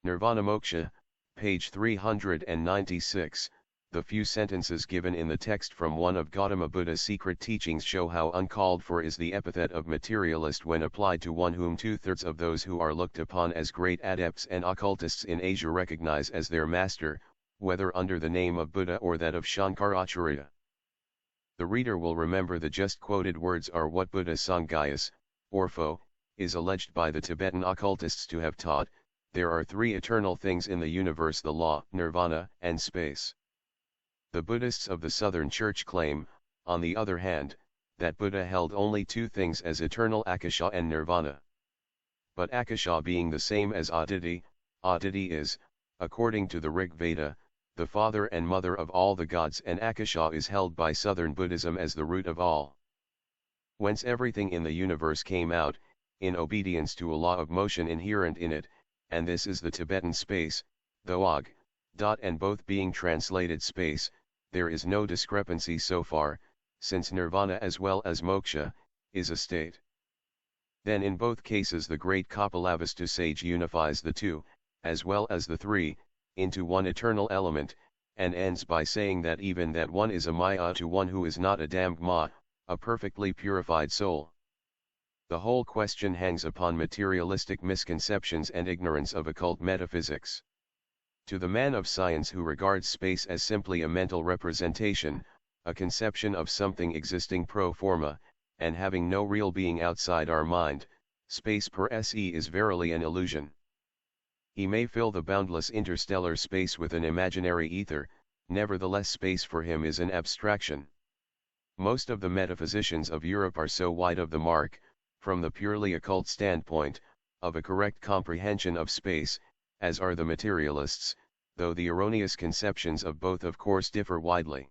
Nirvana Moksha, page 396. The few sentences given in the text from one of Gautama Buddha's secret teachings show how uncalled for is the epithet of materialist when applied to one whom two-thirds of those who are looked upon as great adepts and occultists in Asia recognize as their master, whether under the name of Buddha or that of Shankaracharya. The reader will remember the just quoted words are what Buddha Sanghayas, Orpho, is alleged by the Tibetan occultists to have taught. There are three eternal things in the universe: the law, nirvana, and space. The Buddhists of the Southern Church claim, on the other hand, that Buddha held only two things as eternal: akasha and nirvana. But akasha being the same as aditi, aditi is, according to the Rig Veda, the father and mother of all the gods, and akasha is held by Southern Buddhism as the root of all. Whence everything in the universe came out, in obedience to a law of motion inherent in it, and this is the Tibetan space, thoag, and both being translated space, there is no discrepancy so far, since nirvana as well as moksha, is a state. Then in both cases the great Kapilavastu sage unifies the two, as well as the three, into one eternal element, and ends by saying that even that one is a maya to one who is not a damned ma, a perfectly purified soul. The whole question hangs upon materialistic misconceptions and ignorance of occult metaphysics. To the man of science who regards space as simply a mental representation, a conception of something existing pro forma, and having no real being outside our mind, space per se is verily an illusion. He may fill the boundless interstellar space with an imaginary ether, nevertheless space for him is an abstraction. Most of the metaphysicians of Europe are so wide of the mark, from the purely occult standpoint, of a correct comprehension of space, as are the materialists, though the erroneous conceptions of both of course differ widely.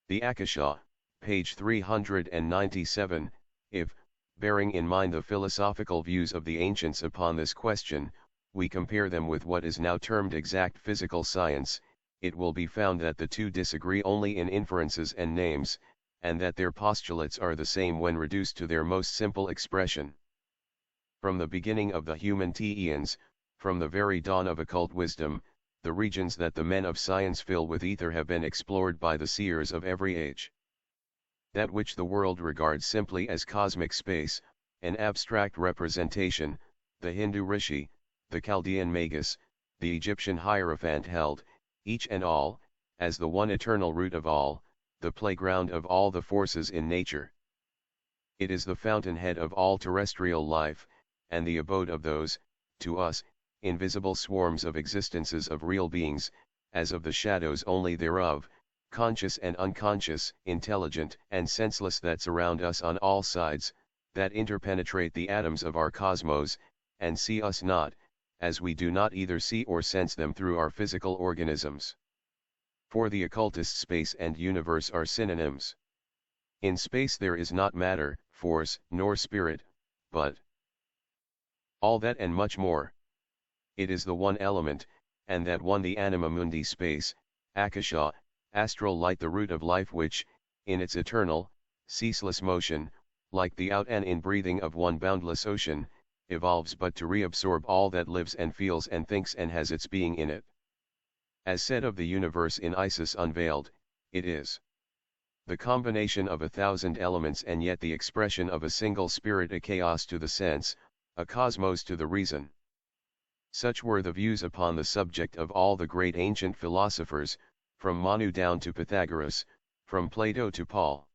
The Akasha, page 397, if, bearing in mind the philosophical views of the ancients upon this question, we compare them with what is now termed exact physical science, it will be found that the two disagree only in inferences and names, and that their postulates are the same when reduced to their most simple expression. From the beginning of the human eons, from the very dawn of occult wisdom, the regions that the men of science fill with ether have been explored by the seers of every age. That which the world regards simply as cosmic space, an abstract representation, the Hindu rishi, the Chaldean magus, the Egyptian hierophant held, each and all, as the one eternal root of all, the playground of all the forces in nature. It is the fountainhead of all terrestrial life, and the abode of those, to us, invisible swarms of existences of real beings, as of the shadows only thereof, conscious and unconscious, intelligent and senseless, that surround us on all sides, that interpenetrate the atoms of our cosmos, and see us not, as we do not either see or sense them through our physical organisms. For the occultist, space and universe are synonyms. In space there is not matter, force, nor spirit, but all that and much more. It is the one element, and that one the anima mundi, space, akasha, astral light, the root of life, which, in its eternal, ceaseless motion, like the out and in breathing of one boundless ocean, evolves but to reabsorb all that lives and feels and thinks and has its being in it. As said of the universe in Isis Unveiled, it is the combination of 1,000 elements and yet the expression of a single spirit, a chaos to the sense, a cosmos to the reason. Such were the views upon the subject of all the great ancient philosophers, from Manu down to Pythagoras, from Plato to Paul.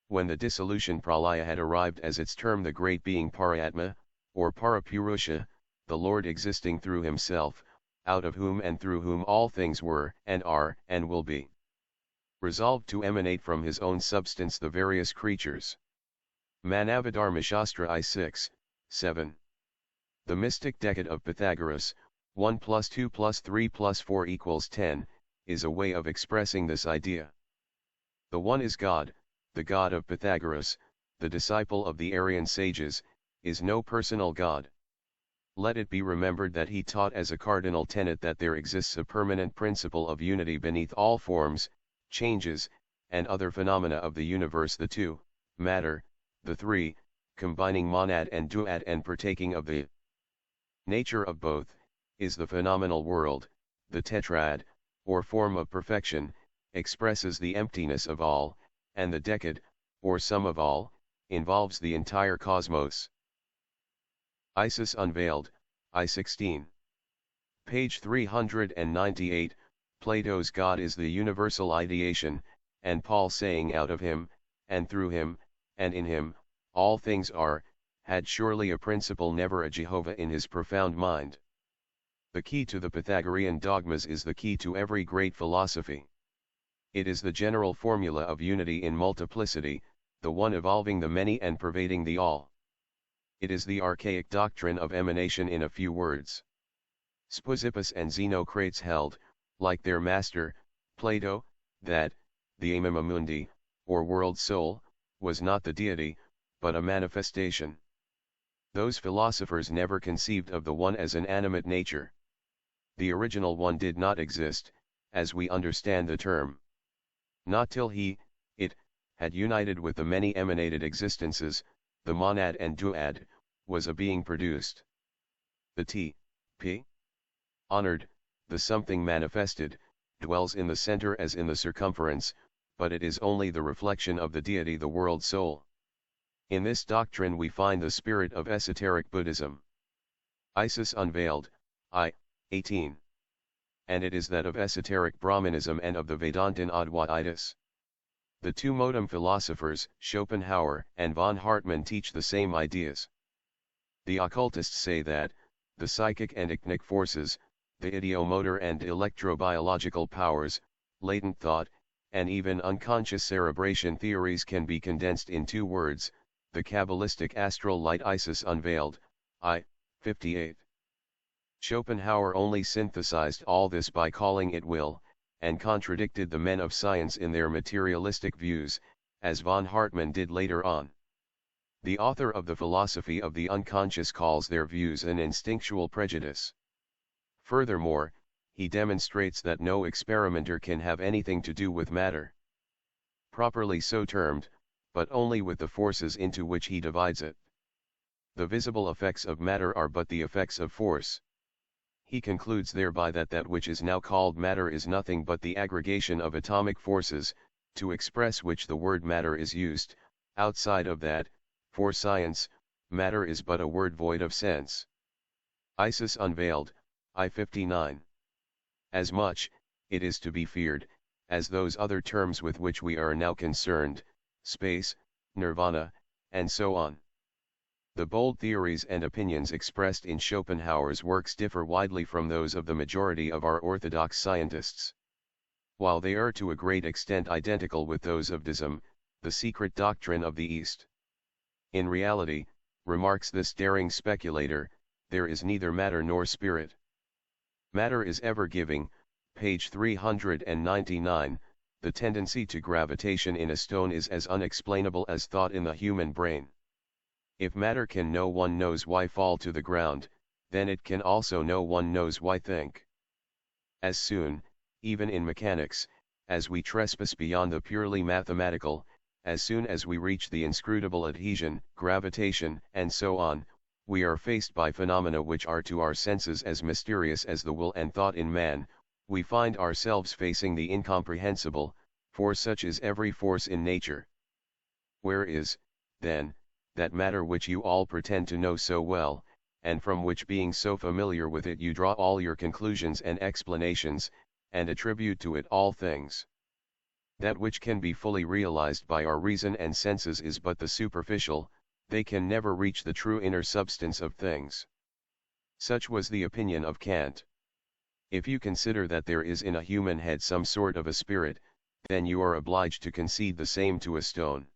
When the dissolution pralaya had arrived as its term, the great being Paratma, or Parapurusha, the Lord existing through himself, out of whom and through whom all things were, and are, and will be, resolved to emanate from his own substance the various creatures. Manavadharma Shastra I 6, 7. The mystic decade of Pythagoras, 1 plus 2 plus 3 plus 4 equals 10, is a way of expressing this idea. The one is God, the God of Pythagoras, the disciple of the Aryan sages, is no personal God. Let it be remembered that he taught as a cardinal tenet that there exists a permanent principle of unity beneath all forms, changes, and other phenomena of the universe, the two, matter, the three, combining monad and duad and partaking of the nature of both, is the phenomenal world, the tetrad, or form of perfection, expresses the emptiness of all, and the decad, or sum of all, involves the entire cosmos. Isis Unveiled, I-16. Page 398, Plato's God is the universal ideation, and Paul saying out of him, and through him, and in him, all things are, had surely a principle, never a Jehovah in his profound mind. The key to the Pythagorean dogmas is the key to every great philosophy. It is the general formula of unity in multiplicity, the one evolving the many and pervading the all. It is the archaic doctrine of emanation in a few words. Speusippus and Xenocrates held, like their master, Plato, that the anima mundi, or world soul, was not the deity, but a manifestation. Those philosophers never conceived of the one as an animate nature. The original one did not exist, as we understand the term. Not till he, it, had united with the many emanated existences, the monad and duad, was a being produced. The T.P. honored, the something manifested, dwells in the center as in the circumference, but it is only the reflection of the deity, the world soul. In this doctrine we find the spirit of esoteric Buddhism. Isis Unveiled, I-18. And it is that of esoteric Brahmanism and of the Vedantin Advaitis. The two modem philosophers, Schopenhauer and von Hartmann, teach the same ideas. The occultists say that the psychic and iconic forces, the ideomotor and electrobiological powers, latent thought, and even unconscious cerebration theories can be condensed in two words, the Kabbalistic astral light. Isis Unveiled, I-58. Schopenhauer only synthesized all this by calling it will, and contradicted the men of science in their materialistic views, as von Hartmann did later on. The author of the philosophy of the unconscious calls their views an instinctual prejudice. Furthermore, he demonstrates that no experimenter can have anything to do with matter, properly so termed, but only with the forces into which he divides it. The visible effects of matter are but the effects of force. He concludes thereby that that which is now called matter is nothing but the aggregation of atomic forces, to express which the word matter is used. Outside of that, for science, matter is but a word void of sense. Isis Unveiled, I-59. As much, it is to be feared, as those other terms with which we are now concerned, space, nirvana, and so on. The bold theories and opinions expressed in Schopenhauer's works differ widely from those of the majority of our orthodox scientists. While they are to a great extent identical with those of Buddhism, the secret doctrine of the East. In reality, remarks this daring speculator, there is neither matter nor spirit. Matter is ever giving, page 399, the tendency to gravitation in a stone is as unexplainable as thought in the human brain. If matter can no one knows why fall to the ground, then it can also no one knows why think. As soon, even in mechanics, as we trespass beyond the purely mathematical, as soon as we reach the inscrutable adhesion, gravitation, and so on, we are faced by phenomena which are to our senses as mysterious as the will and thought in man. We find ourselves facing the incomprehensible, for such is every force in nature. Where is, then, that matter which you all pretend to know so well, and from which being so familiar with it you draw all your conclusions and explanations, and attribute to it all things? That which can be fully realized by our reason and senses is but the superficial, they can never reach the true inner substance of things. Such was the opinion of Kant. If you consider that there is in a human head some sort of a spirit, then you are obliged to concede the same to a stone.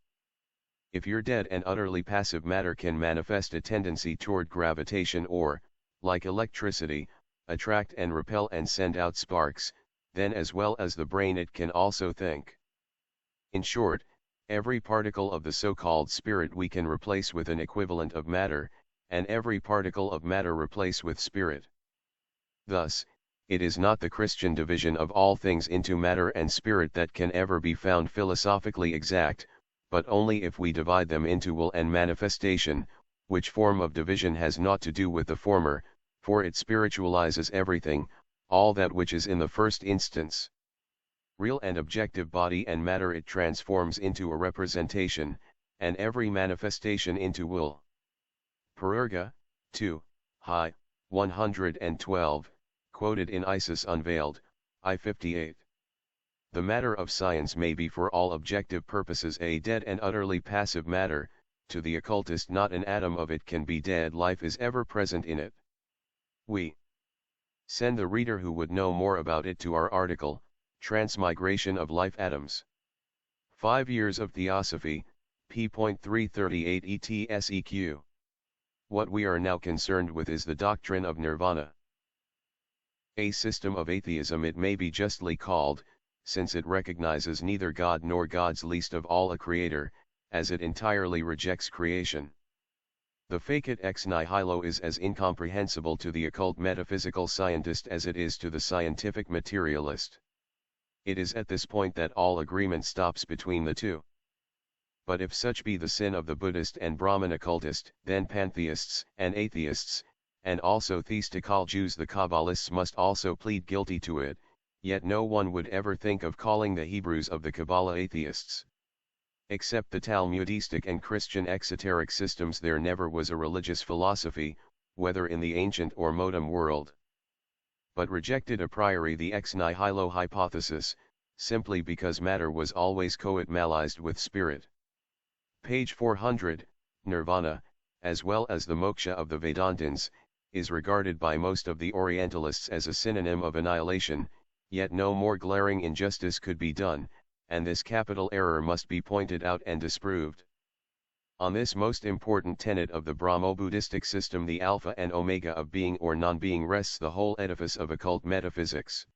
If your dead and utterly passive matter can manifest a tendency toward gravitation or, like electricity, attract and repel and send out sparks, then as well as the brain it can also think. In short, every particle of the so-called spirit we can replace with an equivalent of matter, and every particle of matter replace with spirit. Thus, it is not the Christian division of all things into matter and spirit that can ever be found philosophically exact, but only if we divide them into will and manifestation, which form of division has naught to do with the former, for it spiritualizes everything, all that which is in the first instance real and objective body and matter it transforms into a representation, and every manifestation into will. Perurga, 2, High, 112, quoted in Isis Unveiled, I-58. The matter of science may be for all objective purposes a dead and utterly passive matter, to the occultist not an atom of it can be dead, life is ever present in it. We send the reader who would know more about it to our article, Transmigration of Life Atoms. 5 Years of Theosophy, p.338 ETSEQ. What we are now concerned with is the doctrine of nirvana. A system of atheism it may be justly called, since it recognizes neither God nor God's least of all a creator, as it entirely rejects creation. The facit ex nihilo is as incomprehensible to the occult metaphysical scientist as it is to the scientific materialist. It is at this point that all agreement stops between the two. But if such be the sin of the Buddhist and Brahman occultist, then pantheists and atheists, and also theistic Jews the Kabbalists must also plead guilty to it, yet no one would ever think of calling the Hebrews of the Kabbalah atheists. Except the Talmudistic and Christian exoteric systems, there never was a religious philosophy, whether in the ancient or modern world, but rejected a priori the ex nihilo hypothesis, simply because matter was always coetmalized with spirit. Page 400, nirvana, as well as the moksha of the Vedantins, is regarded by most of the Orientalists as a synonym of annihilation, yet no more glaring injustice could be done, and this capital error must be pointed out and disproved. On this most important tenet of the Brahmo-Buddhistic system, the alpha and omega of being or non-being, rests the whole edifice of occult metaphysics.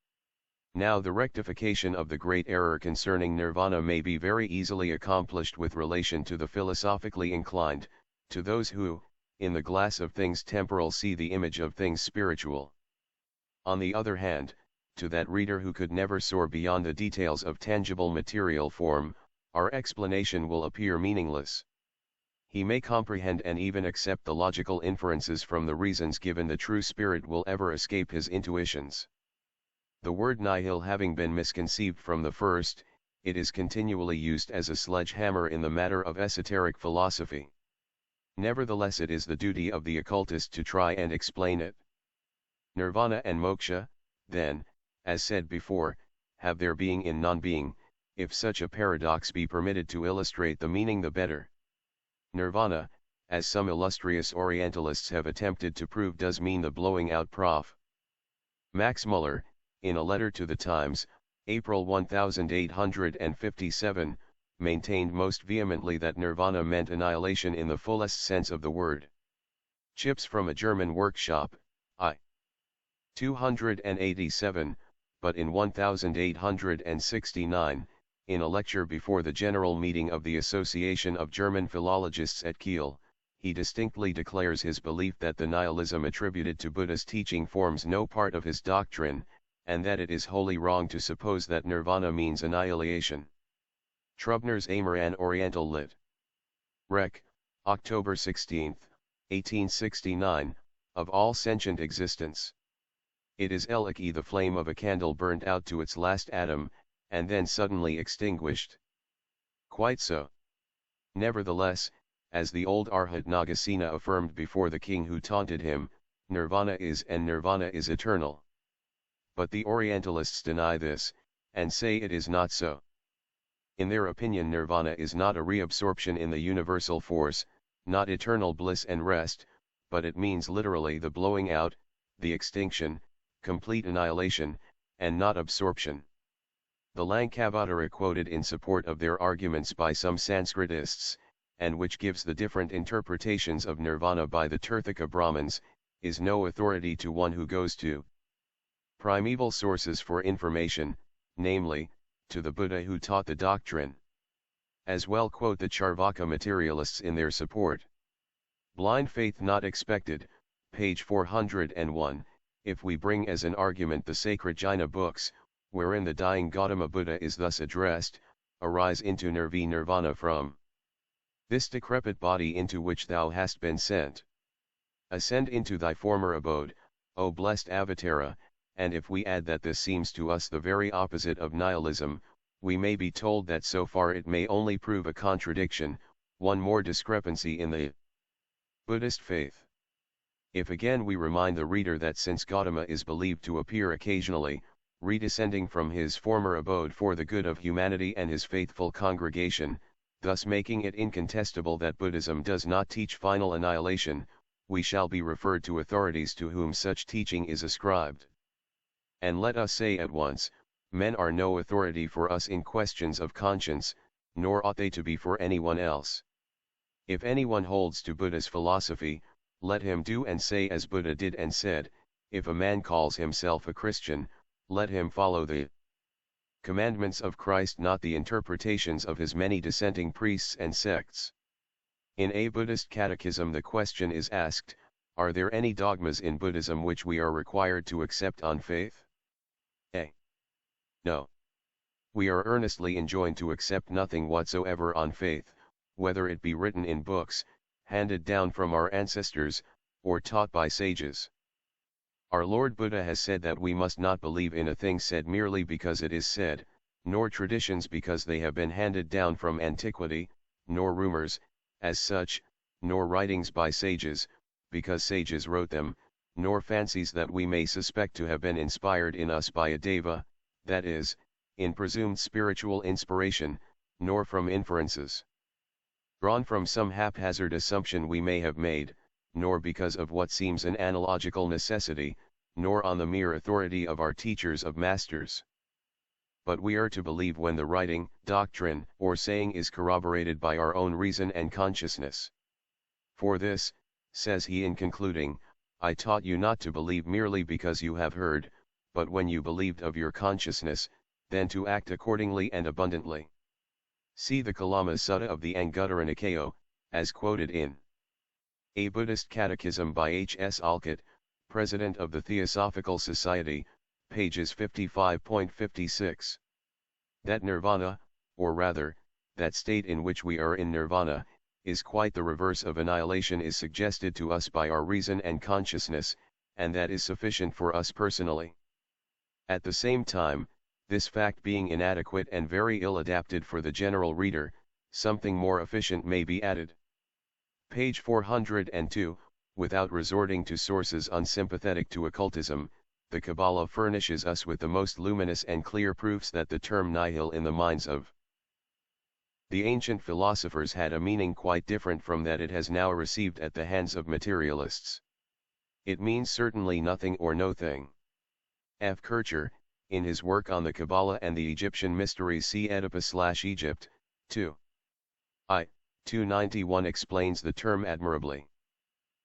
Now the rectification of the great error concerning nirvana may be very easily accomplished with relation to the philosophically inclined, to those who, in the glass of things temporal, see the image of things spiritual. On the other hand, to that reader who could never soar beyond the details of tangible material form, our explanation will appear meaningless. He may comprehend and even accept the logical inferences from the reasons given, the true spirit will ever escape his intuitions. The word nihil having been misconceived from the first, it is continually used as a sledgehammer in the matter of esoteric philosophy. Nevertheless, it is the duty of the occultist to try and explain it. Nirvana and moksha, then, as said before, have their being in non-being, if such a paradox be permitted to illustrate the meaning the better. Nirvana, as some illustrious Orientalists have attempted to prove, does mean the blowing out. Prof. Max Muller, in a letter to the Times, April 1857, maintained most vehemently that nirvana meant annihilation in the fullest sense of the word. Chips from a German Workshop, I. 287, but in 1869, in a lecture before the General Meeting of the Association of German Philologists at Kiel, he distinctly declares his belief that the nihilism attributed to Buddha's teaching forms no part of his doctrine, and that it is wholly wrong to suppose that nirvana means annihilation. Trubner's Amer an Oriental lit. Rec. October 16, 1869, of all sentient existence. It is like the flame of a candle burnt out to its last atom, and then suddenly extinguished. Quite so. Nevertheless, as the old Arhat Nagasena affirmed before the king who taunted him, nirvana is, and nirvana is eternal. But the Orientalists deny this, and say it is not so. In their opinion, nirvana is not a reabsorption in the universal force, not eternal bliss and rest, but it means literally the blowing out, the extinction, complete annihilation, and not absorption. The Lankavatara quoted in support of their arguments by some Sanskritists, and which gives the different interpretations of nirvana by the Tirthika Brahmins, is no authority to one who goes to primeval sources for information, namely, to the Buddha who taught the doctrine. As well quote the Charvaka materialists in their support. Blind Faith Not Expected, page 401, if we bring as an argument the sacred Jaina books, wherein the dying Gautama Buddha is thus addressed, arise into nirvana from this decrepit body into which thou hast been sent. Ascend into thy former abode, O blessed Avatara, and if we add that this seems to us the very opposite of nihilism, we may be told that so far it may only prove a contradiction, one more discrepancy in the Buddhist faith. If again we remind the reader that since Gautama is believed to appear occasionally, redescending from his former abode for the good of humanity and his faithful congregation, thus making it incontestable that Buddhism does not teach final annihilation, we shall be referred to authorities to whom such teaching is ascribed. And let us say at once, men are no authority for us in questions of conscience, nor ought they to be for anyone else. If anyone holds to Buddha's philosophy, let him do and say as Buddha did and said. If a man calls himself a Christian, let him follow the commandments of Christ, not the interpretations of his many dissenting priests and sects. In a Buddhist catechism the question is asked, are there any dogmas in Buddhism which we are required to accept on faith? A. No. We are earnestly enjoined to accept nothing whatsoever on faith, whether it be written in books, handed down from our ancestors, or taught by sages. Our Lord Buddha has said that we must not believe in a thing said merely because it is said, nor traditions because they have been handed down from antiquity, nor rumors, as such, nor writings by sages, because sages wrote them, nor fancies that we may suspect to have been inspired in us by a deva, that is, in presumed spiritual inspiration, nor from inferences drawn from some haphazard assumption we may have made, nor because of what seems an analogical necessity, nor on the mere authority of our teachers of masters. But we are to believe when the writing, doctrine, or saying is corroborated by our own reason and consciousness. For this, says he in concluding, I taught you not to believe merely because you have heard, but when you believed of your consciousness, then to act accordingly and abundantly. See the Kalama Sutta of the Anguttara Nikaya, as quoted in A Buddhist Catechism by H. S. Alcott, President of the Theosophical Society, pages 55.56. That nirvana, or rather, that state in which we are in nirvana, is quite the reverse of annihilation is suggested to us by our reason and consciousness, and that is sufficient for us personally. At the same time, this fact being inadequate and very ill adapted for the general reader, something more efficient may be added. Page 402, without resorting to sources unsympathetic to occultism, the Kabbalah furnishes us with the most luminous and clear proofs that the term nihil in the minds of the ancient philosophers had a meaning quite different from that it has now received at the hands of materialists. It means certainly nothing or no thing. F. Kircher, in his work on the Kabbalah and the Egyptian mysteries, see Oedipus/Egypt, 2. I. 291 explains the term admirably.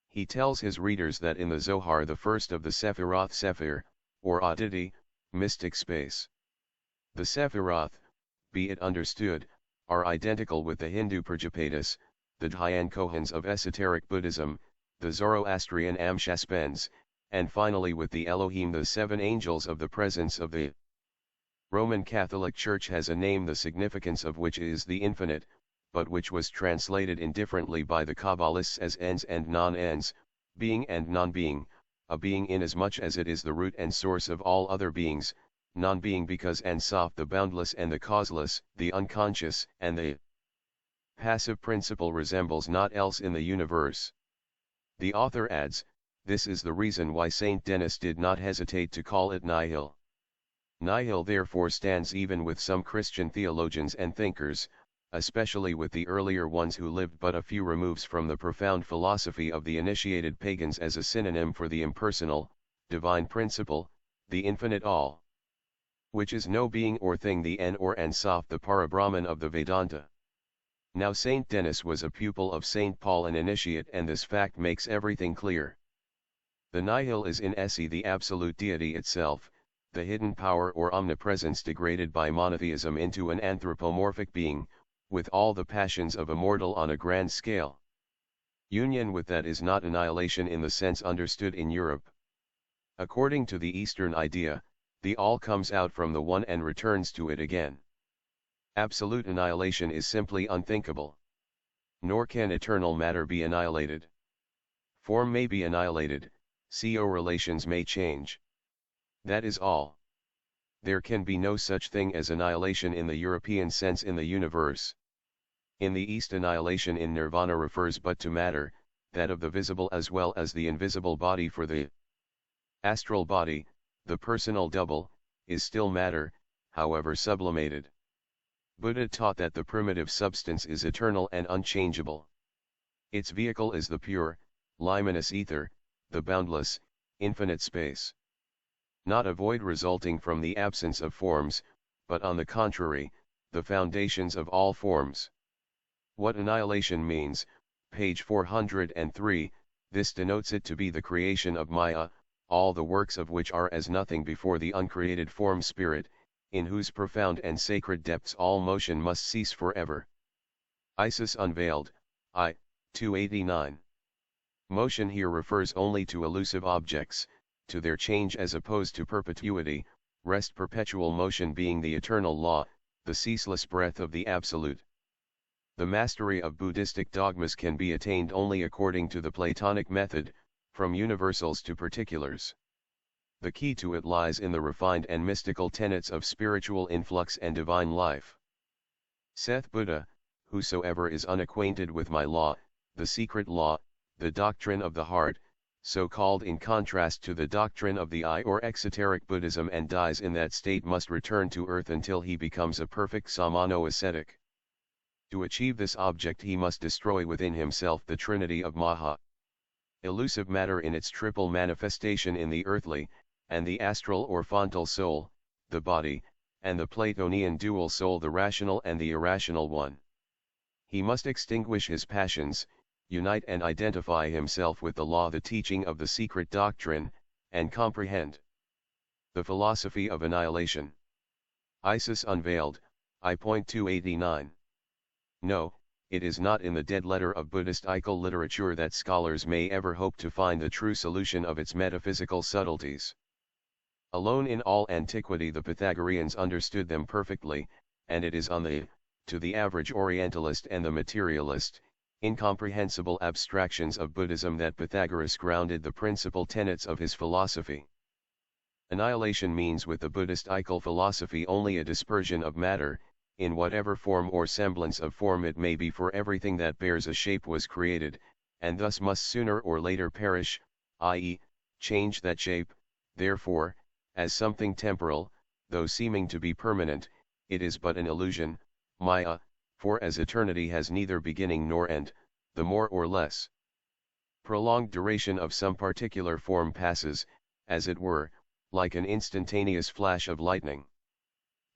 He tells his readers that in the Zohar the first of the Sephiroth Sephir, or Aditi, mystic space. The Sephiroth, be it understood, are identical with the Hindu Prajapatis, the Dhyan Kohans of esoteric Buddhism, the Zoroastrian Amshaspens, and finally with the Elohim, the seven angels of the presence of the Roman Catholic Church has a name the significance of which is the infinite, but which was translated indifferently by the Kabbalists as ens and non-ens, being and non-being, a being inasmuch as it is the root and source of all other beings, non-being because Ein Sof the boundless and the causeless, the unconscious and the passive principle resembles naught else in the universe. The author adds, this is the reason why Saint Denis did not hesitate to call it nihil. Nihil therefore stands even with some Christian theologians and thinkers, especially with the earlier ones who lived but a few removes from the profound philosophy of the initiated pagans, as a synonym for the impersonal, divine principle, the infinite all, which is no being or thing, the N or Ein Sof, the Parabrahman of the Vedanta. Now Saint Denis was a pupil of Saint Paul, an initiate, and this fact makes everything clear. The nihil is in esse the absolute deity itself, the hidden power or omnipresence degraded by monotheism into an anthropomorphic being, with all the passions of a mortal on a grand scale. Union with that is not annihilation in the sense understood in Europe. According to the Eastern idea, the all comes out from the one and returns to it again. Absolute annihilation is simply unthinkable. Nor can eternal matter be annihilated. Form may be annihilated, CO relations may change. That is all. There can be no such thing as annihilation in the European sense in the universe. In the East, annihilation in nirvana refers but to matter, that of the visible as well as the invisible body. For the astral body, the personal double, is still matter, however sublimated. Buddha taught that the primitive substance is eternal and unchangeable. Its vehicle is the pure, luminous ether, the boundless, infinite space. Not a void resulting from the absence of forms, but on the contrary, the foundations of all forms. What annihilation means, page 403, this denotes it to be the creation of Maya, all the works of which are as nothing before the uncreated form spirit, in whose profound and sacred depths all motion must cease forever. Isis Unveiled, I. 289. Motion here refers only to elusive objects, to their change as opposed to perpetuity, rest perpetual motion being the eternal law, the ceaseless breath of the Absolute. The mastery of Buddhistic dogmas can be attained only according to the Platonic method, from universals to particulars. The key to it lies in the refined and mystical tenets of spiritual influx and divine life. Saith Buddha, whosoever is unacquainted with my law, the secret law, the doctrine of the heart, so called in contrast to the doctrine of the eye or exoteric Buddhism, and dies in that state must return to earth until he becomes a perfect samano ascetic. To achieve this object he must destroy within himself the trinity of Maha. Elusive matter in its triple manifestation in the earthly, and the astral or fontal soul, the body, and the Platonian dual soul, the rational and the irrational one. He must extinguish his passions, unite and identify himself with the law, the teaching of the secret doctrine, and comprehend the philosophy of annihilation. Isis Unveiled, I.289. No, it is not in the dead letter of Buddhistical literature that scholars may ever hope to find the true solution of its metaphysical subtleties. Alone in all antiquity the Pythagoreans understood them perfectly, and it is on to the average Orientalist and the materialist, incomprehensible abstractions of Buddhism that Pythagoras grounded the principal tenets of his philosophy. Annihilation means with the Buddhistical philosophy only a dispersion of matter, in whatever form or semblance of form it may be, for everything that bears a shape was created, and thus must sooner or later perish, i.e., change that shape. Therefore, as something temporal, though seeming to be permanent, it is but an illusion, Maya, for as eternity has neither beginning nor end, the more or less prolonged duration of some particular form passes, as it were, like an instantaneous flash of lightning.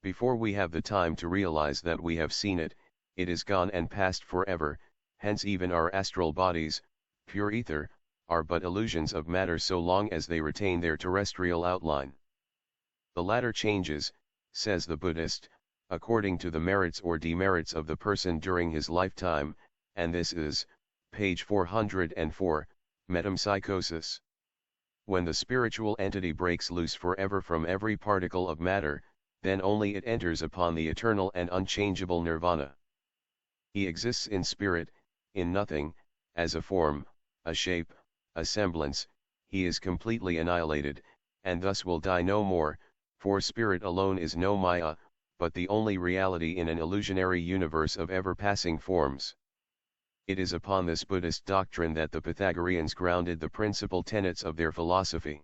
Before we have the time to realize that we have seen it, it is gone and passed forever. Hence even our astral bodies, pure ether, are but illusions of matter so long as they retain their terrestrial outline. The latter changes, says the Buddhist, according to the merits or demerits of the person during his lifetime, and this is, page 404, metempsychosis. When the spiritual entity breaks loose forever from every particle of matter, then only it enters upon the eternal and unchangeable nirvana. He exists in spirit, in nothing, as a form, a shape, a semblance. He is completely annihilated, and thus will die no more, for spirit alone is no Maya, but the only reality in an illusionary universe of ever-passing forms. It is upon this Buddhist doctrine that the Pythagoreans grounded the principal tenets of their philosophy.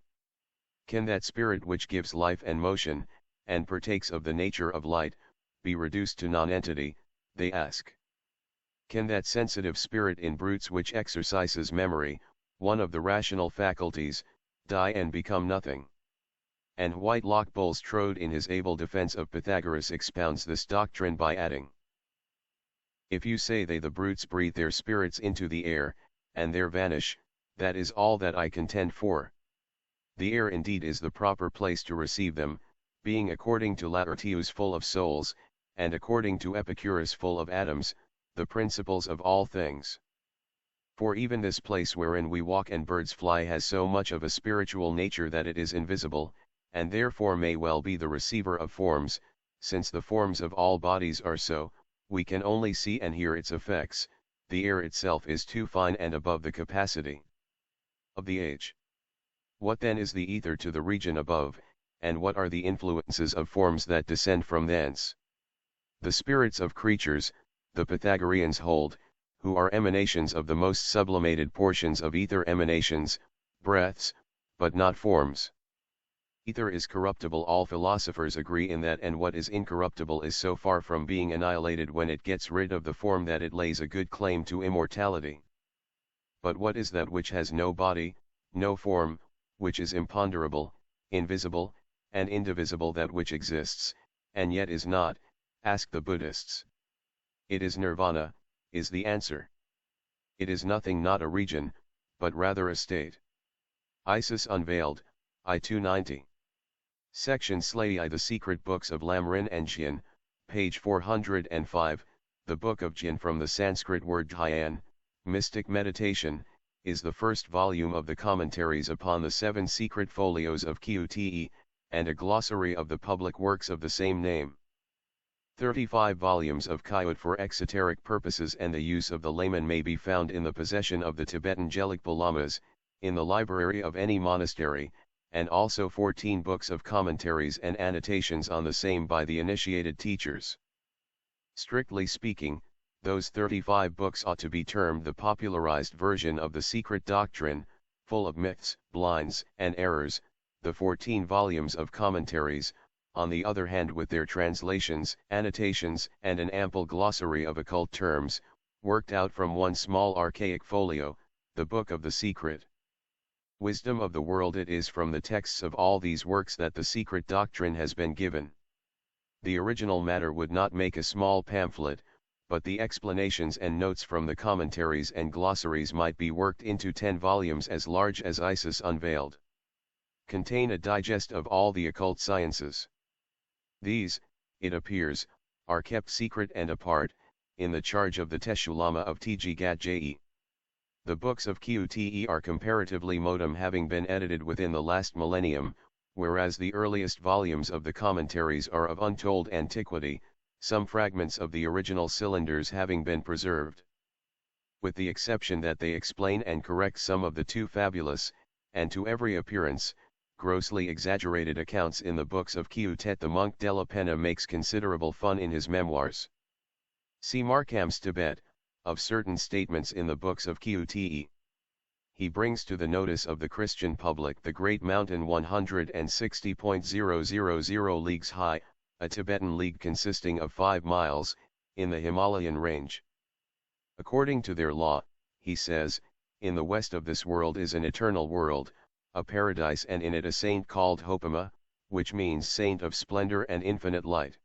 Can that spirit which gives life and motion, and partakes of the nature of light, be reduced to nonentity, they ask? Can that sensitive spirit in brutes which exercises memory, one of the rational faculties, die and become nothing? And Whitelock Bulstrode in his able defense of Pythagoras expounds this doctrine by adding, if you say they the brutes breathe their spirits into the air, and there vanish, that is all that I contend for. The air indeed is the proper place to receive them, being according to Laertius full of souls, and according to Epicurus full of atoms, the principles of all things. For even this place wherein we walk and birds fly has so much of a spiritual nature that it is invisible, and therefore may well be the receiver of forms. Since the forms of all bodies are so, we can only see and hear its effects. The air itself is too fine and above the capacity of the age. What then is the ether to the region above, and what are the influences of forms that descend from thence? The spirits of creatures, the Pythagoreans hold, who are emanations of the most sublimated portions of ether, emanations, breaths, but not forms. Ether is corruptible. All philosophers agree in that, and what is incorruptible is so far from being annihilated when it gets rid of the form that it lays a good claim to immortality. But what is that which has no body, no form, which is imponderable, invisible, and indivisible? That which exists, and yet is not, ask the Buddhists. It is nirvana, is the answer. It is nothing, not a region, but rather a state. Isis Unveiled, I 290. Section Slai. The Secret Books of Lamrin and Jian, page 405. The Book of Jian, from the Sanskrit word dhyan, mystic meditation, is the first volume of the commentaries upon the 7 secret folios of Qute, and a glossary of the public works of the same name. 35 volumes of Qute for exoteric purposes and the use of the layman may be found in the possession of the Tibetan Gelugpa Lamas, in the library of any monastery, and also 14 books of commentaries and annotations on the same by the initiated teachers. Strictly speaking, those 35 books ought to be termed the popularized version of the secret doctrine, full of myths, blinds, and errors. The 14 volumes of commentaries, on the other hand, with their translations, annotations, and an ample glossary of occult terms, worked out from one small archaic folio, the Book of the Secret Wisdom of the World. It is from the texts of all these works that the secret doctrine has been given. The original matter would not make a small pamphlet, but the explanations and notes from the commentaries and glossaries might be worked into 10 volumes as large as Isis Unveiled. Contain a digest of all the occult sciences. These, it appears, are kept secret and apart, in the charge of the Teshu Lama of Tggatje. The books of Qute are comparatively modern, having been edited within the last millennium, whereas the earliest volumes of the commentaries are of untold antiquity, some fragments of the original cylinders having been preserved. With the exception that they explain and correct some of the too fabulous, and to every appearance, grossly exaggerated accounts in the books of Qute, the monk Della Penna makes considerable fun in his memoirs. See Markham's Tibet, of certain statements in the books of Qute. He brings to the notice of the Christian public the great mountain 160.000 leagues high, a Tibetan league consisting of 5 miles, in the Himalayan range. According to their law, he says, in the west of this world is an eternal world, a paradise, and in it a saint called Hopama, which means saint of splendor and infinite light.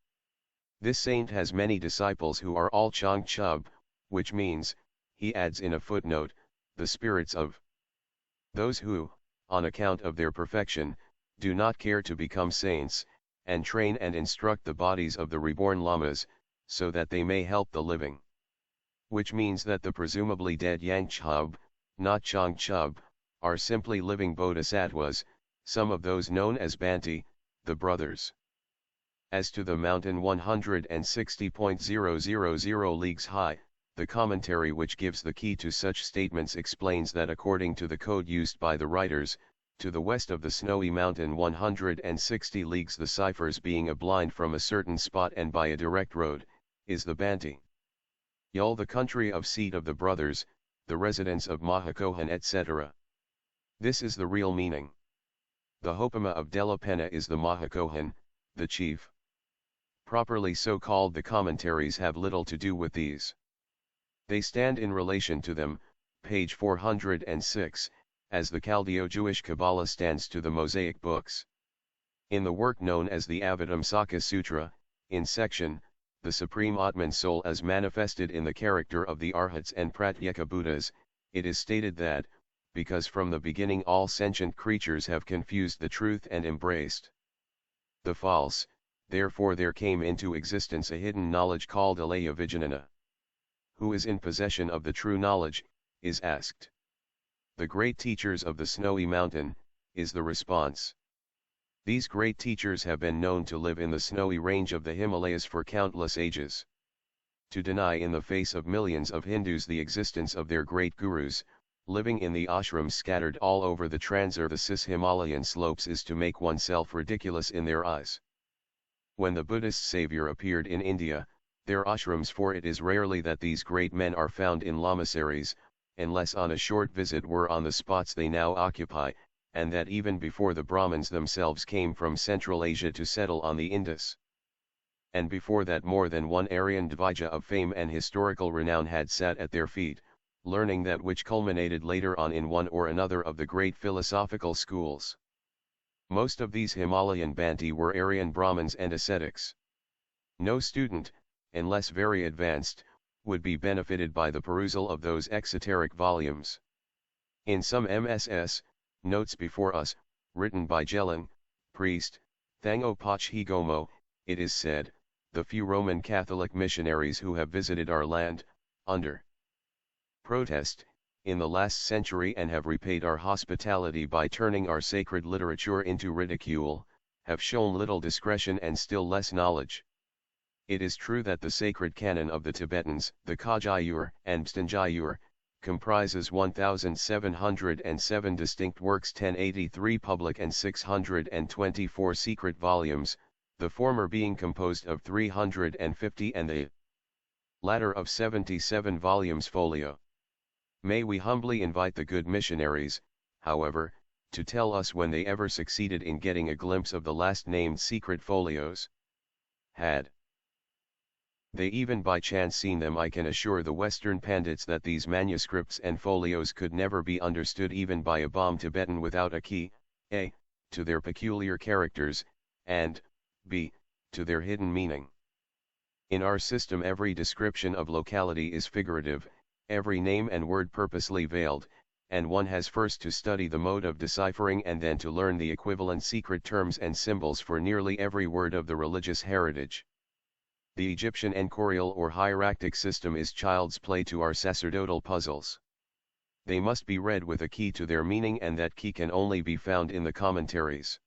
This saint has many disciples who are all Changchub, which means, he adds in a footnote, the spirits of those who, on account of their perfection, do not care to become saints, and train and instruct the bodies of the reborn lamas, so that they may help the living. Which means that the presumably dead Yangchub, not Changchub, are simply living bodhisattvas, some of those known as Banti, the brothers. As to the mountain 160.000 leagues high, the commentary which gives the key to such statements explains that according to the code used by the writers, to the west of the snowy mountain 160 leagues, the ciphers being a blind from a certain spot and by a direct road, is the Banti. Yul, the country of seat of the brothers, the residence of Mahakohan, etc. This is the real meaning. The Hopama of Della Penna is the Mahakohan, the chief. Properly so called, the commentaries have little to do with these. They stand in relation to them, page 406, as the Chaldeo-Jewish Kabbalah stands to the Mosaic books. In the work known as the Avatamsaka Sutra, in section, The Supreme Atman Soul as manifested in the character of the Arhats and Pratyeka Buddhas, it is stated that, because from the beginning all sentient creatures have confused the truth and embraced the false, therefore there came into existence a hidden knowledge called Alaya Vijnana. Who is in possession of the true knowledge, is asked. The great teachers of the snowy mountain, is the response. These great teachers have been known to live in the snowy range of the Himalayas for countless ages. To deny in the face of millions of Hindus the existence of their great gurus, living in the ashrams scattered all over the Trans-Earth Himalayan slopes is to make oneself ridiculous in their eyes. When the Buddhist savior appeared in India, their ashrams, for it is rarely that these great men are found in lamaseries, unless on a short visit, were on the spots they now occupy, and that even before the Brahmins themselves came from Central Asia to settle on the Indus. And before that more than one Aryan Dvija of fame and historical renown had sat at their feet, learning that which culminated later on in one or another of the great philosophical schools. Most of these Himalayan Banti were Aryan Brahmins and ascetics. No student, unless very advanced, would be benefited by the perusal of those exoteric volumes. In some MSS, notes before us, written by Jelling, priest, Thango Pachhi Gomo, it is said, the few Roman Catholic missionaries who have visited our land, under protest, in the last century and have repaid our hospitality by turning our sacred literature into ridicule, have shown little discretion and still less knowledge. It is true that the sacred canon of the Tibetans, the Kajayur and Pstanjayur, comprises 1,707 distinct works, 1083 public and 624 secret volumes, the former being composed of 350 and the latter of 77 volumes folio. May we humbly invite the good missionaries, however, to tell us when they ever succeeded in getting a glimpse of the last named secret folios. Had they even by chance seen them, I can assure the Western Pandits that these manuscripts and folios could never be understood even by a bomb Tibetan without a key, a, to their peculiar characters, and, b, to their hidden meaning. In our system every description of locality is figurative, every name and word purposely veiled, and one has first to study the mode of deciphering and then to learn the equivalent secret terms and symbols for nearly every word of the religious heritage. The Egyptian enchorial or hieractic system is child's play to our sacerdotal puzzles. They must be read with a key to their meaning, and that key can only be found in the commentaries.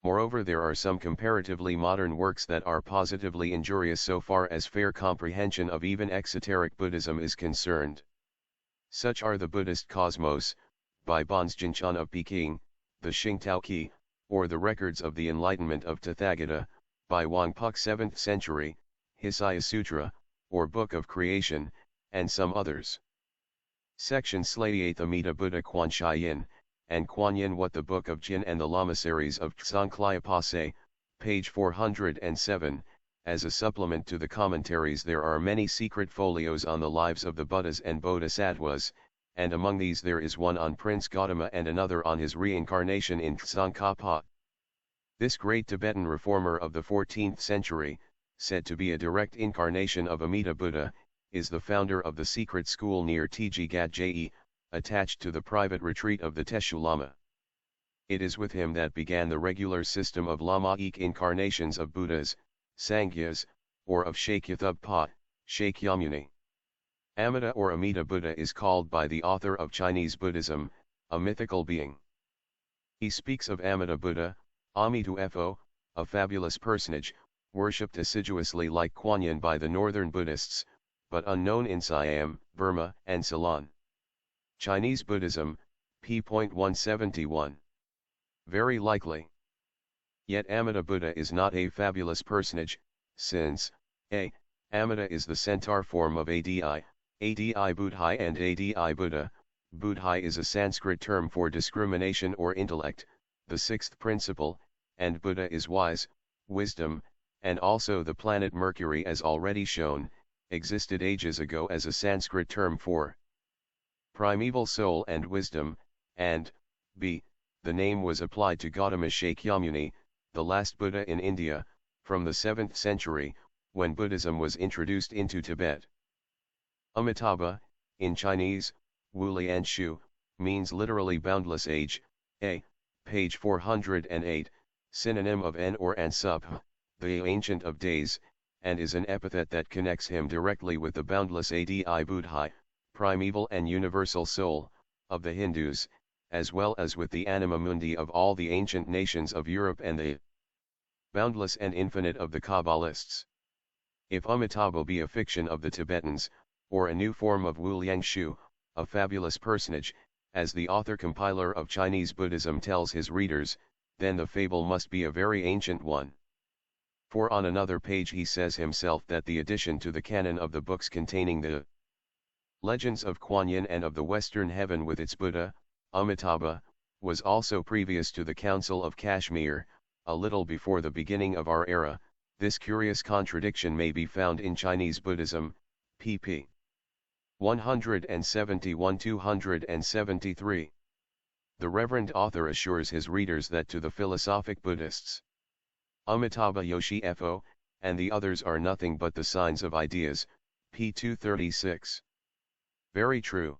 Moreover, there are some comparatively modern works that are positively injurious so far as fair comprehension of even exoteric Buddhism is concerned. Such are the Buddhist Cosmos, by Bonzjinchan of Peking, the Xingtao Qi, or the Records of the Enlightenment of Tathagata, by Wangpuk 7th century, Hisaya Sutra, or Book of Creation, and some others. Section Slayeth Amida Buddha Quan Yin, and Quan Yin What the Book of Jin and the Lamaseries of Tsongkhlyapase, page 407, as a supplement to the commentaries. There are many secret folios on the lives of the Buddhas and Bodhisattvas, and among these there is one on Prince Gautama and another on his reincarnation in Tsongkhapa. This great Tibetan reformer of the 14th century, said to be a direct incarnation of Amida Buddha, is the founder of the secret school near Tjigat-je, attached to the private retreat of the Teshu Lama. It is with him that began the regular system of Lamaic incarnations of Buddhas, Sangyas, or of Shakyathugpa, Shakyamuni. Amida or Amida Buddha is called by the author of Chinese Buddhism, a mythical being. He speaks of Amida Buddha, Amitu-fo, a fabulous personage, worshipped assiduously like Kuan Yin by the northern Buddhists, but unknown in Siam, Burma, and Ceylon. Chinese Buddhism, p.171. Very likely. Yet Amida Buddha is not a fabulous personage, since, a. Amida is the centaur form of Adi Buddhai and Adi Buddha. Buddhai is a Sanskrit term for discrimination or intellect, the sixth principle, and Buddha is wise, wisdom, and also the planet Mercury, as already shown, existed ages ago as a Sanskrit term for primeval soul and wisdom, and, b. the name was applied to Gautama Shakyamuni, the last Buddha in India, from the 7th century, when Buddhism was introduced into Tibet. Amitabha, in Chinese, Wu Lianshu, means literally boundless age, a. page 408, synonym of En or Ansuph, the Ancient of Days, and is an epithet that connects him directly with the boundless Adi Buddhai, primeval and universal soul, of the Hindus, as well as with the anima mundi of all the ancient nations of Europe and the boundless and infinite of the Kabbalists. If Amitabha be a fiction of the Tibetans, or a new form of Wu Liangshu, a fabulous personage, as the author-compiler of Chinese Buddhism tells his readers, then the fable must be a very ancient one. For on another page he says himself that the addition to the canon of the books containing the legends of Kuan Yin and of the Western Heaven with its Buddha, Amitabha, was also previous to the Council of Kashmir, a little before the beginning of our era. This curious contradiction may be found in Chinese Buddhism, pp. 171-273. The Reverend author assures his readers that to the philosophic Buddhists, Amitabha Yoshi Fo, and the others are nothing but the signs of ideas, p. 236. Very true.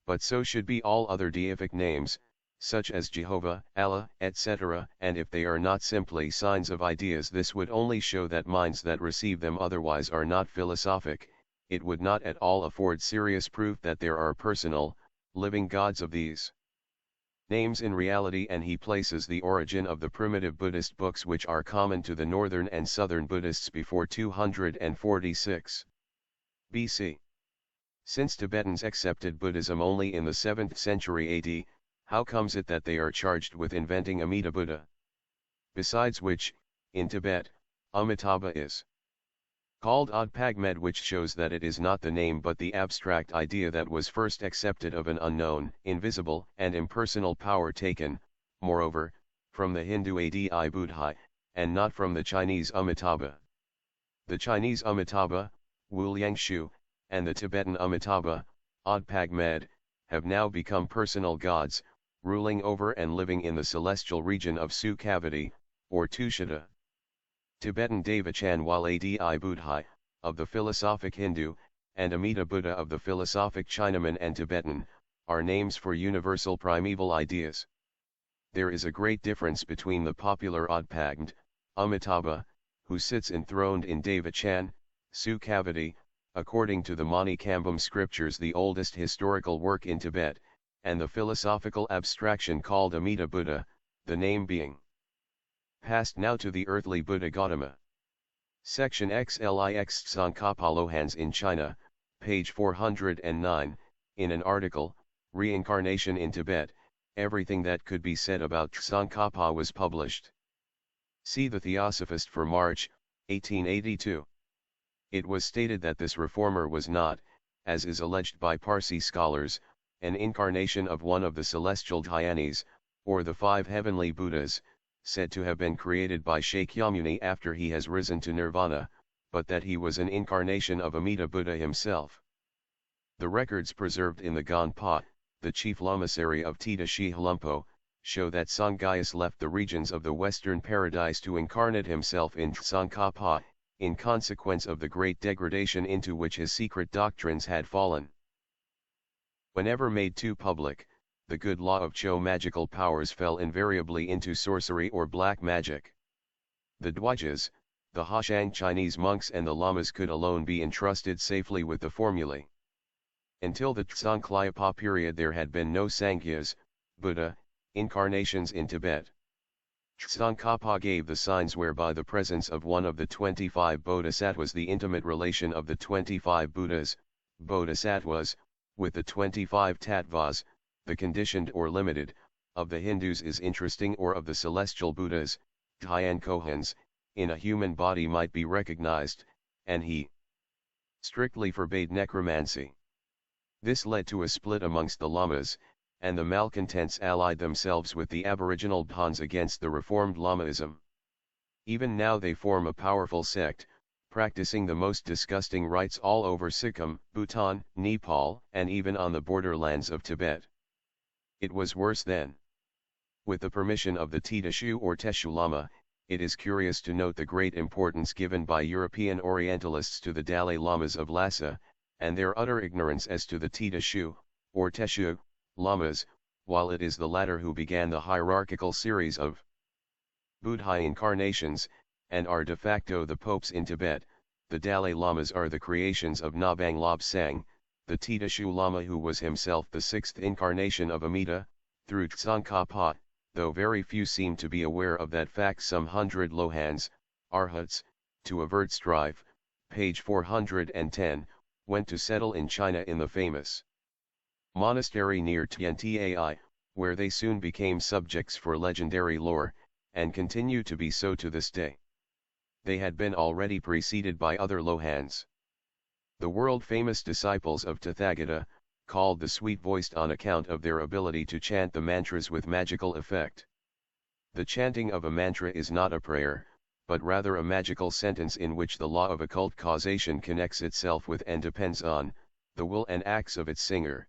But so should be all other deific names, such as Jehovah, Allah, etc., and if they are not simply signs of ideas, this would only show that minds that receive them otherwise are not philosophic. It would not at all afford serious proof that there are personal, living gods of these names in reality, and he places the origin of the primitive Buddhist books which are common to the northern and southern Buddhists before 246 BC. Since Tibetans accepted Buddhism only in the 7th century AD, how comes it that they are charged with inventing Amida Buddha? Besides which, in Tibet, Amitabha is called Odpagmed, which shows that it is not the name but the abstract idea that was first accepted of an unknown, invisible, and impersonal power taken, moreover, from the Hindu Adi Buddhai, and not from the Chinese Amitabha. The Chinese Amitabha, Wu Liangshu, and the Tibetan Amitabha, Odpagmed, have now become personal gods, ruling over and living in the celestial region of Sukhavati, or Tushita. Tibetan Devachanwal Adi Buddhai, of the philosophic Hindu, and Amida Buddha of the philosophic Chinaman and Tibetan, are names for universal primeval ideas. There is a great difference between the popular Odpagmed, Amitabha, who sits enthroned in Devachan, Sukhavati, according to the Manikambam scriptures, the oldest historical work in Tibet, and the philosophical abstraction called Amida Buddha, the name being passed now to the earthly Buddha Gautama. Section XLIX Tsongkhapa in China, page 409, in an article, Reincarnation in Tibet, everything that could be said about Tsongkhapa was published. See the Theosophist for March, 1882. It was stated that this reformer was not, as is alleged by Parsi scholars, an incarnation of one of the celestial Dhyanis, or the 5 heavenly Buddhas, said to have been created by Shakyamuni after he has risen to nirvana, but that he was an incarnation of Amida Buddha himself. The records preserved in the Gonpa, the chief lamasery of Tita Shi Halumpo, show that Sanghyas left the regions of the western paradise to incarnate himself in Tsongkhapa, in consequence of the great degradation into which his secret doctrines had fallen. Whenever made too public, the good law of Cho magical powers fell invariably into sorcery or black magic. The Dwajas, the Hashang Chinese monks and the lamas could alone be entrusted safely with the formulae. Until the Tsongkhapa period there had been no Sanghyas, Buddha, incarnations in Tibet. Tsongkhapa gave the signs whereby the presence of one of the 25 bodhisattvas, the intimate relation of the 25 Buddhas, bodhisattvas, with the 25 tattvas, the conditioned or limited, of the Hindus is interesting, or of the celestial Buddhas, Dhyan Kohans, in a human body might be recognized, and he strictly forbade necromancy. This led to a split amongst the lamas, and the malcontents allied themselves with the aboriginal Bhans against the reformed Lamaism. Even now they form a powerful sect, practicing the most disgusting rites all over Sikkim, Bhutan, Nepal, and even on the borderlands of Tibet. It was worse then. With the permission of the Titashu or Teshu Lama, it is curious to note the great importance given by European Orientalists to the Dalai Lamas of Lhasa, and their utter ignorance as to the Titashu, or Teshu, Lamas, while it is the latter who began the hierarchical series of Buddha incarnations, and are de facto the popes in Tibet. The Dalai Lamas are the creations of Nabang Lobsang, the Titashu Lama, who was himself the 6th incarnation of Amida, through Tsongkhapa, though very few seem to be aware of that fact. Some 100 Lohans, Arhats, to avert strife, page 410, went to settle in China in the famous monastery near Tiantai, where they soon became subjects for legendary lore, and continue to be so to this day. They had been already preceded by other Lohans. The world-famous disciples of Tathagata, called the sweet-voiced on account of their ability to chant the mantras with magical effect. The chanting of a mantra is not a prayer, but rather a magical sentence in which the law of occult causation connects itself with and depends on the will and acts of its singer.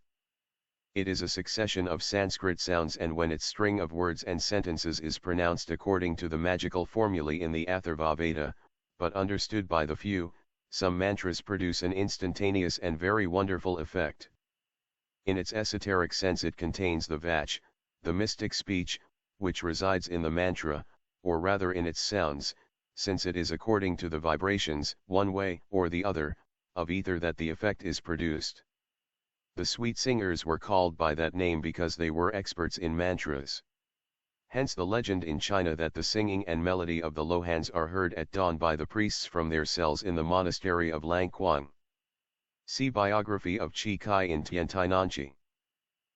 It is a succession of Sanskrit sounds, and when its string of words and sentences is pronounced according to the magical formulae in the Atharva Veda, but understood by the few, some mantras produce an instantaneous and very wonderful effect. In its esoteric sense it contains the vach, the mystic speech, which resides in the mantra, or rather in its sounds, since it is according to the vibrations, one way or the other, of ether that the effect is produced. The sweet singers were called by that name because they were experts in mantras. Hence the legend in China that the singing and melody of the Lohans are heard at dawn by the priests from their cells in the monastery of Langquang. See biography of Chi Kai in Tiantai Nanchi.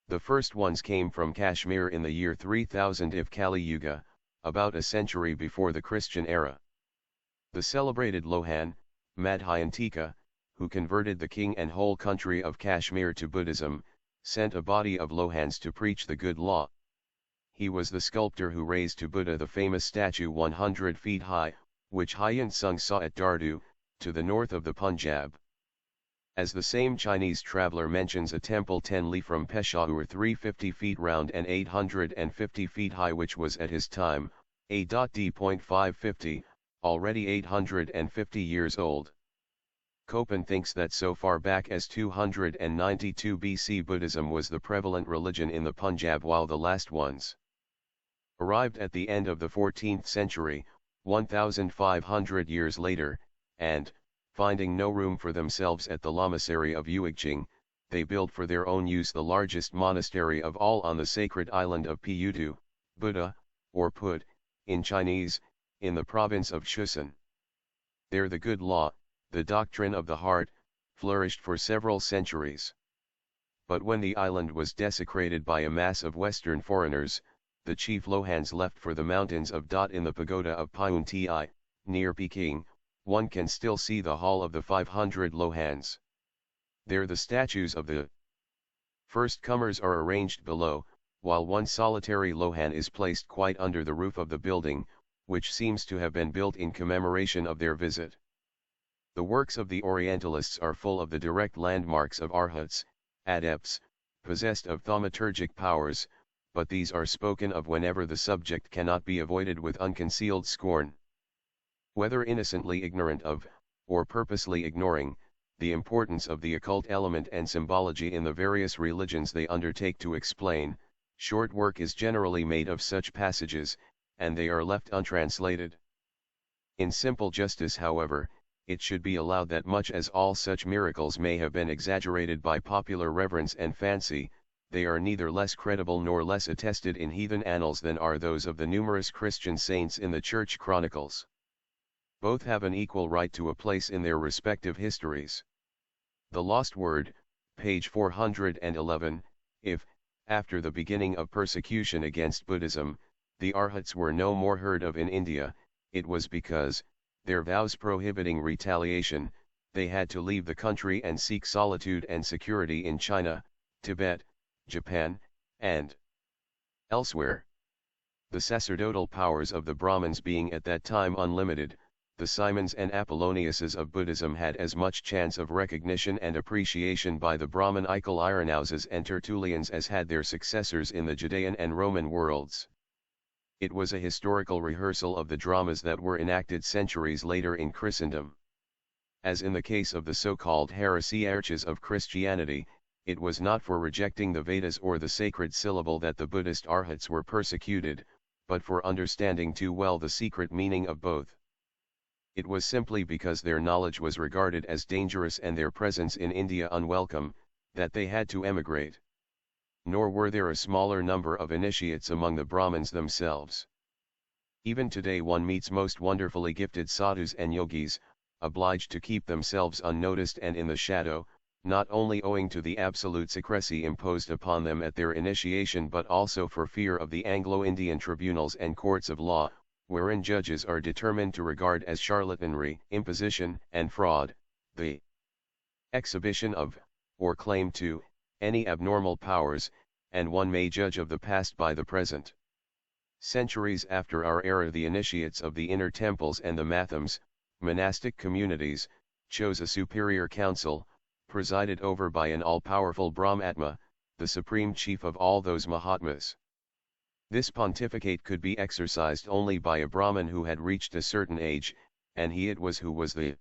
The first ones came from Kashmir in the year 3000 of Kali Yuga, about a century before the Christian era. The celebrated Lohan, Madhyantika, who converted the king and whole country of Kashmir to Buddhism, sent a body of Lohans to preach the good law. He was the sculptor who raised to Buddha the famous statue 100 feet high, which Hyen Sung saw at Dardu, to the north of the Punjab. As the same Chinese traveler mentions a temple 10 li from Peshawar 350 feet round and 850 feet high, which was at his time, a.d.550, already 850 years old. Copen thinks that so far back as 292 BC Buddhism was the prevalent religion in the Punjab, while the last ones arrived at the end of the 14th century, 1,500 years later, and, finding no room for themselves at the lamasery of Uigjing, they built for their own use the largest monastery of all on the sacred island of Piyutu, Buddha, or Put, in Chinese, in the province of Chusan. There the good law, the doctrine of the heart, flourished for several centuries. But when the island was desecrated by a mass of Western foreigners, the chief Lohans left for the mountains of Dot in the pagoda of Paunti, near Peking. One can still see the hall of the 500 Lohans. There the statues of the first comers are arranged below, while one solitary Lohan is placed quite under the roof of the building, which seems to have been built in commemoration of their visit. The works of the Orientalists are full of the direct landmarks of arhats, adepts, possessed of thaumaturgic powers, but these are spoken of whenever the subject cannot be avoided with unconcealed scorn. Whether innocently ignorant of, or purposely ignoring, the importance of the occult element and symbology in the various religions they undertake to explain, short work is generally made of such passages, and they are left untranslated. In simple justice, however, it should be allowed that much as all such miracles may have been exaggerated by popular reverence and fancy, they are neither less credible nor less attested in heathen annals than are those of the numerous Christian saints in the church chronicles. Both have an equal right to a place in their respective histories. The Lost Word, page 411, if, after the beginning of persecution against Buddhism, the Arhats were no more heard of in India, it was because, their vows prohibiting retaliation, they had to leave the country and seek solitude and security in China, Tibet, Japan, and elsewhere. The sacerdotal powers of the Brahmins being at that time unlimited, the Simons and Apolloniuses of Buddhism had as much chance of recognition and appreciation by the Brahmanical Ironouses and Tertullians as had their successors in the Judean and Roman worlds. It was a historical rehearsal of the dramas that were enacted centuries later in Christendom. As in the case of the so-called heresiarchs of Christianity, it was not for rejecting the Vedas or the sacred syllable that the Buddhist Arhats were persecuted, but for understanding too well the secret meaning of both. It was simply because their knowledge was regarded as dangerous and their presence in India unwelcome, that they had to emigrate. Nor were there a smaller number of initiates among the Brahmins themselves. Even today one meets most wonderfully gifted sadhus and yogis, obliged to keep themselves unnoticed and in the shadow, not only owing to the absolute secrecy imposed upon them at their initiation but also for fear of the Anglo-Indian tribunals and courts of law, wherein judges are determined to regard as charlatanry, imposition, and fraud, the exhibition of, or claim to, any abnormal powers, and one may judge of the past by the present. Centuries after our era, the initiates of the inner temples and the mathams, monastic communities, chose a superior council, presided over by an all-powerful Brahmatma, the supreme chief of all those Mahatmas. This pontificate could be exercised only by a Brahmin who had reached a certain age, and he it was who was the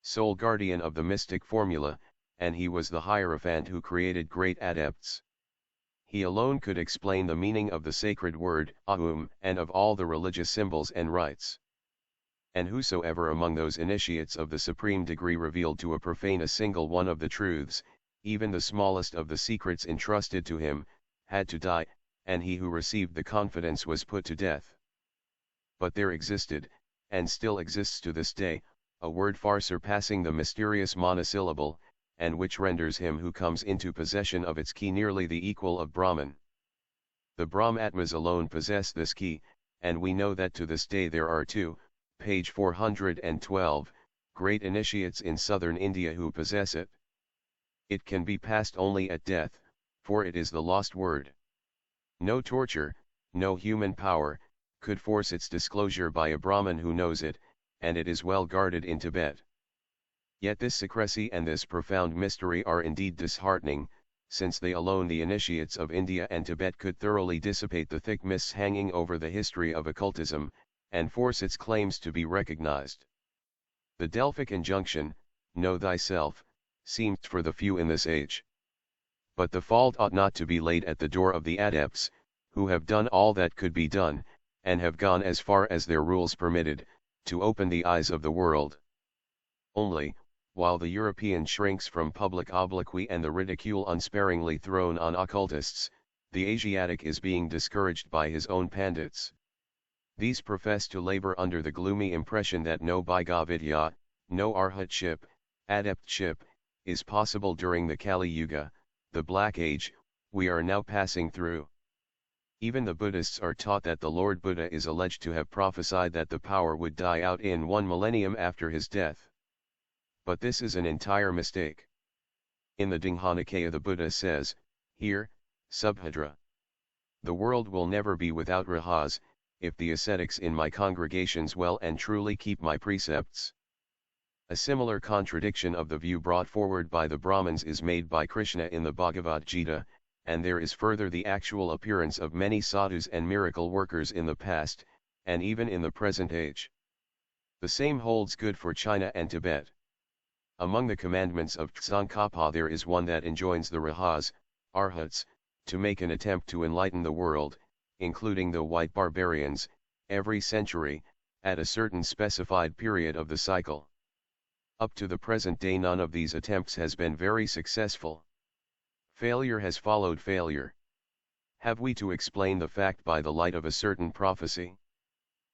sole guardian of the mystic formula, and he was the Hierophant who created great adepts. He alone could explain the meaning of the sacred word, Aum, and of all the religious symbols and rites. And whosoever among those initiates of the supreme degree revealed to a profane a single one of the truths, even the smallest of the secrets entrusted to him, had to die, and he who received the confidence was put to death. But there existed, and still exists to this day, a word far surpassing the mysterious monosyllable, and which renders him who comes into possession of its key nearly the equal of Brahman. The Brahmatmas alone possess this key, and we know that to this day there are two, page 412, great initiates in southern India who possess it. It can be passed only at death, for it is the lost word. No torture, no human power, could force its disclosure by a Brahmin who knows it, and it is well guarded in Tibet. Yet this secrecy and this profound mystery are indeed disheartening, since they alone, the initiates of India and Tibet, could thoroughly dissipate the thick mists hanging over the history of occultism, and force its claims to be recognized. The Delphic injunction, know thyself, seemed for the few in this age. But the fault ought not to be laid at the door of the adepts, who have done all that could be done, and have gone as far as their rules permitted, to open the eyes of the world. Only, while the European shrinks from public obloquy and the ridicule unsparingly thrown on occultists, the Asiatic is being discouraged by his own pandits. These profess to labor under the gloomy impression that no Bhagavidya, no Arhatship, adeptship, is possible during the Kali Yuga, the Black Age, we are now passing through. Even the Buddhists are taught that the Lord Buddha is alleged to have prophesied that the power would die out in 1 millennium after his death. But this is an entire mistake. In the Dinghanikaya the Buddha says, here, Subhadra, the world will never be without rahas, if the ascetics in my congregations well and truly keep my precepts. A similar contradiction of the view brought forward by the Brahmins is made by Krishna in the Bhagavad Gita, and there is further the actual appearance of many sadhus and miracle workers in the past, and even in the present age. The same holds good for China and Tibet. Among the commandments of Tsongkhapa there is one that enjoins the rahas, arhats, to make an attempt to enlighten the world, including the white barbarians, every century, at a certain specified period of the cycle. Up to the present day none of these attempts has been very successful. Failure has followed failure. Have we to explain the fact by the light of a certain prophecy?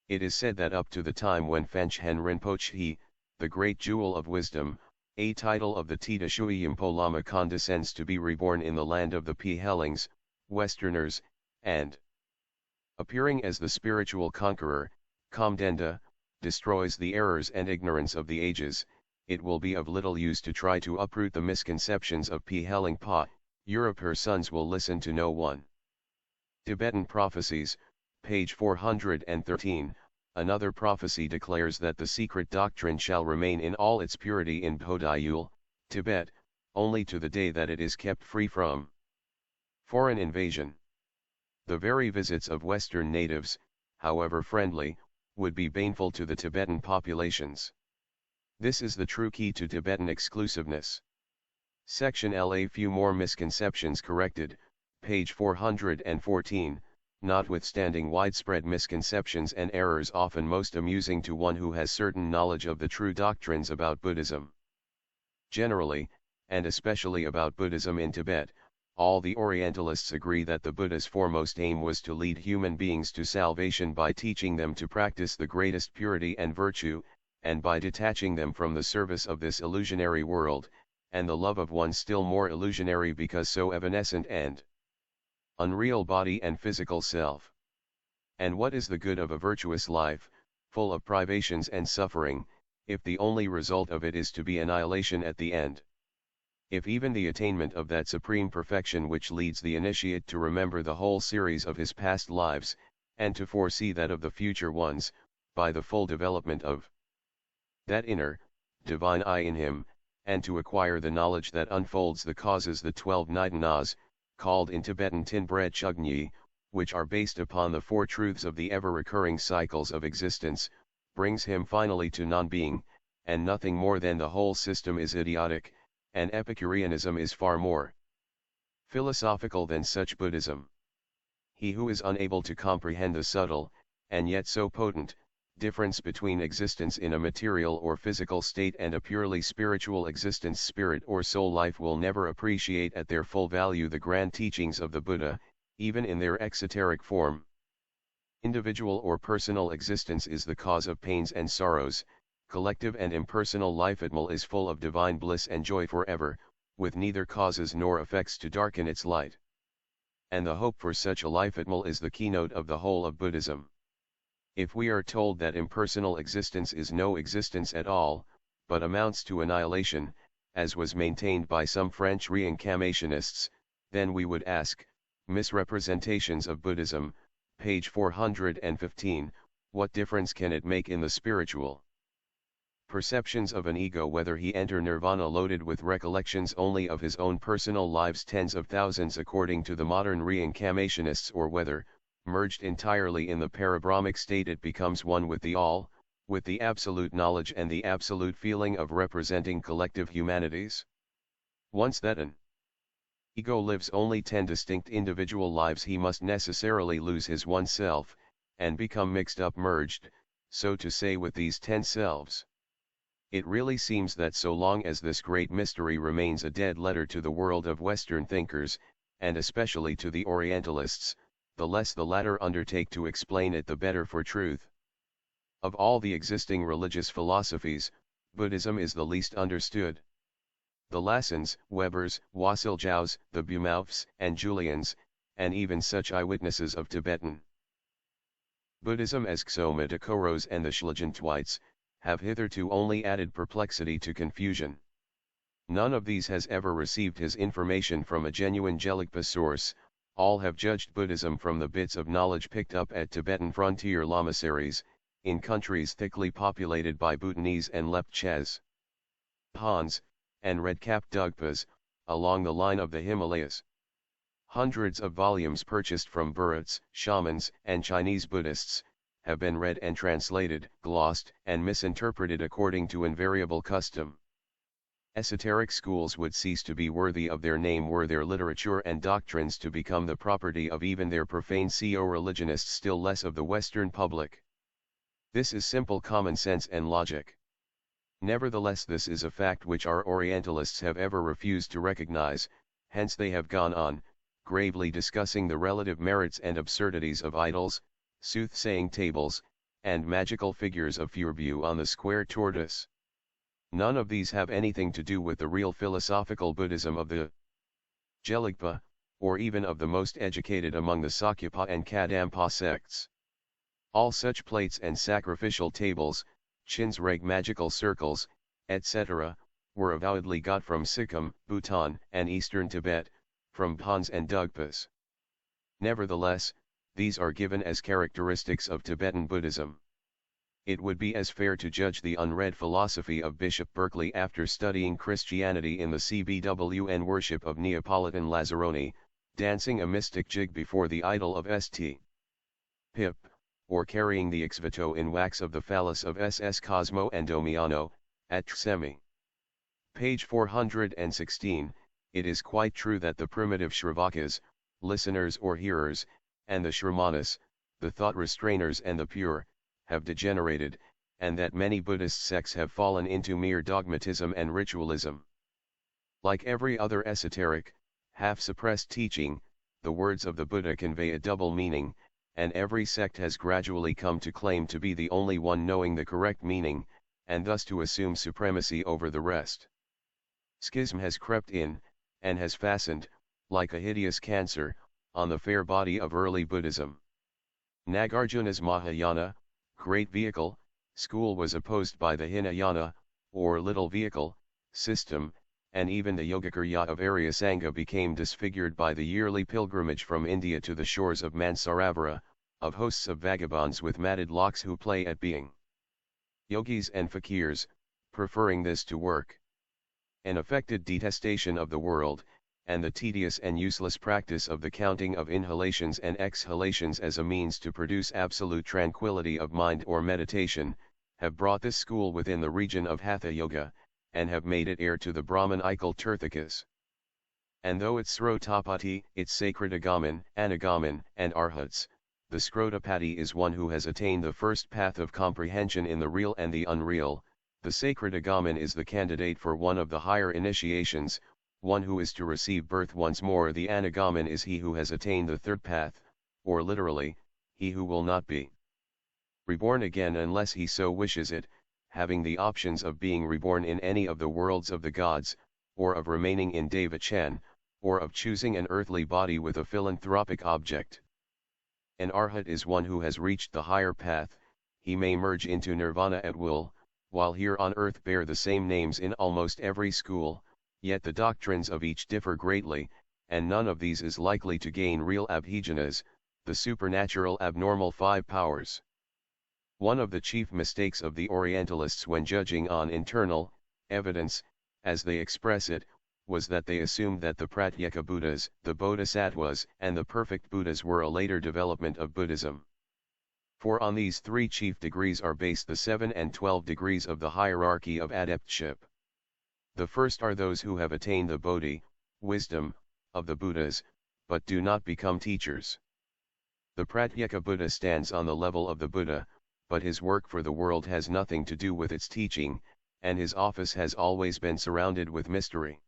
It is said that up to the time when Fanchen Rinpoche, the great jewel of wisdom, a title of the Tita Shui Yimpo Lama, condescends to be reborn in the land of the Phelings, Westerners, and, appearing as the spiritual conqueror, Kamdenda, destroys the errors and ignorance of the ages, it will be of little use to try to uproot the misconceptions of Phelingpa. Europe, her sons will listen to no one. Tibetan Prophecies, page 413, another prophecy declares that the secret doctrine shall remain in all its purity in Podayul, Tibet, only to the day that it is kept free from foreign invasion. The very visits of Western natives, however friendly, would be baneful to the Tibetan populations. This is the true key to Tibetan exclusiveness. Section L. A few more misconceptions corrected, page 414, notwithstanding widespread misconceptions and errors often most amusing to one who has certain knowledge of the true doctrines about Buddhism. Generally, and especially about Buddhism in Tibet, all the Orientalists agree that the Buddha's foremost aim was to lead human beings to salvation by teaching them to practice the greatest purity and virtue, and by detaching them from the service of this illusionary world, and the love of one still more illusionary because so evanescent and unreal body and physical self. And what is the good of a virtuous life, full of privations and suffering, if the only result of it is to be annihilation at the end? If even the attainment of that supreme perfection which leads the initiate to remember the whole series of his past lives, and to foresee that of the future ones, by the full development of that inner, divine eye in him, and to acquire the knowledge that unfolds the causes, the 12 Nidanas, called in Tibetan Tinbret Chugni, which are based upon the four truths of the ever-recurring cycles of existence, brings him finally to non-being, and nothing more than the whole system is idiotic, and Epicureanism is far more philosophical than such Buddhism. He who is unable to comprehend the subtle, and yet so potent, difference between existence in a material or physical state and a purely spiritual existence, spirit or soul life, will never appreciate at their full value the grand teachings of the Buddha, even in their exoteric form. Individual or personal existence is the cause of pains and sorrows, collective and impersonal life Atmal is full of divine bliss and joy forever, with neither causes nor effects to darken its light. And the hope for such a life Atmal is the keynote of the whole of Buddhism. If we are told that impersonal existence is no existence at all, but amounts to annihilation, as was maintained by some French reincarnationists, then we would ask, Misrepresentations of Buddhism, page 415, what difference can it make in the spiritual perceptions of an ego whether he enter nirvana loaded with recollections only of his own personal lives, tens of thousands according to the modern reincarnationists, or whether, merged entirely in the parabrahmic state, it becomes one with the all, with the absolute knowledge and the absolute feeling of representing collective humanities? Once that an ego lives only 10 distinct individual lives, he must necessarily lose his one self, and become mixed up, merged, so to say, with these 10 selves. It really seems that so long as this great mystery remains a dead letter to the world of Western thinkers, and especially to the Orientalists, the less the latter undertake to explain it the better for truth. Of all the existing religious philosophies, Buddhism is the least understood. The Lassans, Webers, Wasiljaus, the Bumaufs and Julians, and even such eyewitnesses of Tibetan Buddhism as Ksoma Dakoros and the Shlajantwites, have hitherto only added perplexity to confusion. None of these has ever received his information from a genuine Gelugpa source. All have judged Buddhism from the bits of knowledge picked up at Tibetan frontier lamaseries, in countries thickly populated by Bhutanese and Lepchas, Hans, and red-capped Dugpas, along the line of the Himalayas. Hundreds of volumes purchased from Burats, shamans, and Chinese Buddhists, have been read and translated, glossed, and misinterpreted according to invariable custom. Esoteric schools would cease to be worthy of their name were their literature and doctrines to become the property of even their profane co-religionists, still less of the Western public. This is simple common sense and logic. Nevertheless, this is a fact which our Orientalists have ever refused to recognize, hence they have gone on, gravely discussing the relative merits and absurdities of idols, soothsaying tables, and magical figures of Furbu on the square tortoise. None of these have anything to do with the real philosophical Buddhism of the Gelugpa, or even of the most educated among the Sakyapa and Kadampa sects. All such plates and sacrificial tables, chinsreg magical circles, etc., were avowedly got from Sikkim, Bhutan, and eastern Tibet, from Pans and Dugpas. Nevertheless, these are given as characteristics of Tibetan Buddhism. It would be as fair to judge the unread philosophy of Bishop Berkeley after studying Christianity in the CBWN worship of Neapolitan Lazzaroni, dancing a mystic jig before the idol of St. Pip, or carrying the exvoto in wax of the phallus of SS Cosmo and Domiano, at Tsemi. Page 416, it is quite true that the primitive Shravakas, listeners or hearers, and the Shramanas, the thought restrainers and the pure, have degenerated, and that many Buddhist sects have fallen into mere dogmatism and ritualism. Like every other esoteric, half-suppressed teaching, the words of the Buddha convey a double meaning, and every sect has gradually come to claim to be the only one knowing the correct meaning, and thus to assume supremacy over the rest. Schism has crept in, and has fastened, like a hideous cancer, on the fair body of early Buddhism. Nagarjuna's Mahayana, great vehicle, school was opposed by the Hinayana, or little vehicle, system, and even the Yogacarya of Arya Sangha became disfigured by the yearly pilgrimage from India to the shores of Mansaravara, of hosts of vagabonds with matted locks who play at being yogis and fakirs, preferring this to work. An affected detestation of the world, and the tedious and useless practice of the counting of inhalations and exhalations as a means to produce absolute tranquility of mind or meditation, have brought this school within the region of Hatha Yoga, and have made it heir to the Brahmanical Tirthakas. And though its Srotapati, its sacred Agaman, Anagaman, and Arhats, the Scrotapati is one who has attained the first path of comprehension in the real and the unreal, the sacred Agaman is the candidate for one of the higher initiations, one who is to receive birth once more. The Anagaman is he who has attained the third path, or literally, he who will not be reborn again unless he so wishes it, having the options of being reborn in any of the worlds of the gods, or of remaining in Devachan, or of choosing an earthly body with a philanthropic object. An Arhat is one who has reached the higher path, he may merge into nirvana at will, while here on earth bear the same names in almost every school, yet the doctrines of each differ greatly, and none of these is likely to gain real abhijanas, the supernatural abnormal five powers. One of the chief mistakes of the Orientalists when judging on internal evidence, as they express it, was that they assumed that the Pratyeka Buddhas, the Bodhisattvas, and the perfect Buddhas were a later development of Buddhism. For on these three chief degrees are based the 7 and 12 degrees of the hierarchy of adeptship. The first are those who have attained the Bodhi, wisdom, of the Buddhas, but do not become teachers. The Pratyeka Buddha stands on the level of the Buddha, but his work for the world has nothing to do with its teaching, and his office has always been surrounded with mystery.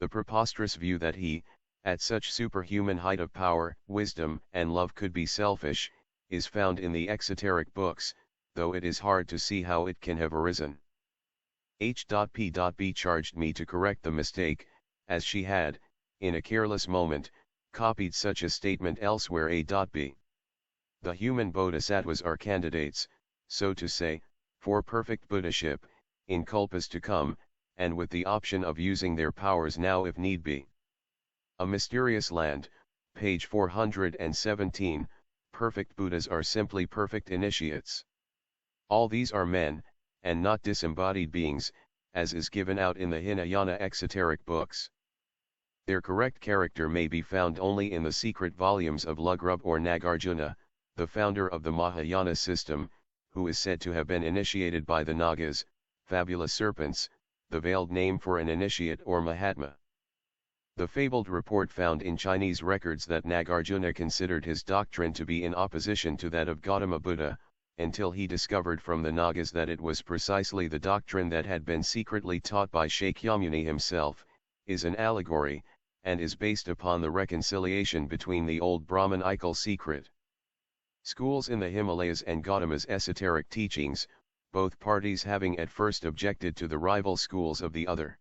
The preposterous view that he, at such superhuman height of power, wisdom, and love could be selfish, is found in the exoteric books, though it is hard to see how it can have arisen. H.P.B. charged me to correct the mistake, as she had, in a careless moment, copied such a statement elsewhere. A.B. The human bodhisattvas are candidates, so to say, for perfect Buddhaship, in kalpas to come, and with the option of using their powers now if need be. A Mysterious Land, page 417, perfect Buddhas are simply perfect initiates. All these are men, and not disembodied beings, as is given out in the Hinayana exoteric books. Their correct character may be found only in the secret volumes of Lugrub or Nagarjuna, the founder of the Mahayana system, who is said to have been initiated by the Nagas, fabulous serpents, the veiled name for an initiate or Mahatma. The fabled report found in Chinese records that Nagarjuna considered his doctrine to be in opposition to that of Gautama Buddha, until he discovered from the Nagas that it was precisely the doctrine that had been secretly taught by Shakyamuni himself, is an allegory, and is based upon the reconciliation between the old Brahmanical secret schools in the Himalayas and Gautama's esoteric teachings, both parties having at first objected to the rival schools of the other.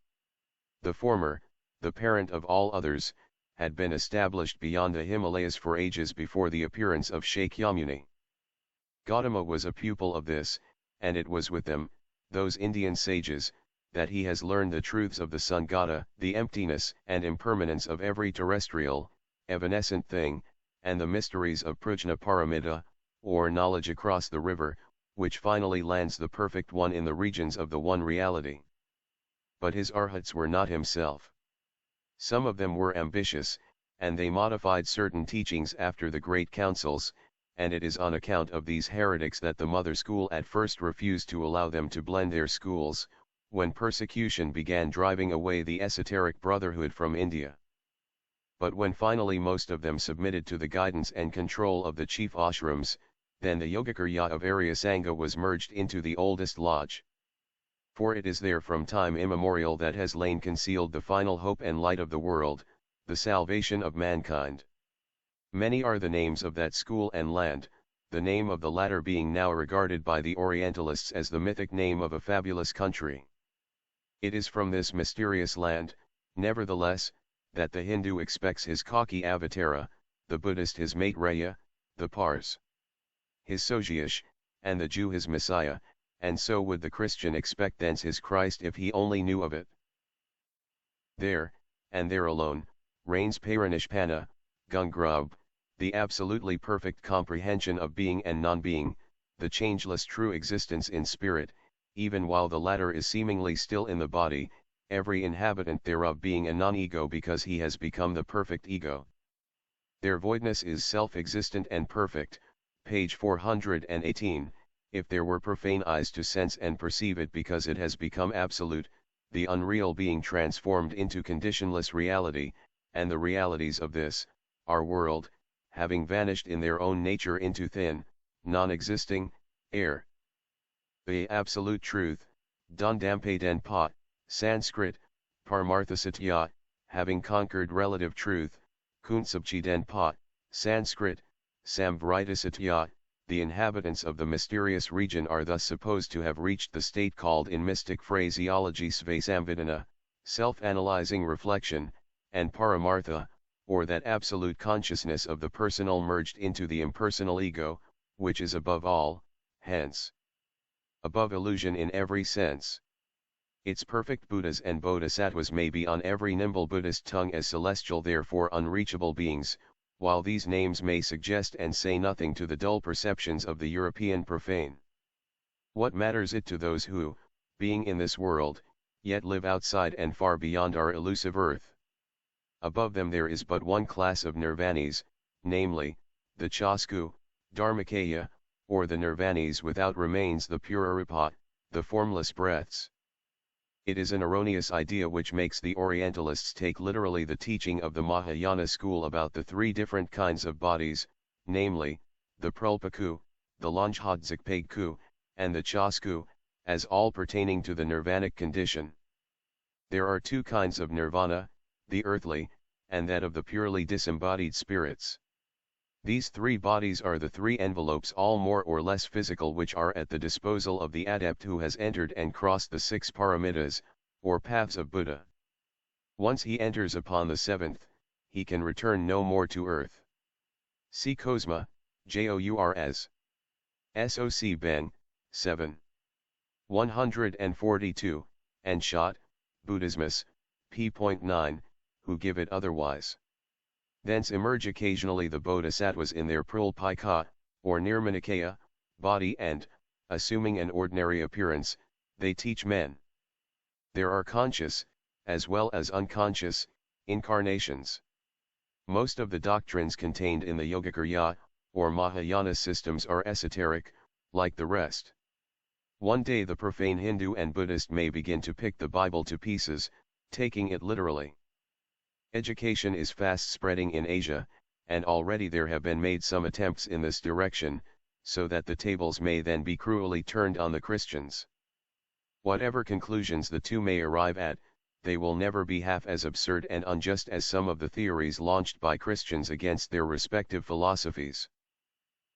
The former, the parent of all others, had been established beyond the Himalayas for ages before the appearance of Shakyamuni. Gautama was a pupil of this, and it was with them, those Indian sages, that he has learned the truths of the Sangata, the emptiness and impermanence of every terrestrial, evanescent thing, and the mysteries of Prajna Paramita, or knowledge across the river, which finally lands the perfect one in the regions of the one reality. But his arhats were not himself. Some of them were ambitious, and they modified certain teachings after the great councils, and it is on account of these heretics that the mother school at first refused to allow them to blend their schools, when persecution began driving away the esoteric brotherhood from India. But when finally most of them submitted to the guidance and control of the chief ashrams, then the Yogacarya of Arya Sangha was merged into the oldest lodge. For it is there from time immemorial that has lain concealed the final hope and light of the world, the salvation of mankind. Many are the names of that school and land, the name of the latter being now regarded by the Orientalists as the mythic name of a fabulous country. It is from this mysterious land, nevertheless, that the Hindu expects his Kaki Avatara, the Buddhist his Maitreya, the Pars his Sojiash, and the Jew his Messiah, and so would the Christian expect thence his Christ if he only knew of it. There, and there alone, reigns Parinishpana, Gungrab, the absolutely perfect comprehension of being and non-being, the changeless true existence in spirit, even while the latter is seemingly still in the body, every inhabitant thereof being a non-ego because he has become the perfect ego. Their voidness is self-existent and perfect, page 418, if there were profane eyes to sense and perceive it because it has become absolute, the unreal being transformed into conditionless reality, and the realities of this, our world, having vanished in their own nature into thin, non-existing, air. The absolute truth, Dandampe Denpa, Sanskrit, Paramarthasatya, having conquered relative truth, Kunsabchi Denpa, Sanskrit, Samvritasatya, the inhabitants of the mysterious region are thus supposed to have reached the state called in mystic phraseology Svaisamvidana, self-analyzing reflection, and Paramartha, or that absolute consciousness of the personal merged into the impersonal ego, which is above all, hence, above illusion in every sense. Its perfect Buddhas and Bodhisattvas may be on every nimble Buddhist tongue as celestial therefore unreachable beings, while these names may suggest and say nothing to the dull perceptions of the European profane. What matters it to those who, being in this world, yet live outside and far beyond our elusive earth? Above them there is but one class of nirvanis, namely, the Chasku, Dharmakaya, or the nirvanis without remains the Puraripa, the formless breaths. It is an erroneous idea which makes the Orientalists take literally the teaching of the Mahayana school about the three different kinds of bodies, namely, the Prulpaku, the Langhadzikpagku, and the Chasku, as all pertaining to the nirvanic condition. There are two kinds of nirvana, the earthly, and that of the purely disembodied spirits. These three bodies are the three envelopes all more or less physical which are at the disposal of the adept who has entered and crossed the six paramitas, or paths of Buddha. Once he enters upon the seventh, he can return no more to earth. See Kozma, Jours. Soc Ben, 7. 142, and Schott, Buddhismus, p.9, who give it otherwise. Thence emerge occasionally the bodhisattvas in their prulpika, or nirmanakaya, body and, assuming an ordinary appearance, they teach men. There are conscious, as well as unconscious, incarnations. Most of the doctrines contained in the Yogacarya, or Mahayana systems are esoteric, like the rest. One day the profane Hindu and Buddhist may begin to pick the Bible to pieces, taking it literally. Education is fast spreading in Asia, and already there have been made some attempts in this direction, so that the tables may then be cruelly turned on the Christians. Whatever conclusions the two may arrive at, they will never be half as absurd and unjust as some of the theories launched by Christians against their respective philosophies.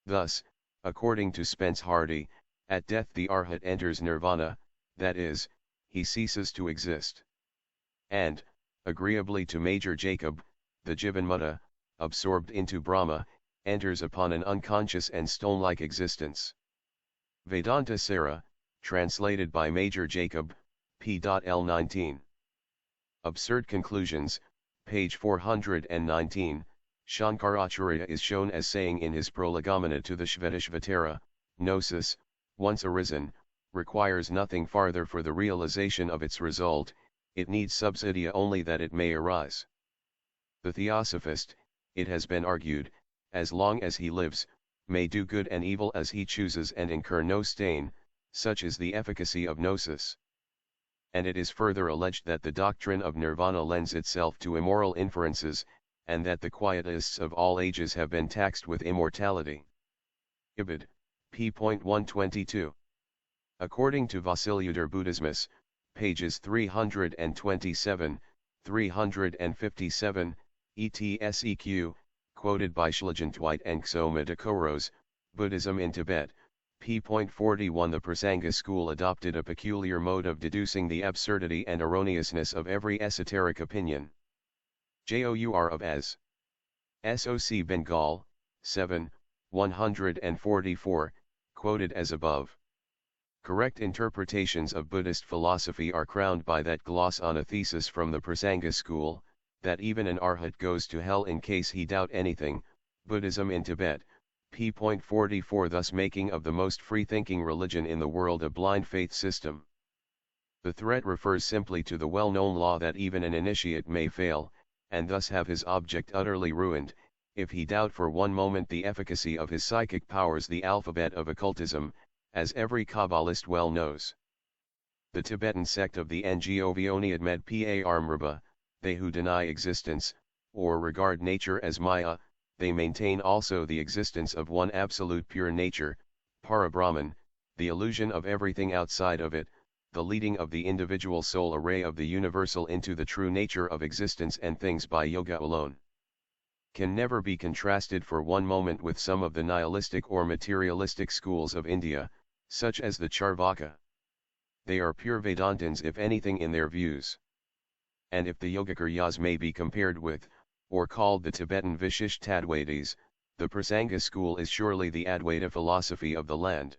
Thus, according to Spence Hardy, at death the Arhat enters nirvana, that is, he ceases to exist. And, agreeably to Major Jacob, the Jivanmutta, absorbed into Brahma, enters upon an unconscious and stone-like existence. Vedanta Sara, translated by Major Jacob, p.l. 19. Absurd Conclusions, page 419, Shankaracharya is shown as saying in his Prolegomena to the Shvetashvatara, Gnosis, once arisen, requires nothing farther for the realization of its result, it needs subsidia only that it may arise. The Theosophist, it has been argued, as long as he lives, may do good and evil as he chooses and incur no stain, such is the efficacy of Gnosis. And it is further alleged that the doctrine of nirvana lends itself to immoral inferences, and that the quietists of all ages have been taxed with immortality. Ibid, p.122. According to Vasiliuder Buddhismus, pages 327, 357, ETSEQ, quoted by Schlagentweit and Xoma de Koros, Buddhism in Tibet, p.41. The Prasanga school adopted a peculiar mode of deducing the absurdity and erroneousness of every esoteric opinion. Jour of as. SOC Bengal, 7, 144, quoted as above. Correct interpretations of Buddhist philosophy are crowned by that gloss on a thesis from the Prasanga school, that even an arhat goes to hell in case he doubt anything, Buddhism in Tibet, p.44, thus making of the most free-thinking religion in the world a blind faith system. The threat refers simply to the well-known law that even an initiate may fail, and thus have his object utterly ruined, if he doubt for one moment the efficacy of his psychic powers, the alphabet of occultism, as every Kabbalist well knows. The Tibetan sect of the Ngovioniad Med Parmraba, they who deny existence, or regard nature as Maya, they maintain also the existence of one absolute pure nature, Parabrahman, the illusion of everything outside of it, the leading of the individual soul array of the universal into the true nature of existence and things by yoga alone. Can never be contrasted for one moment with some of the nihilistic or materialistic schools of India, such as the Charvaka. They are pure Vedantins if anything in their views. And if the Yogacaryas may be compared with, or called the Tibetan Vishishtadvaitis, the Prasanga school is surely the Advaita philosophy of the land.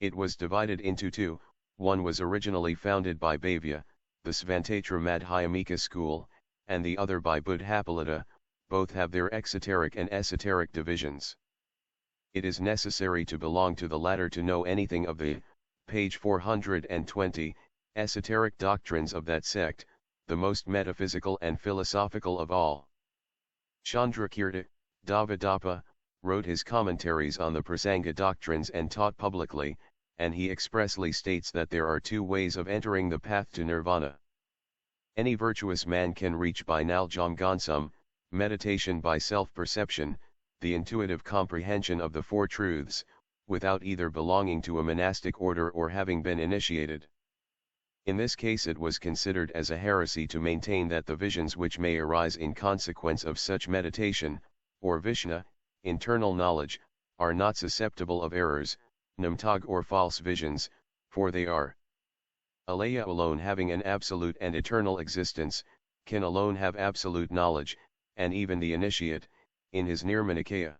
It was divided into two, one was originally founded by Bhavya, the Svantatra Madhyamika school, and the other by Buddhapalita, both have their exoteric and esoteric divisions. It is necessary to belong to the latter to know anything of the, page 420, esoteric doctrines of that sect, the most metaphysical and philosophical of all. Chandrakirti, Davadapa, wrote his commentaries on the Prasanga doctrines and taught publicly, and he expressly states that there are two ways of entering the path to nirvana. Any virtuous man can reach by Naljamgansum, meditation by self-perception, the intuitive comprehension of the Four Truths, without either belonging to a monastic order or having been initiated. In this case it was considered as a heresy to maintain that the visions which may arise in consequence of such meditation, or Vishna, internal knowledge, are not susceptible of errors, namtag or false visions, for they are. Alaya alone having an absolute and eternal existence, can alone have absolute knowledge, and even the initiate, in his Nirmanakaya.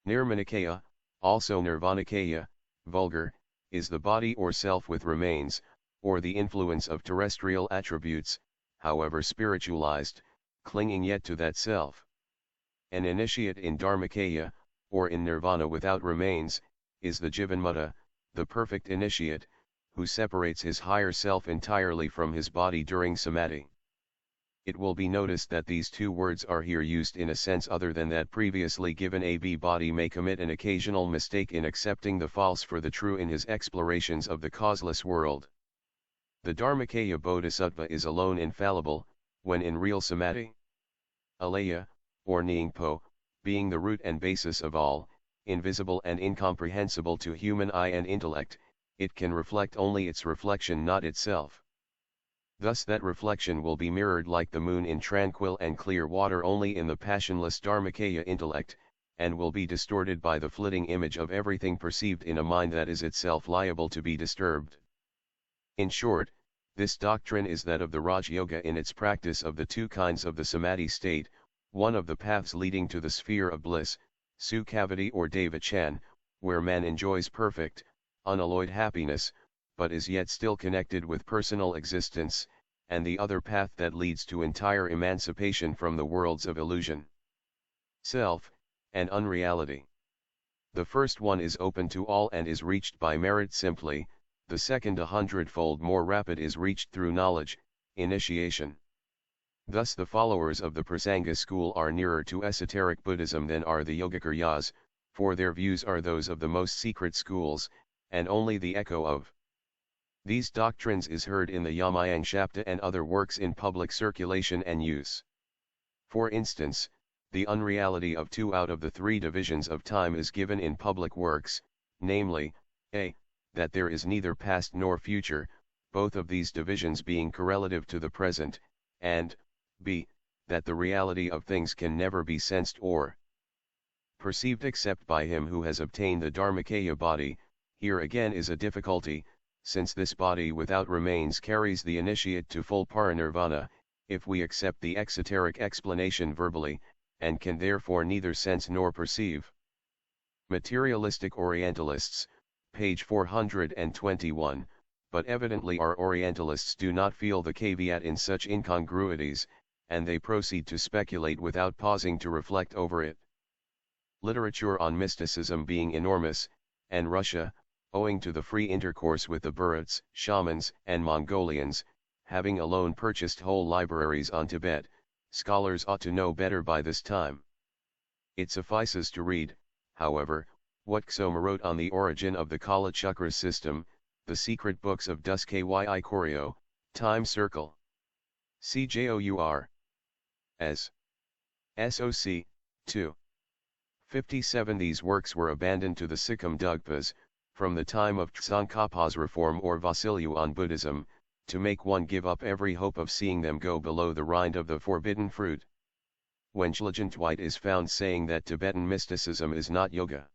Nirmanakaya, also Nirvanakaya, vulgar, is the body or self with remains, or the influence of terrestrial attributes, however spiritualized, clinging yet to that self. An initiate in Dharmakaya, or in Nirvana without remains, is the Jivanmutta, the perfect initiate, who separates his higher self entirely from his body during samadhi. It will be noticed that these two words are here used in a sense other than that previously given. A body may commit an occasional mistake in accepting the false for the true in his explorations of the causeless world. The Dharmakaya Bodhisattva is alone infallible, when in real samadhi. Alaya, or Nyingpo, being the root and basis of all, invisible and incomprehensible to human eye and intellect, it can reflect only its reflection, not itself. Thus that reflection will be mirrored like the moon in tranquil and clear water only in the passionless Dharmakaya intellect, and will be distorted by the flitting image of everything perceived in a mind that is itself liable to be disturbed. In short, this doctrine is that of the Raj Yoga in its practice of the two kinds of the samadhi state, one of the paths leading to the sphere of bliss, Sukhavati or Devachan, where man enjoys perfect, unalloyed happiness, but is yet still connected with personal existence, and the other path that leads to entire emancipation from the worlds of illusion, self, and unreality. The first one is open to all and is reached by merit simply, the second 100-fold more rapid is reached through knowledge, initiation. Thus the followers of the Prasanga school are nearer to esoteric Buddhism than are the Yogacaryas, for their views are those of the most secret schools, and only the echo of these doctrines is heard in the Yamayang Shapta and other works in public circulation and use. For instance, the unreality of 2 out of the 3 divisions of time is given in public works, namely, a. that there is neither past nor future, both of these divisions being correlative to the present, and b. that the reality of things can never be sensed or perceived except by him who has obtained the Dharmakaya body. Here again is a difficulty, since this body without remains carries the initiate to full parinirvana, if we accept the exoteric explanation verbally, and can therefore neither sense nor perceive. Materialistic Orientalists, page 421, but evidently our Orientalists do not feel the caveat in such incongruities, and they proceed to speculate without pausing to reflect over it. Literature on mysticism being enormous, and Russia, owing to the free intercourse with the Buryats, shamans, and Mongolians, having alone purchased whole libraries on Tibet, scholars ought to know better by this time. It suffices to read, however, what Xoma wrote on the origin of the Kala Chakra system, the secret books of Duskyi Koryo, Time Circle. CJOUR. As. SOC, 2. 57. These works were abandoned to the Sikkim Dugpas, from the time of Tsongkhapa's reform or Vasilyu on Buddhism, to make one give up every hope of seeing them go below the rind of the forbidden fruit. When Schlagentweit is found saying that Tibetan mysticism is not yoga,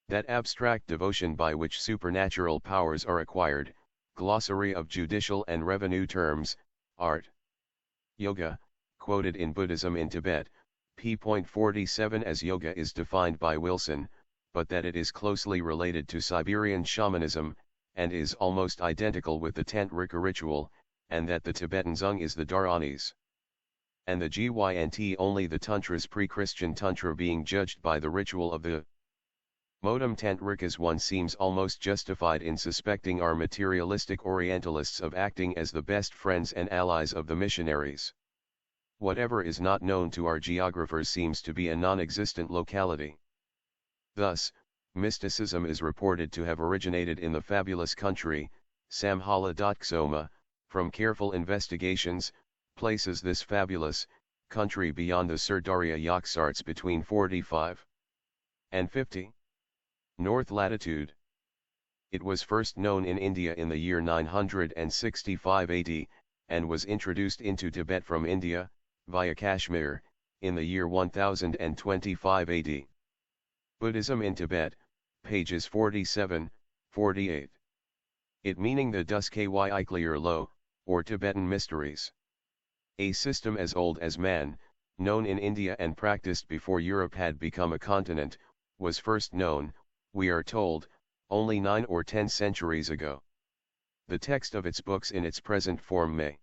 that abstract devotion by which supernatural powers are acquired, glossary of judicial and revenue terms, art. Yoga, quoted in Buddhism in Tibet, p.47 as yoga is defined by Wilson, but that it is closely related to Siberian shamanism, and is almost identical with the Tantrika ritual, and that the Tibetan Zung is the Dharanis. And the Gynt only the Tantras pre-Christian Tantra being judged by the ritual of the modum Tantrikas. One seems almost justified in suspecting our materialistic Orientalists of acting as the best friends and allies of the missionaries. Whatever is not known to our geographers seems to be a non-existent locality. Thus, mysticism is reported to have originated in the fabulous country, Samhala. Xoma, from careful investigations, places this fabulous country beyond the Sirdarya Yaksarts between 45 and 50 north latitude. It was first known in India in the year 965 AD, and was introduced into Tibet from India, via Kashmir, in the year 1025 AD. Buddhism in Tibet, pages 47, 48. It meaning the Duskyi Clear Lo, or Tibetan Mysteries. A system as old as man, known in India and practiced before Europe had become a continent, was first known, we are told, only 9 or 10 centuries ago. The text of its books in its present form may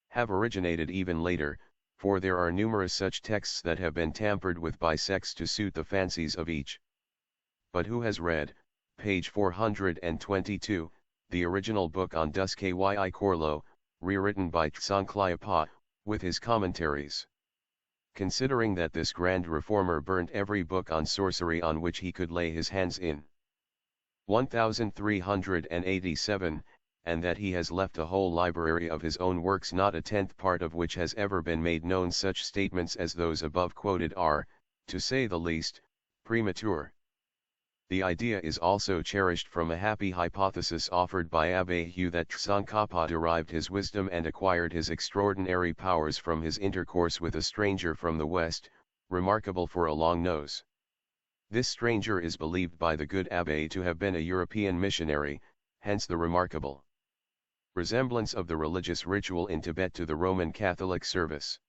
have originated even later, for there are numerous such texts that have been tampered with by sects to suit the fancies of each. But who has read, page 422, the original book on Duskyi Korlo, rewritten by Tsongkhapa, with his commentaries? Considering that this grand reformer burnt every book on sorcery on which he could lay his hands in 1387, and that he has left a whole library of his own works not a tenth part of which has ever been made known, such statements as those above quoted are, to say the least, premature. The idea is also cherished from a happy hypothesis offered by Abbe Hugh that Tsongkhapa derived his wisdom and acquired his extraordinary powers from his intercourse with a stranger from the West, remarkable for a long nose. This stranger is believed by the good Abbe to have been a European missionary, hence the remarkable resemblance of the religious ritual in Tibet to the Roman Catholic service.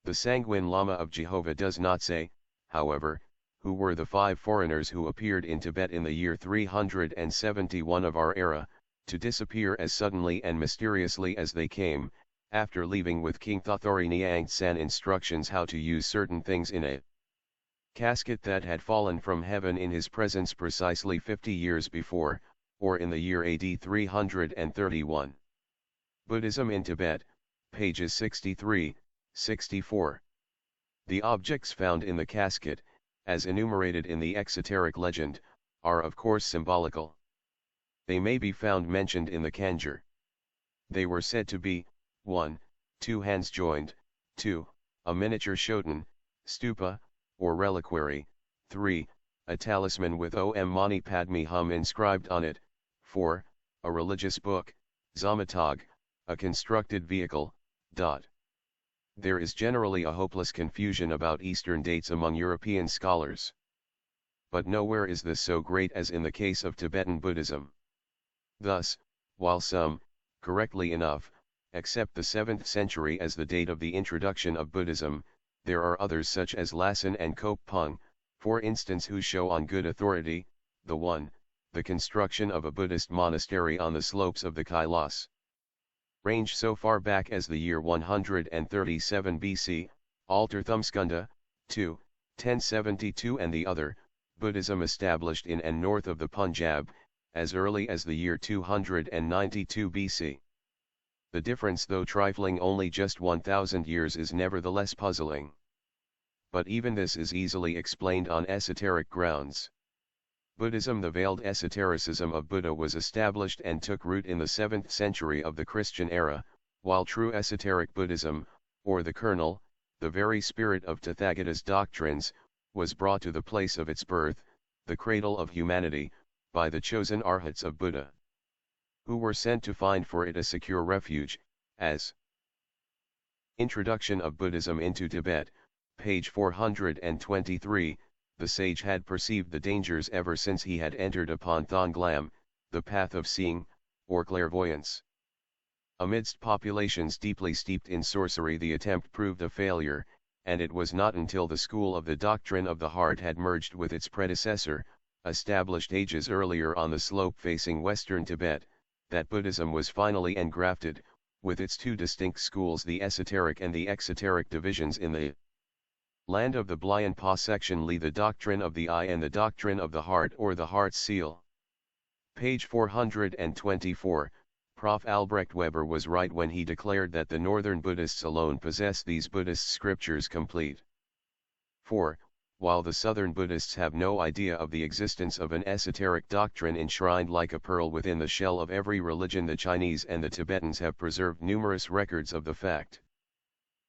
The Sanguine Lama of Jehovah does not say, however, who were the 5 foreigners who appeared in Tibet in the year 371 of our era, to disappear as suddenly and mysteriously as they came, after leaving with King Thothori Nyangtsan instructions how to use certain things in a casket that had fallen from heaven in his presence precisely 50 years before, or in the year AD 331. Buddhism in Tibet, pages 63, 64. The objects found in the casket, as enumerated in the exoteric legend, are of course symbolical. They may be found mentioned in the Kanjur. They were said to be, 1. 2 hands joined, 2. A miniature shoten, stupa, or reliquary, 3. A talisman with Om Mani Padme Hum inscribed on it, 4. A religious book, Zamatog, a constructed vehicle, dot. There is generally a hopeless confusion about Eastern dates among European scholars. But nowhere is this so great as in the case of Tibetan Buddhism. Thus, while some, correctly enough, accept the 7th century as the date of the introduction of Buddhism, there are others such as Lassen and Kope Pung, for instance, who show on good authority, the construction of a Buddhist monastery on the slopes of the Kailas range so far back as the year 137 BC, Altar Thumbskunda, 2, 1072, and the other, Buddhism established in and north of the Punjab, as early as the year 292 BC. The difference, though trifling only just 1,000 years, is nevertheless puzzling. But even this is easily explained on esoteric grounds. Buddhism, the veiled esotericism of Buddha, was established and took root in the 7th century of the Christian era, while true esoteric Buddhism, or the kernel, the very spirit of Tathagata's doctrines, was brought to the place of its birth, the cradle of humanity, by the chosen arhats of Buddha, who were sent to find for it a secure refuge, as Introduction of Buddhism into Tibet, page 423, the sage had perceived the dangers ever since he had entered upon Thonglam, the path of seeing, or clairvoyance. Amidst populations deeply steeped in sorcery, the attempt proved a failure, and it was not until the school of the doctrine of the heart had merged with its predecessor, established ages earlier on the slope facing western Tibet, that Buddhism was finally engrafted, with its two distinct schools, the esoteric and the exoteric divisions, in the land of the Blayan-Pa section Li, the doctrine of the eye and the doctrine of the heart, or the heart's seal. Page 424, Prof. Albrecht Weber was right when he declared that the northern Buddhists alone possess these Buddhist scriptures complete. For, while the southern Buddhists have no idea of the existence of an esoteric doctrine enshrined like a pearl within the shell of every religion, the Chinese and the Tibetans have preserved numerous records of the fact.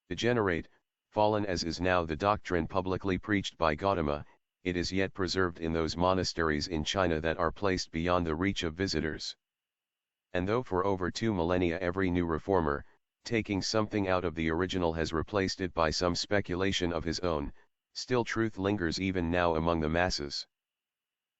Degenerate, fallen as is now the doctrine publicly preached by Gautama, it is yet preserved in those monasteries in China that are placed beyond the reach of visitors. And though for over 2 millennia every new reformer, taking something out of the original, has replaced it by some speculation of his own, still truth lingers even now among the masses.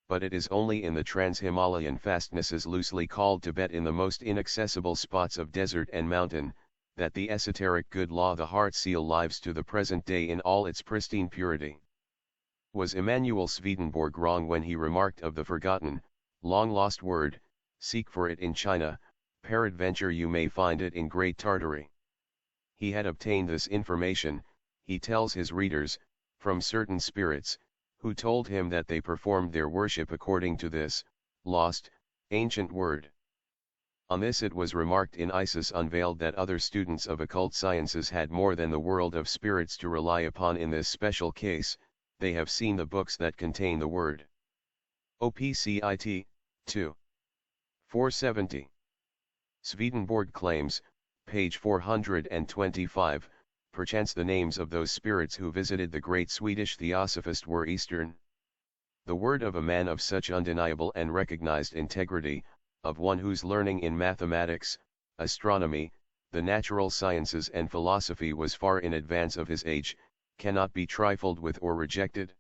But it is only in the trans-Himalayan fastnesses loosely called Tibet, in the most inaccessible spots of desert and mountain, that the esoteric good law, the heart seal, lives to the present day in all its pristine purity. Was Emanuel Swedenborg wrong when he remarked of the forgotten, long-lost word, "Seek for it in China, peradventure you may find it in Great Tartary"? He had obtained this information, he tells his readers, from certain spirits, who told him that they performed their worship according to this, lost, ancient word. On this it was remarked in Isis Unveiled that other students of occult sciences had more than the world of spirits to rely upon in this special case, they have seen the books that contain the word. OPCIT, 2. 470. Swedenborg claims, page 425, perchance the names of those spirits who visited the great Swedish theosophist were Eastern. The word of a man of such undeniable and recognized integrity, of one whose learning in mathematics, astronomy, the natural sciences and philosophy was far in advance of his age, cannot be trifled with or rejected.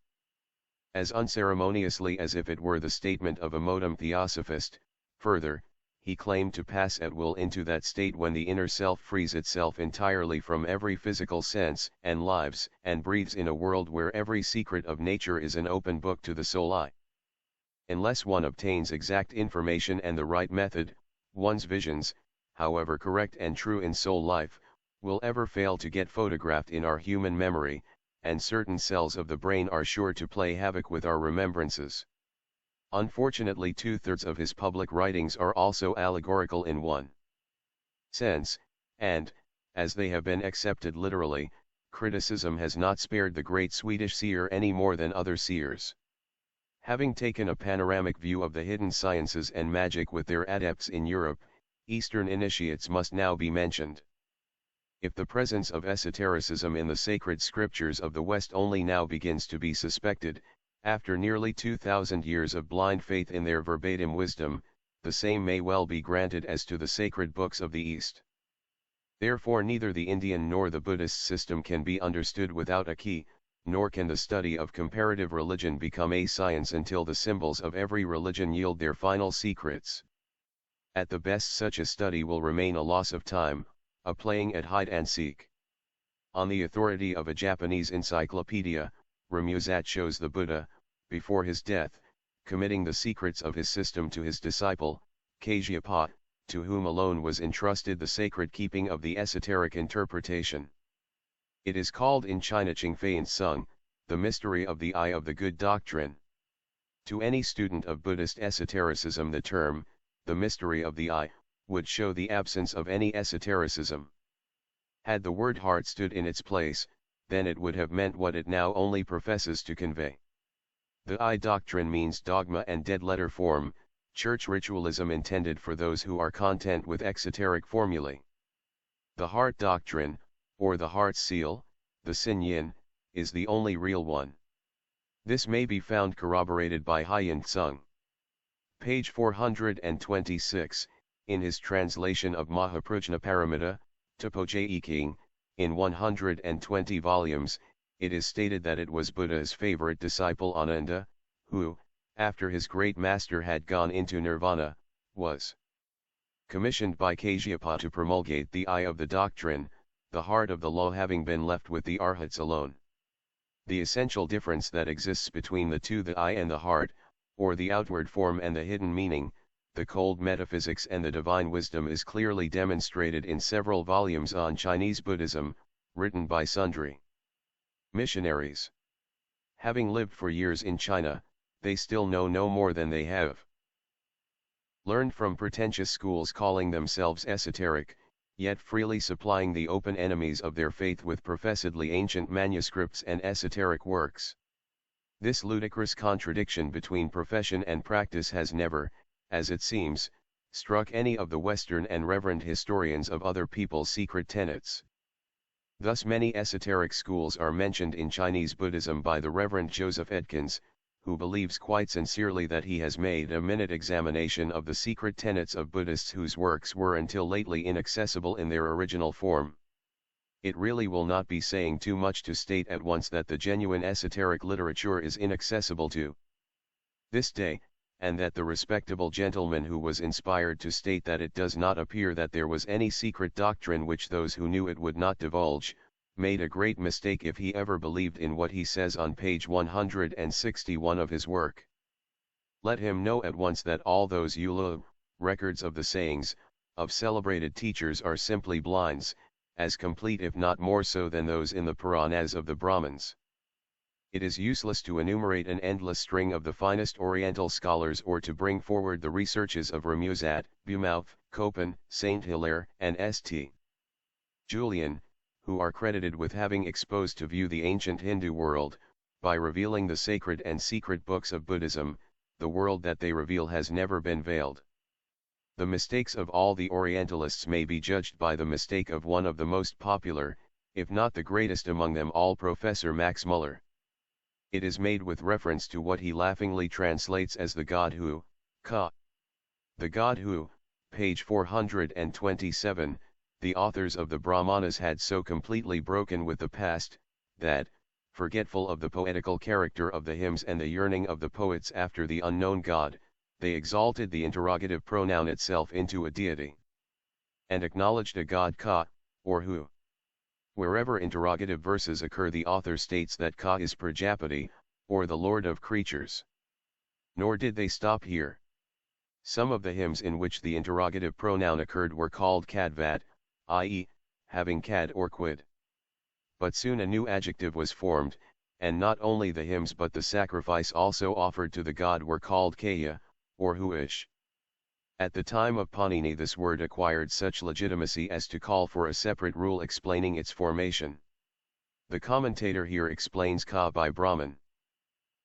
As unceremoniously as if it were the statement of a modem theosophist, further, he claimed to pass at will into that state when the inner self frees itself entirely from every physical sense and lives and breathes in a world where every secret of nature is an open book to the soul eye. Unless one obtains exact information and the right method, one's visions, however correct and true in soul life, will ever fail to get photographed in our human memory, and certain cells of the brain are sure to play havoc with our remembrances. Unfortunately, 2/3 of his public writings are also allegorical in one sense, and, as they have been accepted literally, criticism has not spared the great Swedish seer any more than other seers. Having taken a panoramic view of the hidden sciences and magic with their adepts in Europe, Eastern initiates must now be mentioned. If the presence of esotericism in the sacred scriptures of the West only now begins to be suspected, after nearly 2,000 years of blind faith in their verbatim wisdom, the same may well be granted as to the sacred books of the East. Therefore neither the Indian nor the Buddhist system can be understood without a key, nor can the study of comparative religion become a science until the symbols of every religion yield their final secrets. At the best such a study will remain a loss of time, a playing at hide and seek. On the authority of a Japanese encyclopedia, Ramuzat shows the Buddha, before his death, committing the secrets of his system to his disciple, Kagyapa, to whom alone was entrusted the sacred keeping of the esoteric interpretation. It is called in China Qingfei Sung, the mystery of the eye of the good doctrine. To any student of Buddhist esotericism the term, the mystery of the eye, would show the absence of any esotericism. Had the word heart stood in its place, then it would have meant what it now only professes to convey. The eye doctrine means dogma and dead-letter form, church ritualism intended for those who are content with exoteric formulae. The heart doctrine, or the heart seal, the Sin Yin, is the only real one. This may be found corroborated by Haiyan Tsung. Page 426, in his translation of Mahaprajna Paramita, Tapojayi King, in 120 volumes, it is stated that it was Buddha's favorite disciple Ananda, who, after his great master had gone into nirvana, was commissioned by Kagyapa to promulgate the eye of the doctrine, the heart of the law having been left with the arhats alone. The essential difference that exists between the two, the eye and the heart, or the outward form and the hidden meaning, the cold metaphysics and the divine wisdom, is clearly demonstrated in several volumes on Chinese Buddhism, written by sundry missionaries. Having lived for years in China, they still know no more than they have learned from pretentious schools calling themselves esoteric, yet freely supplying the open enemies of their faith with professedly ancient manuscripts and esoteric works. This ludicrous contradiction between profession and practice has never, as it seems, struck any of the Western and reverend historians of other people's secret tenets. Thus many esoteric schools are mentioned in Chinese Buddhism by the Reverend Joseph Edkins, who believes quite sincerely that he has made a minute examination of the secret tenets of Buddhists whose works were until lately inaccessible in their original form. It really will not be saying too much to state at once that the genuine esoteric literature is inaccessible to this day, and that the respectable gentleman who was inspired to state that it does not appear that there was any secret doctrine which those who knew it would not divulge, made a great mistake if he ever believed in what he says on page 161 of his work. Let him know at once that all those Yulu records of the sayings of celebrated teachers are simply blinds, as complete if not more so than those in the Puranas of the Brahmins. It is useless to enumerate an endless string of the finest Oriental scholars or to bring forward the researches of Ramuzat, Beaumouth, Copen, Saint Hilaire, and St. Julian, who are credited with having exposed to view the ancient Hindu world, by revealing the sacred and secret books of Buddhism. The world that they reveal has never been veiled. The mistakes of all the Orientalists may be judged by the mistake of one of the most popular, if not the greatest among them all, Professor Max Muller. It is made with reference to what he laughingly translates as the God who, Ka. The God who, page 427, the authors of the Brahmanas had so completely broken with the past, that, forgetful of the poetical character of the hymns and the yearning of the poets after the unknown God, they exalted the interrogative pronoun itself into a deity, and acknowledged a God Ka, or who. Wherever interrogative verses occur, the author states that Ka is Prajapati, or the Lord of creatures. Nor did they stop here. Some of the hymns in which the interrogative pronoun occurred were called Kadvat, i.e., having cad or quid. But soon a new adjective was formed, and not only the hymns but the sacrifice also offered to the god were called Kaya, or Huish. At the time of Panini this word acquired such legitimacy as to call for a separate rule explaining its formation. The commentator here explains Ka by Brahman.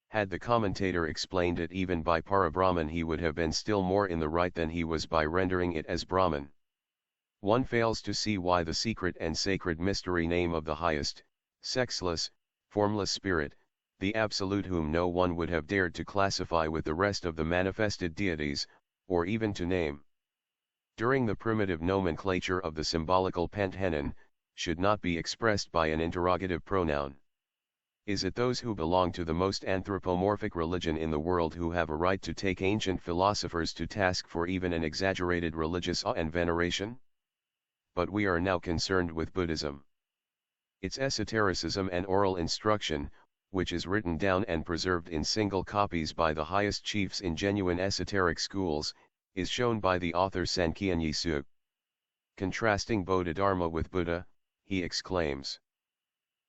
Had the commentator explained it even by Para-Brahman, he would have been still more in the right than he was by rendering it as Brahman. One fails to see why the secret and sacred mystery name of the highest, sexless, formless spirit, the Absolute, whom no one would have dared to classify with the rest of the manifested deities, or even to name. During the primitive nomenclature of the symbolical penthenon, should not be expressed by an interrogative pronoun. Is it those who belong to the most anthropomorphic religion in the world who have a right to take ancient philosophers to task for even an exaggerated religious awe and veneration? But we are now concerned with Buddhism. Its esotericism and oral instruction, which is written down and preserved in single copies by the highest chiefs in genuine esoteric schools, is shown by the author Sankyan Yisu. Contrasting Bodhidharma with Buddha, he exclaims,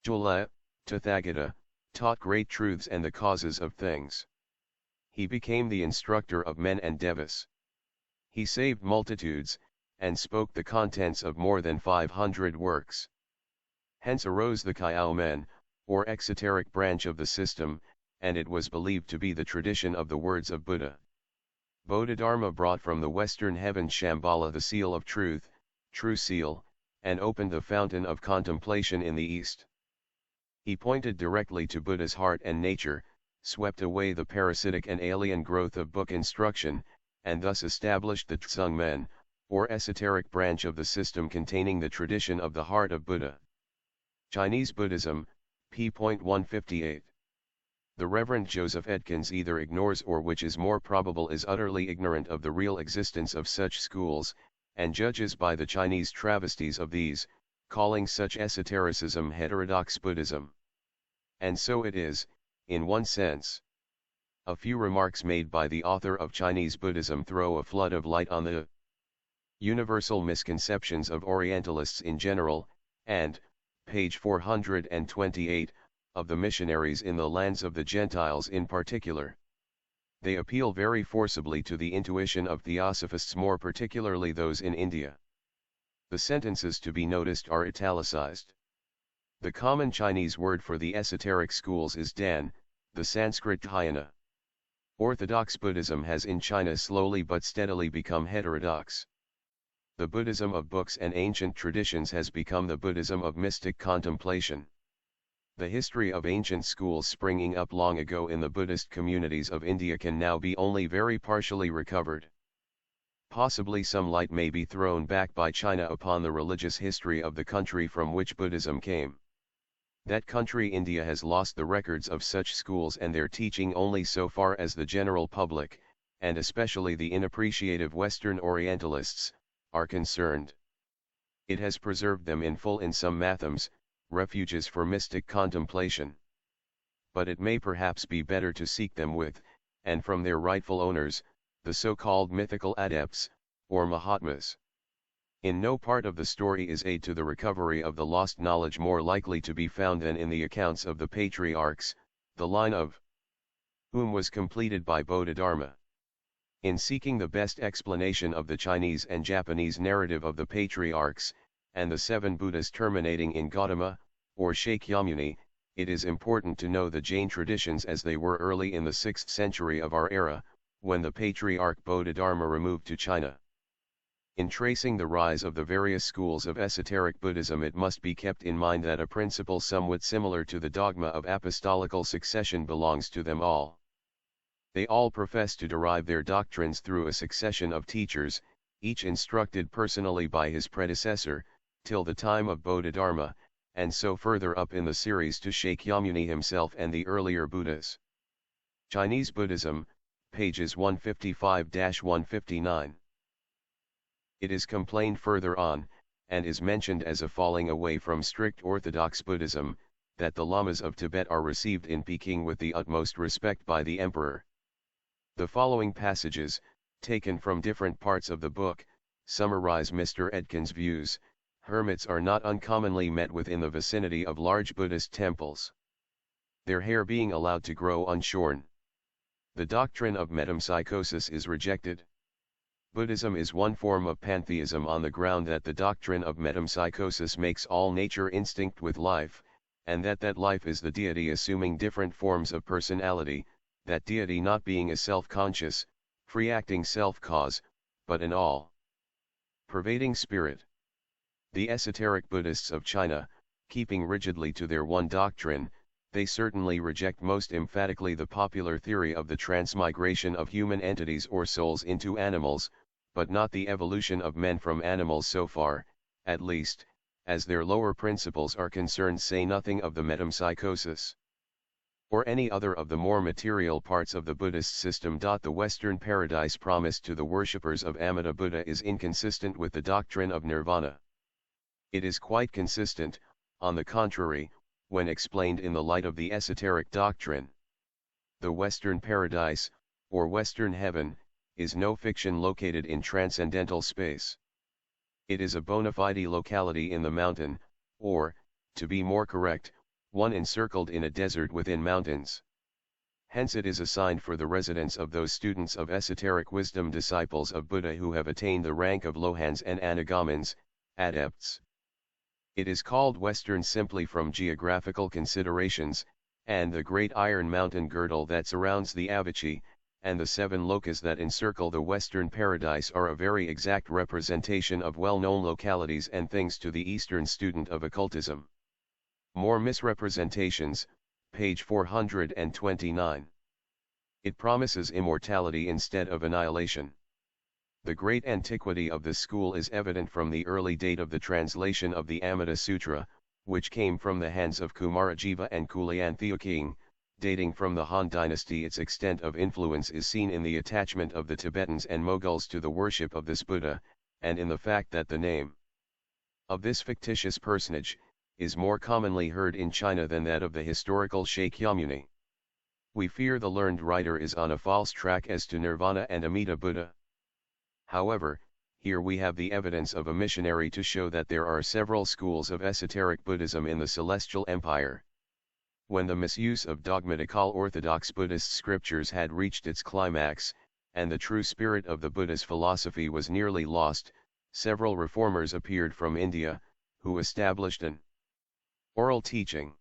Jula, Tathagata, taught great truths and the causes of things. He became the instructor of men and devas. He saved multitudes, and spoke the contents of more than 500 works. Hence arose the Khyao Men, or exoteric branch of the system, and it was believed to be the tradition of the words of Buddha. Bodhidharma brought from the western heavens Shambhala the seal of truth, true seal, and opened the fountain of contemplation in the east. He pointed directly to Buddha's heart and nature, swept away the parasitic and alien growth of book instruction, and thus established the Tsung Men, or esoteric branch of the system containing the tradition of the heart of Buddha. Chinese Buddhism, p. 158. The Reverend Joseph Edkins either ignores or, which is more probable, is utterly ignorant of the real existence of such schools, and judges by the Chinese travesties of these, calling such esotericism heterodox Buddhism. And so it is, in one sense. A few remarks made by the author of Chinese Buddhism throw a flood of light on the universal misconceptions of Orientalists in general, and, page 428, of the missionaries in the lands of the Gentiles in particular. They appeal very forcibly to the intuition of theosophists, more particularly those in India. The sentences to be noticed are italicized. The common Chinese word for the esoteric schools is Dan, the Sanskrit Dhyana. Orthodox Buddhism has in China slowly but steadily become heterodox. The Buddhism of books and ancient traditions has become the Buddhism of mystic contemplation. The history of ancient schools springing up long ago in the Buddhist communities of India can now be only very partially recovered. Possibly some light may be thrown back by China upon the religious history of the country from which Buddhism came. That country, India, has lost the records of such schools and their teaching only so far as the general public, and especially the inappreciative Western Orientalists, are concerned. It has preserved them in full in some mathams, refuges for mystic contemplation. But it may perhaps be better to seek them with, and from their rightful owners, the so-called mythical adepts, or Mahatmas. In no part of the story is aid to the recovery of the lost knowledge more likely to be found than in the accounts of the patriarchs, the line of whom was completed by Bodhidharma. In seeking the best explanation of the Chinese and Japanese narrative of the patriarchs, and the 7 Buddhas terminating in Gautama, or Shakyamuni, it is important to know the Jain traditions as they were early in the 6th century of our era, when the patriarch Bodhidharma removed to China. In tracing the rise of the various schools of esoteric Buddhism, it must be kept in mind that a principle somewhat similar to the dogma of apostolical succession belongs to them all. They all profess to derive their doctrines through a succession of teachers, each instructed personally by his predecessor, till the time of Bodhidharma, and so further up in the series to Shakyamuni himself and the earlier Buddhas. Chinese Buddhism, pages 155-159. It is complained further on, and is mentioned as a falling away from strict Orthodox Buddhism, that the lamas of Tibet are received in Peking with the utmost respect by the emperor. The following passages, taken from different parts of the book, summarize Mr. Edkins' views. Hermits are not uncommonly met with in the vicinity of large Buddhist temples, their hair being allowed to grow unshorn. The doctrine of metempsychosis is rejected. Buddhism is one form of pantheism on the ground that the doctrine of metempsychosis makes all nature instinct with life, and that life is the deity assuming different forms of personality, that deity not being a self-conscious, free-acting self-cause, but an all-pervading spirit. The esoteric Buddhists of China, keeping rigidly to their one doctrine, they certainly reject most emphatically the popular theory of the transmigration of human entities or souls into animals, but not the evolution of men from animals so far, at least, as their lower principles are concerned, say nothing of the metempsychosis or any other of the more material parts of the Buddhist system. The Western paradise promised to the worshippers of Amida Buddha is inconsistent with the doctrine of nirvana. It is quite consistent, on the contrary, when explained in the light of the esoteric doctrine. The Western paradise, or Western heaven, is no fiction located in transcendental space. It is a bona fide locality in the mountain, or, to be more correct, one encircled in a desert within mountains. Hence it is assigned for the residence of those students of esoteric wisdom, disciples of Buddha who have attained the rank of Lohans and Anagamins, adepts. It is called Western simply from geographical considerations, and the great iron mountain girdle that surrounds the Avicii, and the 7 lokas that encircle the Western paradise are a very exact representation of well-known localities and things to the Eastern student of occultism. More misrepresentations, page 429. It promises immortality instead of annihilation. The great antiquity of this school is evident from the early date of the translation of the Amida Sutra, which came from the hands of Kumarajiva and Kulyantheoking, dating from the Han dynasty. Its extent of influence is seen in the attachment of the Tibetans and Mughals to the worship of this Buddha, and in the fact that the name of this fictitious personage is more commonly heard in China than that of the historical Shakyamuni. We fear the learned writer is on a false track as to Nirvana and Amida Buddha. However, here we have the evidence of a missionary to show that there are several schools of esoteric Buddhism in the Celestial Empire. When the misuse of dogmatical orthodox Buddhist scriptures had reached its climax, and the true spirit of the Buddha's philosophy was nearly lost, several reformers appeared from India, who established an oral teaching.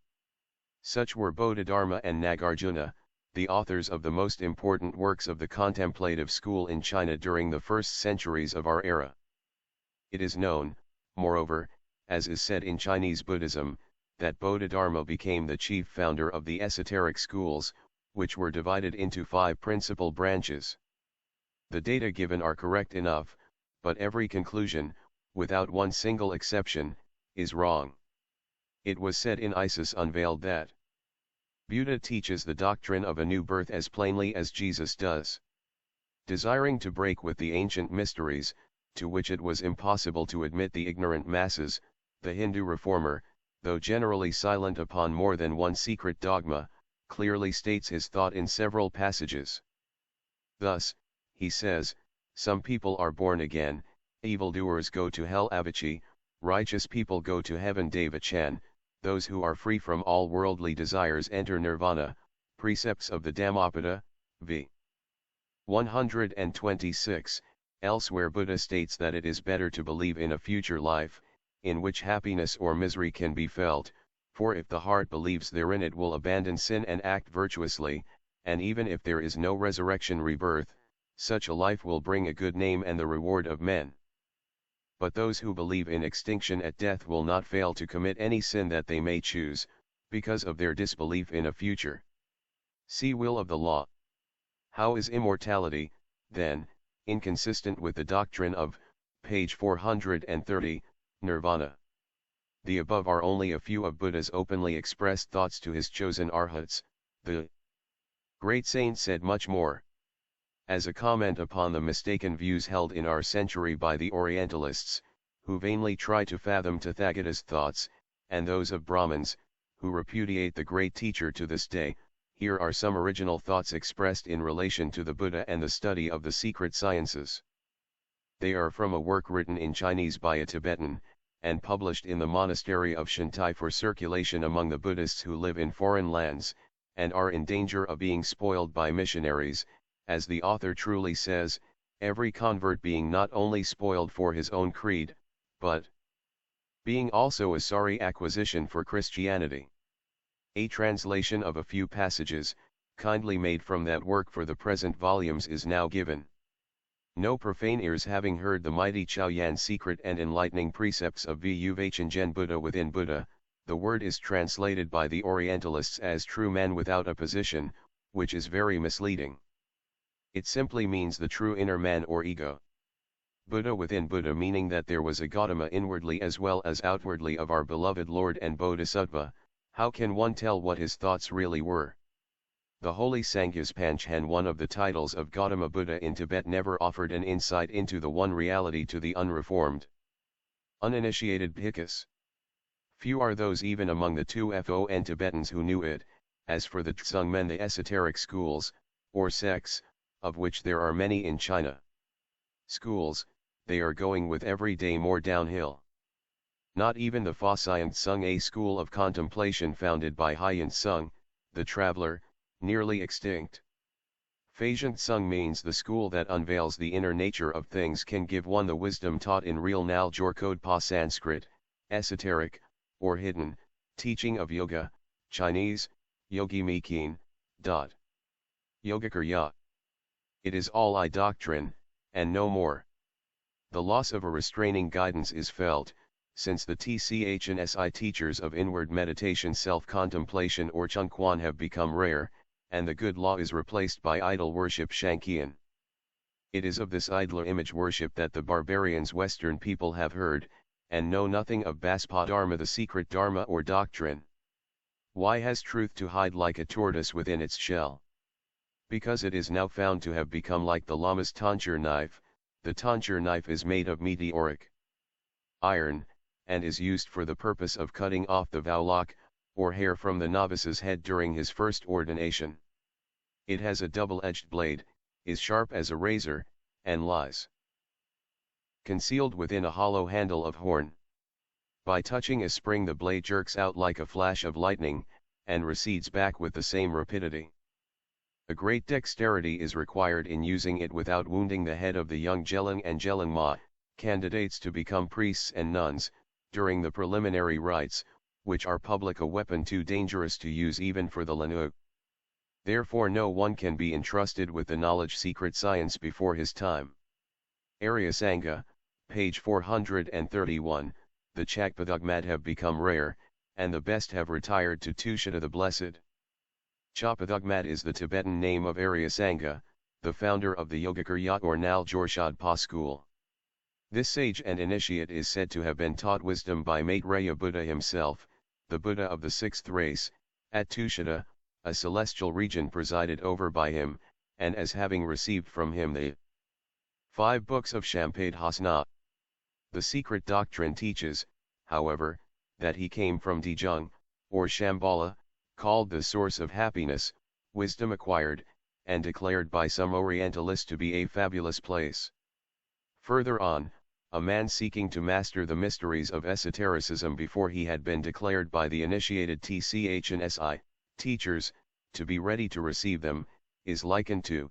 Such were Bodhidharma and Nagarjuna, the authors of the most important works of the contemplative school in China during the first centuries of our era. It is known, moreover, as is said in Chinese Buddhism, that Bodhidharma became the chief founder of the esoteric schools, which were divided into 5 principal branches. The data given are correct enough, but every conclusion, without one single exception, is wrong. It was said in Isis Unveiled that Buddha teaches the doctrine of a new birth as plainly as Jesus does. Desiring to break with the ancient mysteries, to which it was impossible to admit the ignorant masses, the Hindu reformer, though generally silent upon more than one secret dogma, clearly states his thought in several passages. Thus, he says, some people are born again, evildoers go to hell Avicii, righteous people go to heaven Devachan, those who are free from all worldly desires enter nirvana, precepts of the Dhammapada, v. 126. Elsewhere Buddha states that it is better to believe in a future life, in which happiness or misery can be felt, for if the heart believes therein it will abandon sin and act virtuously, and even if there is no resurrection rebirth, such a life will bring a good name and the reward of men. But those who believe in extinction at death will not fail to commit any sin that they may choose, because of their disbelief in a future. See Will of the Law. How is immortality, then, inconsistent with the doctrine of, page 430, nirvana? The above are only a few of Buddha's openly expressed thoughts to his chosen arhats. The great saint said much more. As a comment upon the mistaken views held in our century by the Orientalists, who vainly try to fathom Tathagata's thoughts, and those of Brahmins, who repudiate the great teacher to this day, here are some original thoughts expressed in relation to the Buddha and the study of the secret sciences. They are from a work written in Chinese by a Tibetan, and published in the monastery of Shantai for circulation among the Buddhists who live in foreign lands, and are in danger of being spoiled by missionaries. As the author truly says, every convert being not only spoiled for his own creed, but being also a sorry acquisition for Christianity. A translation of a few passages, kindly made from that work for the present volumes, is now given. No profane ears having heard the mighty Chaoyan secret and enlightening precepts of Vu Vachangen Buddha within Buddha, the word is translated by the Orientalists as true man without a position, which is very misleading. It simply means the true inner man or ego. Buddha within Buddha, meaning that there was a Gautama inwardly as well as outwardly of our beloved Lord and Bodhisattva. How can one tell what his thoughts really were? The holy Sanghya's Panchen, one of the titles of Gautama Buddha in Tibet, never offered an insight into the one reality to the unreformed, uninitiated bhikkhus. Few are those even among the 2FON Tibetans who knew it. As for the Tsungmen, the esoteric schools, or sects, of which there are many in China. Schools, they are going with every day more downhill. Not even the Foscient Sung, a school of contemplation founded by Hyant Sung, the traveler, nearly extinct. Phasant Sung means the school that unveils the inner nature of things, can give one the wisdom taught in real Naljor Kodpa Sanskrit, esoteric, or hidden, teaching of yoga, Chinese, Yogi Mikin, Yogakarya. It is all I doctrine, and no more. The loss of a restraining guidance is felt, since the TCH and SI teachers of inward meditation, self-contemplation or Chungquan have become rare, and the good law is replaced by idol worship Shankian. It is of this idler image worship that the barbarians Western people have heard, and know nothing of Baspa Dharma, the secret Dharma or doctrine. Why has truth to hide like a tortoise within its shell? Because it is now found to have become like the Lama's tonsure knife. The tonsure knife is made of meteoric iron, and is used for the purpose of cutting off the vowlock, or hair from the novice's head during his first ordination. It has a double-edged blade, is sharp as a razor, and lies concealed within a hollow handle of horn. By touching a spring, the blade jerks out like a flash of lightning, and recedes back with the same rapidity. A great dexterity is required in using it without wounding the head of the young Gelung and Gelungma, candidates to become priests and nuns, during the preliminary rites, which are public, a weapon too dangerous to use even for the Lanu. Therefore no one can be entrusted with the knowledge secret science before his time. Arya Sangha, page 431, the Chakpadugmat have become rare, and the best have retired to Tushita the Blessed. Chapadugmat is the Tibetan name of Arya Sangha, the founder of the Yogakarya or Naljor Shodpa school. This sage and initiate is said to have been taught wisdom by Maitreya Buddha himself, the Buddha of the sixth race, at Tushita, a celestial region presided over by him, and as having received from him the 5 books of Shampadhasana. The secret doctrine teaches, however, that he came from Dijung, or Shambhala, called the source of happiness, wisdom acquired, and declared by some Orientalists to be a fabulous place. Further on, a man seeking to master the mysteries of esotericism before he had been declared by the initiated TCH and SI teachers to be ready to receive them, is likened to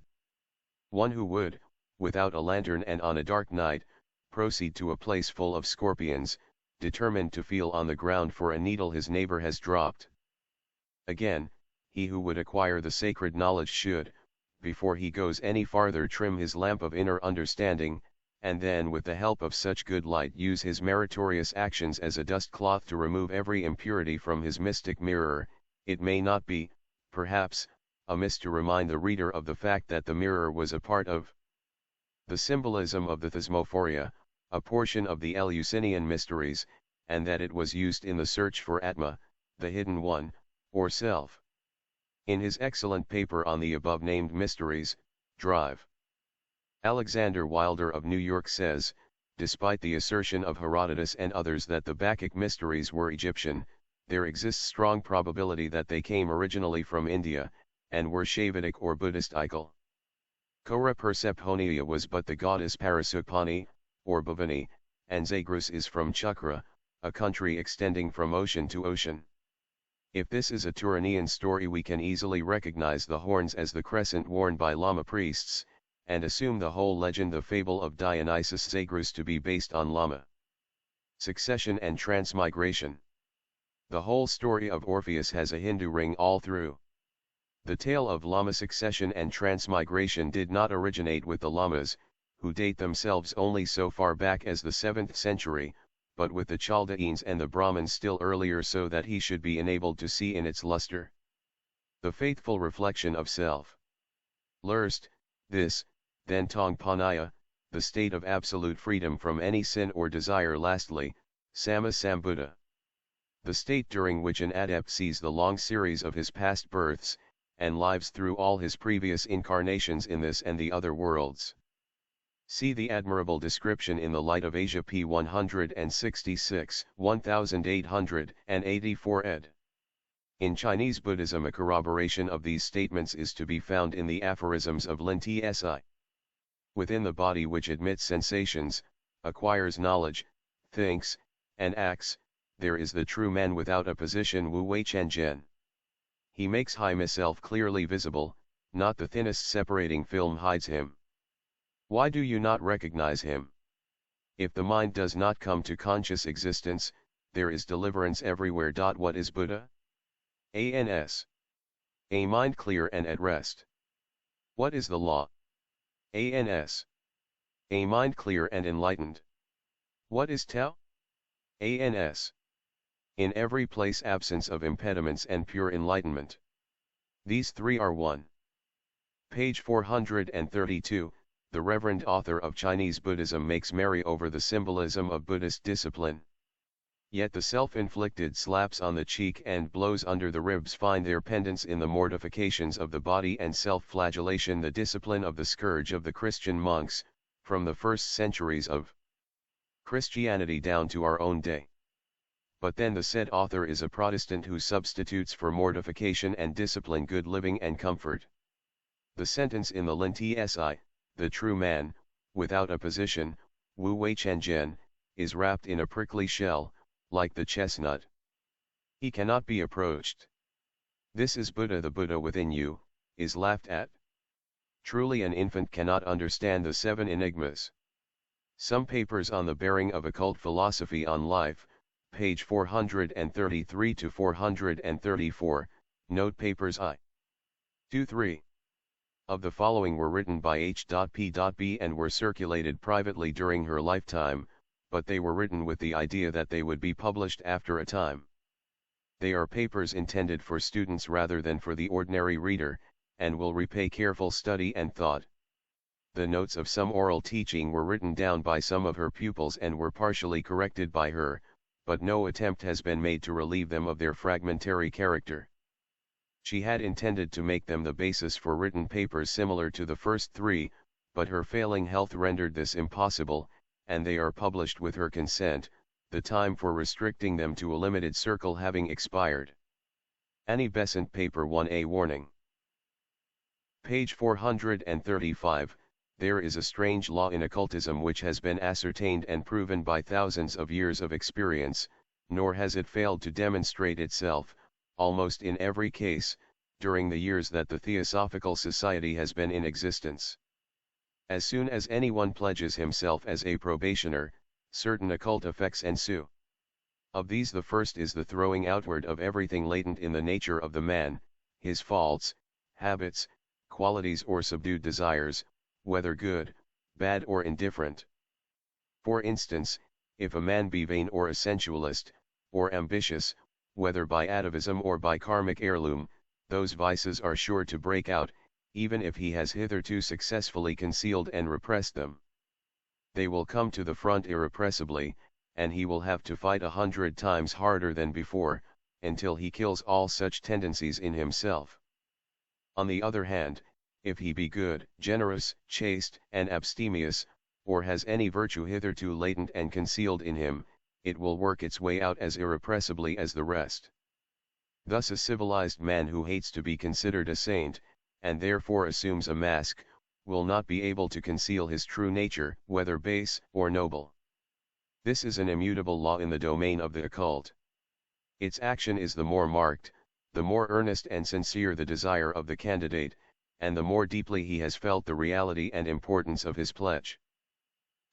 one who would, without a lantern and on a dark night, proceed to a place full of scorpions, determined to feel on the ground for a needle his neighbor has dropped. Again, he who would acquire the sacred knowledge should, before he goes any farther, trim his lamp of inner understanding, and then with the help of such good light use his meritorious actions as a dust cloth to remove every impurity from his mystic mirror. It may not be, perhaps, amiss to remind the reader of the fact that the mirror was a part of the symbolism of the Thesmophoria, a portion of the Eleusinian mysteries, and that it was used in the search for Atma, the hidden one, or self. In his excellent paper on the above-named mysteries, Drive, Alexander Wilder of New York says, despite the assertion of Herodotus and others that the Bacchic mysteries were Egyptian, there exists strong probability that they came originally from India, and were Shaivitic or Buddhist-ical. Kora Persephonia was but the goddess Parasupani, or Bhavani, and Zagreus is from Chukra, a country extending from ocean to ocean. If this is a Turanian story, we can easily recognize the horns as the crescent worn by Lama priests, and assume the whole legend, the fable of Dionysus Zagreus, to be based on Lama succession and transmigration. The whole story of Orpheus has a Hindu ring all through. The tale of Lama succession and transmigration did not originate with the Lamas, who date themselves only so far back as the 7th century, but with the Chaldeans and the Brahmins still earlier, so that he should be enabled to see in its luster the faithful reflection of self. Lurst, this, then Tongpanaya, the state of absolute freedom from any sin or desire. Lastly, Samma Sambuddha, the state during which an adept sees the long series of his past births, and lives through all his previous incarnations in this and the other worlds. See the admirable description in the Light of Asia p. 166, 1884 ed. In Chinese Buddhism, a corroboration of these statements is to be found in the aphorisms of Lin Tsi. Within the body which admits sensations, acquires knowledge, thinks, and acts, there is the true man without opposition, Wu Wei Chen Zhen. He makes himself clearly visible, not the thinnest separating film hides him. Why do you not recognize him? If the mind does not come to conscious existence, there is deliverance everywhere. What is Buddha? ANS. A mind clear and at rest. What is the law? ANS. A mind clear and enlightened. What is Tao? ANS. In every place absence of impediments and pure enlightenment. These three are one. Page 432. The Reverend author of Chinese Buddhism makes merry over the symbolism of Buddhist discipline. Yet the self-inflicted slaps on the cheek and blows under the ribs find their pendants in the mortifications of the body and self-flagellation, the discipline of the scourge of the Christian monks, from the first centuries of Christianity down to our own day. But then the said author is a Protestant who substitutes for mortification and discipline good living and comfort. The sentence in the Lin Tsi, the true man, without opposition, Wu Wei Chen Zhen, is wrapped in a prickly shell, like the chestnut. He cannot be approached. This is Buddha. The Buddha within you, is laughed at. Truly an infant cannot understand the seven enigmas. Some papers on the bearing of occult philosophy on life, page 433 to 434, note papers I. 2-3. Of the following were written by H.P.B. and were circulated privately during her lifetime, but they were written with the idea that they would be published after a time. They are papers intended for students rather than for the ordinary reader, and will repay careful study and thought. The notes of some oral teaching were written down by some of her pupils and were partially corrected by her, but no attempt has been made to relieve them of their fragmentary character. She had intended to make them the basis for written papers similar to the first three, but her failing health rendered this impossible, and they are published with her consent, the time for restricting them to a limited circle having expired. Annie Besant, Paper 1A. Warning. Page 435. There is a strange law in occultism which has been ascertained and proven by thousands of years of experience, nor has it failed to demonstrate itself, almost in every case, during the years that the Theosophical Society has been in existence. As soon as anyone pledges himself as a probationer, certain occult effects ensue. Of these the first is the throwing outward of everything latent in the nature of the man, his faults, habits, qualities or subdued desires, whether good, bad or indifferent. For instance, if a man be vain or a sensualist, or ambitious, whether by atavism or by karmic heirloom, those vices are sure to break out, even if he has hitherto successfully concealed and repressed them. They will come to the front irrepressibly, and he will have to fight 100 times harder than before, until he kills all such tendencies in himself. On the other hand, if he be good, generous, chaste, and abstemious, or has any virtue hitherto latent and concealed in him, it will work its way out as irrepressibly as the rest. Thus a civilized man who hates to be considered a saint, and therefore assumes a mask, will not be able to conceal his true nature, whether base or noble. This is an immutable law in the domain of the occult. Its action is the more marked, the more earnest and sincere the desire of the candidate, and the more deeply he has felt the reality and importance of his pledge.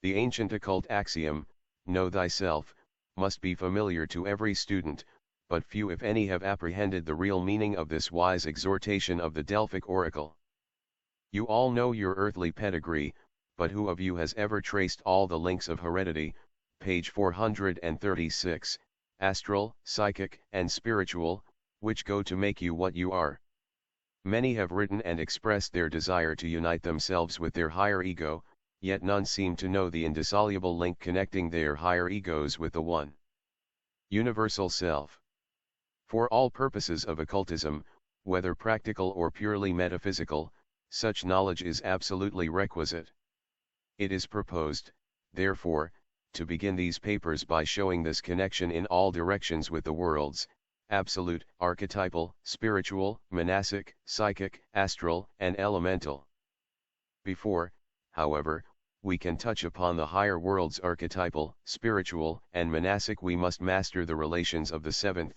The ancient occult axiom, "Know thyself," must be familiar to every student, but few if any have apprehended the real meaning of this wise exhortation of the Delphic oracle. You all know your earthly pedigree, but who of you has ever traced all the links of heredity, page 436, astral, psychic, and spiritual, which go to make you what you are? Many have written and expressed their desire to unite themselves with their higher ego, yet none seem to know the indissoluble link connecting their higher egos with the one universal self. For all purposes of occultism, whether practical or purely metaphysical, such knowledge is absolutely requisite. It is proposed, therefore, to begin these papers by showing this connection in all directions with the worlds, absolute, archetypal, spiritual, monastic, psychic, astral, and elemental. Before, however, we can touch upon the higher worlds archetypal, spiritual, and monastic, we must master the relations of the seventh,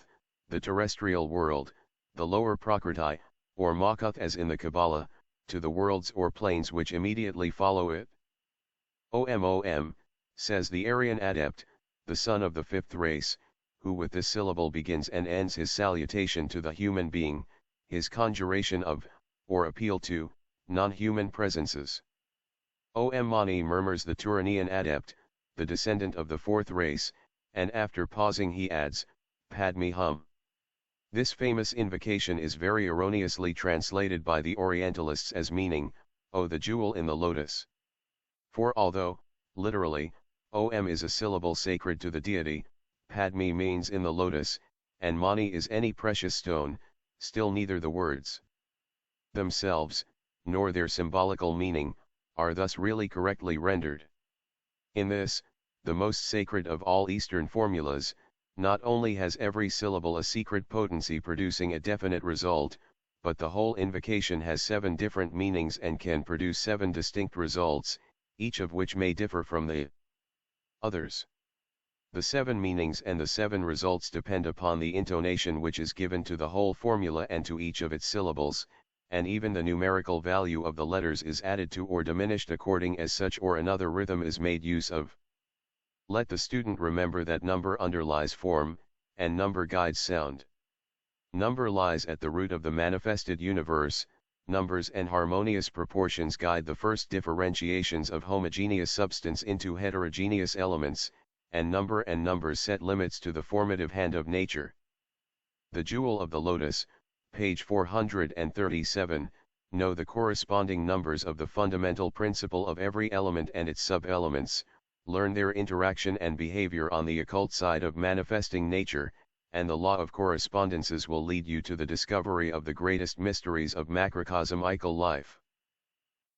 the terrestrial world, the lower Prakriti, or Makuth as in the Kabbalah, to the worlds or planes which immediately follow it. OM, says the Aryan adept, the son of the fifth race, who with this syllable begins and ends his salutation to the human being, his conjuration of, or appeal to, non-human presences. Om Mani murmurs the Turanian adept, the descendant of the fourth race, and after pausing he adds, Padme Hum. This famous invocation is very erroneously translated by the Orientalists as meaning, O the jewel in the lotus. For although, literally, Om is a syllable sacred to the deity, Padme means in the lotus, and Mani is any precious stone, still neither the words themselves, nor their symbolical meaning, are thus really correctly rendered. In this, the most sacred of all Eastern formulas, not only has every syllable a secret potency producing a definite result, but the whole invocation has 7 different meanings and can produce 7 distinct results, each of which may differ from the others. The 7 meanings and the 7 results depend upon the intonation which is given to the whole formula and to each of its syllables, and even the numerical value of the letters is added to or diminished according as such or another rhythm is made use of. Let the student remember that number underlies form, and number guides sound. Number lies at the root of the manifested universe. Numbers and harmonious proportions guide the first differentiations of homogeneous substance into heterogeneous elements, and numbers set limits to the formative hand of nature. The jewel of the lotus, page 437, know the corresponding numbers of the fundamental principle of every element and its sub-elements, learn their interaction and behavior on the occult side of manifesting nature, and the law of correspondences will lead you to the discovery of the greatest mysteries of macrocosmical life.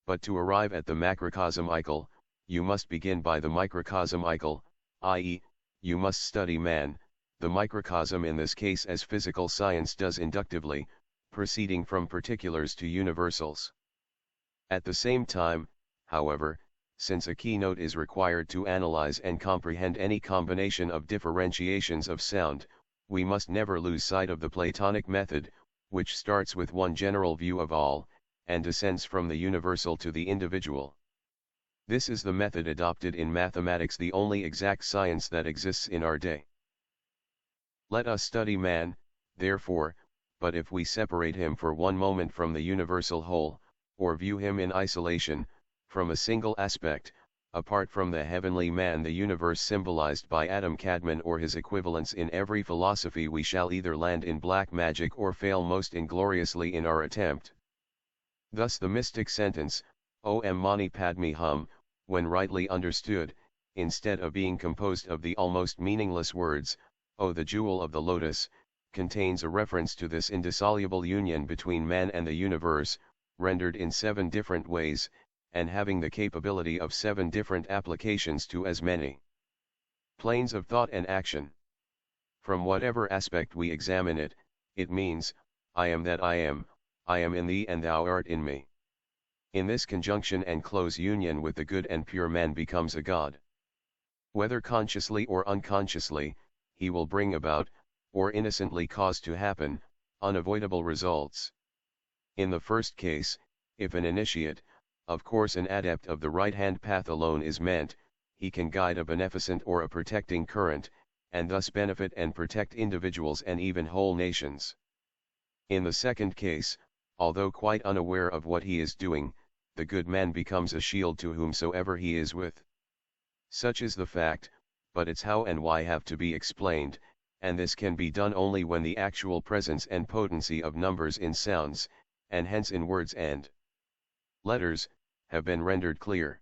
But to arrive at the macrocosmical, you must begin by the microcosmical, i.e., you must study man, the microcosm in this case as physical science does inductively, proceeding from particulars to universals. At the same time, however, since a keynote is required to analyze and comprehend any combination of differentiations of sound, we must never lose sight of the Platonic method, which starts with one general view of all, and descends from the universal to the individual. This is the method adopted in mathematics, the only exact science that exists in our day. Let us study man, therefore, but if we separate him for one moment from the universal whole, or view him in isolation, from a single aspect, apart from the heavenly man, the universe symbolized by Adam Kadmon or his equivalents in every philosophy, we shall either land in black magic or fail most ingloriously in our attempt. Thus the mystic sentence, Om Mani Padme Hum, when rightly understood, instead of being composed of the almost meaningless words, O the jewel of the lotus, contains a reference to this indissoluble union between man and the universe, rendered in 7 different ways, and having the capability of 7 different applications to as many planes of thought and action. From whatever aspect we examine it, it means, I am that I am in thee and thou art in me. In this conjunction and close union with the good and pure, man becomes a god. Whether consciously or unconsciously, he will bring about, or innocently cause to happen, unavoidable results. In the first case, if an initiate, of course an adept of the right-hand path alone is meant, he can guide a beneficent or a protecting current, and thus benefit and protect individuals and even whole nations. In the second case, although quite unaware of what he is doing, the good man becomes a shield to whomsoever he is with. Such is the fact, but its how and why have to be explained, and this can be done only when the actual presence and potency of numbers in sounds, and hence in words and letters, have been rendered clear.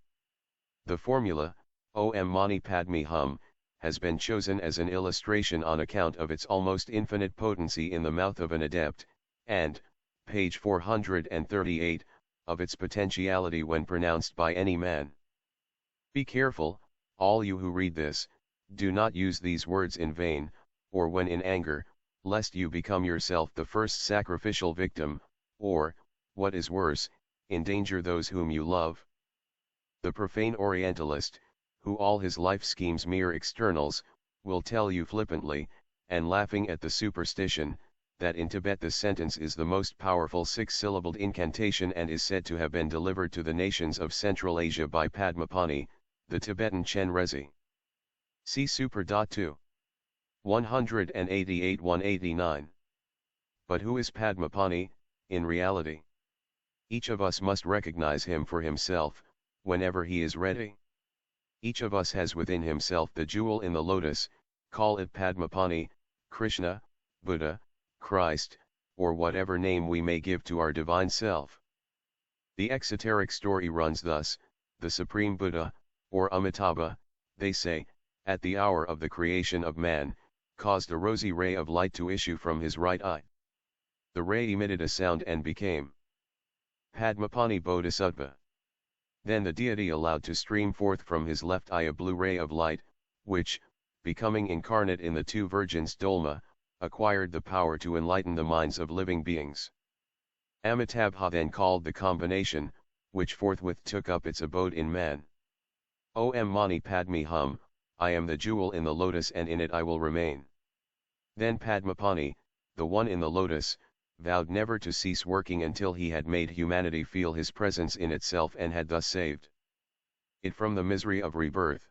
The formula, Om Mani Padme Hum, has been chosen as an illustration on account of its almost infinite potency in the mouth of an adept, and, page 438, of its potentiality when pronounced by any man. Be careful, all you who read this, do not use these words in vain, or when in anger, lest you become yourself the first sacrificial victim, or, what is worse, endanger those whom you love. The profane Orientalist, who all his life schemes mere externals, will tell you flippantly, and laughing at the superstition, that in Tibet the sentence is the most powerful six-syllabled incantation and is said to have been delivered to the nations of Central Asia by Padmapani, the Tibetan Chenrezi. See Super. 2. 188-189. But who is Padmapani, in reality? Each of us must recognize him for himself, whenever he is ready. Each of us has within himself the jewel in the lotus, call it Padmapani, Krishna, Buddha, Christ, or whatever name we may give to our divine self. The exoteric story runs thus: the Supreme Buddha, or Amitabha, they say, at the hour of the creation of man, caused a rosy ray of light to issue from his right eye. The ray emitted a sound and became Padmapani Bodhisattva. Then the deity allowed to stream forth from his left eye a blue ray of light, which, becoming incarnate in the two virgins Dolma, acquired the power to enlighten the minds of living beings. Amitabha then called the combination, which forthwith took up its abode in man. Om Mani Padme Hum, I am the jewel in the lotus and in it I will remain. Then Padmapani, the one in the lotus, vowed never to cease working until he had made humanity feel his presence in itself and had thus saved it from the misery of rebirth.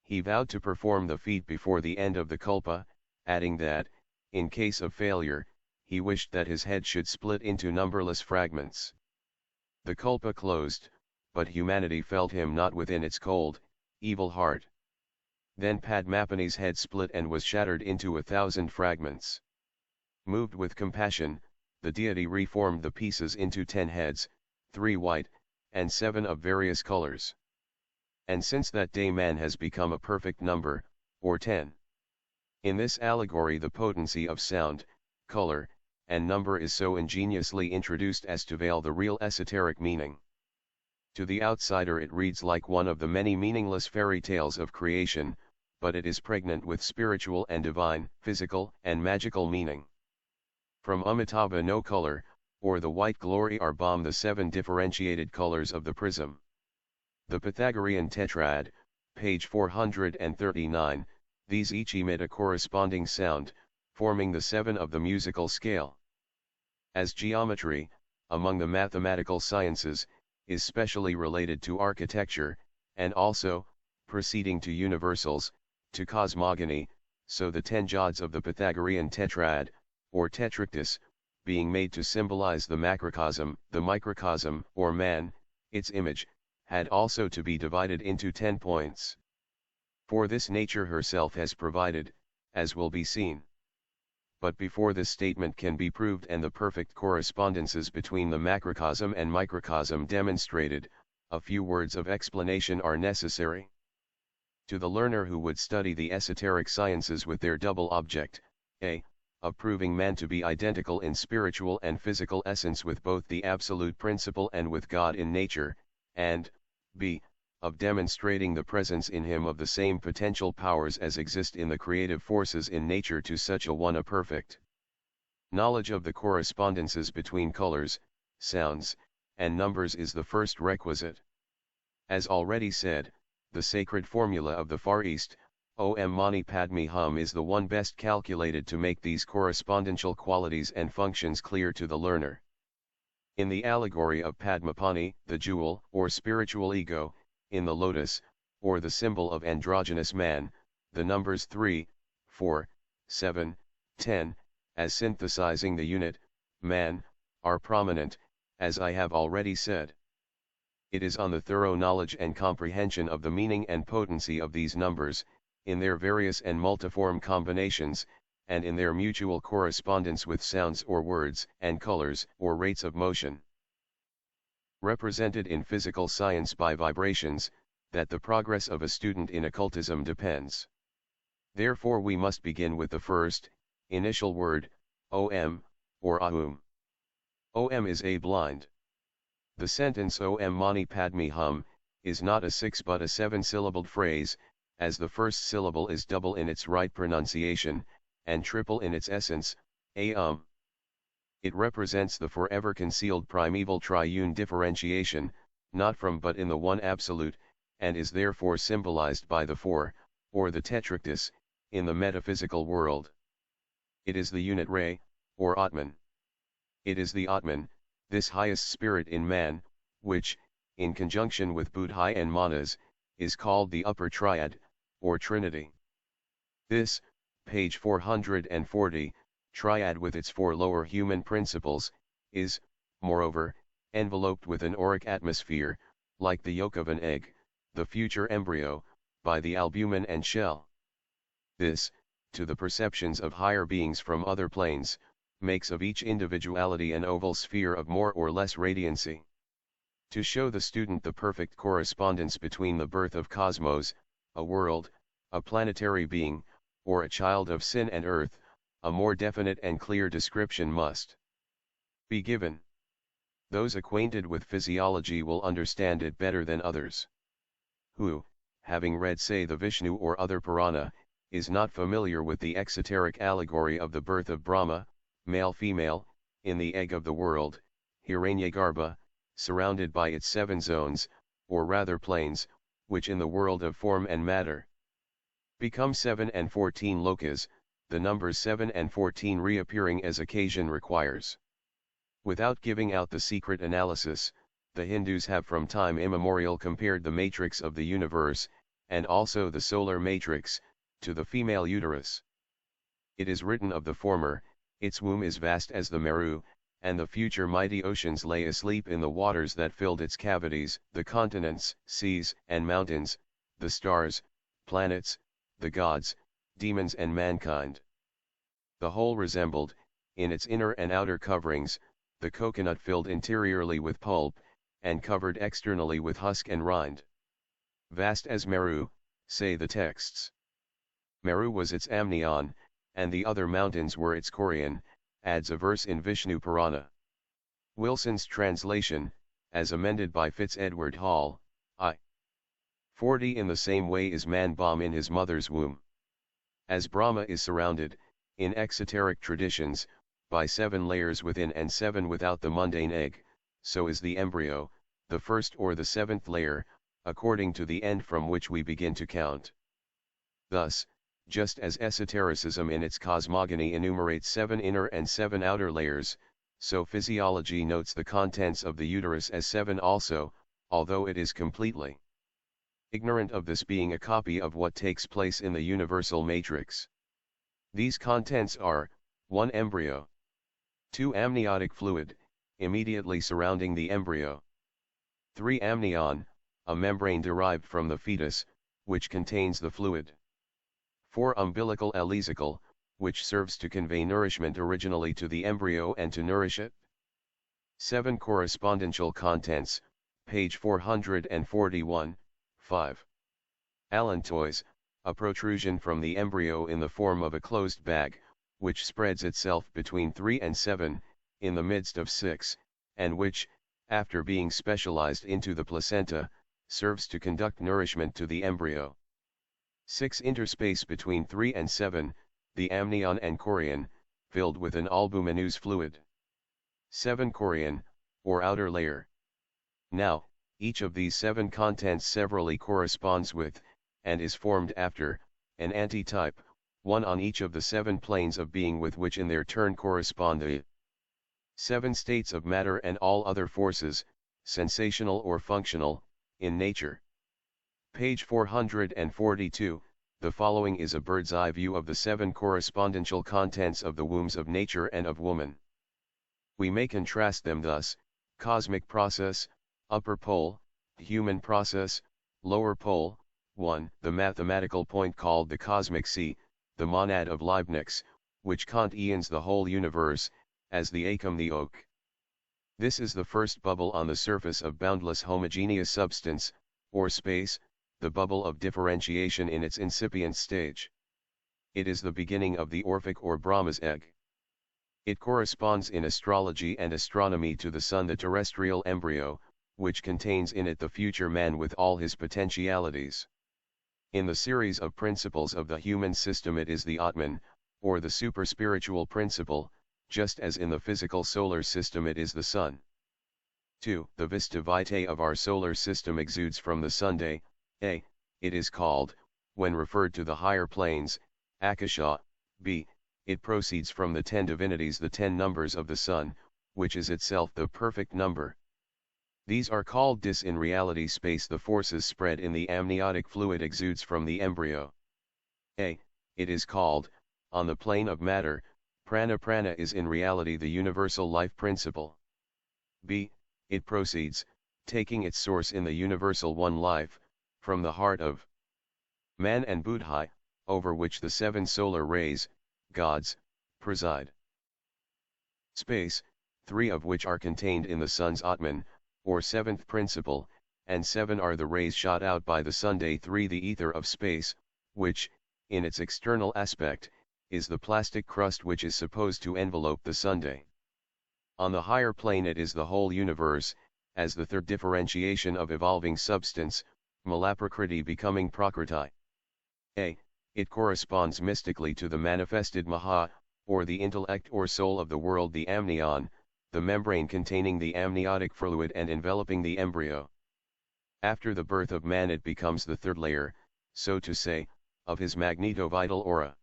He vowed to perform the feat before the end of the kalpa, adding that, in case of failure, he wished that his head should split into numberless fragments. The kalpa closed, but humanity felt him not within its cold, evil heart. Then Padmapani's head split and was shattered into 1,000 fragments. Moved with compassion, the deity reformed the pieces into 10 heads, 3 white, and 7 of various colors. And since that day man has become a perfect number, or 10. In this allegory the potency of sound, color, and number is so ingeniously introduced as to veil the real esoteric meaning. To the outsider it reads like one of the many meaningless fairy tales of creation, but it is pregnant with spiritual and divine, physical and magical meaning. From Amitabha no color, or the white glory are bomb the 7 differentiated colors of the prism. The Pythagorean tetrad, page 439, these each emit a corresponding sound, forming the 7 of the musical scale. As geometry, among the mathematical sciences, is specially related to architecture, and also, proceeding to universals, to cosmogony, so the 10 jods of the Pythagorean tetrad, or tetrictus, being made to symbolize the macrocosm, the microcosm, or man, its image, had also to be divided into 10 points. For this nature herself has provided, as will be seen. But before this statement can be proved and the perfect correspondences between the macrocosm and microcosm demonstrated, a few words of explanation are necessary. To the learner who would study the esoteric sciences with their double object, a. of proving man to be identical in spiritual and physical essence with both the absolute principle and with God in nature, and, b. of demonstrating the presence in him of the same potential powers as exist in the creative forces in nature, to such a one a perfect knowledge of the correspondences between colors, sounds, and numbers is the first requisite. As already said, the sacred formula of the Far East, Om Mani Padme Hum, is the one best calculated to make these correspondential qualities and functions clear to the learner. In the allegory of Padmapani, the jewel, or spiritual ego, in the lotus, or the symbol of androgynous man, the numbers 3, 4, 7, 10, as synthesizing the unit, man, are prominent, as I have already said. It is on the thorough knowledge and comprehension of the meaning and potency of these numbers, in their various and multiform combinations, and in their mutual correspondence with sounds or words and colors or rates of motion, represented in physical science by vibrations, that the progress of a student in occultism depends. Therefore we must begin with the first, initial word, om, or aum. Om is a blind. The sentence Om Mani Padme Hum is not a 6 but a 7-syllabled phrase, as the first syllable is double in its right pronunciation, and triple in its essence, a. It represents the forever concealed primeval triune differentiation, not from but in the one absolute, and is therefore symbolized by the four, or the tetractys, in the metaphysical world. It is the unit ray, or Atman. It is the Atman, this highest spirit in man, which, in conjunction with Buddhi and Manas, is called the upper triad, or Trinity. This, page 440, triad with its four lower human principles, is, moreover, enveloped with an auric atmosphere, like the yolk of an egg, the future embryo, by the albumen and shell. This, to the perceptions of higher beings from other planes, makes of each individuality an oval sphere of more or less radiancy. To show the student the perfect correspondence between the birth of cosmos, a world, a planetary being, or a child of sin and earth, a more definite and clear description must be given. Those acquainted with physiology will understand it better than others. Who, having read say the Vishnu or other Purana, is not familiar with the exoteric allegory of the birth of Brahma, male-female, in the egg of the world, Hiranyagarbha, surrounded by its 7 zones, or rather planes, which in the world of form and matter become 7 and 14 lokas, the numbers 7 and 14 reappearing as occasion requires. Without giving out the secret analysis, the Hindus have from time immemorial compared the matrix of the universe, and also the solar matrix, to the female uterus. It is written of the former, its womb is vast as the Meru, and the future mighty oceans lay asleep in the waters that filled its cavities, the continents, seas, and mountains, the stars, planets, the gods, demons and mankind. The whole resembled, in its inner and outer coverings, the coconut filled interiorly with pulp, and covered externally with husk and rind. Vast as Meru, say the texts. Meru was its amnion, and the other mountains were its corian, adds a verse in Vishnu Purana. Wilson's translation, as amended by Fitz-Edward Hall, I. 40. In the same way is man bomb in his mother's womb. As Brahma is surrounded, in exoteric traditions, by 7 layers within and 7 without the mundane egg, so is the embryo, the first or the 7th layer, according to the end from which we begin to count. Thus, just as esotericism in its cosmogony enumerates 7 inner and 7 outer layers, so physiology notes the contents of the uterus as 7 also, although it is completely ignorant of this being a copy of what takes place in the universal matrix. These contents are, 1. Embryo. 2. Amniotic fluid, immediately surrounding the embryo. 3. Amnion, a membrane derived from the fetus, which contains the fluid. 4. Umbilical elesical, which serves to convey nourishment originally to the embryo and to nourish it. 7. Correspondential contents, page 441, 5. Allantois, a protrusion from the embryo in the form of a closed bag, which spreads itself between 3 and 7, in the midst of 6, and which, after being specialized into the placenta, serves to conduct nourishment to the embryo. 6. Interspace between 3 and 7, the amnion and corian, filled with an albuminous fluid. 7. Corian, or outer layer. Now, each of these 7 contents severally corresponds with, and is formed after, an antitype, one on each of the 7 planes of being with which in their turn correspond the 7 states of matter and all other forces, sensational or functional, in nature. Page 442, the following is a bird's eye view of the 7 correspondential contents of the wombs of nature and of woman. We may contrast them thus: cosmic process, upper pole, human process, lower pole. 1. The mathematical point called the cosmic sea, the monad of Leibniz, which Kantians the whole universe, as the acum the oak. This is the first bubble on the surface of boundless homogeneous substance, or space, the bubble of differentiation in its incipient stage. It is the beginning of the Orphic or Brahma's egg. It corresponds in astrology and astronomy to the sun, the terrestrial embryo, which contains in it the future man with all his potentialities. In the series of principles of the human system it is the Atman, or the super-spiritual principle, just as in the physical solar system it is the sun. 2. The vista vitae of our solar system exudes from the Sunday. A. It is called, when referred to the higher planes, Akasha. B. It proceeds from the 10 divinities, the 10 numbers of the sun, which is itself the perfect number. These are called dis. In reality space the forces spread in the amniotic fluid exudes from the embryo. A. It is called, on the plane of matter, prana. Prana is in reality the universal life principle. B. It proceeds, taking its source in the universal one life, from the heart of man and Buddhi, over which the 7 solar rays, gods, preside. Space, 3 of which are contained in the sun's Atman, or 7th principle, and 7 are the rays shot out by the Sunday. 3 The ether of space, which, in its external aspect, is the plastic crust which is supposed to envelope the Sunday. On the higher plane it is the whole universe, as the third differentiation of evolving substance, Malaprakriti becoming Prakriti. A. It corresponds mystically to the manifested Maha, or the intellect or soul of the world, the amnion, the membrane containing the amniotic fluid and enveloping the embryo. After the birth of man it becomes the third layer, so to say, of his magneto-vital aura.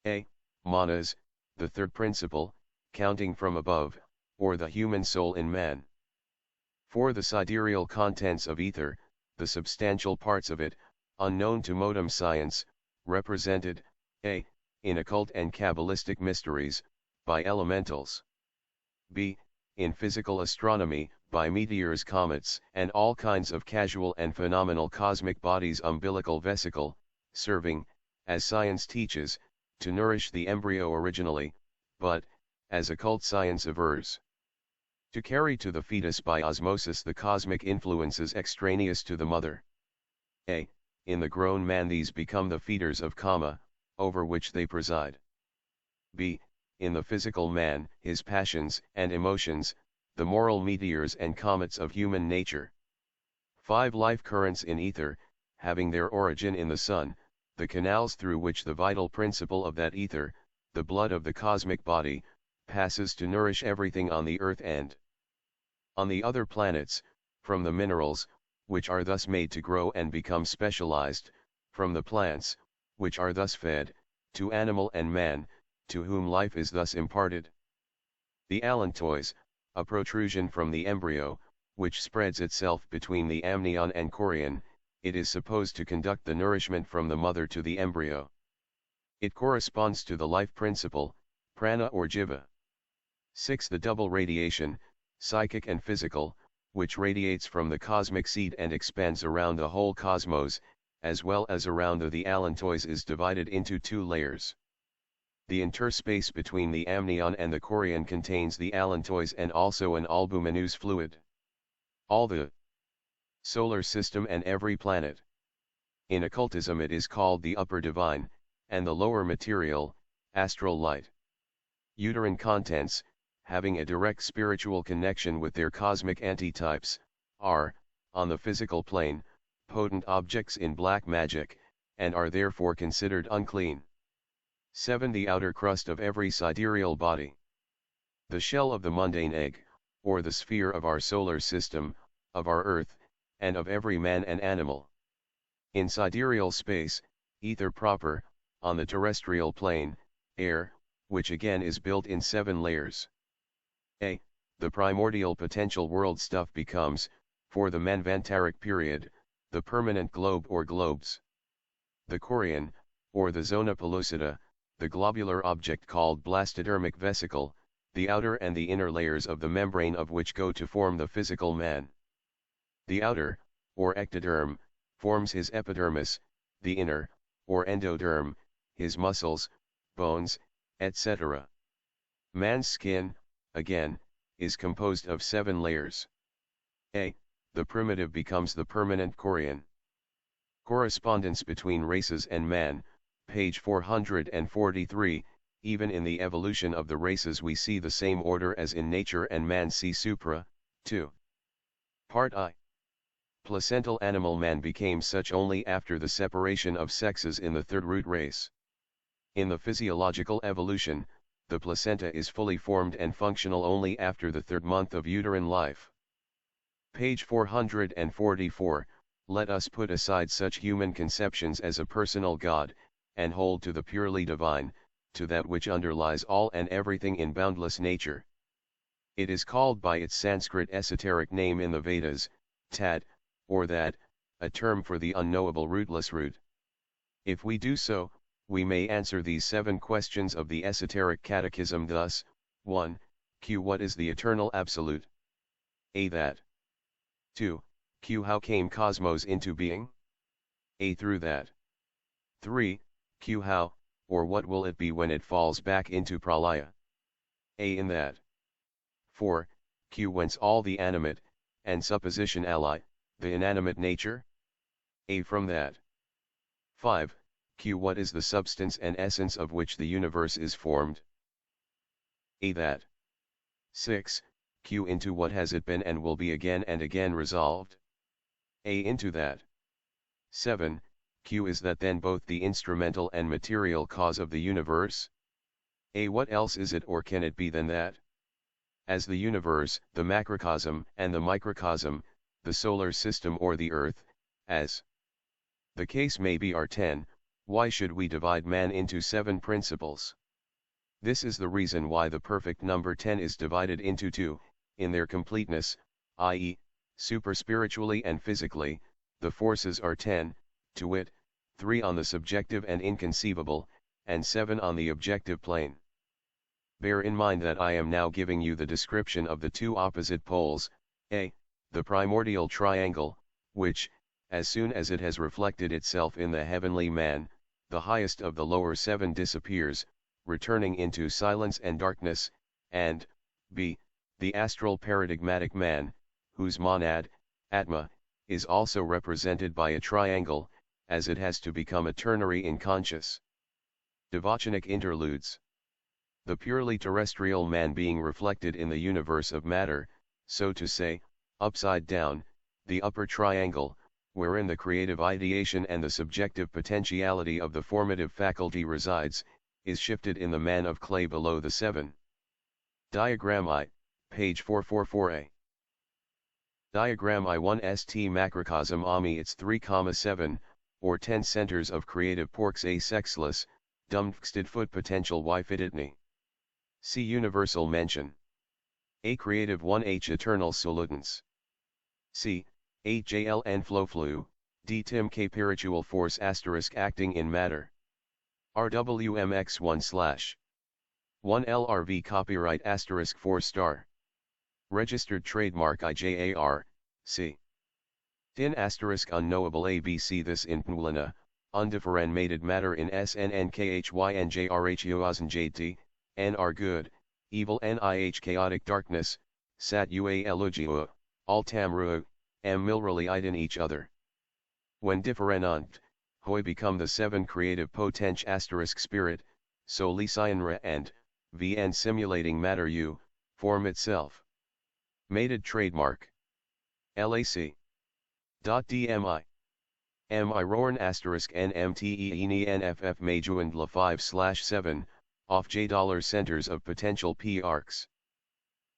A. Manas, the third principle, counting from above, or the human soul in man. 4 The sidereal contents of ether, the substantial parts of it, unknown to modern science, represented, A. In occult and Kabbalistic mysteries, by elementals. B. In physical astronomy, by meteors, comets, and all kinds of casual and phenomenal cosmic bodies. Umbilical vesicle, serving, as science teaches, to nourish the embryo originally, but, as occult science avers, to carry to the fetus by osmosis the cosmic influences extraneous to the mother. A. In the grown man these become the feeders of Kama, over which they preside. B. In the physical man, his passions and emotions, the moral meteors and comets of human nature. 5 Life currents in ether, having their origin in the sun, the canals through which the vital principle of that ether, the blood of the cosmic body, passes to nourish everything on the earth and on the other planets, from the minerals, which are thus made to grow and become specialized, from the plants, which are thus fed, to animal and man, to whom life is thus imparted. The allantois, a protrusion from the embryo, which spreads itself between the amnion and chorion, it is supposed to conduct the nourishment from the mother to the embryo. It corresponds to the life principle, prana or jiva. 6 The double radiation, psychic and physical, which radiates from the cosmic seed and expands around the whole cosmos, as well as around the allantois, is divided into 2 layers. The interspace between the amnion and the chorion contains the allantois and also an albuminous fluid. All the solar system and every planet. In occultism it is called the upper divine, and the lower material, astral light. Uterine contents, having a direct spiritual connection with their cosmic antitypes, are, on the physical plane, potent objects in black magic, and are therefore considered unclean. 7 The outer crust of every sidereal body. The shell of the mundane egg, or the sphere of our solar system, of our earth, and of every man and animal. In sidereal space, ether proper, on the terrestrial plane, air, which again is built in 7 layers. A. The primordial potential world stuff becomes, for the Manvantaric period, the permanent globe or globes. The chorion, or the zona pellucida, the globular object called blastodermic vesicle, the outer and the inner layers of the membrane of which go to form the physical man. The outer, or ectoderm, forms his epidermis, the inner, or endoderm, his muscles, bones, etc. Man's skin, again, is composed of 7 layers. A. The primitive becomes the permanent chorion. Correspondence between races and man, page 443, even in the evolution of the races we see the same order as in nature and man see supra, 2. Part I. Placental animal man became such only after the separation of sexes in the third root race. In the physiological evolution, the placenta is fully formed and functional only after the third month of uterine life. Page 444, let us put aside such human conceptions as a personal God, and hold to the purely divine, to that which underlies all and everything in boundless nature. It is called by its Sanskrit esoteric name in the Vedas, Tat, or that, a term for the unknowable rootless root. If we do so, we may answer these 7 questions of the esoteric catechism thus: 1. Q. What is the eternal absolute? A. That. 2. Q. How came cosmos into being? A. Through that. 3. Q. How, or what will it be when it falls back into pralaya? A. In that. 4. Q. Whence all the animate, and supposition ally, the inanimate nature? A. From that. 5. Q. What is the substance and essence of which the universe is formed? A. That. 6. Q. Into what has it been and will be again and again resolved? A. Into that. 7. Q. Is that then both the instrumental and material cause of the universe? A. What else is it or can it be than that? As the universe, the macrocosm and the microcosm, the solar system or the earth, as the case may be, are 10, why should we divide man into 7 principles? This is the reason why the perfect number 10 is divided into 2, in their completeness, i.e., superspiritually and physically, the forces are 10, to wit, 3 on the subjective and inconceivable, and 7 on the objective plane. Bear in mind that I am now giving you the description of the 2 opposite poles, A, the primordial triangle, which, as soon as it has reflected itself in the heavenly man, the highest of the lower 7 disappears, returning into silence and darkness, and, B, the astral paradigmatic man, whose monad, Atma, is also represented by a triangle, as it has to become a ternary in conscious. Devachanic interludes. The purely terrestrial man being reflected in the universe of matter, so to say, upside down, the upper triangle, wherein the creative ideation and the subjective potentiality of the formative faculty resides, is shifted in the man of clay below the 7. Diagram I, page 444a. Diagram I1 St macrocosm AMI its 3,7, or 10 centers of creative porks a sexless, dumbsted foot potential y fititni. See universal mention. A creative 1 eternal solutens. C. HALN flow flu, D tim K spiritual force * acting in matter. RWMX1/1 LRV copyright * 4 star. Registered trademark IJAR, C. Tin * unknowable ABC this in Pnulana, undifferentiated matter in SNNKHYNJRHUOSNJT, NR good, evil NIH chaotic darkness, Sat Ua Elugio, Al Tamru, M milrally in each other. When different, hoi become the 7 creative potench * spirit, so Lysianra and, VN simulating matter U, form itself. Mated trademark. LAC. DMI. MI Roarn * NMTE NFF Majuand La 5/7, off J$ centers of potential P arcs.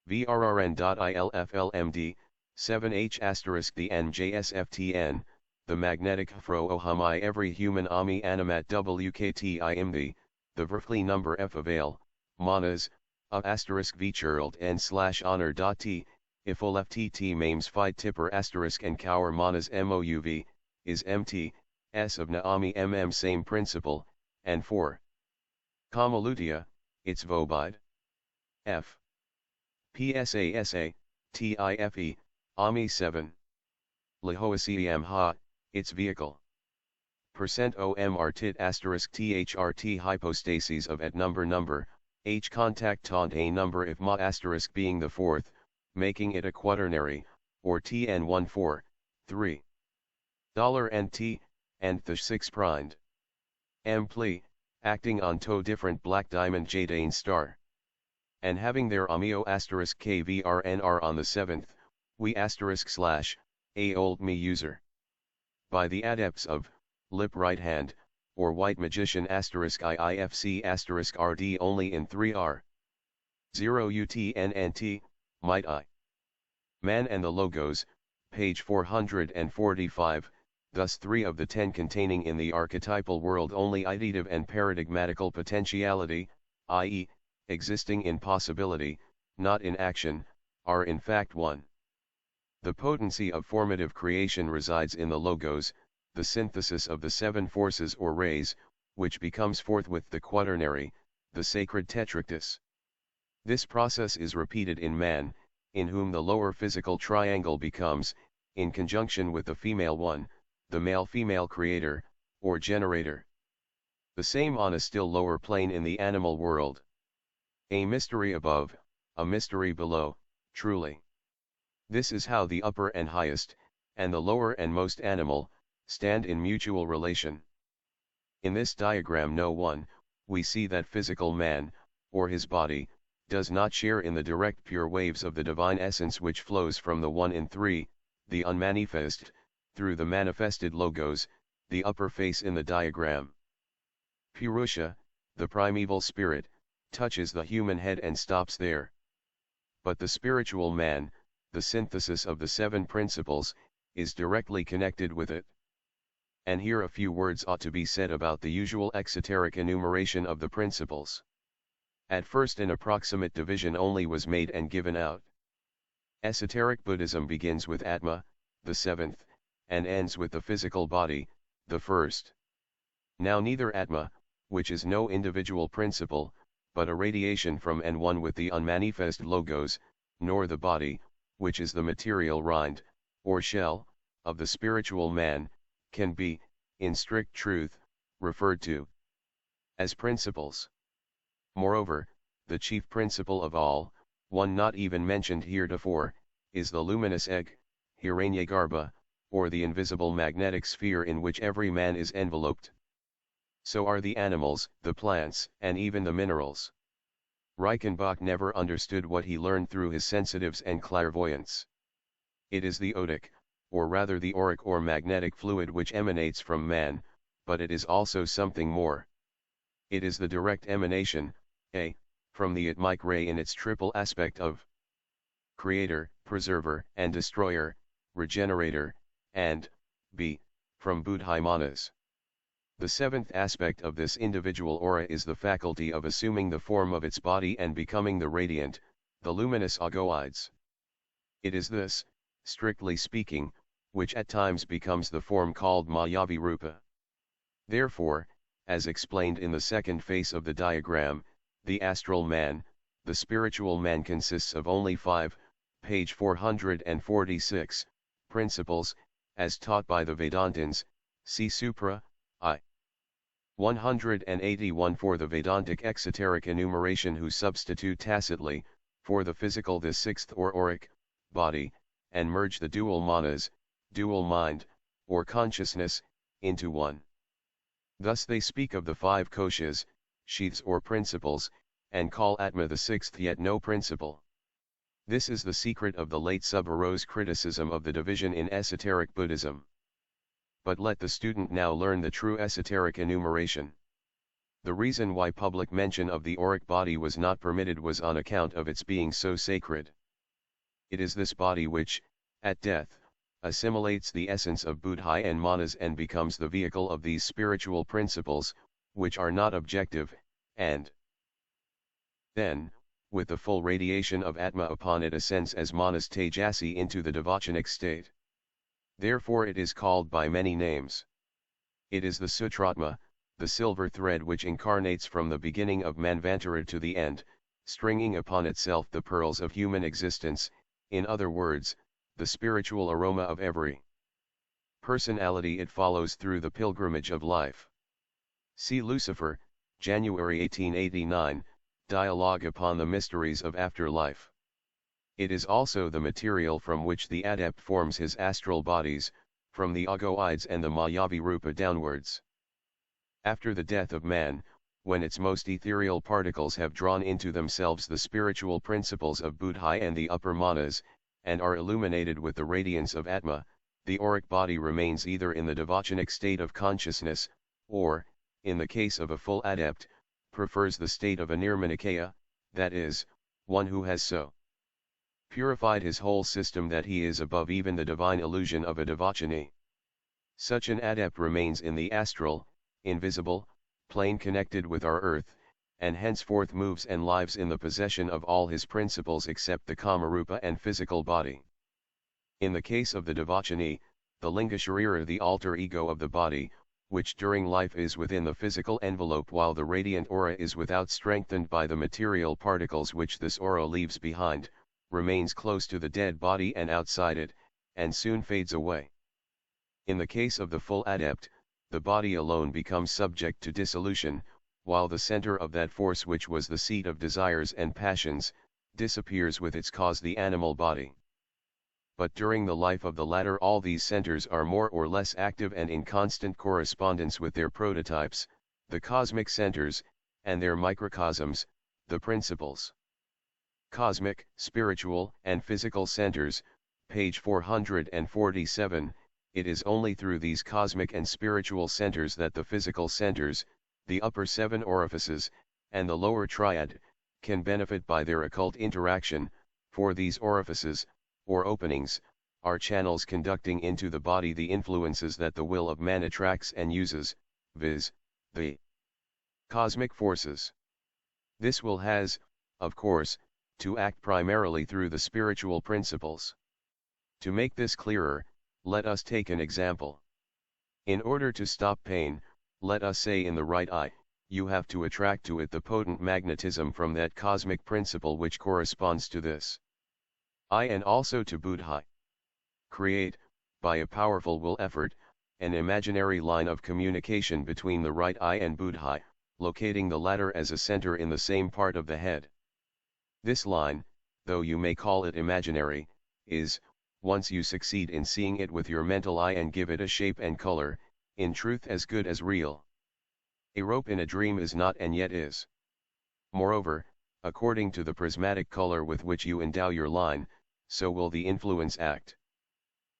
VRRN.ILFLMD, 7H * the NJSFTN, the magnetic fro ohami every human ami animat WKTIMD, the Verfli number F avail, monas, a * v churled n/honor.t, if OLFTT mames phi tipper * and cower monas MOUV, is MT, S of Naami same principle, and 4. Kamalutia, its vobide. F. PSASA, TIFE, AMI 7. Lahoacem ha, its vehicle. %OMR tit * THRT hypostases of at number, H contact taunt a number if ma * being the 4th, making it a quaternary, or TN 1 4, 3. $NT, and the 6 prind. Ampli, acting on two different black diamond jadane star. And having their amio asterisk kvrnr on the 7th, we asterisk slash, a old me user. By the adepts of, lip right hand, or white magician asterisk iifc asterisk rd only in 3r. 0 utnnt, might I. Man and the Logos, page 445, thus 3 of the 10 containing in the archetypal world only ideative and paradigmatical potentiality, i.e., existing in possibility, not in action, are in fact one. The potency of formative creation resides in the Logos, the synthesis of the 7 forces or rays, which becomes forthwith the quaternary, the sacred tetractys. This process is repeated in man, in whom the lower physical triangle becomes, in conjunction with the female one, the male-female creator, or generator. The same on a still lower plane in the animal world. A mystery above, a mystery below, truly. This is how the upper and highest, and the lower and most animal, stand in mutual relation. In this diagram no one, we see that physical man, or his body, does not share in the direct pure waves of the divine essence which flows from the one in 3, the unmanifest, through the manifested Logos, the upper face in the diagram. Purusha, the primeval spirit, touches the human head and stops there. But the spiritual man, the synthesis of the 7 principles, is directly connected with it. And here a few words ought to be said about the usual exoteric enumeration of the principles. At first an approximate division only was made and given out. Esoteric Buddhism begins with Atma, the 7th, and ends with the physical body, the 1st. Now neither Atma, which is no individual principle, but a radiation from and one with the unmanifest Logos, nor the body, which is the material rind, or shell, of the spiritual man, can be, in strict truth, referred to as principles. Moreover, the chief principle of all, one not even mentioned heretofore, is the luminous egg, Hiranyagarbha, or the invisible magnetic sphere in which every man is enveloped. So are the animals, the plants, and even the minerals. Reichenbach never understood what he learned through his sensitives and clairvoyance. It is the odic, or rather the auric or magnetic fluid which emanates from man, but it is also something more. It is the direct emanation, a, from the atmic ray in its triple aspect of creator, preserver, and destroyer, regenerator, and, b, from Buddhaimanas. The 7th aspect of this individual aura is the faculty of assuming the form of its body and becoming the radiant, the luminous agoids. It is this, strictly speaking, which at times becomes the form called Mayavi Rupa. Therefore, as explained in the second face of the diagram, the astral man, the spiritual man consists of only 5, page 446, principles, as taught by the Vedantins, see Supra, I. 181 for the Vedantic exoteric enumeration who substitute tacitly, for the physical the 6th or auric, body, and merge the dual manas, dual mind, or consciousness, into one. Thus they speak of the 5 koshas, sheaths or principles, and call Atma the 6th yet no principle. This is the secret of the late Subarose criticism of the division in esoteric Buddhism. But let the student now learn the true esoteric enumeration. The reason why public mention of the auric body was not permitted was on account of its being so sacred. It is this body which, at death, assimilates the essence of Buddhai and manas and becomes the vehicle of these spiritual principles, which are not objective, and then, with the full radiation of Atma upon it ascends as manas tejasi into the devachanic state. Therefore it is called by many names. It is the Sutratma, the silver thread which incarnates from the beginning of Manvantara to the end, stringing upon itself the pearls of human existence, in other words, the spiritual aroma of every personality it follows through the pilgrimage of life. See Lucifer, January 1889, Dialogue upon the Mysteries of Afterlife. It is also the material from which the adept forms his astral bodies, from the Agoids and the Mayavi Rupa downwards. After the death of man, when its most ethereal particles have drawn into themselves the spiritual principles of Buddhi and the upper manas, and are illuminated with the radiance of Atma, the auric body remains either in the devachanic state of consciousness, or, in the case of a full adept, prefers the state of a nirmanakaya, that is, one who has so purified his whole system that he is above even the divine illusion of a devachani. Such an adept remains in the astral, invisible, plane connected with our earth, and henceforth moves and lives in the possession of all his principles except the Kamarupa and physical body. In the case of the devachani, the linga sharira, the alter ego of the body, which during life is within the physical envelope while the radiant aura is without, strengthened by the material particles which this aura leaves behind, remains close to the dead body and outside it, and soon fades away. In the case of the full adept, the body alone becomes subject to dissolution, while the center of that force which was the seat of desires and passions, disappears with its cause, the animal body. But during the life of the latter all these centers are more or less active and in constant correspondence with their prototypes, the cosmic centers, and their microcosms, the principles. Cosmic, spiritual, and physical centers, page 447, it is only through these cosmic and spiritual centers that the physical centers, the upper 7 orifices, and the lower triad, can benefit by their occult interaction, for these orifices, or openings, are channels conducting into the body the influences that the will of man attracts and uses, viz., the cosmic forces. This will has, of course, to act primarily through the spiritual principles. To make this clearer, let us take an example. In order to stop pain, let us say in the right eye, you have to attract to it the potent magnetism from that cosmic principle which corresponds to this eye and also to Buddhi. Create, by a powerful will effort, an imaginary line of communication between the right eye and Buddhi, locating the latter as a center in the same part of the head. This line, though you may call it imaginary, is, once you succeed in seeing it with your mental eye and give it a shape and color, in truth as good as real. A rope in a dream is not and yet is. Moreover, according to the prismatic color with which you endow your line, so will the influence act.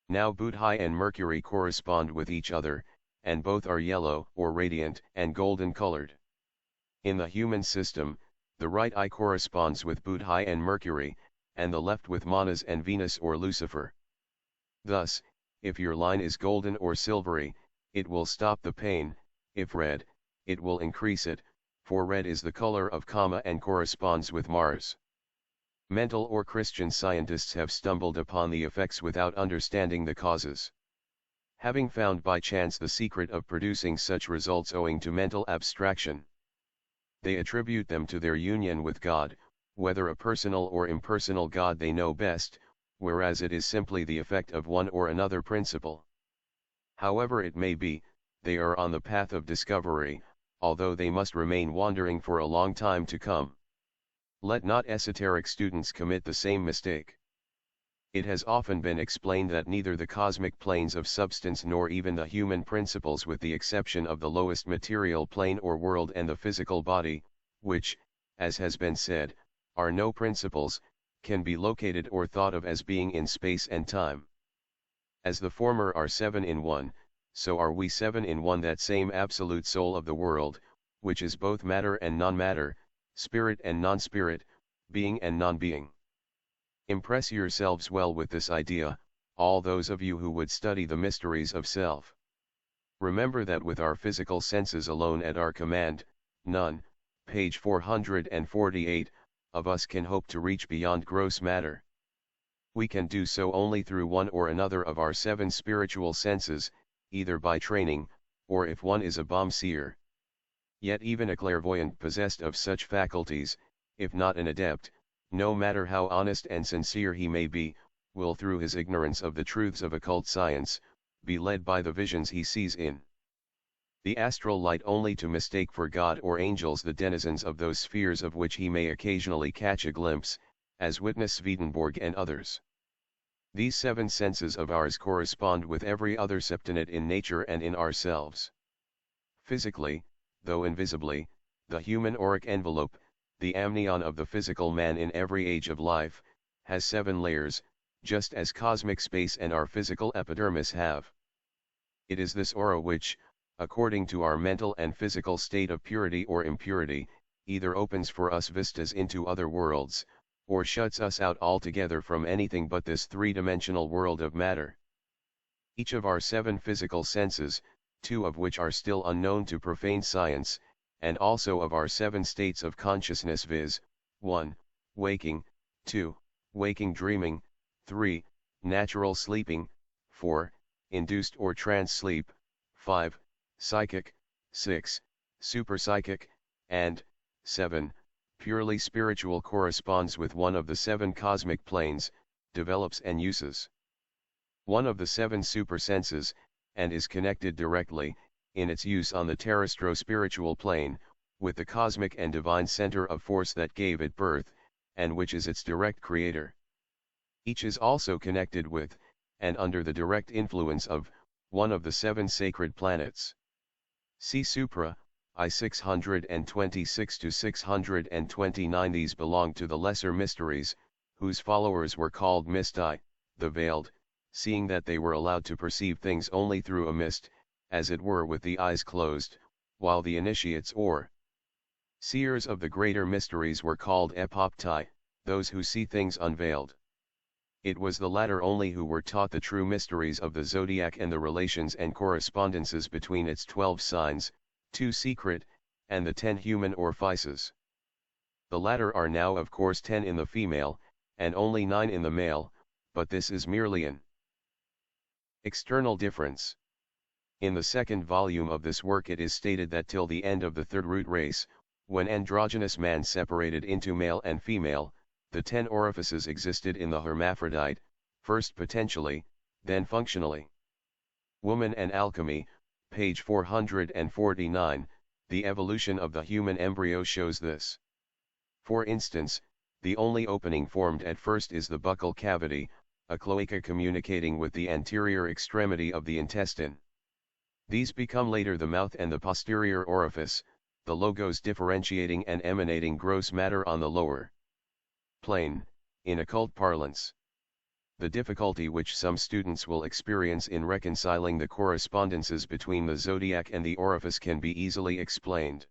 Now Buddhi and Mercury correspond with each other, and both are yellow or radiant and golden colored. In the human system, the right eye corresponds with Buddhi and Mercury, and the left with Manas and Venus or Lucifer. Thus, if your line is golden or silvery, it will stop the pain; if red, it will increase it, for red is the color of Kama and corresponds with Mars. Mental or Christian scientists have stumbled upon the effects without understanding the causes. Having found by chance the secret of producing such results owing to mental abstraction, they attribute them to their union with God, whether a personal or impersonal God they know best, whereas it is simply the effect of one or another principle. However it may be, they are on the path of discovery, although they must remain wandering for a long time to come. Let not esoteric students commit the same mistake. It has often been explained that neither the cosmic planes of substance nor even the human principles, with the exception of the lowest material plane or world and the physical body, which, as has been said, are no principles, can be located or thought of as being in space and time. As the former are 7 in 1, so are we 7 in 1, that same absolute soul of the world, which is both matter and non-matter, spirit and non-spirit, being and non-being. Impress yourselves well with this idea, all those of you who would study the mysteries of self. Remember that with our physical senses alone at our command, none, page 448, of us can hope to reach beyond gross matter. We can do so only through one or another of our 7 spiritual senses, either by training, or if one is a bomb seer. Yet even a clairvoyant possessed of such faculties, if not an adept, no matter how honest and sincere he may be, will through his ignorance of the truths of occult science, be led by the visions he sees in the astral light only to mistake for God or angels the denizens of those spheres of which he may occasionally catch a glimpse, as witness Swedenborg and others. These seven senses of ours correspond with every other septenate in nature and in ourselves. Physically, though invisibly, the human auric envelope, the amnion of the physical man in every age of life, has 7 layers, just as cosmic space and our physical epidermis have. It is this aura which, according to our mental and physical state of purity or impurity, either opens for us vistas into other worlds, or shuts us out altogether from anything but this three-dimensional world of matter. Each of our 7 physical senses, 2 of which are still unknown to profane science, and also of our 7 states of consciousness, viz., 1. Waking, 2. Waking dreaming, 3. Natural sleeping, 4. Induced or trance sleep, 5. Psychic, 6. Superpsychic, and 7. Purely spiritual corresponds with one of the 7 cosmic planes, develops and uses one of the 7 supersenses, and is connected directly, in its use on the terrestro-spiritual plane, with the cosmic and divine center of force that gave it birth, and which is its direct creator. Each is also connected with, and under the direct influence of, one of the 7 sacred planets. See Supra, I 626 to 629. These belong to the lesser mysteries, whose followers were called Mysti, the veiled, seeing that they were allowed to perceive things only through a mist, as it were with the eyes closed, while the initiates or seers of the greater mysteries were called Epoptai, those who see things unveiled. It was the latter only who were taught the true mysteries of the zodiac and the relations and correspondences between its 12 signs, 2 secret, and the 10 human orifices. The latter are now of course 10 in the female, and only 9 in the male, but this is merely an external difference. In the second volume of this work it is stated that till the end of the third root race, when androgynous man separated into male and female, the 10 orifices existed in the hermaphrodite, first potentially, then functionally. Woman and Alchemy, page 449, the evolution of the human embryo shows this. For instance, the only opening formed at first is the buccal cavity, a cloaca communicating with the anterior extremity of the intestine. These become later the mouth and the posterior orifice, the logos differentiating and emanating gross matter on the lower plane, in occult parlance. The difficulty which some students will experience in reconciling the correspondences between the zodiac and the orifice can be easily explained.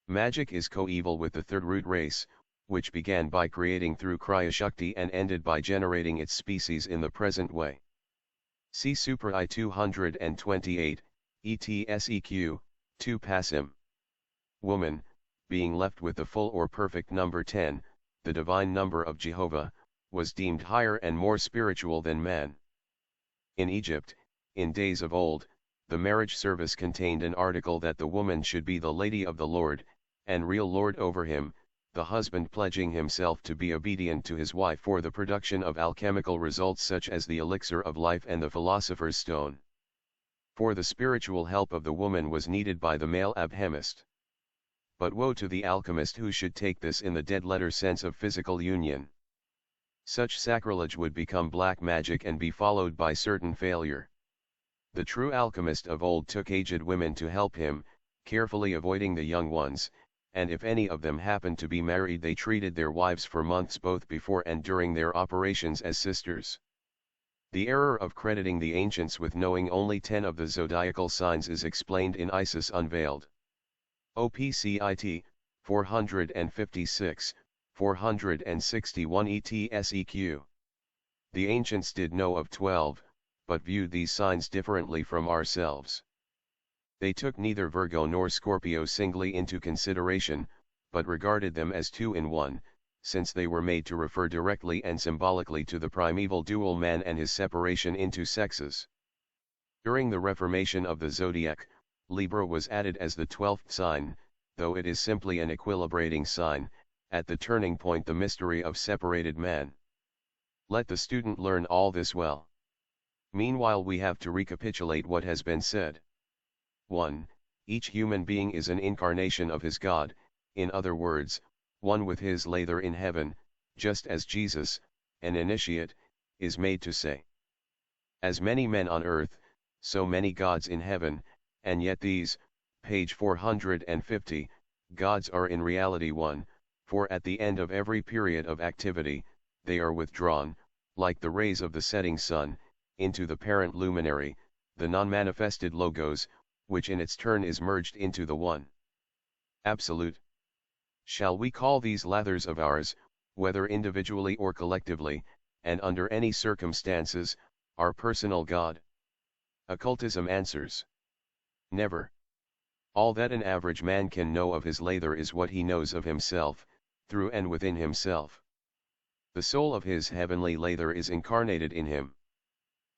Magic is coeval with the third root race, which began by creating through Kriya Shakti and ended by generating its species in the present way. See Supra I 228, ETSEQ, 2 Passim. Woman, being left with the full or perfect number 10, the divine number of Jehovah, was deemed higher and more spiritual than man. In Egypt, in days of old, the marriage service contained an article that the woman should be the lady of the Lord, and real lord over him, the husband pledging himself to be obedient to his wife for the production of alchemical results such as the elixir of life and the philosopher's stone. For the spiritual help of the woman was needed by the male alchemist. But woe to the alchemist who should take this in the dead-letter sense of physical union. Such sacrilege would become black magic and be followed by certain failure. The true alchemist of old took aged women to help him, carefully avoiding the young ones, and if any of them happened to be married they treated their wives for months both before and during their operations as sisters. The error of crediting the ancients with knowing only 10 of the zodiacal signs is explained in Isis Unveiled. OPCIT, 456, 461 ETSEQ. The ancients did know of 12, but viewed these signs differently from ourselves. They took neither Virgo nor Scorpio singly into consideration, but regarded them as 2 in 1, since they were made to refer directly and symbolically to the primeval dual man and his separation into sexes. During the reformation of the zodiac, Libra was added as the 12th sign, though it is simply an equilibrating sign, at the turning point the mystery of separated man. Let the student learn all this well. Meanwhile we have to recapitulate what has been said. 1. Each human being is an incarnation of his God, in other words, one with his Lather in heaven, just as Jesus, an initiate, is made to say. As many men on earth, so many gods in heaven, and yet these, page 450, gods are in reality one, for at the end of every period of activity, they are withdrawn, like the rays of the setting sun, into the parent luminary, the non-manifested logos, which in its turn is merged into the one absolute. Shall we call these lathers of ours, whether individually or collectively, and under any circumstances, our personal God? Occultism answers: never. All that an average man can know of his lather is what he knows of himself, through and within himself. The soul of his heavenly lather is incarnated in him.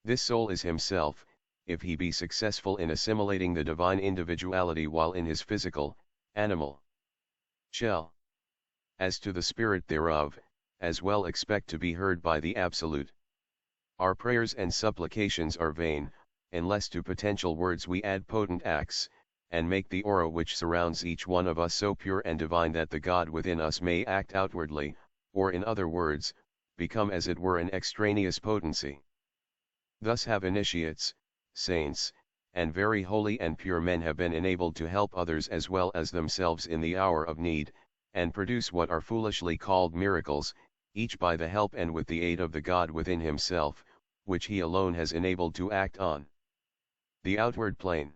This soul is himself, if he be successful in assimilating the divine individuality while in his physical, animal shell. As to the spirit thereof, as well expect to be heard by the Absolute. Our prayers and supplications are vain, unless to potential words we add potent acts, and make the aura which surrounds each one of us so pure and divine that the God within us may act outwardly, or in other words, become as it were an extraneous potency. Thus have initiates, saints, and very holy and pure men have been enabled to help others as well as themselves in the hour of need, and produce what are foolishly called miracles, each by the help and with the aid of the God within himself, which he alone has enabled to act on the outward plane.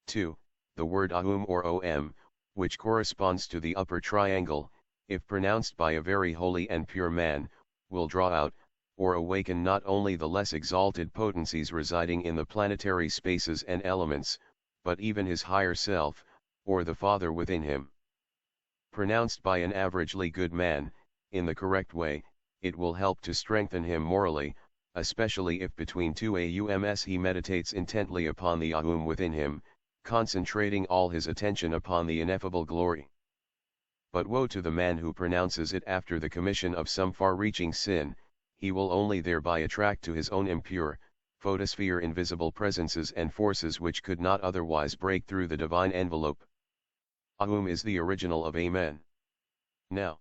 2. The word Aum or Om, which corresponds to the upper triangle, if pronounced by a very holy and pure man, will draw out, or awaken not only the less exalted potencies residing in the planetary spaces and elements, but even his higher self, or the Father within him. Pronounced by an averagely good man, in the correct way, it will help to strengthen him morally, especially if between two aums he meditates intently upon the Aum within him, concentrating all his attention upon the ineffable glory. But woe to the man who pronounces it after the commission of some far-reaching sin, he will only thereby attract to his own impure, photosphere invisible presences and forces which could not otherwise break through the divine envelope. Aum is the original of Amen. Now,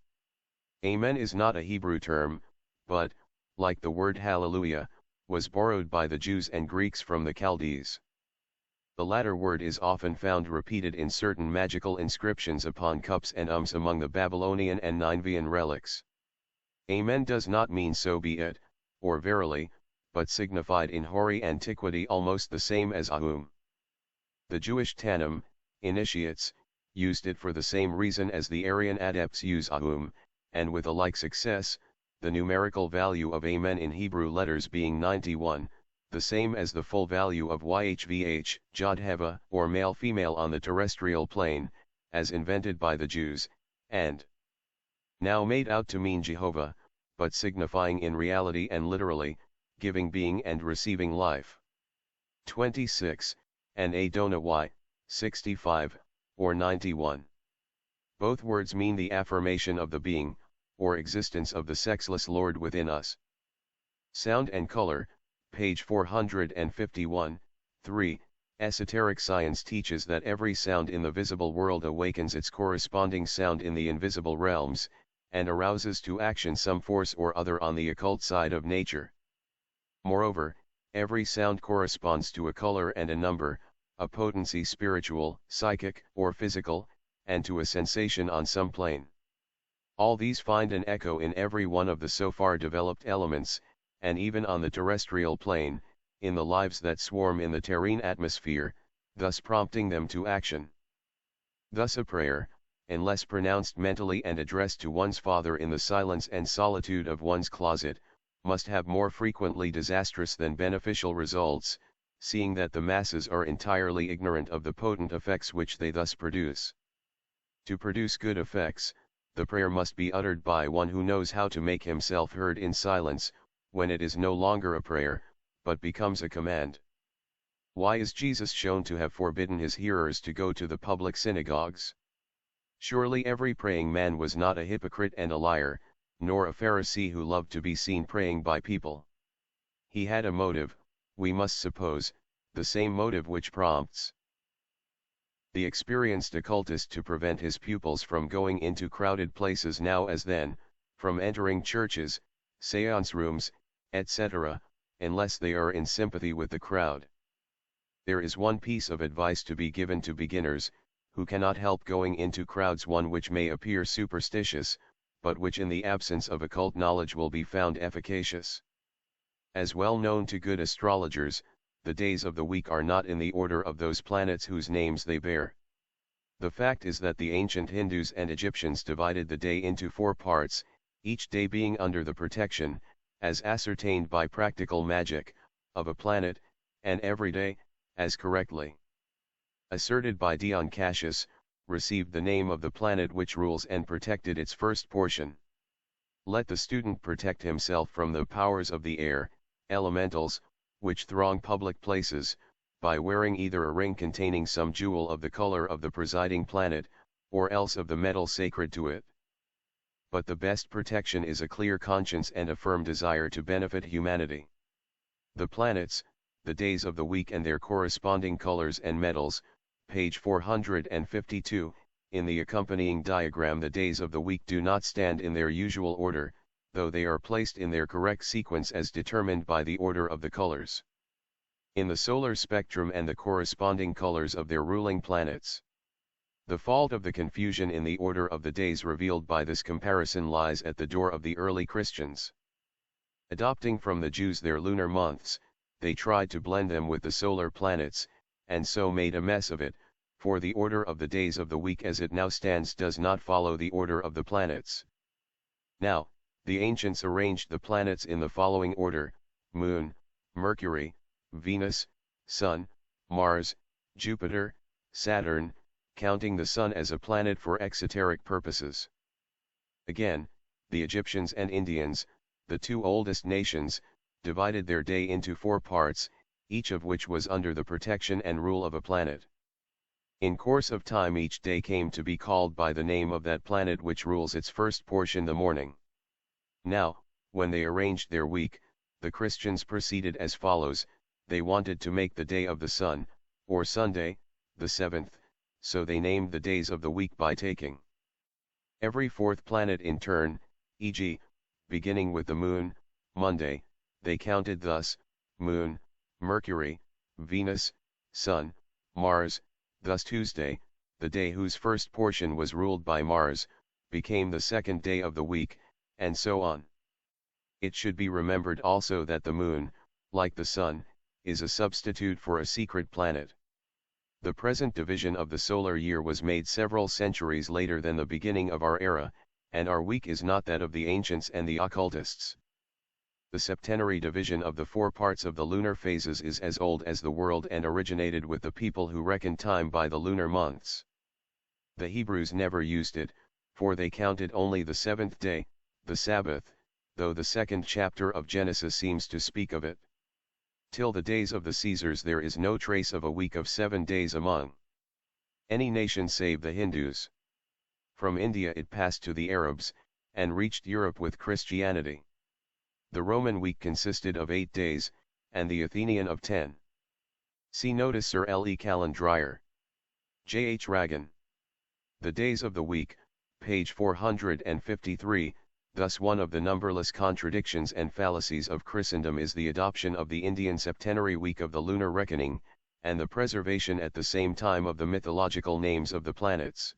Amen is not a Hebrew term, but, like the word Hallelujah, was borrowed by the Jews and Greeks from the Chaldees. The latter word is often found repeated in certain magical inscriptions upon cups and among the Babylonian and Ninevian relics. Amen does not mean so be it, or verily, but signified in hoary antiquity almost the same as Aum. The Jewish Tannim, initiates, used it for the same reason as the Aryan adepts use Aum, and with a like success, the numerical value of Amen in Hebrew letters being 91, the same as the full value of YHVH, Jod-Heva, or male-female on the terrestrial plane, as invented by the Jews, and now made out to mean Jehovah, but signifying in reality and literally, giving being and receiving life. 26, and Adonai Y, 65, or 91. Both words mean the affirmation of the being, or existence of the sexless Lord within us. Sound and color, page 451, 3. Esoteric science teaches that every sound in the visible world awakens its corresponding sound in the invisible realms, and arouses to action some force or other on the occult side of nature. Moreover, every sound corresponds to a color and a number, a potency spiritual, psychic, or physical, and to a sensation on some plane. All these find an echo in every one of the so far developed elements, and even on the terrestrial plane, in the lives that swarm in the terrene atmosphere, thus prompting them to action. Thus a prayer, unless pronounced mentally and addressed to one's Father in the silence and solitude of one's closet, must have more frequently disastrous than beneficial results, seeing that the masses are entirely ignorant of the potent effects which they thus produce. To produce good effects, the prayer must be uttered by one who knows how to make himself heard in silence, when it is no longer a prayer, but becomes a command. Why is Jesus shown to have forbidden his hearers to go to the public synagogues? Surely every praying man was not a hypocrite and a liar, nor a Pharisee who loved to be seen praying by people. He had a motive, we must suppose, the same motive which prompts the experienced occultist to prevent his pupils from going into crowded places now as then, from entering churches, seance rooms, etc., unless they are in sympathy with the crowd. There is one piece of advice to be given to beginners, who cannot help going into crowds, one which may appear superstitious, but which in the absence of occult knowledge will be found efficacious. As well known to good astrologers, the days of the week are not in the order of those planets whose names they bear. The fact is that the ancient Hindus and Egyptians divided the day into 4 parts, each day being under the protection, as ascertained by practical magic, of a planet, and every day, as correctly asserted by Dion Cassius, received the name of the planet which rules and protected its first portion. Let the student protect himself from the powers of the air, elementals, which throng public places, by wearing either a ring containing some jewel of the color of the presiding planet, or else of the metal sacred to it. But the best protection is a clear conscience and a firm desire to benefit humanity. The planets, the days of the week and their corresponding colors and metals, page 452, in the accompanying diagram. The days of the week do not stand in their usual order, though they are placed in their correct sequence as determined by the order of the colors in the solar spectrum and the corresponding colors of their ruling planets. The fault of the confusion in the order of the days revealed by this comparison lies at the door of the early Christians. Adopting from the Jews their lunar months, they tried to blend them with the solar planets, and so made a mess of it, for the order of the days of the week as it now stands does not follow the order of the planets. Now, the ancients arranged the planets in the following order: Moon, Mercury, Venus, Sun, Mars, Jupiter, Saturn, counting the Sun as a planet for exoteric purposes. Again, the Egyptians and Indians, the 2 oldest nations, divided their day into 4 parts, each of which was under the protection and rule of a planet. In course of time each day came to be called by the name of that planet which rules its first portion, the morning. Now, when they arranged their week, the Christians proceeded as follows: they wanted to make the day of the sun, or Sunday, the 7th, so they named the days of the week by taking every 4th planet in turn, e.g., beginning with the moon, Monday, they counted thus: Moon, Mercury, Venus, Sun, Mars. Thus Tuesday, the day whose first portion was ruled by Mars, became the 2nd day of the week, and so on. It should be remembered also that the moon, like the sun, is a substitute for a secret planet. The present division of the solar year was made several centuries later than the beginning of our era, and our week is not that of the ancients and the occultists. The septenary division of the 4 parts of the lunar phases is as old as the world and originated with the people who reckon time by the lunar months. The Hebrews never used it, for they counted only the 7th day, the Sabbath, though the 2nd chapter of Genesis seems to speak of it. Till the days of the Caesars there is no trace of a week of 7 days among any nation save the Hindus. From India it passed to the Arabs, and reached Europe with Christianity. The Roman week consisted of 8 days, and the Athenian of 10. See notice Sir L. E. Calendrier. J. H. Ragan. The days of the week, page 453, thus one of the numberless contradictions and fallacies of Christendom is the adoption of the Indian septenary week of the lunar reckoning, and the preservation at the same time of the mythological names of the planets.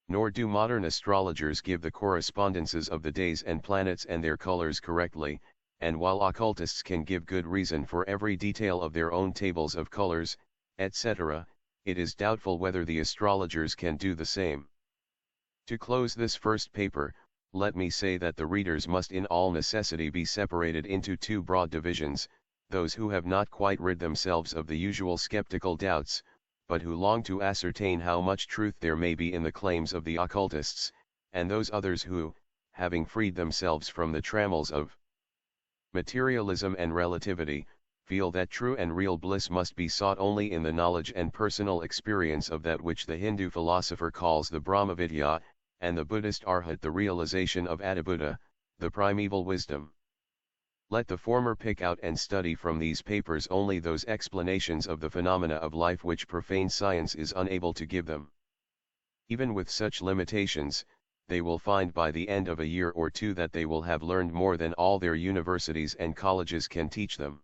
Nor do modern astrologers give the correspondences of the days and planets and their colors correctly, and while occultists can give good reason for every detail of their own tables of colors, etc., it is doubtful whether the astrologers can do the same. To close this first paper, let me say that the readers must in all necessity be separated into 2 broad divisions: those who have not quite rid themselves of the usual skeptical doubts, but who long to ascertain how much truth there may be in the claims of the occultists, and those others who, having freed themselves from the trammels of materialism and relativity, feel that true and real bliss must be sought only in the knowledge and personal experience of that which the Hindu philosopher calls the Brahmavidya, and the Buddhist Arhat the realization of Adibuddha, the primeval wisdom. Let the former pick out and study from these papers only those explanations of the phenomena of life which profane science is unable to give them. Even with such limitations, they will find by the end of a year or two that they will have learned more than all their universities and colleges can teach them.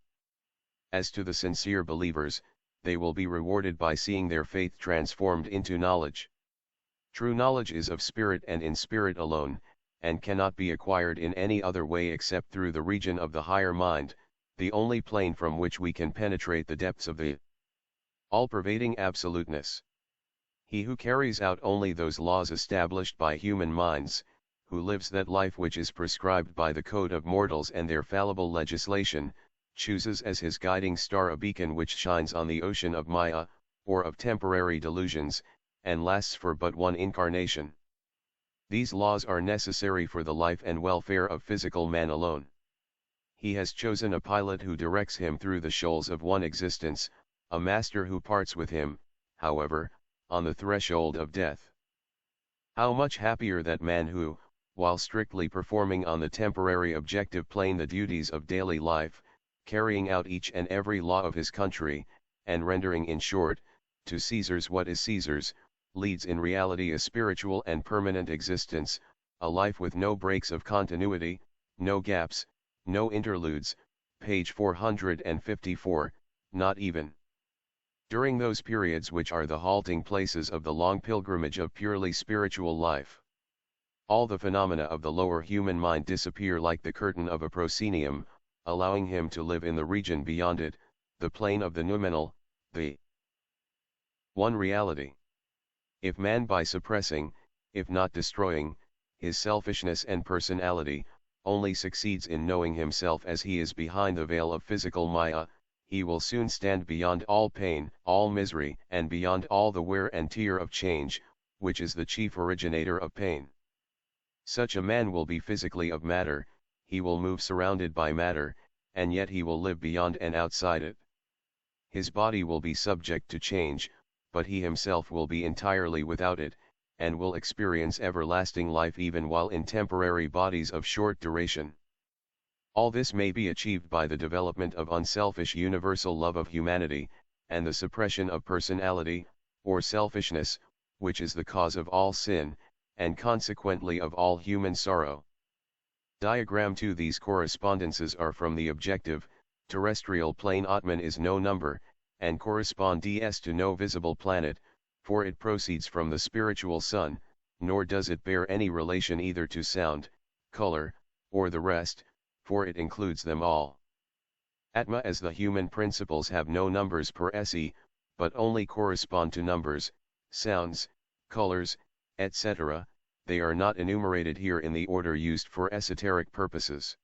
As to the sincere believers, they will be rewarded by seeing their faith transformed into knowledge. True knowledge is of spirit and in spirit alone, and cannot be acquired in any other way except through the region of the higher mind, the only plane from which we can penetrate the depths of the all-pervading absoluteness. He who carries out only those laws established by human minds, who lives that life which is prescribed by the code of mortals and their fallible legislation, chooses as his guiding star a beacon which shines on the ocean of Maya, or of temporary delusions, and lasts for but one incarnation. These laws are necessary for the life and welfare of physical man alone. He has chosen a pilot who directs him through the shoals of one existence, a master who parts with him, however, on the threshold of death. How much happier that man who, while strictly performing on the temporary objective plane the duties of daily life, carrying out each and every law of his country, and rendering in short, to Caesar's what is Caesar's, leads in reality a spiritual and permanent existence, a life with no breaks of continuity, no gaps, no interludes, page 454, not even during those periods which are the halting places of the long pilgrimage of purely spiritual life. All the phenomena of the lower human mind disappear like the curtain of a proscenium, allowing him to live in the region beyond it, the plane of the noumenal, the one reality. If man by suppressing, if not destroying, his selfishness and personality, only succeeds in knowing himself as he is behind the veil of physical Maya, he will soon stand beyond all pain, all misery, and beyond all the wear and tear of change, which is the chief originator of pain. Such a man will be physically of matter, he will move surrounded by matter, and yet he will live beyond and outside it. His body will be subject to change, but he himself will be entirely without it, and will experience everlasting life even while in temporary bodies of short duration. All this may be achieved by the development of unselfish universal love of humanity, and the suppression of personality, or selfishness, which is the cause of all sin, and consequently of all human sorrow. Diagram 2. These correspondences are from the objective, terrestrial plane. Atman is no number, and corresponds to no visible planet, for it proceeds from the spiritual sun, nor does it bear any relation either to sound, color, or the rest, for it includes them all. Atma as the human principles have no numbers per se, but only correspond to numbers, sounds, colors, etc., they are not enumerated here in the order used for esoteric purposes.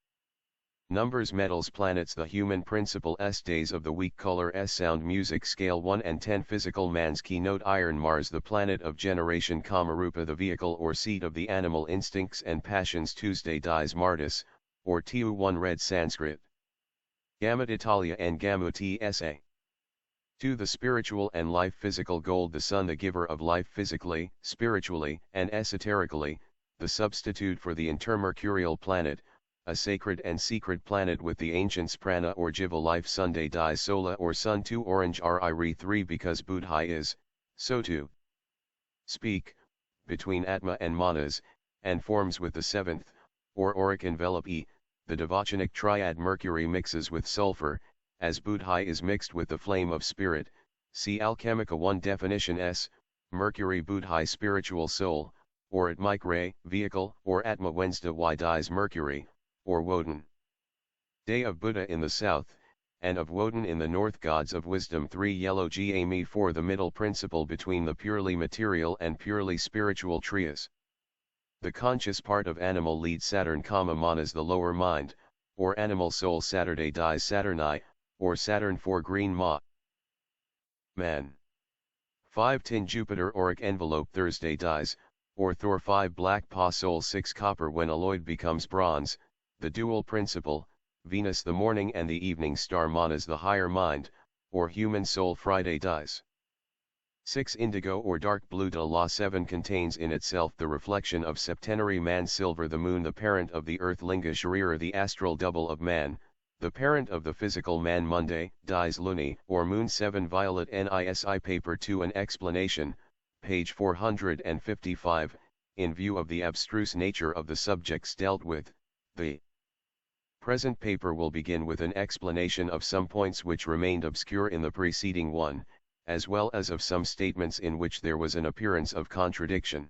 Numbers, metals, planets, the human principle s, days of the week, color s, sound, music, scale 1 and 10, physical man's keynote, iron, Mars, the planet of generation, Kamarupa, the vehicle or seat of the animal instincts and passions, Tuesday, dies, Mardis, or Tu1, red, Sanskrit. Gamut, Italia, and Gamut tsa. 2. The spiritual and life, physical, gold, the sun, the giver of life physically, spiritually, and esoterically, the substitute for the intermercurial planet, a sacred and secret planet with the ancients, prana or jiva life, Sunday, dies, sola or sun, 2. Orange, Ri 3, because Buddhi is, so to speak, between Atma and Manas, and forms with the seventh, or auric envelope E, the devachanic triad. Mercury mixes with sulfur, as Buddhi is mixed with the flame of spirit. See Alchemica 1 definition S, Mercury, Buddhi, spiritual soul, or Atmikre, vehicle, or Atma. Wednesday, Y, dies, Mercury, or Woden. Day of Buddha in the south, and of Woden in the north. Gods of wisdom 3. Yellow Gami 4. The middle principle between the purely material and purely spiritual trias. The conscious part of animal lead, Saturn, Manas, the lower mind, or animal soul. Saturday, dies, Saturni, or Saturn 4. Green Ma. Man. 5. Tin, Jupiter, auric envelope. Thursday, dies, or Thor. 5. Black Pa, soul. 6. Copper, when alloyed, becomes bronze, the dual principle. Venus, the morning and the evening star. Manas, the higher mind, or human soul. Friday, dies. 6. Indigo or dark blue. De La 7. Contains in itself the reflection of septenary man. Silver, the moon, the parent of the earth. Linga Sharira, the astral double of man, the parent of the physical man. Monday, dies, Luni, or moon. 7. Violet, Nisi, paper 2. An explanation, page 455, in view of the abstruse nature of the subjects dealt with. The present paper will begin with an explanation of some points which remained obscure in the preceding one, as well as of some statements in which there was an appearance of contradiction.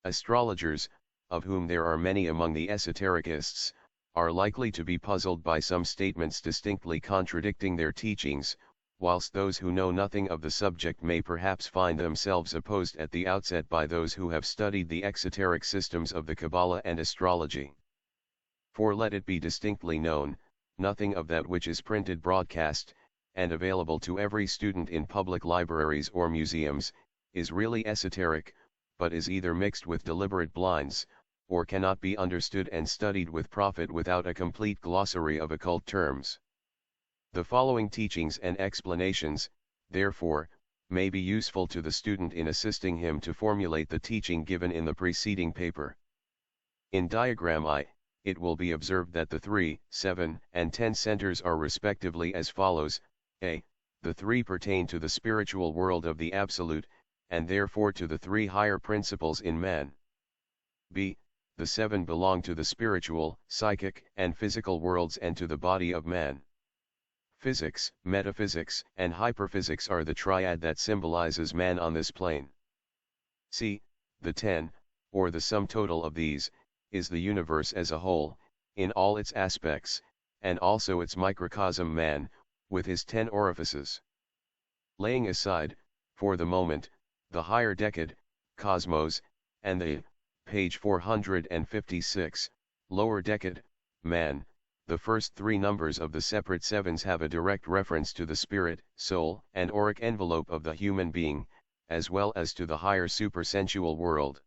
Astrologers, of whom there are many among the esotericists, are likely to be puzzled by some statements distinctly contradicting their teachings, whilst those who know nothing of the subject may perhaps find themselves opposed at the outset by those who have studied the exoteric systems of the Kabbalah and astrology. For let it be distinctly known, nothing of that which is printed broadcast, and available to every student in public libraries or museums, is really esoteric, but is either mixed with deliberate blinds, or cannot be understood and studied with profit without a complete glossary of occult terms. The following teachings and explanations, therefore, may be useful to the student in assisting him to formulate the teaching given in the preceding paper. In diagram I, it will be observed that the 3, 7, and 10 centers are respectively as follows: a. The 3 pertain to the spiritual world of the Absolute, and therefore to the 3 higher principles in man. b. The 7 belong to the spiritual, psychic, and physical worlds and to the body of man. Physics, metaphysics, and hyperphysics are the triad that symbolizes man on this plane. c. The 10, or the sum total of these, is the universe as a whole, in all its aspects, and also its microcosm man, with his 10 orifices. Laying aside, for the moment, the higher decad, cosmos, and the, page 456, lower decad, man, the first 3 numbers of the separate sevens have a direct reference to the spirit, soul, and auric envelope of the human being, as well as to the higher supersensual world.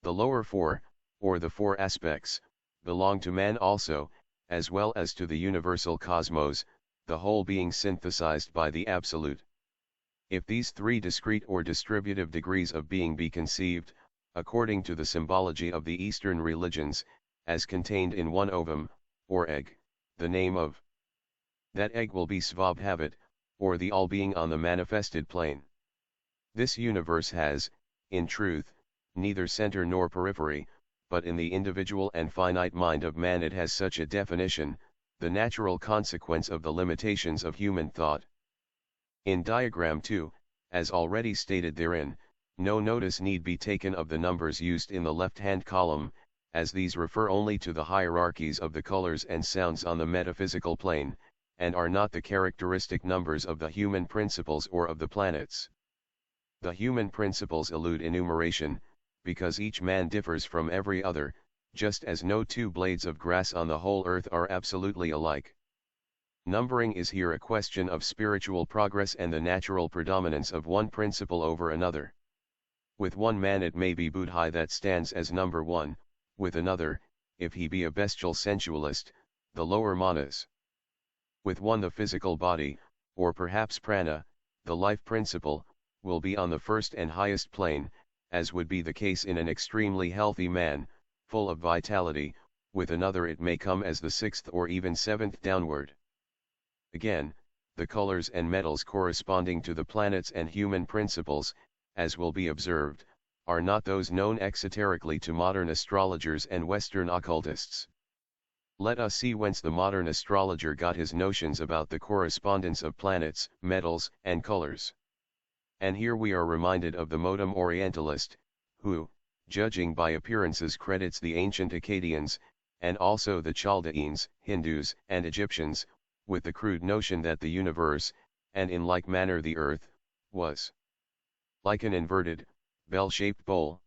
The lower 4, or the 4 aspects, belong to man also, as well as to the universal cosmos, the whole being synthesized by the Absolute. If these 3 discrete or distributive degrees of being be conceived, according to the symbology of the Eastern religions, as contained in one ovum, or egg, the name of that egg will be Svabhavit, or the all-being on the manifested plane. This universe has, in truth, neither center nor periphery, but in the individual and finite mind of man it has such a definition, the natural consequence of the limitations of human thought. In diagram 2, as already stated therein, no notice need be taken of the numbers used in the left-hand column, as these refer only to the hierarchies of the colors and sounds on the metaphysical plane, and are not the characteristic numbers of the human principles or of the planets. The human principles elude enumeration, because each man differs from every other, just as no 2 blades of grass on the whole earth are absolutely alike. Numbering is here a question of spiritual progress and the natural predominance of one principle over another. With one man it may be Buddhi that stands as number 1, with another, if he be a bestial sensualist, the lower manas. With one the physical body, or perhaps prana, the life principle, will be on the first and highest plane, as would be the case in an extremely healthy man, full of vitality. With another it may come as the 6th or even 7th downward. Again, the colors and metals corresponding to the planets and human principles, as will be observed, are not those known exoterically to modern astrologers and Western occultists. Let us see whence the modern astrologer got his notions about the correspondence of planets, metals, and colors. And here we are reminded of the modem Orientalist, who, judging by appearances, credits the ancient Akkadians, and also the Chaldeans, Hindus, and Egyptians, with the crude notion that the universe, and in like manner the earth, was like an inverted, bell-shaped bowl.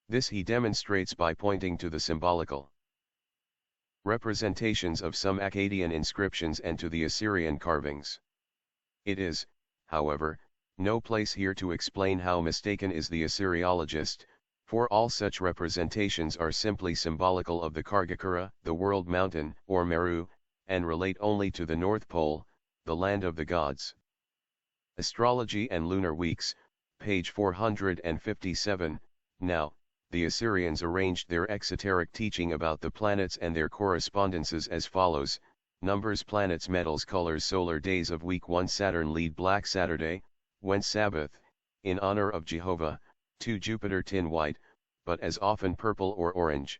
This he demonstrates by pointing to the symbolical representations of some Akkadian inscriptions and to the Assyrian carvings. It is, however, no place here to explain how mistaken is the Assyriologist, for all such representations are simply symbolical of the Kargakura, the world mountain, or Meru, and relate only to the North Pole, the land of the gods. Astrology and Lunar Weeks, page 457. Now, the Assyrians arranged their exoteric teaching about the planets and their correspondences as follows: numbers, planets, metals, colors, solar days of week 1, Saturn lead Black Saturday, when Sabbath, in honor of Jehovah, 2 Jupiter tin white, but as often purple or orange.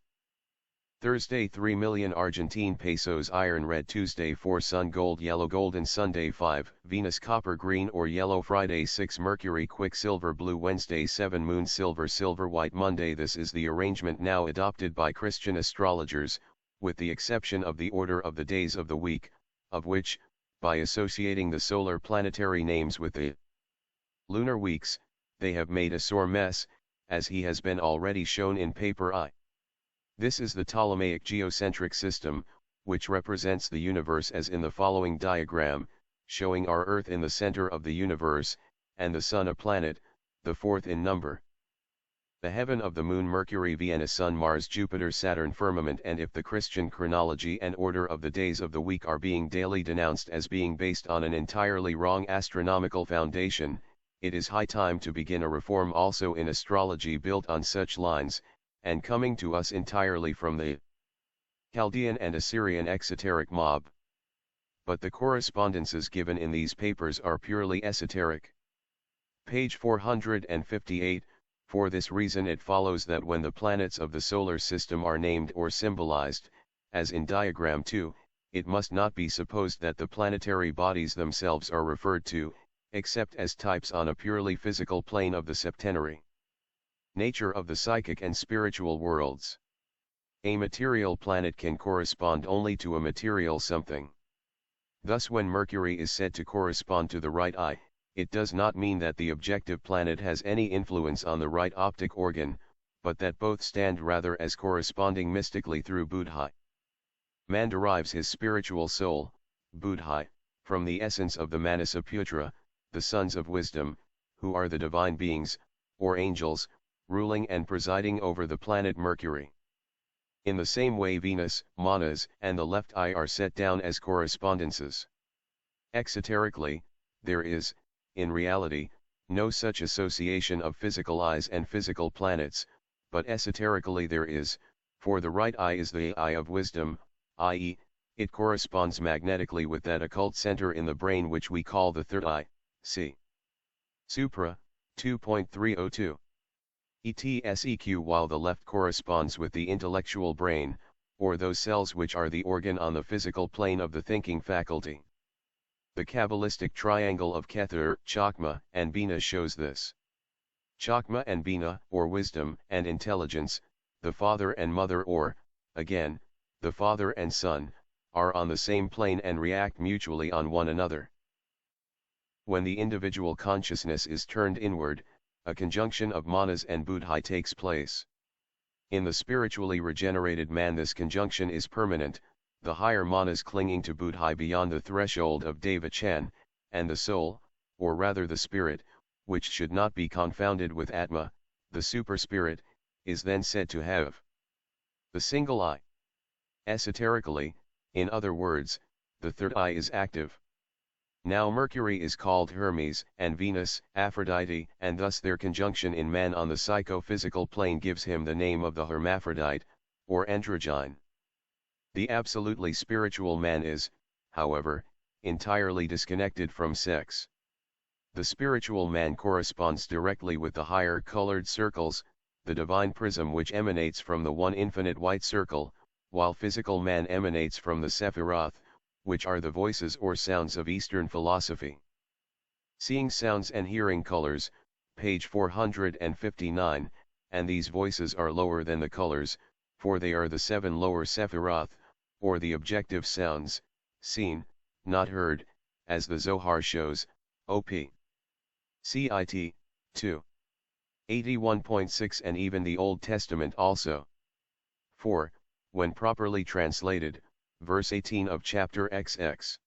Thursday 3 million Argentine pesos iron red. Tuesday 4 sun gold yellow golden. Sunday 5 Venus copper green or yellow. Friday 6 Mercury quicksilver blue. Wednesday 7 moon silver silver white. Monday. This is the arrangement now adopted by Christian astrologers, with the exception of the order of the days of the week, of which, by associating the solar planetary names with the lunar weeks, they have made a sore mess, as he has been already shown in paper I. This is the Ptolemaic geocentric system, which represents the universe as in the following diagram, showing our Earth in the center of the universe, and the Sun a planet, the fourth in number. The heaven of the Moon Mercury Venus Sun Mars Jupiter Saturn firmament. And if the Christian chronology and order of the days of the week are being daily denounced as being based on an entirely wrong astronomical foundation, it is high time to begin a reform also in astrology built on such lines, and coming to us entirely from the Chaldean and Assyrian exoteric mob. But the correspondences given in these papers are purely esoteric. Page 458, for this reason it follows that when the planets of the solar system are named or symbolized, as in diagram 2, it must not be supposed that the planetary bodies themselves are referred to, except as types on a purely physical plane of the septenary nature of the psychic and spiritual worlds. A material planet can correspond only to a material something. Thus when Mercury is said to correspond to the right eye, it does not mean that the objective planet has any influence on the right optic organ, but that both stand rather as corresponding mystically through Buddhi. Man derives his spiritual soul, Buddhi, from the essence of the Manasaputra, the sons of wisdom, who are the divine beings, or angels, ruling and presiding over the planet Mercury. In the same way Venus, Manas, and the left eye are set down as correspondences. Exoterically, there is, in reality, no such association of physical eyes and physical planets, but esoterically there is, for the right eye is the eye of wisdom, i.e., it corresponds magnetically with that occult center in the brain which we call the third eye, see Supra, 2.302. ETSEQ, while the left corresponds with the intellectual brain, or those cells which are the organ on the physical plane of the thinking faculty. The Kabbalistic triangle of Kether, Chakma, and Bina shows this. Chakma and Bina, or wisdom and intelligence, the father and mother or, again, the father and son, are on the same plane and react mutually on one another. When the individual consciousness is turned inward, a conjunction of manas and buddhi takes place. In the spiritually regenerated man this conjunction is permanent, the higher manas clinging to buddhi beyond the threshold of devachan, and the soul, or rather the spirit, which should not be confounded with atma, the super-spirit, is then said to have the single eye. Esoterically, in other words, the third eye is active. Now Mercury is called Hermes, and Venus, Aphrodite, and thus their conjunction in man on the psychophysical plane gives him the name of the hermaphrodite, or androgyne. The absolutely spiritual man is, however, entirely disconnected from sex. The spiritual man corresponds directly with the higher colored circles, the divine prism which emanates from the one infinite white circle, while physical man emanates from the Sephiroth, which are the voices or sounds of Eastern philosophy. Seeing sounds and hearing colors, page 459, and these voices are lower than the colors, for they are the seven lower Sephiroth, or the objective sounds, seen, not heard, as the Zohar shows, op. Cit. 2. 81.6, and even the Old Testament also. 4. When properly translated, verse 18 of chapter XX.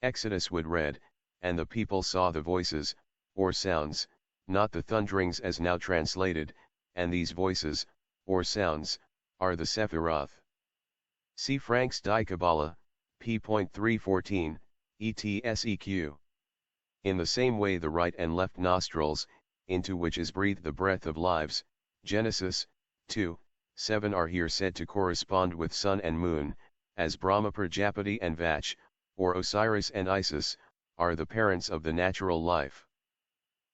Exodus would read, and the people saw the voices, or sounds, not the thunderings as now translated, and these voices, or sounds, are the Sephiroth. See Frank's Die Kabbalah, p.314, ETSEQ. In the same way the right and left nostrils, into which is breathed the breath of lives, Genesis, 2:7 are here said to correspond with sun and moon, as Brahma Prajapati and Vach, or Osiris and Isis, are the parents of the natural life.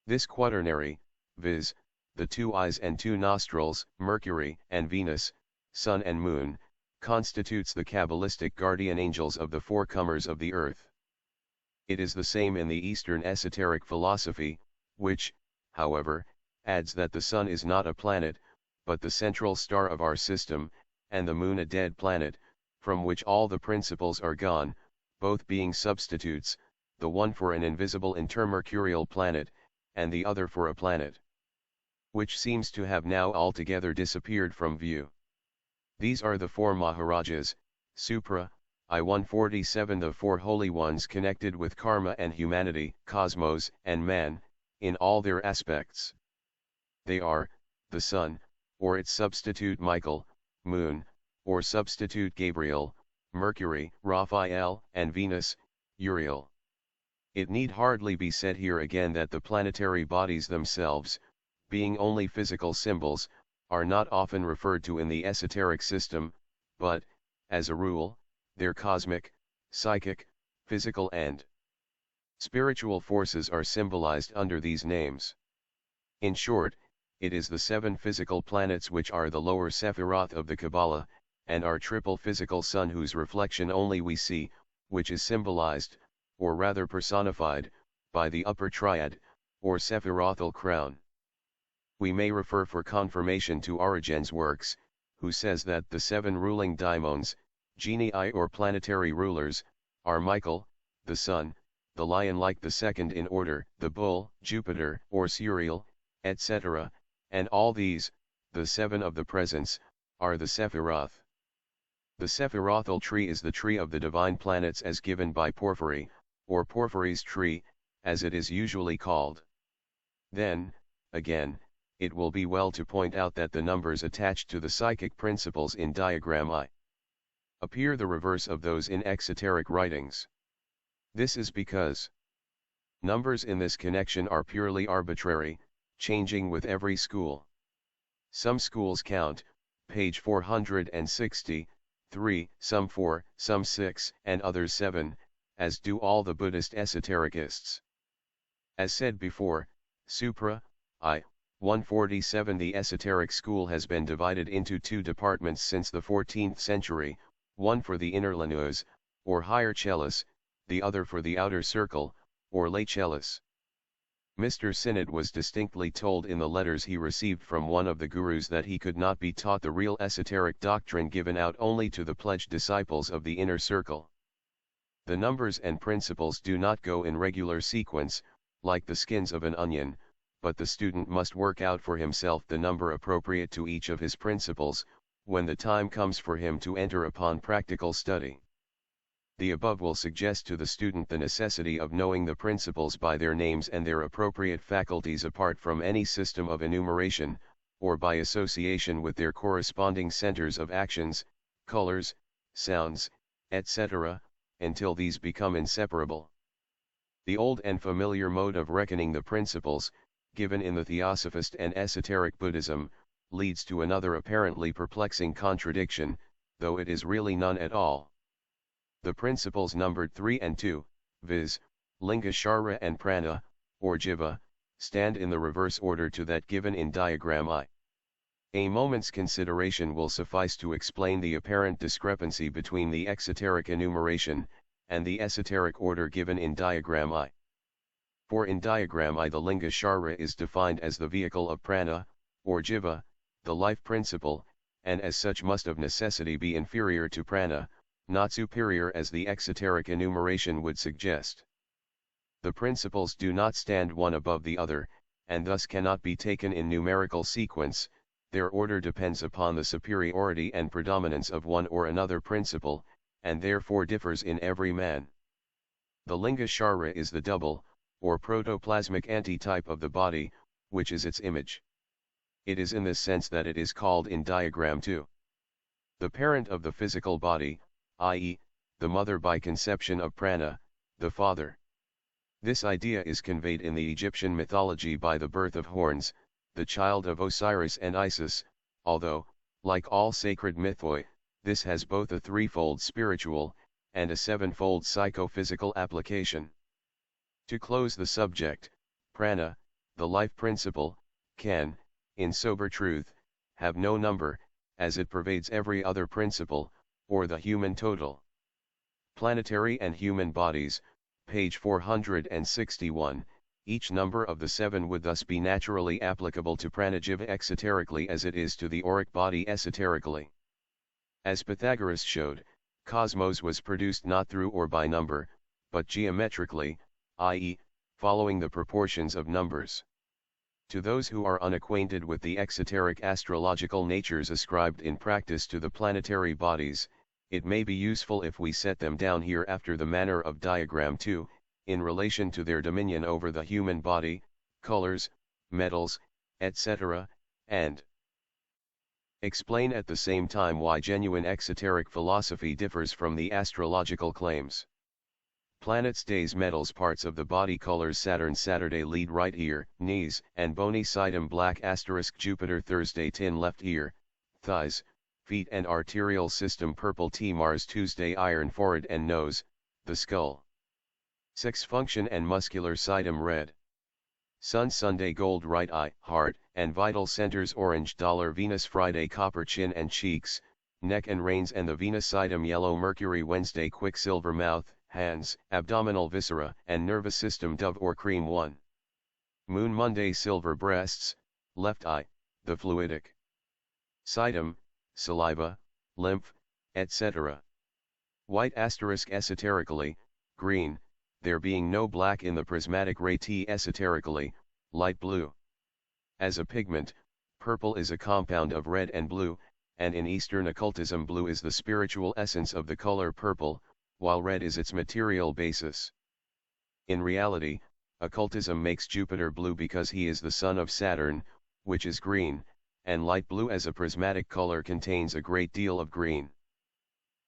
This quaternary, viz., the 2 eyes and 2 nostrils, Mercury and Venus, Sun and Moon, constitutes the Kabbalistic guardian angels of the four-comers of the earth. It is the same in the Eastern esoteric philosophy, which, however, adds that the Sun is not a planet, but the central star of our system, and the Moon a dead planet, from which all the principles are gone, both being substitutes, the one for an invisible intermercurial planet, and the other for a planet, which seems to have now altogether disappeared from view. These are the 4 Maharajas, Supra, I-147, the 4 holy ones connected with karma and humanity, cosmos and man, in all their aspects. They are, the Sun, or its substitute Michael, Moon, or substitute Gabriel, Mercury, Raphael, and Venus, Uriel. It need hardly be said here again that the planetary bodies themselves, being only physical symbols, are not often referred to in the esoteric system, but, as a rule, their cosmic, psychic, physical and spiritual forces are symbolized under these names. In short, it is the 7 physical planets which are the lower Sephiroth of the Kabbalah, and our triple physical sun whose reflection only we see, which is symbolized, or rather personified, by the upper triad, or Sephirothal crown. We may refer for confirmation to Origen's works, who says that the 7 ruling daimons, genii or planetary rulers, are Michael, the Sun, the lion like the second in order, the bull, Jupiter or Suriel, etc., and all these, the 7 of the presence, are the Sephiroth. The Sephirothal tree is the tree of the divine planets as given by Porphyry, or Porphyry's tree, as it is usually called. Then, again, it will be well to point out that the numbers attached to the psychic principles in diagram I appear the reverse of those in exoteric writings. This is because numbers in this connection are purely arbitrary, changing with every school. Some schools count, page 460, 3, some 4, some 6, and others 7, as do all the Buddhist esotericists. As said before, Supra, I-147, the esoteric school has been divided into 2 departments since the 14th century, one for the inner lanus, or higher chalice, the other for the outer circle, or lay chalice. Mr. Synod was distinctly told in the letters he received from one of the gurus that he could not be taught the real esoteric doctrine given out only to the pledged disciples of the inner circle. The numbers and principles do not go in regular sequence, like the skins of an onion, but the student must work out for himself the number appropriate to each of his principles, when the time comes for him to enter upon practical study. The above will suggest to the student the necessity of knowing the principles by their names and their appropriate faculties apart from any system of enumeration, or by association with their corresponding centers of actions, colors, sounds, etc., until these become inseparable. The old and familiar mode of reckoning the principles, given in the Theosophist and esoteric Buddhism, leads to another apparently perplexing contradiction, though it is really none at all. The principles numbered 3 and 2, viz., Linga Shara and Prana, or Jiva, stand in the reverse order to that given in diagram I. A moment's consideration will suffice to explain the apparent discrepancy between the exoteric enumeration, and the esoteric order given in diagram I. For in diagram I the Linga Shara is defined as the vehicle of Prana, or Jiva, the life principle, and as such must of necessity be inferior to Prana, not superior as the exoteric enumeration would suggest. The principles do not stand one above the other, and thus cannot be taken in numerical sequence. Their order depends upon the superiority and predominance of one or another principle, and therefore differs in every man. The Linga Shara is the double, or protoplasmic antitype of the body, which is its image. It is in this sense that it is called in diagram 2 the parent of the physical body, i.e., the mother by conception of Prana, the father. This idea is conveyed in the Egyptian mythology by the birth of Horns, the child of Osiris and Isis, although, like all sacred mythoi, this has both a threefold spiritual, and a sevenfold psychophysical application. To close the subject, Prana, the life principle, can, in sober truth, have no number, as it pervades every other principle, or the human total. Planetary and human bodies, page 461, each number of the seven would thus be naturally applicable to Pranajiva exoterically as it is to the auric body esoterically. As Pythagoras showed, cosmos was produced not through or by number, but geometrically, i.e., following the proportions of numbers. To those who are unacquainted with the exoteric astrological natures ascribed in practice to the planetary bodies, it may be useful if we set them down here after the manner of diagram 2, in relation to their dominion over the human body, colors, metals, etc., and explain at the same time why genuine exoteric philosophy differs from the astrological claims. Planets, days, metals, parts of the body, colors: Saturn, Saturday, lead right ear, knees, and bony sidum, black *, Jupiter, Thursday, tin, left ear, thighs, feet and arterial system, purple tea, Mars, Tuesday, iron, forehead and nose, the skull. Sex function and muscular sidum, red. Sun, Sunday, gold, right eye, heart, and vital centers, orange, Venus, Friday, copper, chin and cheeks, neck and reins and the venous sidum, yellow, Mercury, Wednesday, quicksilver, mouth, hands, abdominal viscera, and nervous system, dove or cream 1. Moon, Monday, silver, breasts, left eye, the fluidic sidum, saliva, lymph, etc. White *, esoterically, green, there being no black in the prismatic ray. T esoterically, light blue. As a pigment, purple is a compound of red and blue, and in Eastern occultism blue is the spiritual essence of the color purple, while red is its material basis. In reality, occultism makes Jupiter blue because he is the son of Saturn, which is green, and light blue as a prismatic color contains a great deal of green.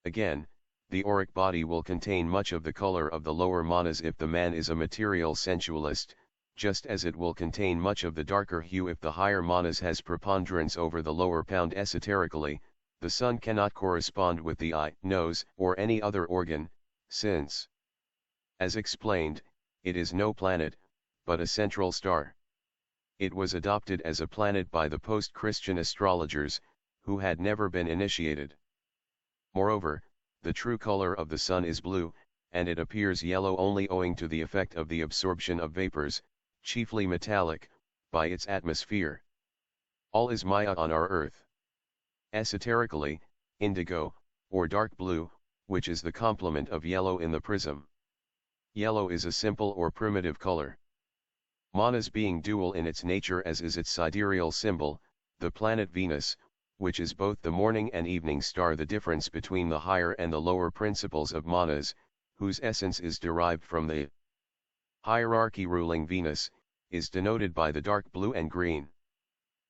Again, the auric body will contain much of the color of the lower manas if the man is a material sensualist, just as it will contain much of the darker hue if the higher manas has preponderance over the lower. Pound esoterically, the sun cannot correspond with the eye, nose, or any other organ, since, as explained, it is no planet, but a central star. It was adopted as a planet by the post-Christian astrologers, who had never been initiated. Moreover, the true color of the sun is blue, and it appears yellow only owing to the effect of the absorption of vapors, chiefly metallic, by its atmosphere. All is Maya on our earth. Esoterically, indigo, or dark blue, which is the complement of yellow in the prism. Yellow is a simple or primitive color. Manas being dual in its nature as is its sidereal symbol, the planet Venus, which is both the morning and evening star. The difference between the higher and the lower principles of manas, whose essence is derived from the hierarchy ruling Venus, is denoted by the dark blue and green.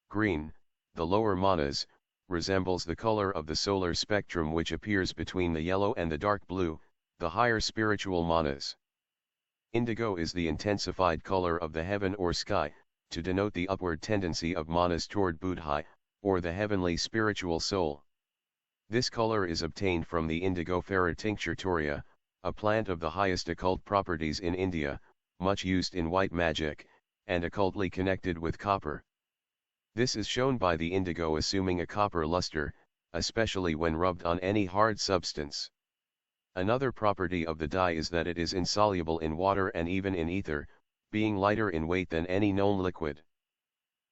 Green, the lower manas, resembles the color of the solar spectrum which appears between the yellow and the dark blue, the higher spiritual manas. Indigo is the intensified color of the heaven or sky, to denote the upward tendency of manas toward Buddhi, or the heavenly spiritual soul. This color is obtained from the indigofera tincturatoria, a plant of the highest occult properties in India, much used in white magic, and occultly connected with copper. This is shown by the indigo assuming a copper luster, especially when rubbed on any hard substance. Another property of the dye is that it is insoluble in water and even in ether, being lighter in weight than any known liquid.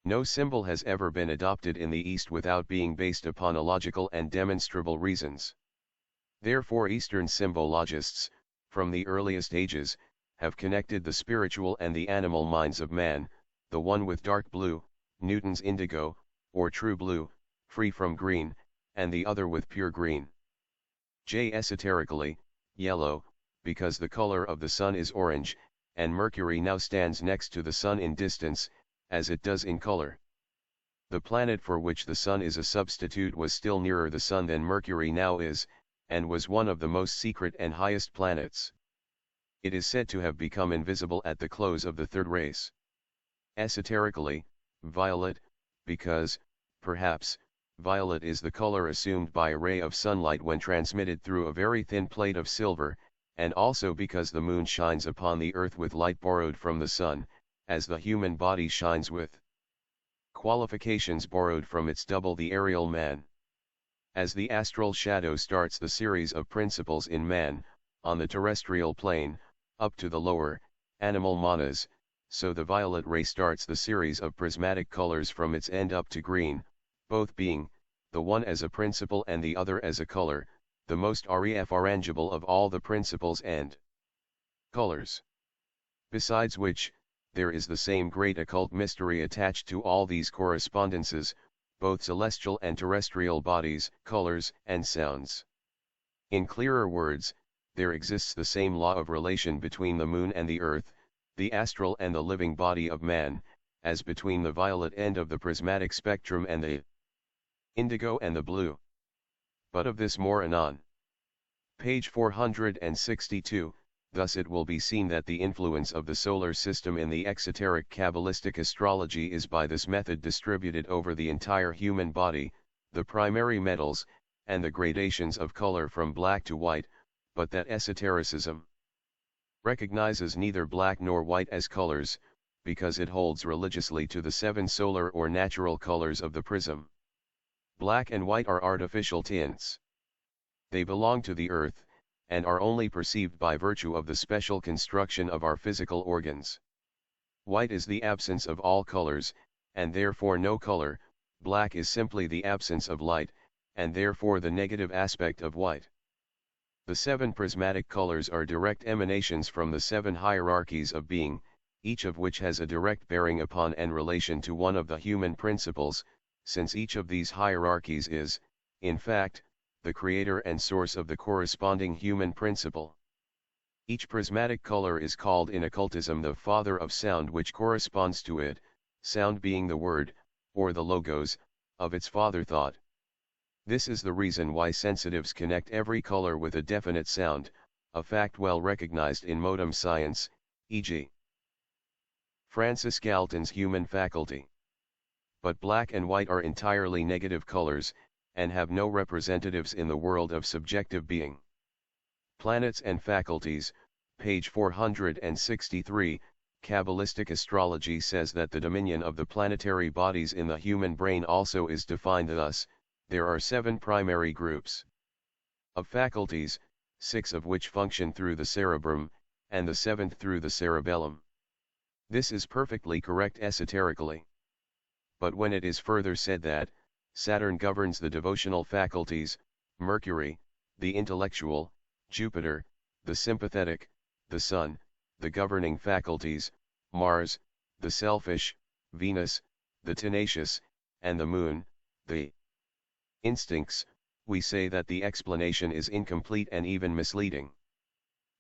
No symbol has ever been adopted in the East without being based upon logical and demonstrable reasons. Therefore Eastern symbologists, from the earliest ages, have connected the spiritual and the animal minds of man, the one with dark blue, Newton's indigo, or true blue, free from green, and the other with pure green. Esoterically, yellow, because the color of the sun is orange, and Mercury now stands next to the sun in distance, as it does in color. The planet for which the sun is a substitute was still nearer the sun than Mercury now is, and was one of the most secret and highest planets. It is said to have become invisible at the close of the third race. Esoterically, violet, because, perhaps, violet is the color assumed by a ray of sunlight when transmitted through a very thin plate of silver, and also because the moon shines upon the earth with light borrowed from the sun, as the human body shines with Qualifications borrowed from its double the aerial man. As the astral shadow starts the series of principles in man, on the terrestrial plane, up to the lower, animal manas, so the violet ray starts the series of prismatic colors from its end up to green, both being, the one as a principle and the other as a color, the most refrangible of all the principles and colors. Besides which, there is the same great occult mystery attached to all these correspondences, both celestial and terrestrial bodies, colors, and sounds. In clearer words, there exists the same law of relation between the moon and the earth, the astral and the living body of man, as between the violet end of the prismatic spectrum and the indigo and the blue. But of this more anon. Page 462. Thus it will be seen that the influence of the solar system in the exoteric Kabbalistic astrology is by this method distributed over the entire human body, the primary metals, and the gradations of color from black to white, but that esotericism recognizes neither black nor white as colors, because it holds religiously to the 7 solar or natural colors of the prism. Black and white are artificial tints. They belong to the earth, and are only perceived by virtue of the special construction of our physical organs. White is the absence of all colors, and therefore no color. Black is simply the absence of light, and therefore the negative aspect of white. The 7 prismatic colors are direct emanations from the 7 hierarchies of being, each of which has a direct bearing upon and relation to one of the human principles, since each of these hierarchies is, in fact, the creator and source of the corresponding human principle. Each prismatic color is called in occultism the father of sound, which corresponds to it, sound being the word, or the logos, of its father thought. This is the reason why sensitives connect every color with a definite sound, a fact well recognized in modern science, e.g. Francis Galton's human faculty. But black and white are entirely negative colors, and have no representatives in the world of subjective being. Planets and Faculties, page 463, Kabbalistic astrology says that the dominion of the planetary bodies in the human brain also is defined thus: there are 7 primary groups of faculties, 6 of which function through the cerebrum, and the 7th through the cerebellum. This is perfectly correct esoterically. But when it is further said that Saturn governs the devotional faculties, Mercury, the intellectual, Jupiter, the sympathetic, the Sun, the governing faculties, Mars, the selfish, Venus, the tenacious, and the Moon, the instincts, we say that the explanation is incomplete and even misleading.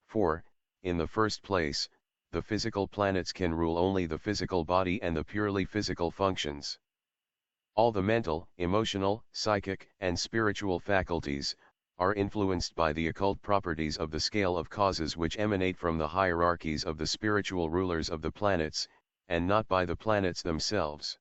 For, in the first place, the physical planets can rule only the physical body and the purely physical functions. All the mental, emotional, psychic, and spiritual faculties are influenced by the occult properties of the scale of causes which emanate from the hierarchies of the spiritual rulers of the planets, and not by the planets themselves.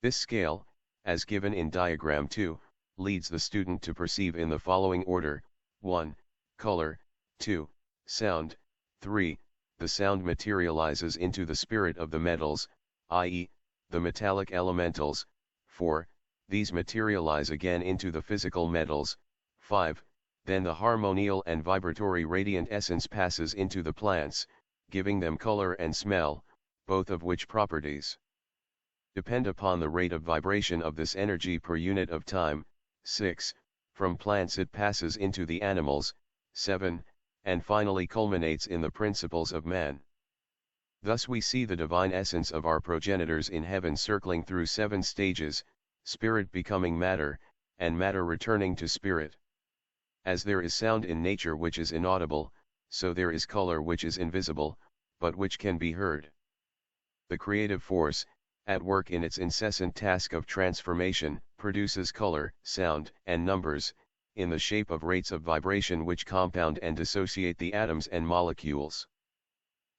This scale, as given in diagram 2, leads the student to perceive in the following order: 1. Color, 2. Sound, 3. The sound materializes into the spirit of the metals, i.e., the metallic elementals. 4. These materialize again into the physical metals. 5. Then the harmonial and vibratory radiant essence passes into the plants, giving them color and smell, both of which properties depend upon the rate of vibration of this energy per unit of time. 6. From plants it passes into the animals. 7. And finally culminates in the principles of man. Thus we see the divine essence of our progenitors in heaven circling through 7 stages, spirit becoming matter, and matter returning to spirit. As there is sound in nature which is inaudible, so there is color which is invisible, but which can be heard. The creative force, at work in its incessant task of transformation, produces color, sound, and numbers, in the shape of rates of vibration which compound and dissociate the atoms and molecules.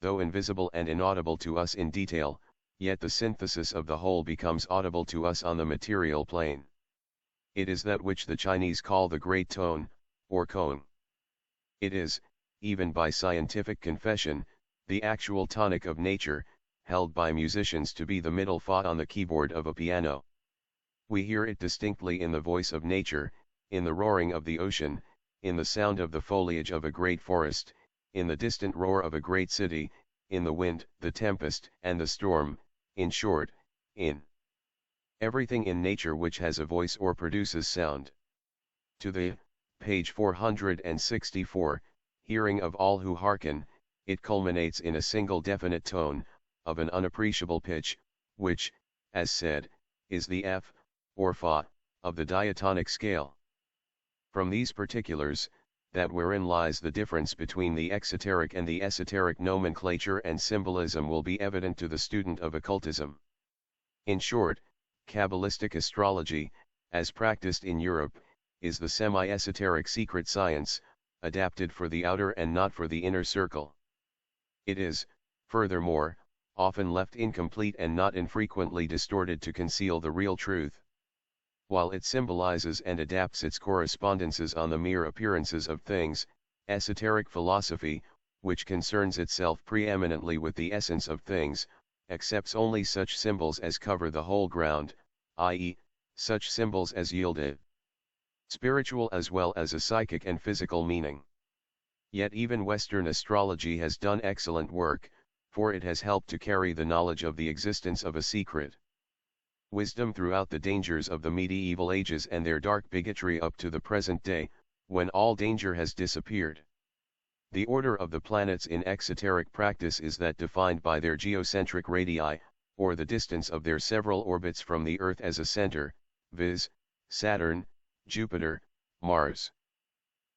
Though invisible and inaudible to us in detail, yet the synthesis of the whole becomes audible to us on the material plane. It is that which the Chinese call the great tone, or kong. It is, even by scientific confession, the actual tonic of nature, held by musicians to be the middle fa on the keyboard of a piano. We hear it distinctly in the voice of nature, in the roaring of the ocean, in the sound of the foliage of a great forest, in the distant roar of a great city, in the wind, the tempest, and the storm, in short, in everything in nature which has a voice or produces sound. To the, page 464, hearing of all who hearken, it culminates in a single definite tone, of an unappreciable pitch, which, as said, is the F, or Fa, of the diatonic scale. From these particulars, that wherein lies the difference between the exoteric and the esoteric nomenclature and symbolism will be evident to the student of occultism. In short, Kabbalistic astrology, as practiced in Europe, is the semi-esoteric secret science, adapted for the outer and not for the inner circle. It is, furthermore, often left incomplete and not infrequently distorted to conceal the real truth. While it symbolizes and adapts its correspondences on the mere appearances of things, esoteric philosophy, which concerns itself preeminently with the essence of things, accepts only such symbols as cover the whole ground, i.e., such symbols as yield a spiritual as well as a psychic and physical meaning. Yet even Western astrology has done excellent work, for it has helped to carry the knowledge of the existence of a secret wisdom throughout the dangers of the medieval ages and their dark bigotry up to the present day, when all danger has disappeared. The order of the planets in exoteric practice is that defined by their geocentric radii, or the distance of their several orbits from the Earth as a center, viz., Saturn, Jupiter, Mars,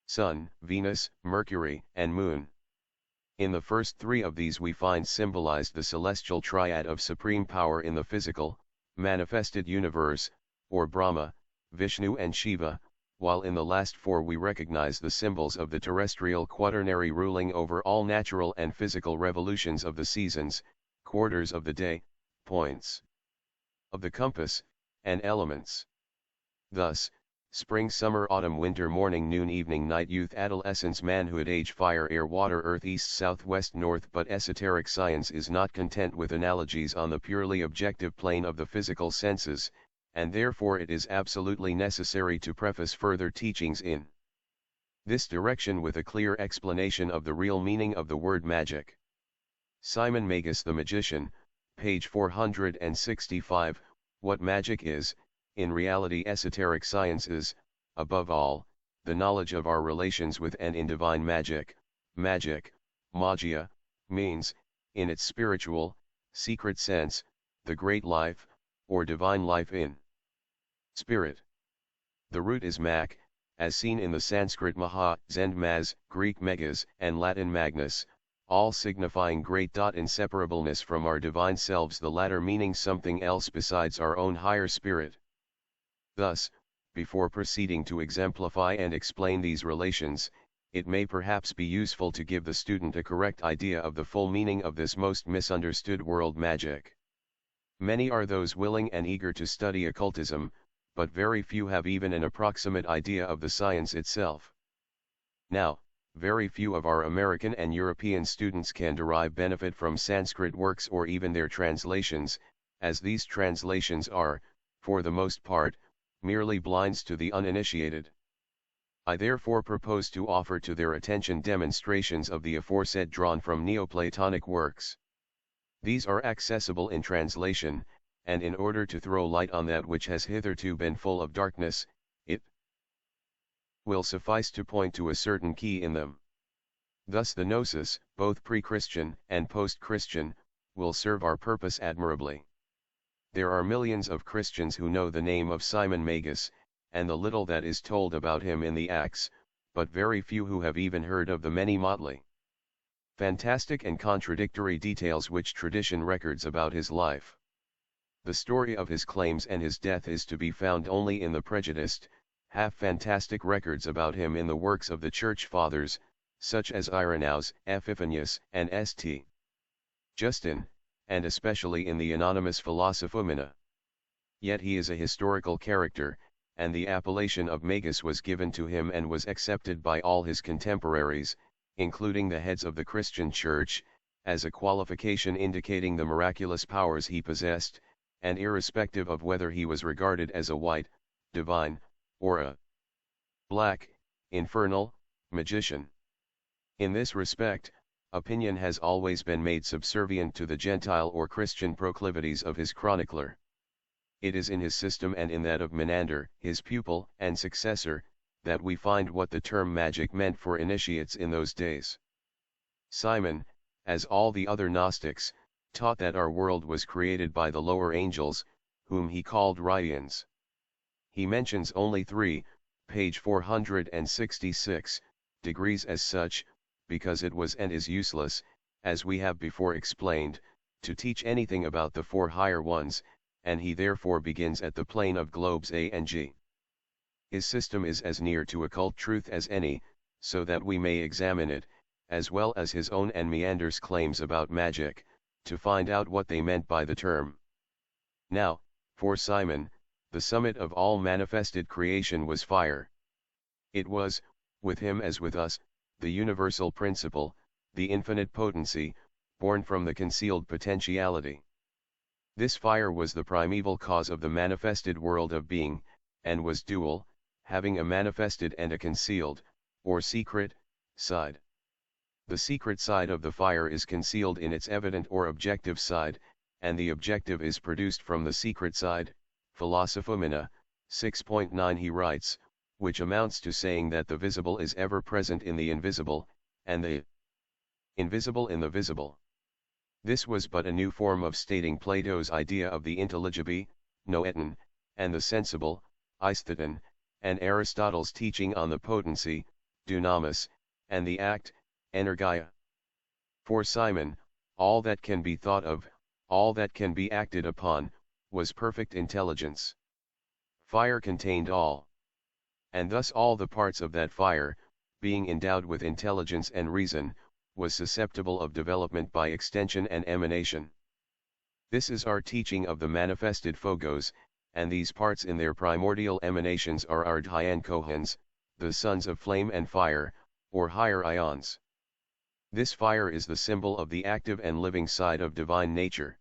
Sun, Venus, Mercury, and Moon. In the first three of these we find symbolized the celestial triad of supreme power in the physical, manifested universe, or Brahma, Vishnu and Shiva, while in the last four we recognize the symbols of the terrestrial quaternary ruling over all natural and physical revolutions of the seasons, quarters of the day, points of the compass, and elements. Thus, spring, summer, autumn, winter, morning, noon, evening, night, youth, adolescence, manhood, age, fire, air, water, earth, east, south, west, north. But esoteric science is not content with analogies on the purely objective plane of the physical senses, and therefore it is absolutely necessary to preface further teachings in this direction with a clear explanation of the real meaning of the word magic. Simon Magus the Magician, page 465, what magic is. In reality, esoteric science is, above all, the knowledge of our relations with and in divine magic. Magic, magia, means, in its spiritual, secret sense, the great life, or divine life in spirit. The root is mak, as seen in the Sanskrit maha, Zend maz, Greek megas, and Latin magnus, all signifying great. Inseparableness from our divine selves, the latter meaning something else besides our own higher spirit. Thus, before proceeding to exemplify and explain these relations, it may perhaps be useful to give the student a correct idea of the full meaning of this most misunderstood world magic. Many are those willing and eager to study occultism, but very few have even an approximate idea of the science itself. Now, very few of our American and European students can derive benefit from Sanskrit works or even their translations, as these translations are, for the most part, merely blinds to the uninitiated. I therefore propose to offer to their attention demonstrations of the aforesaid drawn from Neoplatonic works. These are accessible in translation, and in order to throw light on that which has hitherto been full of darkness, it will suffice to point to a certain key in them. Thus the gnosis, both pre-Christian and post-Christian, will serve our purpose admirably. There are millions of Christians who know the name of Simon Magus, and the little that is told about him in the Acts, but very few who have even heard of the many motley, fantastic and contradictory details which tradition records about his life. The story of his claims and his death is to be found only in the prejudiced, half-fantastic records about him in the works of the Church Fathers, such as Irenaeus, Epiphanius, and St. Justin, and especially in the anonymous Philosophumena. Yet he is a historical character, and the appellation of Magus was given to him and was accepted by all his contemporaries, including the heads of the Christian Church, as a qualification indicating the miraculous powers he possessed, and irrespective of whether he was regarded as a white, divine, or a black, infernal, magician. In this respect, opinion has always been made subservient to the Gentile or Christian proclivities of his chronicler. It is in his system and in that of Menander, his pupil and successor, that we find what the term magic meant for initiates in those days. Simon, as all the other Gnostics, taught that our world was created by the lower angels, whom he called Rhyans. He mentions only 3, page 466, degrees as such, because it was and is useless, as we have before explained, to teach anything about the 4 higher ones, and he therefore begins at the plane of globes A and G. His system is as near to occult truth as any, so that we may examine it, as well as his own and Meander's claims about magic, to find out what they meant by the term. Now, for Simon, the summit of all manifested creation was fire. It was, with him as with us, the universal principle, the infinite potency, born from the concealed potentiality. This fire was the primeval cause of the manifested world of being, and was dual, having a manifested and a concealed, or secret, side. The secret side of the fire is concealed in its evident or objective side, and the objective is produced from the secret side. Philosophomena, 6.9 he writes, which amounts to saying that the visible is ever present in the invisible, and the invisible in the visible. This was but a new form of stating Plato's idea of the intelligibi, noeton, and the sensible, aestheton, and Aristotle's teaching on the potency, dunamis, and the act, energia. For Simon, all that can be thought of, all that can be acted upon, was perfect intelligence. Fire contained all. And thus all the parts of that fire, being endowed with intelligence and reason, was susceptible of development by extension and emanation. This is our teaching of the manifested phogos, and these parts in their primordial emanations are our Dhyan-Kohans, the sons of flame and fire, or higher ions. This fire is the symbol of the active and living side of divine nature.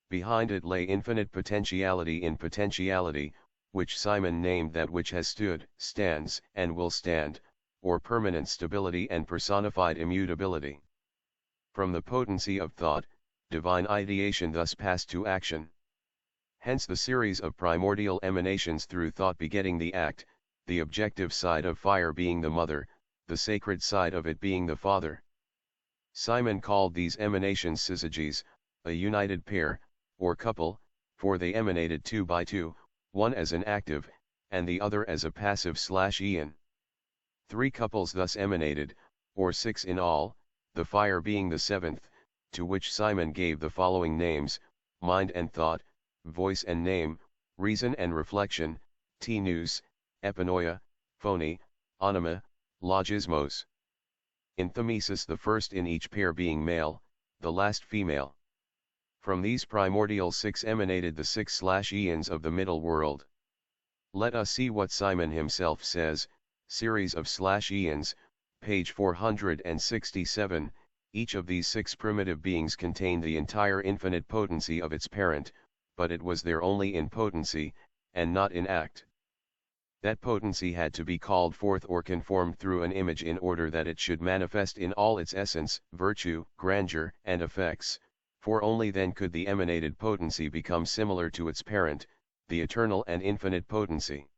Behind it lay infinite potentiality in potentiality, which Simon named that which has stood, stands, and will stand, or permanent stability and personified immutability. From the potency of thought, divine ideation thus passed to action. Hence the series of primordial emanations through thought begetting the act, the objective side of fire being the mother, the sacred side of it being the father. Simon called these emanations syzygies, a united pair, or couple, for they emanated 2 by 2, one as an active, and the other as a passive/eon. 3 couples thus emanated, or 6 in all, the fire being the 7th, to which Simon gave the following names: mind and thought, voice and name, reason and reflection, nous, epinoia, phony, anima, logismos. In Thymesis the first in each pair being male, the last female. From these primordial 6 emanated the 6/eons of the middle world. Let us see what Simon himself says, series of /eons, page 467, each of these 6 primitive beings contained the entire infinite potency of its parent, but it was there only in potency, and not in act. That potency had to be called forth or conformed through an image in order that it should manifest in all its essence, virtue, grandeur, and effects, for only then could the emanated potency become similar to its parent, the eternal and infinite potency.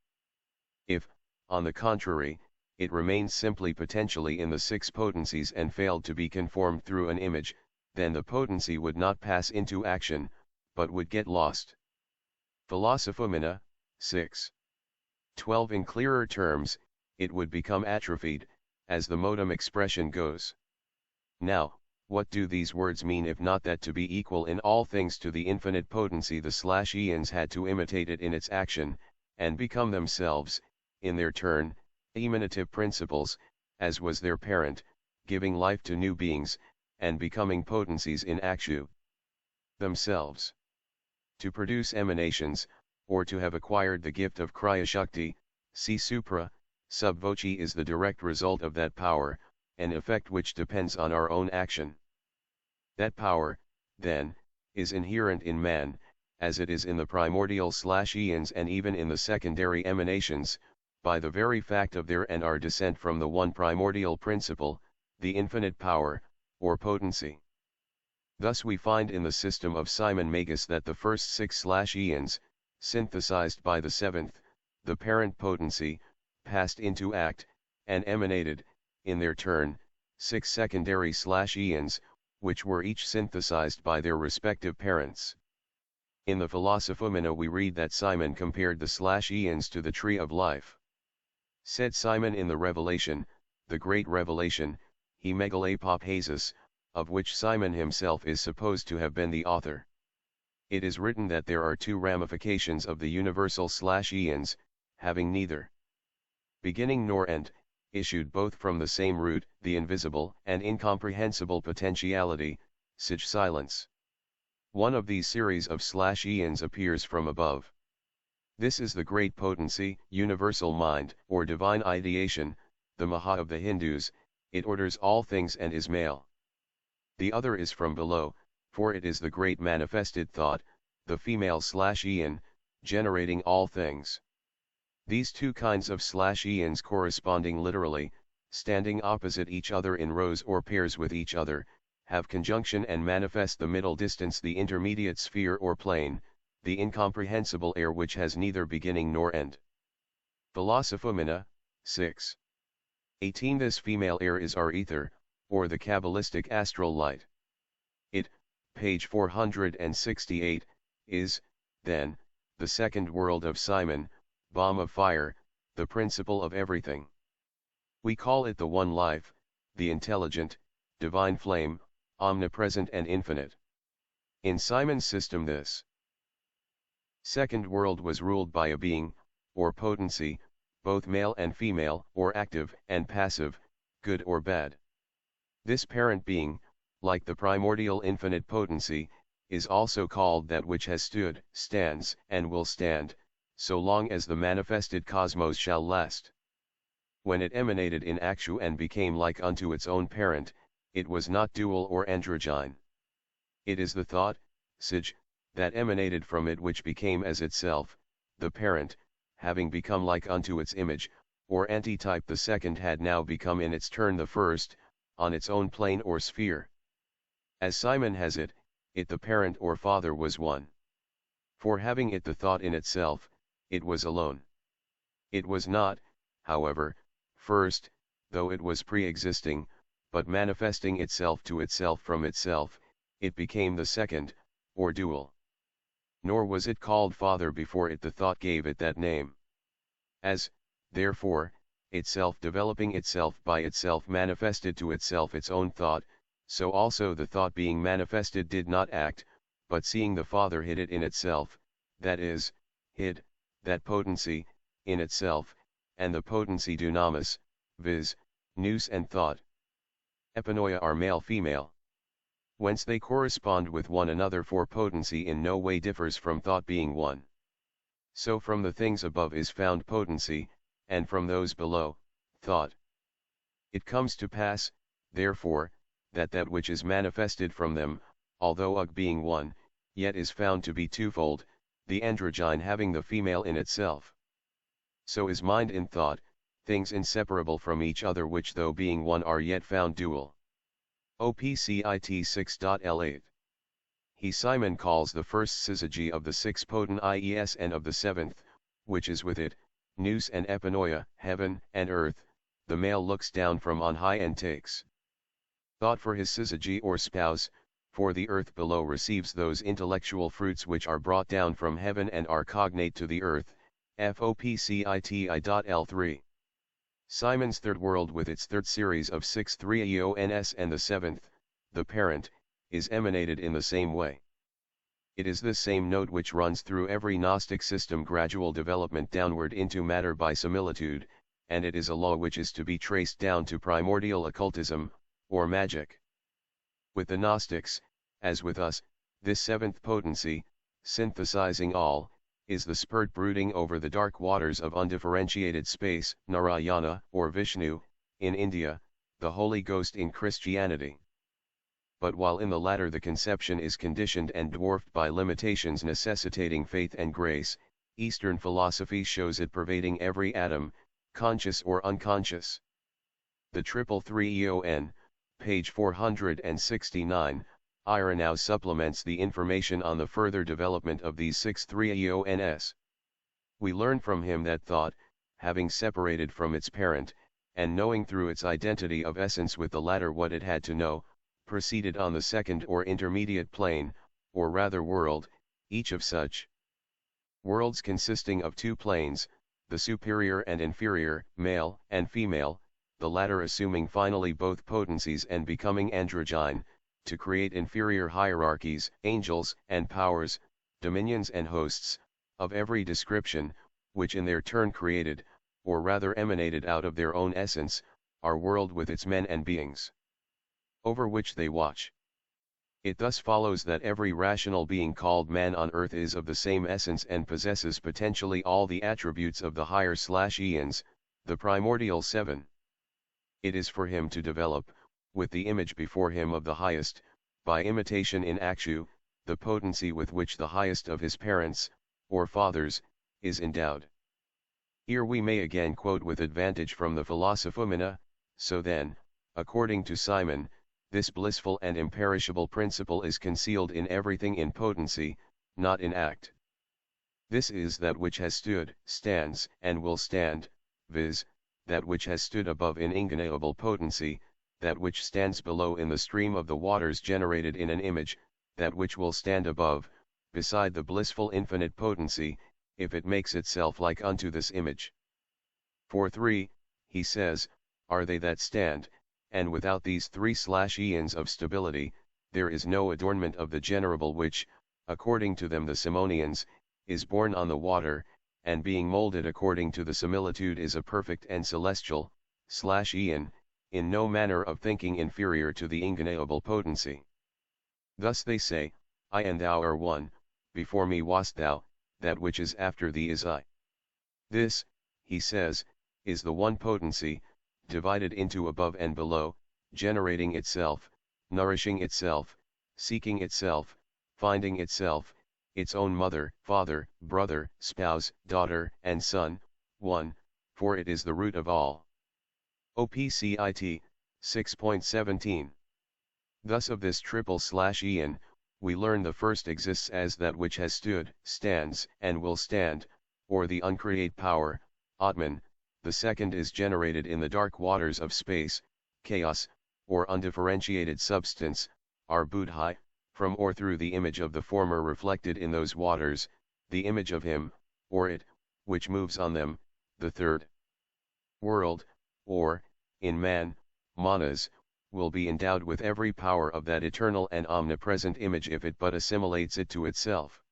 If, on the contrary, it remained simply potentially in the 6 potencies and failed to be conformed through an image, then the potency would not pass into action, but would get lost. Philosophomena, 6. 12 in clearer terms, it would become atrophied, as the modem expression goes. Now, what do these words mean if not that to be equal in all things to the infinite potency the /eons had to imitate it in its action, and become themselves, in their turn, emanative principles, as was their parent, giving life to new beings, and becoming potencies in actu themselves. To produce emanations, or to have acquired the gift of Kriya-Shakti, see supra, sub voce is the direct result of that power, an effect which depends on our own action. That power, then, is inherent in man, as it is in the primordial/eons and even in the secondary emanations, by the very fact of their and our descent from the one primordial principle, the infinite power, or potency. Thus we find in the system of Simon Magus that the first 6/eons, synthesized by the seventh, the parent potency, passed into act, and emanated, in their turn, 6 secondary/eons, which were each synthesized by their respective parents. In the Philosophumena we read that Simon compared the /eons to the tree of life. Said Simon in the Revelation, the great revelation, he megalepophasis, of which Simon himself is supposed to have been the author. It is written that there are 2 ramifications of the universal /eons, having neither beginning nor end, issued both from the same root, the invisible and incomprehensible potentiality, sig silence. One of these series of /eons appears from above. This is the great potency, universal mind, or divine ideation, the Maha of the Hindus. It orders all things and is male. The other is from below, for it is the great manifested thought, the female /eon, generating all things. These 2 kinds of /eons corresponding literally, standing opposite each other in rows or pairs with each other, have conjunction and manifest the middle distance, the intermediate sphere or plane, the incomprehensible air which has neither beginning nor end. Philosophumena, 6. 18. This female air is our ether, or the Kabbalistic astral light. It, page 468, is, then, the second world of Simon, bomb of fire, the principle of everything. We call it the one life, the intelligent, divine flame, omnipresent and infinite. In Simon's system this second world was ruled by a being, or potency, both male and female, or active and passive, good or bad. This parent being, like the primordial infinite potency, is also called that which has stood, stands, and will stand, so long as the manifested cosmos shall last. When it emanated in actu and became like unto its own parent, it was not dual or androgyne. It is the thought, sig, that emanated from it which became as itself, the parent, having become like unto its image, or antitype. The second had now become in its turn the first, on its own plane or sphere. As Simon has it, the parent or father was one. For having it the thought in itself, it was alone. It was not, however, first, though it was pre-existing, but manifesting itself to itself from itself, it became the second, or dual. Nor was it called father before it the thought gave it that name. As, therefore, itself developing itself by itself manifested to itself its own thought, so also the thought being manifested did not act, but seeing the Father hid it in itself, that is, hid, that potency, in itself, and the potency dunamis, viz., nous and thought. Epinoia are male-female. Whence they correspond with one another, for potency in no way differs from thought being one. So from the things above is found potency, and from those below, thought. It comes to pass, therefore, that which is manifested from them, although being one, yet is found to be twofold, the androgyne having the female in itself. So is mind in thought, things inseparable from each other which though being one are yet found dual. OPCIT 6.L8. He Simon calls the first syzygy of the 6 potent ies and of the 7th, which is with it, nous and epinoia, heaven and earth. The male looks down from on high and takes thought for his syzygy or spouse, for the earth below receives those intellectual fruits which are brought down from heaven and are cognate to the earth. FOPCITI.L3. Simon's third world with its third series of 6 3-eons and the 7th, the parent, is emanated in the same way. It is this same note which runs through every Gnostic system, gradual development downward into matter by similitude, and it is a law which is to be traced down to primordial occultism, or magic. With the Gnostics, as with us, this 7th potency, synthesizing all, is the spirit brooding over the dark waters of undifferentiated space, Narayana or Vishnu, in India, the Holy Ghost in Christianity. but while in the latter the conception is conditioned and dwarfed by limitations necessitating faith and grace, Eastern philosophy shows it pervading every atom, conscious or unconscious. The 333 EON, page 469, Ira now supplements the information on the further development of these 6 EONs. We learn from him that thought, having separated from its parent, and knowing through its identity of essence with the latter what it had to know, proceeded on the second or intermediate plane, or rather world, each of such worlds consisting of 2 planes, the superior and inferior, male and female, the latter assuming finally both potencies and becoming androgyne, to create inferior hierarchies, angels and powers, dominions and hosts, of every description, which in their turn created, or rather emanated out of their own essence, our world with its men and beings, over which they watch. It thus follows that every rational being called man on earth is of the same essence and possesses potentially all the attributes of the higher eons, the primordial 7. It is for him to develop, with the image before him of the highest, by imitation in actu, the potency with which the highest of his parents, or fathers, is endowed. Here we may again quote with advantage from the Philosophumena, so then, according to Simon, this blissful and imperishable principle is concealed in everything in potency, not in act. This is that which has stood, stands, and will stand, viz., that which has stood above in ingunnable potency, that which stands below in the stream of the waters generated in an image, that which will stand above, beside the blissful infinite potency, if it makes itself like unto this image. For 3, he says, are they that stand, and without these 3 eons of stability, there is no adornment of the generable which, according to them the Simonians, is born on the water, and being moulded according to the similitude is a perfect and celestial, eon, in no manner of thinking inferior to the ingunnable potency. Thus they say, I and thou are one, before me wast thou, that which is after thee is I. This, he says, is the one potency, divided into above and below, generating itself, nourishing itself, seeking itself, finding itself, its own mother, father, brother, spouse, daughter, and son, one, for it is the root of all. OPCIT, 6.17. Thus of this triple/eon, we learn the first exists as that which has stood, stands, and will stand, or the uncreate power, Atman. The second is generated in the dark waters of space, chaos, or undifferentiated substance, our Buddhi, from or through the image of the former reflected in those waters, the image of him, or it, which moves on them. The third world, or, in man, manas, will be endowed with every power of that eternal and omnipresent image if it but assimilates it to itself.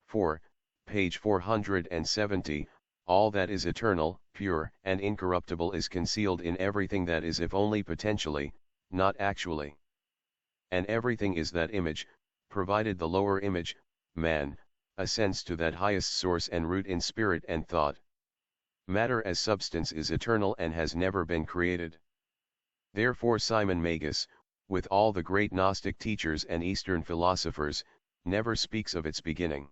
4, page 470, all that is eternal, pure, and incorruptible is concealed in everything that is if only potentially, not actually. And everything is that image, provided the lower image, man, ascends to that highest source and root in spirit and thought. Matter as substance is eternal and has never been created. Therefore Simon Magus, with all the great Gnostic teachers and Eastern philosophers, never speaks of its beginning.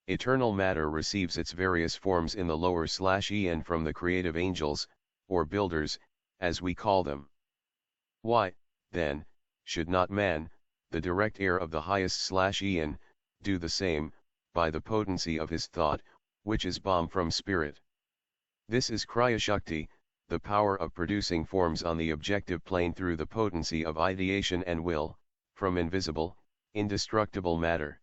Eternal matter receives its various forms in the lower/eon from the creative angels, or builders, as we call them. Why, then, should not man, the direct heir of the highest/eon, do the same, by the potency of his thought, which is balm from spirit? This is Kriya Shakti, the power of producing forms on the objective plane through the potency of ideation and will, from invisible, indestructible matter.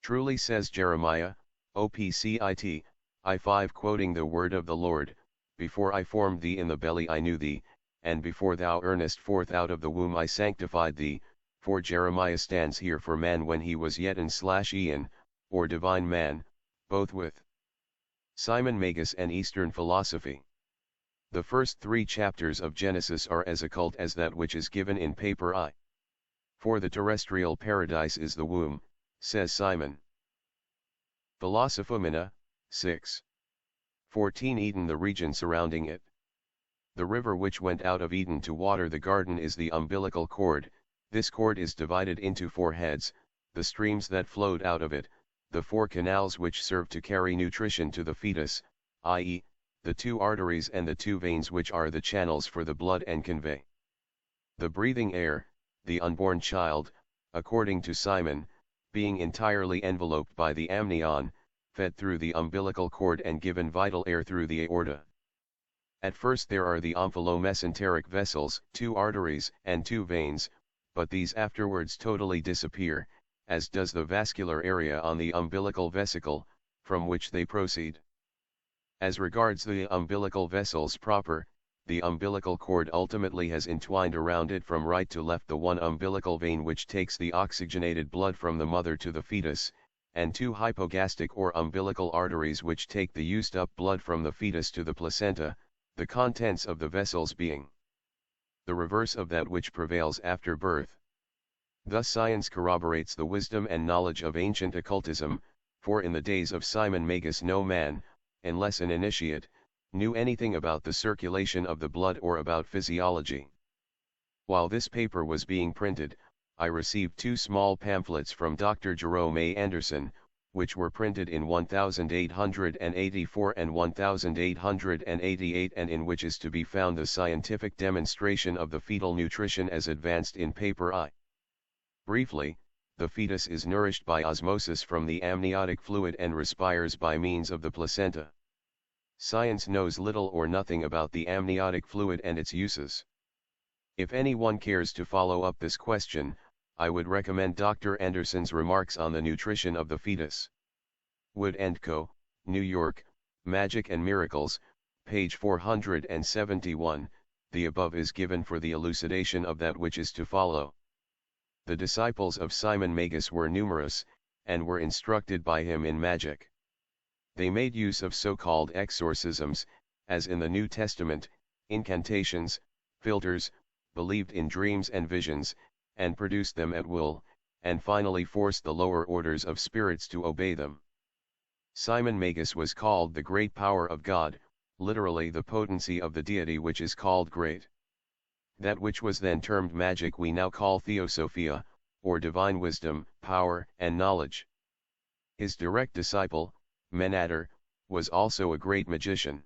Truly says Jeremiah, OPCIT, I5 quoting the word of the Lord, before I formed thee in the belly I knew thee, and before thou earnest forth out of the womb I sanctified thee, for Jeremiah stands here for man when he was yet in/eon, or divine man, both with Simon Magus and Eastern philosophy. The first 3 chapters of Genesis are as occult as that which is given in paper I. For the terrestrial paradise is the womb, says Simon. Philosophumena, 6. 14 Eden, the region surrounding it. The river which went out of Eden to water the garden is the umbilical cord, This cord is divided into 4 heads, the streams that flowed out of it, the 4 canals which serve to carry nutrition to the fetus, i.e., the 2 arteries and the 2 veins which are the channels for the blood and convey the breathing air, the unborn child, according to Simon, being entirely enveloped by the amnion, fed through the umbilical cord and given vital air through the aorta. At first there are the omphallomesenteric vessels, 2 arteries and 2 veins, but these afterwards totally disappear, as does the vascular area on the umbilical vesicle, from which they proceed. As regards the umbilical vessels proper, the umbilical cord ultimately has entwined around it from right to left the 1 umbilical vein which takes the oxygenated blood from the mother to the fetus, and 2 hypogastric or umbilical arteries which take the used up blood from the fetus to the placenta, the contents of the vessels being the reverse of that which prevails after birth. Thus science corroborates the wisdom and knowledge of ancient occultism, for in the days of Simon Magus no man, unless an initiate, knew anything about the circulation of the blood or about physiology. While this paper was being printed, I received 2 small pamphlets from Dr. Jerome A. Anderson, which were printed in 1884 and 1888 and in which is to be found the scientific demonstration of the fetal nutrition as advanced in paper I. Briefly, the fetus is nourished by osmosis from the amniotic fluid and respires by means of the placenta. Science knows little or nothing about the amniotic fluid and its uses. If anyone cares to follow up this question, I would recommend Dr. Anderson's remarks on the nutrition of the fetus. Wood & Co., New York, Magic and Miracles, page 471, the above is given for the elucidation of that which is to follow. The disciples of Simon Magus were numerous, and were instructed by him in magic. They made use of so-called exorcisms, as in the New Testament, incantations, philters, believed in dreams and visions, and produced them at will, and finally forced the lower orders of spirits to obey them. Simon Magus was called the great power of God, literally the potency of the deity which is called great. That which was then termed magic we now call theosophia, or divine wisdom, power, and knowledge. His direct disciple, Menander, was also a great magician.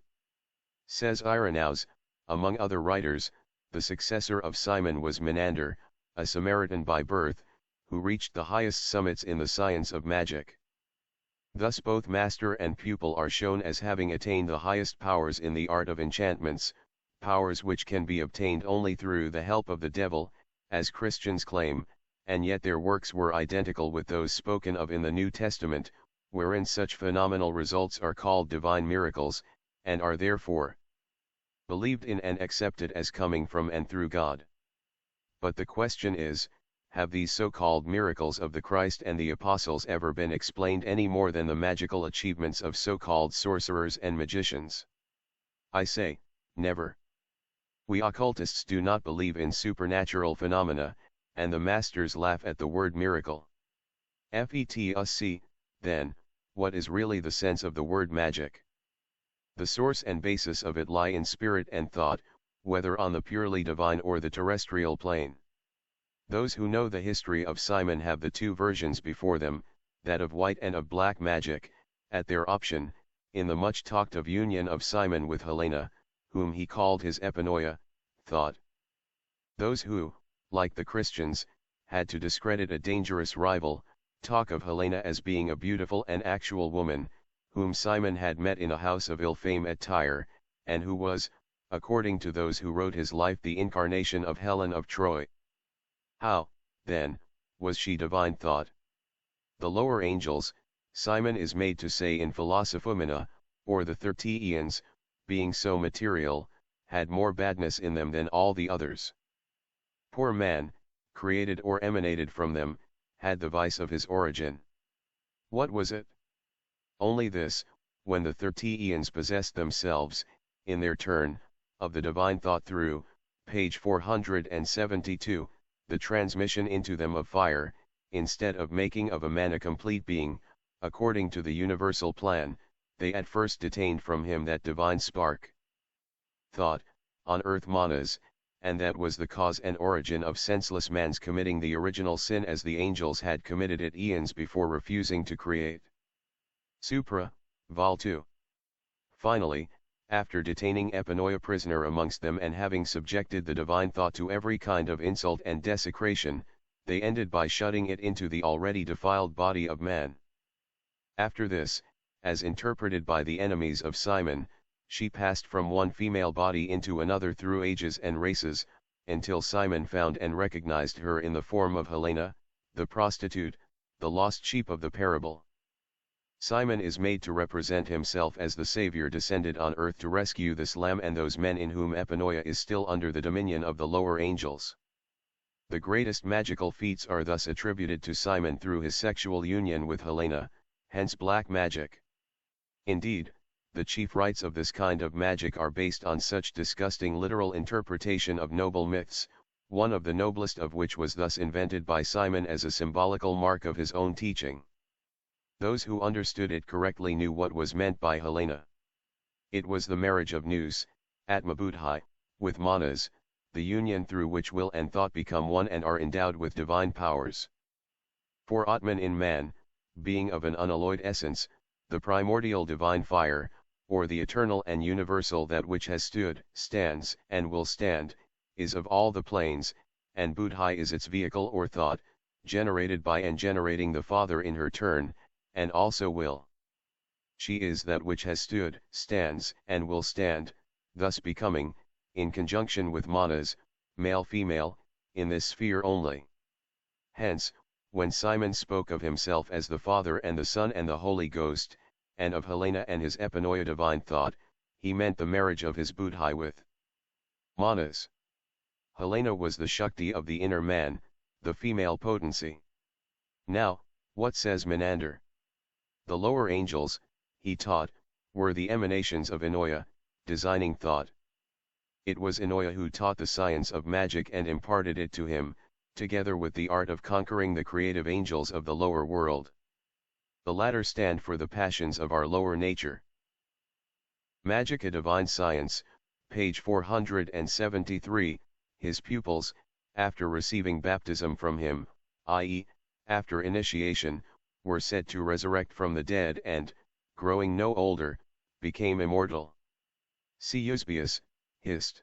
Says Irenaeus, among other writers, the successor of Simon was Menander, a Samaritan by birth, who reached the highest summits in the science of magic. Thus both master and pupil are shown as having attained the highest powers in the art of enchantments, powers which can be obtained only through the help of the devil, as Christians claim, and yet their works were identical with those spoken of in the New Testament, wherein such phenomenal results are called divine miracles, and are therefore believed in and accepted as coming from and through God. But the question is, have these so-called miracles of the Christ and the apostles ever been explained any more than the magical achievements of so-called sorcerers and magicians? I say, never. We occultists do not believe in supernatural phenomena, and the masters laugh at the word miracle. FETSC, then, what is really the sense of the word magic? The source and basis of it lie in spirit and thought, whether on the purely divine or the terrestrial plane. Those who know the history of Simon have the 2 versions before them, that of white and of black magic, at their option, in the much talked of union of Simon with Helena, whom he called his epinoia, thought. Those who, like the Christians, had to discredit a dangerous rival, talk of Helena as being a beautiful and actual woman, whom Simon had met in a house of ill fame at Tyre, and who was, according to those who wrote his life, the incarnation of Helen of Troy. How, then, was she divine thought? The lower angels, Simon is made to say in Philosophumena, or the 30 Aeons, being so material, had more badness in them than all the others. Poor man, created or emanated from them, had the vice of his origin. What was it? Only this: when the 30 Aeons possessed themselves, in their turn, of the divine thought through, page 472, the transmission into them of fire, instead of making of a man a complete being, according to the universal plan, they at first detained from him that divine spark. Thought, on earth manas, and that was the cause and origin of senseless man's committing the original sin as the angels had committed it eons before refusing to create. Supra, Vol 2. Finally, after detaining Epinoia prisoner amongst them and having subjected the divine thought to every kind of insult and desecration, they ended by shutting it into the already defiled body of man. After this, as interpreted by the enemies of Simon, she passed from one female body into another through ages and races, until Simon found and recognized her in the form of Helena, the prostitute, the lost sheep of the parable. Simon is made to represent himself as the Savior descended on earth to rescue this lamb and those men in whom Epinoia is still under the dominion of the lower angels. The greatest magical feats are thus attributed to Simon through his sexual union with Helena, hence black magic. Indeed, the chief rites of this kind of magic are based on such disgusting literal interpretation of noble myths, one of the noblest of which was thus invented by Simon as a symbolical mark of his own teaching. Those who understood it correctly knew what was meant by Helena. It was the marriage of Nous, Atma-Buddhi, with Manas, the union through which will and thought become one and are endowed with divine powers. For Atman in man, being of an unalloyed essence, the primordial divine fire, or the eternal and universal that which has stood, stands, and will stand, is of all the planes, and Buddhi is its vehicle or thought, generated by and generating the Father in her turn, and also will. She is that which has stood, stands, and will stand, thus becoming, in conjunction with Manas, male-female, in this sphere only. Hence, when Simon spoke of himself as the Father and the Son and the Holy Ghost, and of Helena and his Epinoia divine thought, he meant the marriage of his Buddhi with Manas. Helena was the Shakti of the inner man, the female potency. Now, what says Menander? The lower angels, he taught, were the emanations of Enoia, designing thought. It was Enoia who taught the science of magic and imparted it to him, together with the art of conquering the creative angels of the lower world. The latter stand for the passions of our lower nature. Magic, a divine science, page 473, his pupils, after receiving baptism from him, i.e., after initiation, were said to resurrect from the dead and, growing no older, became immortal. See Eusebius, Hist.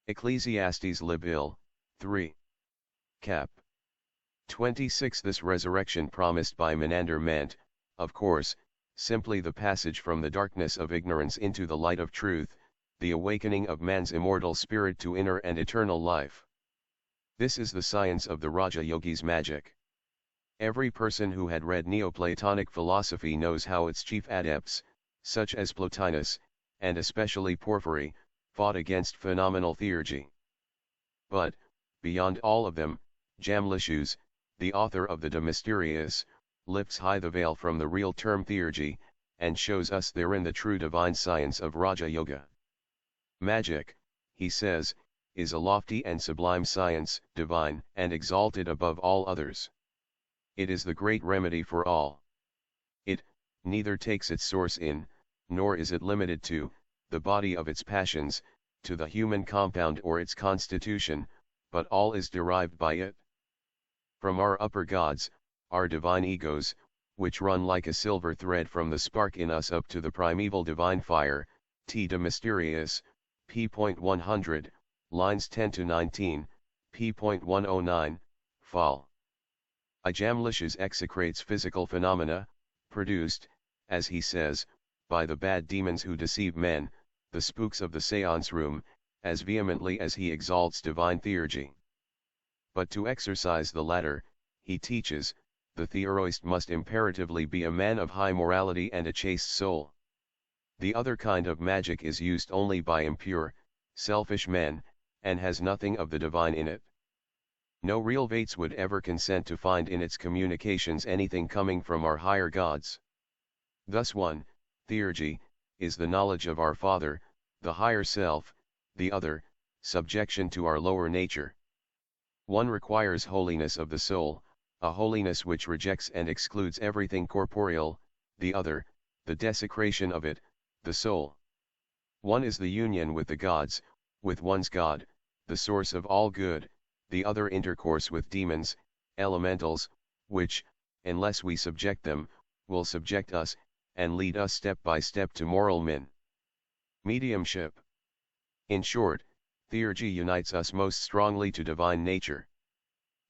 Ecclesiastes Lib. Ill, 3. Cap. 26. This resurrection promised by Menander meant, of course, simply the passage from the darkness of ignorance into the light of truth, the awakening of man's immortal spirit to inner and eternal life. This is the science of the Raja Yogi's magic. Every person who had read Neoplatonic philosophy knows how its chief adepts, such as Plotinus, and especially Porphyry, fought against phenomenal theurgy. But, beyond all of them, Jamlishus, the author of the De Mysteriis, lifts high the veil from the real term theurgy, and shows us therein the true divine science of Raja Yoga. Magic, he says, is a lofty and sublime science, divine and exalted above all others. It is the great remedy for all. It, neither takes its source in, nor is it limited to, the body of its passions, to the human compound or its constitution, but all is derived by it. From our upper gods, our divine egos, which run like a silver thread from the spark in us up to the primeval divine fire, T. De Mysteriis, p.100, lines 10 to 19, p.109, Fol. I. Jamlishus execrates physical phenomena, produced, as he says, by the bad demons who deceive men, the spooks of the seance room, as vehemently as he exalts divine theurgy. But to exercise the latter, he teaches, the theorist must imperatively be a man of high morality and a chaste soul. The other kind of magic is used only by impure, selfish men, and has nothing of the divine in it. No real Vates would ever consent to find in its communications anything coming from our higher gods. Thus one, theurgy, is the knowledge of our Father, the higher self, the other, subjection to our lower nature. One requires holiness of the soul, a holiness which rejects and excludes everything corporeal, the other, the desecration of it, the soul. One is the union with the gods, with one's God, the source of all good, the other intercourse with demons, elementals, which, unless we subject them, will subject us, and lead us step by step to moral min. Mediumship. In short, theurgy unites us most strongly to divine nature.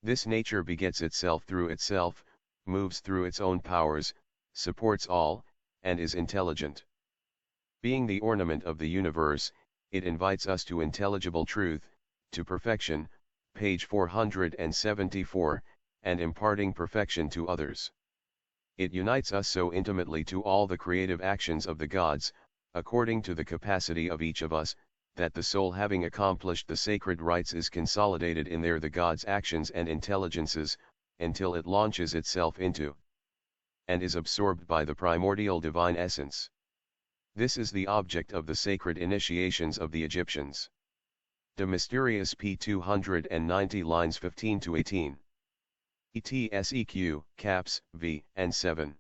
This nature begets itself through itself, moves through its own powers, supports all, and is intelligent. Being the ornament of the universe, it invites us to intelligible truth, to perfection, page 474, and imparting perfection to others. It unites us so intimately to all the creative actions of the gods, according to the capacity of each of us, that the soul having accomplished the sacred rites is consolidated in there the gods' actions and intelligences, until it launches itself into and is absorbed by the primordial divine essence. This is the object of the sacred initiations of the Egyptians. De Mysteriis p. 290 lines 15 to 18. ETSEQ, caps, v, and 7.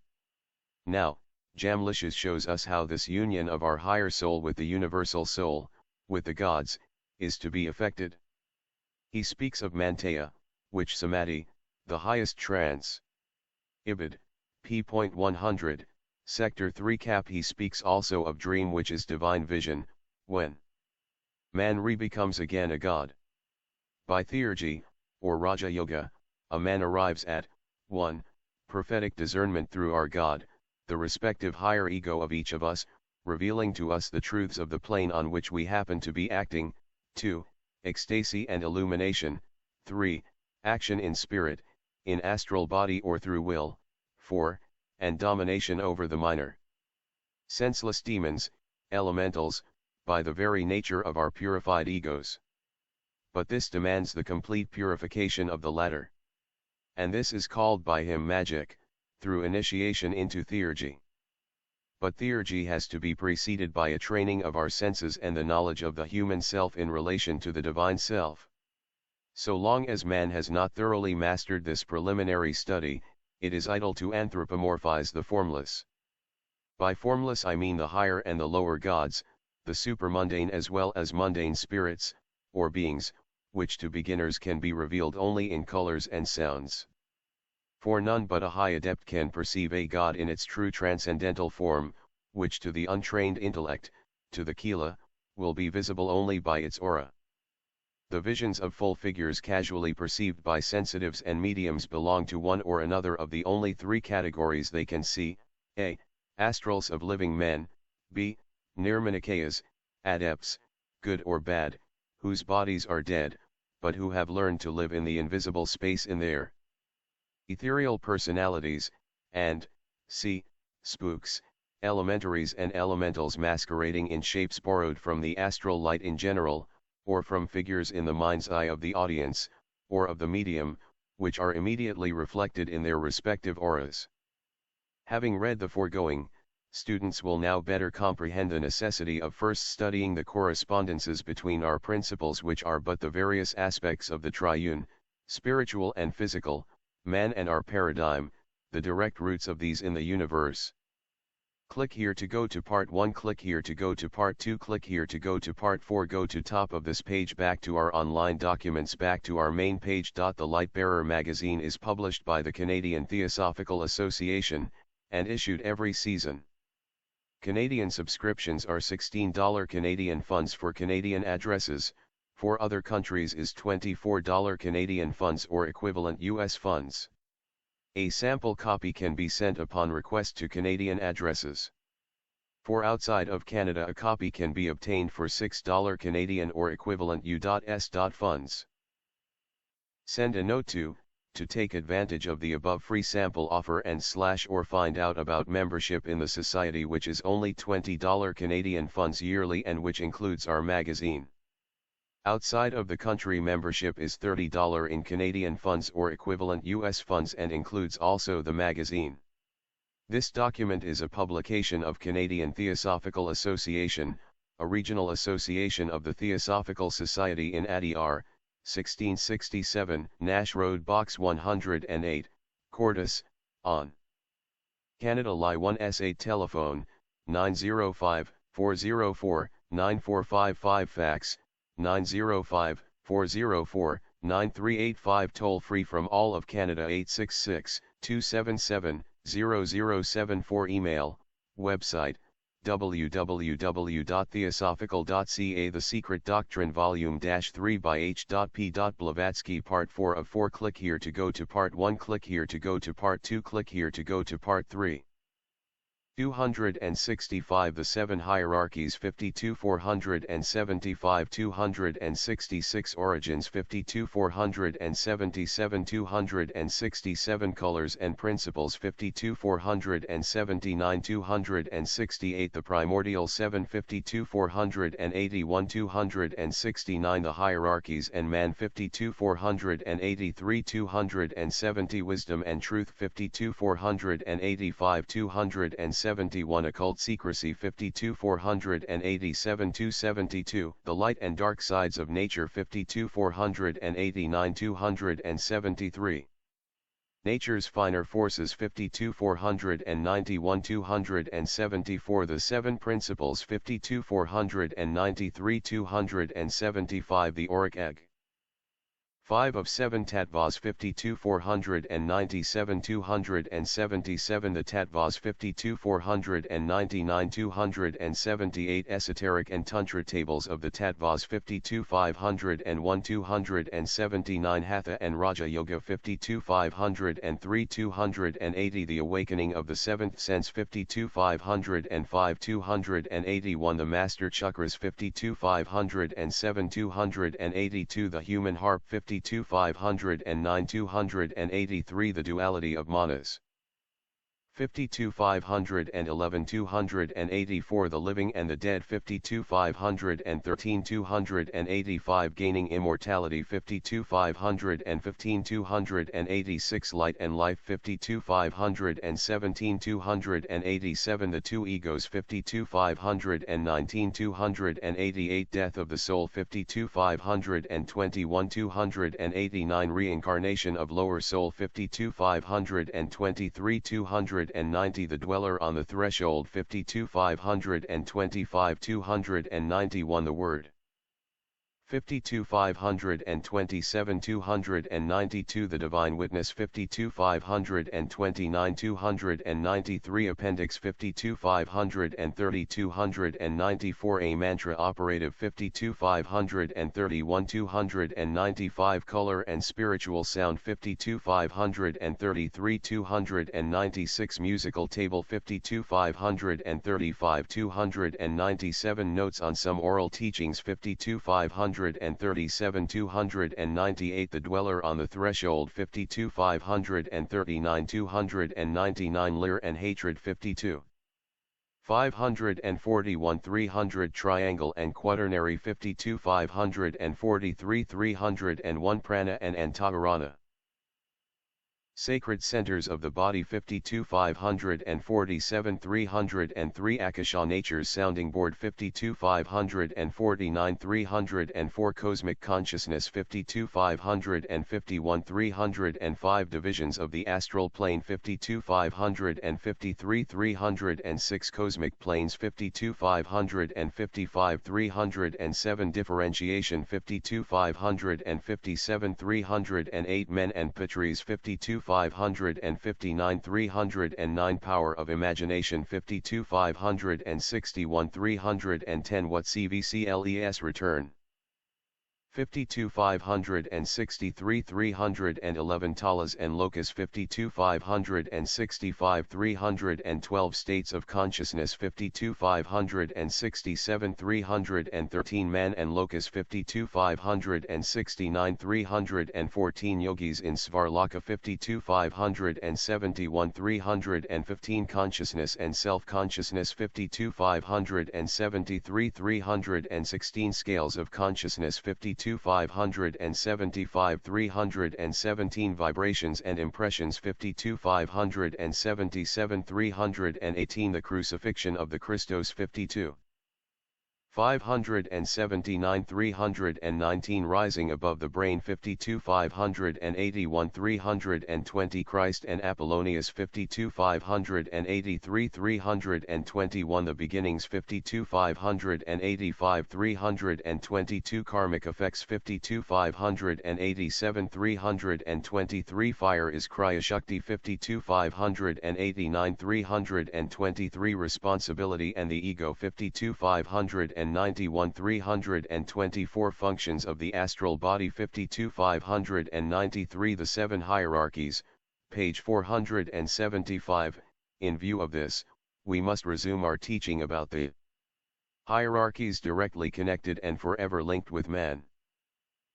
Now, Jamlishes shows us how this union of our higher soul with the universal soul, with the gods, is to be effected. He speaks of Manteya, which samadhi, the highest trance. Ibid, p. 100, sector 3 cap. He speaks also of dream, which is divine vision, when man re-becomes again a god. By theurgy, or Raja Yoga, a man arrives at 1. Prophetic discernment through our God, the respective higher ego of each of us, revealing to us the truths of the plane on which we happen to be acting. 2. Ecstasy and illumination. 3. Action in spirit, in astral body or through will. 4. And domination over the minor senseless demons, elementals, by the very nature of our purified egos. But this demands the complete purification of the latter. And this is called by him magic, through initiation into theurgy. But theurgy has to be preceded by a training of our senses and the knowledge of the human self in relation to the divine self. So long as man has not thoroughly mastered this preliminary study, it is idle to anthropomorphize the formless. By formless I mean the higher and the lower gods, the supermundane as well as mundane spirits, or beings, which to beginners can be revealed only in colors and sounds. For none but a high adept can perceive a god in its true transcendental form, which to the untrained intellect, to the Kila, will be visible only by its aura. The visions of full figures casually perceived by sensitives and mediums belong to one or another of the only three categories they can see: a. Astrals of living men, b. Nirmanakayas, adepts, good or bad, whose bodies are dead, but who have learned to live in the invisible space in their ethereal personalities, and c. Spooks, elementaries and elementals masquerading in shapes borrowed from the astral light in general, or from figures in the mind's eye of the audience, or of the medium, which are immediately reflected in their respective auras. Having read the foregoing, students will now better comprehend the necessity of first studying the correspondences between our principles, which are but the various aspects of the triune, spiritual and physical, man, and our paradigm, the direct roots of these in the universe. Click here to go to part 1, click here to go to part 2, click here to go to part 4, go to top of this page, back to our online documents, back to our main page. The Lightbearer magazine is published by the Canadian Theosophical Association, and issued every season. Canadian subscriptions are $16 Canadian funds for Canadian addresses, for other countries is $24 Canadian funds or equivalent US funds. A sample copy can be sent upon request to Canadian addresses. For outside of Canada, a copy can be obtained for $6 Canadian or equivalent US funds. Send a note to take advantage of the above free sample offer and / or find out about membership in the society, which is only $20 Canadian funds yearly and which includes our magazine. Outside of the country, membership is $30 in Canadian funds or equivalent US funds and includes also the magazine. This document is a publication of Canadian Theosophical Association, a regional association of the Theosophical Society in Adyar, 1667, Nash Road, Box 108, Cordis, on Canada. Lie 1S8 telephone, 905-404-9455 fax, 905 404-9385 toll-free from all of Canada 866-277-0074 email, website, www.theosophical.ca The Secret Doctrine Volume 3 by H.P. Blavatsky Part 4 of 4 Click here to go to Part 1 Click here to go to Part 2 Click here to go to Part 3 265 The Seven Hierarchies 52 475 266 Origins 52 477 267 Colors and Principles 52 479 268 The Primordial 7 52 481 269 The Hierarchies and Man 52 483 270 Wisdom and Truth 52 485 271 Occult Secrecy 52 487 272 The Light and Dark Sides of Nature 52 489 273 Nature's Finer Forces 52 491 274 The Seven Principles 52 493 275 The Auric Egg 5 of 7 Tattvas 52 497 277 The Tattvas 52 499 278 Esoteric and Tantra Tables of the Tattvas 52 501 279 Hatha and Raja Yoga 52 503 280 The Awakening of the Seventh Sense 52 505 281 The Master Chakras 52 507 282 The Human Harp 52 509 283 The Duality of Manas 52 511 284 The Living and the Dead 52 513 285 Gaining Immortality 52 515 286 Light and Life 52 517 287 The Two Egos 52 519 288 Death of the Soul 52 521 289 Reincarnation of Lower Soul 52 523 290 The Dweller on the Threshold 52 525 291 The Word 52 527 292 The Divine Witness 52 529 293 Appendix 52 530 294 A Mantra Operative 52 531 295 Color and Spiritual Sound 52 533 296 Musical Table 52 535 297 Notes on Some Oral Teachings 52 537 298 The Dweller on the Threshold 52 539 299 Leer and Hatred 52 541 300 Triangle and Quaternary 52 543 301 Prana and Antagarana Sacred Centers of the Body 52 547 303 Akasha Nature's Sounding Board 52 549 304 Cosmic Consciousness 52 551 305 Divisions of the Astral Plane 52 553 306 Cosmic Planes 52 555 307 Differentiation 52 557 308 Men and Patries 52 559 309 Power of Imagination 52 561 310 What CVCLES Return 52 563 311 Talas and Locus 52 565 312 States of Consciousness 52 567 313 Man and Locus 52 569 314 Yogis in Svarlaka 52 571 315 Consciousness and Self-Consciousness 52 573 316 Scales of Consciousness 52 575 317 Vibrations and Impressions 52 577 318 The Crucifixion of the Christos 52 579 319 rising above the brain 52 581 320 Christ and Apollonius 52 583 321 The beginnings 52 585 322 Karmic effects 52 587 323 Fire is Kriya Shakti 52 589 323 Responsibility and the Ego 52 591 324 Functions of the astral body 52 593 The Seven Hierarchies, page 475. In view of this, we must resume our teaching about the hierarchies directly connected and forever linked with man.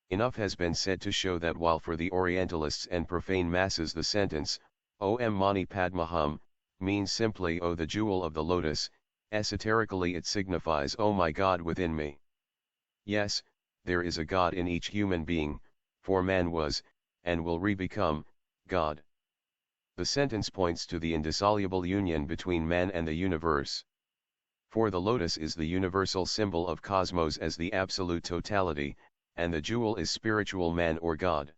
Enough has been said to show that while for the Orientalists and profane masses the sentence, Om Mani Padma Hum, means simply O the jewel of the lotus, esoterically it signifies O my God within me. Yes, there is a God in each human being, for man was, and will re-become, God. The sentence points to the indissoluble union between man and the universe. For the lotus is the universal symbol of cosmos as the absolute totality, and the jewel is spiritual man or God.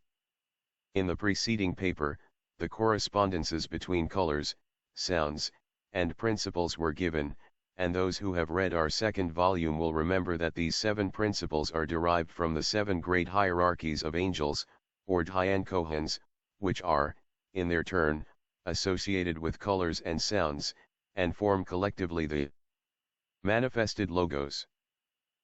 In the preceding paper, the correspondences between colors, sounds, and principles were given, and those who have read our second volume will remember that these 7 principles are derived from the 7 great hierarchies of angels, or Dhyan Kohans, which are, in their turn, associated with colors and sounds, and form collectively the manifested logos.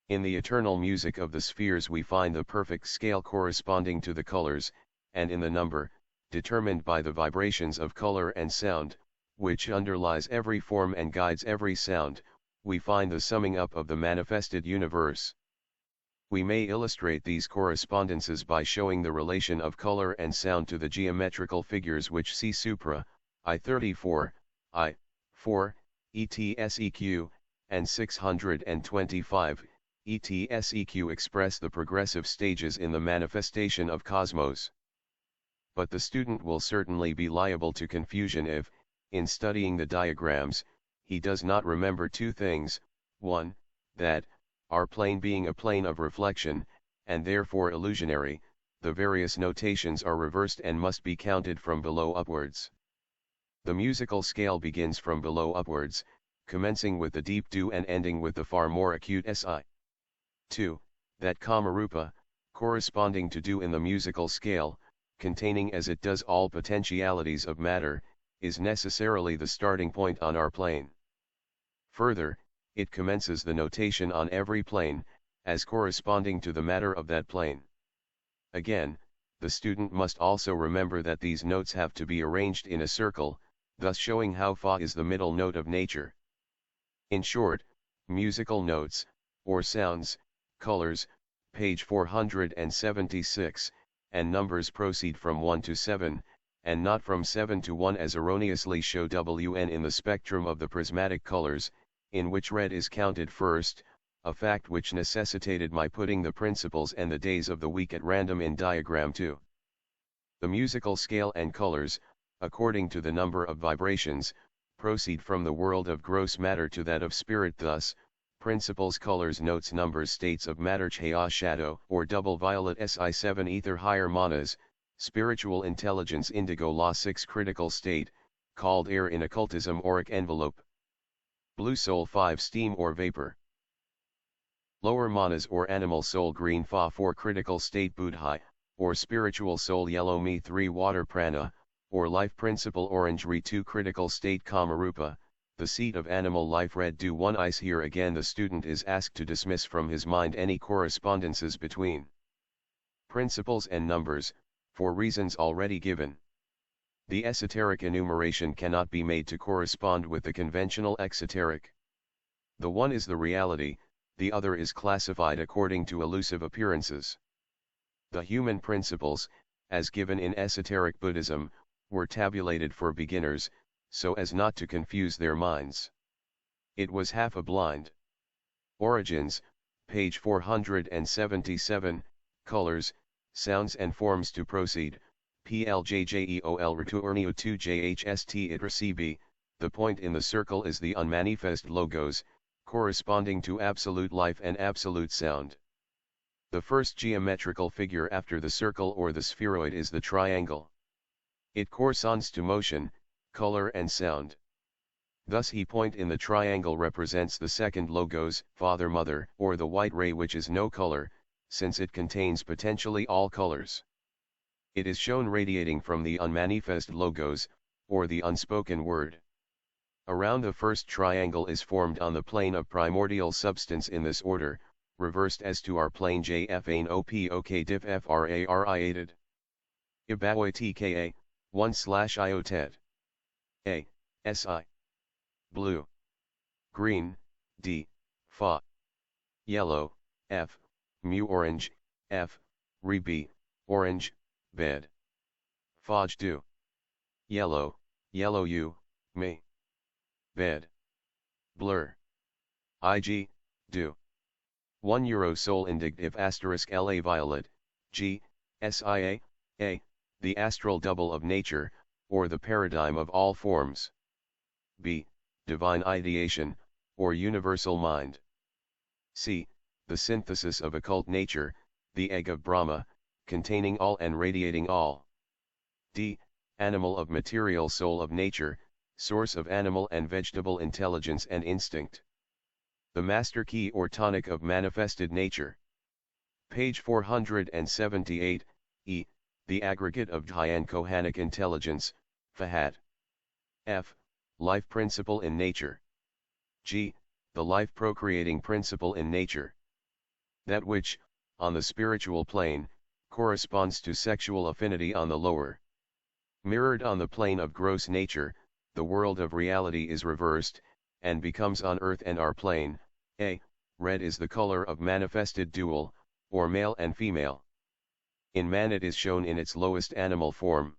In the eternal music of the spheres we find the perfect scale corresponding to the colors, and in the number, determined by the vibrations of color and sound, which underlies every form and guides every sound, we find the summing up of the manifested universe. We may illustrate these correspondences by showing the relation of color and sound to the geometrical figures which see supra, I-34, I-4, ETSEQ, and 625, ETSEQ express the progressive stages in the manifestation of cosmos. But the student will certainly be liable to confusion if, in studying the diagrams, he does not remember 2 things: 1, that, our plane being a plane of reflection, and therefore illusionary, the various notations are reversed and must be counted from below upwards. The musical scale begins from below upwards, commencing with the deep do and ending with the far more acute si. 2, that Kamarupa, corresponding to do in the musical scale, containing as it does all potentialities of matter, is necessarily the starting point on our plane. Further, it commences the notation on every plane, as corresponding to the matter of that plane. Again, the student must also remember that these notes have to be arranged in a circle, thus showing how Fa is the middle note of nature. In short, musical notes, or sounds, colors, page 476, and numbers proceed from 1 to 7, and not from 7 to 1 as erroneously show Wn in the spectrum of the prismatic colors, in which red is counted first, a fact which necessitated my putting the principles and the days of the week at random in diagram 2. The musical scale and colors, according to the number of vibrations, proceed from the world of gross matter to that of spirit. Thus, principles, colors, notes, numbers, states of matter, chaya, shadow, or double violet, Si7, ether, higher manas, spiritual intelligence, indigo, law 6, critical state, called air in occultism, auric envelope, blue soul 5, steam or vapor, lower manas or animal soul, green Fa 4, critical state, buddhi, or spiritual soul, yellow me 3, water prana, or life principle, orange Re 2, critical state, Kamarupa, the seat of animal life, red do 1, ice. Here again the student is asked to dismiss from his mind any correspondences between principles and numbers, for reasons already given. The esoteric enumeration cannot be made to correspond with the conventional exoteric. The one is the reality, the other is classified according to elusive appearances. The human principles, as given in esoteric Buddhism, were tabulated for beginners, so as not to confuse their minds. It was half a blind. Origins, page 477, colors, sounds and forms to proceed, PLJJEOL Returnio 2JHST it receive. The point in the circle is the unmanifest logos, corresponding to absolute life and absolute sound. The first geometrical figure after the circle or the spheroid is the triangle. It corresponds to motion, color and sound. Thus he point in the triangle represents the second logos, father-mother, or the white ray, which is no color, since it contains potentially all colors. It is shown radiating from the unmanifest logos, or the unspoken word. Around the first triangle is formed on the plane of primordial substance in this order, reversed as to our plane JFANOPOK diff FRARIated. Ibawoi TKA, 1/IOTED. A, SI. Blue. Green, D, Fa. Yellow, F, mu orange, F, re B, orange, bed. Foj do. Yellow, yellow U, me. Bed. Blur. IG, do. €1 sol indicative asterisk LA violet, G, SIA, A, the astral double of nature, or the paradigm of all forms. B, divine ideation, or universal mind. C, the synthesis of occult nature, the egg of Brahma, containing all and radiating all. D, animal of material soul of nature, source of animal and vegetable intelligence and instinct. The master key or tonic of manifested nature. Page 478, E, the aggregate of Dhyan Kohanic intelligence, Fahad. F, life principle in nature. G, the life procreating principle in nature. That which, on the spiritual plane, corresponds to sexual affinity on the lower. Mirrored on the plane of gross nature, the world of reality is reversed, and becomes on earth and our plane. A, red is the color of manifested dual, or male and female. In man it is shown in its lowest animal form.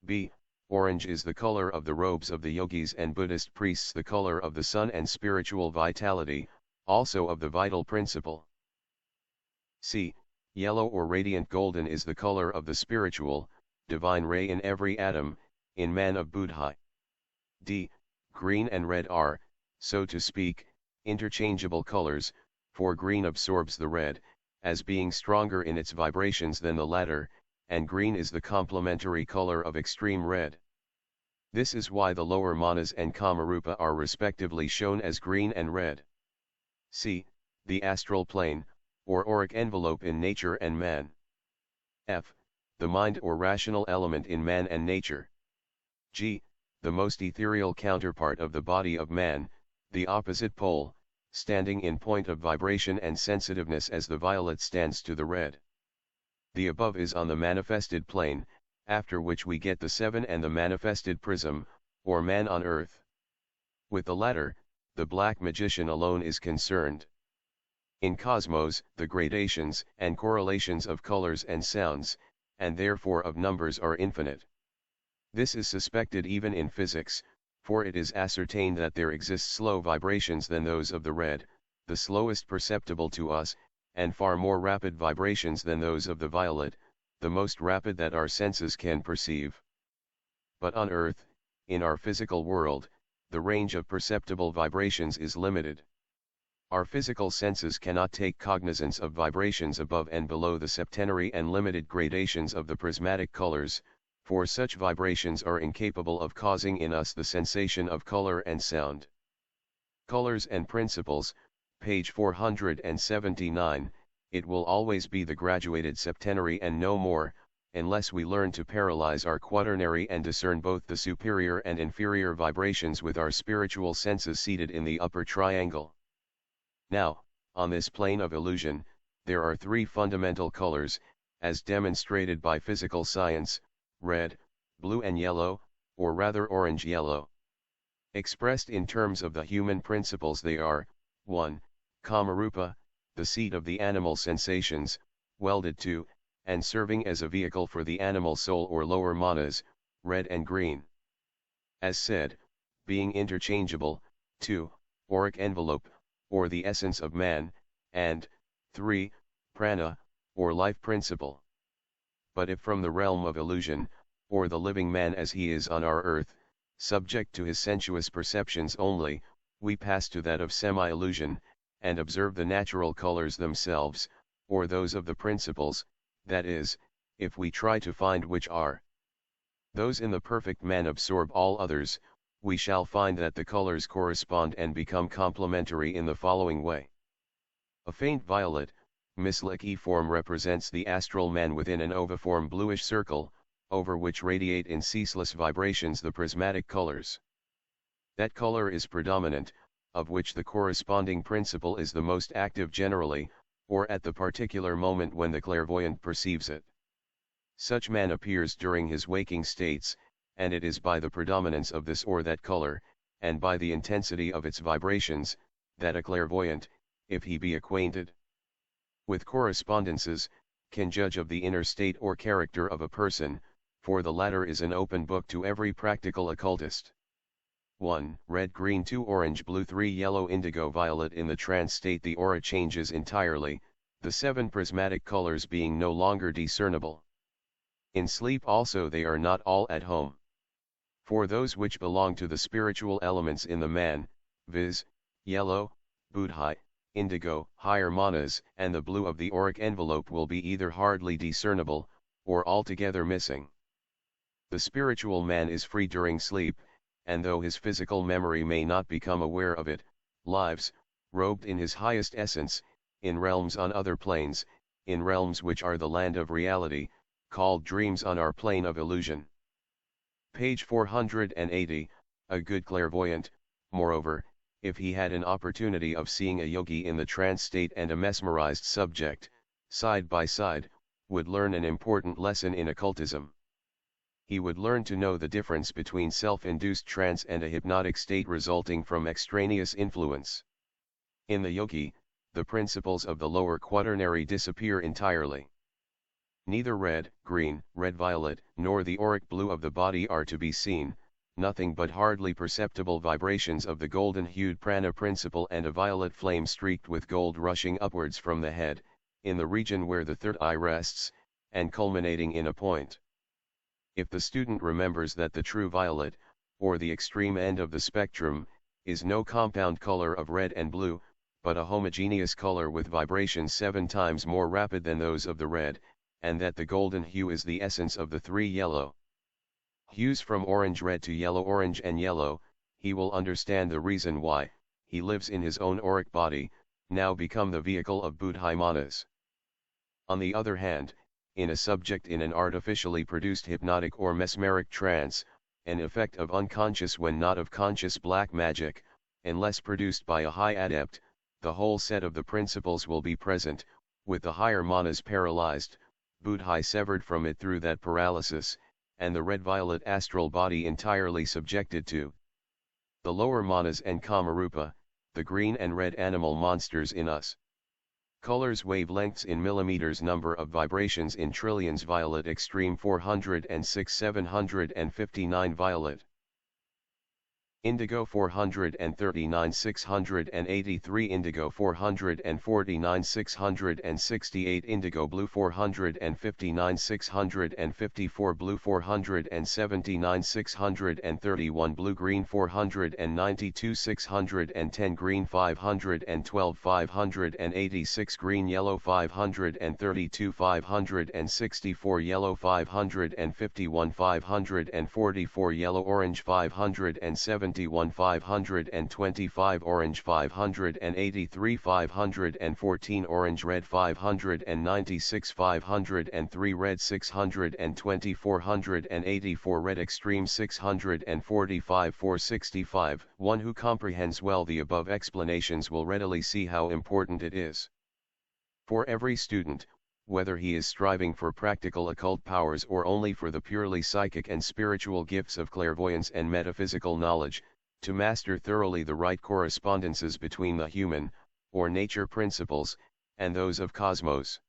B, orange is the color of the robes of the yogis and Buddhist priests, the color of the sun and spiritual vitality, also of the vital principle. C, yellow or radiant golden is the color of the spiritual, divine ray in every atom, in man of Buddha. D, green and red are, so to speak, interchangeable colors, for green absorbs the red, as being stronger in its vibrations than the latter, and green is the complementary color of extreme red. This is why the lower manas and kamarupa are respectively shown as green and red. C, the astral plane, or auric envelope in nature and man. F, the mind or rational element in man and nature. G, the most ethereal counterpart of the body of man, the opposite pole, standing in point of vibration and sensitiveness as the violet stands to the red. The above is on the manifested plane, after which we get the seven and the manifested prism, or man on earth. With the latter, the black magician alone is concerned. In cosmos, the gradations and correlations of colors and sounds, and therefore of numbers, are infinite. This is suspected even in physics, for it is ascertained that there exist slow vibrations than those of the red, the slowest perceptible to us, and far more rapid vibrations than those of the violet, the most rapid that our senses can perceive. But on Earth, in our physical world, the range of perceptible vibrations is limited. Our physical senses cannot take cognizance of vibrations above and below the septenary and limited gradations of the prismatic colors, for such vibrations are incapable of causing in us the sensation of color and sound. Colors and principles, page 479, it will always be the graduated septenary and no more, unless we learn to paralyze our quaternary and discern both the superior and inferior vibrations with our spiritual senses seated in the upper triangle. Now, on this plane of illusion, there are three fundamental colors, as demonstrated by physical science: red, blue and yellow, or rather orange-yellow. Expressed in terms of the human principles they are: 1. Kamarupa, the seat of the animal sensations, welded to, and serving as a vehicle for the animal soul or lower manas, red and green. As said, being interchangeable. 2. Auric envelope, or the essence of man, and 3. Prana, or life principle. But if from the realm of illusion, or the living man as he is on our earth, subject to his sensuous perceptions only, we pass to that of semi-illusion, and observe the natural colors themselves, or those of the principles, that is, if we try to find which are those in the perfect man absorb all others, we shall find that the colors correspond and become complementary in the following way. A faint violet, mislikiform represents the astral man within an oviform bluish circle, over which radiate in ceaseless vibrations the prismatic colors. That color is predominant, of which the corresponding principle is the most active generally, or at the particular moment when the clairvoyant perceives it. Such man appears during his waking states, and it is by the predominance of this or that color, and by the intensity of its vibrations, that a clairvoyant, if he be acquainted with correspondences, can judge of the inner state or character of a person, for the latter is an open book to every practical occultist. 1. Red, green, 2. Orange, blue, 3. Yellow, indigo, violet. In the trance state the aura changes entirely, the 7 prismatic colors being no longer discernible. In sleep also they are not all at home. For those which belong to the spiritual elements in the man, viz., yellow, buddhi, indigo, higher manas, and the blue of the auric envelope will be either hardly discernible, or altogether missing. The spiritual man is free during sleep, and though his physical memory may not become aware of it, lives, robed in his highest essence, in realms on other planes, in realms which are the land of reality, called dreams on our plane of illusion. Page 480, a good clairvoyant, moreover, if he had an opportunity of seeing a yogi in the trance state and a mesmerized subject, side by side, would learn an important lesson in occultism. He would learn to know the difference between self-induced trance and a hypnotic state resulting from extraneous influence. In the yogi, the principles of the lower quaternary disappear entirely. Neither red, green, red-violet, nor the auric blue of the body are to be seen, nothing but hardly perceptible vibrations of the golden-hued prana principle and a violet flame streaked with gold rushing upwards from the head, in the region where the third eye rests, and culminating in a point. If the student remembers that the true violet, or the extreme end of the spectrum, is no compound color of red and blue, but a homogeneous color with vibrations 7 times more rapid than those of the red, and that the golden hue is the essence of the 3 yellow hues from orange-red to yellow-orange and yellow, he will understand the reason why he lives in his own auric body, now become the vehicle of buddhi manas. On the other hand, in a subject in an artificially produced hypnotic or mesmeric trance, an effect of unconscious when not of conscious black magic, unless produced by a high adept, the whole set of the principles will be present, with the higher manas paralyzed, buddhi severed from it through that paralysis, and the red-violet astral body entirely subjected to the lower manas and kamarupa, the green and red animal monsters in us. Colors wavelengths in millimeters, number of vibrations in trillions. Violet extreme 406 759 violet. Indigo 439 683 indigo 449 668 indigo blue 459 654 blue 479 631 blue green 492 610 green 512 586 green yellow 532 564 yellow 551 544 yellow orange 571 525 orange 583 514 orange red 596 503 red 620 484 red extreme 645 465. One who comprehends well the above explanations will readily see how important it is for every student, whether he is striving for practical occult powers or only for the purely psychic and spiritual gifts of clairvoyance and metaphysical knowledge, to master thoroughly the right correspondences between the human, or nature principles, and those of cosmos.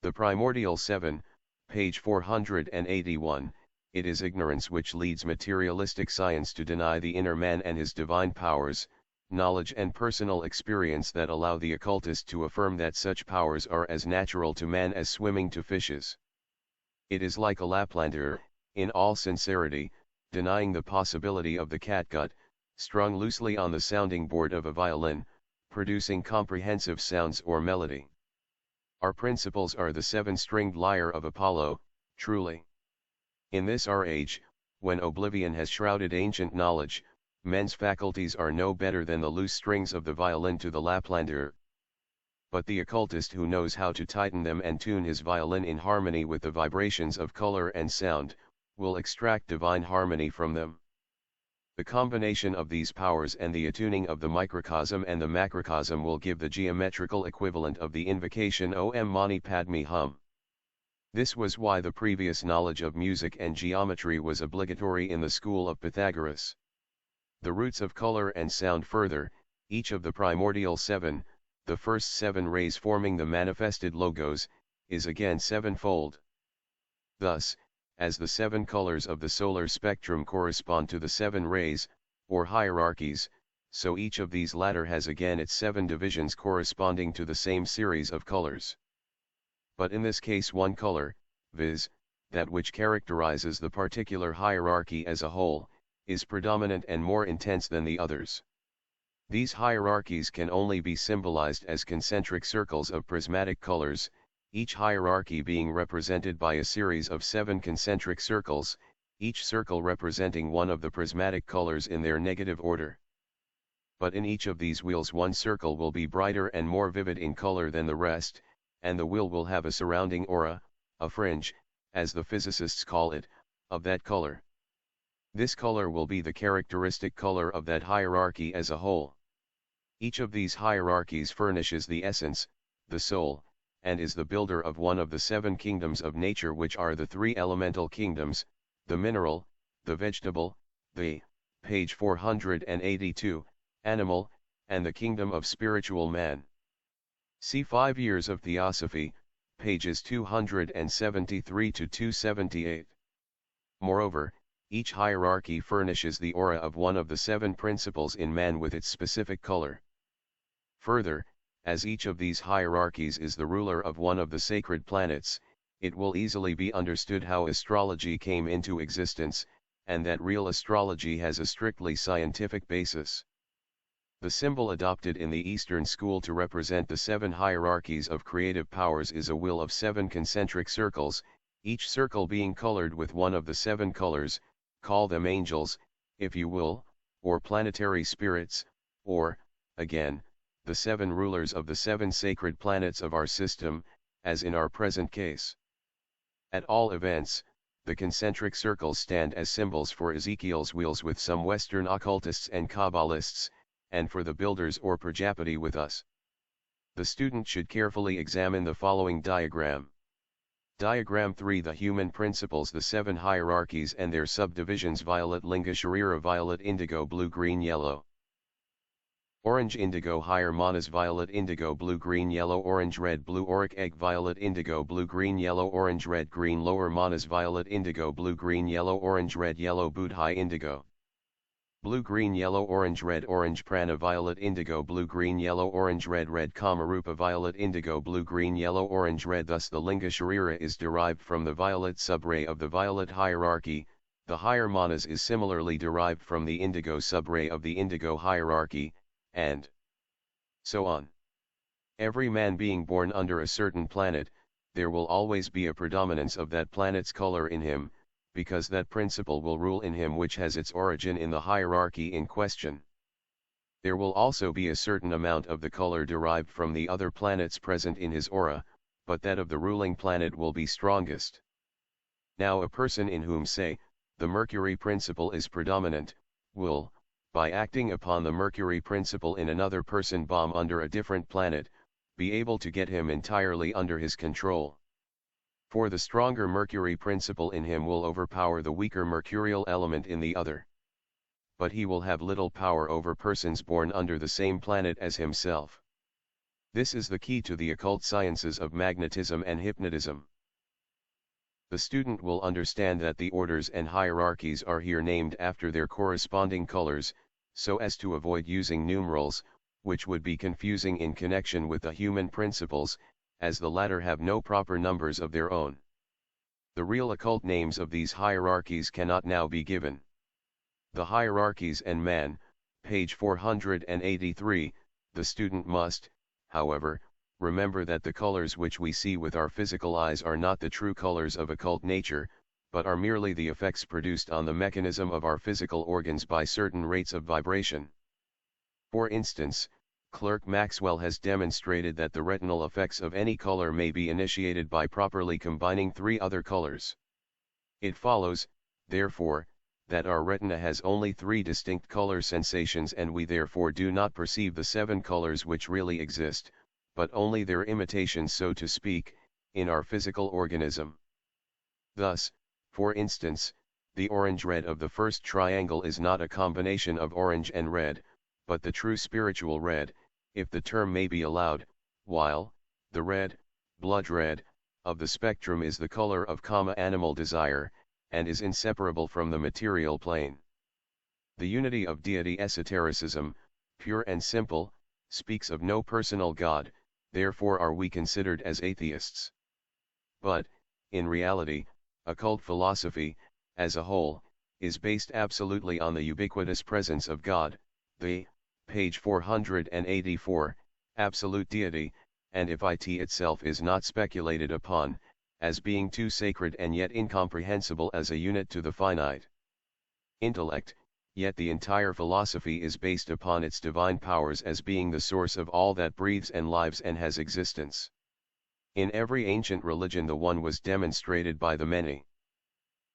The Primordial 7, page 481, it is ignorance which leads materialistic science to deny the inner man and his divine powers, knowledge and personal experience that allow the occultist to affirm that such powers are as natural to man as swimming to fishes. It is like a Laplander, in all sincerity, denying the possibility of the catgut, strung loosely on the sounding board of a violin, producing comprehensive sounds or melody. Our principles are the seven-stringed lyre of Apollo, truly. In this our age, when oblivion has shrouded ancient knowledge, men's faculties are no better than the loose strings of the violin to the Laplander. But the occultist who knows how to tighten them and tune his violin in harmony with the vibrations of color and sound, will extract divine harmony from them. The combination of these powers and the attuning of the microcosm and the macrocosm will give the geometrical equivalent of the invocation Om Mani Padme Hum. This was why the previous knowledge of music and geometry was obligatory in the school of Pythagoras. The roots of color and sound further, each of the primordial seven, the first seven rays forming the manifested logos, is again sevenfold. Thus, as the seven colors of the solar spectrum correspond to the seven rays, or hierarchies, so each of these latter has again its seven divisions corresponding to the same series of colors. But in this case one color, viz., that which characterizes the particular hierarchy as a whole, is predominant and more intense than the others. These hierarchies can only be symbolized as concentric circles of prismatic colors, each hierarchy being represented by a series of seven concentric circles, each circle representing one of the prismatic colors in their negative order. But in each of these wheels one circle will be brighter and more vivid in color than the rest, and the wheel will have a surrounding aura, a fringe, as the physicists call it, of that color. This color will be the characteristic color of that hierarchy as a whole. Each of these hierarchies furnishes the essence, the soul, and is the builder of one of the seven kingdoms of nature, which are the three elemental kingdoms, the mineral, the vegetable, the, page 482, animal, and the kingdom of spiritual man. See 5 Years of Theosophy, pages 273 to 278. Moreover, each hierarchy furnishes the aura of one of the seven principles in man with its specific color. Further, as each of these hierarchies is the ruler of one of the sacred planets, it will easily be understood how astrology came into existence, and that real astrology has a strictly scientific basis. The symbol adopted in the Eastern school to represent the seven hierarchies of creative powers is a wheel of seven concentric circles, each circle being colored with one of the seven colors, call them angels, if you will, or planetary spirits, or, again, the seven rulers of the seven sacred planets of our system, as in our present case. At all events, the concentric circles stand as symbols for Ezekiel's wheels with some Western occultists and Kabbalists, and for the builders or Prajapati with us. The student should carefully examine the following diagram. Diagram 3: The human principles, the seven hierarchies and their subdivisions: violet linga sharira, violet indigo blue green yellow. Orange indigo higher manas, violet indigo blue green yellow orange red blue auric egg, violet indigo blue green yellow orange red green lower manas, violet indigo blue green yellow orange red yellow budhai indigo. Blue green yellow orange prana, violet indigo blue green yellow orange red kamarupa, violet indigo blue green yellow orange red. Thus the linga sharira is derived from the violet subray of the violet hierarchy, the higher manas is similarly derived from the indigo subray of the indigo hierarchy, and so on. Every man being born under a certain planet, there will always be a predominance of that planet's color in him, because that principle will rule in him which has its origin in the hierarchy in question. There will also be a certain amount of the color derived from the other planets present in his aura, but that of the ruling planet will be strongest. Now a person in whom, say, the Mercury principle is predominant, will, by acting upon the Mercury principle in another person bomb under a different planet, be able to get him entirely under his control. For the stronger Mercury principle in him will overpower the weaker mercurial element in the other. But he will have little power over persons born under the same planet as himself. This is the key to the occult sciences of magnetism and hypnotism. The student will understand that the orders and hierarchies are here named after their corresponding colors, so as to avoid using numerals, which would be confusing in connection with the human principles, as the latter have no proper numbers of their own. The real occult names of these hierarchies cannot now be given. The hierarchies and man, Page 483, the student must, however, remember that the colors which we see with our physical eyes are not the true colors of occult nature, but are merely the effects produced on the mechanism of our physical organs by certain rates of vibration. For instance, Clerk Maxwell has demonstrated that the retinal effects of any color may be initiated by properly combining 3 other colors. It follows, therefore, that our retina has only 3 distinct color sensations, and we therefore do not perceive the 7 colors which really exist, but only their imitations, so to speak, in our physical organism. Thus, for instance, the orange-red of the first triangle is not a combination of orange and red, but the true spiritual red, if the term may be allowed, while the red, blood red, of the spectrum is the color of animal desire, and is inseparable from the material plane. The unity of deity esotericism, pure and simple, speaks of no personal God, therefore are we considered as atheists. But, in reality, occult philosophy, as a whole, is based absolutely on the ubiquitous presence of God, the, page 484, absolute deity, and if it itself is not speculated upon, as being too sacred and yet incomprehensible as a unit to the finite intellect, yet the entire philosophy is based upon its divine powers as being the source of all that breathes and lives and has existence. In every ancient religion the one was demonstrated by the many.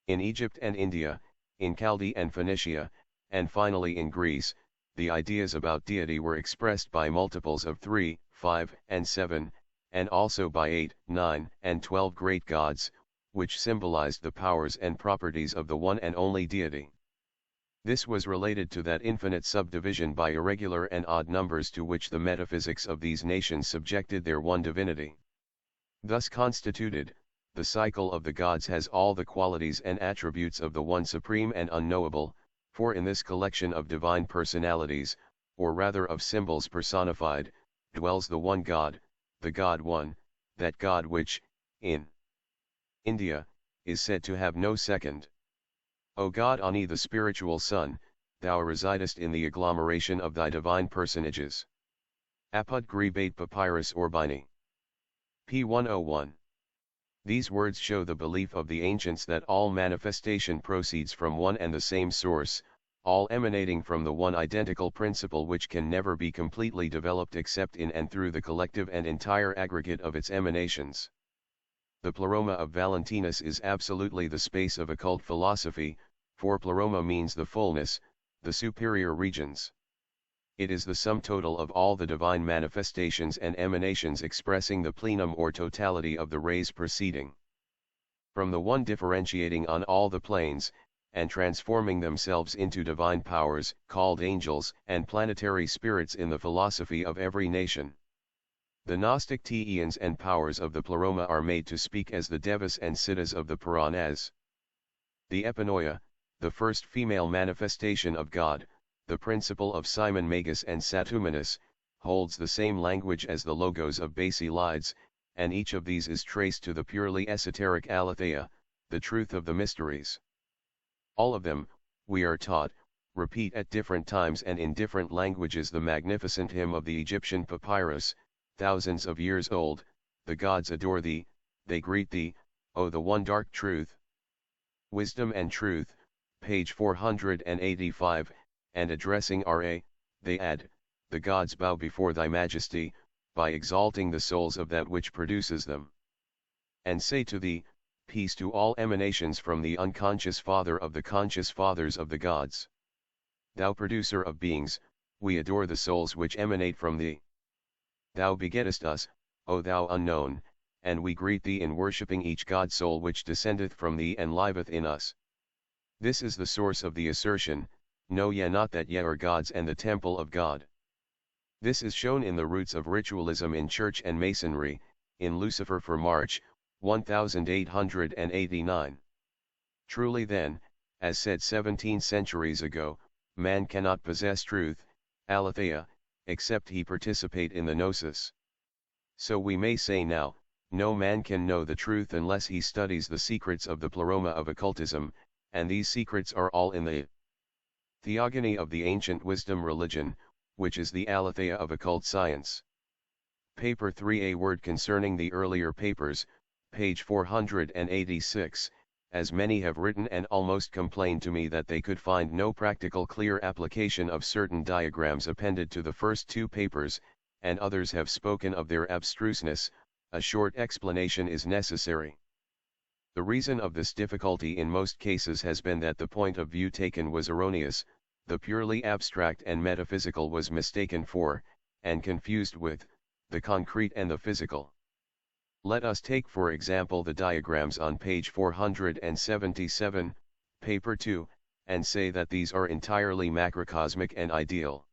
In Egypt and India, in Chaldea and Phoenicia, and finally in Greece, the ideas about deity were expressed by multiples of 3, 5, and 7, and also by 8, 9, and 12 great gods, which symbolized the powers and properties of the one and only deity. This was related to that infinite subdivision by irregular and odd numbers to which the metaphysics of these nations subjected their one divinity. Thus constituted, the cycle of the gods has all the qualities and attributes of the one supreme and unknowable, for in this collection of divine personalities, or rather of symbols personified, dwells the one God, the God One, that God which, in India, is said to have no second. O God Ani, the spiritual Son, thou residest in the agglomeration of thy divine personages. Apud Gribate Papyrus Orbini. p. 101. These words show the belief of the ancients that all manifestation proceeds from one and the same source, all emanating from the one identical principle which can never be completely developed except in and through the collective and entire aggregate of its emanations. The pleroma of Valentinus is absolutely the space of occult philosophy, for pleroma means the fullness, the superior regions. It is the sum total of all the divine manifestations and emanations expressing the plenum or totality of the rays proceeding from the one, differentiating on all the planes, and transforming themselves into divine powers, called angels and planetary spirits in the philosophy of every nation. The Gnostic Teeans and powers of the pleroma are made to speak as the Devas and Siddhas of the Puranas. The Epinoia, the first female manifestation of God, the principle of Simon Magus and Satuminus, holds the same language as the logos of Basilides, and each of these is traced to the purely esoteric aletheia, the truth of the mysteries. All of them, we are taught, repeat at different times and in different languages the magnificent hymn of the Egyptian papyrus, thousands of years old: the gods adore thee, they greet thee, O the one dark truth. Wisdom and Truth, page 485, and addressing Ra, they add, the gods bow before thy majesty, by exalting the souls of that which produces them. And say to thee, peace to all emanations from the unconscious Father of the conscious fathers of the gods. Thou producer of beings, we adore the souls which emanate from thee. Thou begettest us, O thou unknown, and we greet thee in worshipping each God soul which descendeth from thee and liveth in us. This is the source of the assertion, know ye not that ye are gods and the temple of God. This is shown in the roots of ritualism in church and masonry, in Lucifer for March, 1889. Truly then, as said 17 centuries ago, man cannot possess truth, aletheia, except he participate in the gnosis. So we may say now, no man can know the truth unless he studies the secrets of the pleroma of occultism, and these secrets are all in the Theogony of the ancient wisdom religion, which is the aletheia of occult science. Paper 3a. Word concerning the earlier papers, page 486, as many have written and almost complained to me that they could find no practical clear application of certain diagrams appended to the first two papers, and others have spoken of their abstruseness, a short explanation is necessary. The reason of this difficulty in most cases has been that the point of view taken was erroneous, the purely abstract and metaphysical was mistaken for, and confused with, the concrete and the physical. Let us take for example the diagrams on page 477, paper 2, and say that these are entirely macrocosmic and ideal.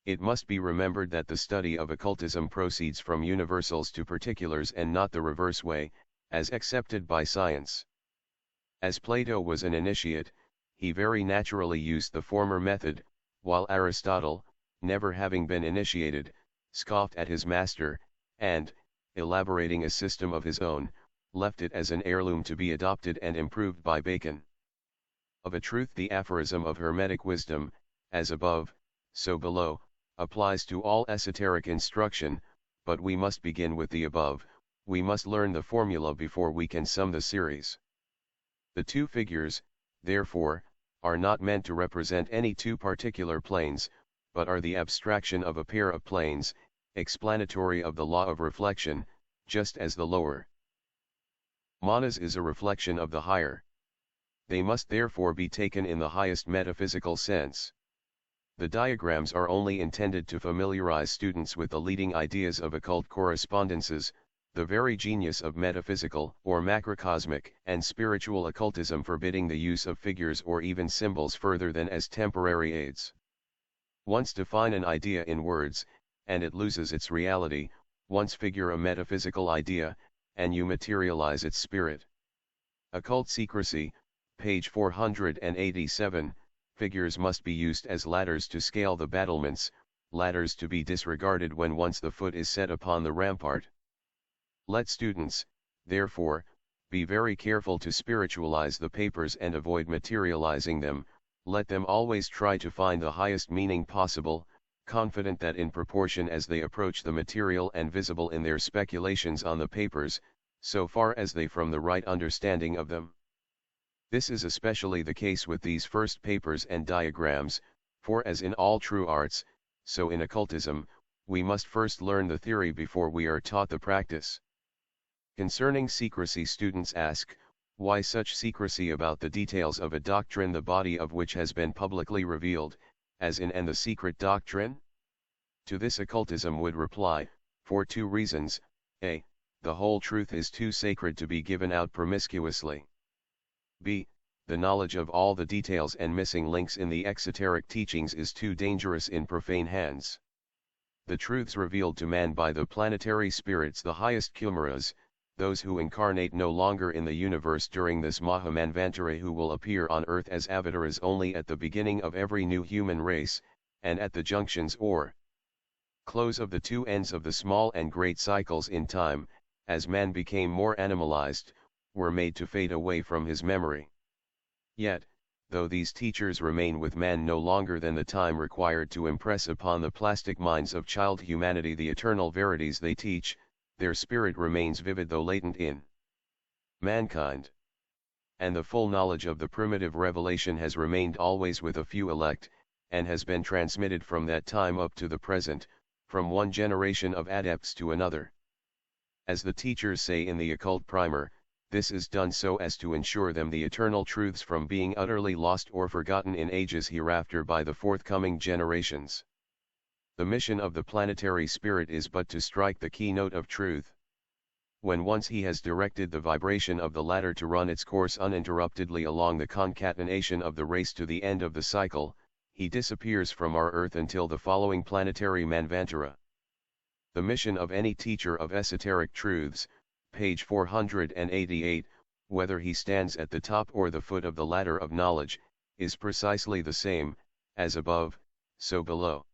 It must be remembered that the study of occultism proceeds from universals to particulars and not the reverse way, as accepted by science. As Plato was an initiate, he very naturally used the former method, while Aristotle, never having been initiated, scoffed at his master, and, elaborating a system of his own, left it as an heirloom to be adopted and improved by Bacon. Of a truth the aphorism of Hermetic wisdom, as above, so below, applies to all esoteric instruction, but we must begin with the above, we must learn the formula before we can sum the series. The two figures, therefore, are not meant to represent any two particular planes, but are the abstraction of a pair of planes, explanatory of the law of reflection, just as the lower manas is a reflection of the higher. They must therefore be taken in the highest metaphysical sense. The diagrams are only intended to familiarize students with the leading ideas of occult correspondences, the very genius of metaphysical or macrocosmic and spiritual occultism forbidding the use of figures or even symbols further than as temporary aids. Once define an idea in words, and it loses its reality, once figure a metaphysical idea, and you materialize its spirit. Occult secrecy, page 487, figures must be used as ladders to scale the battlements, ladders to be disregarded when once the foot is set upon the rampart. Let students, therefore, be very careful to spiritualize the papers and avoid materializing them, let them always try to find the highest meaning possible, confident that in proportion as they approach the material and visible in their speculations on the papers, so far as they from the right understanding of them. This is especially the case with these first papers and diagrams, for as in all true arts, so in occultism, we must first learn the theory before we are taught the practice. Concerning secrecy, students ask, why such secrecy about the details of a doctrine the body of which has been publicly revealed, as in And the Secret Doctrine? To this occultism would reply, for two reasons: a. The whole truth is too sacred to be given out promiscuously. b. The knowledge of all the details and missing links in the exoteric teachings is too dangerous in profane hands. The truths revealed to man by the planetary spirits, the highest Kumaras, those who incarnate no longer in the universe during this Mahamanvantara, who will appear on earth as avatars only at the beginning of every new human race, and at the junctions or close of the two ends of the small and great cycles in time, as man became more animalized, were made to fade away from his memory. Yet, though these teachers remain with man no longer than the time required to impress upon the plastic minds of child humanity the eternal verities they teach, their spirit remains vivid though latent in mankind. And the full knowledge of the primitive revelation has remained always with a few elect, and has been transmitted from that time up to the present, from one generation of adepts to another. As the teachers say in the occult primer, this is done so as to ensure them the eternal truths from being utterly lost or forgotten in ages hereafter by the forthcoming generations. The mission of the planetary spirit is but to strike the keynote of truth. When once he has directed the vibration of the ladder to run its course uninterruptedly along the concatenation of the race to the end of the cycle, he disappears from our earth until the following planetary Manvantara. The mission of any teacher of esoteric truths, page 488, whether he stands at the top or the foot of the ladder of knowledge, is precisely the same, as above, so below.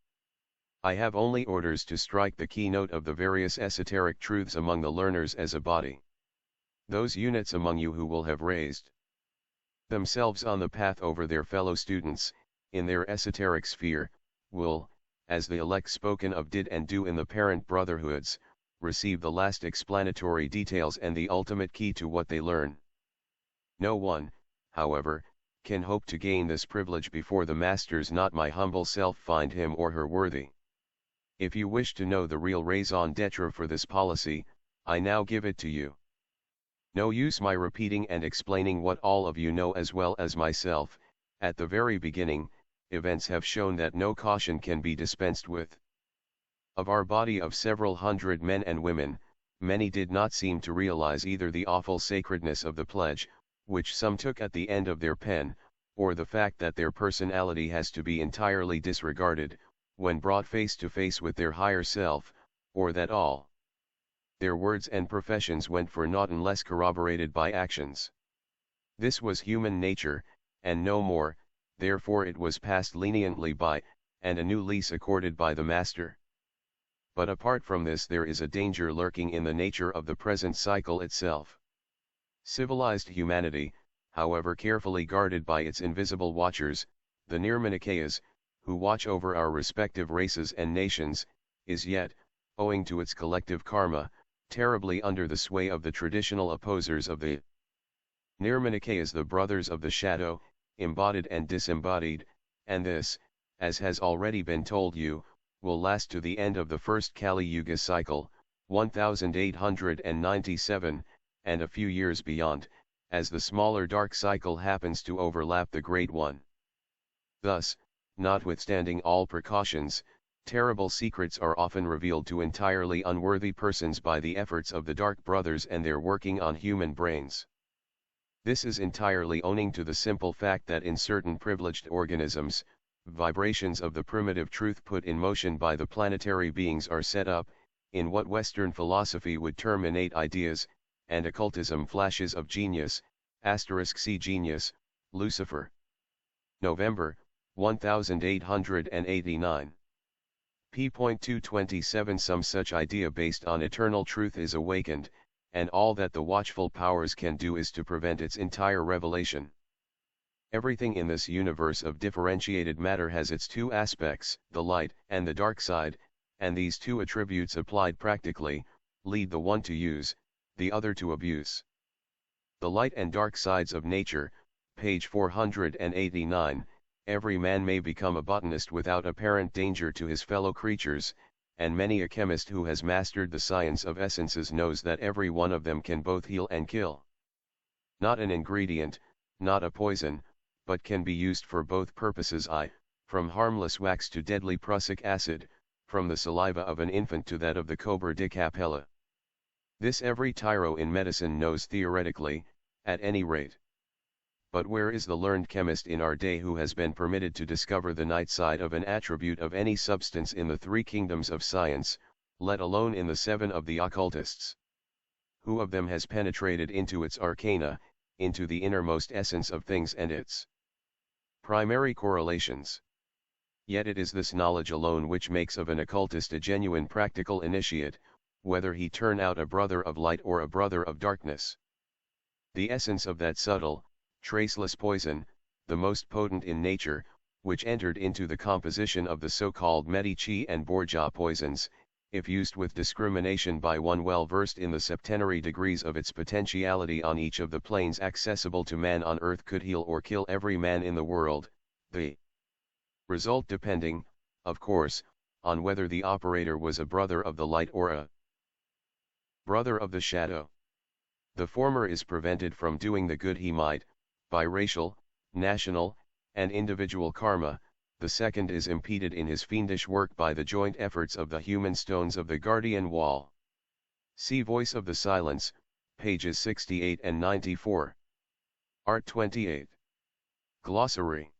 I have only orders to strike the keynote of the various esoteric truths among the learners as a body. Those units among you who will have raised themselves on the path over their fellow students, in their esoteric sphere, will, as the elect spoken of did and do in the parent brotherhoods, receive the last explanatory details and the ultimate key to what they learn. No one, however, can hope to gain this privilege before the masters, not my humble self, find him or her worthy. If you wish to know the real raison d'etre for this policy, I now give it to you. No use my repeating and explaining what all of you know as well as myself. At the very beginning, events have shown that no caution can be dispensed with. Of our body of several hundred men and women, many did not seem to realize either the awful sacredness of the pledge, which some took at the end of their pen, or the fact that their personality has to be entirely disregarded, when brought face to face with their higher self, or that all their words and professions went for naught unless corroborated by actions. This was human nature, and no more, therefore it was passed leniently by, and a new lease accorded by the master. But apart from this, there is a danger lurking in the nature of the present cycle itself. Civilized humanity, however carefully guarded by its invisible watchers, the Nirmanakayas, who watch over our respective races and nations, is yet, owing to its collective karma, terribly under the sway of the traditional opposers of the Nirmanakayas, the brothers of the shadow, embodied and disembodied, and this, as has already been told you, will last to the end of the first Kali Yuga cycle, 1897, and a few years beyond, as the smaller dark cycle happens to overlap the great one. Thus, notwithstanding all precautions, terrible secrets are often revealed to entirely unworthy persons by the efforts of the Dark Brothers and their working on human brains. This is entirely owing to the simple fact that in certain privileged organisms, vibrations of the primitive truth put in motion by the planetary beings are set up, in what Western philosophy would term innate ideas, and occultism flashes of genius, *C genius, Lucifer. November, 1889. p.227. Some such idea based on eternal truth is awakened, and all that the watchful powers can do is to prevent its entire revelation. Everything in this universe of differentiated matter has its two aspects, the light and the dark side, and these two attributes applied practically, lead the one to use, the other to abuse. The light and dark sides of nature, page 489, every man may become a botanist without apparent danger to his fellow creatures, and many a chemist who has mastered the science of essences knows that every one of them can both heal and kill. Not an ingredient, not a poison, but can be used for both purposes, from harmless wax to deadly prussic acid, from the saliva of an infant to that of the cobra di capella. This every tyro in medicine knows theoretically, at any rate. But where is the learned chemist in our day who has been permitted to discover the night side of an attribute of any substance in the three kingdoms of science, let alone in the seven of the occultists? Who of them has penetrated into its arcana, into the innermost essence of things and its primary correlations? Yet it is this knowledge alone which makes of an occultist a genuine practical initiate, whether he turn out a brother of light or a brother of darkness. The essence of that subtle, traceless poison, the most potent in nature, which entered into the composition of the so-called Medici and Borgia poisons, if used with discrimination by one well versed in the septenary degrees of its potentiality on each of the planes accessible to man on earth, could heal or kill every man in the world, the result depending, of course, on whether the operator was a brother of the light or a brother of the shadow. The former is prevented from doing the good he might, by racial, national, and individual karma. The second is impeded in his fiendish work by the joint efforts of the human stones of the guardian wall. See Voice of the Silence, pages 68 and 94. Art 28. Glossary.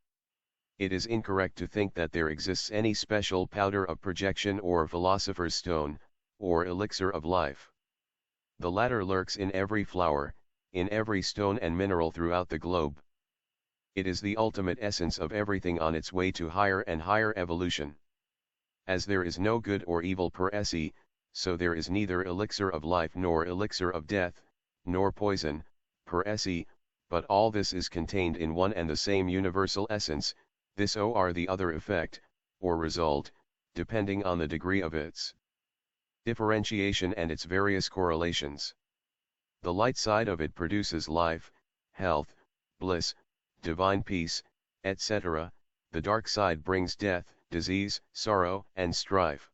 It is incorrect to think that there exists any special powder of projection or philosopher's stone, or elixir of life. The latter lurks in every flower, in every stone and mineral throughout the globe. It is the ultimate essence of everything on its way to higher and higher evolution. As there is no good or evil per se, so there is neither elixir of life nor elixir of death, nor poison, per se, but all this is contained in one and the same universal essence. This or the other effect, or result, depending on the degree of its differentiation and its various correlations. The light side of it produces life, health, bliss, divine peace, etc. The dark side brings death, disease, sorrow, and strife.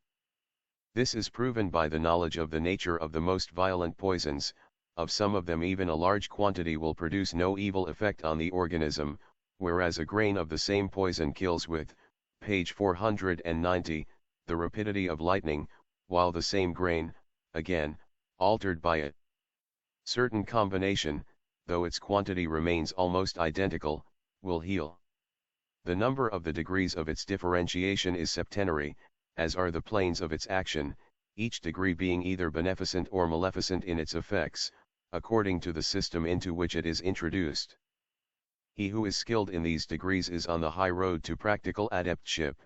This is proven by the knowledge of the nature of the most violent poisons. Of some of them even a large quantity will produce no evil effect on the organism, whereas a grain of the same poison kills with, page 490, the rapidity of lightning, while the same grain, again, altered by a certain combination, though its quantity remains almost identical, will heal. The number of the degrees of its differentiation is septenary, as are the planes of its action, each degree being either beneficent or maleficent in its effects, according to the system into which it is introduced. He who is skilled in these degrees is on the high road to practical adeptship.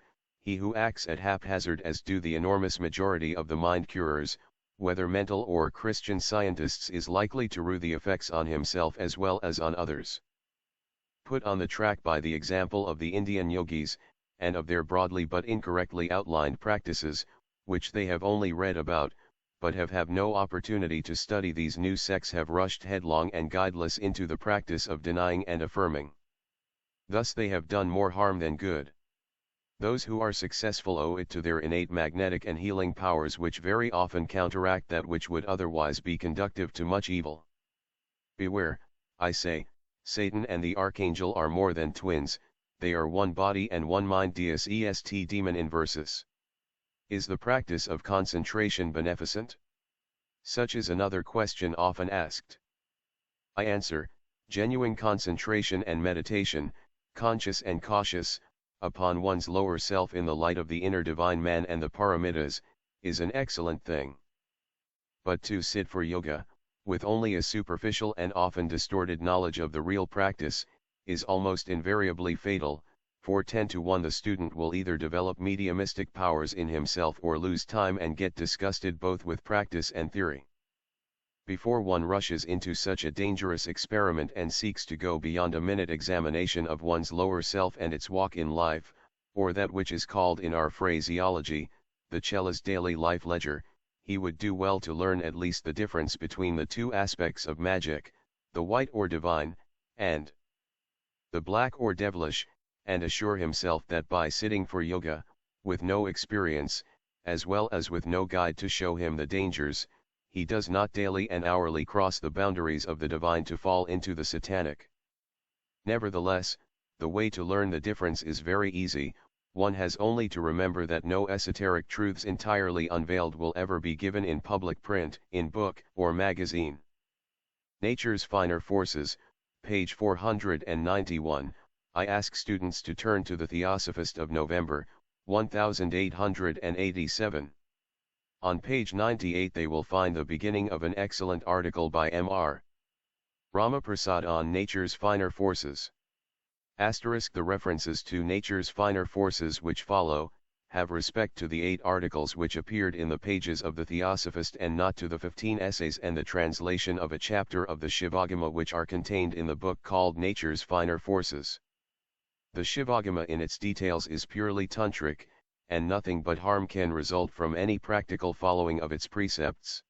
He who acts at haphazard, as do the enormous majority of the mind-curers, whether mental or Christian scientists, is likely to rue the effects on himself as well as on others. Put on the track by the example of the Indian yogis, and of their broadly but incorrectly outlined practices, which they have only read about, but have no opportunity to study, these new sects have rushed headlong and guideless into the practice of denying and affirming. Thus they have done more harm than good. Those who are successful owe it to their innate magnetic and healing powers, which very often counteract that which would otherwise be conducive to much evil. Beware, I say, Satan and the Archangel are more than twins, they are one body and one mind, Deus est demon inversus. Is the practice of concentration beneficent? Such is another question often asked. I answer, genuine concentration and meditation, conscious and cautious, upon one's lower self in the light of the inner divine man and the paramitas, is an excellent thing. But to sit for yoga, with only a superficial and often distorted knowledge of the real practice, is almost invariably fatal, for 10 to 1 the student will either develop mediumistic powers in himself or lose time and get disgusted both with practice and theory. Before one rushes into such a dangerous experiment and seeks to go beyond a minute examination of one's lower self and its walk in life, or that which is called in our phraseology, the chella's daily life ledger, he would do well to learn at least the difference between the two aspects of magic, the white or divine, and the black or devilish, and assure himself that by sitting for yoga, with no experience, as well as with no guide to show him the dangers, he does not daily and hourly cross the boundaries of the divine to fall into the satanic. Nevertheless, the way to learn the difference is very easy. One has only to remember that no esoteric truths entirely unveiled will ever be given in public print, in book or magazine. Nature's Finer Forces, page 491, I ask students to turn to the Theosophist of November, 1887. On page 98 they will find the beginning of an excellent article by M.R. Ramaprasad on Nature's Finer Forces. Asterisk, the references to Nature's Finer Forces which follow, have respect to the 8 articles which appeared in the pages of the Theosophist and not to the 15 essays and the translation of a chapter of the Shivagama which are contained in the book called Nature's Finer Forces. The Shivagama in its details is purely tantric, and nothing but harm can result from any practical following of its precepts.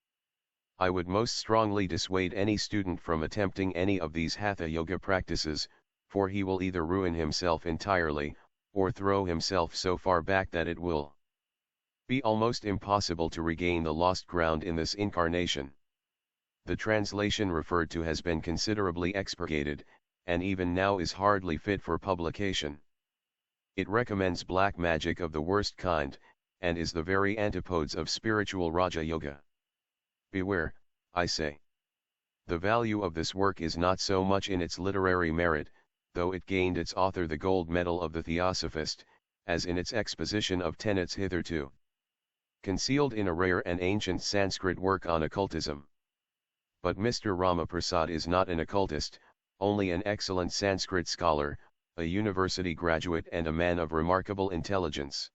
I would most strongly dissuade any student from attempting any of these Hatha Yoga practices, for he will either ruin himself entirely, or throw himself so far back that it will be almost impossible to regain the lost ground in this incarnation. The translation referred to has been considerably expurgated, and even now is hardly fit for publication. It recommends black magic of the worst kind, and is the very antipodes of spiritual Raja Yoga. Beware, I say. The value of this work is not so much in its literary merit, though it gained its author the gold medal of the Theosophist, as in its exposition of tenets hitherto concealed in a rare and ancient Sanskrit work on occultism. But Mr. Ramaprasad is not an occultist, only an excellent Sanskrit scholar, a university graduate and a man of remarkable intelligence.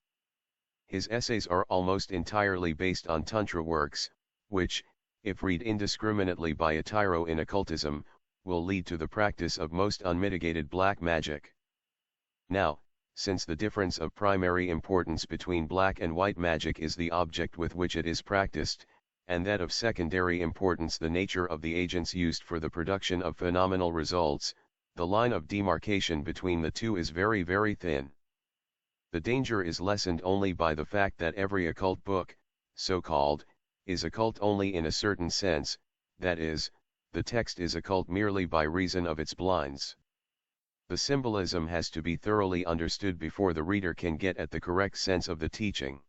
His essays are almost entirely based on Tantra works, which, if read indiscriminately by a tyro in occultism, will lead to the practice of most unmitigated black magic. Now, since the difference of primary importance between black and white magic is the object with which it is practiced, and that of secondary importance the nature of the agents used for the production of phenomenal results, the line of demarcation between the two is very, very thin. The danger is lessened only by the fact that every occult book, so-called, is occult only in a certain sense, that is, the text is occult merely by reason of its blinds. The symbolism has to be thoroughly understood before the reader can get at the correct sense of the teaching.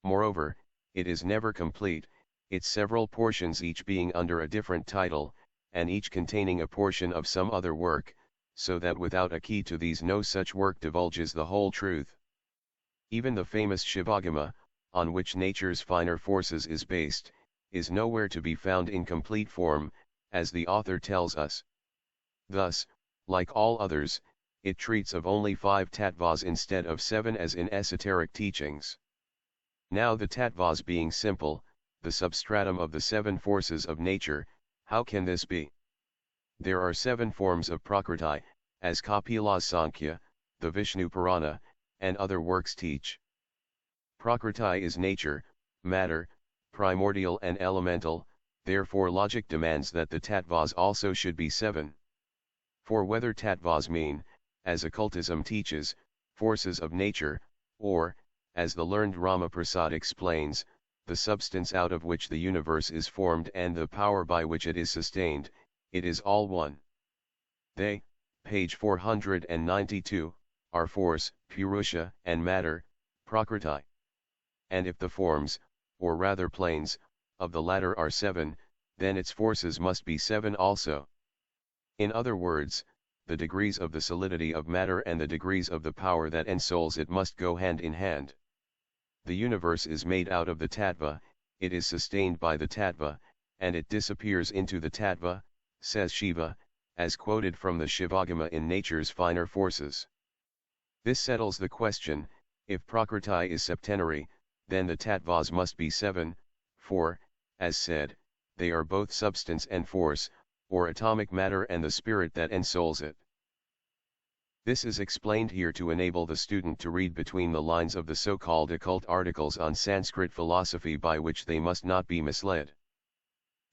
Moreover, it is never complete, its several portions each being under a different title, and each containing a portion of some other work, so that without a key to these no such work divulges the whole truth. Even the famous Shivagama, on which nature's finer forces is based, is nowhere to be found in complete form, as the author tells us. Thus, like all others, it treats of only 5 tattvas instead of 7 as in esoteric teachings. Now the tattvas being simple, the substratum of the 7 forces of nature, how can this be? There are 7 forms of Prakriti, as Kapila's Sankhya, the Vishnu Purana, and other works teach. Prakriti is nature, matter, primordial and elemental, therefore logic demands that the tattvas also should be 7. For whether tattvas mean, as occultism teaches, forces of nature, or, as the learned Ramaprasad explains, the substance out of which the universe is formed and the power by which it is sustained, it is all one. They, page 492, are force, Purusha, and matter, Prakriti. And if the forms, or rather planes, of the latter are 7, then its forces must be 7 also. In other words, the degrees of the solidity of matter and the degrees of the power that ensouls it must go hand in hand. The universe is made out of the tattva, it is sustained by the tattva, and it disappears into the tattva, says Shiva, as quoted from the Shivagama in Nature's Finer Forces. This settles the question: if Prakriti is septenary, then the tattvas must be 7, for, as said, they are both substance and force, or atomic matter and the spirit that ensouls it. This is explained here to enable the student to read between the lines of the so-called occult articles on Sanskrit philosophy by which they must not be misled.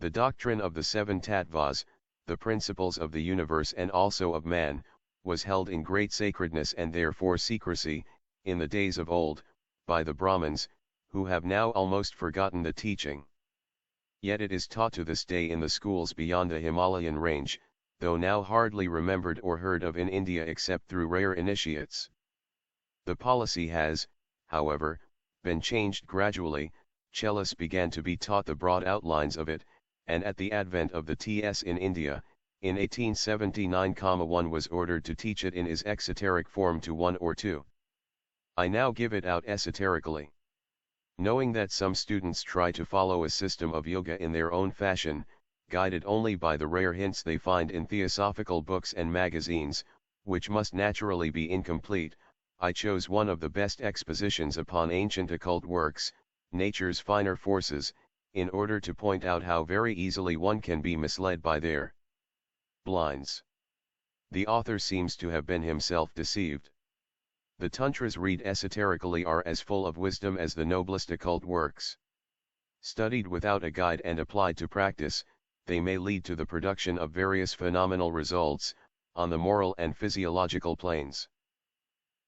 The doctrine of the 7 tattvas, the principles of the universe and also of man, was held in great sacredness and therefore secrecy, in the days of old, by the Brahmins, who have now almost forgotten the teaching. Yet it is taught to this day in the schools beyond the Himalayan range, though now hardly remembered or heard of in India except through rare initiates. The policy has, however, been changed gradually. Chelas began to be taught the broad outlines of it, and at the advent of the TS in India, in 1879, one was ordered to teach it in its exoteric form to 1 or 2. I now give it out esoterically. Knowing that some students try to follow a system of yoga in their own fashion, guided only by the rare hints they find in theosophical books and magazines, which must naturally be incomplete, I chose one of the best expositions upon ancient occult works, Nature's Finer Forces, in order to point out how very easily one can be misled by their blinds. The author seems to have been himself deceived. The tantras read esoterically are as full of wisdom as the noblest occult works. Studied without a guide and applied to practice, they may lead to the production of various phenomenal results, on the moral and physiological planes.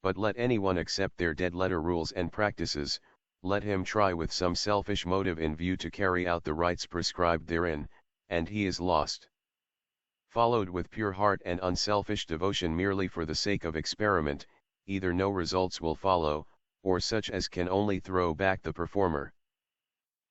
But let anyone accept their dead-letter rules and practices, let him try with some selfish motive in view to carry out the rites prescribed therein, and he is lost. Followed with pure heart and unselfish devotion merely for the sake of experiment, either no results will follow, or such as can only throw back the performer.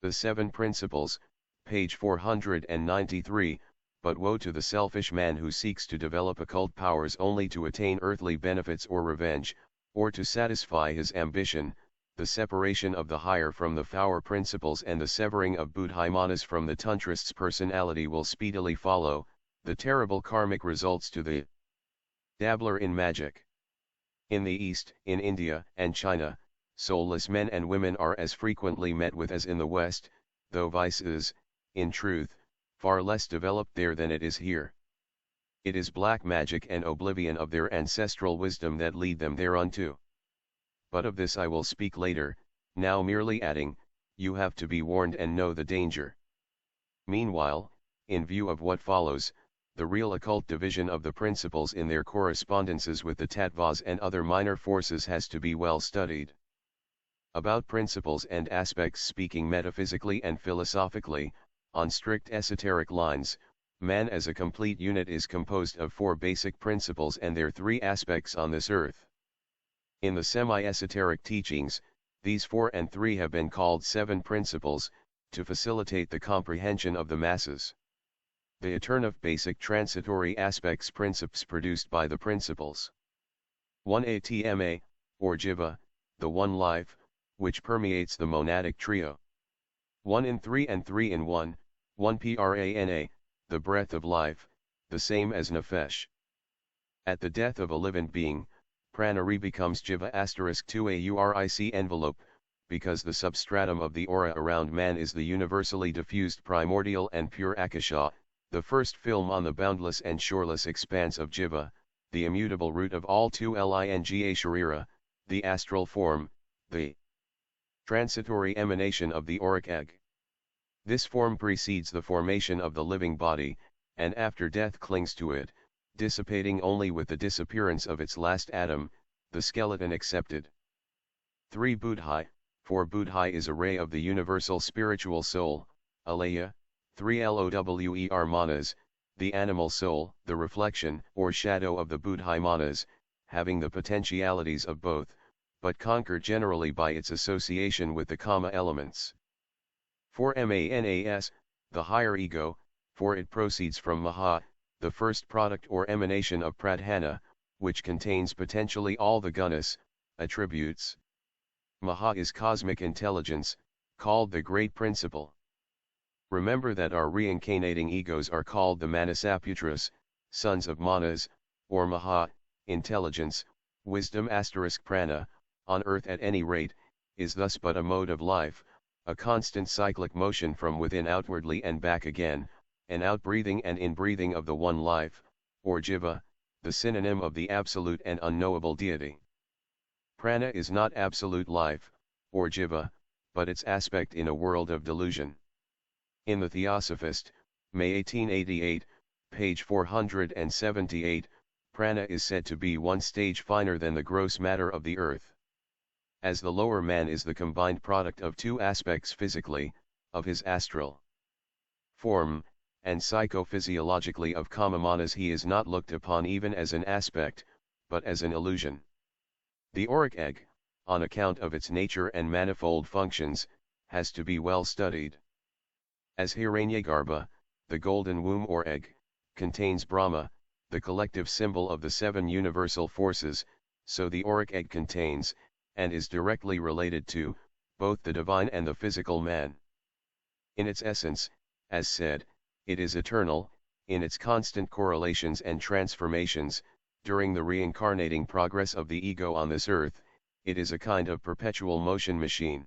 The 7 Principles, page 493, but woe to the selfish man who seeks to develop occult powers only to attain earthly benefits or revenge, or to satisfy his ambition. The separation of the higher from the fower principles and the severing of Buddhaimanas from the tantrist's personality will speedily follow, the terrible karmic results to the dabbler in magic. In the East, in India and China, soulless men and women are as frequently met with as in the West, though vice is, in truth, far less developed there than it is here. It is black magic and oblivion of their ancestral wisdom that lead them thereunto. But of this I will speak later, now merely adding, you have to be warned and know the danger. Meanwhile, in view of what follows, the real occult division of the principles in their correspondences with the tattvas and other minor forces has to be well studied. About principles and aspects, speaking metaphysically and philosophically, on strict esoteric lines, man as a complete unit is composed of 4 basic principles and their 3 aspects on this earth. In the semi-esoteric teachings, these 4 and 3 have been called 7 principles, to facilitate the comprehension of the masses. The alternative basic transitory aspects principles produced by the principles. 1 Atma, or Jiva, the one life, which permeates the monadic trio. 1 in 3 and 3 in 1, 1 Prana, the breath of life, the same as Nefesh. At the death of a living being, Pranari becomes Jiva *2 a Uric envelope, because the substratum of the aura around man is the universally diffused primordial and pure Akasha, the first film on the boundless and shoreless expanse of Jiva, the immutable root of all 2 Linga Sharira, the astral form, the transitory emanation of the auric egg. This form precedes the formation of the living body, and after death clings to it, dissipating only with the disappearance of its last atom, the skeleton excepted. 3 Buddhai, for Buddhai is a ray of the universal spiritual soul, Alaya. 3 Lower manas, the animal soul, the reflection or shadow of the Buddhai manas, having the potentialities of both, but conquered generally by its association with the Kama elements. 4 Manas, the higher ego, for it proceeds from Maha, the first product or emanation of Pradhana, which contains potentially all the gunas, attributes. Maha is cosmic intelligence, called the Great Principle. Remember that our reincarnating egos are called the Manasaputras, sons of Manas, or Maha, intelligence, wisdom * prana, on earth at any rate, is thus but a mode of life, a constant cyclic motion from within outwardly and back again, an outbreathing and inbreathing of the one life, or Jiva, the synonym of the absolute and unknowable deity. Prana is not absolute life, or Jiva, but its aspect in a world of delusion. In the Theosophist, May 1888, page 478, prana is said to be 1 stage finer than the gross matter of the earth. As the lower man is the combined product of 2 aspects physically, of his astral form, and psychophysiologically of Kama manas, he is not looked upon even as an aspect, but as an illusion. The auric egg, on account of its nature and manifold functions, has to be well studied. As Hiranyagarbha, the golden womb or egg, contains Brahma, the collective symbol of the 7 universal forces, so the auric egg contains, and is directly related to, both the divine and the physical man. In its essence, as said, it is eternal, in its constant correlations and transformations, during the reincarnating progress of the ego on this earth, it is a kind of perpetual motion machine.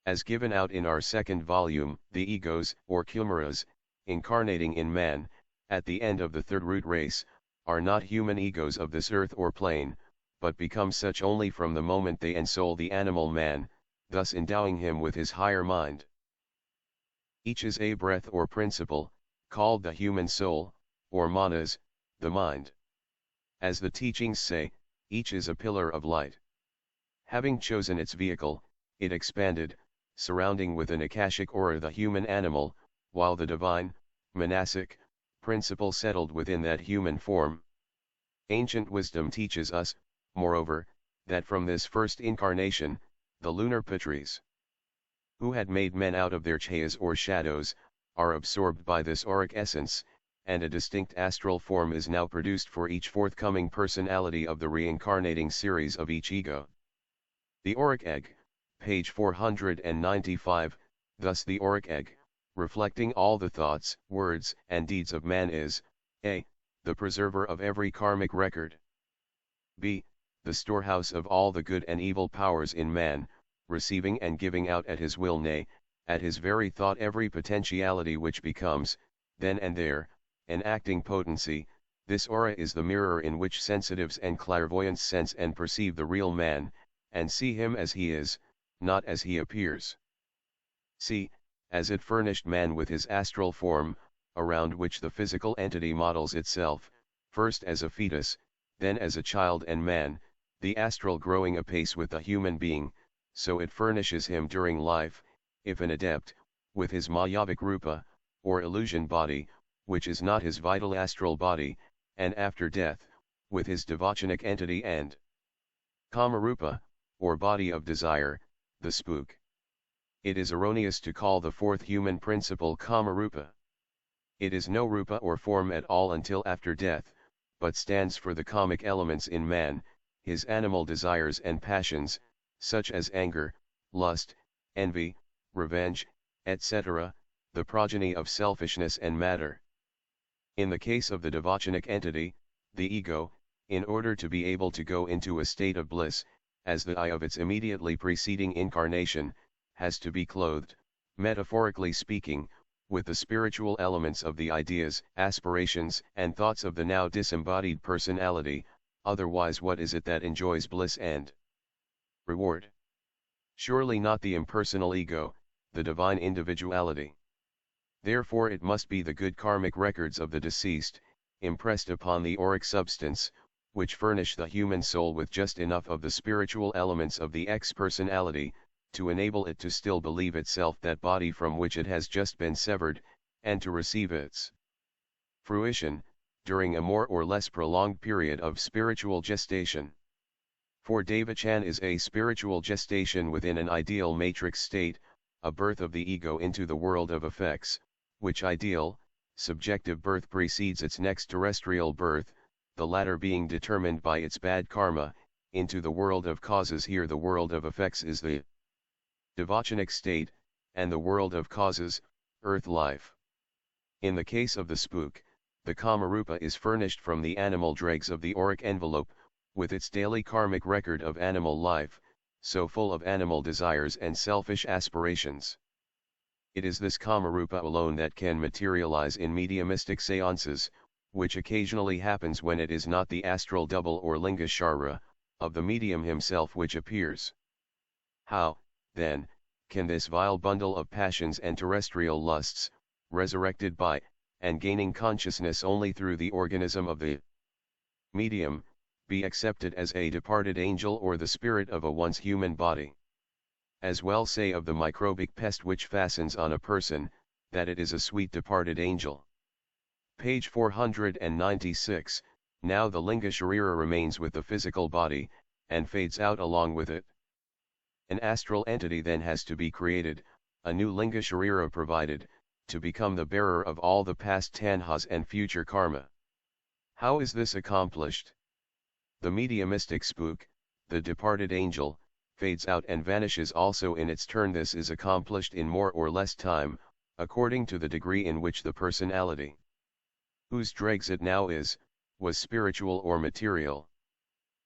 As given out in our 2nd volume, the egos, or kumaras, incarnating in man, at the end of the 3rd root race, are not human egos of this earth or plane, but become such only from the moment they ensoul the animal man, thus endowing him with his higher mind. Each is a breath or principle, called the human soul, or manas, the mind. As the teachings say, each is a pillar of light. Having chosen its vehicle, it expanded, surrounding with an akashic aura the human animal, while the divine, manasic, principle settled within that human form. Ancient wisdom teaches us, moreover, that from this first incarnation, the lunar Pitris, who had made men out of their chayas or shadows, are absorbed by this auric essence, and a distinct astral form is now produced for each forthcoming personality of the reincarnating series of each ego. The auric egg, page 495, thus the auric egg, reflecting all the thoughts, words, and deeds of man is, a. the preserver of every karmic record, b. the storehouse of all the good and evil powers in man, receiving and giving out at his will, nay, at his very thought every potentiality which becomes, then and there, an acting potency, This aura is the mirror in which sensitives and clairvoyants sense and perceive the real man, and see him as he is, not as he appears. See, as it furnished man with his astral form, around which the physical entity models itself, first as a fetus, then as a child and man, the astral growing apace with the human being, so it furnishes him during life, if an adept, with his Mayavik Rupa, or illusion body, which is not his vital astral body, and after death, with his devachanic entity and Kamarupa, or body of desire, the spook. It is erroneous to call the fourth human principle Kamarupa. It is no rupa or form at all until after death, but stands for the kamic elements in man, his animal desires and passions, such as anger, lust, envy, revenge, etc., the progeny of selfishness and matter. In the case of the devachanic entity, the ego, in order to be able to go into a state of bliss, as the I of its immediately preceding incarnation, has to be clothed, metaphorically speaking, with the spiritual elements of the ideas, aspirations, and thoughts of the now disembodied personality, otherwise what is it that enjoys bliss and reward? Surely not the impersonal ego, the divine individuality. Therefore it must be the good karmic records of the deceased, impressed upon the auric substance, which furnish the human soul with just enough of the spiritual elements of the ex-personality, to enable it to still believe itself that body from which it has just been severed, and to receive its fruition, during a more or less prolonged period of spiritual gestation. For Devachan is a spiritual gestation within an ideal matrix state, a birth of the ego into the world of effects, which ideal, subjective birth precedes its next terrestrial birth, the latter being determined by its bad karma, into the world of causes. Here the world of effects is the devachanic state, and the world of causes, earth life. In the case of the spook, the Kamarupa is furnished from the animal dregs of the auric envelope, with its daily karmic record of animal life, so full of animal desires and selfish aspirations. It is this Kamarupa alone that can materialize in mediumistic seances, which occasionally happens when it is not the astral double or lingashara, of the medium himself which appears. How, then, can this vile bundle of passions and terrestrial lusts, resurrected by, and gaining consciousness only through the organism of the medium, be accepted as a departed angel or the spirit of a once human body? As well say of the microbic pest which fastens on a person, that it is a sweet departed angel. Page 496, now the linga sharira remains with the physical body, and fades out along with it. An astral entity then has to be created, a new linga sharira provided, to become the bearer of all the past tanhas and future karma. How is this accomplished? The mediumistic spook, the departed angel, fades out and vanishes also in its turn. This is accomplished in more or less time, according to the degree in which the personality, whose dregs it now is, was spiritual or material.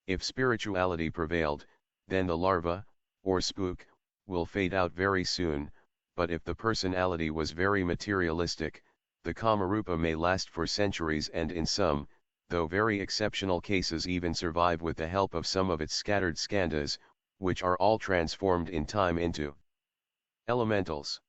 If spirituality prevailed, then the larva, or spook, will fade out very soon, but if the personality was very materialistic, the Kamarupa may last for centuries and in some, though very exceptional cases even survive with the help of some of its scattered skandhas, which are all transformed in time into elementals.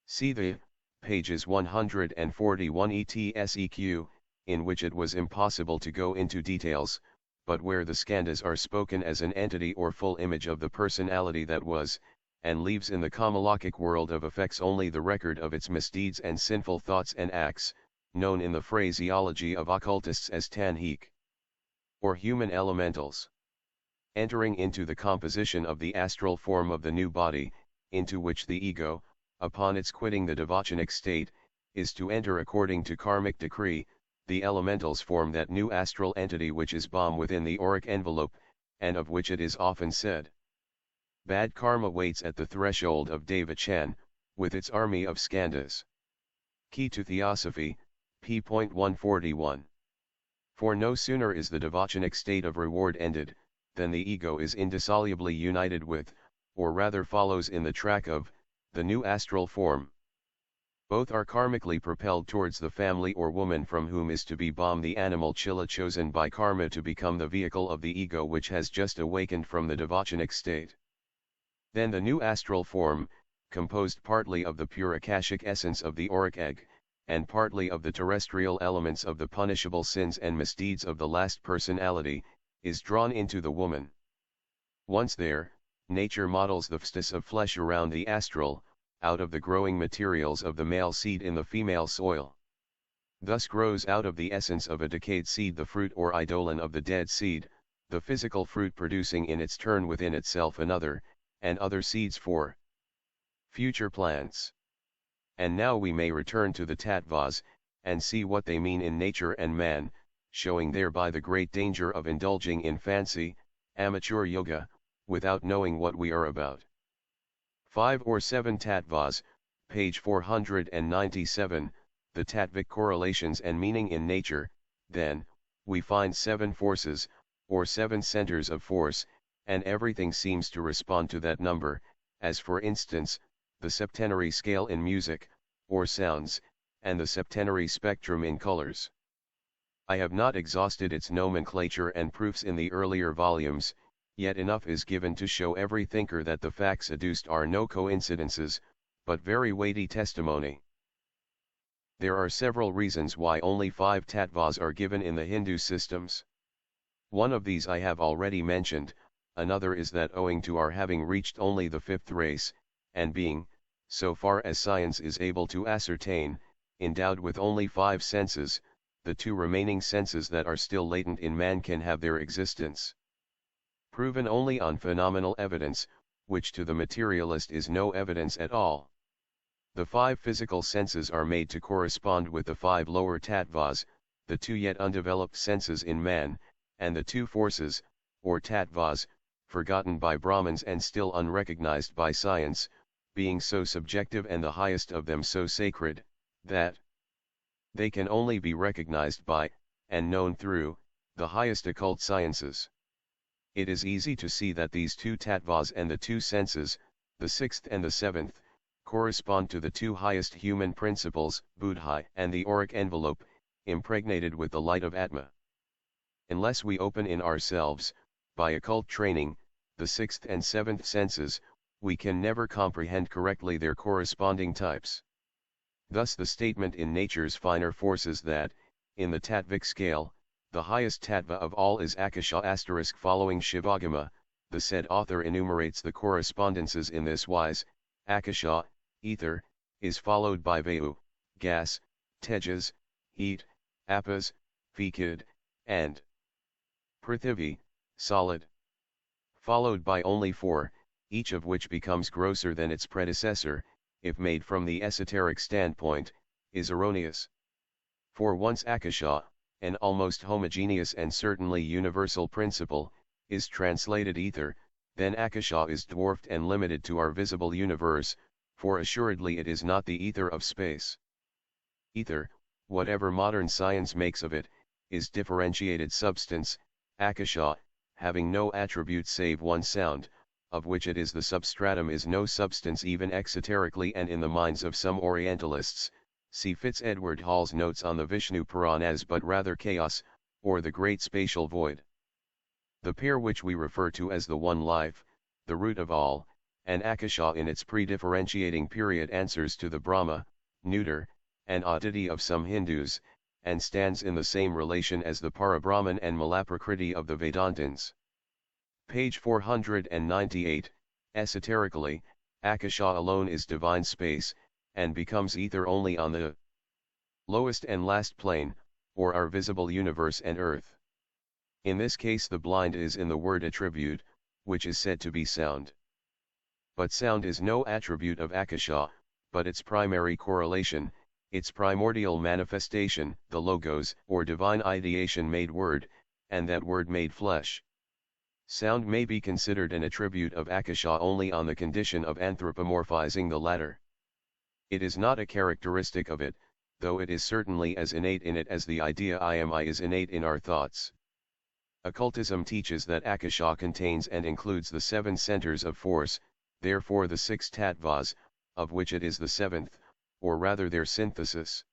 See the, pages 141 ETSEQ, in which it was impossible to go into details, but where the skandhas are spoken as an entity or full image of the personality that was, and leaves in the Kamalokic world of effects only the record of its misdeeds and sinful thoughts and acts, known in the phraseology of occultists as tanhik, or human elementals. Entering into the composition of the astral form of the new body, into which the ego, upon its quitting the devachanic state, is to enter according to karmic decree, the elementals form that new astral entity which is bomb within the auric envelope, and of which it is often said, bad karma waits at the threshold of Devachan, with its army of skandhas. Key to Theosophy, p.141. For no sooner is the devachanic state of reward ended, than the ego is indissolubly united with, or rather follows in the track of, the new astral form. Both are karmically propelled towards the family or woman from whom is to be born the animal chila chosen by karma to become the vehicle of the ego which has just awakened from the devachanic state. Then the new astral form, composed partly of the pure akashic essence of the auric egg, and partly of the terrestrial elements of the punishable sins and misdeeds of the last personality, is drawn into the woman. Once there, nature models the phstis of flesh around the astral, out of the growing materials of the male seed in the female soil. Thus grows out of the essence of a decayed seed the fruit or eidolon of the dead seed, the physical fruit producing in its turn within itself another, and other seeds for future plants. And now we may return to the tattvas, and see what they mean in nature and man, showing thereby the great danger of indulging in fancy, amateur yoga, without knowing what we are about. 5 or 7 tattvas, page 497, the tattvic correlations and meaning in nature. Then, we find 7 forces, or 7 centers of force, and everything seems to respond to that number, as for instance, the septenary scale in music, or sounds, and the septenary spectrum in colors. I have not exhausted its nomenclature and proofs in the earlier volumes, yet enough is given to show every thinker that the facts adduced are no coincidences, but very weighty testimony. There are several reasons why only 5 tattvas are given in the Hindu systems. One of these I have already mentioned, another is that owing to our having reached only the 5th race, and being, so far as science is able to ascertain, endowed with only 5 senses, the 2 remaining senses that are still latent in man can have their existence proven only on phenomenal evidence, which to the materialist is no evidence at all. The 5 physical senses are made to correspond with the 5 lower tattvas, the 2 yet undeveloped senses in man, and the 2 forces, or tattvas, forgotten by Brahmins and still unrecognized by science, being so subjective and the highest of them so sacred, that they can only be recognized by, and known through, the highest occult sciences. It is easy to see that these 2 tattvas and the 2 senses, the 6th and the 7th, correspond to the 2 highest human principles, buddhi and the auric envelope, impregnated with the light of Atma. Unless we open in ourselves, by occult training, the 6th and 7th senses, we can never comprehend correctly their corresponding types. Thus the statement in nature's finer forces that, in the tattvic scale, the highest tattva of all is Akasha * following Shivagama, the said author enumerates the correspondences in this wise: Akasha, ether, is followed by Vayu, gas, Tejas, heat, Apas, fecid, and Prithivi, solid. Followed by only 4, each of which becomes grosser than its predecessor, if made from the esoteric standpoint, is erroneous. For once Akasha, an almost homogeneous and certainly universal principle, is translated ether, then Akasha is dwarfed and limited to our visible universe, for assuredly it is not the ether of space. Ether, whatever modern science makes of it, is differentiated substance. Akasha, having no attribute save one sound, of which it is the substratum, is no substance even exoterically and in the minds of some Orientalists. See Fitz Edward Hall's notes on the Vishnu Puranas, but rather chaos, or the great spatial void. The pair which we refer to as the one life, the root of all, and Akasha in its pre-differentiating period answers to the Brahma, neuter, and Aditi of some Hindus, and stands in the same relation as the Parabrahman and Malaprakriti of the Vedantins. Page 498, esoterically, Akasha alone is divine space, and becomes ether only on the lowest and last plane, or our visible universe and earth. In this case the blind is in the word attribute, which is said to be sound. But sound is no attribute of Akasha, but its primary correlation, its primordial manifestation, the logos, or divine ideation made word, and that word made flesh. Sound may be considered an attribute of Akasha only on the condition of anthropomorphizing the latter. It is not a characteristic of it, though it is certainly as innate in it as the idea I am I is innate in our thoughts. Occultism teaches that Akasha contains and includes the 7 centers of force, therefore the 6 tattvas, of which it is the 7th, or rather their synthesis.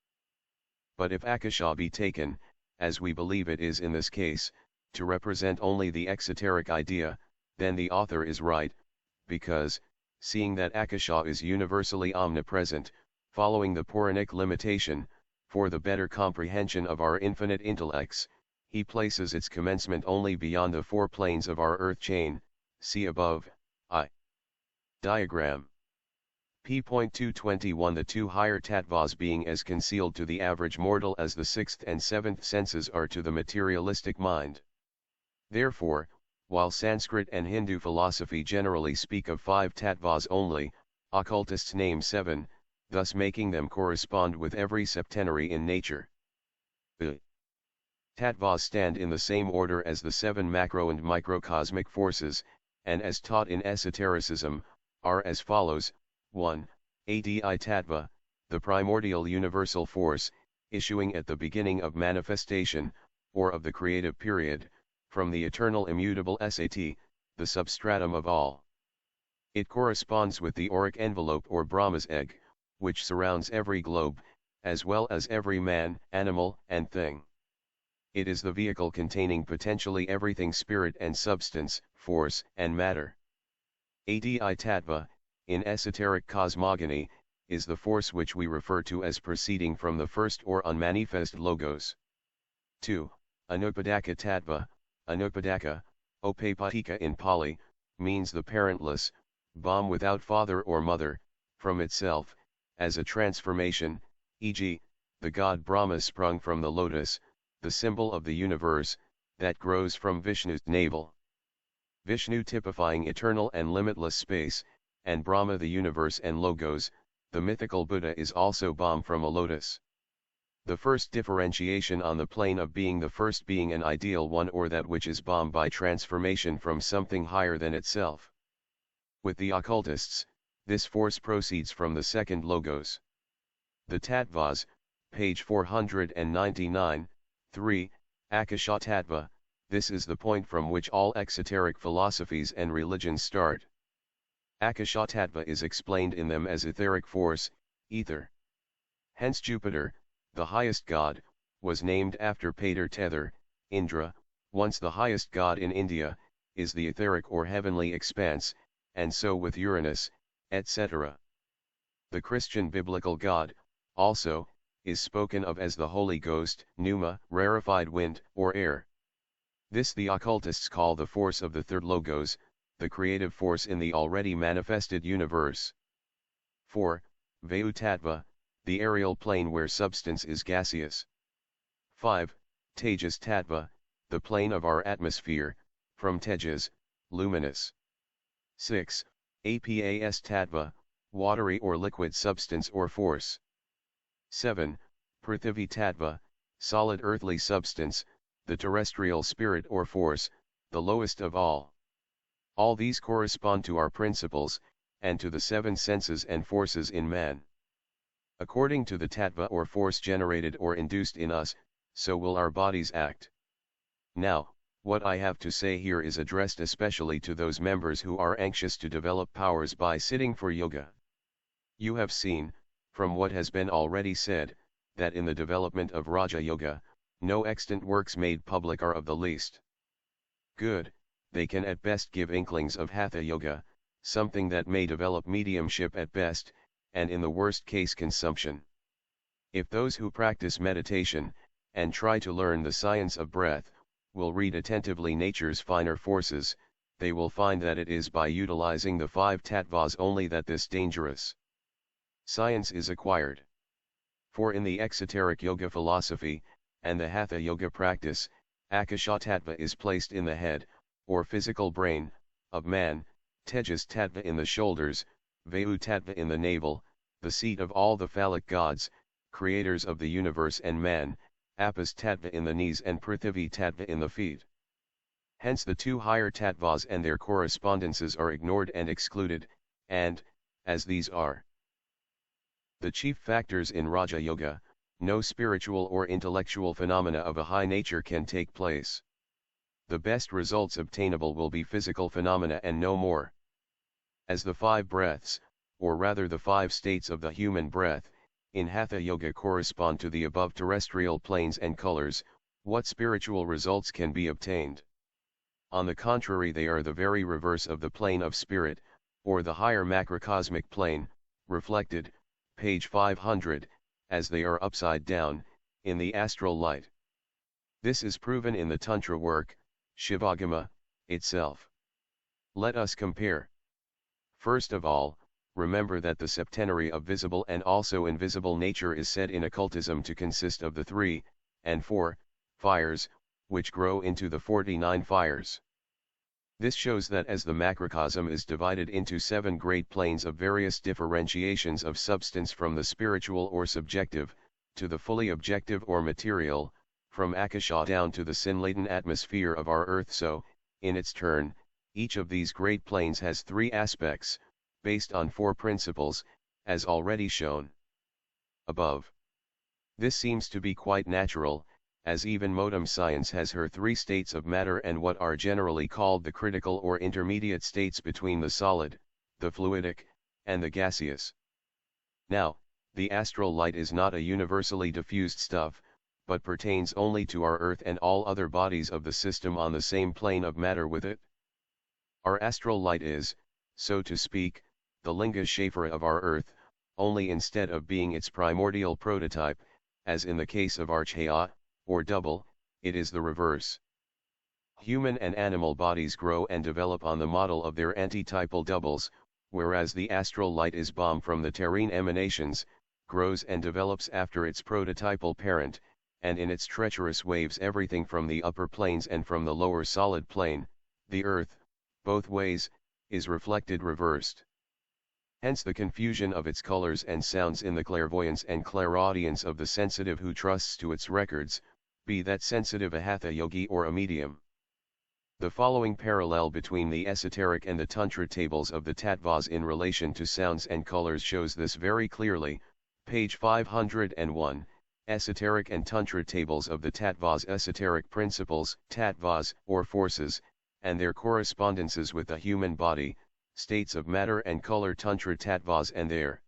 But if Akasha be taken, as we believe it is in this case, to represent only the exoteric idea, then the author is right, because, seeing that Akasha is universally omnipresent, following the Puranic limitation, for the better comprehension of our infinite intellects, he places its commencement only beyond the four planes of our earth chain, see above, I. Diagram. p.221 The two higher tattvas being as concealed to the average mortal as the sixth and seventh senses are to the materialistic mind. Therefore, while Sanskrit and Hindu philosophy generally speak of 5 tattvas only, occultists name 7, thus making them correspond with every septenary in nature. The tattvas stand in the same order as the 7 macro and microcosmic forces, and as taught in esotericism, are as follows: 1. Adi tattva, the primordial universal force, issuing at the beginning of manifestation, or of the creative period, from the eternal immutable Sat, the substratum of all. It corresponds with the auric envelope or Brahma's egg, which surrounds every globe, as well as every man, animal, and thing. It is the vehicle containing potentially everything spirit and substance, force and matter. Adi tattva, in esoteric cosmogony, is the force which we refer to as proceeding from the first or unmanifest logos. 2. Anupadaka tattva, anupadaka, opapatika in Pali, means the parentless, bomb without father or mother, from itself, as a transformation, e.g., the god Brahma sprung from the lotus, the symbol of the universe, that grows from Vishnu's navel. Vishnu typifying eternal and limitless space, and Brahma the universe and logos, the mythical Buddha is also bomb from a lotus. The first differentiation on the plane of being the first being an ideal one or that which is bomb by transformation from something higher than itself. With the occultists, this force proceeds from the second logos. The tattvas, page 499, 3, Akasha tattva, this is the point from which all exoteric philosophies and religions start. Akasha tattva is explained in them as etheric force, ether. Hence Jupiter, the highest god, was named after Pater Tether. Indra, once the highest god in India, is the etheric or heavenly expanse, and so with Uranus, etc. The Christian biblical God, also, is spoken of as the Holy Ghost, pneuma, rarefied wind, or air. This the occultists call the force of the third logos, the creative force in the already manifested universe. 4. Vayu tattva, the aerial plane where substance is gaseous. 5. Tejas tattva, the plane of our atmosphere, from tejas, luminous. 6. Apas tattva, watery or liquid substance or force. 7. Prithivi tattva, solid earthly substance, the terrestrial spirit or force, the lowest of all. All these correspond to our principles, and to the 7 senses and forces in man. According to the tattva or force generated or induced in us, so will our bodies act. Now, what I have to say here is addressed especially to those members who are anxious to develop powers by sitting for yoga. You have seen, from what has been already said, that in the development of Raja Yoga, no extant works made public are of the least good. They can at best give inklings of Hatha Yoga, something that may develop mediumship at best, and in the worst case consumption. If those who practice meditation, and try to learn the science of breath, will read attentively nature's finer forces, they will find that it is by utilizing the 5 tattvas only that this dangerous science is acquired. For in the exoteric yoga philosophy, and the Hatha Yoga practice, Akasha tattva is placed in the head, or physical brain, of man, Tejas tattva in the shoulders, Vayu tattva in the navel, the seat of all the phallic gods, creators of the universe and man, Apas tattva in the knees and Prithivi tattva in the feet. Hence the 2 higher tattvas and their correspondences are ignored and excluded, and, as these are the chief factors in Raja Yoga, no spiritual or intellectual phenomena of a high nature can take place. The best results obtainable will be physical phenomena and no more. As the 5 breaths, or rather the 5 states of the human breath, in Hatha Yoga correspond to the above terrestrial planes and colors, what spiritual results can be obtained? On the contrary, they are the very reverse of the plane of spirit, or the higher macrocosmic plane, reflected, page 500, as they are upside down, in the astral light. This is proven in the Tantra work, Shivagama, itself. Let us compare. First of all, remember that the septenary of visible and also invisible nature is said in occultism to consist of the 3, and 4, fires, which grow into the 49 fires. This shows that as the macrocosm is divided into 7 great planes of various differentiations of substance from the spiritual or subjective, to the fully objective or material, from Akasha down to the sin-laden atmosphere of our earth, so, in its turn, each of these great planes has 3 aspects, based on 4 principles, as already shown above. This seems to be quite natural, as even modern science has her 3 states of matter and what are generally called the critical or intermediate states between the solid, the fluidic, and the gaseous. Now, the astral light is not a universally diffused stuff, but pertains only to our earth and all other bodies of the system on the same plane of matter with it. Our astral light is, so to speak, the linga shafara of our earth, only instead of being its primordial prototype, as in the case of archaya, or double, it is the reverse. Human and animal bodies grow and develop on the model of their antitypal doubles, whereas the astral light is bomb from the terrene emanations, grows and develops after its prototypal parent, and in its treacherous waves everything from the upper planes and from the lower solid plane, the earth, both ways, is reflected reversed. Hence the confusion of its colors and sounds in the clairvoyance and clairaudience of the sensitive who trusts to its records, be that sensitive a hatha yogi or a medium. The following parallel between the esoteric and the tantra tables of the tattvas in relation to sounds and colors shows this very clearly, page 501, esoteric and tantra tables of the tattvas, esoteric principles, tattvas, or forces, and their correspondences with the human body, states of matter and color, tantra tattvas and their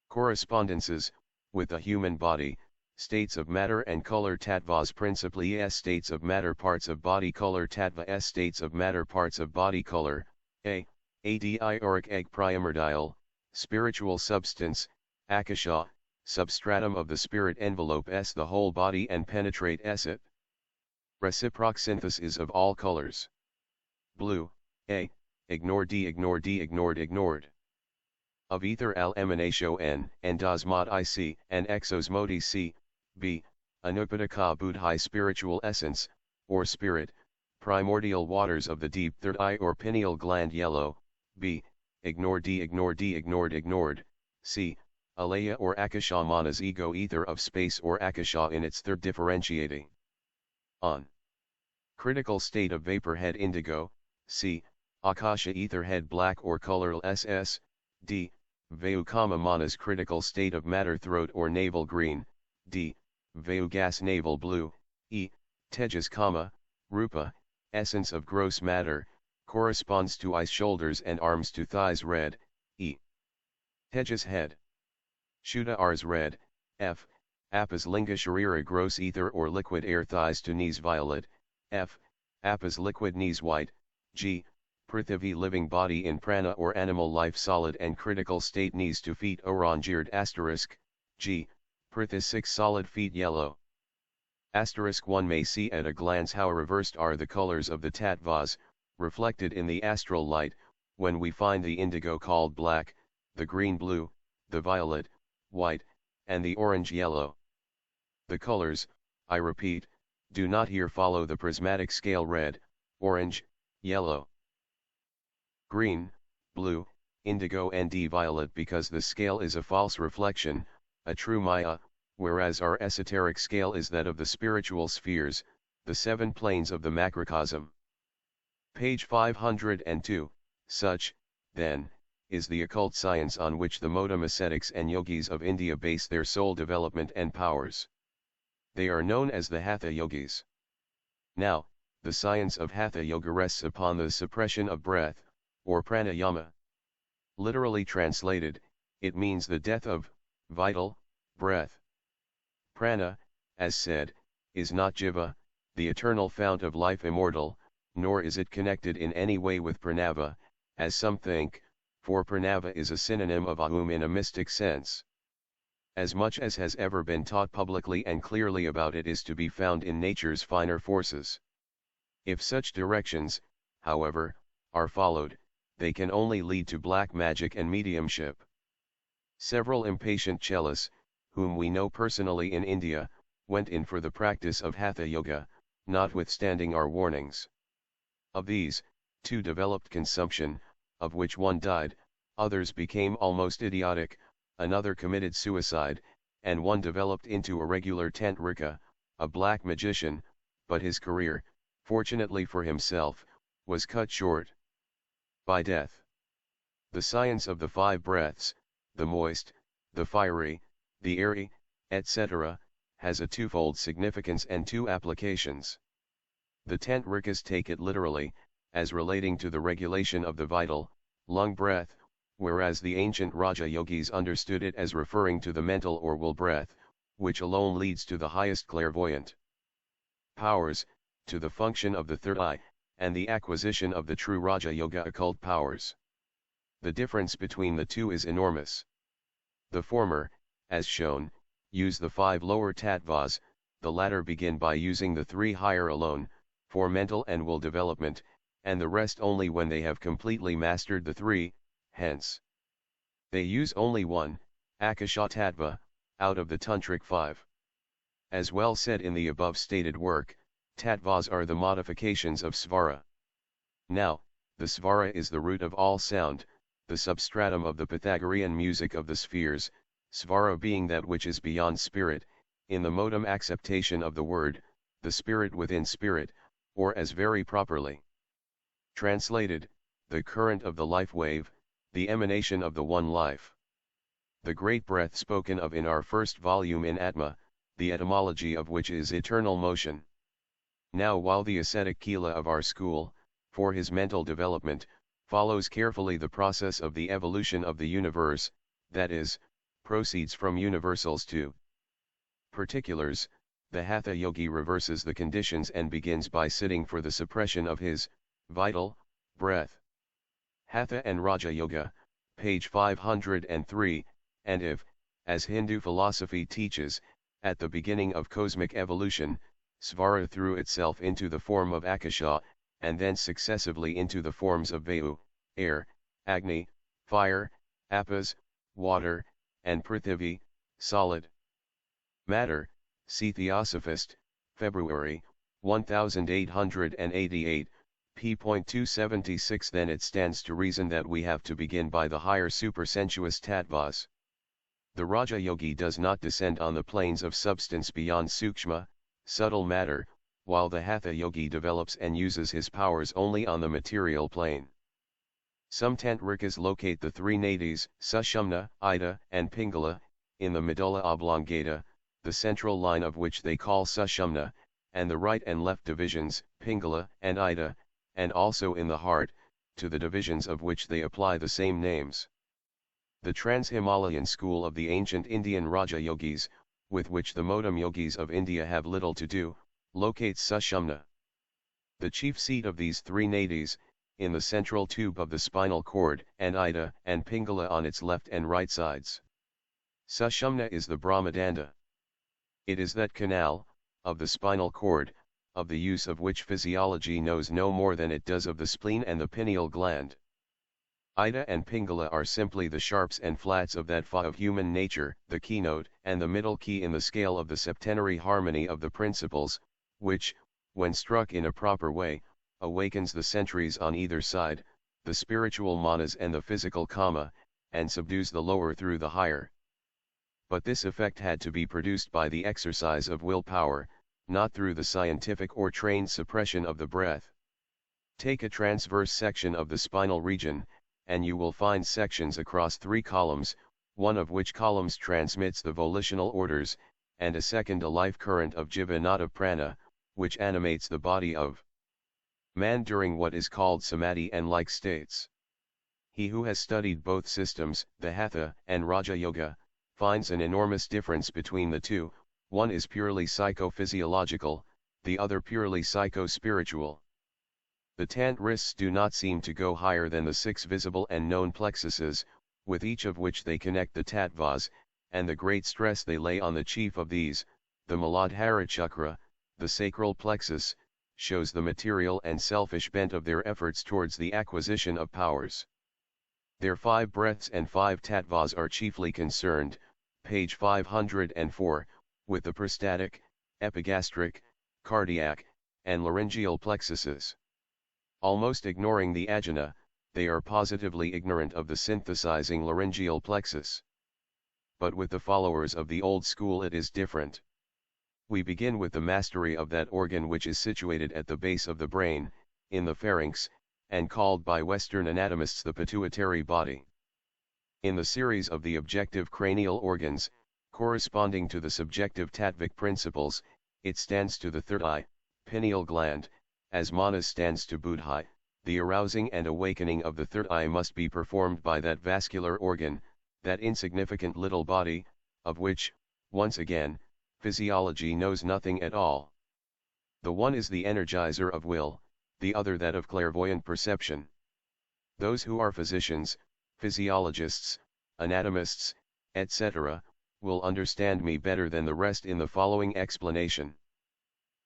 correspondences, with the human body, states of matter and color, tattvas principally s states of matter, parts of body color, tattva s states of matter, parts of body color, adi auric egg primordial, spiritual substance, akasha, substratum of the spirit envelope s the whole body and penetrate s it. Reciproc synthesis of all colors. Blue, a, ignored d, ignored d, ignored, ignored. Of ether al emanatio n, endosmod ic, and exosmodi c, b, anupadaka buddhi spiritual essence, or spirit, primordial waters of the deep third eye or pineal gland yellow, b, ignored d, ignored d, ignored, ignored, c, alaya or akasha manas ego ether of space or akasha in its third differentiating. On. Critical state of vapor head indigo, c, akasha ether head black or colorless ss, d, Vayukama manas critical state of matter throat or navel green, d, Vayugas navel blue, e, Tejas kama, rupa, essence of gross matter, corresponds to eyes, shoulders and arms to thighs red, e. Tejas head. Shuddha ars red, f, apas linga sharira gross ether or liquid air thighs to knees violet, f, apas liquid knees white, g, Prithvi living body in prana or animal life solid and critical state knees to feet orangeered asterisk, g, Prithis 6 solid feet yellow. Asterisk 1 may see at a glance how reversed are the colors of the tattvas, reflected in the astral light, when we find the indigo called black, the green blue, the violet, white, and the orange yellow. The colors, I repeat, do not here follow the prismatic scale red, orange, yellow, green, blue, indigo and violet because the scale is a false reflection, a true maya, whereas our esoteric scale is that of the spiritual spheres, the 7 planes of the macrocosm. Page 502, such, then, is the occult science on which the modem ascetics and yogis of India base their soul development and powers. They are known as the Hatha yogis. Now, the science of Hatha yoga rests upon the suppression of breath, or pranayama. Literally translated, it means the death of, vital, breath. Prana, as said, is not jiva, the eternal fount of life immortal, nor is it connected in any way with pranava, as some think, for pranava is a synonym of ahum in a mystic sense. As much as has ever been taught publicly and clearly about it is to be found in nature's finer forces. If such directions, however, are followed, they can only lead to black magic and mediumship. Several impatient chelas, whom we know personally in India, went in for the practice of Hatha Yoga, notwithstanding our warnings. Of these, 2 developed consumption, of which 1 died, others became almost idiotic, another committed suicide, and 1 developed into a regular tantrika, a black magician, but his career, fortunately for himself, was cut short by death. The science of the 5 breaths, the moist, the fiery, the airy, etc., has a twofold significance and 2 applications. The tantrikas take it literally, as relating to the regulation of the vital, lung breath, whereas the ancient Raja Yogis understood it as referring to the mental or will breath, which alone leads to the highest clairvoyant powers, to the function of the third eye, and the acquisition of the true Raja Yoga occult powers. The difference between the 2 is enormous. The former, as shown, use the 5 lower tattvas, the latter begin by using the 3 higher alone, for mental and will development, and the rest only when they have completely mastered the 3, hence. They use only 1, Akasha Tattva, out of the Tantric 5. As well said in the above stated work, tattvas are the modifications of svara. Now, the svara is the root of all sound, the substratum of the Pythagorean music of the spheres, svara being that which is beyond spirit, in the modem acceptation of the word, the spirit within spirit, or as very properly translated, the current of the life wave, the emanation of the one life. The great breath spoken of in our first volume in Atma, the etymology of which is eternal motion. Now while the ascetic Kila of our school, for his mental development, follows carefully the process of the evolution of the universe, that is, proceeds from universals to particulars, the Hatha Yogi reverses the conditions and begins by sitting for the suppression of his vital breath. Hatha and Raja Yoga, page 503, and if, as Hindu philosophy teaches, at the beginning of cosmic evolution, Svara threw itself into the form of Akasha, and then successively into the forms of Vayu, air, Agni, fire, Apas, water, and Prithvi, solid matter. See Theosophist, February, 1888, p.276. Then it stands to reason that we have to begin by the higher supersensuous tattvas. The Raja Yogi does not descend on the planes of substance beyond sukshma, subtle matter, while the Hatha Yogi develops and uses his powers only on the material plane. Some tantrikas locate the 3 nadis, Sushumna, Ida, and Pingala, in the medulla oblongata, the central line of which they call Sushumna, and the right and left divisions, Pingala and Ida, and also in the heart, to the divisions of which they apply the same names. The Trans-Himalayan school of the ancient Indian Raja Yogis, with which the modem yogis of India have little to do, locates Sushumna. The chief seat of these 3 nadis, in the central tube of the spinal cord, and Ida and Pingala on its left and right sides. Sushumna is the Brahmadanda. It is that canal, of the spinal cord, of the use of which physiology knows no more than it does of the spleen and the pineal gland. Ida and Pingala are simply the sharps and flats of that fa of human nature, the keynote and the middle key in the scale of the septenary harmony of the principles, which, when struck in a proper way, awakens the centuries on either side, the spiritual manas and the physical kama, and subdues the lower through the higher. But this effect had to be produced by the exercise of willpower, not through the scientific or trained suppression of the breath. Take a transverse section of the spinal region, and you will find sections across 3 columns, one of which columns transmits the volitional orders, and a second a life current of jiva not of prana, which animates the body of man during what is called samadhi and like states. He who has studied both systems, the Hatha and Raja Yoga, finds an enormous difference between the two. One is purely psychophysiological, the other purely psycho-spiritual. The tantrisks do not seem to go higher than the 6 visible and known plexuses, with each of which they connect the tattvas, and the great stress they lay on the chief of these, the Muladhara chakra, the sacral plexus, shows the material and selfish bent of their efforts towards the acquisition of powers. Their 5 breaths and 5 tattvas are chiefly concerned, page 504, with the prostatic, epigastric, cardiac, and laryngeal plexuses. Almost ignoring the ajna, they are positively ignorant of the synthesizing laryngeal plexus. But with the followers of the old school it is different. We begin with the mastery of that organ which is situated at the base of the brain, in the pharynx, and called by Western anatomists the pituitary body. In the series of the objective cranial organs, corresponding to the subjective tattvic principles, it stands to the third eye, pineal gland, as Manas stands to buddhi. The arousing and awakening of the third eye must be performed by that vascular organ, that insignificant little body, of which, once again, physiology knows nothing at all. The one is the energizer of will, the other that of clairvoyant perception. Those who are physicians, physiologists, anatomists, etc., will understand me better than the rest in the following explanation.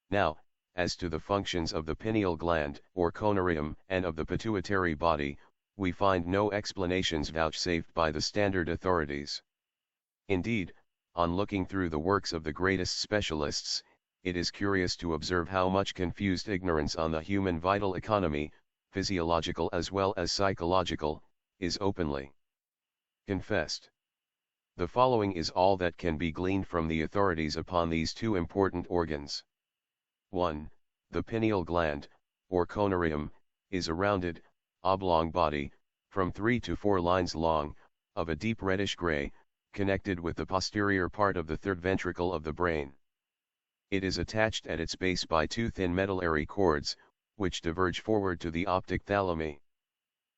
Now, as to the functions of the pineal gland, or conarium, and of the pituitary body, we find no explanations vouchsafed by the standard authorities. Indeed, on looking through the works of the greatest specialists, it is curious to observe how much confused ignorance on the human vital economy, physiological as well as psychological, is openly confessed. The following is all that can be gleaned from the authorities upon these 2 important organs. 1. The pineal gland, or conarium, is a rounded, oblong body, from 3 to 4 lines long, of a deep reddish gray, connected with the posterior part of the third ventricle of the brain. It is attached at its base by 2 thin medullary cords, which diverge forward to the optic thalami.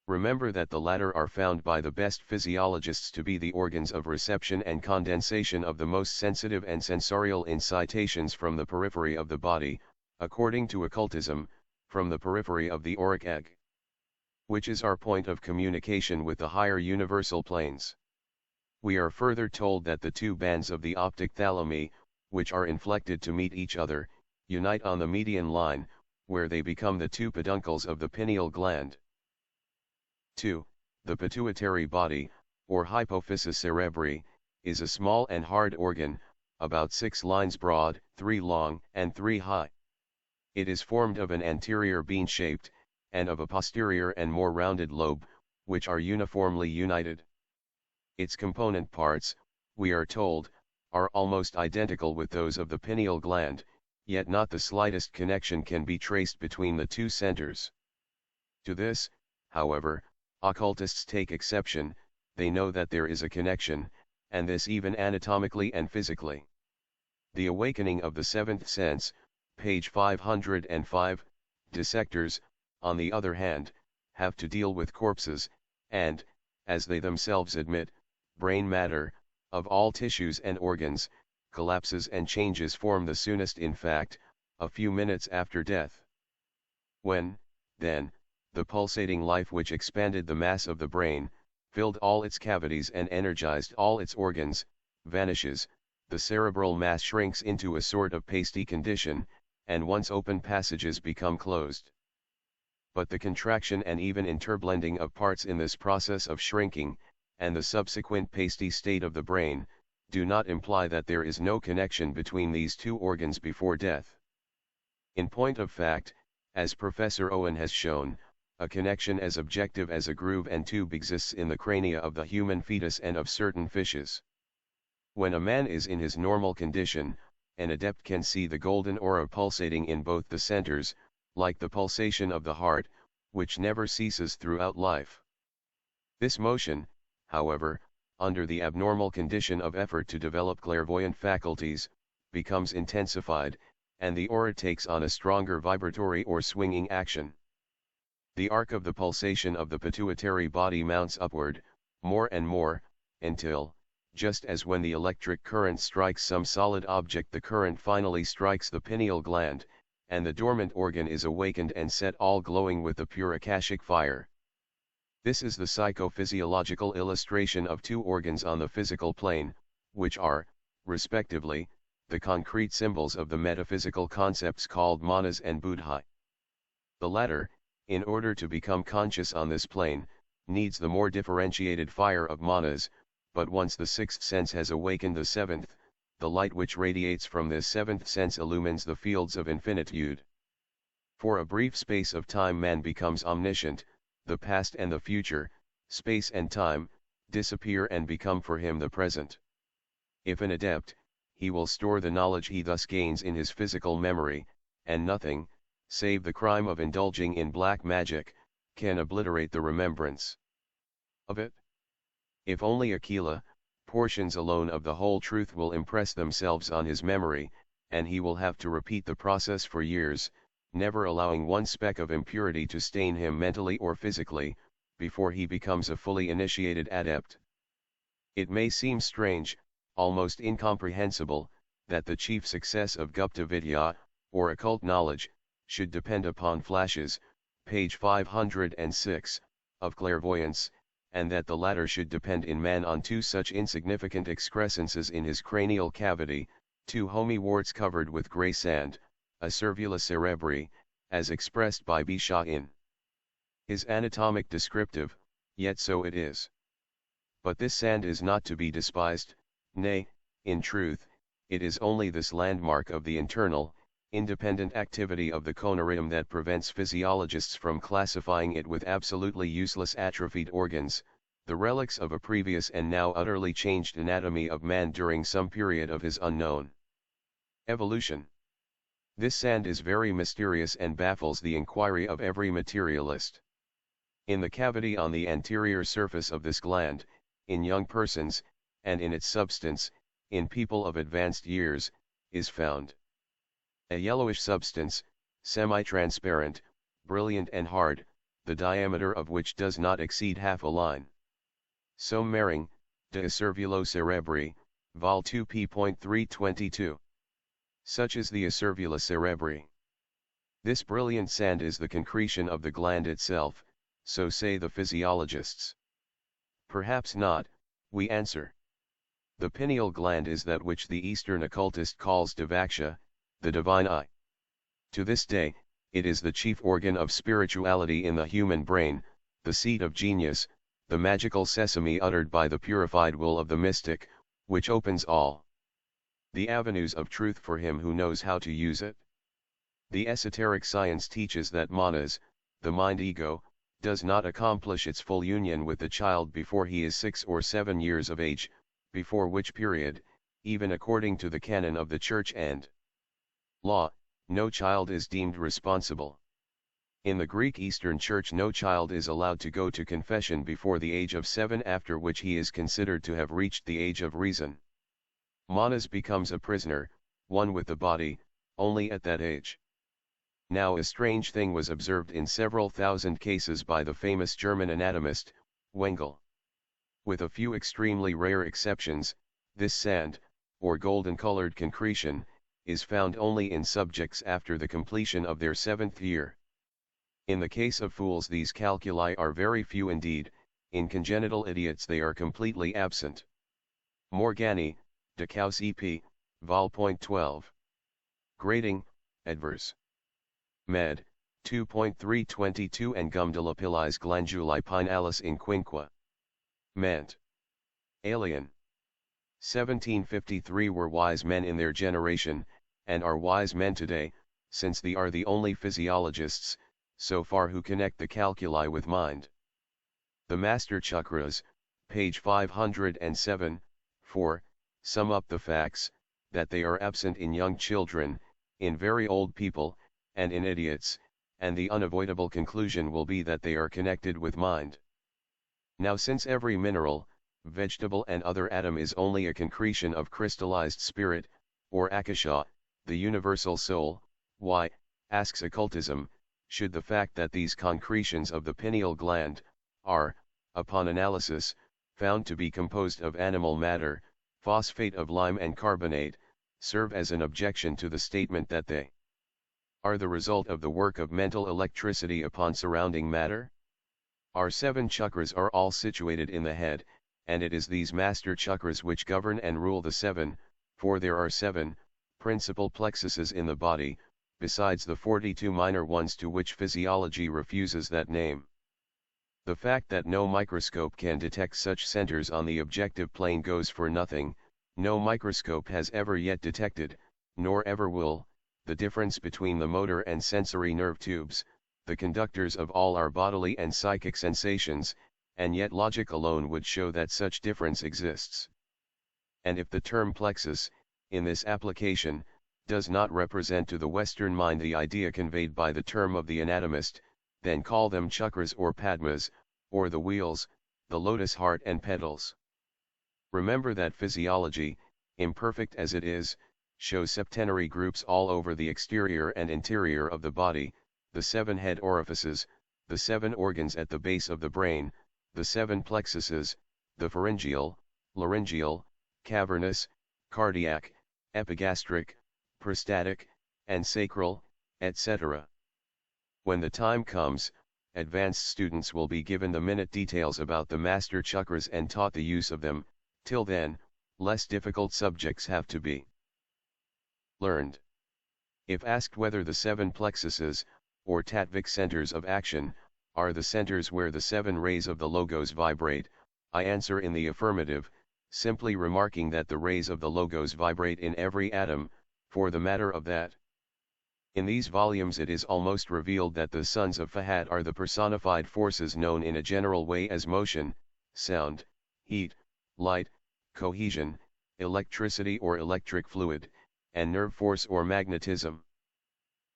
Remember that the latter are found by the best physiologists to be the organs of reception and condensation of the most sensitive and sensorial incitations from the periphery of the body, according to occultism, from the periphery of the auric egg, which is our point of communication with the higher universal planes. We are further told that the 2 bands of the optic thalami, which are inflected to meet each other, unite on the median line, where they become the 2 peduncles of the pineal gland. 2. The pituitary body, or hypophysis cerebri, is a small and hard organ, about 6 lines broad, 3 long, and 3 high. It is formed of an anterior bean-shaped, and of a posterior and more rounded lobe, which are uniformly united. Its component parts, we are told, are almost identical with those of the pineal gland, yet not the slightest connection can be traced between the 2 centers. To this, however, occultists take exception. They know that there is a connection, and this even anatomically and physically. The awakening of the 7th sense, page 505, dissectors, on the other hand, have to deal with corpses, and, as they themselves admit, brain matter, of all tissues and organs, collapses and changes form the soonest, in fact, a few minutes after death. When, then, the pulsating life which expanded the mass of the brain, filled all its cavities and energized all its organs, vanishes, the cerebral mass shrinks into a sort of pasty condition, and once open passages become closed. But the contraction and even interblending of parts in this process of shrinking, and the subsequent pasty state of the brain, do not imply that there is no connection between these 2 organs before death. In point of fact, as Professor Owen has shown, a connection as objective as a groove and tube exists in the crania of the human fetus and of certain fishes. When a man is in his normal condition, an adept can see the golden aura pulsating in both the centers, like the pulsation of the heart, which never ceases throughout life. This motion, however, under the abnormal condition of effort to develop clairvoyant faculties, becomes intensified, and the aura takes on a stronger vibratory or swinging action. The arc of the pulsation of the pituitary body mounts upward, more and more, until, just as when the electric current strikes some solid object the current finally strikes the pineal gland, and the dormant organ is awakened and set all glowing with the pure akashic fire. This is the psychophysiological illustration of two organs on the physical plane, which are, respectively, the concrete symbols of the metaphysical concepts called manas and buddhi. The latter, in order to become conscious on this plane, needs the more differentiated fire of manas, but once the sixth sense has awakened the seventh, the light which radiates from this seventh sense illumines the fields of infinitude. For a brief space of time man becomes omniscient, the past and the future, space and time, disappear and become for him the present. If an adept, he will store the knowledge he thus gains in his physical memory, and nothing, save the crime of indulging in black magic, can obliterate the remembrance of it. If only Aquila, portions alone of the whole truth will impress themselves on his memory, and he will have to repeat the process for years, never allowing one speck of impurity to stain him mentally or physically, before he becomes a fully initiated adept. It may seem strange, almost incomprehensible, that the chief success of Gupta Vidya, or occult knowledge, should depend upon flashes, page 506, of clairvoyance, and that the latter should depend in man on two such insignificant excrescences in his cranial cavity, two homey warts covered with grey sand, acervula cerebri, as expressed by B. Shaw in his anatomic descriptive, yet so it is. But this sand is not to be despised, nay, in truth, it is only this landmark of the internal, independent activity of the conarium that prevents physiologists from classifying it with absolutely useless atrophied organs, the relics of a previous and now utterly changed anatomy of man during some period of his unknown evolution. This sand is very mysterious and baffles the inquiry of every materialist. In the cavity on the anterior surface of this gland, in young persons, and in its substance, in people of advanced years, is found a yellowish substance, semi-transparent, brilliant and hard, the diameter of which does not exceed half a line. Soame Mering, De Acervulo Cerebri, Vol 2 p.322. Such is the acervula cerebri. This brilliant sand is the concretion of the gland itself, so say the physiologists. Perhaps not, we answer. The pineal gland is that which the Eastern occultist calls divaksha, the divine eye. To this day, it is the chief organ of spirituality in the human brain, the seat of genius, the magical sesame uttered by the purified will of the mystic, which opens all the avenues of truth for him who knows how to use it. The esoteric science teaches that manas, the mind-ego, does not accomplish its full union with the child before he is 6 or 7 years of age, before which period, even according to the canon of the Church and law, no child is deemed responsible. In the Greek Eastern Church no child is allowed to go to confession before the age of 7, after which he is considered to have reached the age of reason. Manas becomes a prisoner, one with the body, only at that age. Now a strange thing was observed in several thousand cases by the famous German anatomist, Wengel. With a few extremely rare exceptions, this sand, or golden-colored concretion, is found only in subjects after the completion of their 7th year. In the case of fools these calculi are very few indeed, in congenital idiots they are completely absent. Morgani, De Caus EP, Vol. 12. Grading, Adverse. Med. 2.322 and gum de lapillis glandulae pinalis in quinqua. Ment. Alien. 1753 were wise men in their generation, and are wise men today, since they are the only physiologists, so far who connect the calculi with mind. The master chakras, page 507, 4, sum up the facts, that they are absent in young children, in very old people, and in idiots, and the unavoidable conclusion will be that they are connected with mind. Now since every mineral, vegetable and other atom is only a concretion of crystallized spirit, or akasha, the universal soul, why, asks occultism, should the fact that these concretions of the pineal gland, are, upon analysis, found to be composed of animal matter, phosphate of lime and carbonate, serve as an objection to the statement that they are the result of the work of mental electricity upon surrounding matter? Our 7 chakras are all situated in the head, and it is these master chakras which govern and rule the 7, for there are 7 principal plexuses in the body, besides the 42 minor ones to which physiology refuses that name. The fact that no microscope can detect such centers on the objective plane goes for nothing. No microscope has ever yet detected, nor ever will, the difference between the motor and sensory nerve tubes, the conductors of all our bodily and psychic sensations, and yet logic alone would show that such difference exists. And if the term plexus, in this application, does not represent to the Western mind the idea conveyed by the term of the anatomist, then call them chakras or padmas, or the wheels, the lotus heart and petals. Remember that physiology, imperfect as it is, shows septenary groups all over the exterior and interior of the body, the 7 head orifices, the 7 organs at the base of the brain, the 7 plexuses, the pharyngeal, laryngeal, cavernous, cardiac, epigastric, prostatic, and sacral, etc. When the time comes, advanced students will be given the minute details about the master chakras and taught the use of them. Till then, less difficult subjects have to be learned. If asked whether the 7 plexuses, or tattvic centers of action, are the centers where the 7 rays of the logos vibrate, I answer in the affirmative, simply remarking that the rays of the logos vibrate in every atom, for the matter of that. In these volumes it is almost revealed that the sons of Fahad are the personified forces known in a general way as motion, sound, heat, light, cohesion, electricity or electric fluid, and nerve force or magnetism.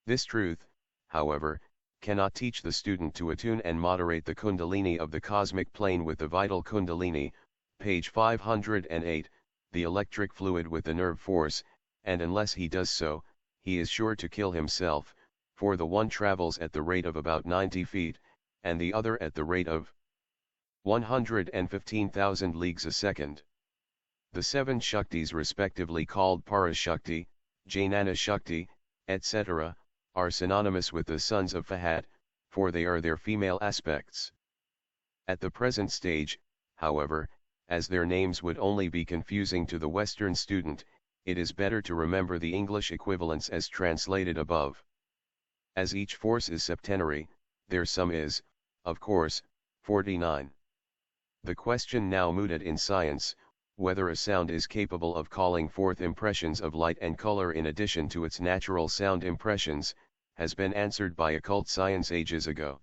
This truth, however, cannot teach the student to attune and moderate the kundalini of the cosmic plane with the vital kundalini, page 508, the electric fluid with the nerve force, and unless he does so, he is sure to kill himself, for the one travels at the rate of about 90 feet, and the other at the rate of 115,000 leagues a second. The 7 Shaktis respectively called Parashakti, Jnana Shakti, etc., are synonymous with the sons of Fahad, for they are their female aspects. At the present stage, however, as their names would only be confusing to the Western student, it is better to remember the English equivalents as translated above. As each force is septenary, their sum is, of course, 49. The question now mooted in science, whether a sound is capable of calling forth impressions of light and color in addition to its natural sound impressions, has been answered by occult science ages ago.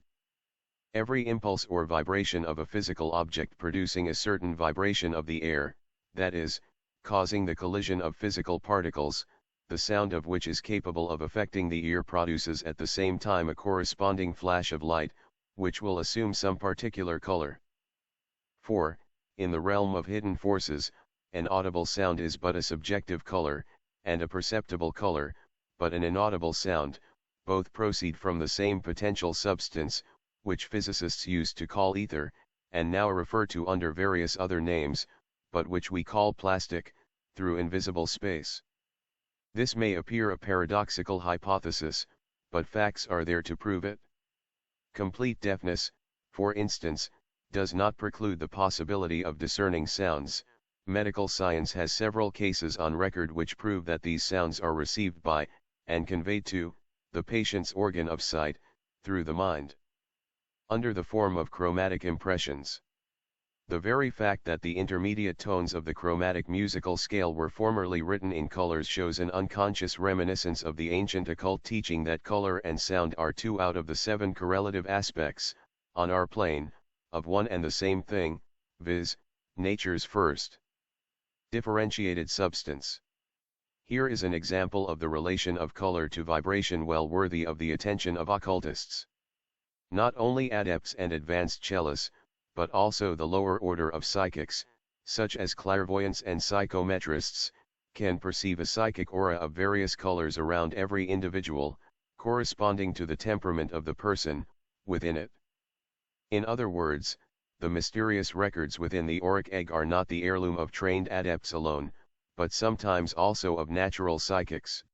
Every impulse or vibration of a physical object producing a certain vibration of the air, that is, causing the collision of physical particles, the sound of which is capable of affecting the ear produces at the same time a corresponding flash of light, which will assume some particular color. For, in the realm of hidden forces, an audible sound is but a subjective color, and a perceptible color, but an inaudible sound. Both proceed from the same potential substance, which physicists used to call ether, and now refer to under various other names, but which we call plastic, through invisible space. This may appear a paradoxical hypothesis, but facts are there to prove it. Complete deafness, for instance, does not preclude the possibility of discerning sounds. Medical science has several cases on record which prove that these sounds are received by, and conveyed to, the patient's organ of sight, through the mind, under the form of chromatic impressions. The very fact that the intermediate tones of the chromatic musical scale were formerly written in colors shows an unconscious reminiscence of the ancient occult teaching that color and sound are 2 out of the 7 correlative aspects, on our plane, of one and the same thing, viz., nature's first differentiated substance. Here is an example of the relation of color to vibration well worthy of the attention of occultists. Not only adepts and advanced cellists, but also the lower order of psychics, such as clairvoyants and psychometrists, can perceive a psychic aura of various colors around every individual, corresponding to the temperament of the person within it. In other words, the mysterious records within the auric egg are not the heirloom of trained adepts alone, but sometimes also of natural psychics.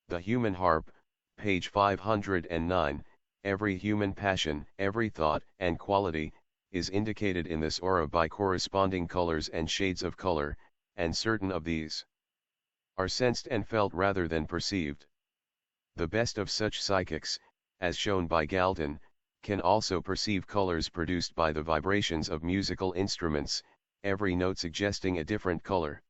The human harp, page 509, every human passion, every thought and quality, is indicated in this aura by corresponding colors and shades of color, and certain of these are sensed and felt rather than perceived. The best of such psychics, as shown by Galton, can also perceive colors produced by the vibrations of musical instruments, every note suggesting a different color.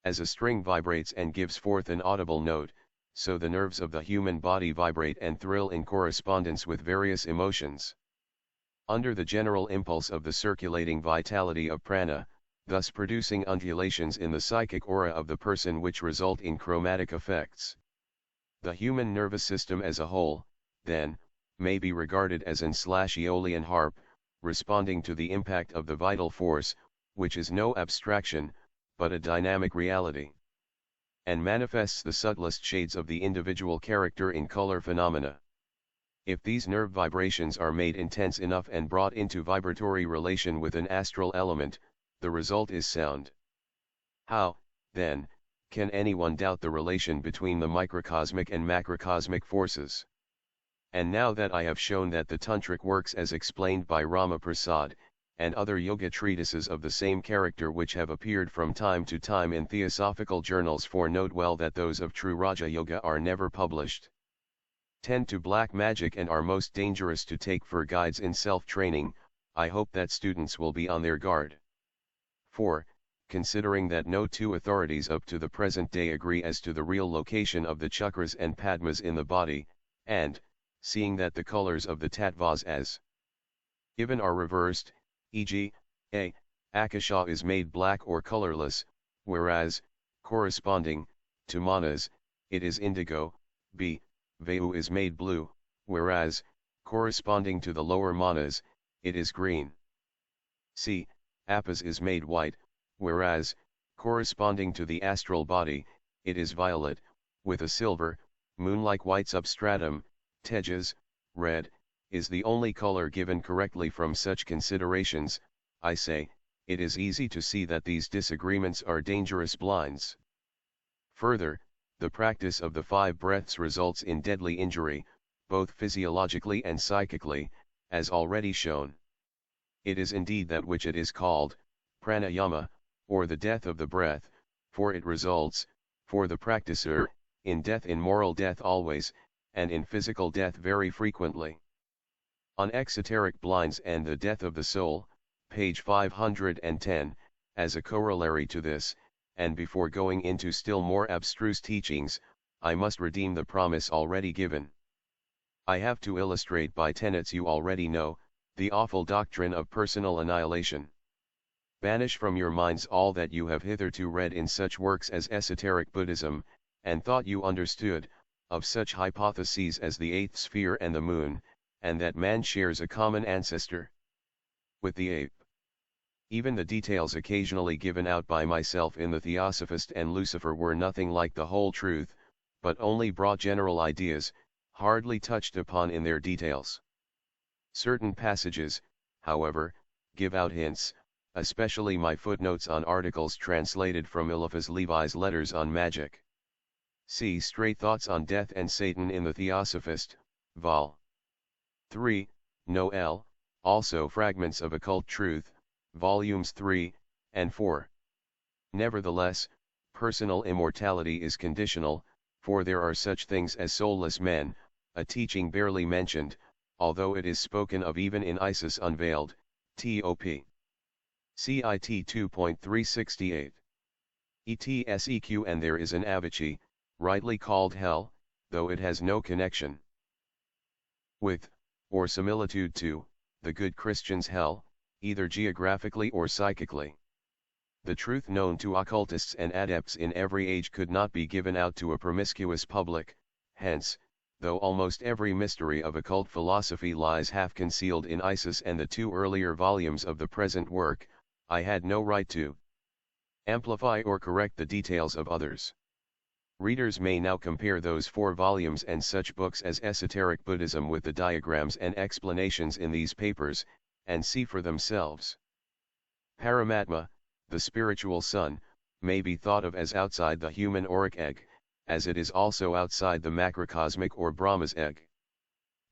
As a string vibrates and gives forth an audible note, so the nerves of the human body vibrate and thrill in correspondence with various emotions. Under the general impulse of the circulating vitality of prana, thus producing undulations in the psychic aura of the person which result in chromatic effects. The human nervous system as a whole, then, may be regarded as an Aeolian harp, responding to the impact of the vital force, which is no abstraction, but a dynamic reality, and manifests the subtlest shades of the individual character in color phenomena. If these nerve vibrations are made intense enough and brought into vibratory relation with an astral element, the result is sound. How, then, can anyone doubt the relation between the microcosmic and macrocosmic forces? And now that I have shown that the tantric works as explained by Rama Prasad, and other yoga treatises of the same character which have appeared from time to time in theosophical journals, for note well that those of true Raja Yoga are never published, tend to black magic and are most dangerous to take for guides in self-training, I hope that students will be on their guard. For, considering that no two authorities up to the present day agree as to the real location of the chakras and padmas in the body, and, seeing that the colors of the tattvas as given are reversed, e.g., a. Akasha is made black or colorless, whereas, corresponding to manas, it is indigo, b. Vayu is made blue, whereas, corresponding to the lower manas, it is green. c. Apas is made white, whereas, corresponding to the astral body, it is violet, with a silver, moon-like white substratum. Tejas, red, is the only color given correctly. From such considerations, I say, it is easy to see that these disagreements are dangerous blinds. Further, the practice of the 5 breaths results in deadly injury, both physiologically and psychically, as already shown. It is indeed that which it is called pranayama, or the death of the breath, for it results, for the practicer, in death, in moral death always, and in physical death very frequently. On exoteric blinds and the death of the soul, page 510, as a corollary to this, and before going into still more abstruse teachings, I must redeem the promise already given. I have to illustrate by tenets you already know, the awful doctrine of personal annihilation. Banish from your minds all that you have hitherto read in such works as esoteric Buddhism, and thought you understood, of such hypotheses as the 8th sphere and the moon, and that man shares a common ancestor with the ape. Even the details occasionally given out by myself in the Theosophist and Lucifer were nothing like the whole truth, but only broad general ideas, hardly touched upon in their details. Certain passages, however, give out hints, especially my footnotes on articles translated from Eliphas Levi's letters on magic. See Straight Thoughts on Death and Satan in the Theosophist, Vol. 3, Noel, also Fragments of Occult Truth, Volumes 3 and 4. Nevertheless, personal immortality is conditional, for there are such things as soulless men, a teaching barely mentioned, although it is spoken of even in Isis Unveiled, TOP. CIT 2.368. ETSEQ, and there is an Avicii, rightly called hell, though it has no connection with, or similitude to, the good Christian's hell, either geographically or psychically. The truth known to occultists and adepts in every age could not be given out to a promiscuous public, hence, though almost every mystery of occult philosophy lies half concealed in Isis and the 2 earlier volumes of the present work, I had no right to amplify or correct the details of others. Readers may now compare those 4 volumes and such books as Esoteric Buddhism with the diagrams and explanations in these papers, and see for themselves. Paramatma, the spiritual sun, may be thought of as outside the human auric egg, as it is also outside the macrocosmic or Brahma's egg.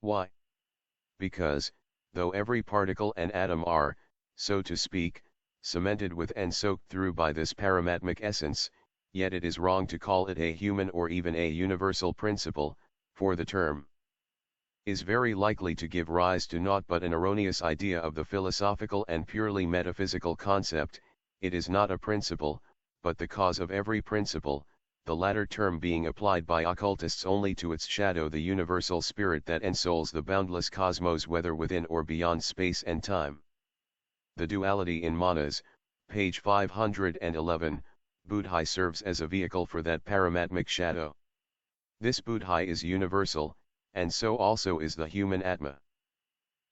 Why? Because, though every particle and atom are, so to speak, cemented with and soaked through by this paramatmic essence, yet it is wrong to call it a human or even a universal principle, for the term is very likely to give rise to naught but an erroneous idea of the philosophical and purely metaphysical concept. It is not a principle, but the cause of every principle, the latter term being applied by occultists only to its shadow, the universal spirit that ensouls the boundless cosmos whether within or beyond space and time. The duality in manas, page 511, buddhi serves as a vehicle for that paramatmic shadow. This buddhi is universal, and so also is the human atma.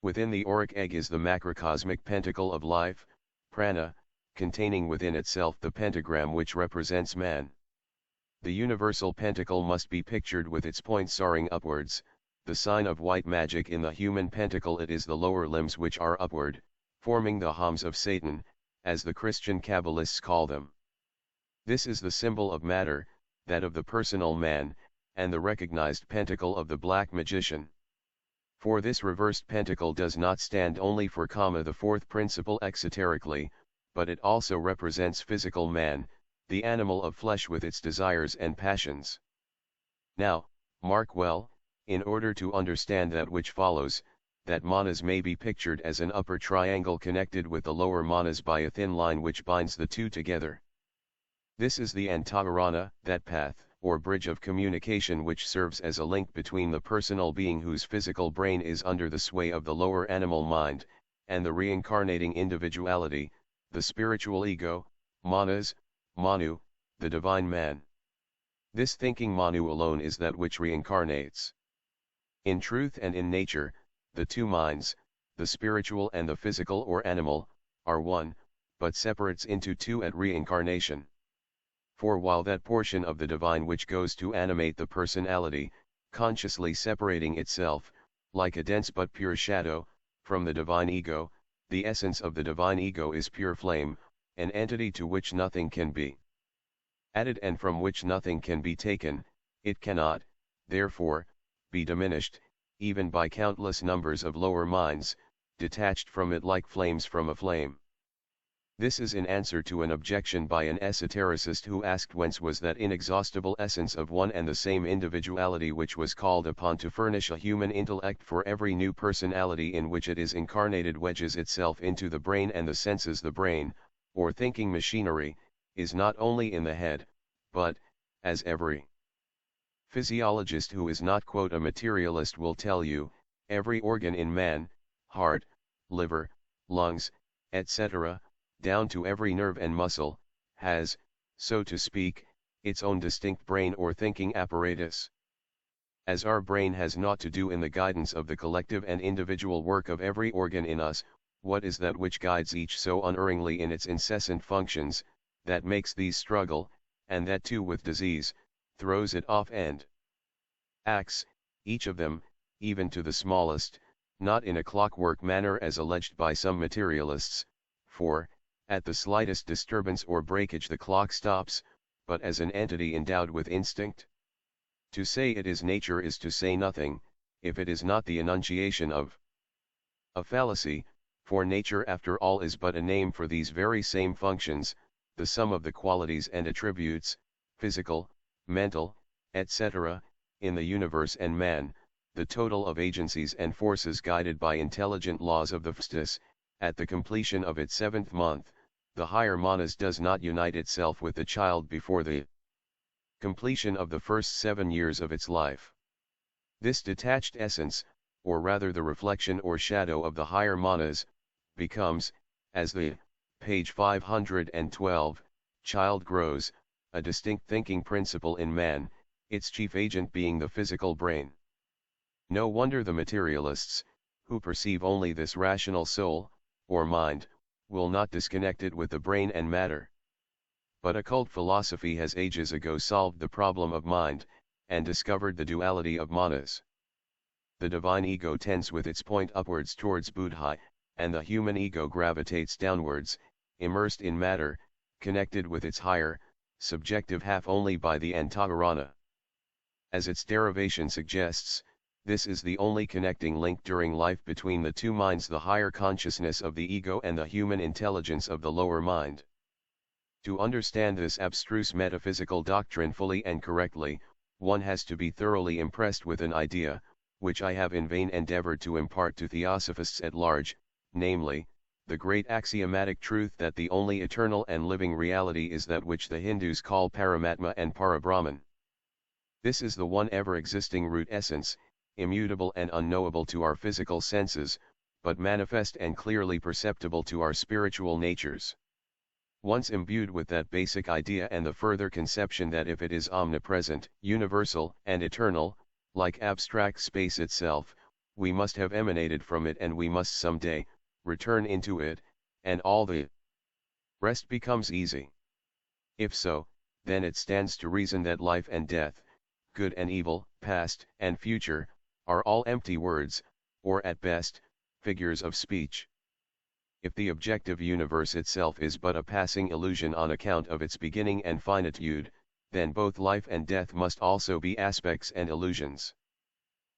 Within the auric egg is the macrocosmic pentacle of life, prana, containing within itself the pentagram which represents man. The universal pentacle must be pictured with its point soaring upwards, the sign of white magic in the human pentacle. It is the lower limbs which are upward, forming the hams of Satan, as the Christian Kabbalists call them. This is the symbol of matter, that of the personal man, and the recognized pentacle of the black magician. For this reversed pentacle does not stand only for the fourth principle exoterically, but it also represents physical man, the animal of flesh with its desires and passions. Now, mark well, in order to understand that which follows, that manas may be pictured as an upper triangle connected with the lower manas by a thin line which binds the two together. This is the antavarana, that path, or bridge of communication which serves as a link between the personal being whose physical brain is under the sway of the lower animal mind, and the reincarnating individuality, the spiritual ego, manas, manu, the divine man. This thinking manu alone is that which reincarnates. In truth and in nature, the two minds, the spiritual and the physical or animal, are one, but separates into two at reincarnation. For while that portion of the divine which goes to animate the personality, consciously separating itself, like a dense but pure shadow, from the divine ego, the essence of the divine ego is pure flame, an entity to which nothing can be added and from which nothing can be taken. It cannot, therefore, be diminished, even by countless numbers of lower minds, detached from it like flames from a flame. This is in answer to an objection by an esotericist who asked whence was that inexhaustible essence of one and the same individuality which was called upon to furnish a human intellect for every new personality in which it is incarnated wedges itself into the brain and the senses. The brain, or thinking machinery, is not only in the head, but, as every physiologist who is not a materialist will tell you, every organ in man, heart, liver, lungs, etc., down to every nerve and muscle, has, so to speak, its own distinct brain or thinking apparatus. As our brain has naught to do in the guidance of the collective and individual work of every organ in us, what is that which guides each so unerringly in its incessant functions, that makes these struggle, and that too with disease, throws it off and acts, each of them, even to the smallest, not in a clockwork manner as alleged by some materialists, for, at the slightest disturbance or breakage the clock stops, but as an entity endowed with instinct? To say it is nature is to say nothing, if it is not the enunciation of a fallacy, for nature after all is but a name for these very same functions, the sum of the qualities and attributes, physical, mental, etc., in the universe and man, the total of agencies and forces guided by intelligent laws of the pstis. At the completion of its 7th month, the higher manas does not unite itself with the child before the completion of the first 7 years of its life. This detached essence, or rather the reflection or shadow of the higher manas, becomes, as the, page 512, child grows, a distinct thinking principle in man, its chief agent being the physical brain. No wonder the materialists, who perceive only this rational soul, or mind, will not disconnect it with the brain and matter. But occult philosophy has ages ago solved the problem of mind, and discovered the duality of manas. The divine ego tends with its point upwards towards buddhi, and the human ego gravitates downwards, immersed in matter, connected with its higher, subjective half only by the antaharana. As its derivation suggests, this is the only connecting link during life between the two minds, the higher consciousness of the ego and the human intelligence of the lower mind. To understand this abstruse metaphysical doctrine fully and correctly, one has to be thoroughly impressed with an idea, which I have in vain endeavored to impart to theosophists at large, namely, the great axiomatic truth that the only eternal and living reality is that which the Hindus call Paramatma and Parabrahman. This is the one ever-existing root essence, immutable and unknowable to our physical senses, but manifest and clearly perceptible to our spiritual natures. Once imbued with that basic idea and the further conception that if it is omnipresent, universal, and eternal, like abstract space itself, we must have emanated from it and we must someday return into it, and all the rest becomes easy. If so, then it stands to reason that life and death, good and evil, past and future, are all empty words, or at best, figures of speech. If the objective universe itself is but a passing illusion on account of its beginning and finitude, then both life and death must also be aspects and illusions.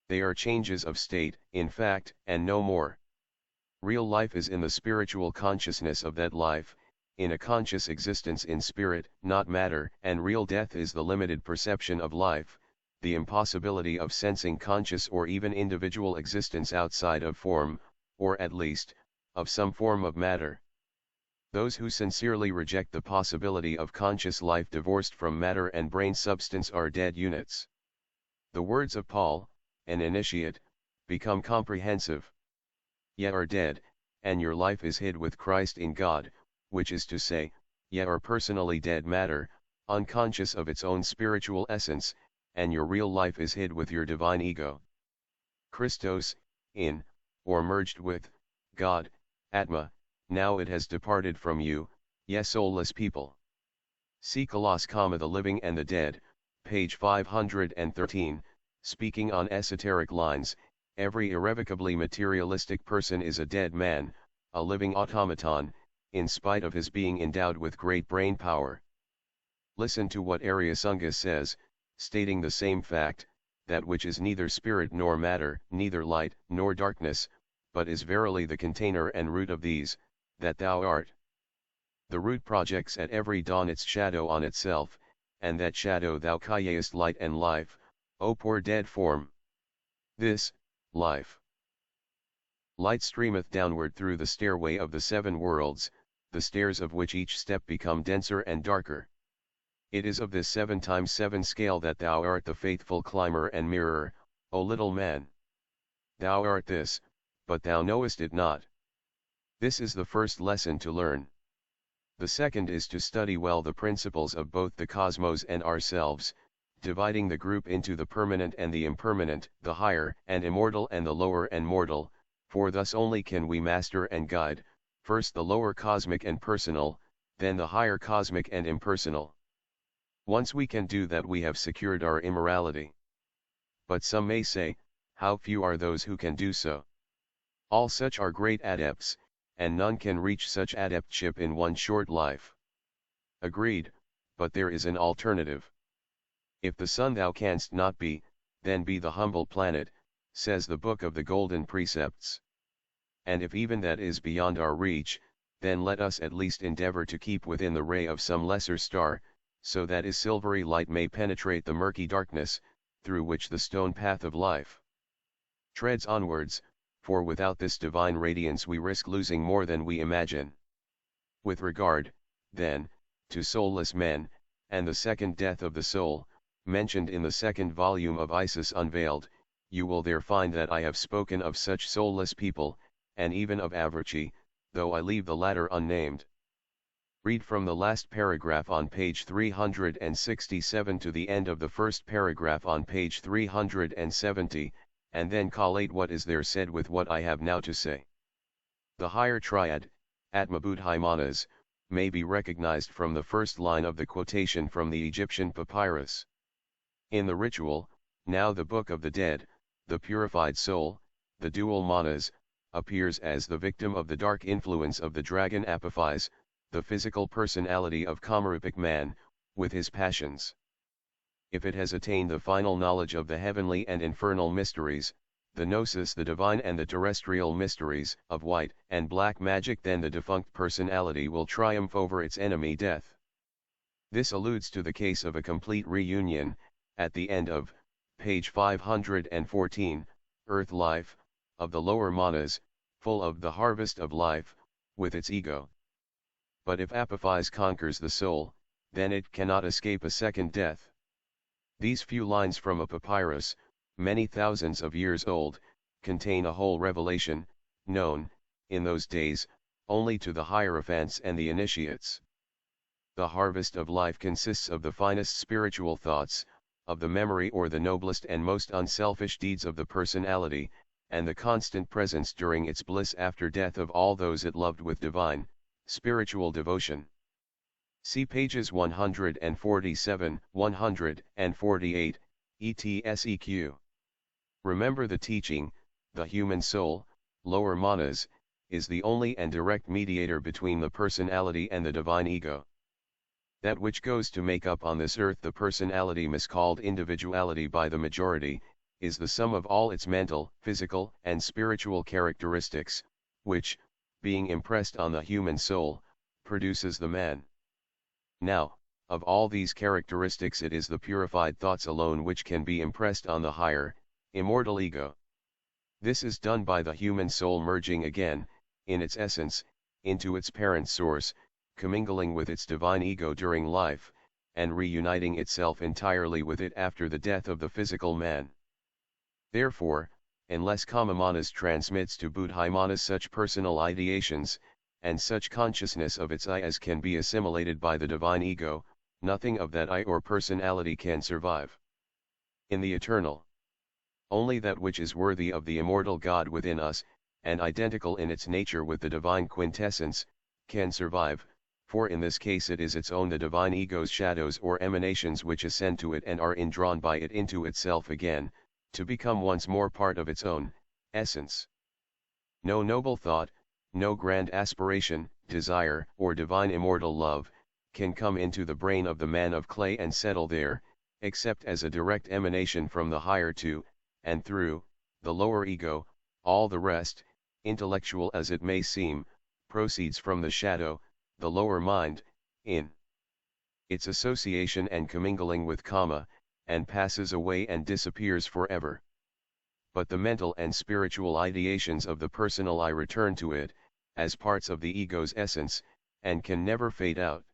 They are changes of state, in fact, and no more. Real life is in the spiritual consciousness of that life, in a conscious existence in spirit, not matter, and real death is the limited perception of life, the impossibility of sensing conscious or even individual existence outside of form, or at least, of some form of matter. Those who sincerely reject the possibility of conscious life divorced from matter and brain substance are dead units. The words of Paul, an initiate, become comprehensive. Ye are dead, and your life is hid with Christ in God, which is to say, ye are personally dead matter, unconscious of its own spiritual essence, and your real life is hid with your divine ego. Christos, in, or merged with, God, Atma, now it has departed from you, ye soulless people. See Kalas, The Living and the Dead, page 513, speaking on esoteric lines, every irrevocably materialistic person is a dead man, a living automaton, in spite of his being endowed with great brain power. Listen to what Aryasunga says, stating the same fact, that which is neither spirit nor matter, neither light nor darkness, but is verily the container and root of these, that thou art. The root projects at every dawn its shadow on itself, and that shadow thou callest light and life, O poor dead form. This, life. Light streameth downward through the stairway of the seven worlds, the stairs of which each step become denser and darker. It is of this 7 times 7 scale that thou art the faithful climber and mirror, O little man. Thou art this, but thou knowest it not. This is the first lesson to learn. The second is to study well the principles of both the cosmos and ourselves, dividing the group into the permanent and the impermanent, the higher and immortal and the lower and mortal, for thus only can we master and guide, first the lower cosmic and personal, then the higher cosmic and impersonal. Once we can do that, we have secured our immorality. But some may say, how few are those who can do so? All such are great adepts, and none can reach such adeptship in one short life. Agreed, but there is an alternative. If the sun thou canst not be, then be the humble planet, says the Book of the Golden Precepts. And if even that is beyond our reach, then let us at least endeavor to keep within the ray of some lesser star, so that his silvery light may penetrate the murky darkness, through which the stone path of life treads onwards, for without this divine radiance we risk losing more than we imagine. With regard, then, to soulless men, and the second death of the soul, mentioned in the second volume of Isis Unveiled, you will there find that I have spoken of such soulless people, and even of Avrchi, though I leave the latter unnamed. Read from the last paragraph on page 367 to the end of the first paragraph on page 370, and then collate what is there said with what I have now to say. The higher triad, Atmabuddhaimanas, may be recognized from the first line of the quotation from the Egyptian papyrus. In the ritual, now the Book of the Dead, the purified soul, the dual manas, appears as the victim of the dark influence of the dragon Apophis, the physical personality of Kamaripic man, with his passions. If it has attained the final knowledge of the heavenly and infernal mysteries, the gnosis, the divine and the terrestrial mysteries of white and black magic, then the defunct personality will triumph over its enemy death. This alludes to the case of a complete reunion, at the end of page 514, Earth Life, of the lower manas, full of the harvest of life, with its ego. But if Apophis conquers the soul, then it cannot escape a second death. These few lines from a papyrus, many thousands of years old, contain a whole revelation, known, in those days, only to the Hierophants and the initiates. The harvest of life consists of the finest spiritual thoughts, of the memory or the noblest and most unselfish deeds of the personality, and the constant presence during its bliss after death of all those it loved with divine, spiritual devotion. See pages 147, 148, etseq. Remember the teaching, the human soul, lower manas, is the only and direct mediator between the personality and the divine ego. That which goes to make up on this earth the personality miscalled individuality by the majority, is the sum of all its mental, physical, and spiritual characteristics, which, being impressed on the human soul, produces the man. Now, of all these characteristics it is the purified thoughts alone which can be impressed on the higher, immortal ego. This is done by the human soul merging again, in its essence, into its parent source, commingling with its divine ego during life, and reuniting itself entirely with it after the death of the physical man. Therefore, unless Kamamanas transmits to Buddhaimanas such personal ideations, and such consciousness of its I as can be assimilated by the divine ego, nothing of that I or personality can survive. In the eternal, only that which is worthy of the immortal God within us, and identical in its nature with the divine quintessence, can survive, for in this case it is its own, the divine ego's shadows or emanations which ascend to it and are indrawn by it into itself again, to become once more part of its own essence. No noble thought, no grand aspiration, desire, or divine immortal love, can come into the brain of the man of clay and settle there, except as a direct emanation from the higher to, and through, the lower ego. All the rest, intellectual as it may seem, proceeds from the shadow, the lower mind, in its association and commingling with Kama, and passes away and disappears forever. But the mental and spiritual ideations of the personal I return to it, as parts of the ego's essence, and can never fade out.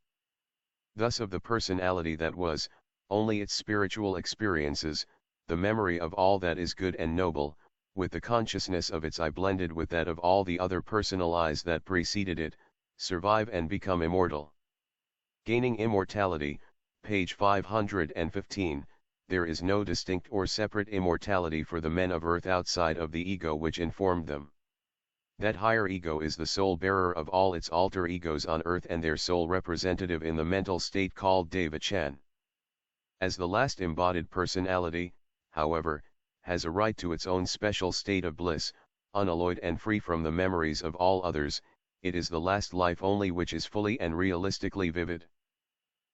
Thus of the personality that was, only its spiritual experiences, the memory of all that is good and noble, with the consciousness of its I blended with that of all the other personal I's that preceded it, survive and become immortal. Gaining immortality, page 515, there is no distinct or separate immortality for the men of earth outside of the ego which informed them. That higher ego is the sole bearer of all its alter egos on earth and their sole representative in the mental state called Devachan. As the last embodied personality, however, has a right to its own special state of bliss, unalloyed and free from the memories of all others, it is the last life only which is fully and realistically vivid.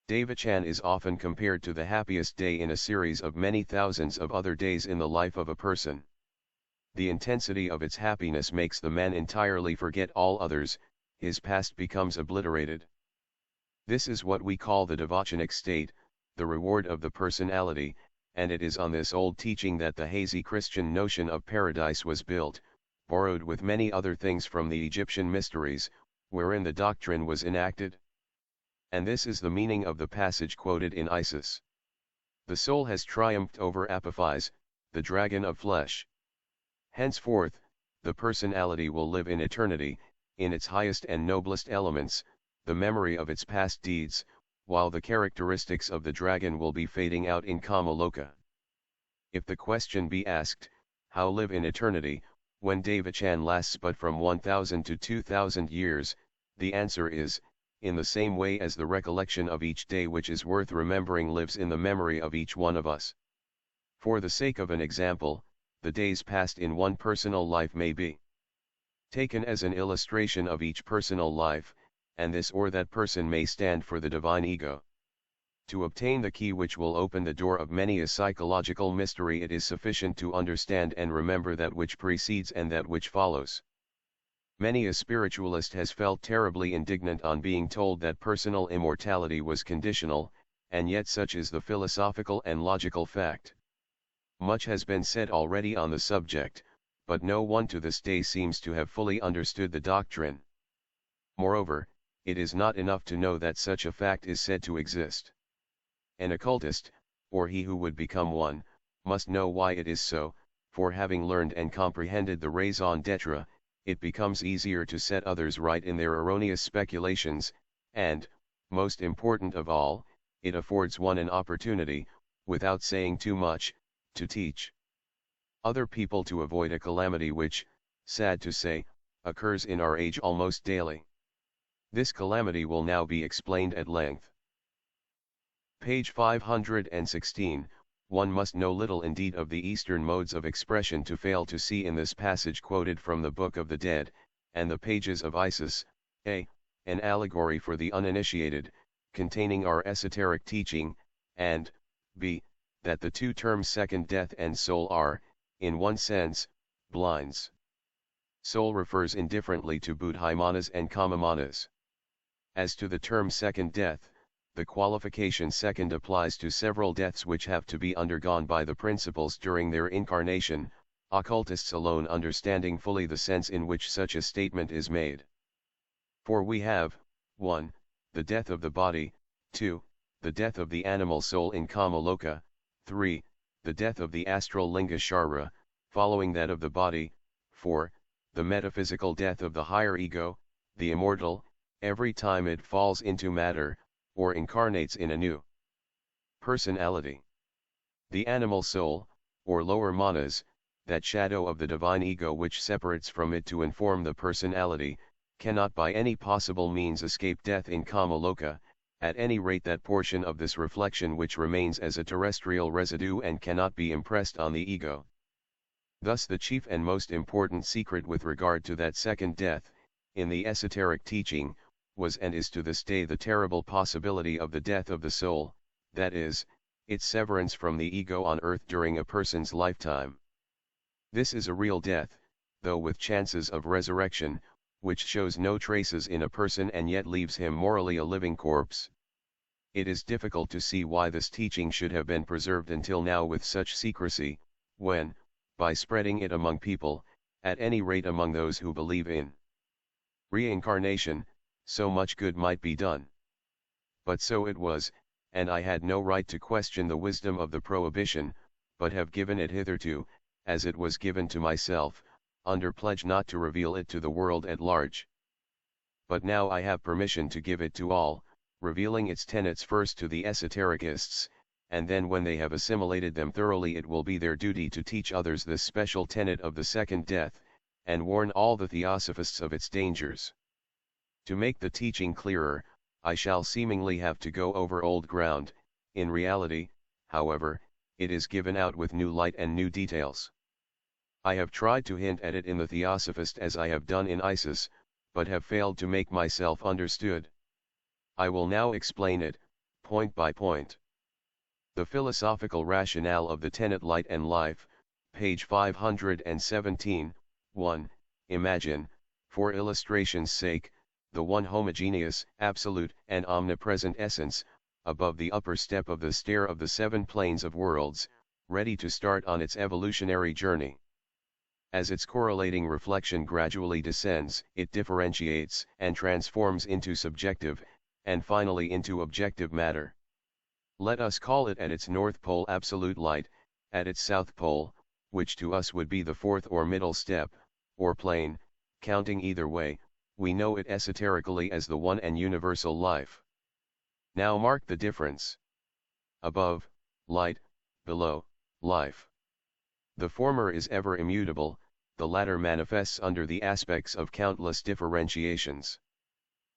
Devachan is often compared to the happiest day in a series of many thousands of other days in the life of a person. The intensity of its happiness makes the man entirely forget all others, his past becomes obliterated. This is what we call the devachanic state, the reward of the personality, and it is on this old teaching that the hazy Christian notion of paradise was built, borrowed with many other things from the Egyptian mysteries, wherein the doctrine was enacted. And this is the meaning of the passage quoted in Isis. The soul has triumphed over Apophis, the dragon of flesh. Henceforth, the personality will live in eternity, in its highest and noblest elements, the memory of its past deeds, while the characteristics of the dragon will be fading out in Kamaloka. If the question be asked, how live in eternity, when Devachan lasts but from 1,000 to 2,000 years, the answer is, in the same way as the recollection of each day which is worth remembering lives in the memory of each one of us. For the sake of an example, the days passed in one personal life may be taken as an illustration of each personal life, and this or that person may stand for the divine ego. To obtain the key which will open the door of many a psychological mystery, it is sufficient to understand and remember that which precedes and that which follows. Many a spiritualist has felt terribly indignant on being told that personal immortality was conditional, and yet such is the philosophical and logical fact. Much has been said already on the subject, but no one to this day seems to have fully understood the doctrine. Moreover, it is not enough to know that such a fact is said to exist. An occultist, or he who would become one, must know why it is so, for having learned and comprehended the raison d'etre, it becomes easier to set others right in their erroneous speculations, and, most important of all, it affords one an opportunity, without saying too much, to teach other people to avoid a calamity which, sad to say, occurs in our age almost daily. This calamity will now be explained at length. Page 516, one must know little indeed of the Eastern modes of expression to fail to see in this passage quoted from the Book of the Dead, and the pages of Isis, a. an allegory for the uninitiated, containing our esoteric teaching, and, b. that the two terms second death and soul are, in one sense, blinds. Soul refers indifferently to Buddhaimanas and Kamamanas. As to the term second death, the qualification second applies to several deaths which have to be undergone by the principles during their incarnation, occultists alone understanding fully the sense in which such a statement is made. For we have, 1. the death of the body, 2. the death of the animal soul in Kamaloka, 3. the death of the astral linga shara, following that of the body, 4. the metaphysical death of the higher ego, the immortal, every time it falls into matter, or incarnates in a new personality. The animal soul, or lower manas, that shadow of the divine ego which separates from it to inform the personality, cannot by any possible means escape death in Kamaloka, at any rate that portion of this reflection which remains as a terrestrial residue and cannot be impressed on the ego. Thus the chief and most important secret with regard to that second death, in the esoteric teaching, was and is to this day the terrible possibility of the death of the soul, that is, its severance from the ego on earth during a person's lifetime. This is a real death, though with chances of resurrection, which shows no traces in a person and yet leaves him morally a living corpse. It is difficult to see why this teaching should have been preserved until now with such secrecy, when, by spreading it among people, at any rate among those who believe in reincarnation, so much good might be done. But so it was, and I had no right to question the wisdom of the prohibition, but have given it hitherto, as it was given to myself, under pledge not to reveal it to the world at large. But now I have permission to give it to all, revealing its tenets first to the esotericists, and then when they have assimilated them thoroughly it will be their duty to teach others this special tenet of the second death, and warn all the theosophists of its dangers. To make the teaching clearer, I shall seemingly have to go over old ground. In reality, however, it is given out with new light and new details. I have tried to hint at it in the Theosophist as I have done in Isis, but have failed to make myself understood. I will now explain it, point by point. The philosophical rationale of the tenet light and life, page 517, 1. Imagine, for illustration's sake, the one homogeneous, absolute, and omnipresent essence, above the upper step of the stair of the seven planes of worlds, ready to start on its evolutionary journey. As its correlating reflection gradually descends, it differentiates and transforms into subjective, and finally into objective matter. Let us call it at its north pole absolute light, at its south pole, which to us would be the fourth or middle step, or plane, counting either way, we know it esoterically as the one and universal life. Now mark the difference. Above, light, below, life. The former is ever immutable, the latter manifests under the aspects of countless differentiations.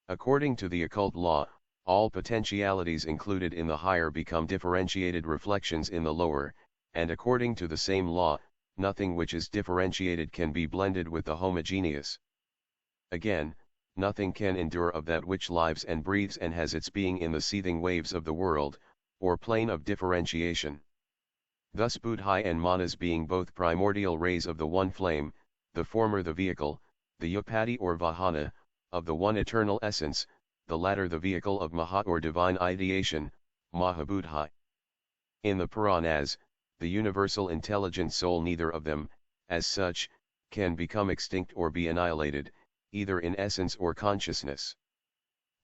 According to the occult law, all potentialities included in the higher become differentiated reflections in the lower, and according to the same law, nothing which is differentiated can be blended with the homogeneous. Again, nothing can endure of that which lives and breathes and has its being in the seething waves of the world, or plane of differentiation. Thus Buddhi and Manas being both primordial rays of the one flame, the former the vehicle, the upadi or vahana, of the one eternal essence, the latter the vehicle of Mahat or divine ideation, Mahabuddhi. In the Puranas, the universal intelligent soul neither of them, as such, can become extinct or be annihilated, either in essence or consciousness.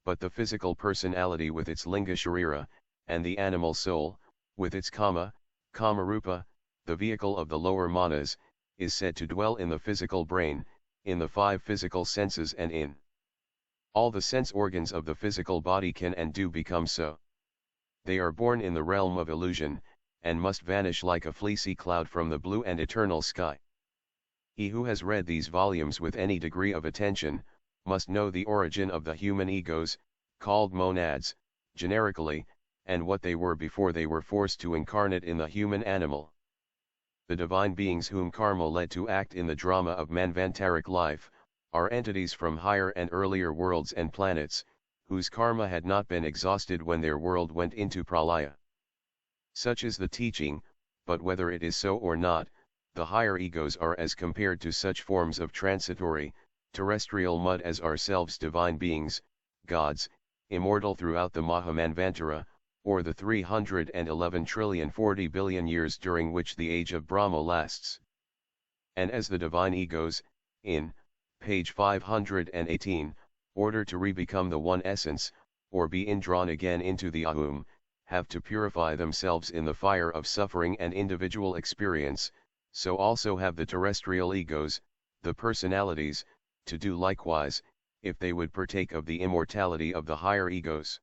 But the physical personality with its linga sharira, and the animal soul, with its kama-rupa, the vehicle of the lower manas, is said to dwell in the physical brain, in the five physical senses and in all the sense organs of the physical body can and do become so. They are born in the realm of illusion, and must vanish like a fleecy cloud from the blue and eternal sky. He who has read these volumes with any degree of attention, must know the origin of the human egos, called monads, generically, and what they were before they were forced to incarnate in the human animal. The divine beings whom karma led to act in the drama of manvantaric life, are entities from higher and earlier worlds and planets, whose karma had not been exhausted when their world went into pralaya. Such is the teaching, but whether it is so or not, the higher egos are as compared to such forms of transitory, terrestrial mud as ourselves divine beings, gods, immortal throughout the Mahamanvantara, or the 311,040 billion years during which the age of Brahma lasts. And as the divine egos, in page 518, order to re-become the one essence, or be indrawn again into the Ahum, have to purify themselves in the fire of suffering and individual experience, so also have the terrestrial egos, the personalities, to do likewise, if they would partake of the immortality of the higher egos.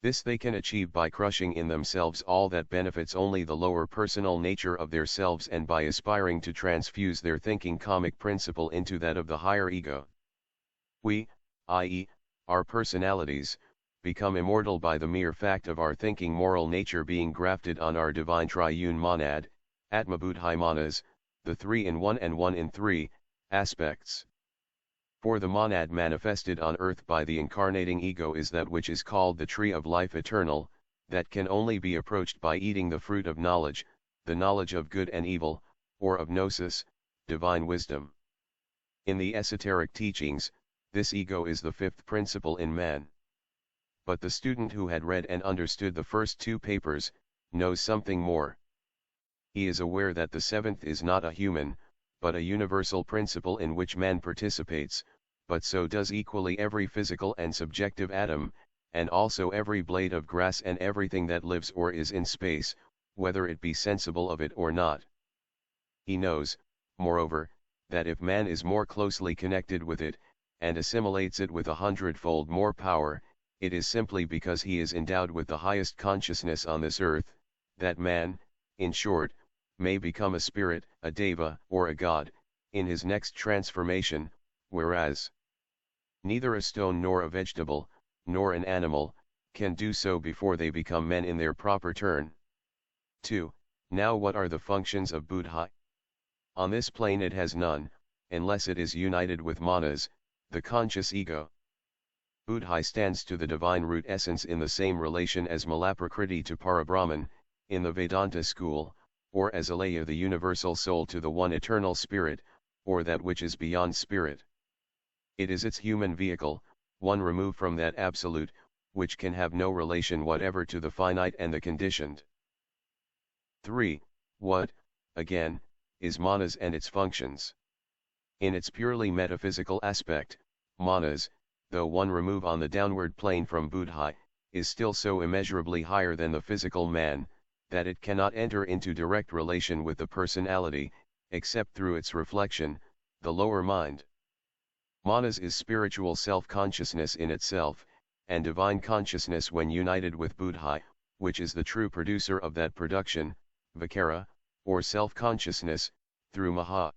This they can achieve by crushing in themselves all that benefits only the lower personal nature of their selves and by aspiring to transfuse their thinking comic principle into that of the higher ego. We, i.e., our personalities, become immortal by the mere fact of our thinking moral nature being grafted on our divine triune monad, Atmabuddhi manas, the 3 in 1 and 1 in 3, aspects. For the monad manifested on earth by the incarnating ego is that which is called the tree of life eternal, that can only be approached by eating the fruit of knowledge, the knowledge of good and evil, or of gnosis, divine wisdom. In the esoteric teachings, this ego is the fifth principle in man. But the student who had read and understood the first two papers, knows something more. He is aware that the seventh is not a human, but a universal principle in which man participates, but so does equally every physical and subjective atom, and also every blade of grass and everything that lives or is in space, whether it be sensible of it or not. He knows, moreover, that if man is more closely connected with it, and assimilates it with 100-fold more power, it is simply because he is endowed with the highest consciousness on this earth, that man, in short, may become a spirit, a deva, or a god, in his next transformation, whereas neither a stone nor a vegetable, nor an animal, can do so before they become men in their proper turn. 2. Now what are the functions of Buddhi? On this plane it has none, unless it is united with manas, the conscious ego. Buddhi stands to the divine root essence in the same relation as Malaprakriti to Parabrahman, in the Vedanta school, or as Alaya the universal soul to the one eternal spirit, or that which is beyond spirit. It is its human vehicle, one removed from that absolute, which can have no relation whatever to the finite and the conditioned. 3. What, again, is manas and its functions? In its purely metaphysical aspect, manas, though one remove on the downward plane from Buddhi, is still so immeasurably higher than the physical man, that it cannot enter into direct relation with the personality, except through its reflection, the lower mind. Manas is spiritual self-consciousness in itself, and divine consciousness when united with Buddhi, which is the true producer of that production, Vikara, or self-consciousness, through Maha.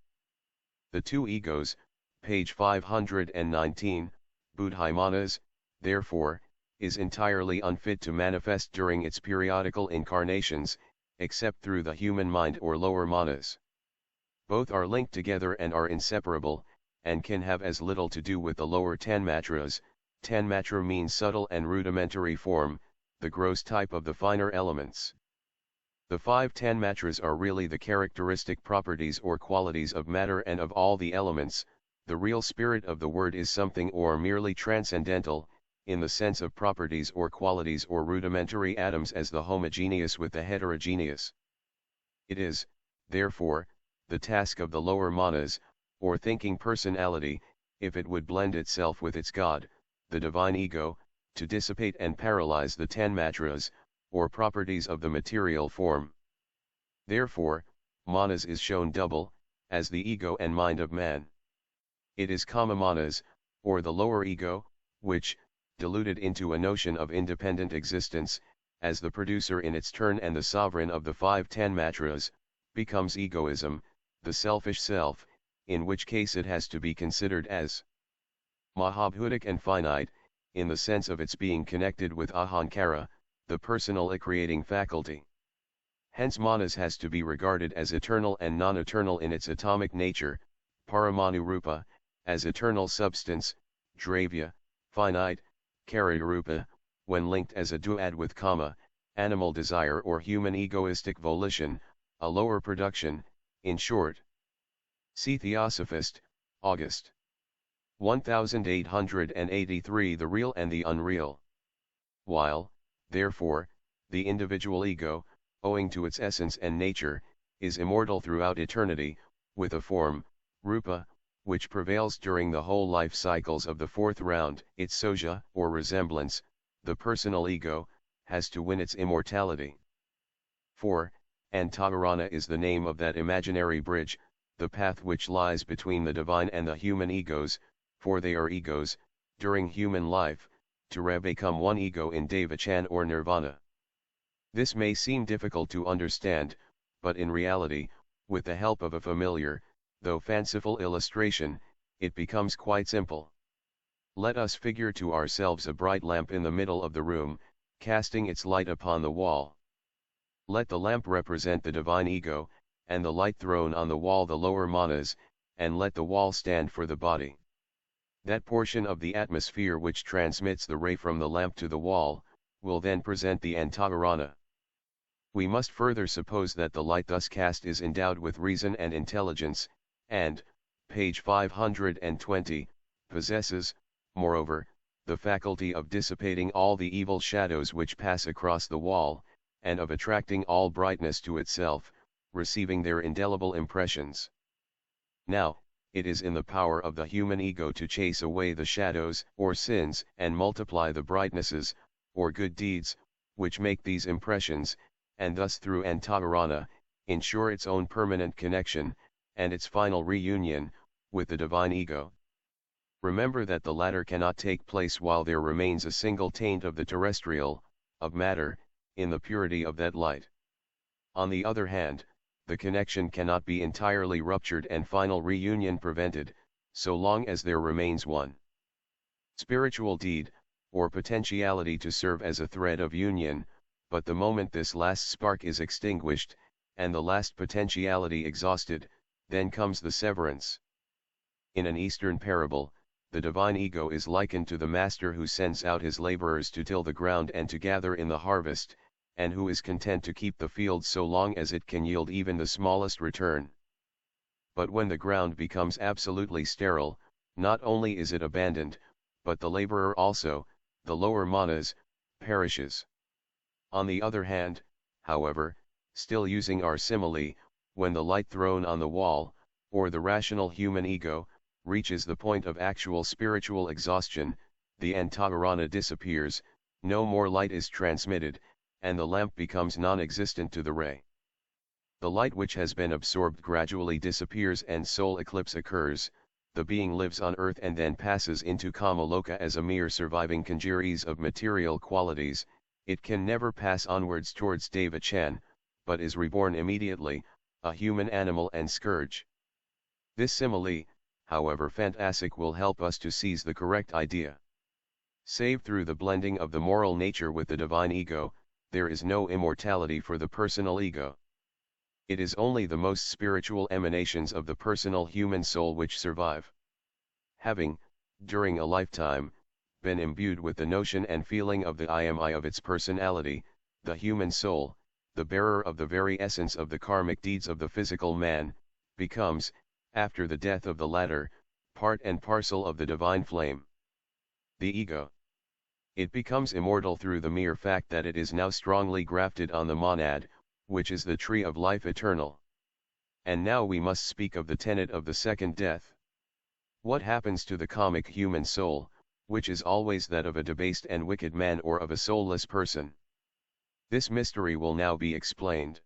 The two egos, page 519, Buddhi manas, therefore, is entirely unfit to manifest during its periodical incarnations, except through the human mind or lower manas. Both are linked together and are inseparable, and can have as little to do with the lower tanmatras. Tanmatra means subtle and rudimentary form, the gross type of the finer elements. The 5 tanmatras are really the characteristic properties or qualities of matter and of all the elements. The real spirit of the word is something or merely transcendental, in the sense of properties or qualities or rudimentary atoms as the homogeneous with the heterogeneous. It is, therefore, the task of the lower manas, or thinking personality, if it would blend itself with its God, the divine ego, to dissipate and paralyze the tanmatras, or properties of the material form. Therefore, manas is shown double, as the ego and mind of man. It is kama manas, or the lower ego, which, diluted into a notion of independent existence, as the producer in its turn and the sovereign of the 5 tanmatras, becomes egoism, the selfish self, in which case it has to be considered as mahabhutic and finite, in the sense of its being connected with ahankara, the personal creating faculty. Hence manas has to be regarded as eternal and non-eternal in its atomic nature, paramanu rupa, as eternal substance, dravya, finite, karayarupa, when linked as a duad with kama, animal desire or human egoistic volition, a lower production, in short. See Theosophist, August 1883. The real and the unreal. While, therefore, the individual ego, owing to its essence and nature, is immortal throughout eternity, with a form, rupa, which prevails during the whole life cycles of the 4th round, its soja, or resemblance, the personal ego, has to win its immortality. 4. Antavarana is the name of that imaginary bridge, the path which lies between the divine and the human egos, for they are egos, during human life, to become one ego in devachan or nirvana. This may seem difficult to understand, but in reality, with the help of a familiar, though fanciful illustration, it becomes quite simple. Let us figure to ourselves a bright lamp in the middle of the room, casting its light upon the wall. Let the lamp represent the divine ego, and the light thrown on the wall the lower manas, and let the wall stand for the body. That portion of the atmosphere which transmits the ray from the lamp to the wall, will then present the antavarana. We must further suppose that the light thus cast is endowed with reason and intelligence, and, page 520, possesses, moreover, the faculty of dissipating all the evil shadows which pass across the wall, and of attracting all brightness to itself, receiving their indelible impressions. Now, it is in the power of the human ego to chase away the shadows, or sins, and multiply the brightnesses, or good deeds, which make these impressions, and thus through antavarana, ensure its own permanent connection, and its final reunion, with the divine ego. Remember that the latter cannot take place while there remains a single taint of the terrestrial, of matter, in the purity of that light. On the other hand, the connection cannot be entirely ruptured and final reunion prevented, so long as there remains one spiritual deed, or potentiality to serve as a thread of union, but the moment this last spark is extinguished, and the last potentiality exhausted, then comes the severance. In an Eastern parable, the divine ego is likened to the master who sends out his laborers to till the ground and to gather in the harvest, and who is content to keep the field so long as it can yield even the smallest return. But when the ground becomes absolutely sterile, not only is it abandoned, but the laborer also, the lower manas, perishes. On the other hand, however, still using our simile, when the light thrown on the wall, or the rational human ego, reaches the point of actual spiritual exhaustion, the antavarana disappears, no more light is transmitted, and the lamp becomes non-existent to the ray. The light which has been absorbed gradually disappears and soul eclipse occurs, the being lives on earth and then passes into Kamaloka as a mere surviving congeries of material qualities. It can never pass onwards towards Devachan, but is reborn immediately, a human animal and scourge. This simile, however fantastic, will help us to seize the correct idea. Save through the blending of the moral nature with the divine ego, there is no immortality for the personal ego. It is only the most spiritual emanations of the personal human soul which survive. having, during a lifetime, been imbued with the notion and feeling of the I am I of its personality, the human soul, the bearer of the very essence of the karmic deeds of the physical man, becomes, after the death of the latter, part and parcel of the divine flame. The ego. It becomes immortal through the mere fact that it is now strongly grafted on the monad, which is the tree of life eternal. And now we must speak of the tenet of the second death. What happens to the comic human soul, which is always that of a debased and wicked man or of a soulless person? This mystery will now be explained.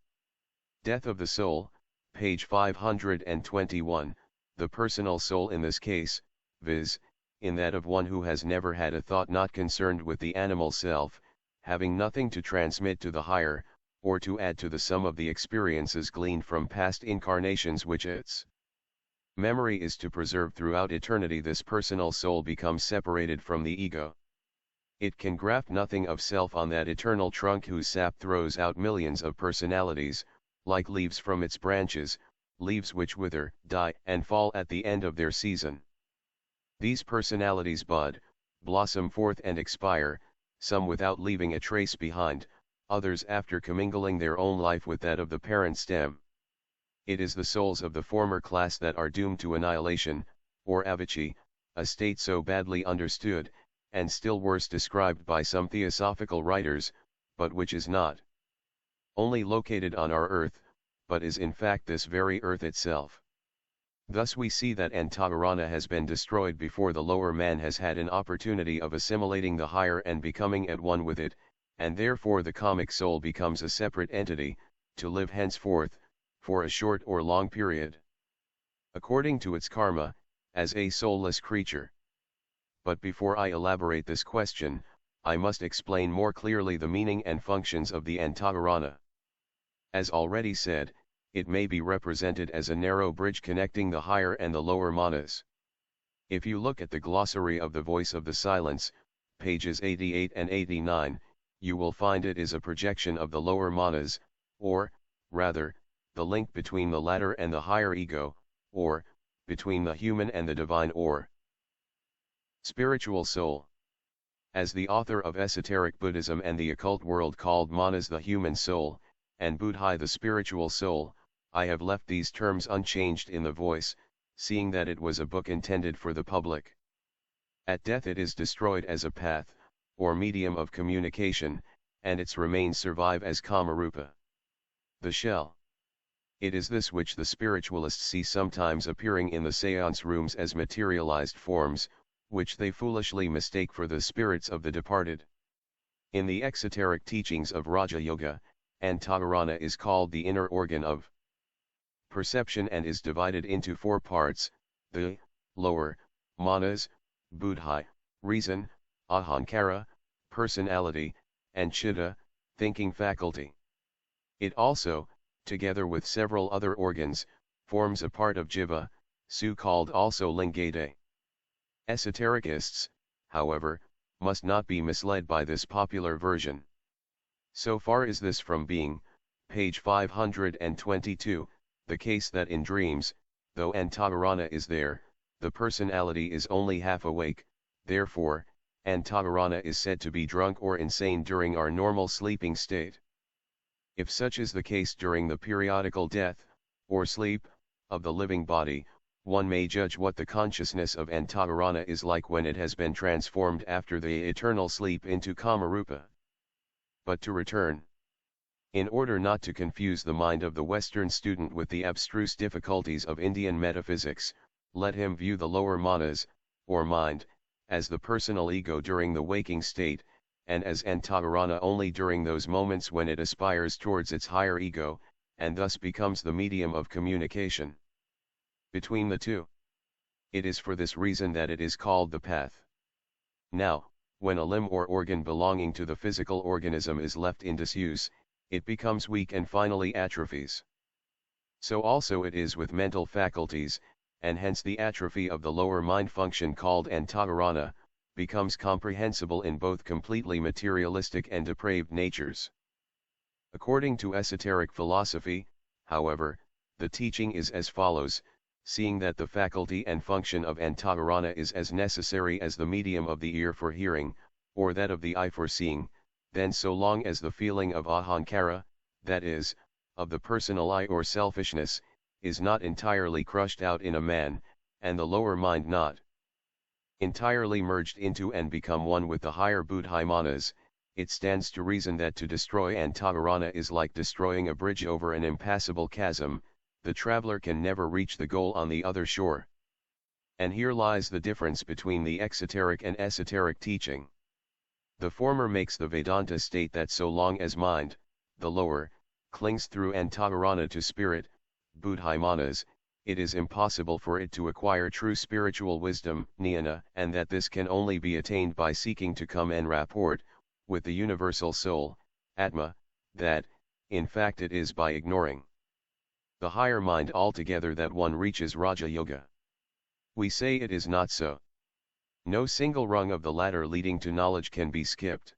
Death of the soul, page 521, the personal soul in this case, viz., in that of one who has never had a thought not concerned with the animal self, having nothing to transmit to the higher, or to add to the sum of the experiences gleaned from past incarnations which its memory is to preserve throughout eternity, this personal soul becomes separated from the ego. It can graft nothing of self on that eternal trunk whose sap throws out millions of personalities, like leaves from its branches, leaves which wither, die, and fall at the end of their season. These personalities bud, blossom forth and expire, some without leaving a trace behind, others after commingling their own life with that of the parent stem. It is the souls of the former class that are doomed to annihilation, or avicii, a state so badly understood, and still worse described by some theosophical writers, but which is not only located on our earth, but is in fact this very earth itself. Thus we see that Antagarana has been destroyed before the lower man has had an opportunity of assimilating the higher and becoming at one with it, and therefore the comic soul becomes a separate entity, to live henceforth, for a short or long period, according to its karma, as a soulless creature. But before I elaborate this question, I must explain more clearly the meaning and functions of the Antagarana. As already said, it may be represented as a narrow bridge connecting the higher and the lower manas. If you look at the glossary of the Voice of the Silence, pages 88 and 89, you will find it is a projection of the lower manas, or, rather, the link between the latter and the higher ego, or, between the human and the divine or spiritual soul. As the author of esoteric Buddhism and the occult world called manas the human soul, and buddhi the spiritual soul, I have left these terms unchanged in the Voice, seeing that it was a book intended for the public. At death it is destroyed as a path, or medium of communication, and its remains survive as Kamarupa, the shell. It is this which the spiritualists see sometimes appearing in the seance rooms as materialized forms, which they foolishly mistake for the spirits of the departed. In the exoteric teachings of Raja Yoga, Antagarana is called the inner organ of perception and is divided into four parts: the lower manas, buddhi, reason, ahankara, personality, and chitta, thinking faculty. It also, together with several other organs, forms a part of jiva, called also lingade. Esotericists, however, must not be misled by this popular version. So far is this from being, page 522, the case that in dreams, though Antagarana is there, the personality is only half awake. Therefore, Antagarana is said to be drunk or insane during our normal sleeping state. If such is the case during the periodical death, or sleep, of the living body, one may judge what the consciousness of Antagarana is like when it has been transformed after the eternal sleep into Kamarupa. But to return. In order not to confuse the mind of the Western student with the abstruse difficulties of Indian metaphysics, let him view the lower manas, or mind, as the personal ego during the waking state, and as Antagarana only during those moments when it aspires towards its higher ego, and thus becomes the medium of communication between the two. It is for this reason that it is called the path. Now, when a limb or organ belonging to the physical organism is left in disuse, it becomes weak and finally atrophies. So also it is with mental faculties, and hence the atrophy of the lower mind function called Antagarana, becomes comprehensible in both completely materialistic and depraved natures. According to esoteric philosophy, however, the teaching is as follows: seeing that the faculty and function of antaharana is as necessary as the medium of the ear for hearing, or that of the eye for seeing, then so long as the feeling of ahankara, that is, of the personal I or selfishness, is not entirely crushed out in a man, and the lower mind not entirely merged into and become one with the higher buddhaimanas, it stands to reason that to destroy antaharana is like destroying a bridge over an impassable chasm. The traveler can never reach the goal on the other shore. And here lies the difference between the exoteric and esoteric teaching. The former makes the Vedanta state that so long as mind, the lower, clings through antaharana to spirit, buddhaimanas, it is impossible for it to acquire true spiritual wisdom, jnana, and that this can only be attained by seeking to come en rapport with the universal soul, atma, that, in fact it is by ignoring the higher mind altogether that one reaches Raja Yoga. We say it is not so. No single rung of the ladder leading to knowledge can be skipped.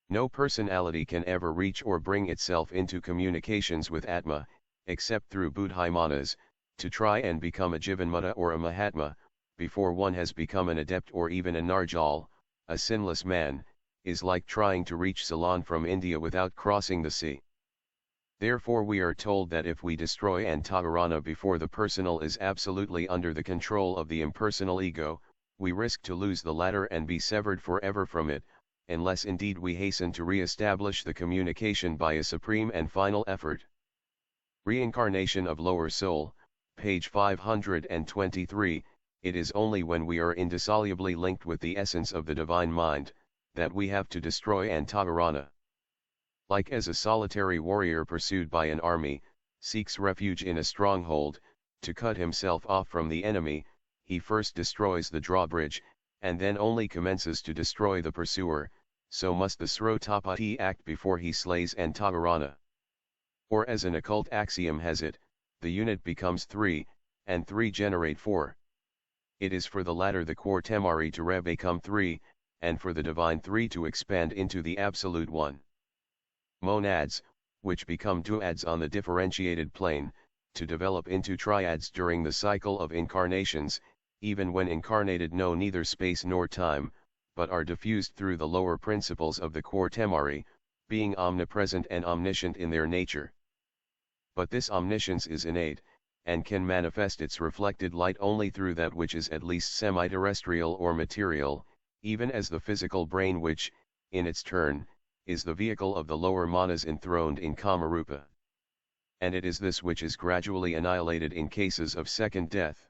No personality can ever reach or bring itself into communications with Atma, except through buddhaimanas, to try and become a Jivanmutta or a Mahatma, before one has become an adept or even a Narjal, a sinless man, is like trying to reach Ceylon from India without crossing the sea. Therefore we are told that if we destroy antaharana before the personal is absolutely under the control of the impersonal ego, we risk to lose the latter and be severed forever from it, unless indeed we hasten to re-establish the communication by a supreme and final effort. Reincarnation of lower soul, page 523, it is only when we are indissolubly linked with the essence of the divine mind, that we have to destroy antaharana. Like as a solitary warrior pursued by an army, seeks refuge in a stronghold, to cut himself off from the enemy, he first destroys the drawbridge, and then only commences to destroy the pursuer, so must the Srotapati act before he slays antaharana. Or as an occult axiom has it, the unit becomes 3, and 3 generate 4. It is for the latter the Quartemari to become 3, and for the divine 3 to expand into the absolute 1. Monads, which become duads on the differentiated plane, to develop into triads during the cycle of incarnations, even when incarnated know neither space nor time, but are diffused through the lower principles of the Quartemari, being omnipresent and omniscient in their nature. But this omniscience is innate, and can manifest its reflected light only through that which is at least semi-terrestrial or material, even as the physical brain which, in its turn, is the vehicle of the lower manas enthroned in Kamarupa. And it is this which is gradually annihilated in cases of second death.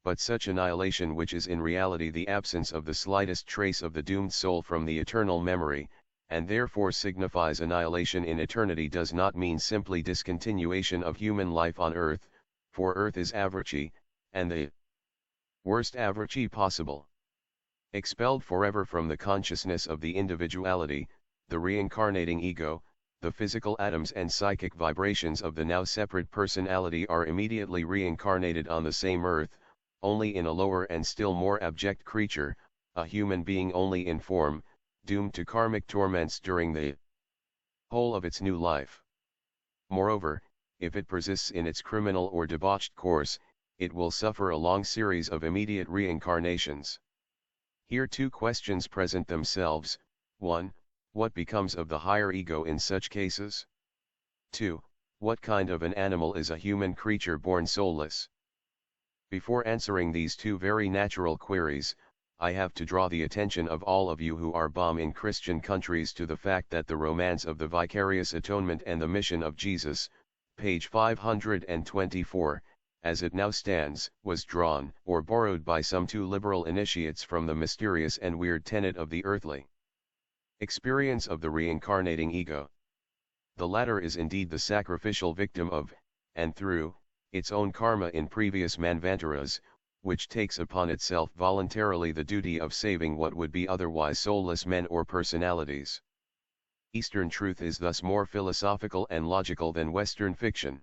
But such annihilation, which is in reality the absence of the slightest trace of the doomed soul from the eternal memory, and therefore signifies annihilation in eternity, does not mean simply discontinuation of human life on earth, for earth is avrichi, and the worst avrichi possible. Expelled forever from the consciousness of the individuality, the reincarnating ego, the physical atoms and psychic vibrations of the now separate personality are immediately reincarnated on the same earth, only in a lower and still more abject creature, a human being only in form, doomed to karmic torments during the whole of its new life. Moreover, if it persists in its criminal or debauched course, it will suffer a long series of immediate reincarnations. Here two questions present themselves: 1. What becomes of the higher ego in such cases? 2. What kind of an animal is a human creature born soulless? Before answering these two very natural queries, I have to draw the attention of all of you who are bomb in Christian countries to the fact that the romance of the vicarious atonement and the mission of Jesus, page 524, as it now stands, was drawn or borrowed by some too liberal initiates from the mysterious and weird tenet of the earthly experience of the reincarnating ego. The latter is indeed the sacrificial victim of, and through, its own karma in previous manvantaras, which takes upon itself voluntarily the duty of saving what would be otherwise soulless men or personalities. Eastern truth is thus more philosophical and logical than Western fiction.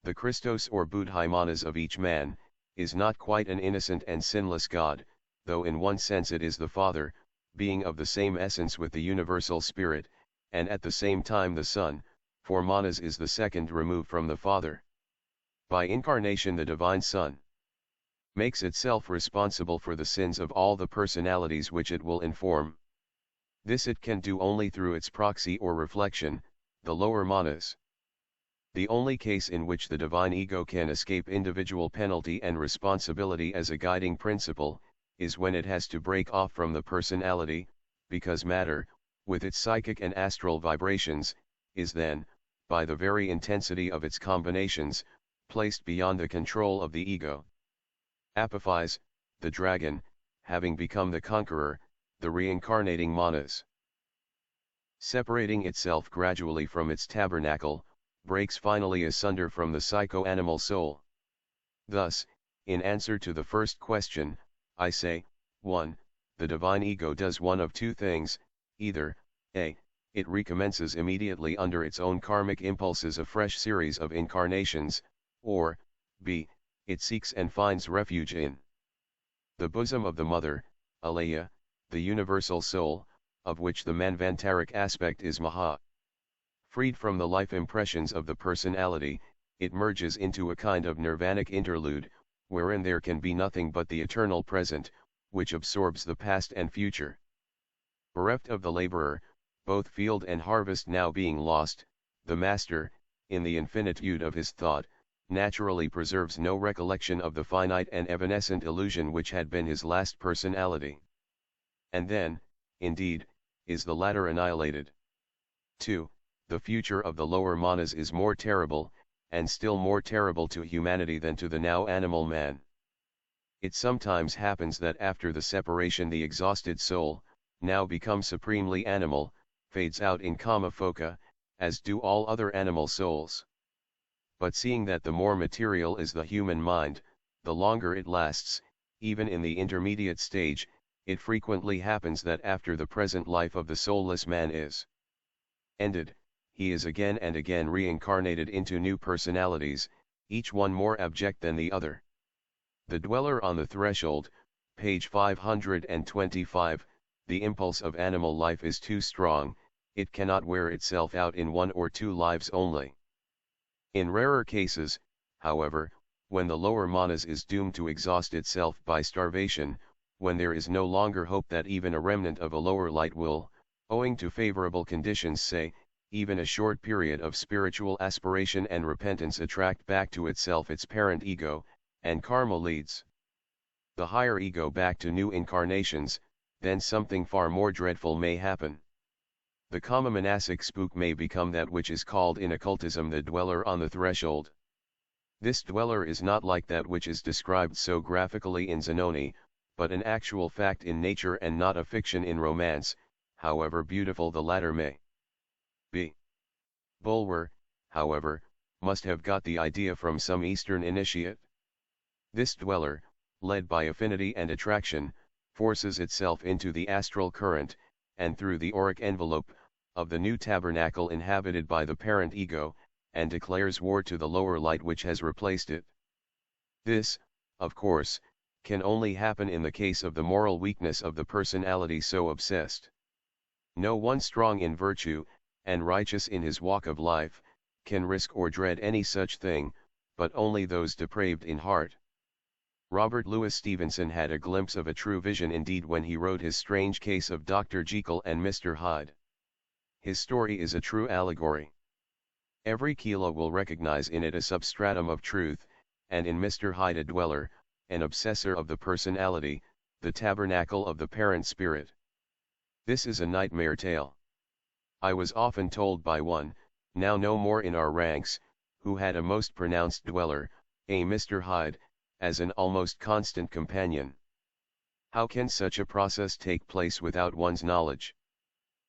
The Christos or Buddhaimanas of each man, is not quite an innocent and sinless God, though in one sense it is the Father, being of the same essence with the universal Spirit, and at the same time the Son, for Manas is the second remove from the Father. By incarnation the Divine Son makes itself responsible for the sins of all the personalities which it will inform. This it can do only through its proxy or reflection, the lower manas. The only case in which the divine ego can escape individual penalty and responsibility as a guiding principle, is when it has to break off from the personality, because matter, with its psychic and astral vibrations, is then, by the very intensity of its combinations, placed beyond the control of the ego. Apophis, the dragon, having become the conqueror, the reincarnating manas, separating itself gradually from its tabernacle, breaks finally asunder from the psycho-animal soul. Thus, in answer to the first question, I say, 1. The divine ego does one of two things, either, a. It recommences immediately under its own karmic impulses a fresh series of incarnations, or, b. It seeks and finds refuge in the bosom of the mother, Alaya, the universal soul, of which the manvantaric aspect is Maha. Freed from the life impressions of the personality, it merges into a kind of nirvanic interlude, wherein there can be nothing but the eternal present, which absorbs the past and future. Bereft of the laborer, both field and harvest now being lost, the master, in the infinitude of his thought, naturally preserves no recollection of the finite and evanescent illusion which had been his last personality. And then, indeed, is the latter annihilated. 2. The future of the lower manas is more terrible, and still more terrible to humanity than to the now animal man. It sometimes happens that after the separation the exhausted soul, now become supremely animal, fades out in kama phoca, as do all other animal souls. But seeing that the more material is the human mind, the longer it lasts, even in the intermediate stage, it frequently happens that after the present life of the soulless man is ended, he is again and again reincarnated into new personalities, each one more abject than the other. The dweller on the threshold, page 525, the impulse of animal life is too strong, it cannot wear itself out in one or two lives only. In rarer cases, however, when the lower manas is doomed to exhaust itself by starvation, when there is no longer hope that even a remnant of a lower light will, owing to favorable conditions say, even a short period of spiritual aspiration and repentance attract back to itself its parent ego, and karma leads the higher ego back to new incarnations, then something far more dreadful may happen. The kama manasic spook may become that which is called in occultism the dweller on the threshold. This dweller is not like that which is described so graphically in Zanoni, but an actual fact in nature and not a fiction in romance, however beautiful the latter may be. Bulwer, however, must have got the idea from some Eastern initiate. This dweller, led by affinity and attraction, forces itself into the astral current, and through the auric envelope, of the new tabernacle inhabited by the parent ego, and declares war to the lower light which has replaced it. This, of course, can only happen in the case of the moral weakness of the personality so obsessed. No one strong in virtue, and righteous in his walk of life, can risk or dread any such thing, but only those depraved in heart. Robert Louis Stevenson had a glimpse of a true vision indeed when he wrote his strange case of Dr. Jekyll and Mr. Hyde. His story is a true allegory. Every kilo will recognize in it a substratum of truth, and in Mr. Hyde a dweller, an obsessor of the personality, the tabernacle of the parent spirit. This is a nightmare tale. I was often told by one, now no more in our ranks, who had a most pronounced dweller, a Mr. Hyde, as an almost constant companion. How can such a process take place without one's knowledge?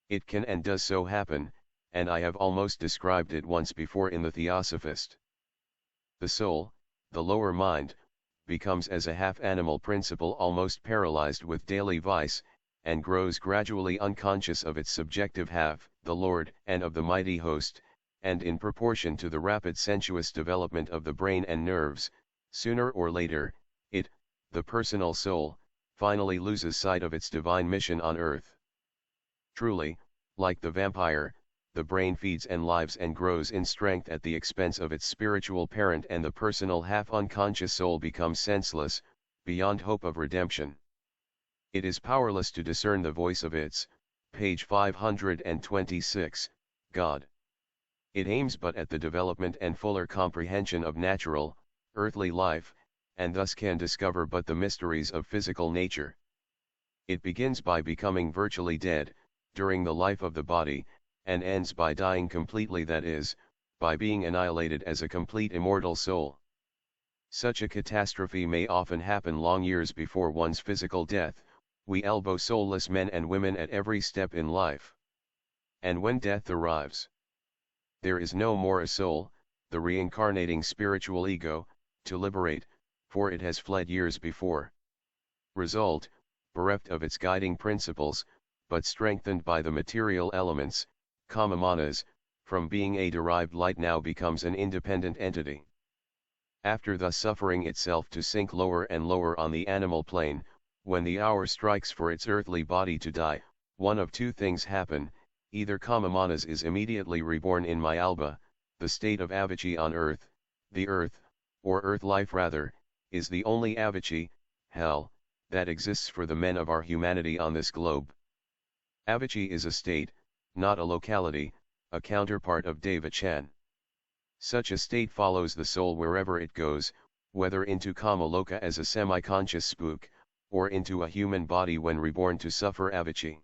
It can and does so happen, and I have almost described it once before in the Theosophist. The soul, the lower mind, becomes as a half-animal principle almost paralyzed with daily vice, and grows gradually unconscious of its subjective half, the Lord, and of the mighty host, and in proportion to the rapid sensuous development of the brain and nerves, sooner or later, it, the personal soul, finally loses sight of its divine mission on earth. Truly, like the vampire, the brain feeds and lives and grows in strength at the expense of its spiritual parent, and the personal half-unconscious soul becomes senseless, beyond hope of redemption. It is powerless to discern the voice of its, page 526, God. It aims but at the development and fuller comprehension of natural, earthly life, and thus can discover but the mysteries of physical nature. It begins by becoming virtually dead, during the life of the body, and ends by dying completely, that is, by being annihilated as a complete immortal soul. Such a catastrophe may often happen long years before one's physical death. We elbow soulless men and women at every step in life. And when death arrives, there is no more a soul, the reincarnating spiritual ego, to liberate, for it has fled years before. Result, bereft of its guiding principles, but strengthened by the material elements, kama manas, from being a derived light now becomes an independent entity. After thus suffering itself to sink lower and lower on the animal plane, when the hour strikes for its earthly body to die, one of two things happen: either kama manas is immediately reborn in Mayalba, the state of avicii on earth, the earth, or earth life rather, is the only avicii, hell, that exists for the men of our humanity on this globe. Avicii is a state, not a locality, a counterpart of Devachan. Such a state follows the soul wherever it goes, whether into Kamaloka as a semi-conscious spook, or into a human body when reborn to suffer avicii.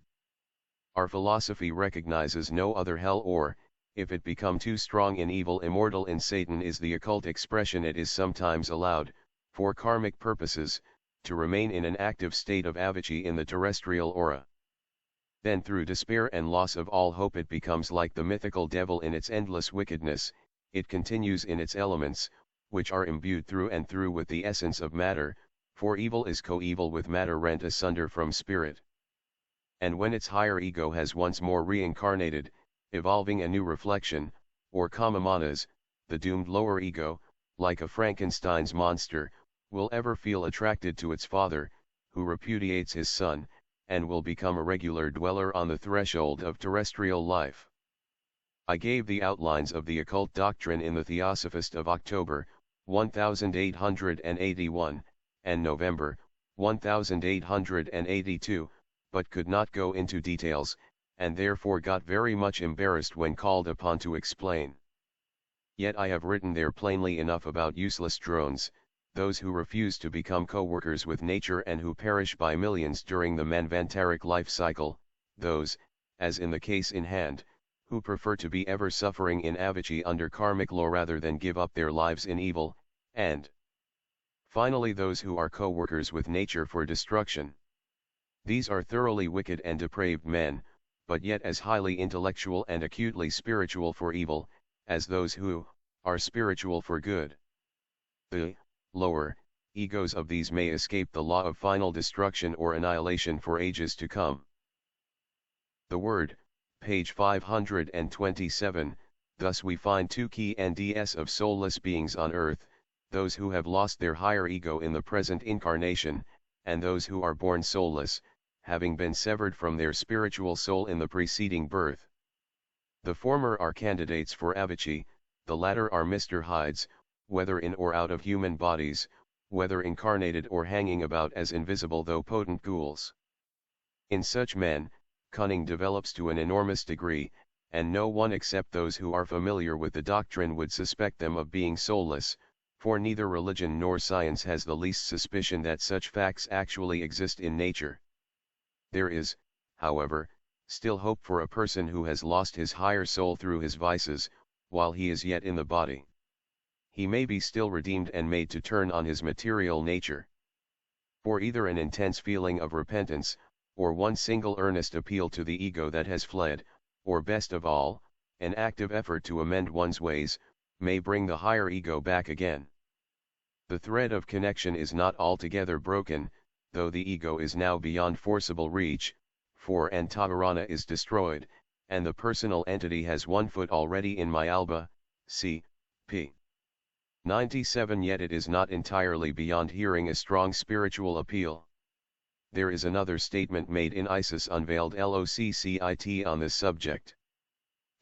Our philosophy recognizes no other hell, or, if it become too strong in evil, immortal in Satan is the occult expression. It is sometimes allowed, for karmic purposes, to remain in an active state of avicii in the terrestrial aura. Then through despair and loss of all hope it becomes like the mythical devil in its endless wickedness. It continues in its elements, which are imbued through and through with the essence of matter, for evil is coeval with matter rent asunder from spirit. And when its higher ego has once more reincarnated, evolving a new reflection, or kama manas, the doomed lower ego, like a Frankenstein's monster, will ever feel attracted to its father, who repudiates his son, and will become a regular dweller on the threshold of terrestrial life. I gave the outlines of the occult doctrine in the Theosophist of October, 1881, and November, 1882, but could not go into details, and therefore got very much embarrassed when called upon to explain. Yet I have written there plainly enough about useless drones, those who refuse to become co-workers with nature and who perish by millions during the manvantaric life cycle, those, as in the case in hand, who prefer to be ever suffering in avicii under karmic law rather than give up their lives in evil, and finally those who are co-workers with nature for destruction. These are thoroughly wicked and depraved men, but yet as highly intellectual and acutely spiritual for evil, as those who are spiritual for good. The lower egos of these may escape the law of final destruction or annihilation for ages to come. The word, page 527, thus we find two key NDS of soulless beings on earth, those who have lost their higher ego in the present incarnation, and those who are born soulless, having been severed from their spiritual soul in the preceding birth. The former are candidates for avicii, the latter are Mr. Hydes, whether in or out of human bodies, whether incarnated or hanging about as invisible though potent ghouls. In such men, cunning develops to an enormous degree, and no one except those who are familiar with the doctrine would suspect them of being soulless, for neither religion nor science has the least suspicion that such facts actually exist in nature. There is, however, still hope for a person who has lost his higher soul through his vices, while he is yet in the body. He may be still redeemed and made to turn on his material nature. For either an intense feeling of repentance, or one single earnest appeal to the ego that has fled, or best of all, an active effort to amend one's ways, may bring the higher ego back again. The thread of connection is not altogether broken, though the ego is now beyond forcible reach, for Antavarana is destroyed, and the personal entity has one foot already in Mayalba, c. p. 97. Yet it is not entirely beyond hearing a strong spiritual appeal. There is another statement made in Isis Unveiled Loccit on this subject.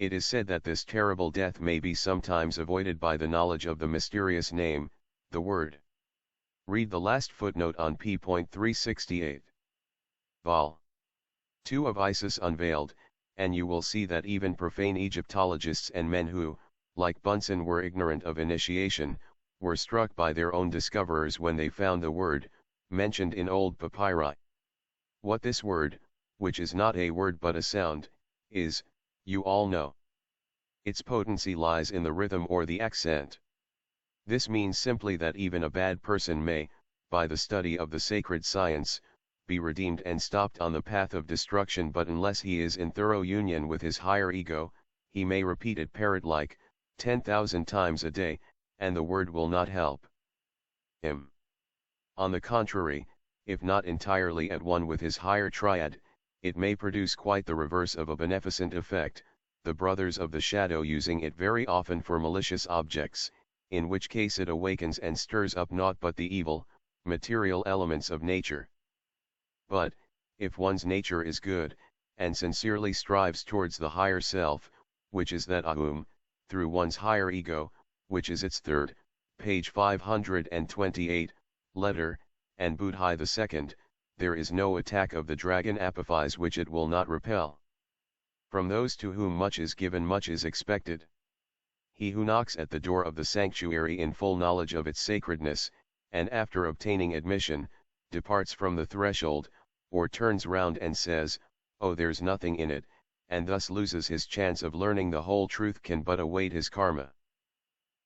It is said that this terrible death may be sometimes avoided by the knowledge of the mysterious name, the word. Read the last footnote on p.368. Vol. 2 of Isis Unveiled, and you will see that even profane Egyptologists and men who, like Bunsen, were ignorant of initiation, were struck by their own discoverers when they found the word, mentioned in old papyri. What this word, which is not a word but a sound, is, you all know. Its potency lies in the rhythm or the accent. This means simply that even a bad person may, by the study of the sacred science, be redeemed and stopped on the path of destruction, but unless he is in thorough union with his higher ego, he may repeat it parrot-like, 10,000 times a day, and the word will not help him. On the contrary, if not entirely at one with his higher triad, it may produce quite the reverse of a beneficent effect, the brothers of the shadow using it very often for malicious objects, in which case it awakens and stirs up naught but the evil, material elements of nature. But, if one's nature is good, and sincerely strives towards the higher self, which is that Ahum, through one's higher ego, which is its third, page 528, letter, and Budhai II, there is no attack of the dragon Apophis which it will not repel. From those to whom much is given much is expected. He who knocks at the door of the sanctuary in full knowledge of its sacredness, and after obtaining admission, departs from the threshold, or turns round and says, "Oh, there's nothing in it," and thus loses his chance of learning the whole truth, can but await his karma.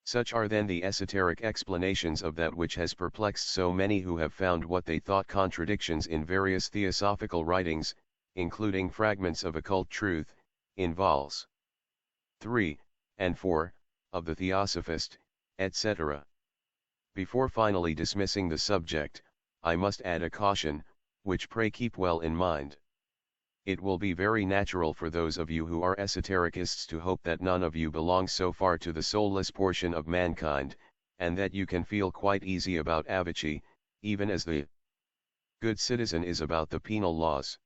Such are then the esoteric explanations of that which has perplexed so many who have found what they thought contradictions in various theosophical writings, including fragments of occult truth, in vols. 3 and 4, of the Theosophist, etc. Before finally dismissing the subject, I must add a caution, which pray keep well in mind. It will be very natural for those of you who are esotericists to hope that none of you belong so far to the soulless portion of mankind, and that you can feel quite easy about Avicii, even as the good citizen is about the penal laws.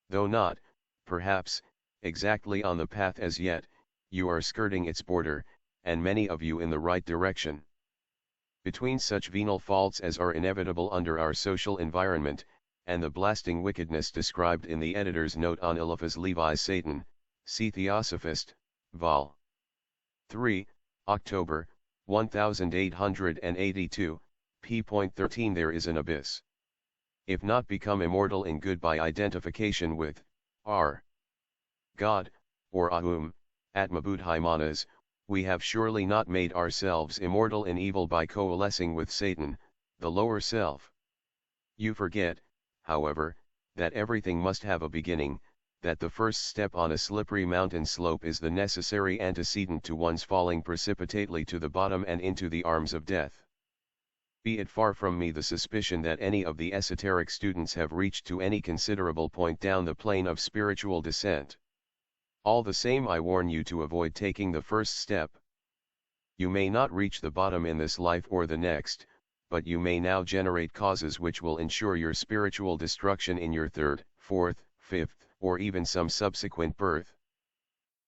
Though not, perhaps, exactly on the path as yet, you are skirting its border, and many of you in the right direction. Between such venal faults as are inevitable under our social environment, and the blasting wickedness described in the editor's note on Eliphaz Levi's Satan, see Theosophist, Vol. 3, October, 1882, p.13, there is an abyss. If not become immortal in good by identification with our God, or Ahum, Atma Budhai Manas, we have surely not made ourselves immortal in evil by coalescing with Satan, the lower self. You forget, however, that everything must have a beginning, that the first step on a slippery mountain slope is the necessary antecedent to one's falling precipitately to the bottom and into the arms of death. Be it far from me the suspicion that any of the esoteric students have reached to any considerable point down the plane of spiritual descent. All the same, I warn you to avoid taking the first step. You may not reach the bottom in this life or the next, but you may now generate causes which will ensure your spiritual destruction in your third, fourth, fifth, or even some subsequent birth.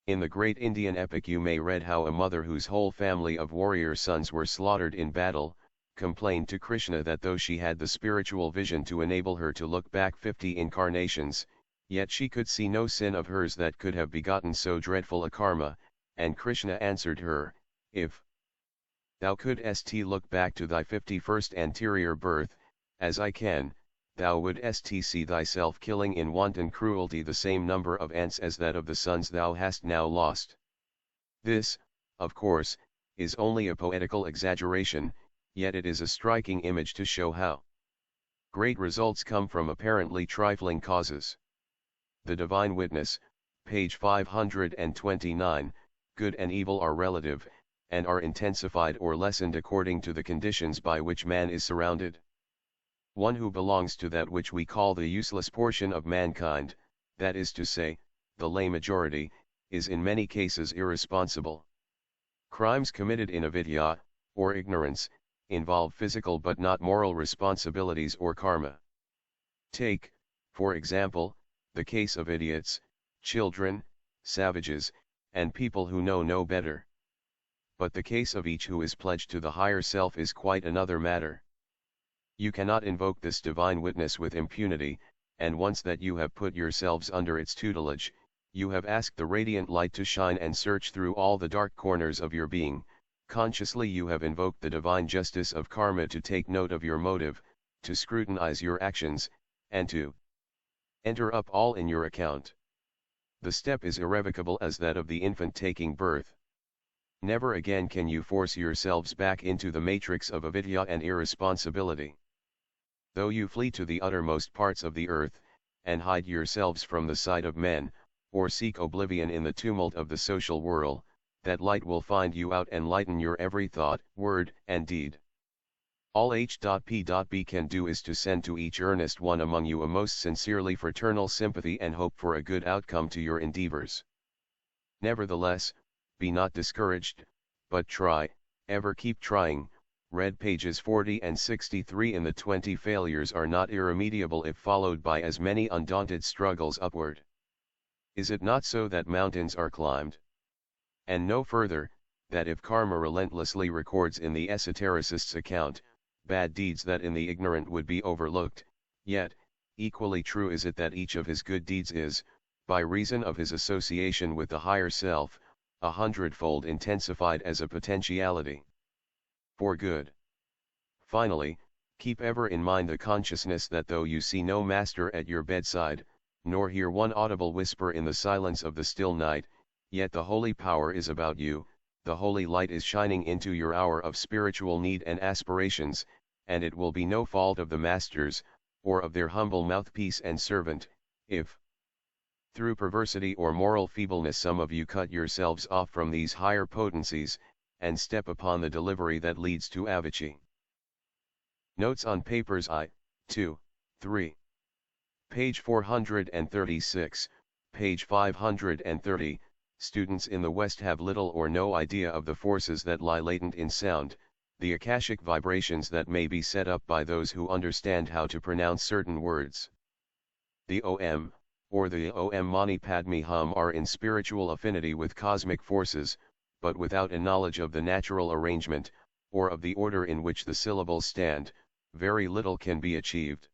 In the great Indian epic you may read how a mother whose whole family of warrior sons were slaughtered in battle, complained to Krishna that though she had the spiritual vision to enable her to look back 50 incarnations, yet she could see no sin of hers that could have begotten so dreadful a karma, and Krishna answered her, "If thou couldst look back to thy 51st anterior birth, as I can, thou wouldst see thyself killing in wanton cruelty the same number of ants as that of the sons thou hast now lost." This, of course, is only a poetical exaggeration, yet it is a striking image to show how great results come from apparently trifling causes. The Divine Witness, page 529, good and evil are relative, and are intensified or lessened according to the conditions by which man is surrounded. One who belongs to that which we call the useless portion of mankind, that is to say, the lay majority, is in many cases irresponsible. Crimes committed in avidya, or ignorance, involve physical but not moral responsibilities or karma. Take, for example, the case of idiots, children, savages, and people who know no better. But the case of each who is pledged to the higher self is quite another matter. You cannot invoke this divine witness with impunity, and once that you have put yourselves under its tutelage, you have asked the radiant light to shine and search through all the dark corners of your being. Consciously you have invoked the divine justice of karma to take note of your motive, to scrutinize your actions, and to enter up all in your account. The step is irrevocable as that of the infant taking birth. Never again can you force yourselves back into the matrix of avidya and irresponsibility. Though you flee to the uttermost parts of the earth, and hide yourselves from the sight of men, or seek oblivion in the tumult of the social whirl, that light will find you out and lighten your every thought, word, and deed. All H.P.B. can do is to send to each earnest one among you a most sincerely fraternal sympathy and hope for a good outcome to your endeavors. Nevertheless, be not discouraged, but try, ever keep trying. Read pages 40 and 63 in the 20 failures are not irremediable if followed by as many undaunted struggles upward. Is it not so that mountains are climbed? And no further, that if karma relentlessly records in the esotericist's account, bad deeds that in the ignorant would be overlooked, yet, equally true is it that each of his good deeds is, by reason of his association with the higher self, 100-fold intensified as a potentiality for good. Finally, keep ever in mind the consciousness that though you see no master at your bedside, nor hear one audible whisper in the silence of the still night, yet the holy power is about you, the holy light is shining into your hour of spiritual need and aspirations, and it will be no fault of the masters, or of their humble mouthpiece and servant, if, through perversity or moral feebleness some of you cut yourselves off from these higher potencies, and step upon the delivery that leads to Avicii. Notes on papers I, 2, 3. Page 436, page 530, students in the West have little or no idea of the forces that lie latent in sound, the akashic vibrations that may be set up by those who understand how to pronounce certain words. The Om, or the Om Mani Padme Hum are in spiritual affinity with cosmic forces, but without a knowledge of the natural arrangement, or of the order in which the syllables stand, very little can be achieved.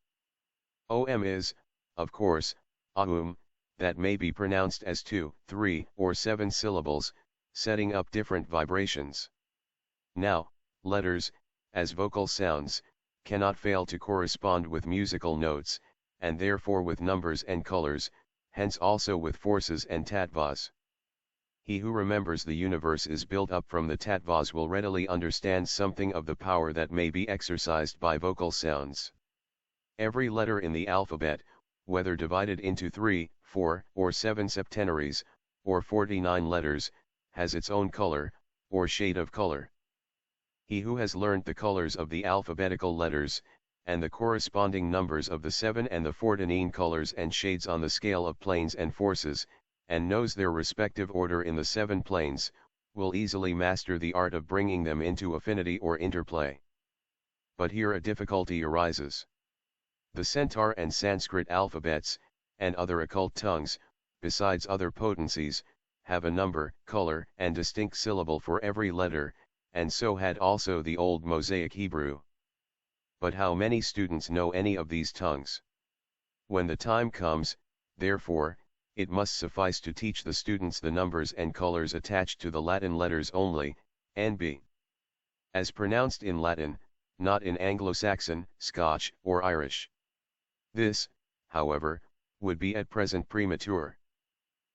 Om is, of course, Aum, that may be pronounced as 2, 3, or 7 syllables, setting up different vibrations. Now, letters, as vocal sounds, cannot fail to correspond with musical notes, and therefore with numbers and colors, hence also with forces and tattvas. He who remembers the universe is built up from the tattvas will readily understand something of the power that may be exercised by vocal sounds. Every letter in the alphabet, whether divided into 3, 4, or 7 septenaries, or 49 letters, has its own color, or shade of color. He who has learned the colors of the alphabetical letters, and the corresponding numbers of the 7 and the 14 colors and shades on the scale of planes and forces, and knows their respective order in the 7 planes, will easily master the art of bringing them into affinity or interplay. But here a difficulty arises. The Centaur and Sanskrit alphabets, and other occult tongues, besides other potencies, have a number, color, and distinct syllable for every letter, and so had also the old Mosaic Hebrew. But how many students know any of these tongues? When the time comes, therefore, it must suffice to teach the students the numbers and colors attached to the Latin letters only, NB. As pronounced in Latin, not in Anglo-Saxon, Scotch, or Irish. This, however, would be at present premature.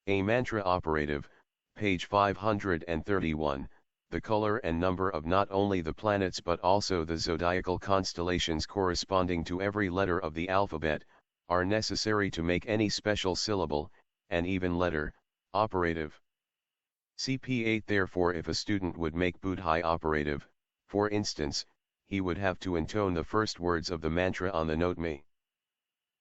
A mantra operative, page 531, the color and number of not only the planets but also the zodiacal constellations corresponding to every letter of the alphabet, are necessary to make any special syllable, and even letter, operative. CP8 Therefore if a student would make Buddhai operative, for instance, he would have to intone the first words of the mantra on the note Mi.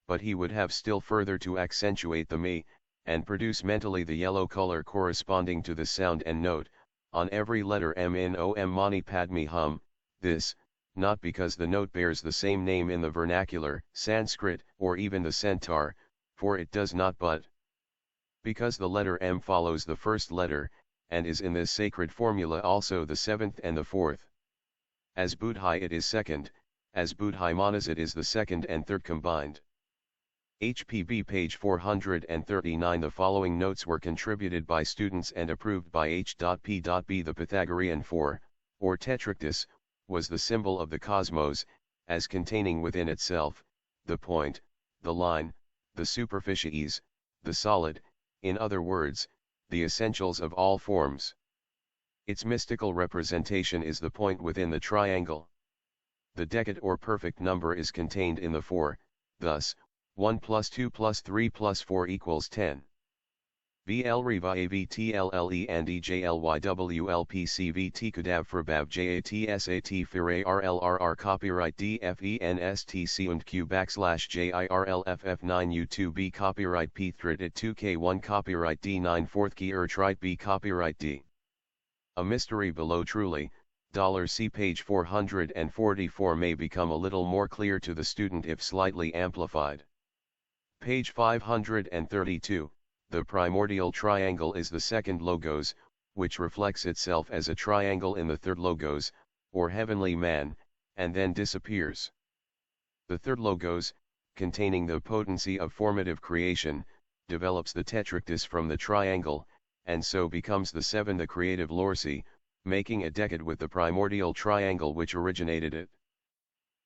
But he would have still further to accentuate the Mi, and produce mentally the yellow color corresponding to the sound and note, on every letter M in Om Mani Padme Hum, this, not because the note bears the same name in the vernacular, Sanskrit, or even the Centaur, for it does not but Because the letter M follows the first letter, and is in this sacred formula also the seventh and the fourth. As Buddhai it is second, as Buddhai Manas it is the second and third combined. HPB page 439. The following notes were contributed by students and approved by H.P.B. The Pythagorean four, or tetractys, was the symbol of the cosmos, as containing within itself, the point, the line, the superficies, the solid, in other words, the essentials of all forms. Its mystical representation is the point within the triangle. The decad or perfect number is contained in the four, thus, 1 plus 2 plus 3 plus 4 equals 10. BL Riva AVTLLE and EJLYWLPCVT Kudav Verbav JATSAT Fire RLRR Copyright DFENSTC und Q /JIRLFF9U2B Copyright P3 2K1 Copyright D9 4th Key Trite B Copyright D. A mystery below truly, $C page 444 may become a little more clear to the student if slightly amplified. Page 532, the primordial triangle is the second logos, which reflects itself as a triangle in the third logos, or heavenly man, and then disappears. The third logos, containing the potency of formative creation, develops the tetractys from the triangle, and so becomes the seven, the creative lorsi, making a decad with the primordial triangle which originated it.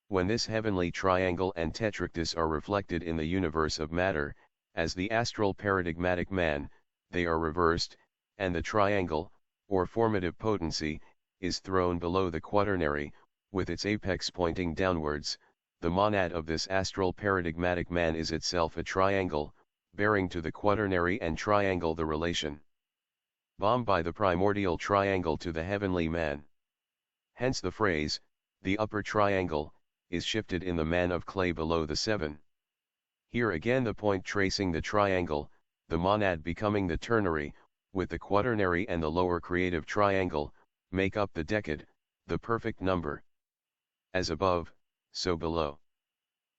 When this heavenly triangle and tetractys are reflected in the universe of matter, as the astral paradigmatic man, they are reversed, and the triangle, or formative potency, is thrown below the quaternary, with its apex pointing downwards. The monad of this astral paradigmatic man is itself a triangle, bearing to the quaternary and triangle the relation Bam by the primordial triangle to the heavenly man. Hence the phrase, the upper triangle, is shifted in the man of clay below the seven. Here again the point tracing the triangle, the monad becoming the ternary, with the quaternary and the lower creative triangle, make up the decad, the perfect number. As above, so below.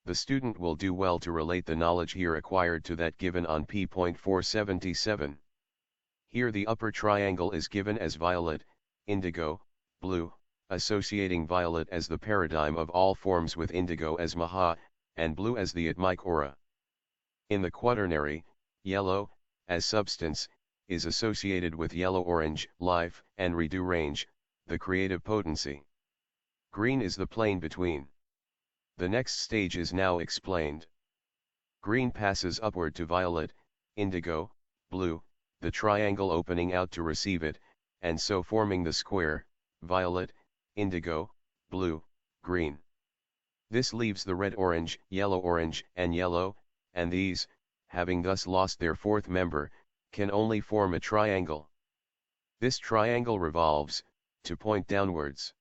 The student will do well to relate the knowledge here acquired to that given on p.477. Here the upper triangle is given as violet, indigo, blue, associating violet as the paradigm of all forms with indigo as Maha, and blue as the Atmic aura. In the quaternary, yellow, as substance, is associated with yellow-orange, life, and redo range, the creative potency. Green is the plane between. The next stage is now explained. Green passes upward to violet, indigo, blue, the triangle opening out to receive it, and so forming the square, violet, indigo, blue, green. This leaves the red-orange, yellow-orange, and yellow, and these, having thus lost their fourth member, can only form a triangle. This triangle revolves, to point downwards.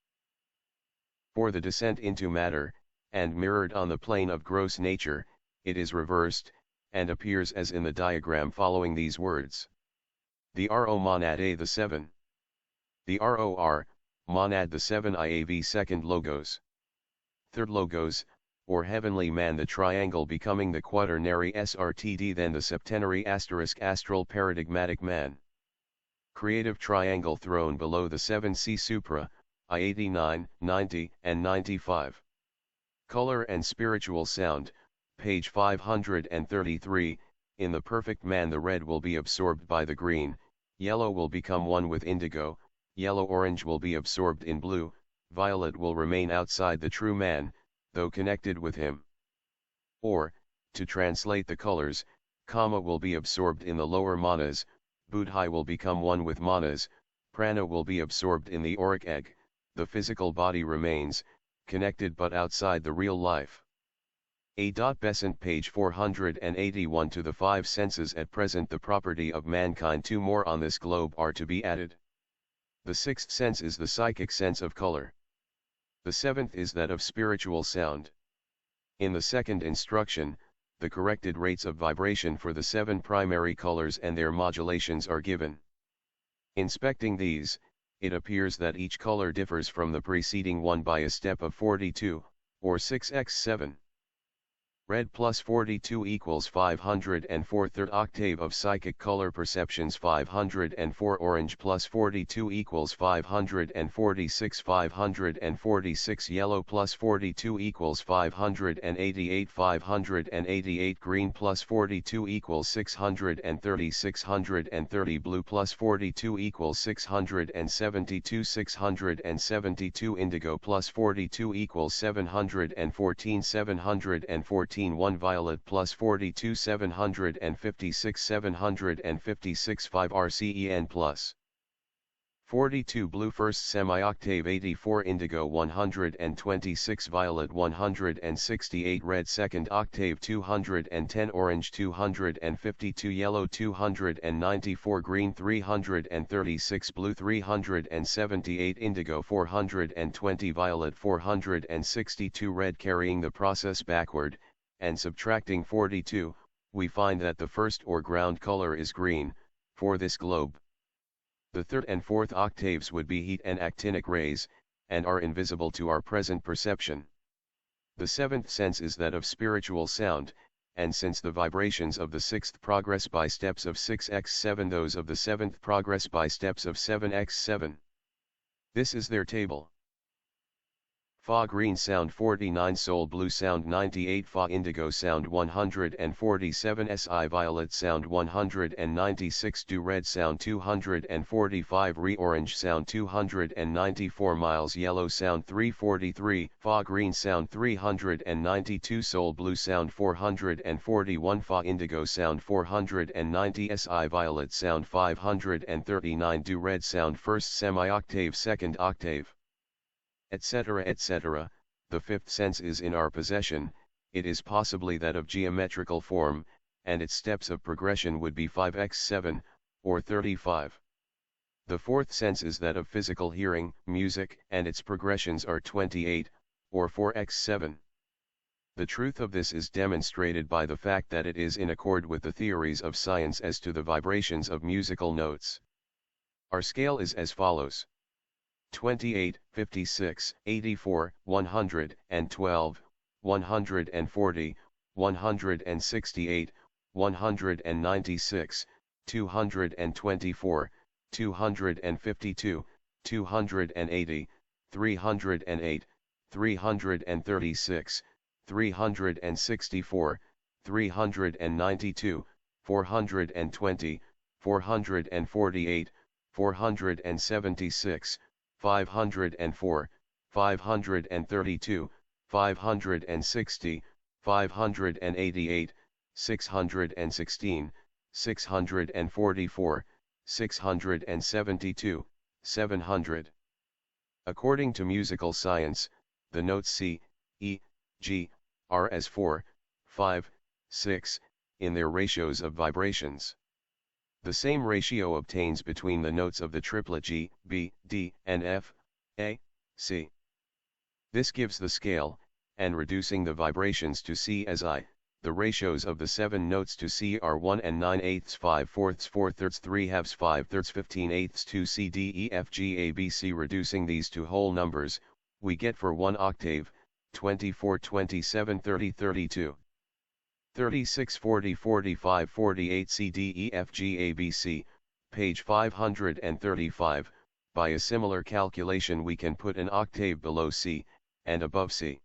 For the descent into matter, and mirrored on the plane of gross nature, it is reversed, and appears as in the diagram following these words. The RO monad A the 7. The ROR, monad the 7 IAV second logos. Third logos, or heavenly man, the triangle becoming the quaternary SRTD, then the septenary * astral paradigmatic man. Creative triangle thrown below the 7C supra, I89, 90, and 95. Color and spiritual sound, page 533, in the perfect man the red will be absorbed by the green, yellow will become one with indigo, yellow-orange will be absorbed in blue, violet will remain outside the true man, though connected with him. Or, to translate the colors, Kama will be absorbed in the lower manas, Buddhai will become one with manas, Prana will be absorbed in the auric egg, the physical body remains, connected but outside the real life. A. Besant page 481. To the five senses at present the property of mankind, two more on this globe are to be added. The sixth sense is the psychic sense of color. The seventh is that of spiritual sound. In the second instruction, the corrected rates of vibration for the seven primary colors and their modulations are given. Inspecting these, it appears that each color differs from the preceding one by a step of 42, or 6x7. Red plus 42 equals 504. Third octave of psychic color perceptions 504. Orange plus 42 equals 546. 546. Yellow plus 42 equals 588. 588. Green plus 42 equals 630. 630. Blue plus 42 equals 672. 672. Indigo plus 42 equals 714. 714. 1 Violet plus 42 756. 756. 5 RCEN plus 42. Blue first semi-octave 84. Indigo 126. Violet 168. Red second octave 210. Orange 252. Yellow 294. Green 336. Blue 378. Indigo 420. Violet 462. Red. Carrying the process backward and subtracting 42, we find that the first or ground color is green, for this globe. The third and fourth octaves would be heat and actinic rays, and are invisible to our present perception. The seventh sense is that of spiritual sound, and since the vibrations of the sixth progress by steps of 6x7, those of the seventh progress by steps of 7x7. This is their table. Fa green sound 49, Sol blue sound 98, Fa indigo sound 147, Si violet sound 196, Do red sound 245, Re orange sound 294, Miles yellow sound 343, Fa green sound 392, Sol blue sound 441, Fa indigo sound 490, Si violet sound 539, Do red sound first semi-octave second octave, etc. etc. The fifth sense is in our possession. It is possibly that of geometrical form, and its steps of progression would be 5x7, or 35. The fourth sense is that of physical hearing, music, and its progressions are 28, or 4x7. The truth of this is demonstrated by the fact that it is in accord with the theories of science as to the vibrations of musical notes. Our scale is as follows: 28, 56, 84, 112, 140, 168, 196, 224, 252, 280, 308, 336, 364, 392, 420, 448, 476, 504, 532, 560, 588, 616, 644, 672, 700. According to musical science, the notes C, E, G, are as 4, 5, 6, in their ratios of vibrations. The same ratio obtains between the notes of the triplet G, B, D, and F, A, C. This gives the scale, and reducing the vibrations to C as I, the ratios of the 7 notes to C are 1 and 9/8, 5/4, 4/3, 3/2, 5/3, 15/8, 2 C, D, E, F, G, A, B, C. Reducing these to whole numbers, we get for 1 octave, 24, 27, 30, 32. 36, 40, 45, 48 C, D, E, F, G, A, B, C, page 535. By a similar calculation we can put an octave below C, and above C.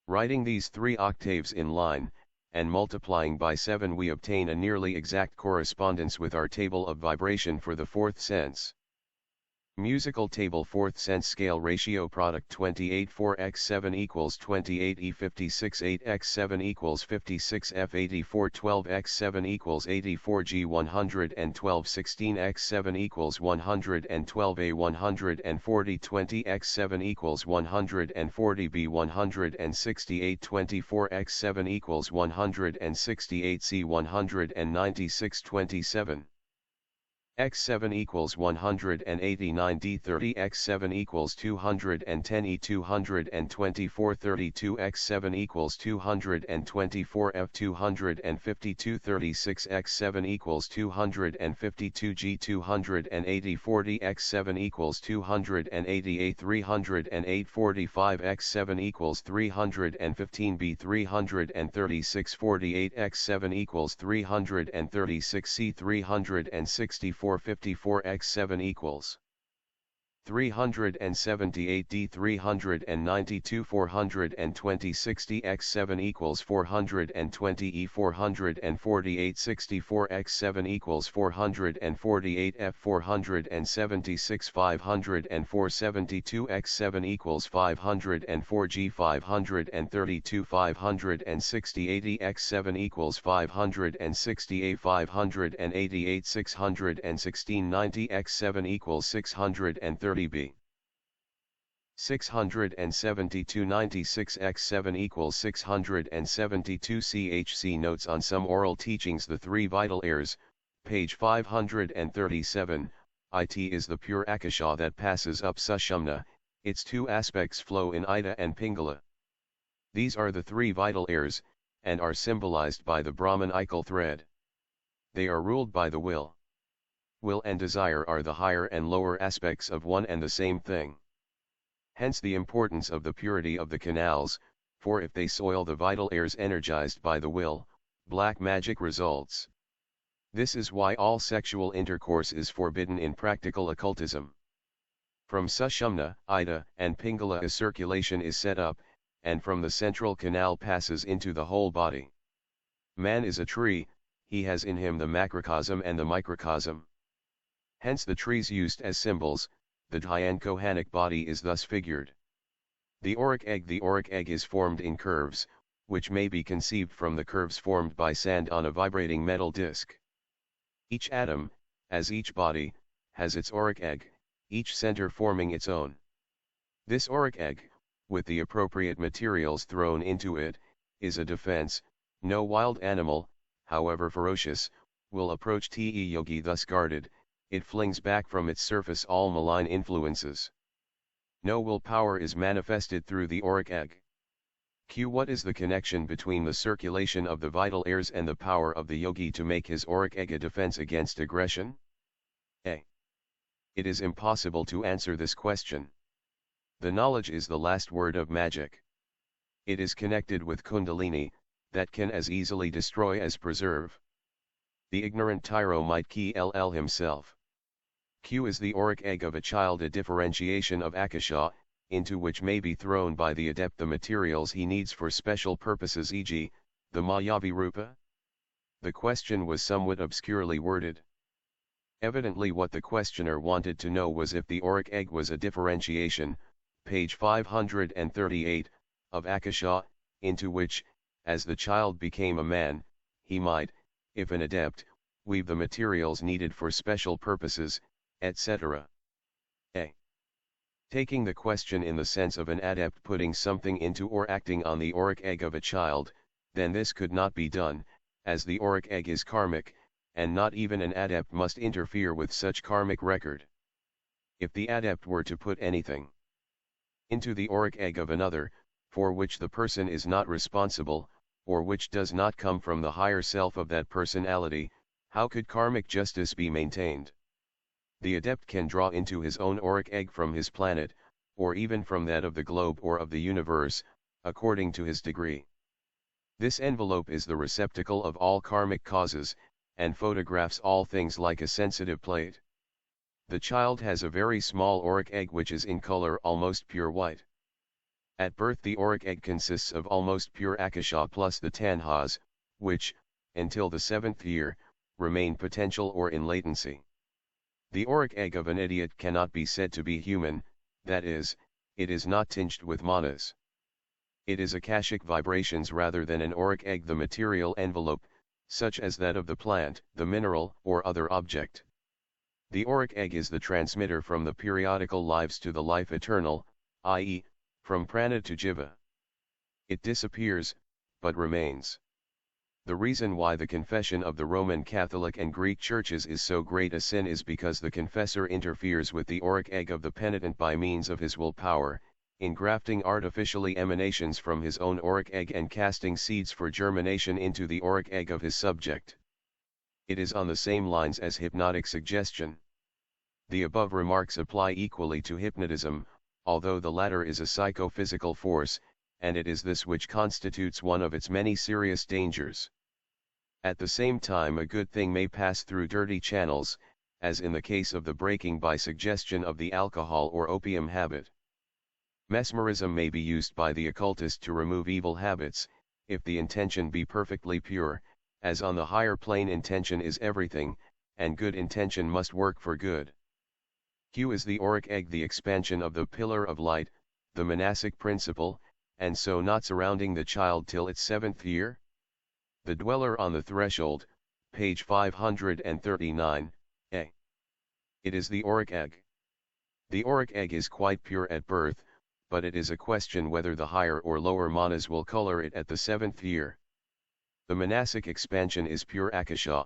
Writing these 3 octaves in line, and multiplying by 7, we obtain a nearly exact correspondence with our table of vibration for the fourth sense. Musical table: fourth sense scale ratio product 28 4x7 equals 28 E 56 8x7 equals 56 F 84 12x7 equals 84 G 112 16x7 equals 112 A 140 20x7 equals 140 B 168 24x7 equals 168 C 196 27. x7 equals 189 d30 x7 equals 210 e224 32 x7 equals 224 f252 36 x7 equals 252 g280 40 x7 equals 288 308 45 x7 equals 315 b 336 48 x7 equals 336 c 364 54 x7 equals 378 d 392 420 60 x7 equals 420 e 448 64 x7 equals 448 f 476 504 72 x7 equals 504 g 532 560 80 x7 equals 568 588 616 90 x7 equals 630 b 672 96 x7 equals 672 chc Notes on some oral teachings. The three vital airs, page 537, it is the pure akasha that passes up sushumna, its two aspects flow in Ida and Pingala. These are the three vital airs, and are symbolized by the Brahman ikal thread. They are ruled by the will. Will and desire are the higher and lower aspects of one and the same thing. Hence the importance of the purity of the canals, for if they soil the vital airs energized by the will, black magic results. This is why all sexual intercourse is forbidden in practical occultism. From Sushumna, Ida, and Pingala a circulation is set up, and from the central canal passes into the whole body. Man is a tree, he has in him the macrocosm and the microcosm. Hence the trees used as symbols, the Dhyan-Kohanic body is thus figured. The auric egg is formed in curves, which may be conceived from the curves formed by sand on a vibrating metal disc. Each atom, as each body, has its auric egg, each center forming its own. This auric egg, with the appropriate materials thrown into it, is a defense. No wild animal, however ferocious, will approach te yogi thus guarded. It flings back from its surface all malign influences. No willpower is manifested through the auric egg. What is the connection between the circulation of the vital airs and the power of the yogi to make his auric egg a defense against aggression? A. It is impossible to answer this question. The knowledge is the last word of magic. It is connected with Kundalini, that can as easily destroy as preserve. The ignorant tyro might kill himself. Q is the auric egg of a child, a differentiation of akasha, into which may be thrown by the adept the materials he needs for special purposes, e.g., the Mayavi Rupa? The question was somewhat obscurely worded. Evidently what the questioner wanted to know was if the auric egg was a differentiation, page 538, of akasha, into which, as the child became a man, he might, if an adept, weave the materials needed for special purposes, etc. A. Taking the question in the sense of an adept putting something into or acting on the auric egg of a child, then this could not be done, as the auric egg is karmic, and not even an adept must interfere with such karmic record. If the adept were to put anything into the auric egg of another, for which the person is not responsible, or which does not come from the higher self of that personality, how could karmic justice be maintained? The adept can draw into his own auric egg from his planet, or even from that of the globe or of the universe, according to his degree. This envelope is the receptacle of all karmic causes, and photographs all things like a sensitive plate. The child has a very small auric egg which is in color almost pure white. At birth the auric egg consists of almost pure akasha plus the tanhas, which, until the 7th year, remain potential or in latency. The auric egg of an idiot cannot be said to be human, that is, it is not tinged with manas. It is akashic vibrations rather than an auric egg, the material envelope, such as that of the plant, the mineral, or other object. The auric egg is the transmitter from the periodical lives to the life eternal, i.e., from prana to jiva. It disappears, but remains. The reason why the confession of the Roman Catholic and Greek churches is so great a sin is because the confessor interferes with the auric egg of the penitent by means of his will power, engrafting artificially emanations from his own auric egg and casting seeds for germination into the auric egg of his subject. It is on the same lines as hypnotic suggestion. The above remarks apply equally to hypnotism, although the latter is a psychophysical force, and it is this which constitutes one of its many serious dangers. At the same time, a good thing may pass through dirty channels, as in the case of the breaking by suggestion of the alcohol or opium habit. Mesmerism may be used by the occultist to remove evil habits, if the intention be perfectly pure, as on the higher plane intention is everything, and good intention must work for good. Q is the auric egg, the expansion of the pillar of light, the monastic principle, and so not surrounding the child till its 7th year? The dweller on the threshold, page 539, a. It is the auric egg. The auric egg is quite pure at birth, but it is a question whether the higher or lower manas will color it at the 7th year. The monastic expansion is pure akasha.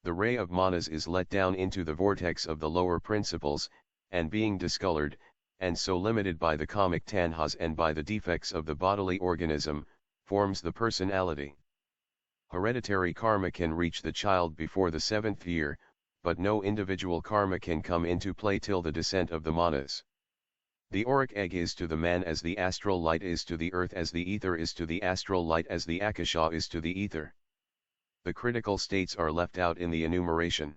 The ray of manas is let down into the vortex of the lower principles, and being discolored, and so limited by the kamic tanhas and by the defects of the bodily organism, forms the personality. Hereditary karma can reach the child before the 7th year, but no individual karma can come into play till the descent of the manas. The auric egg is to the man as the astral light is to the earth, as the ether is to the astral light, as the akasha is to the ether. The critical states are left out in the enumeration.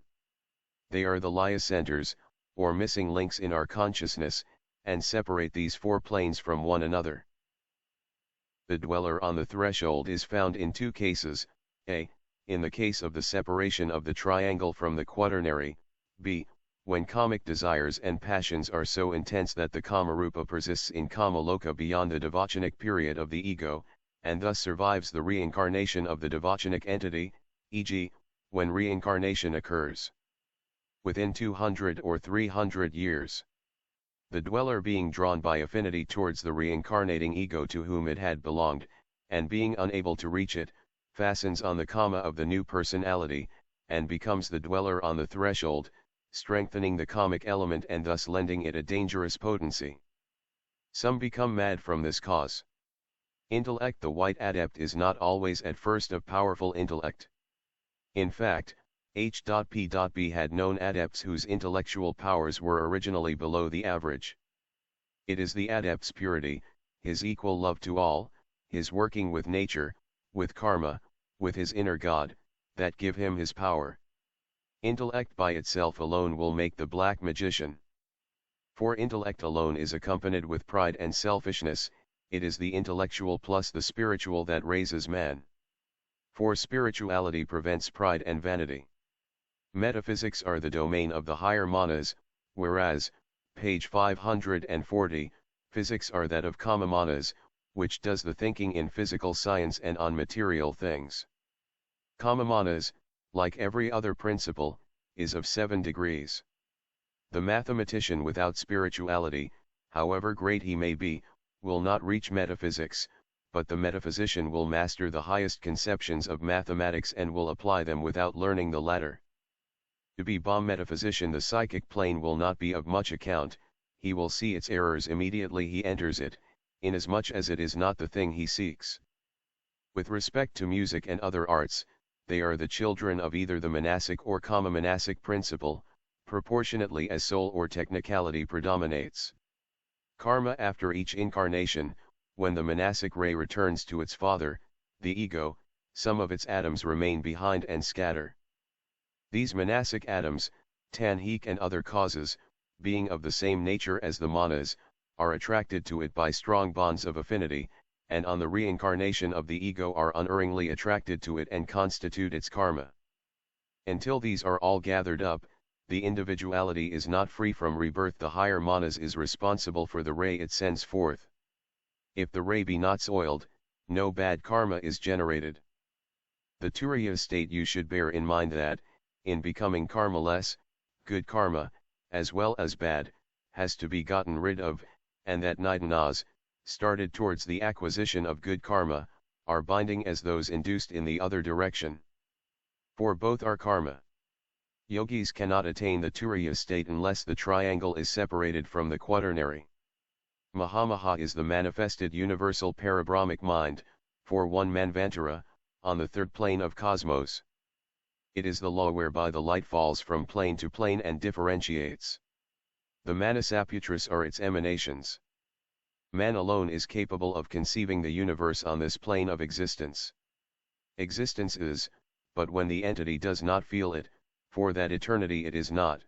They are the laya centers, or missing links in our consciousness, and separate these 4 planes from one another. The dweller on the threshold is found in 2 cases, a. In the case of the separation of the triangle from the quaternary, b. When kamic desires and passions are so intense that the kamarupa persists in kamaloka beyond the devachanic period of the ego, and thus survives the reincarnation of the devachanic entity, e.g., when reincarnation occurs within 200 or 300 years. The dweller being drawn by affinity towards the reincarnating ego to whom it had belonged, and being unable to reach it, fastens on the kama of the new personality, and becomes the dweller on the threshold, strengthening the kamic element and thus lending it a dangerous potency. Some become mad from this cause. Intellect. The white adept is not always at first of powerful intellect. In fact, H.P.B. had known adepts whose intellectual powers were originally below the average. It is the adept's purity, his equal love to all, his working with nature, with karma, with his inner God, that give him his power. Intellect by itself alone will make the black magician. For intellect alone is accompanied with pride and selfishness, it is the intellectual plus the spiritual that raises man. For spirituality prevents pride and vanity. Metaphysics are the domain of the higher manas, whereas, page 540, physics are that of kama manas, which does the thinking in physical science and on material things. Kama manas, like every other principle, is of 7 degrees. The mathematician without spirituality, however great he may be, will not reach metaphysics, but the metaphysician will master the highest conceptions of mathematics and will apply them without learning the latter. To be bomb metaphysician, the psychic plane will not be of much account, he will see its errors immediately he enters it, inasmuch as it is not the thing he seeks. With respect to music and other arts, they are the children of either the monastic or kama monastic principle, proportionately as soul or technicality predominates. Karma. After each incarnation, when the monastic ray returns to its father, the ego, some of its atoms remain behind and scatter. These monastic atoms, tanhik and other causes, being of the same nature as the manas, are attracted to it by strong bonds of affinity, and on the reincarnation of the ego are unerringly attracted to it and constitute its karma. Until these are all gathered up, the individuality is not free from rebirth. The higher manas is responsible for the ray it sends forth. If the ray be not soiled, no bad karma is generated. The Turiya state. You should bear in mind that, in becoming karmaless, good karma, as well as bad, has to be gotten rid of, and that nidanas, started towards the acquisition of good karma, are binding as those induced in the other direction. For both are karma. Yogis cannot attain the Turiya state unless the triangle is separated from the quaternary. Mahamaha is the manifested universal parabrahmic mind, for one Manvantara, on the third plane of cosmos. It is the law whereby the light falls from plane to plane and differentiates. The Manasaputras are its emanations. Man alone is capable of conceiving the universe on this plane of existence. Existence is, but when the entity does not feel it, for that eternity it is not.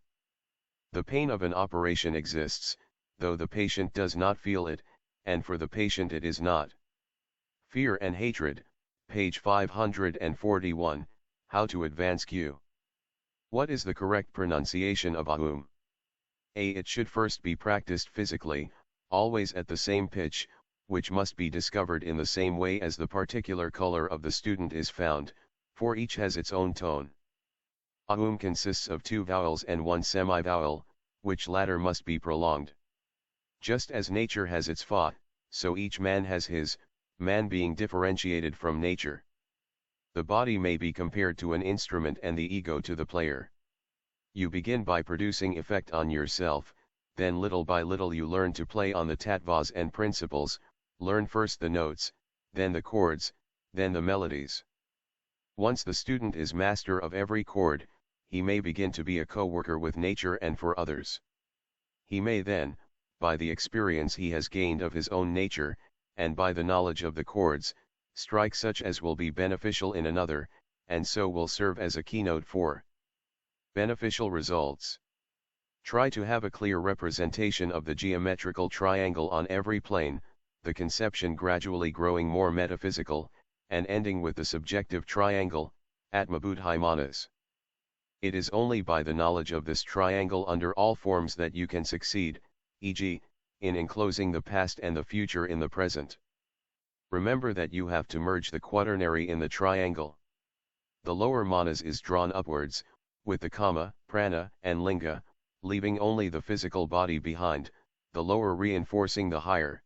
The pain of an operation exists, though the patient does not feel it, and for the patient it is not. Fear and hatred, page 541, How to advance Q. What is the correct pronunciation of Aum? A. It should first be practiced physically, always at the same pitch, which must be discovered in the same way as the particular color of the student is found, for each has its own tone. Aum consists of 2 vowels and 1 semivowel, which latter must be prolonged. Just as nature has its fa, so each man has his, man being differentiated from nature. The body may be compared to an instrument and the ego to the player. You begin by producing effect on yourself, then little by little you learn to play on the tattvas and principles, learn first the notes, then the chords, then the melodies. Once the student is master of every chord, he may begin to be a co-worker with nature and for others. He may then, by the experience he has gained of his own nature, and by the knowledge of the chords, strike such as will be beneficial in another, and so will serve as a keynote for beneficial results. Try to have a clear representation of the geometrical triangle on every plane, the conception gradually growing more metaphysical, and ending with the subjective triangle, Atmabuddhaimanas. It is only by the knowledge of this triangle under all forms that you can succeed, e.g., in enclosing the past and the future in the present. Remember that you have to merge the quaternary in the triangle. The lower manas is drawn upwards, with the kama, prana, and linga, leaving only the physical body behind, the lower reinforcing the higher.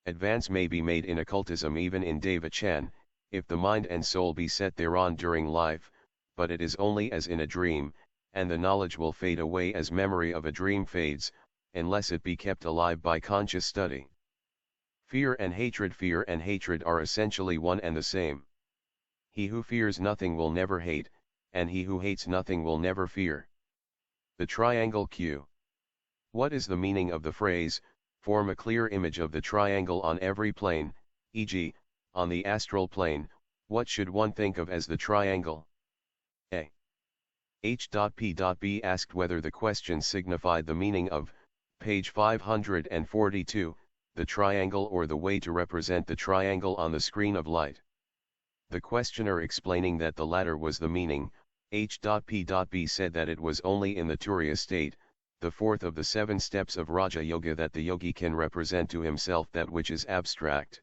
Advance may be made in occultism even in Devachan, if the mind and soul be set thereon during life, but it is only as in a dream, and the knowledge will fade away as memory of a dream fades, unless it be kept alive by conscious study. Fear and hatred are essentially one and the same. He who fears nothing will never hate, and he who hates nothing will never fear. The triangle Q. What is the meaning of the phrase, form a clear image of the triangle on every plane, e.g., on the astral plane, what should one think of as the triangle? A. H.P.B. asked whether the question signified the meaning of, page 542, the triangle or the way to represent the triangle on the screen of light. The questioner explaining that the latter was the meaning, H.P.B. said that it was only in the Turiya state, the fourth of the 7 steps of Raja Yoga, that the yogi can represent to himself that which is abstract.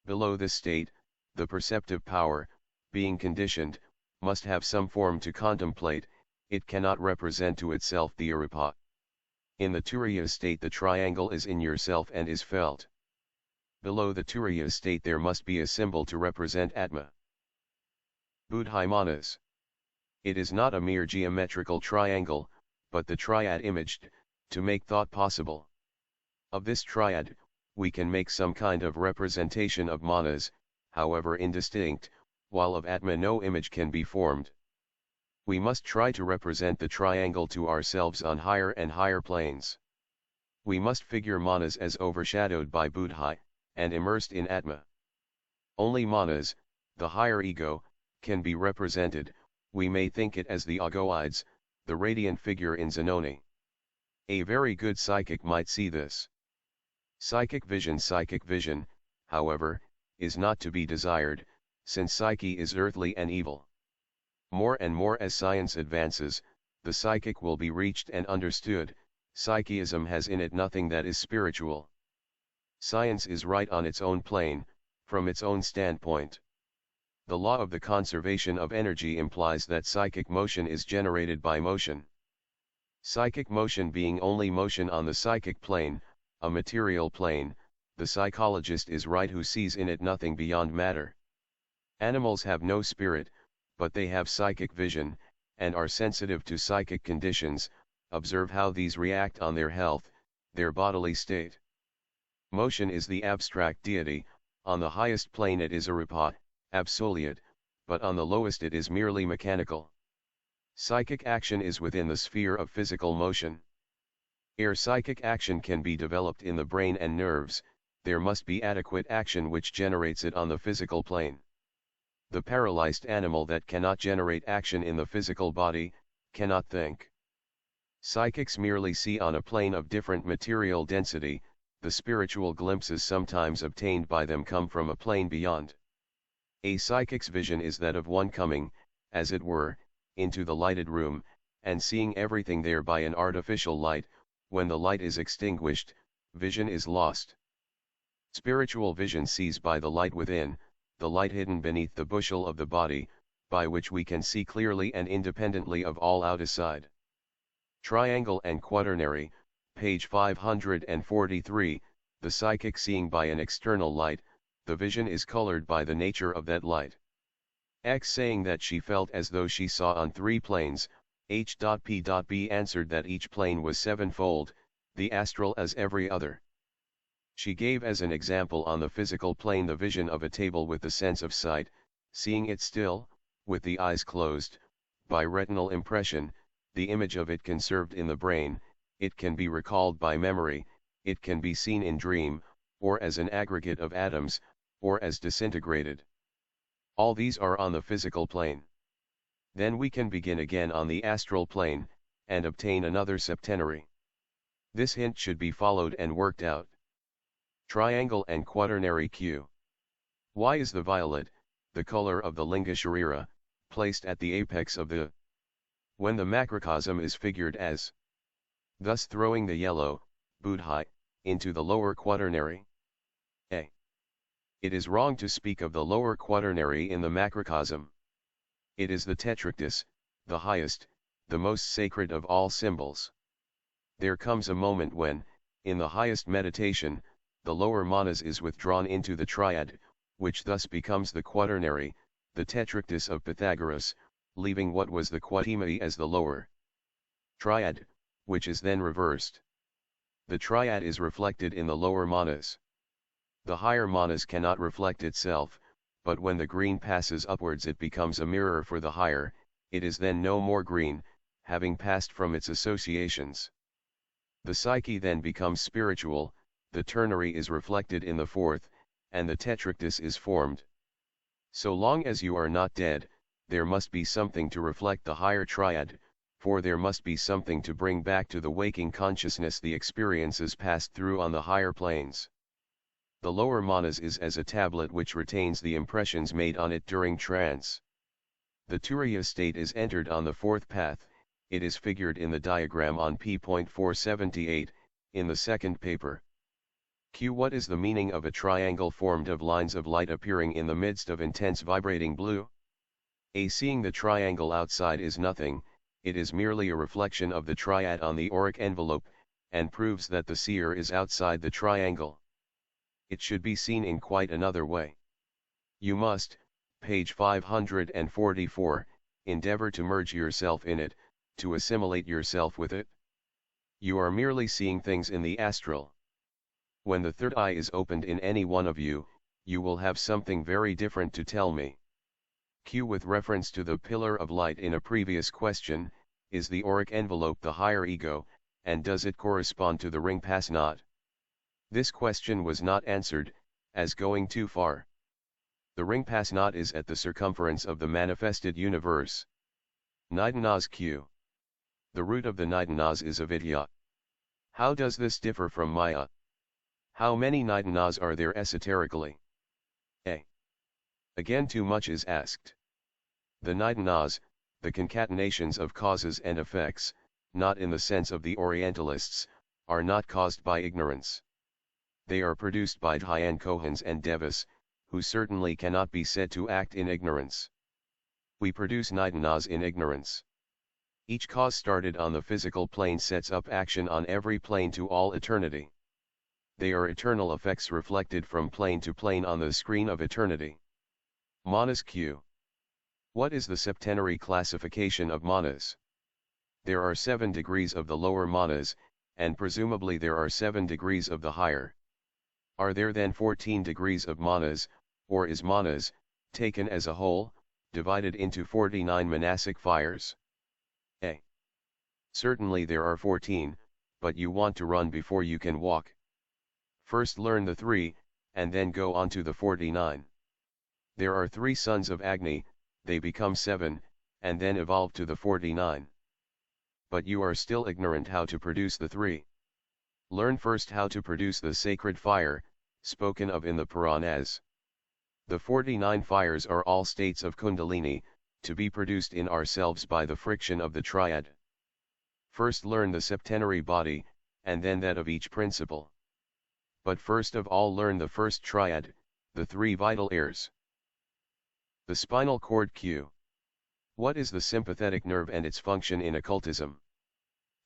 Below this state, the perceptive power, being conditioned, must have some form to contemplate, it cannot represent to itself the arupa. In the Turiya state the triangle is in yourself and is felt. Below the Turiya state there must be a symbol to represent Atma. Buddhaimanas. It is not a mere geometrical triangle, but the triad imaged, to make thought possible. Of this triad, we can make some kind of representation of manas, however indistinct, while of Atma no image can be formed. We must try to represent the triangle to ourselves on higher and higher planes. We must figure manas as overshadowed by Buddha, and immersed in Atma. Only manas, the higher ego, can be represented. We may think it as the agoides, the radiant figure in Zanoni. A very good psychic might see this. Psychic vision, however, is not to be desired, since psyche is earthly and evil. More and more as science advances, the psychic will be reached and understood. Psychism has in it nothing that is spiritual. Science is right on its own plane, from its own standpoint. The law of the conservation of energy implies that psychic motion is generated by motion. Psychic motion being only motion on the psychic plane, a material plane, the psychologist is right who sees in it nothing beyond matter. Animals have no spirit, but they have psychic vision, and are sensitive to psychic conditions. Observe how these react on their health, their bodily state. Motion is the abstract deity, on the highest plane it is a rupa, absolute, but on the lowest it is merely mechanical. Psychic action is within the sphere of physical motion. Ere psychic action can be developed in the brain and nerves, there must be adequate action which generates it on the physical plane. The paralyzed animal that cannot generate action in the physical body, cannot think. Psychics merely see on a plane of different material density. The spiritual glimpses sometimes obtained by them come from a plane beyond. A psychic's vision is that of one coming, as it were, into the lighted room, and seeing everything there by an artificial light. When the light is extinguished, vision is lost. Spiritual vision sees by the light within, the light hidden beneath the bushel of the body, by which we can see clearly and independently of all outside. Triangle and quaternary, page 543, the psychic seeing by an external light, the vision is colored by the nature of that light. X saying that she felt as though she saw on 3 planes, H.P.B answered that each plane was 7-fold, the astral as every other. She gave as an example on the physical plane the vision of a table with the sense of sight, seeing it still, with the eyes closed, by retinal impression, the image of it conserved in the brain. It can be recalled by memory, it can be seen in dream, or as an aggregate of atoms, or as disintegrated. All these are on the physical plane. Then we can begin again on the astral plane, and obtain another septenary. This hint should be followed and worked out. Triangle and quaternary Q. Why is the violet, the color of the linga sharira, placed at the apex of the when the macrocosm is figured as, thus throwing the yellow, buddhi, into the lower quaternary? A. It is wrong to speak of the lower quaternary in the macrocosm. It is the tetrictus, the highest, the most sacred of all symbols. There comes a moment when, in the highest meditation, the lower manas is withdrawn into the triad, which thus becomes the quaternary, the tetrictus of Pythagoras, leaving what was the quatimai as the lower triad, which is then reversed. The triad is reflected in the lower manas. The higher manas cannot reflect itself, but when the green passes upwards it becomes a mirror for the higher. It is then no more green, having passed from its associations. The psyche then becomes spiritual, the ternary is reflected in the fourth, and the tetrictus is formed. So long as you are not dead, there must be something to reflect the higher triad, for there must be something to bring back to the waking consciousness the experiences passed through on the higher planes. The lower manas is as a tablet which retains the impressions made on it during trance. The turiya state is entered on the fourth path. It is figured in the diagram on p.478, in the second paper. Q. What is the meaning of a triangle formed of lines of light appearing in the midst of intense vibrating blue? A. Seeing the triangle outside is nothing, it is merely a reflection of the triad on the auric envelope, and proves that the seer is outside the triangle. It should be seen in quite another way. You must, page 544, endeavor to merge yourself in it, to assimilate yourself with it. You are merely seeing things in the astral. When the third eye is opened in any one of you, you will have something very different to tell me. Q. With reference to the pillar of light in a previous question, is the auric envelope the higher ego, and does it correspond to the ring pass knot? This question was not answered, as going too far. The ring pass knot is at the circumference of the manifested universe. Nidanas Q. The root of the nidanas is avidya. How does this differ from maya? How many nidanas are there esoterically? A. Again too much is asked. The nidanas, the concatenations of causes and effects, not in the sense of the Orientalists, are not caused by ignorance. They are produced by Dhyan Kohans and Devas, who certainly cannot be said to act in ignorance. We produce nidanas in ignorance. Each cause started on the physical plane sets up action on every plane to all eternity. They are eternal effects reflected from plane to plane on the screen of eternity. Manas Q. What is the septenary classification of manas? There are 7 degrees of the lower manas, and presumably there are 7 degrees of the higher. Are there then 14 degrees of manas, or is manas, taken as a whole, divided into 49 manasic fires? A. Certainly there are 14, but you want to run before you can walk. First learn the 3, and then go on to the 49. There are 3 sons of Agni, they become 7, and then evolve to the 49. But you are still ignorant how to produce the 3. Learn first how to produce the sacred fire, spoken of in the Puranas. The 49 fires are all states of Kundalini, to be produced in ourselves by the friction of the triad. First learn the septenary body, and then that of each principle. But first of all learn the first triad, the 3 vital airs. The spinal cord Q. What is the sympathetic nerve and its function in occultism?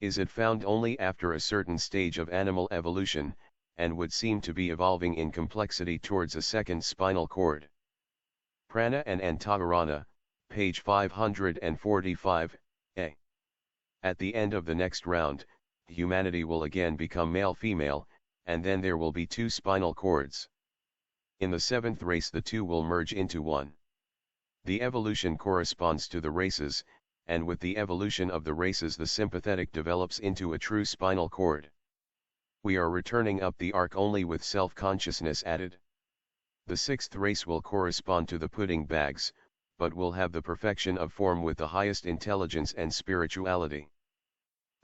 Is it found only after a certain stage of animal evolution, and would seem to be evolving in complexity towards a second spinal cord? Prana and Antakarana, page 545, a. At the end of the next round, humanity will again become male-female, and then there will be 2 spinal cords. In the 7th race the 2 will merge into 1. The evolution corresponds to the races, and with the evolution of the races the sympathetic develops into a true spinal cord. We are returning up the arc only with self-consciousness added. The 6th race will correspond to the pudding bags, but will have the perfection of form with the highest intelligence and spirituality.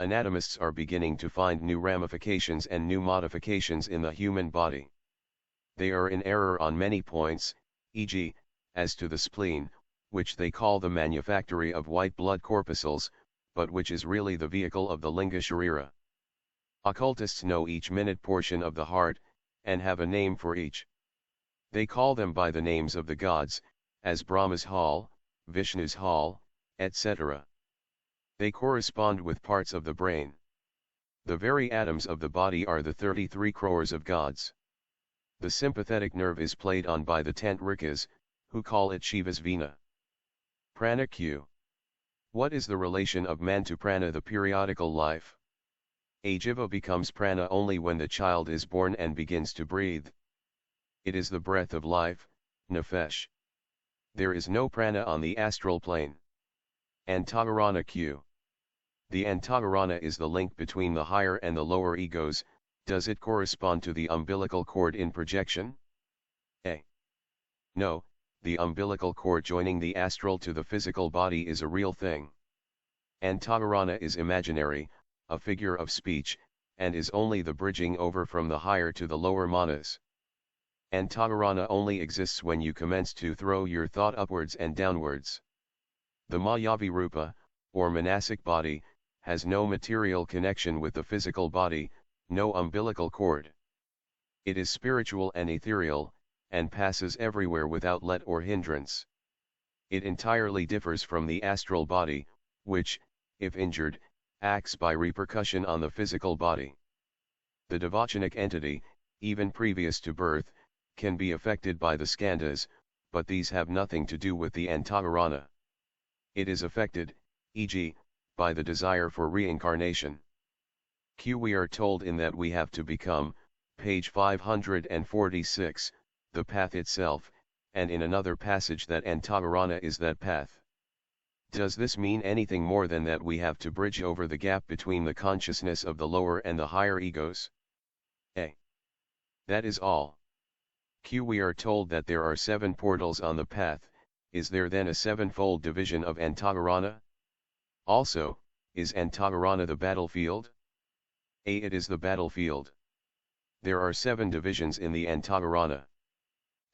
Anatomists are beginning to find new ramifications and new modifications in the human body. They are in error on many points, e.g., as to the spleen, which they call the manufactory of white blood corpuscles, but which is really the vehicle of the linga sharira. Occultists know each minute portion of the heart, and have a name for each. They call them by the names of the gods, as Brahma's hall, Vishnu's hall, etc. They correspond with parts of the brain. The very atoms of the body are the 33 crores of gods. The sympathetic nerve is played on by the Tantrikas, who call it Shiva's Vina. Prana Q. What is the relation of man to prana, the periodical life? A jiva becomes prana only when the child is born and begins to breathe. It is the breath of life, nefesh. There is no prana on the astral plane. Antakarana Q. The Antakarana is the link between the higher and the lower egos. Does it correspond to the umbilical cord in projection? A. No, the umbilical cord joining the astral to the physical body is a real thing. Antakarana is imaginary, a figure of speech, and is only the bridging over from the higher to the lower manas. Antakarana only exists when you commence to throw your thought upwards and downwards. The Mayavi Rupa, or manasic body, has no material connection with the physical body, no umbilical cord. It is spiritual and ethereal, and passes everywhere without let or hindrance. It entirely differs from the astral body, which, if injured, acts by repercussion on the physical body. The devachanic entity, even previous to birth, can be affected by the skandhas, but these have nothing to do with the Antakarana. It is affected, e.g., by the desire for reincarnation. Q. We are told in that we have to become, page 546, the path itself, and in another passage that Antakarana is that path. Does this mean anything more than that we have to bridge over the gap between the consciousness of the lower and the higher egos? A. That is all. Q. We are told that there are 7 portals on the path. Is there then a 7-fold division of Antakarana? Also, is Antakarana the battlefield? A. It is the battlefield. There are 7 divisions in the Antakarana.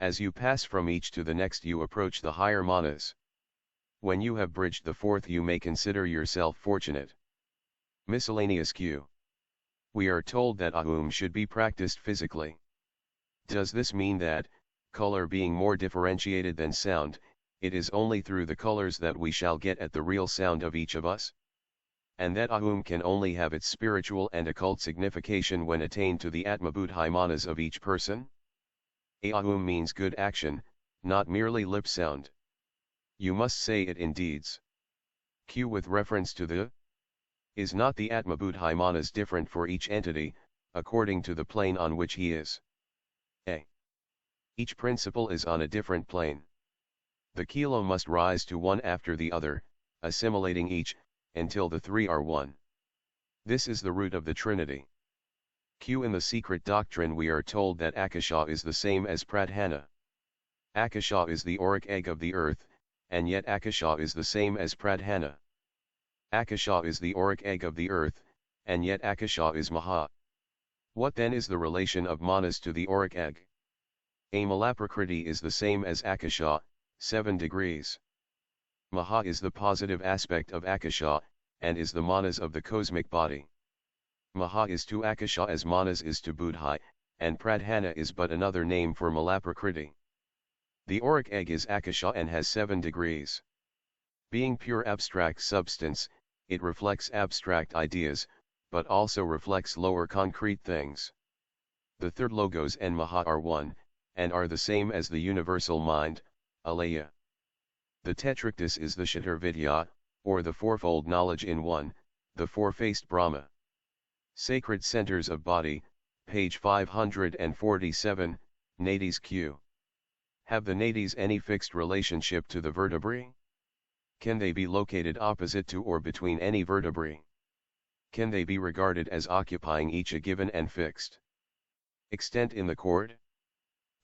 As you pass from each to the next you approach the higher manas. When you have bridged the 4th you may consider yourself fortunate. Miscellaneous Q. We are told that Ahum should be practiced physically. Does this mean that, color being more differentiated than sound, it is only through the colors that we shall get at the real sound of each of us? and that Ahum can only have its spiritual and occult signification when attained to the Atmabuddhi manas of each person? Ahum means good action, not merely lip sound. You must say it in deeds. Q. With reference to the is not the Atmabuddhi manas different for each entity, according to the plane on which he is? A. Each principle is on a different plane. The kilo must rise to one after the other, assimilating each, until the three are one. This is the root of the Trinity. Q. In the secret doctrine we are told that Akasha is the same as Pradhana. Akasha is the auric egg of the earth, and yet Akasha is the same as Pradhana. Akasha is the auric egg of the earth, and yet Akasha is Maha. What then is the relation of manas to the auric egg? A. Malaprakriti is the same as Akasha, 7 degrees. Maha is the positive aspect of Akasha, and is the manas of the cosmic body. Maha is to Akasha as manas is to Buddhi, and Pradhana is but another name for Malaprakriti. The auric egg is Akasha and has 7 degrees. Being pure abstract substance, it reflects abstract ideas, but also reflects lower concrete things. The third logos and Maha are one, and are the same as the universal mind, Alaya. The tetrictus is the Chaturvidya, or the fourfold knowledge in one, the four-faced Brahma. Sacred Centers of Body, page 547, nadis Q. Have the nadis any fixed relationship to the vertebrae? Can they be located opposite to or between any vertebrae? Can they be regarded as occupying each a given and fixed extent in the cord?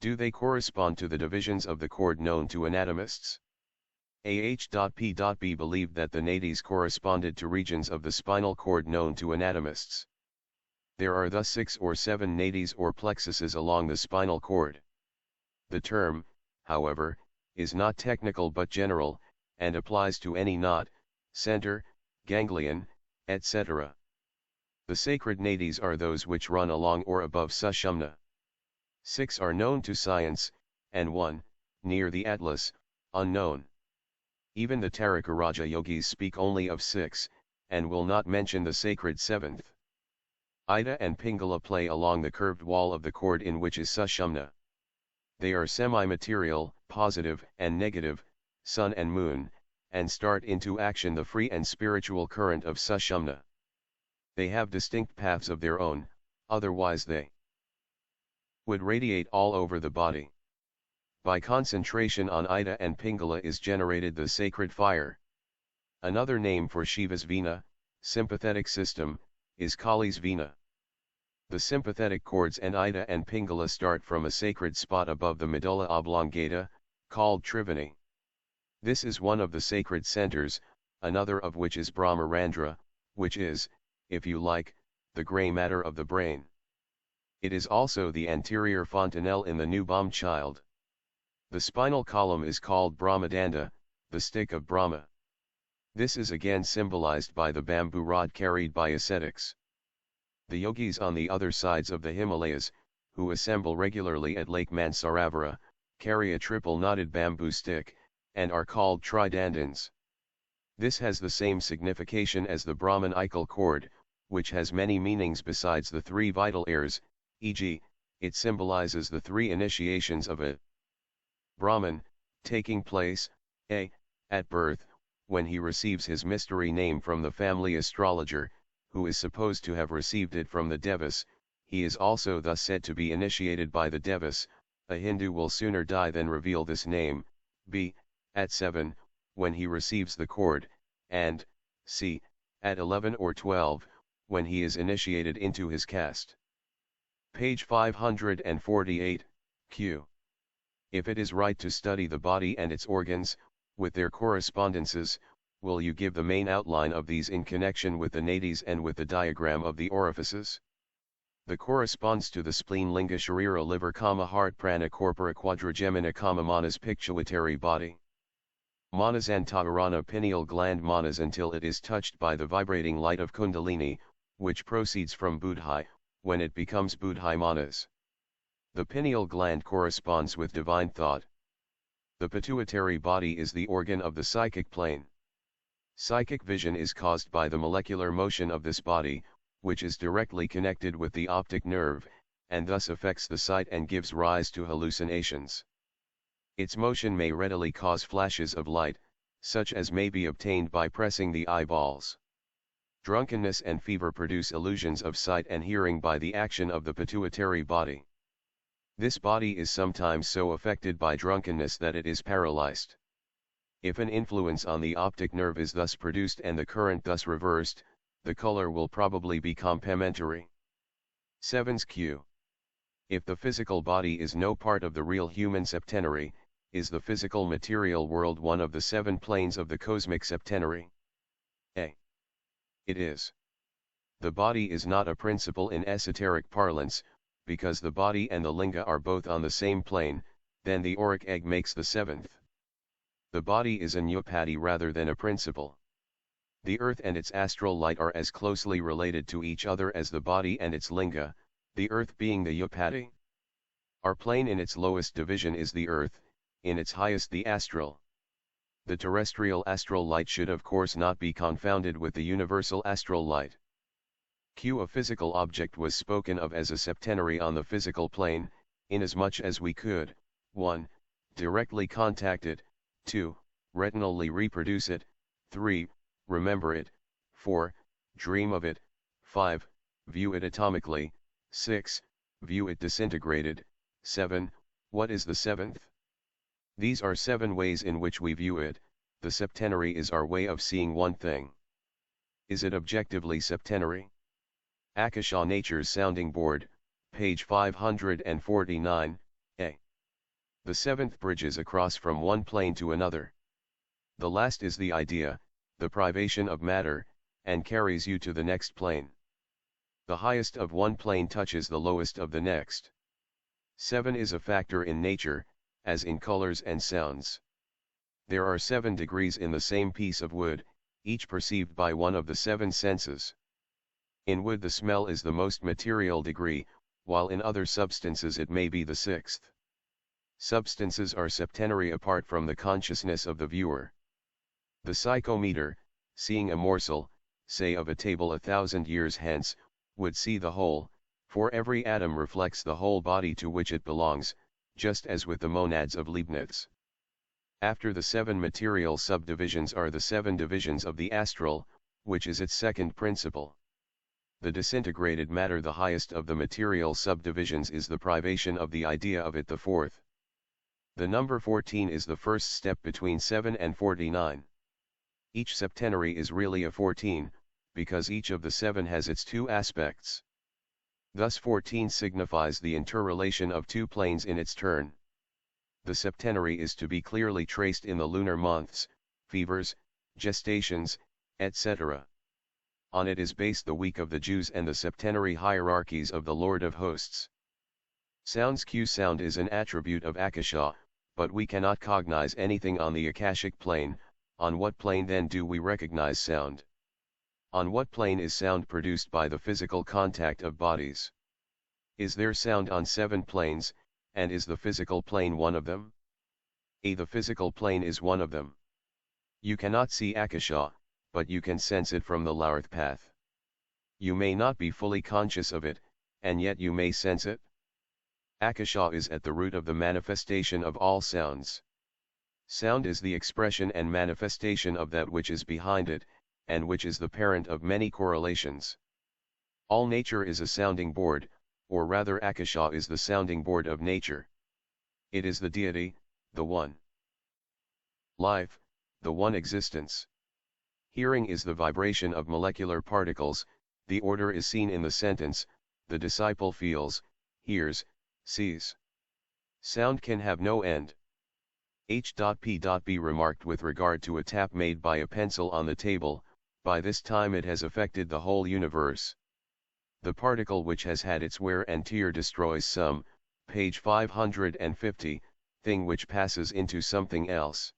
Do they correspond to the divisions of the cord known to anatomists? A.H.P.B. believed that the nadis corresponded to regions of the spinal cord known to anatomists. There are thus 6 or 7 nadis or plexuses along the spinal cord. The term, however, is not technical but general, and applies to any knot, center, ganglion, etc. The sacred nadis are those which run along or above Sushumna. 6 are known to science, and 1, near the Atlas, unknown. Even the Tarakaraja yogis speak only of 6, and will not mention the sacred 7th. Ida and Pingala play along the curved wall of the cord in which is Sushumna. They are semi-material, positive and negative, sun and moon, and start into action the free and spiritual current of Sushumna. They have distinct paths of their own, otherwise they would radiate all over the body. By concentration on Ida and Pingala is generated the sacred fire. Another name for Shiva's Vena, sympathetic system, is Kali's Vena. The sympathetic cords and Ida and Pingala start from a sacred spot above the medulla oblongata, called Triveni. This is one of the sacred centers, another of which is Brahmarandra, which is, if you like, the grey matter of the brain. It is also the anterior fontanelle in the newborn child. The spinal column is called Brahmadanda, the stick of Brahma. This is again symbolized by the bamboo rod carried by ascetics. The yogis on the other sides of the Himalayas, who assemble regularly at Lake Mansaravara, carry a triple knotted bamboo stick, and are called tridandans. This has the same signification as the Brahmanical cord, which has many meanings besides the 3 vital airs, e.g., it symbolizes the 3 initiations of a Brahman, taking place, a. at birth, when he receives his mystery name from the family astrologer, who is supposed to have received it from the Devas. He is also thus said to be initiated by the Devas. A Hindu will sooner die than reveal this name, b. at 7, when he receives the cord, and c. at 11 or 12, when he is initiated into his caste. Page 548, Q. If it is right to study the body and its organs, with their correspondences, will you give the main outline of these in connection with the nadis and with the diagram of the orifices? The corresponds to the spleen, linga, sharira, liver, heart, prana, corpora, quadrigemina, manas, pituitary body. Manas antaharana, pineal gland, manas until it is touched by the vibrating light of kundalini, which proceeds from buddhi, when it becomes buddhi manas. The pineal gland corresponds with divine thought. The pituitary body is the organ of the psychic plane. Psychic vision is caused by the molecular motion of this body, which is directly connected with the optic nerve, and thus affects the sight and gives rise to hallucinations. Its motion may readily cause flashes of light, such as may be obtained by pressing the eyeballs. Drunkenness and fever produce illusions of sight and hearing by the action of the pituitary body. This body is sometimes so affected by drunkenness that it is paralyzed. If an influence on the optic nerve is thus produced and the current thus reversed, the color will probably be complementary. 7's Q. If the physical body is no part of the real human septenary, is the physical material world one of the 7 planes of the cosmic septenary? A. It is. The body is not a principle in esoteric parlance, because the body and the linga are both on the same plane, then the auric egg makes the 7th. The body is a nyupati rather than a principle. The earth and its astral light are as closely related to each other as the body and its linga, the earth being the nyupati. Our plane in its lowest division is the earth, in its highest the astral. The terrestrial astral light should of course not be confounded with the universal astral light. Q. A physical object was spoken of as a septenary on the physical plane, inasmuch as we could, 1. Directly contact it, 2. Retinally reproduce it, 3. Remember it, 4. Dream of it, 5. View it atomically, 6. View it disintegrated, 7. What is the 7th? These are 7 ways in which we view it. The septenary is our way of seeing one thing. Is it objectively septenary? Akasha Nature's Sounding Board, page 549, A. The 7th bridges across from one plane to another. The last is the idea, the privation of matter, and carries you to the next plane. The highest of one plane touches the lowest of the next. 7 is a factor in nature, as in colors and sounds. There are 7 degrees in the same piece of wood, each perceived by one of the 7 senses. In wood the smell is the most material degree, while in other substances it may be the 6th. Substances are septenary apart from the consciousness of the viewer. The psychometer, seeing a morsel, say of a table 1,000 years hence, would see the whole, for every atom reflects the whole body to which it belongs, just as with the monads of Leibniz. After the 7 material subdivisions are the 7 divisions of the astral, which is its second principle. The disintegrated matter, the highest of the material subdivisions, is the privation of the idea of it, the 4th. The number 14 is the first step between 7 and 49. Each septenary is really a 14, because each of the 7 has its 2 aspects. Thus 14 signifies the interrelation of 2 planes in its turn. The septenary is to be clearly traced in the lunar months, fevers, gestations, etc. On it is based the week of the Jews and the septenary hierarchies of the Lord of Hosts. Sound's Q. Sound is an attribute of Akasha, but we cannot cognize anything on the Akashic plane. On what plane then do we recognize sound? On what plane is sound produced by the physical contact of bodies? Is there sound on 7 planes, and is the physical plane one of them? A. The physical plane is one of them. You cannot see Akasha, but you can sense it from the Laurth path. You may not be fully conscious of it, and yet you may sense it. Akasha is at the root of the manifestation of all sounds. Sound is the expression and manifestation of that which is behind it, and which is the parent of many correlations. All nature is a sounding board, or rather Akasha is the sounding board of nature. It is the deity, the one life, the one existence. Hearing is the vibration of molecular particles. The order is seen in the sentence, the disciple feels, hears, sees. Sound can have no end. H.P.B. remarked with regard to a tap made by a pencil on the table, by this time it has affected the whole universe. The particle which has had its wear and tear destroys some, page 550, thing which passes into something else.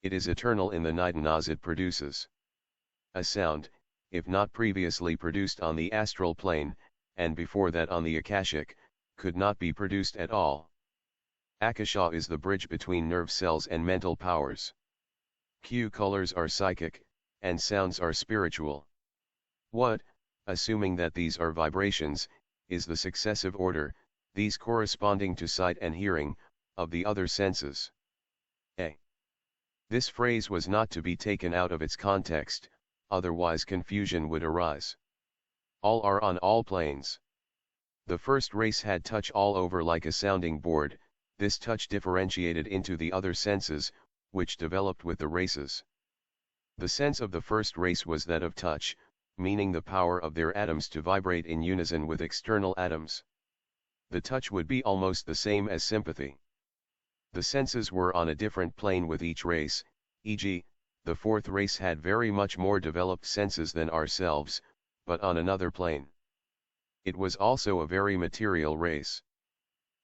It is eternal in the nidanas it produces. A sound, if not previously produced on the astral plane, and before that on the Akashic, could not be produced at all. Akasha is the bridge between nerve cells and mental powers. Q. Colors are psychic, and sounds are spiritual. What, assuming that these are vibrations, is the successive order, these corresponding to sight and hearing, of the other senses? A. This phrase was not to be taken out of its context, otherwise confusion would arise. All are on all planes. The first race had touch all over like a sounding board, this touch differentiated into the other senses, which developed with the races. The sense of the first race was that of touch, meaning the power of their atoms to vibrate in unison with external atoms. The touch would be almost the same as sympathy. The senses were on a different plane with each race, e.g., the fourth race had very much more developed senses than ourselves, but on another plane. It was also a very material race.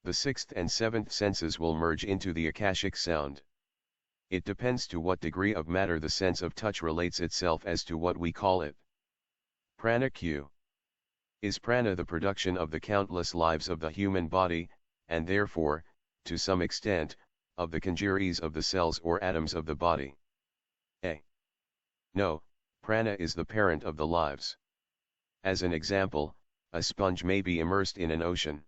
The sixth and seventh senses will merge into the akashic sound. It depends to what degree of matter the sense of touch relates itself as to what we call it. Prana Q. Is prana the production of the countless lives of the human body, and therefore, to some extent, of the congeries of the cells or atoms of the body? A. No, prana is the parent of the lives. As an example, a sponge may be immersed in an ocean.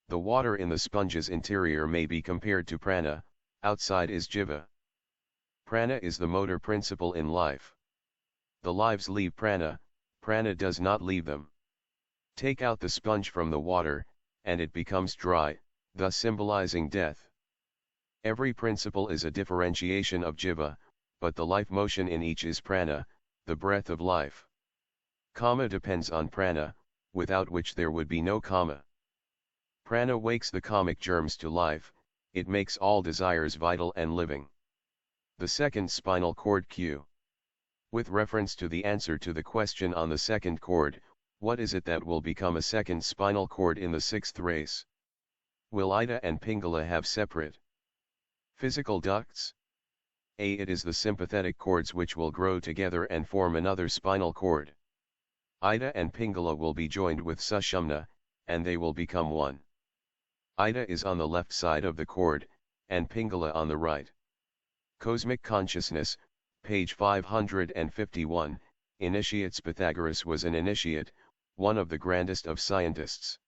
The water in the sponge's interior may be compared to prana, outside is jiva. Prana is the motor principle in life. The lives leave prana, prana does not leave them. Take out the sponge from the water, and it becomes dry, thus symbolizing death. Every principle is a differentiation of jiva, but the life motion in each is prana, the breath of life. Kama depends on prana, without which there would be no kama. Prana wakes the kamic germs to life, it makes all desires vital and living. The second spinal cord Q. With reference to the answer to the question on the second cord, what is it that will become a second spinal cord in the sixth race? Will Ida and Pingala have separate physical ducts? A. It is the sympathetic cords which will grow together and form another spinal cord. Ida and Pingala will be joined with Sushumna, and they will become one. Ida is on the left side of the cord, and Pingala on the right. Cosmic Consciousness, page 551, Initiates. Pythagoras was an initiate, one of the grandest of scientists.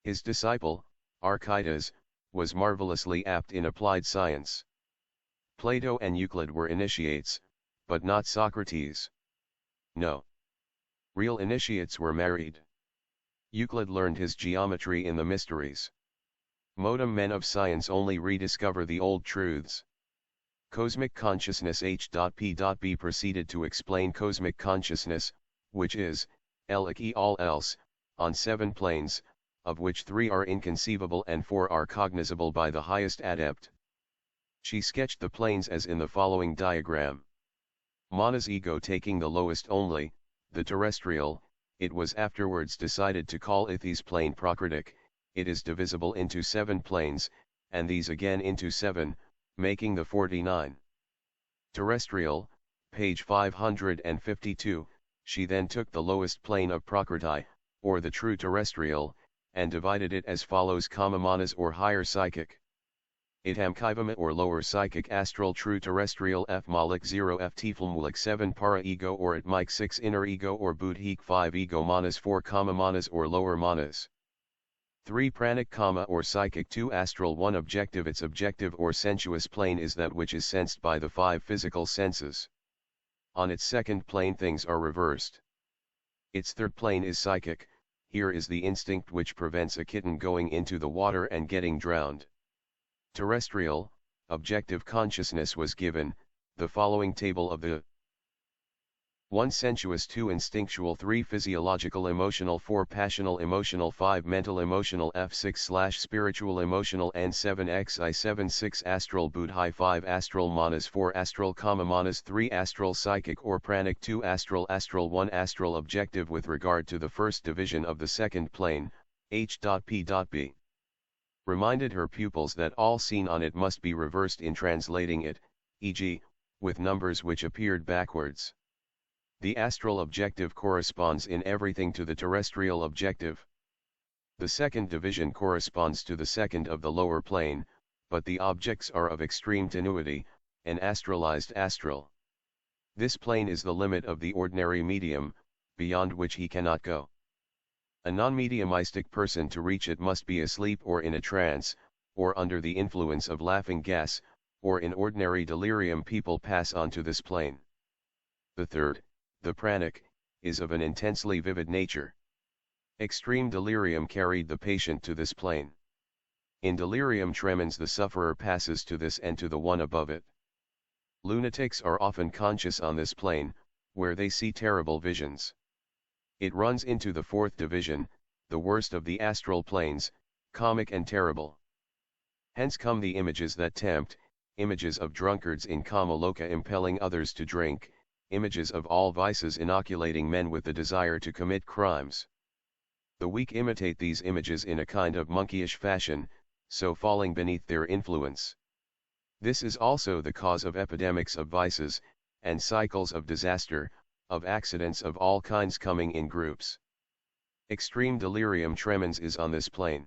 His disciple, Archytas, was marvelously apt in applied science. Plato and Euclid were initiates, but not Socrates. No. Real initiates were married. Euclid learned his geometry in the mysteries. Modem men of science only rediscover the old truths. Cosmic consciousness H.P.B. proceeded to explain cosmic consciousness, which is, like all else, on 7 planes, of which 3 are inconceivable and 4 are cognizable by the highest adept. She sketched the planes as in the following diagram. Mana's ego taking the lowest only, the terrestrial, it was afterwards decided to call Ithi's plane Prakritic, it is divisible into 7 planes, and these again into 7, making the 49. Terrestrial, page 552, she then took the lowest plane of Prakriti, or the true terrestrial, and divided it as follows: Manas or higher psychic. Itam Kivama or lower psychic astral true terrestrial F Malik 0 F Tiflmulik 7 para ego or at Mike 6 inner ego or Budhik 5 ego manas 4 manas or lower manas. 3 pranic or psychic 2 astral 1 objective. Its objective or sensuous plane is that which is sensed by the 5 physical senses. On its second plane things are reversed. Its third plane is psychic, here is the instinct which prevents a kitten going into the water and getting drowned. Terrestrial, objective consciousness was given, the following table of the 1 sensuous 2 instinctual 3 physiological emotional 4 passional emotional 5 mental emotional F6 spiritual emotional N7 XI 7 6 astral Budhai 5 astral manas 4 astral manas 3 astral psychic or pranic 2 astral 1 astral objective. With regard to the first division of the second plane, H.P.B. reminded her pupils that all seen on it must be reversed in translating it, e.g., with numbers which appeared backwards. The astral objective corresponds in everything to the terrestrial objective. The second division corresponds to the second of the lower plane, but the objects are of extreme tenuity, an astralized astral. This plane is the limit of the ordinary medium, beyond which he cannot go. A non-mediumistic person to reach it must be asleep or in a trance, or under the influence of laughing gas, or in ordinary delirium. People pass on to this plane. The third, the pranic, is of an intensely vivid nature. Extreme delirium carried the patient to this plane. In delirium tremens the sufferer passes to this and to the one above it. Lunatics are often conscious on this plane, where they see terrible visions. It runs into the fourth division, the worst of the astral planes, comic and terrible. Hence come the images that tempt, images of drunkards in kama loka impelling others to drink, images of all vices inoculating men with the desire to commit crimes. The weak imitate these images in a kind of monkeyish fashion, so falling beneath their influence. This is also the cause of epidemics of vices, and cycles of disaster, of accidents of all kinds coming in groups. Extreme delirium tremens is on this plane.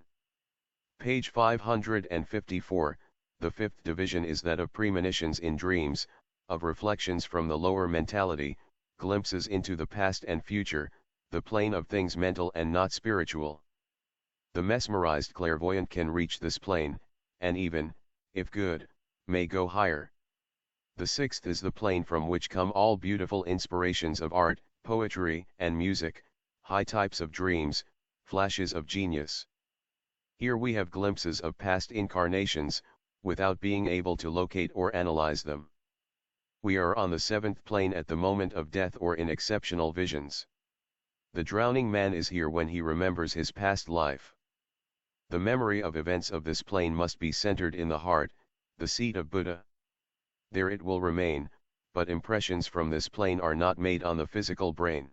Page 554, the fifth division is that of premonitions in dreams, of reflections from the lower mentality, glimpses into the past and future, the plane of things mental and not spiritual. The mesmerized clairvoyant can reach this plane, and even, if good, may go higher. The sixth is the plane from which come all beautiful inspirations of art, poetry, and music, high types of dreams, flashes of genius. Here we have glimpses of past incarnations, without being able to locate or analyze them. We are on the seventh plane at the moment of death or in exceptional visions. The drowning man is here when he remembers his past life. The memory of events of this plane must be centered in the heart, the seat of Buddha. There it will remain, but impressions from this plane are not made on the physical brain.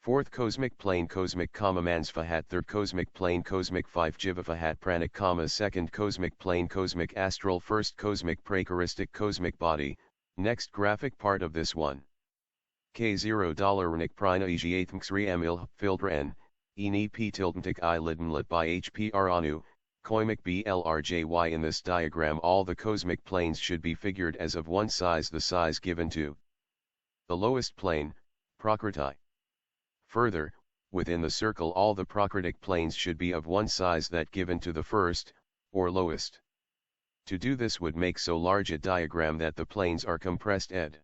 Fourth cosmic plane cosmic comma mansfahat. Third cosmic plane cosmic 5 jivafahat pranic comma. Second cosmic plane cosmic astral. First cosmic pracharistic cosmic body. Next graphic part of this one. K0 $nik prina egiathmxri emil filtran, eni p tiltmtic I lidmlit by HPR anu, koimic blrjy. In this diagram all the cosmic planes should be figured as of one size, the size given to the lowest plane, Prakriti. Further, within the circle all the Prakritic planes should be of one size that given to the first, or lowest. To do this would make so large a diagram that the planes are compressed. Ed.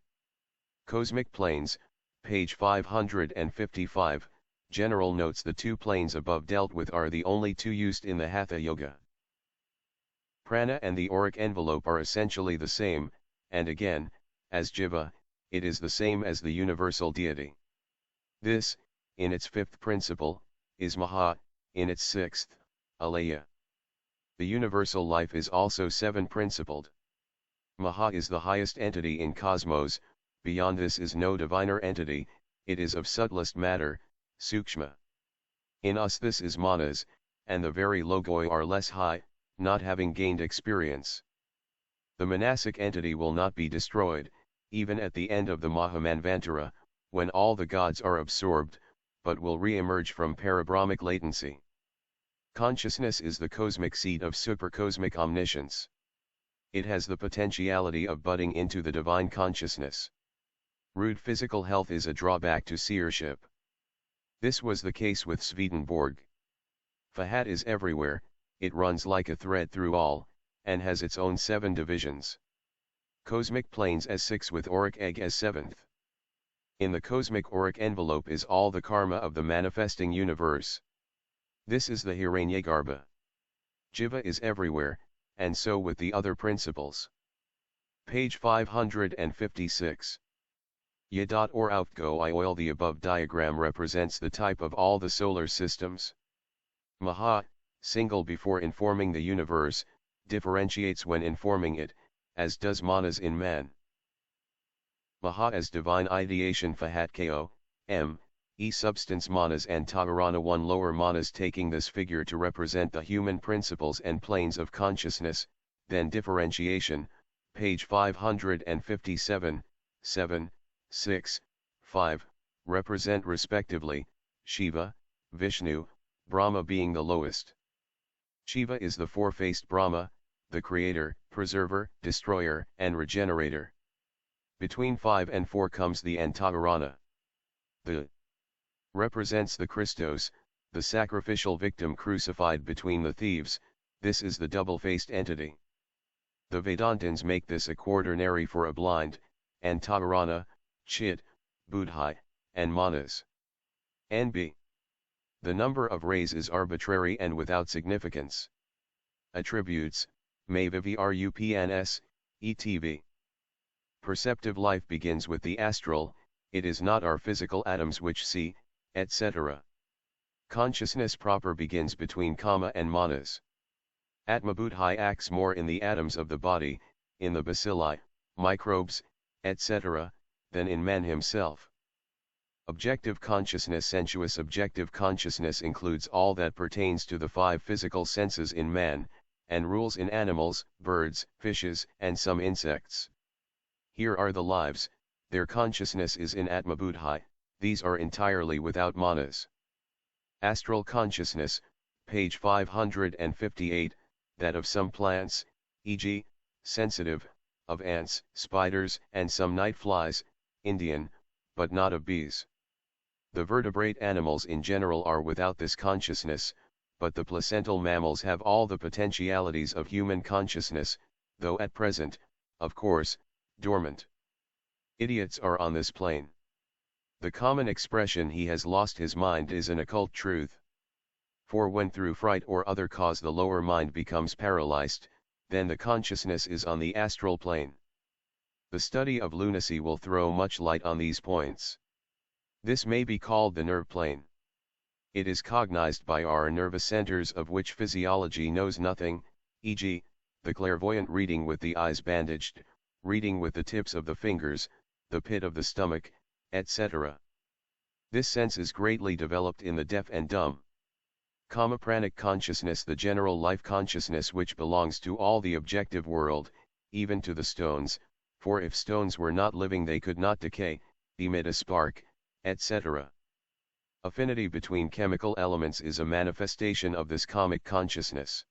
Cosmic planes, page 555, General notes: the two planes above dealt with are the only two used in the Hatha Yoga. Prana and the auric envelope are essentially the same, and again, as Jiva, it is the same as the universal deity. This, in its fifth principle, is Maha, in its sixth, Alaya. The universal life is also seven-principled. Maha is the highest entity in cosmos, beyond this is no diviner entity, it is of subtlest matter, Sukshma. In us this is manas, and the very logoi are less high, not having gained experience. The manasic entity will not be destroyed, even at the end of the Mahamanvantara, when all the gods are absorbed, but will re-emerge from parabrahmic latency. Consciousness is the cosmic seat of supercosmic omniscience. It has the potentiality of budding into the divine consciousness. Rude physical health is a drawback to seership. This was the case with Swedenborg. Fahat is everywhere, it runs like a thread through all, and has its own 7 divisions. Cosmic planes as 6 with auric egg as 7th. In the cosmic auric envelope is all the karma of the manifesting universe. This is the Hiranyagarbha. Jiva is everywhere, and so with the other principles. Page 556. Yadot or outgo I oil. The above diagram represents the type of all the solar systems. Maha, single before informing the universe, differentiates when informing it, as does manas in man. Maha as divine ideation Fahat Ko, M, E substance manas and Tavarana 1 lower manas, taking this figure to represent the human principles and planes of consciousness, then differentiation, page 557, 7, 6, 5, represent respectively, Shiva, Vishnu, Brahma being the lowest. Shiva is the four-faced Brahma, the creator, preserver, destroyer, and regenerator. Between 5 and 4 comes the Antaharana. The represents the Christos, the sacrificial victim crucified between the thieves. This is the double-faced entity. The Vedantins make this a quaternary for a blind, Antaharana, Chit, Buddhi, and Manas. NB. The number of rays is arbitrary and without significance. Attributes, Mavivrupns, ETV. Perceptive life begins with the astral, it is not our physical atoms which see, etc. Consciousness proper begins between Kama and Manas. Atmabuddhi acts more in the atoms of the body, in the bacilli, microbes, etc., than in man himself. Objective consciousness. Sensuous objective consciousness includes all that pertains to the 5 physical senses in man, and rules in animals, birds, fishes, and some insects. Here are the lives, their consciousness is in Atmabuddhi, these are entirely without manas. Astral consciousness, page 558, that of some plants, e.g., sensitive, of ants, spiders, and some night flies, Indian, but not of bees. The vertebrate animals in general are without this consciousness, but the placental mammals have all the potentialities of human consciousness, though at present, of course, dormant. Idiots are on this plane. The common expression "he has lost his mind" is an occult truth. For when through fright or other cause the lower mind becomes paralyzed, then the consciousness is on the astral plane. The study of lunacy will throw much light on these points. This may be called the nerve plane. It is cognized by our nervous centers of which physiology knows nothing, e.g., the clairvoyant reading with the eyes bandaged, reading with the tips of the fingers, the pit of the stomach, etc. This sense is greatly developed in the deaf and dumb. Kamapranic consciousness, the general life consciousness which belongs to all the objective world, even to the stones, for if stones were not living they could not decay, emit a spark, etc. Affinity between chemical elements is a manifestation of this kamic consciousness.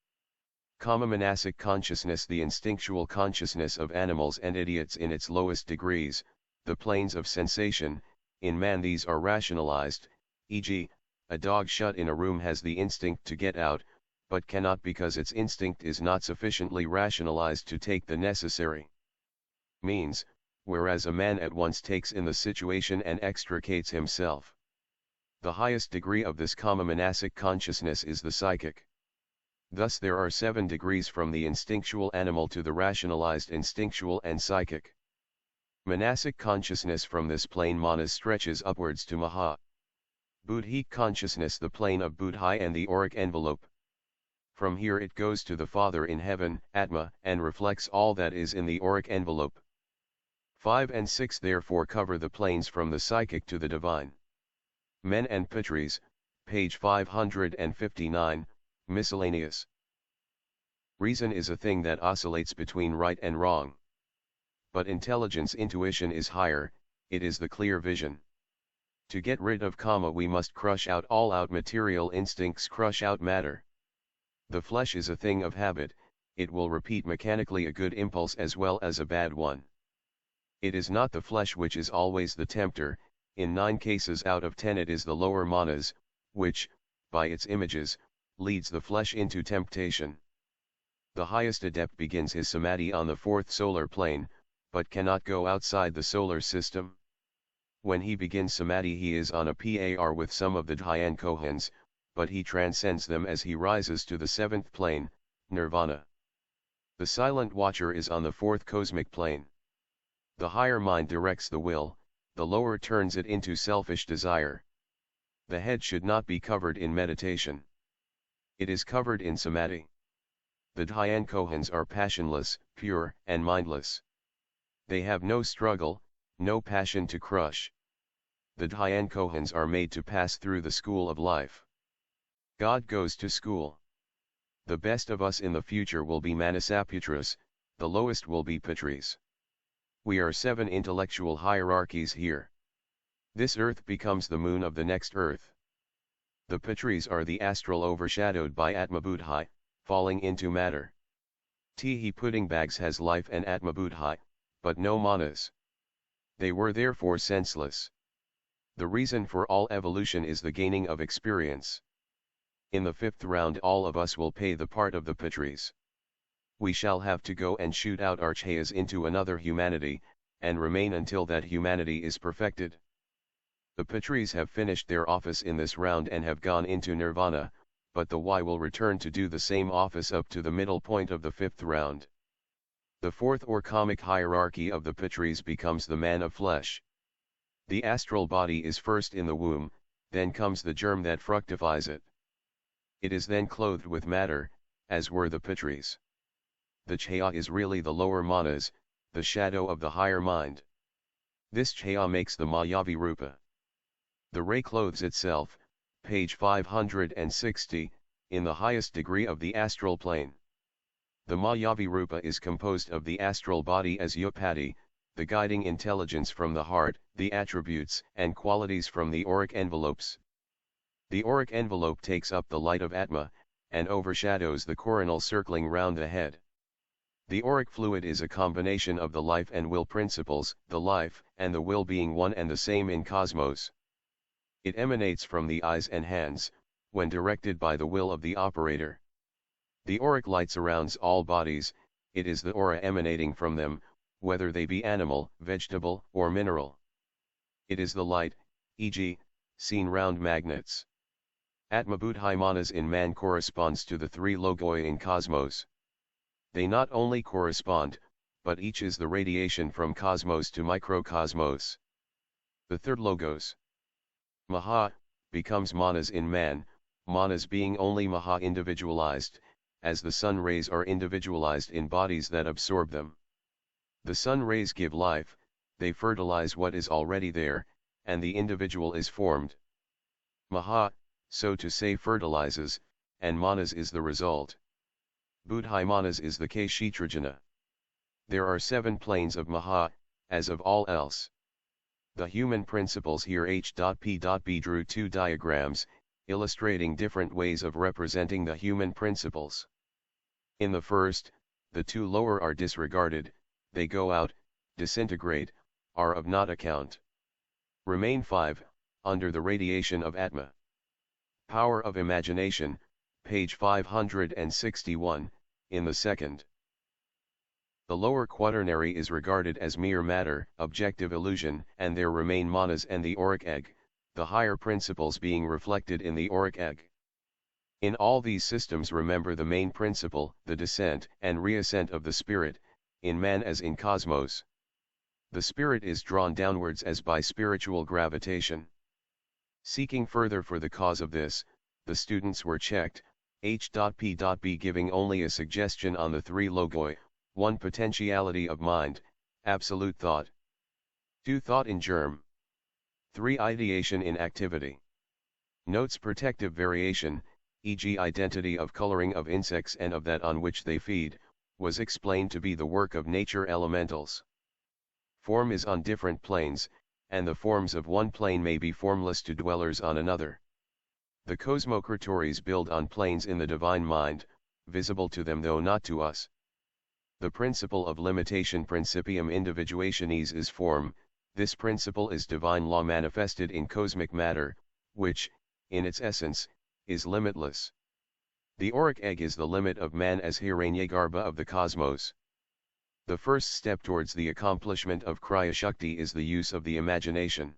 Kama manasic consciousness, the instinctual consciousness of animals and idiots in its lowest degrees, the planes of sensation, in man these are rationalized, e.g., a dog shut in a room has the instinct to get out, but cannot because its instinct is not sufficiently rationalized to take the necessary means, whereas a man at once takes in the situation and extricates himself. The highest degree of this kama manasic consciousness is the psychic. Thus there are 7 degrees from the instinctual animal to the rationalized instinctual and psychic. Manasic consciousness from this plane manas stretches upwards to maha. Buddhic consciousness, the plane of buddhi and the auric envelope. From here it goes to the Father in heaven, Atma, and reflects all that is in the auric envelope. 5 and 6 therefore cover the planes from the psychic to the divine. Men and Pitris, page 559, miscellaneous. Reason is a thing that oscillates between right and wrong. But intelligence, intuition is higher, it is the clear vision. To get rid of kama we must crush out all material instincts, crush out matter. The flesh is a thing of habit, it will repeat mechanically a good impulse as well as a bad one. It is not the flesh which is always the tempter, in 9 cases out of 10 it is the lower manas, which, by its images, leads the flesh into temptation. The highest adept begins his samadhi on the 4th solar plane, but cannot go outside the solar system. When he begins samadhi he is on a par with some of the Dhyan Kohans, but he transcends them as he rises to the 7th plane, nirvana. The silent watcher is on the 4th cosmic plane. The higher mind directs the will, the lower turns it into selfish desire. The head should not be covered in meditation. It is covered in samadhi. The Dhyan Kohans are passionless, pure, and mindless. They have no struggle, no passion to crush. The Dhyan Kohans are made to pass through the school of life. God goes to school. The best of us in the future will be Manasaputras, the lowest will be Pitris. We are 7 intellectual hierarchies here. This earth becomes the moon of the next earth. The Pitris are the astral overshadowed by Atmabuddhi, falling into matter. He pudding bags has life and Atmabuddhi, but no manas. They were therefore senseless. The reason for all evolution is the gaining of experience. In the fifth round all of us will pay the part of the Pitris. We shall have to go and shoot out Archaias into another humanity, and remain until that humanity is perfected. The Pitris have finished their office in this round and have gone into nirvana, but the Y will return to do the same office up to the middle point of the fifth round. The fourth or kamic hierarchy of the Pitris becomes the man of flesh. The astral body is first in the womb, then comes the germ that fructifies it. It is then clothed with matter, as were the Pitris. The Chaya is really the lower manas, the shadow of the higher mind. This Chaya makes the Mayavi Rupa. The ray clothes itself, page 560, in the highest degree of the astral plane. The Mayavi Rupa is composed of the astral body as Yupati, the guiding intelligence from the heart, the attributes and qualities from the auric envelopes. The auric envelope takes up the light of Atma, and overshadows the coronal circling round the head. The auric fluid is a combination of the life and will principles, the life and the will being one and the same in cosmos. It emanates from the eyes and hands, when directed by the will of the operator. The auric light surrounds all bodies, it is the aura emanating from them, whether they be animal, vegetable, or mineral. It is the light, e.g., seen round magnets. Atma-buddhi manas in man corresponds to the three logoi in cosmos. They not only correspond, but each is the radiation from cosmos to microcosmos. The third logos, Maha, becomes manas in man, manas being only Maha individualized, as the sun rays are individualized in bodies that absorb them. The sun rays give life, they fertilize what is already there, and the individual is formed. Maha, so to say, fertilizes, and manas is the result. Buddhi manas is the Kshetrajana. There are 7 planes of Maha, as of all else. The human principles here H.P.B drew 2 diagrams, illustrating different ways of representing the human principles. In the first, the 2 lower are disregarded, they go out, disintegrate, are of not account. Remain 5, under the radiation of Atma. Power of imagination, page 561, in the second. The lower quaternary is regarded as mere matter, objective illusion, and there remain manas and the auric egg, the higher principles being reflected in the auric egg. In all these systems remember the main principle, the descent and reascent of the spirit, in man as in cosmos. The spirit is drawn downwards as by spiritual gravitation. Seeking further for the cause of this, the students were checked, H.P.B giving only a suggestion on the 3 logoi, 1 potentiality of mind, absolute thought. 2 thought in germ. 3 ideation in activity. Notes protective variation, e.g. identity of coloring of insects and of that on which they feed, was explained to be the work of nature elementals. Form is on different planes, and the forms of one plane may be formless to dwellers on another. The cosmocratories build on planes in the divine mind, visible to them though not to us. The principle of limitation principium individuationis is form, this principle is divine law manifested in cosmic matter, which, in its essence, is limitless. The auric egg is the limit of man as Hiranyagarbha of the cosmos. The first step towards the accomplishment of Kriya Shakti is the use of the imagination.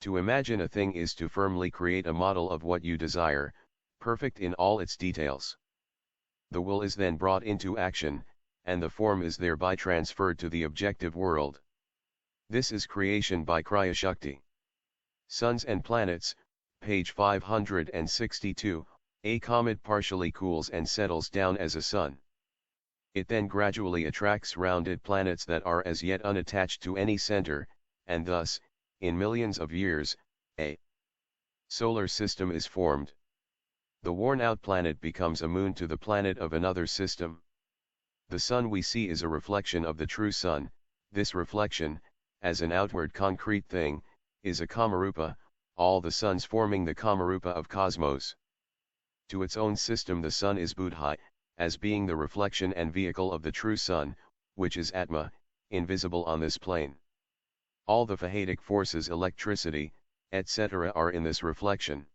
To imagine a thing is to firmly create a model of what you desire, perfect in all its details. The will is then brought into action, and the form is thereby transferred to the objective world. This is creation by Kriya Shakti. Suns and planets, page 562, a comet partially cools and settles down as a sun. It then gradually attracts rounded planets that are as yet unattached to any center, and thus, in millions of years, a solar system is formed. The worn-out planet becomes a moon to the planet of another system. The sun we see is a reflection of the true sun, this reflection, as an outward concrete thing, is a Kamarupa, all the suns forming the Kamarupa of cosmos. To its own system the sun is Buddhi, as being the reflection and vehicle of the true sun, which is Atma, invisible on this plane. All the Fahatic forces, electricity, etc. are in this reflection.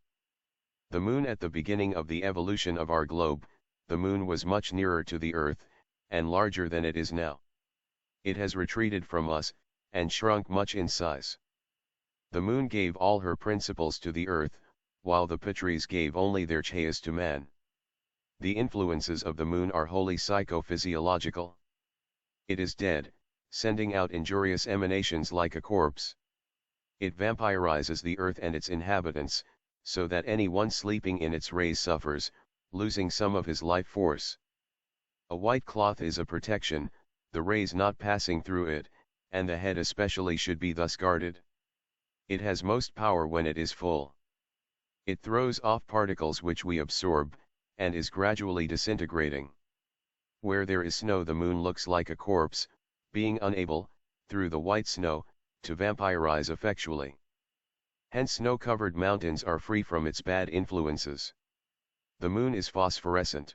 The moon at the beginning of the evolution of our globe, the moon was much nearer to the earth, and larger than it is now. It has retreated from us, and shrunk much in size. The moon gave all her principles to the earth, while the Pitris gave only their chayas to man. The influences of the moon are wholly psychophysiological. It is dead, sending out injurious emanations like a corpse. It vampirizes the earth and its inhabitants, so that anyone sleeping in its rays suffers, losing some of his life force. A white cloth is a protection, the rays not passing through it, and the head especially should be thus guarded. It has most power when it is full. It throws off particles which we absorb, and is gradually disintegrating. Where there is snow, the moon looks like a corpse, being unable, through the white snow, to vampirize effectually. Hence snow-covered mountains are free from its bad influences. The moon is phosphorescent.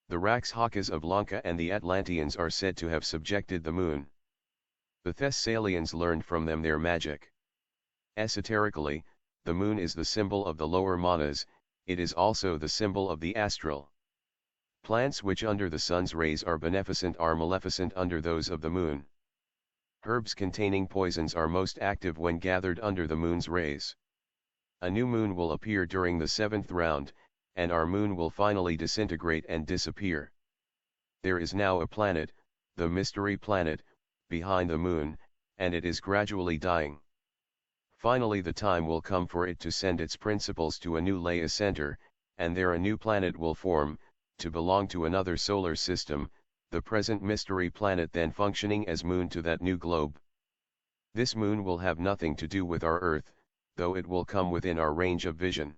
The Rakshas of Lanka and the Atlanteans are said to have subjected the moon. The Thessalians learned from them their magic. Esoterically, the moon is the symbol of the lower manas, it is also the symbol of the astral. Plants which under the sun's rays are beneficent are maleficent under those of the moon. Herbs containing poisons are most active when gathered under the moon's rays. A new moon will appear during the 7th round, and our moon will finally disintegrate and disappear. There is now a planet, the mystery planet, behind the moon, and it is gradually dying. Finally the time will come for it to send its principles to a new Leia center, and there a new planet will form, to belong to another solar system, the present mystery planet then functioning as moon to that new globe. This moon will have nothing to do with our Earth, though it will come within our range of vision.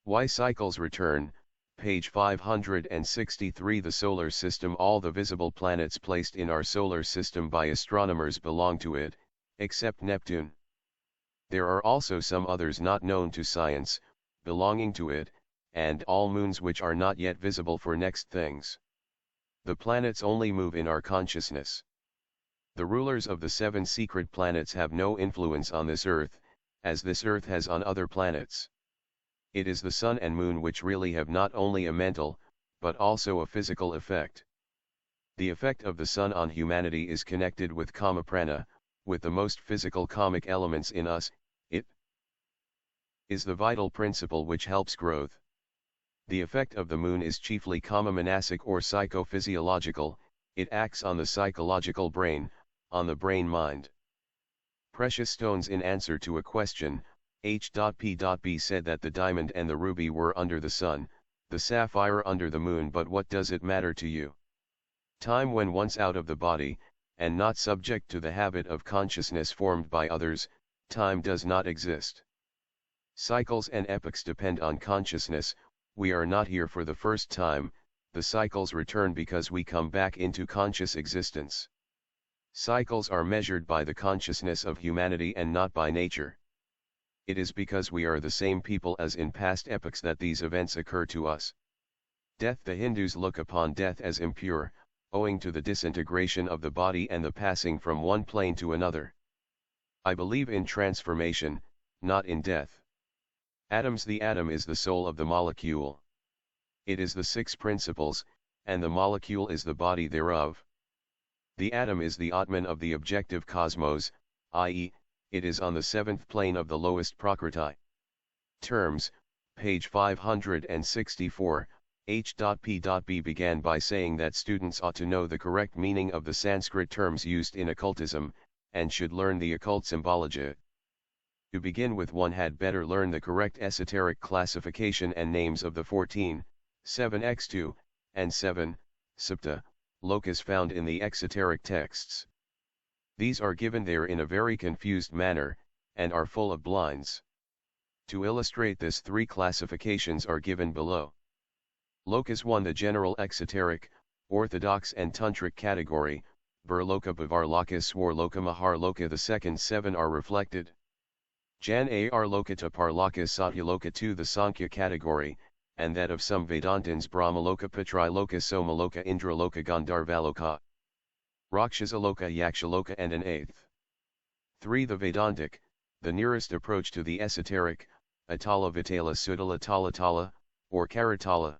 Why cycles return, page 563. The solar system. All the visible planets placed in our solar system by astronomers belong to it, except Neptune. There are also some others not known to science, belonging to it, and all moons which are not yet visible for next things. The planets only move in our consciousness. The rulers of the 7 secret planets have no influence on this earth, as this earth has on other planets. It is the sun and moon which really have not only a mental, but also a physical effect. The effect of the sun on humanity is connected with kama prana, with the most physical kamic elements in us. It is the vital principle which helps growth. The effect of the moon is chiefly kama manasic or psychophysiological, it acts on the psychological brain, on the brain-mind. Precious stones. In answer to a question, H.P.B. said that the diamond and the ruby were under the sun, the sapphire under the moon. But what does it matter to you? Time, when once out of the body, and not subject to the habit of consciousness formed by others, time does not exist. Cycles and epochs depend on consciousness. We are not here for the first time, the cycles return because we come back into conscious existence. Cycles are measured by the consciousness of humanity and not by nature. It is because we are the same people as in past epochs that these events occur to us. Death. The Hindus look upon death as impure, owing to the disintegration of the body and the passing from one plane to another. I believe in transformation, not in death. Atoms. The atom is the soul of the molecule. It is the 6 principles, and the molecule is the body thereof. The atom is the Atman of the objective cosmos, i.e., it is on the 7th plane of the lowest Prakriti. Terms, page 564, H.P.B. began by saying that students ought to know the correct meaning of the Sanskrit terms used in occultism, and should learn the occult symbology. To begin with, one had better learn the correct esoteric classification and names of the 14, 7x2, and 7, Sapta, lokas found in the exoteric texts. These are given there in a very confused manner, and are full of blinds. To illustrate this, 3 classifications are given below. Lokas 1, the general exoteric, orthodox and tantric category, Burloka Bhavarloka Swarloka Maharloka. The second 7 are reflected. Jan Ar Lokata Parloka Satyaloka 2, the Sankhya category, and that of some Vedantins Brahmaloka Pitriloka Somaloka Indraloka Gandharvaloka. Rakshasaloka Yakshaloka, and an 8th. 3. The Vedantic, the nearest approach to the esoteric, Atala Vitala Sudala Tala Tala, or Karatala.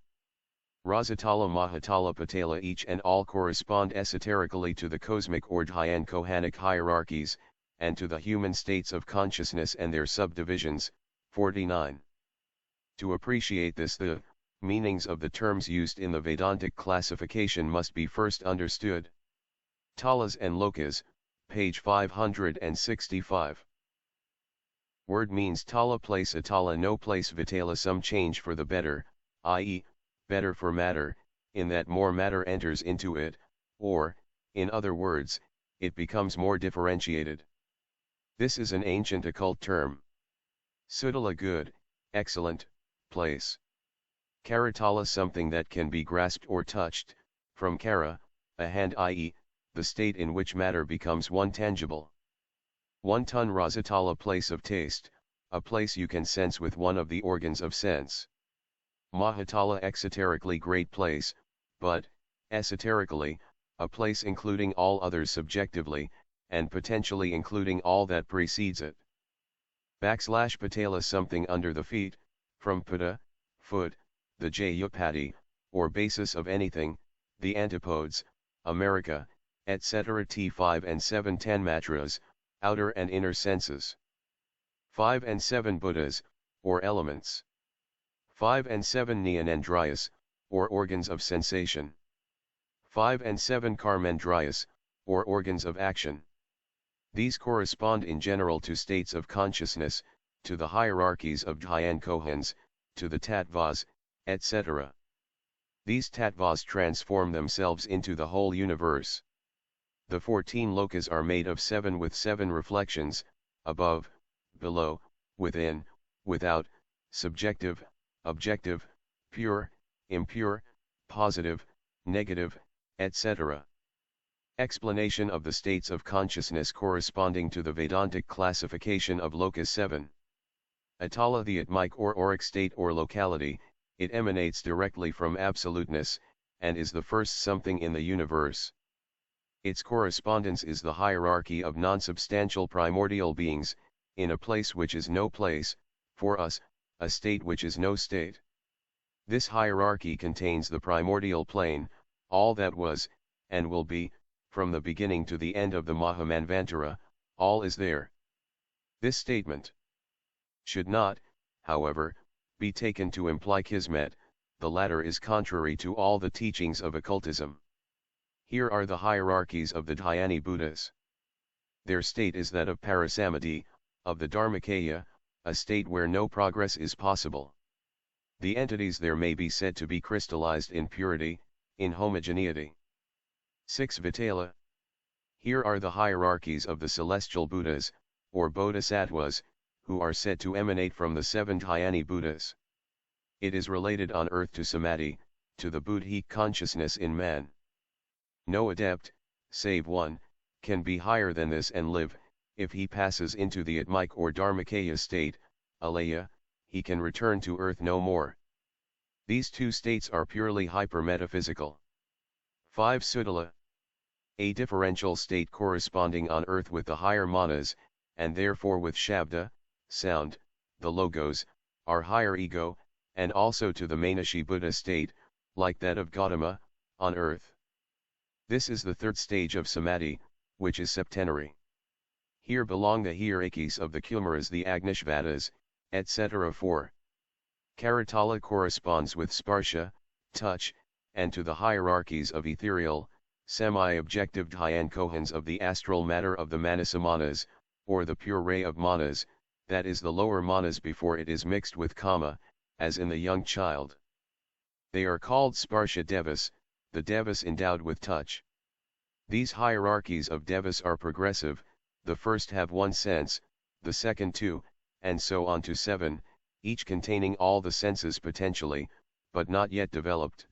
Rasatala Mahatala Patala, each and all correspond esoterically to the cosmic or Dhyan Kohanic hierarchies, and to the human states of consciousness and their subdivisions. 49. To appreciate this, the meanings of the terms used in the Vedantic classification must be first understood. Talas and Lokas, page 565. Word means tala, place, atala, no place, vitala, some change for the better, i.e., better for matter, in that more matter enters into it, or, in other words, it becomes more differentiated. This is an ancient occult term. Sudala, good, excellent, place. Karatala, something that can be grasped or touched, from kara, a hand, i.e., the state in which matter becomes one tangible. 1 ton rasatala, place of taste, a place you can sense with one of the organs of sense. Mahatala, exoterically great place, but, esoterically, a place including all others subjectively, and potentially including all that precedes it. Patala, something under the feet, from pada, foot, the jayupati, or basis of anything, the antipodes, America, etc. T5 and 7 Tanmatras, outer and inner senses. 5 and 7 Buddhas, or elements. 5 and 7 Jnanendriyas, or organs of sensation. 5 and 7 Karmendriyas, or organs of action. These correspond in general to states of consciousness, to the hierarchies of Dhyan Kohans, to the tattvas, etc. These tattvas transform themselves into the whole universe. The 14 lokas are made of 7 with 7 reflections, above, below, within, without, subjective, objective, pure, impure, positive, negative, etc. Explanation of the states of consciousness corresponding to the Vedantic classification of lokas 7. Atala, the atmic or auric state or locality, it emanates directly from absoluteness, and is the first something in the universe. Its correspondence is the hierarchy of non-substantial primordial beings, in a place which is no place, for us, a state which is no state. This hierarchy contains the primordial plane, all that was, and will be, from the beginning to the end of the Mahamanvantara, all is there. This statement should not, however, be taken to imply Kismet, the latter is contrary to all the teachings of occultism. Here are the hierarchies of the Dhyani Buddhas. Their state is that of Parasamadhi, of the Dharmakaya, a state where no progress is possible. The entities there may be said to be crystallized in purity, in homogeneity. 6 Vitala. Here are the hierarchies of the celestial Buddhas, or Bodhisattvas, who are said to emanate from the 7 Dhyani Buddhas. It is related on earth to Samadhi, to the Buddhic consciousness in man. No adept, save one, can be higher than this and live. If he passes into the Atmic or Dharmakaya state, Alaya, he can return to earth no more. These two states are purely hypermetaphysical. 5 Sudala. A differential state corresponding on earth with the higher manas, and therefore with Shabda, sound, the Logos, our higher ego, and also to the Manishi Buddha state, like that of Gautama, on earth. This is the third stage of Samadhi, which is septenary. Here belong the hierarchies of the Kumaras, the Agnishvatas, etc. 4. Karatala corresponds with Sparsha, touch, and to the hierarchies of ethereal, semi-objective Dhyan Kohans of the astral matter of the Manasamanas, or the pure ray of manas, that is the lower manas before it is mixed with kama, as in the young child. They are called Sparsha Devas, the Devas endowed with touch. These hierarchies of Devas are progressive, the first have 1 sense, the second 2, and so on to 7, each containing all the senses potentially, but not yet developed.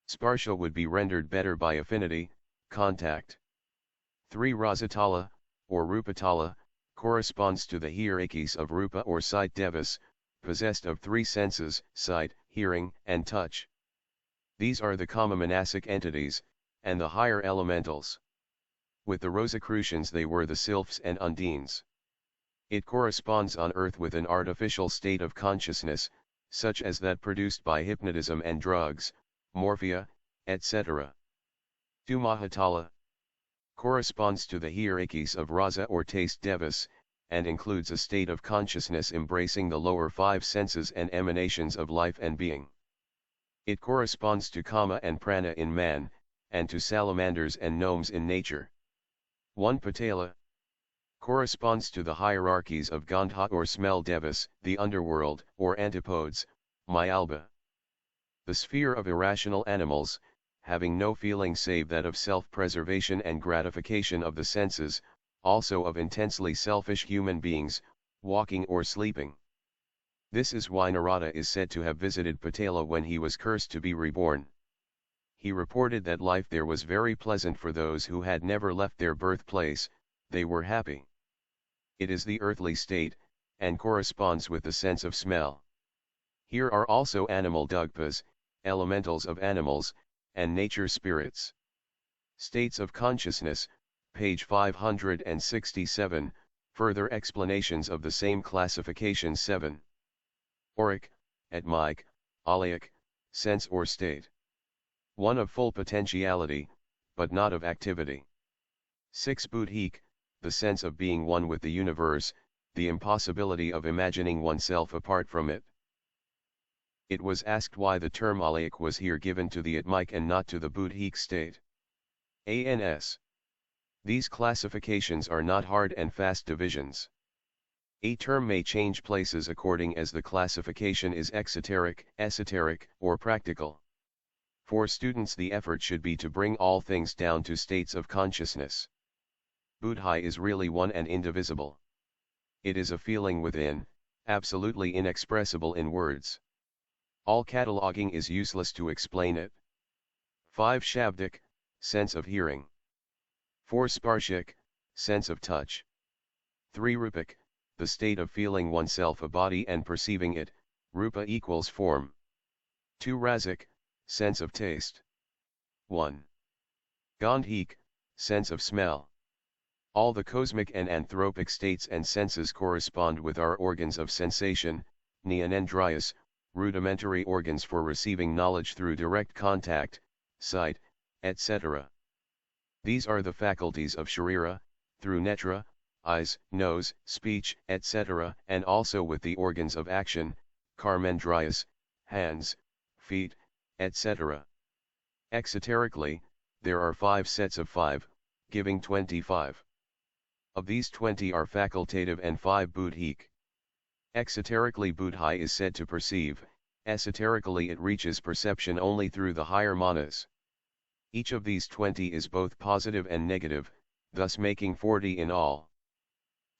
Sparsha would be rendered better by affinity, contact. 3 Rasatala, or Rupatala, corresponds to the hierarchies of Rupa or sight Devas, possessed of 3 senses, sight, hearing, and touch. These are the kama manasic entities, and the higher elementals. With the Rosicrucians they were the sylphs and undines. It corresponds on earth with an artificial state of consciousness, such as that produced by hypnotism and drugs, morphia, etc. Tu Mahatala corresponds to the hierarchies of rasa or taste devas, and includes a state of consciousness embracing the lower five senses and emanations of life and being. It corresponds to kama and prana in man, and to salamanders and gnomes in nature. 1 Patala corresponds to the hierarchies of Gandha or smell devas, the underworld, or antipodes, Myalba. The sphere of irrational animals, having no feeling save that of self-preservation and gratification of the senses, also of intensely selfish human beings, walking or sleeping. This is why Narada is said to have visited Patala when he was cursed to be reborn. He reported that life there was very pleasant for those who had never left their birthplace, they were happy. It is the earthly state, and corresponds with the sense of smell. Here are also animal dugpas, elementals of animals, and nature spirits. States of consciousness, page 567, further explanations of the same classification 7. Auric, atmic, alaic, sense or state. 1 of full potentiality, but not of activity. 6 Buddhic, the sense of being one with the universe, the impossibility of imagining oneself apart from it. It was asked why the term alaic was here given to the atmic and not to the Buddhic state. ANS. These classifications are not hard and fast divisions. A term may change places according as the classification is exoteric, esoteric, or practical. For students the effort should be to bring all things down to states of consciousness. Buddhi is really one and indivisible. It is a feeling within, absolutely inexpressible in words. All cataloging is useless to explain it. 5 Shabdik, sense of hearing. 4 Sparshik, sense of touch. 3 Rupak, the state of feeling oneself a body and perceiving it, rupa equals form. 2 Rasak, sense of taste. 1. Gandhik, sense of smell. All the cosmic and anthropic states and senses correspond with our organs of sensation, Jnanendriyas, rudimentary organs for receiving knowledge through direct contact, sight, etc. These are the faculties of Sharira, through netra, eyes, nose, speech, etc., and also with the organs of action, Karmendriyas, hands, feet, etc. Exoterically, there are 5 sets of 5, giving 25. Of these 20 are facultative and 5 Buddhic. Exoterically Buddhi is said to perceive, esoterically it reaches perception only through the higher manas. Each of these 20 is both positive and negative, thus making 40 in all.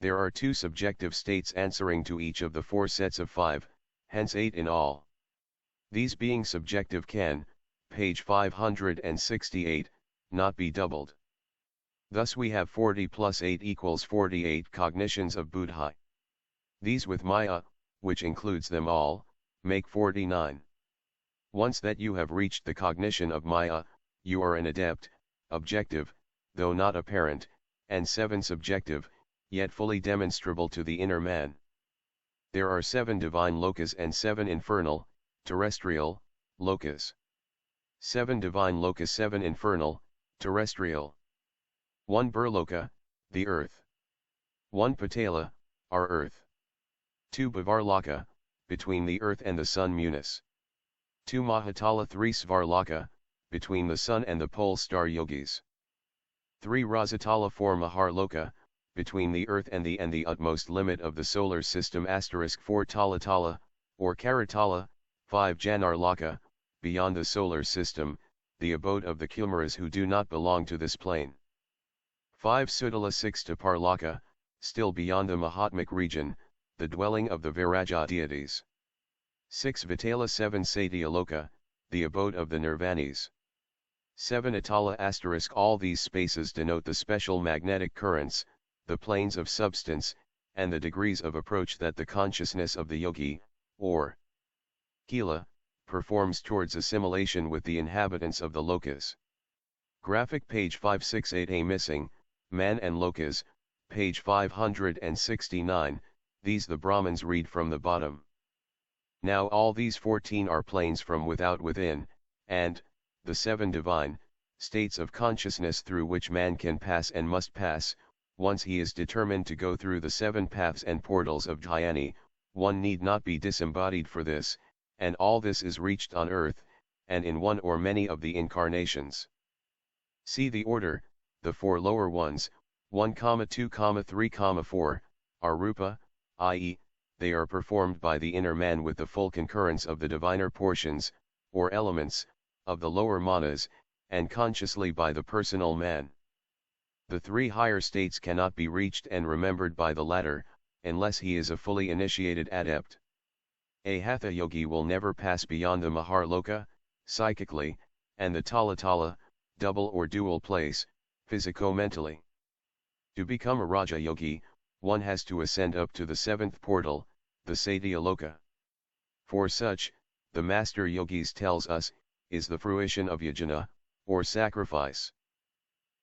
There are 2 subjective states answering to each of the 4 sets of 5, hence 8 in all. These being subjective can, page 568, not be doubled. Thus we have 40 plus 8 equals 48 cognitions of Buddhi. These with Maya, which includes them all, make 49. Once that you have reached the cognition of Maya, you are an adept, objective, though not apparent, and 7 subjective, yet fully demonstrable to the inner man. There are 7 divine lokas and 7 infernal, terrestrial, lokas. 7 divine lokas, 7 infernal, terrestrial. 1 Burloka, the earth. 1 Patala, our earth. 2 Bhavarloka, between the earth and the sun Munis. 2 Mahatala, 3 Svarloka, between the sun and the pole star yogis. 3 Rasatala, 4 Maharloka, between the earth and the utmost limit of the solar system * 4 Talatala, or Karatala, 5 Janarloka, beyond the solar system, the abode of the Kumaras who do not belong to this plane. 5 Sudala, 6 Taparloka, still beyond the Mahatmic region, the dwelling of the Viraja deities. 6 Vitala, 7 Satyaloka, the abode of the Nirvanis. 7 Atala * all these spaces denote the special magnetic currents, the planes of substance, and the degrees of approach that the consciousness of the yogi, or Kila, performs towards assimilation with the inhabitants of the lokas. Graphic page 568a missing, man and lokas, page 569, these the Brahmins read from the bottom. Now all these 14 are planes from without within, and, the 7 divine, states of consciousness through which man can pass and must pass, once he is determined to go through the 7 paths and portals of Dhyani, one need not be disembodied for this, and all this is reached on earth, and in one or many of the incarnations. See the order, the 4 lower ones, 1, 2, 3, 4, are rupa, i.e., they are performed by the inner man with the full concurrence of the diviner portions, or elements, of the lower manas, and consciously by the personal man. The 3 higher states cannot be reached and remembered by the latter, unless he is a fully initiated adept. A hatha yogi will never pass beyond the Maharloka, psychically, and the Talatala, double or dual place, physico-mentally. To become a Raja Yogi, one has to ascend up to the 7th portal, the Satyaloka. For such, the Master Yogis tells us, is the fruition of yajna, or sacrifice.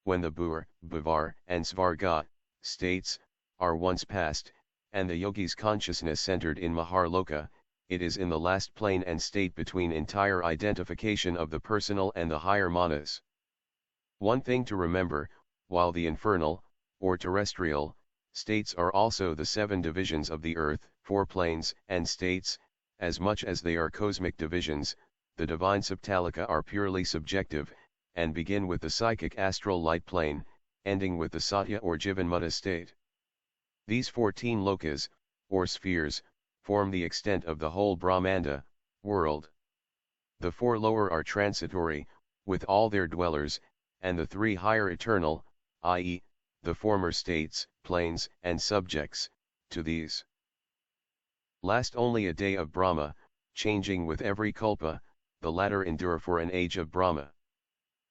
When the Bhur, Bhavar, and Svarga, states, are once passed, and the yogi's consciousness centered in Maharloka, it is in the last plane and state between entire identification of the personal and the higher manas. One thing to remember, while the infernal, or terrestrial, states are also the 7 divisions of the earth, 4 planes and states, as much as they are cosmic divisions, the divine Saptalika are purely subjective, and begin with the psychic astral light plane, ending with the Satya or Jivanmutta state. These 14 lokas, or spheres, form the extent of the whole Brahmanda, world. The 4 lower are transitory, with all their dwellers, and the 3 higher eternal, i.e., the former states, planes, and subjects, to these. Last only a day of Brahma, changing with every kalpa, the latter endure for an age of Brahma.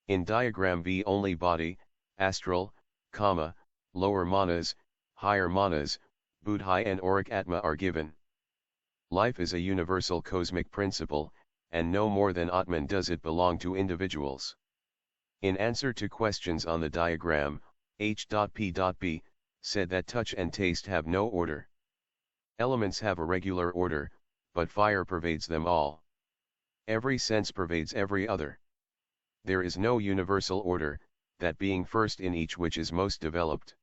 In diagram V only body, astral, kama, lower manas, higher manas, buddhi and auric atma are given. Life is a universal cosmic principle, and no more than Atman does it belong to individuals. In answer to questions on the diagram, H.P.B. said that touch and taste have no order. Elements have a regular order, but fire pervades them all. Every sense pervades every other. There is no universal order, that being first in each which is most developed.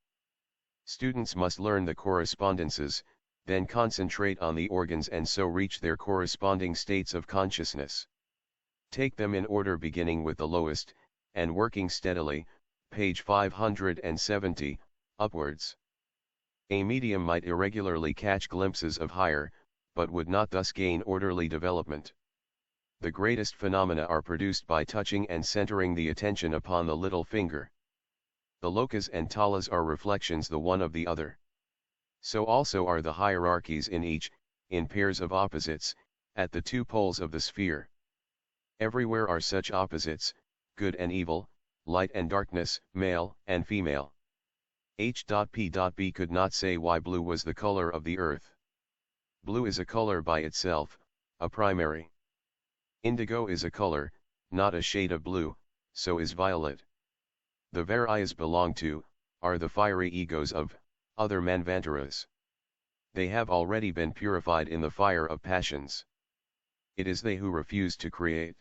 Students must learn the correspondences, then concentrate on the organs and so reach their corresponding states of consciousness. Take them in order beginning with the lowest, and working steadily, page 570, upwards. A medium might irregularly catch glimpses of higher, but would not thus gain orderly development. The greatest phenomena are produced by touching and centering the attention upon the little finger. The lokas and talas are reflections the one of the other. So also are the hierarchies in each, in pairs of opposites, at the 2 poles of the sphere. Everywhere are such opposites, good and evil, light and darkness, male and female. H.P.B. could not say why blue was the color of the earth. Blue is a color by itself, a primary. Indigo is a color, not a shade of blue, so is violet. The Varyas belong to, are the fiery egos of, other Manvantaras. They have already been purified in the fire of passions. It is they who refuse to create.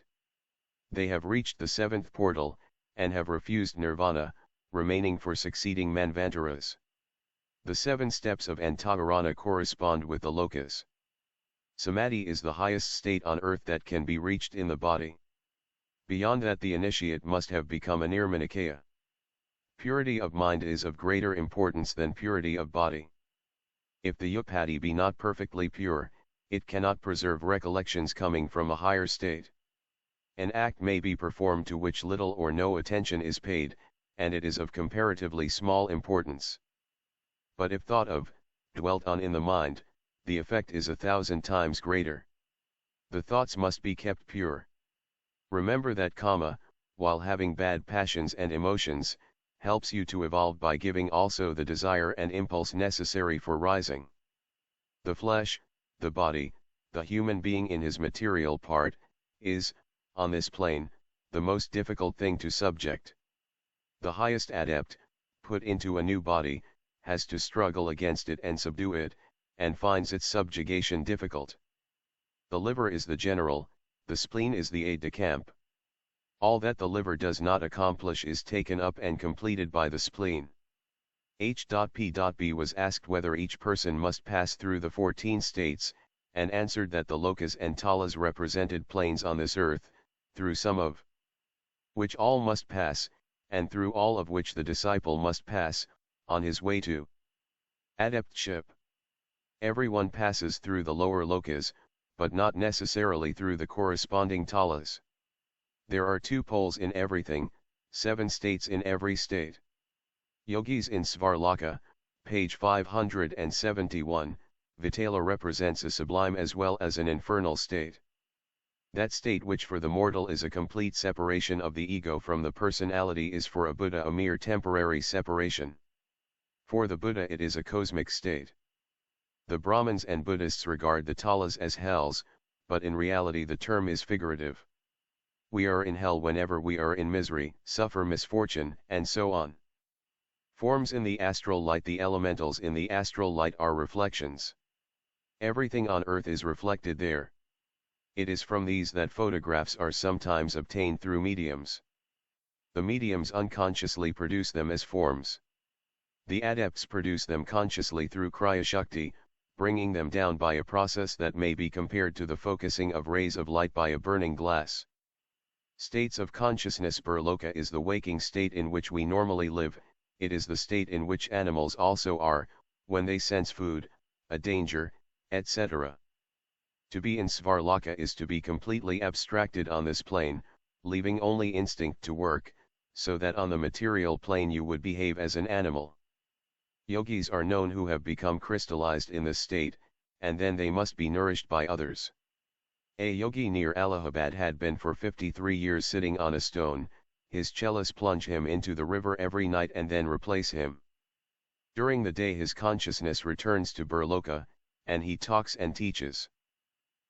They have reached the 7th portal, and have refused nirvana, remaining for succeeding Manvantaras. The 7 steps of Antakarana correspond with the lokas. Samadhi is the highest state on earth that can be reached in the body. Beyond that the initiate must have become a nirmanakaya. Purity of mind is of greater importance than purity of body. If the upati be not perfectly pure, it cannot preserve recollections coming from a higher state. An act may be performed to which little or no attention is paid, and it is of comparatively small importance. But if thought of, dwelt on in the mind, the effect is 1,000 times greater. The thoughts must be kept pure. Remember that kama, while having bad passions and emotions, helps you to evolve by giving also the desire and impulse necessary for rising. The flesh, the body, the human being in his material part, is, on this plane, the most difficult thing to subject. The highest adept, put into a new body, has to struggle against it and subdue it, and finds its subjugation difficult. The liver is the general, the spleen is the aide-de-camp. All that the liver does not accomplish is taken up and completed by the spleen. H.P.B. was asked whether each person must pass through the 14 states, and answered that the lokas and talas represented planes on this earth, through some of which all must pass, and through all of which the disciple must pass, on his way to adeptship. Everyone passes through the lower lokas, but not necessarily through the corresponding talas. There are 2 poles in everything, 7 states in every state. Yogis in Svarloka, page 571, Vitala represents a sublime as well as an infernal state. That state which for the mortal is a complete separation of the ego from the personality is for a Buddha a mere temporary separation. For the Buddha it is a cosmic state. The Brahmins and Buddhists regard the talas as hells, but in reality the term is figurative. We are in hell whenever we are in misery, suffer misfortune, and so on. Forms in the astral light. The elementals in the astral light are reflections. Everything on earth is reflected there. It is from these that photographs are sometimes obtained through mediums. The mediums unconsciously produce them as forms. The adepts produce them consciously through Kriya-Shakti, bringing them down by a process that may be compared to the focusing of rays of light by a burning glass. States of consciousness. Burloka is the waking state in which we normally live. It is the state in which animals also are, when they sense food, a danger, etc. To be in Svarloka is to be completely abstracted on this plane, leaving only instinct to work, so that on the material plane you would behave as an animal. Yogis are known who have become crystallized in this state, and then they must be nourished by others. A yogi near Allahabad had been for 53 years sitting on a stone. His chelas plunge him into the river every night and then replace him. During the day his consciousness returns to Burloka, and he talks and teaches.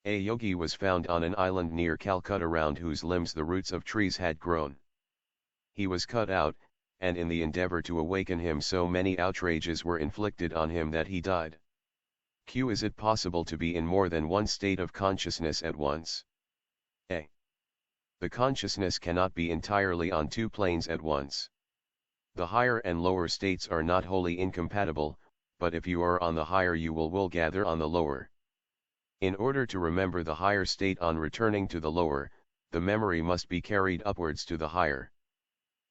A yogi was found on an island near Calcutta round whose limbs the roots of trees had grown. He was cut out, and in the endeavor to awaken him so many outrages were inflicted on him that he died. Is it possible to be in more than one state of consciousness at once? A. The consciousness cannot be entirely on 2 planes at once. The higher and lower states are not wholly incompatible, but if you are on the higher you will gather on the lower. In order to remember the higher state on returning to the lower, the memory must be carried upwards to the higher.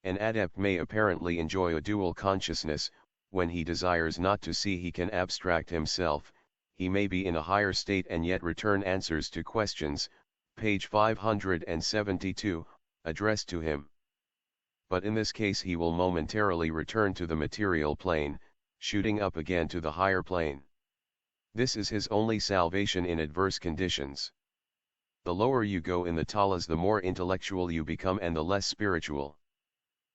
An adept may apparently enjoy a dual consciousness. When he desires not to see he can abstract himself. He may be in a higher state and yet return answers to questions, page 572, addressed to him. But in this case he will momentarily return to the material plane, shooting up again to the higher plane. This is his only salvation in adverse conditions. The lower you go in the talas the more intellectual you become and the less spiritual.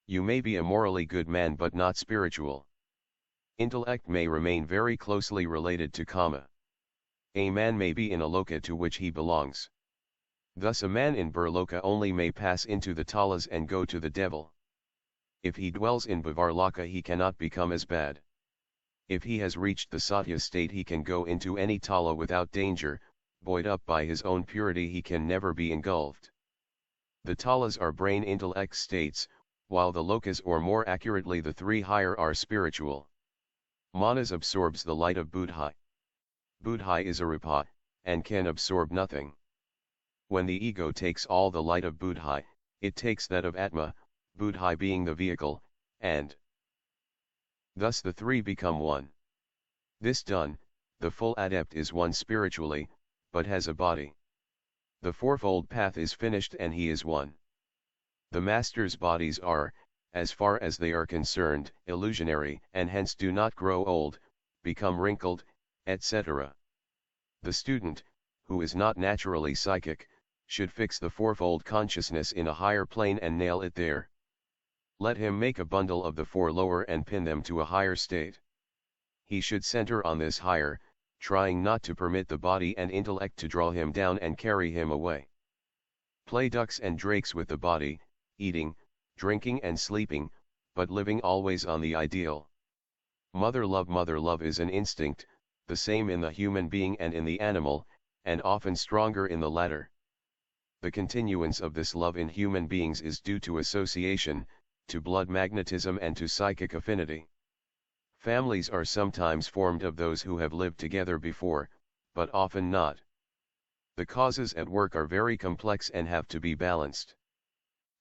You may be a morally good man but not spiritual. Intellect may remain very closely related to kama. A man may be in a loka to which he belongs. Thus a man in Burloka only may pass into the talas and go to the devil. If he dwells in Bhavarloka he cannot become as bad. If he has reached the Satya state he can go into any tala without danger, buoyed up by his own purity he can never be engulfed. The talas are brain intellect states, while the lokas or more accurately the 3 higher are spiritual. Manas absorbs the light of Buddhi. Buddhi is a rupa, and can absorb nothing. When the ego takes all the light of Buddhi, it takes that of Atma, Buddhi being the vehicle, and thus the 3 become one. This done, the full adept is one spiritually, but has a body. The fourfold path is finished and he is one. The master's bodies are, as far as they are concerned, illusionary and hence do not grow old, become wrinkled, etc. The student, who is not naturally psychic, should fix the fourfold consciousness in a higher plane and nail it there. Let him make a bundle of the 4 lower and pin them to a higher state. He should center on this higher, trying not to permit the body and intellect to draw him down and carry him away. Play ducks and drakes with the body, eating, drinking and sleeping, but living always on the ideal. Mother love is an instinct, the same in the human being and in the animal, and often stronger in the latter. The continuance of this love in human beings is due to association, to blood magnetism and to psychic affinity. Families are sometimes formed of those who have lived together before, but often not. The causes at work are very complex and have to be balanced.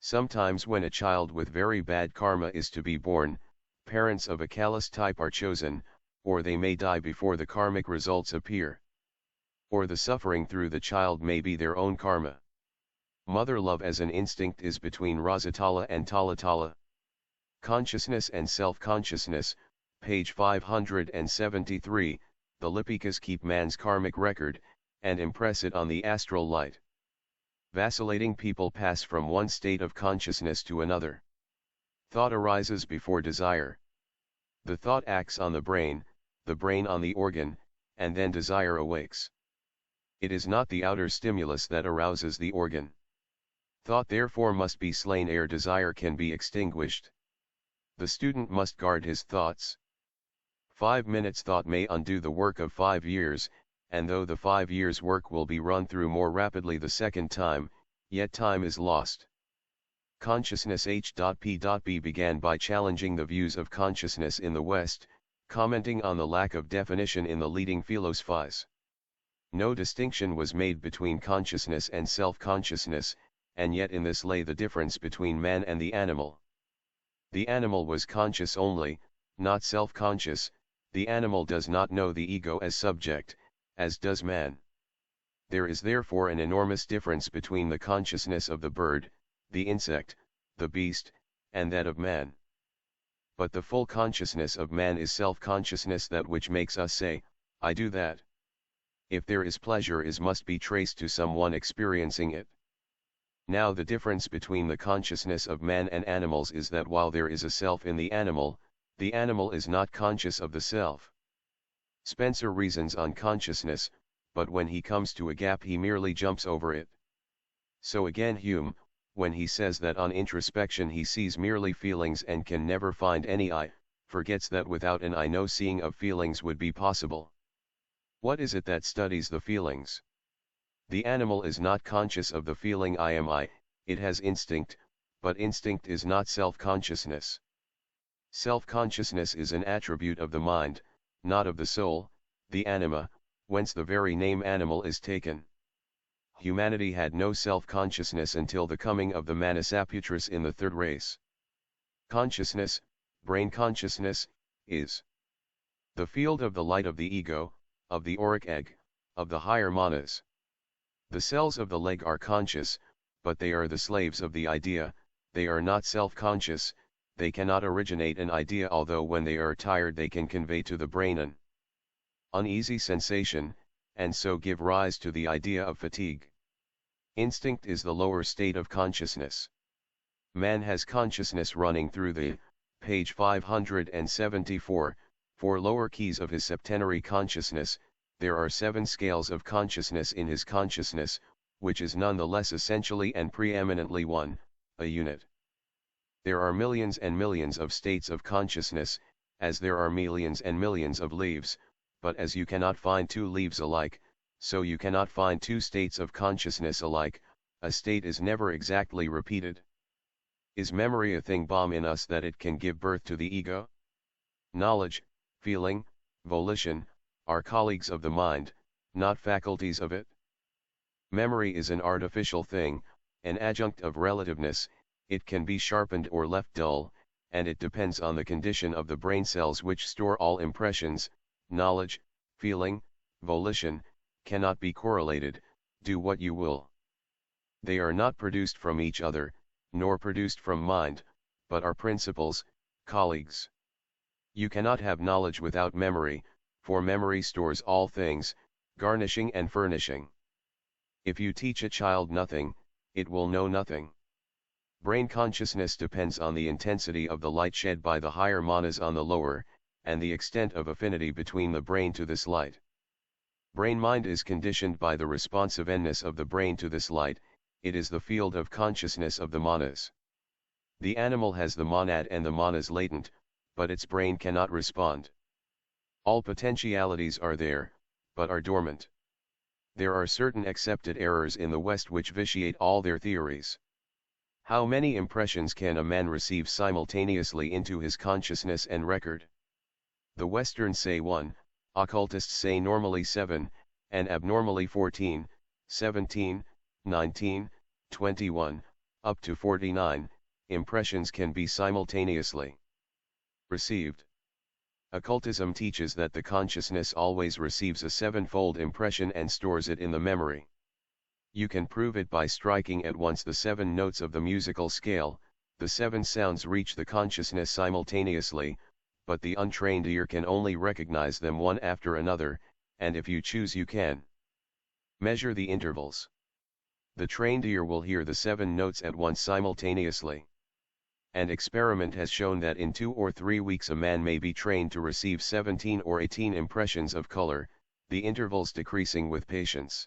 Sometimes when a child with very bad karma is to be born, parents of a callous type are chosen, or they may die before the karmic results appear. Or the suffering through the child may be their own karma. Mother love as an instinct is between Rasatala and Talatala. Consciousness and self-consciousness, page 573, the Lipikas keep man's karmic record, and impress it on the astral light. Vacillating people pass from one state of consciousness to another. Thought arises before desire. The thought acts on the brain on the organ, and then desire awakes. It is not the outer stimulus that arouses the organ. Thought therefore must be slain ere desire can be extinguished. The student must guard his thoughts. 5 minutes thought may undo the work of 5 years, and though the 5 years' work will be run through more rapidly the second time, yet time is lost. Consciousness H.P.B. began by challenging the views of consciousness in the West, commenting on the lack of definition in the leading philosophies. No distinction was made between consciousness and self-consciousness, and yet in this lay the difference between man and the animal. The animal was conscious only, not self-conscious. The animal does not know the ego as subject, as does man. There is therefore an enormous difference between the consciousness of the bird, the insect, the beast, and that of man. But the full consciousness of man is self-consciousness, that which makes us say, I do that. If there is pleasure, it must be traced to someone experiencing it. Now the difference between the consciousness of man and animals is that while there is a self in the animal is not conscious of the self. Spencer reasons on consciousness, but when he comes to a gap he merely jumps over it. So again Hume, when he says that on introspection he sees merely feelings and can never find any I, forgets that without an I no seeing of feelings would be possible. What is it that studies the feelings? The animal is not conscious of the feeling I am I, it has instinct, but instinct is not self-consciousness. Self-consciousness is an attribute of the mind, not of the soul, the anima, whence the very name animal is taken. Humanity had no self-consciousness until the coming of the Manasaputras in the third race. Consciousness, brain consciousness, is the field of the light of the ego, of the auric egg, of the higher manas. The cells of the leg are conscious, but they are the slaves of the idea, they are not self-conscious, they cannot originate an idea, although when they are tired they can convey to the brain an uneasy sensation, and so give rise to the idea of fatigue. Instinct is the lower state of consciousness. Man has consciousness running through the, page 574, 4 lower keys of his septenary consciousness. There are 7 scales of consciousness in his consciousness, which is nonetheless essentially and preeminently one, a unit. There are millions and millions of states of consciousness, as there are millions and millions of leaves, but as you cannot find 2 leaves alike, so you cannot find 2 states of consciousness alike, a state is never exactly repeated. Is memory a thing bomb in us that it can give birth to the ego? Knowledge, feeling, volition, are colleagues of the mind, not faculties of it. Memory is an artificial thing, an adjunct of relativeness, it can be sharpened or left dull, and it depends on the condition of the brain cells which store all impressions. Knowledge, feeling, volition, cannot be correlated, do what you will. They are not produced from each other, nor produced from mind, but are principles, colleagues. You cannot have knowledge without memory, for memory stores all things, garnishing and furnishing. If you teach a child nothing, it will know nothing. Brain consciousness depends on the intensity of the light shed by the higher manas on the lower, and the extent of affinity between the brain to this light. Brain-mind is conditioned by the responsiveness of the brain to this light, it is the field of consciousness of the manas. The animal has the monad and the monas latent, but its brain cannot respond. All potentialities are there, but are dormant. There are certain accepted errors in the West which vitiate all their theories. How many impressions can a man receive simultaneously into his consciousness and record? The Westerns say 1, occultists say normally 7, and abnormally 14, 17, 19, 21, up to 49, impressions can be simultaneously received. Occultism teaches that the consciousness always receives a sevenfold impression and stores it in the memory. You can prove it by striking at once the 7 notes of the musical scale. The 7 sounds reach the consciousness simultaneously, but the untrained ear can only recognize them one after another, and if you choose you can measure the intervals. The trained ear will hear the 7 notes at once simultaneously. An experiment has shown that in 2 or 3 weeks a man may be trained to receive 17 or 18 impressions of color, the intervals decreasing with patience.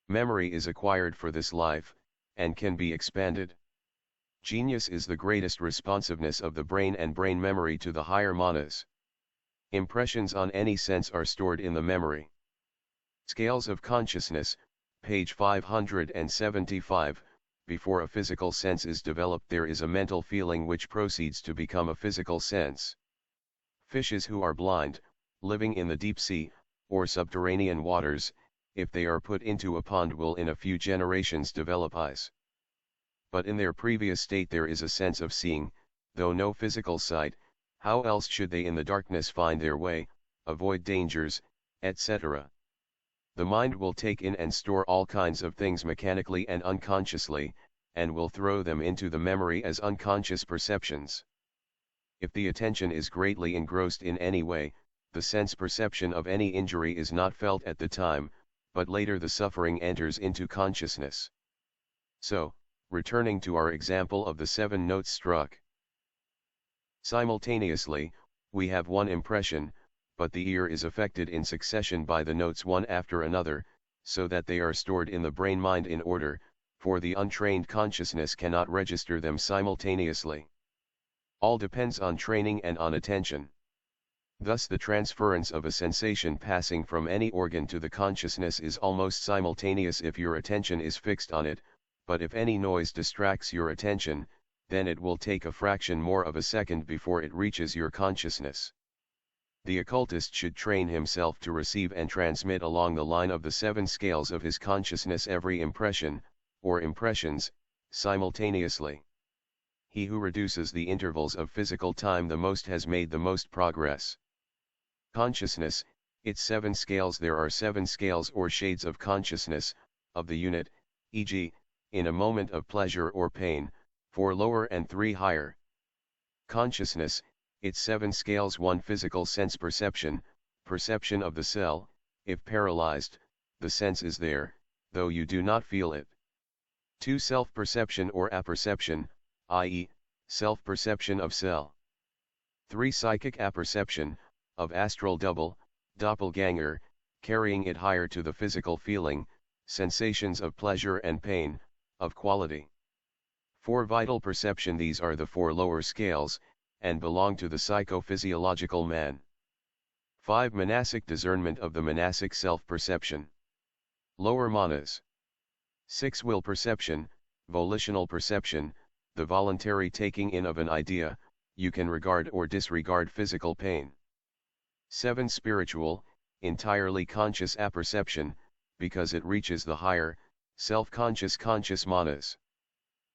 Memory is acquired for this life, and can be expanded. Genius is the greatest responsiveness of the brain and brain memory to the higher manas. Impressions on any sense are stored in the memory. Scales of consciousness, page 575. Before a physical sense is developed there is a mental feeling which proceeds to become a physical sense. Fishes who are blind, living in the deep sea, or subterranean waters, if they are put into a pond will in a few generations develop eyes. But in their previous state there is a sense of seeing, though no physical sight. How else should they in the darkness find their way, avoid dangers, etc.? The mind will take in and store all kinds of things mechanically and unconsciously, and will throw them into the memory as unconscious perceptions. If the attention is greatly engrossed in any way, the sense perception of any injury is not felt at the time, but later the suffering enters into consciousness. So, returning to our example of the 7 notes struck simultaneously, we have one impression, but the ear is affected in succession by the notes one after another, so that they are stored in the brain-mind in order, for the untrained consciousness cannot register them simultaneously. All depends on training and on attention. Thus the transference of a sensation passing from any organ to the consciousness is almost simultaneous if your attention is fixed on it, but if any noise distracts your attention, then it will take a fraction more of a second before it reaches your consciousness. The occultist should train himself to receive and transmit along the line of the 7 scales of his consciousness every impression, or impressions, simultaneously. He who reduces the intervals of physical time the most has made the most progress. Consciousness, its 7 scales. There are 7 scales or shades of consciousness, of the unit, e.g., in a moment of pleasure or pain, 4 lower and 3 higher. Consciousness, its 7 scales: 1 physical sense perception, perception of the cell. If paralyzed, the sense is there, though you do not feel it. 2 self-perception or apperception, i.e., self-perception of cell. 3 psychic apperception, of astral double, doppelganger, carrying it higher to the physical feeling, sensations of pleasure and pain, of quality. 4 vital perception. These are the 4 lower scales, and belong to the psychophysiological man. 5 monastic discernment of the monastic self-perception. Lower manas. 6 will perception, volitional perception, the voluntary taking in of an idea. You can regard or disregard physical pain. 7 spiritual, entirely conscious apperception, because it reaches the higher, self-conscious conscious manas.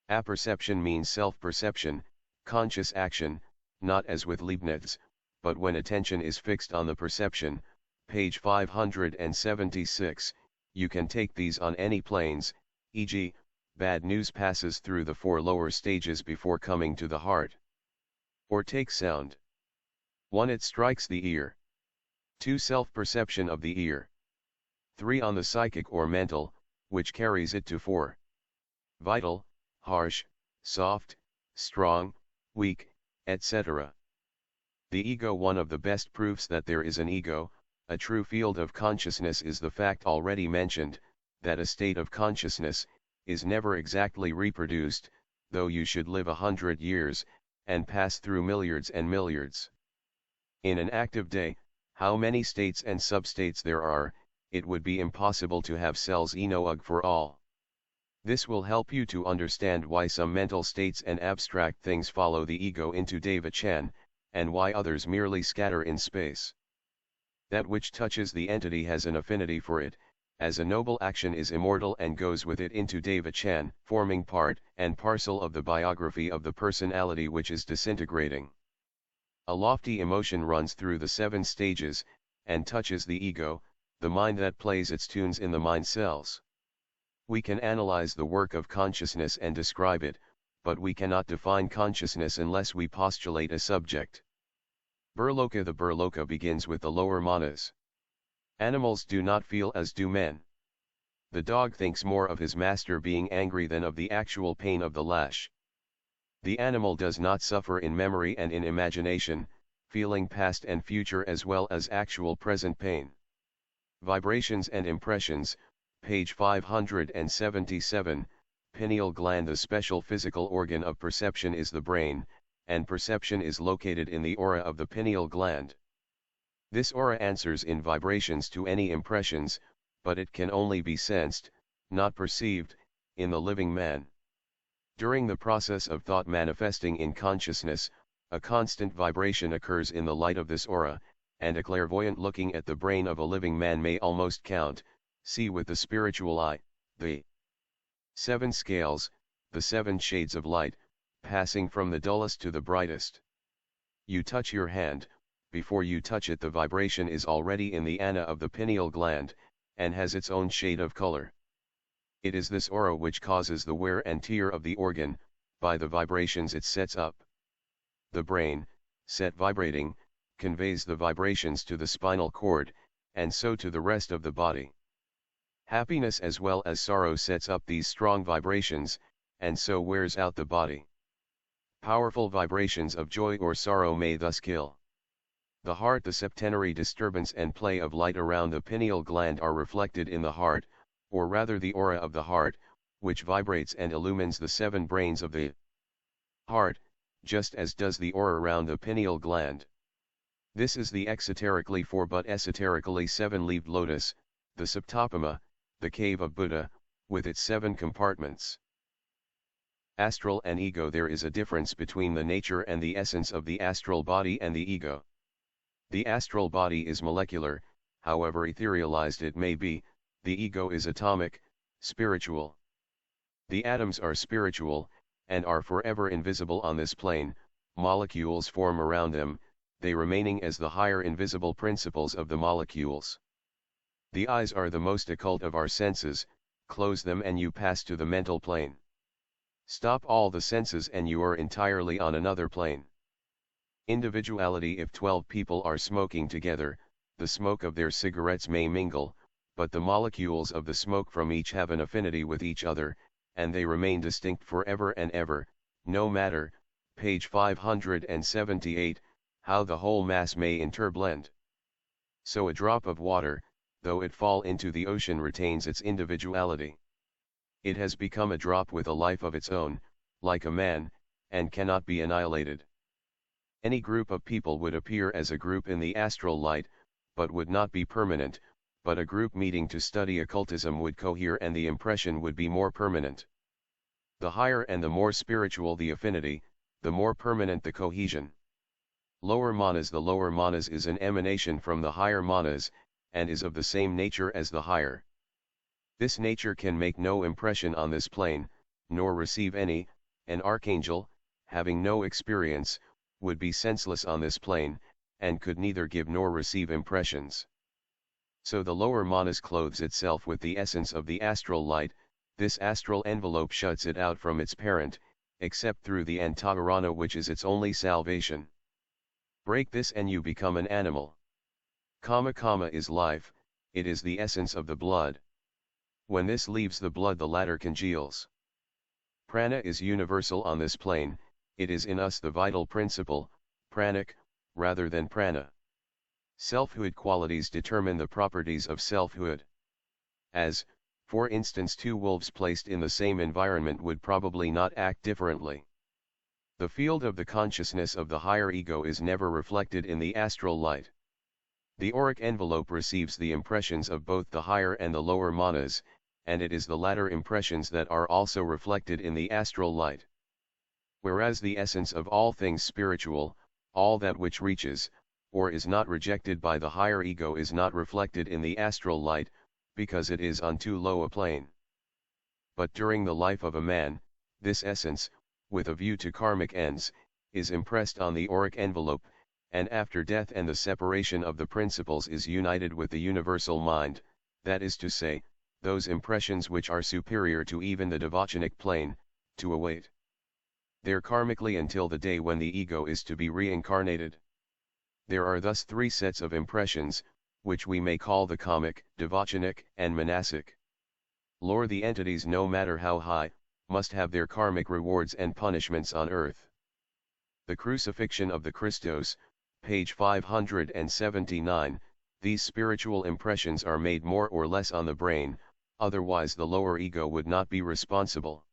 Apperception means self-perception, conscious action, not as with Leibniz, but when attention is fixed on the perception. Page 576, you can take these on any planes, e.g., bad news passes through the 4 lower stages before coming to the heart. Or take sound. 1. It strikes the ear. 2. Self-perception of the ear. 3. On the psychic or mental, which carries it to 4. Vital, harsh, soft, strong, weak, etc. The ego. One of the best proofs that there is an ego, a true field of consciousness, is the fact already mentioned, that a state of consciousness is never exactly reproduced, though you should live 100 years, and pass through milliards and milliards. In an active day, how many states and substates there are, it would be impossible to have cells enough for all. This will help you to understand why some mental states and abstract things follow the ego into Devachan, and why others merely scatter in space. That which touches the entity has an affinity for it, as a noble action is immortal and goes with it into Devachan, forming part and parcel of the biography of the personality which is disintegrating. A lofty emotion runs through the 7 stages, and touches the ego, the mind that plays its tunes in the mind cells. We can analyze the work of consciousness and describe it, but we cannot define consciousness unless we postulate a subject. Burloka. The Burloka begins with the lower manas. Animals do not feel as do men. The dog thinks more of his master being angry than of the actual pain of the lash. The animal does not suffer in memory and in imagination, feeling past and future as well as actual present pain. Vibrations and impressions, page 577, pineal gland. The special physical organ of perception is the brain, and perception is located in the aura of the pineal gland. This aura answers in vibrations to any impressions, but it can only be sensed, not perceived, in the living man. During the process of thought manifesting in consciousness, a constant vibration occurs in the light of this aura, and a clairvoyant looking at the brain of a living man may almost count, see with the spiritual eye, the 7 scales, the 7 shades of light, passing from the dullest to the brightest. You touch your hand, before you touch it the vibration is already in the ana of the pineal gland, and has its own shade of color. It is this aura which causes the wear and tear of the organ, by the vibrations it sets up. The brain, set vibrating, conveys the vibrations to the spinal cord, and so to the rest of the body. Happiness as well as sorrow sets up these strong vibrations, and so wears out the body. Powerful vibrations of joy or sorrow may thus kill the heart. The septenary disturbance and play of light around the pineal gland are reflected in the heart, or rather the aura of the heart, which vibrates and illumines the 7 brains of the heart, just as does the aura around the pineal gland. This is the exoterically 4 but esoterically 7-leaved lotus, the Saptapama, the cave of Buddha, with its 7 compartments. Astral and ego. There is a difference between the nature and the essence of the astral body and the ego. The astral body is molecular, however etherealized it may be, the ego is atomic, spiritual. The atoms are spiritual, and are forever invisible on this plane, molecules form around them, they remaining as the higher invisible principles of the molecules. The eyes are the most occult of our senses, close them and you pass to the mental plane. Stop all the senses and you are entirely on another plane. Individuality. If 12 people are smoking together, the smoke of their cigarettes may mingle, but the molecules of the smoke from each have an affinity with each other, and they remain distinct forever and ever, no matter, page 578, how the whole mass may interblend. So a drop of water, though it fall into the ocean, retains its individuality. It has become a drop with a life of its own, like a man, and cannot be annihilated. Any group of people would appear as a group in the astral light, but would not be permanent, but a group meeting to study occultism would cohere and the impression would be more permanent. The higher and the more spiritual the affinity, the more permanent the cohesion. Lower manas. The lower manas is an emanation from the higher manas, and is of the same nature as the higher. This nature can make no impression on this plane, nor receive any. An archangel, having no experience, would be senseless on this plane, and could neither give nor receive impressions. So the lower manas clothes itself with the essence of the astral light, this astral envelope shuts it out from its parent, except through the antaharana which is its only salvation. Break this and you become an animal. Kama is life, it is the essence of the blood. When this leaves the blood the latter congeals. Prana is universal on this plane, it is in us the vital principle, pranic, rather than prana. Selfhood qualities determine the properties of selfhood. As, For instance, two wolves placed in the same environment would probably not act differently. The field of the consciousness of the higher ego is never reflected in the astral light. The auric envelope receives the impressions of both the higher and the lower manas, and it is the latter impressions that are also reflected in the astral light. Whereas the essence of all things spiritual, all that which reaches, or is not rejected by the higher ego, is not reflected in the astral light, because it is on too low a plane. But during the life of a man, this essence, with a view to karmic ends, is impressed on the auric envelope, and after death and the separation of the principles is united with the universal mind, that is to say, those impressions which are superior to even the devachanic plane, to await there karmically until the day when the ego is to be reincarnated. There are thus three sets of impressions, which we may call the kamic, devachanic, and manasic. The entities, no matter how high, must have their karmic rewards and punishments on earth. The crucifixion of the Christos, page 579, these spiritual impressions are made more or less on the brain, otherwise the lower ego would not be responsible.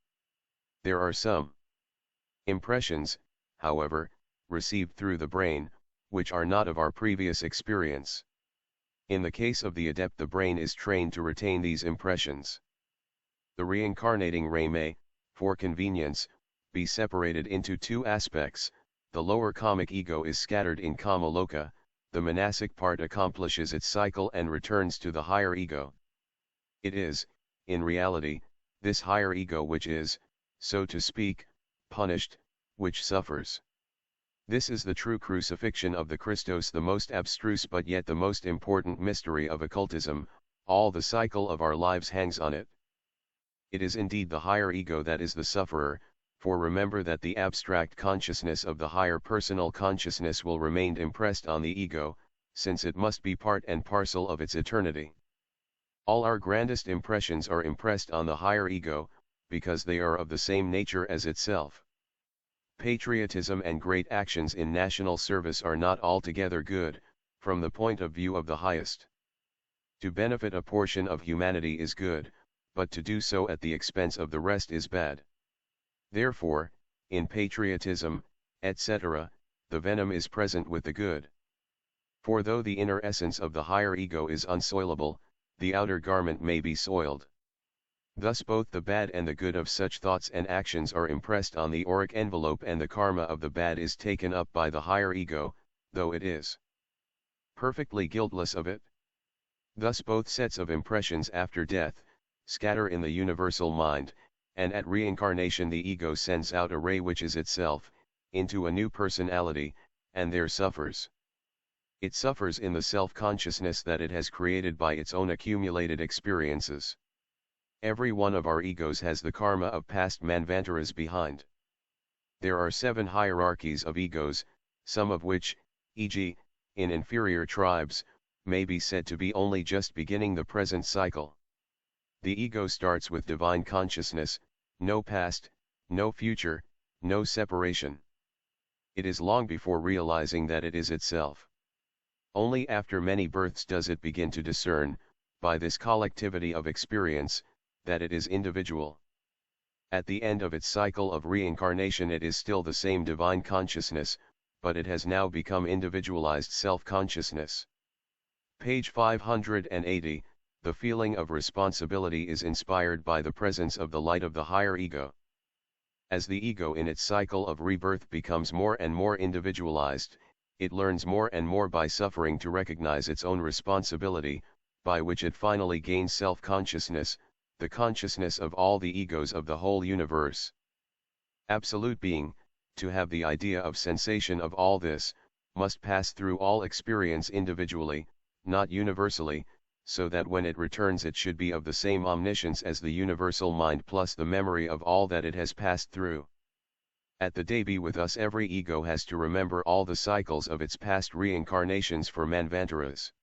There are some impressions, however, received through the brain, which are not of our previous experience. In the case of the adept, the brain is trained to retain these impressions. The reincarnating ray may, for convenience, be separated into two aspects. The lower kamic ego is scattered in Kamaloka, the manasic part accomplishes its cycle and returns to the higher ego. It is, in reality, this higher ego which is, so to speak, punished, which suffers. This is the true crucifixion of the Christos, the most abstruse but yet the most important mystery of occultism. All the cycle of our lives hangs on it. It is indeed the higher ego that is the sufferer, for remember that the abstract consciousness of the higher personal consciousness will remain impressed on the ego, since it must be part and parcel of its eternity. All our grandest impressions are impressed on the higher ego, because they are of the same nature as itself. Patriotism and great actions in national service are not altogether good, from the point of view of the highest. To benefit a portion of humanity is good, but to do so at the expense of the rest is bad. Therefore, in patriotism, etc., the venom is present with the good. For though the inner essence of the higher ego is unsoilable, the outer garment may be soiled. Thus both the bad and the good of such thoughts and actions are impressed on the auric envelope, and the karma of the bad is taken up by the higher ego, though it is perfectly guiltless of it. Thus both sets of impressions after death scatter in the universal mind, and at reincarnation the ego sends out a ray which is itself, into a new personality, and there suffers. It suffers in the self-consciousness that it has created by its own accumulated experiences. Every one of our egos has the karma of past manvantaras behind. There are 7 hierarchies of egos, some of which, e.g., in inferior tribes, may be said to be only just beginning the present cycle. The ego starts with divine consciousness, no past, no future, no separation. It is long before realizing that it is itself. Only after many births does it begin to discern, by this collectivity of experience, that it is individual. At the end of its cycle of reincarnation it is still the same divine consciousness, but it has now become individualized self-consciousness. Page 580, the feeling of responsibility is inspired by the presence of the light of the higher ego. As the ego in its cycle of rebirth becomes more and more individualized, it learns more and more by suffering to recognize its own responsibility, by which it finally gains self-consciousness, the consciousness of all the egos of the whole universe. Absolute being, to have the idea of sensation of all this, must pass through all experience individually, not universally, so that when it returns it should be of the same omniscience as the universal mind plus the memory of all that it has passed through. At the day be with us every ego has to remember all the cycles of its past reincarnations for manvantaras.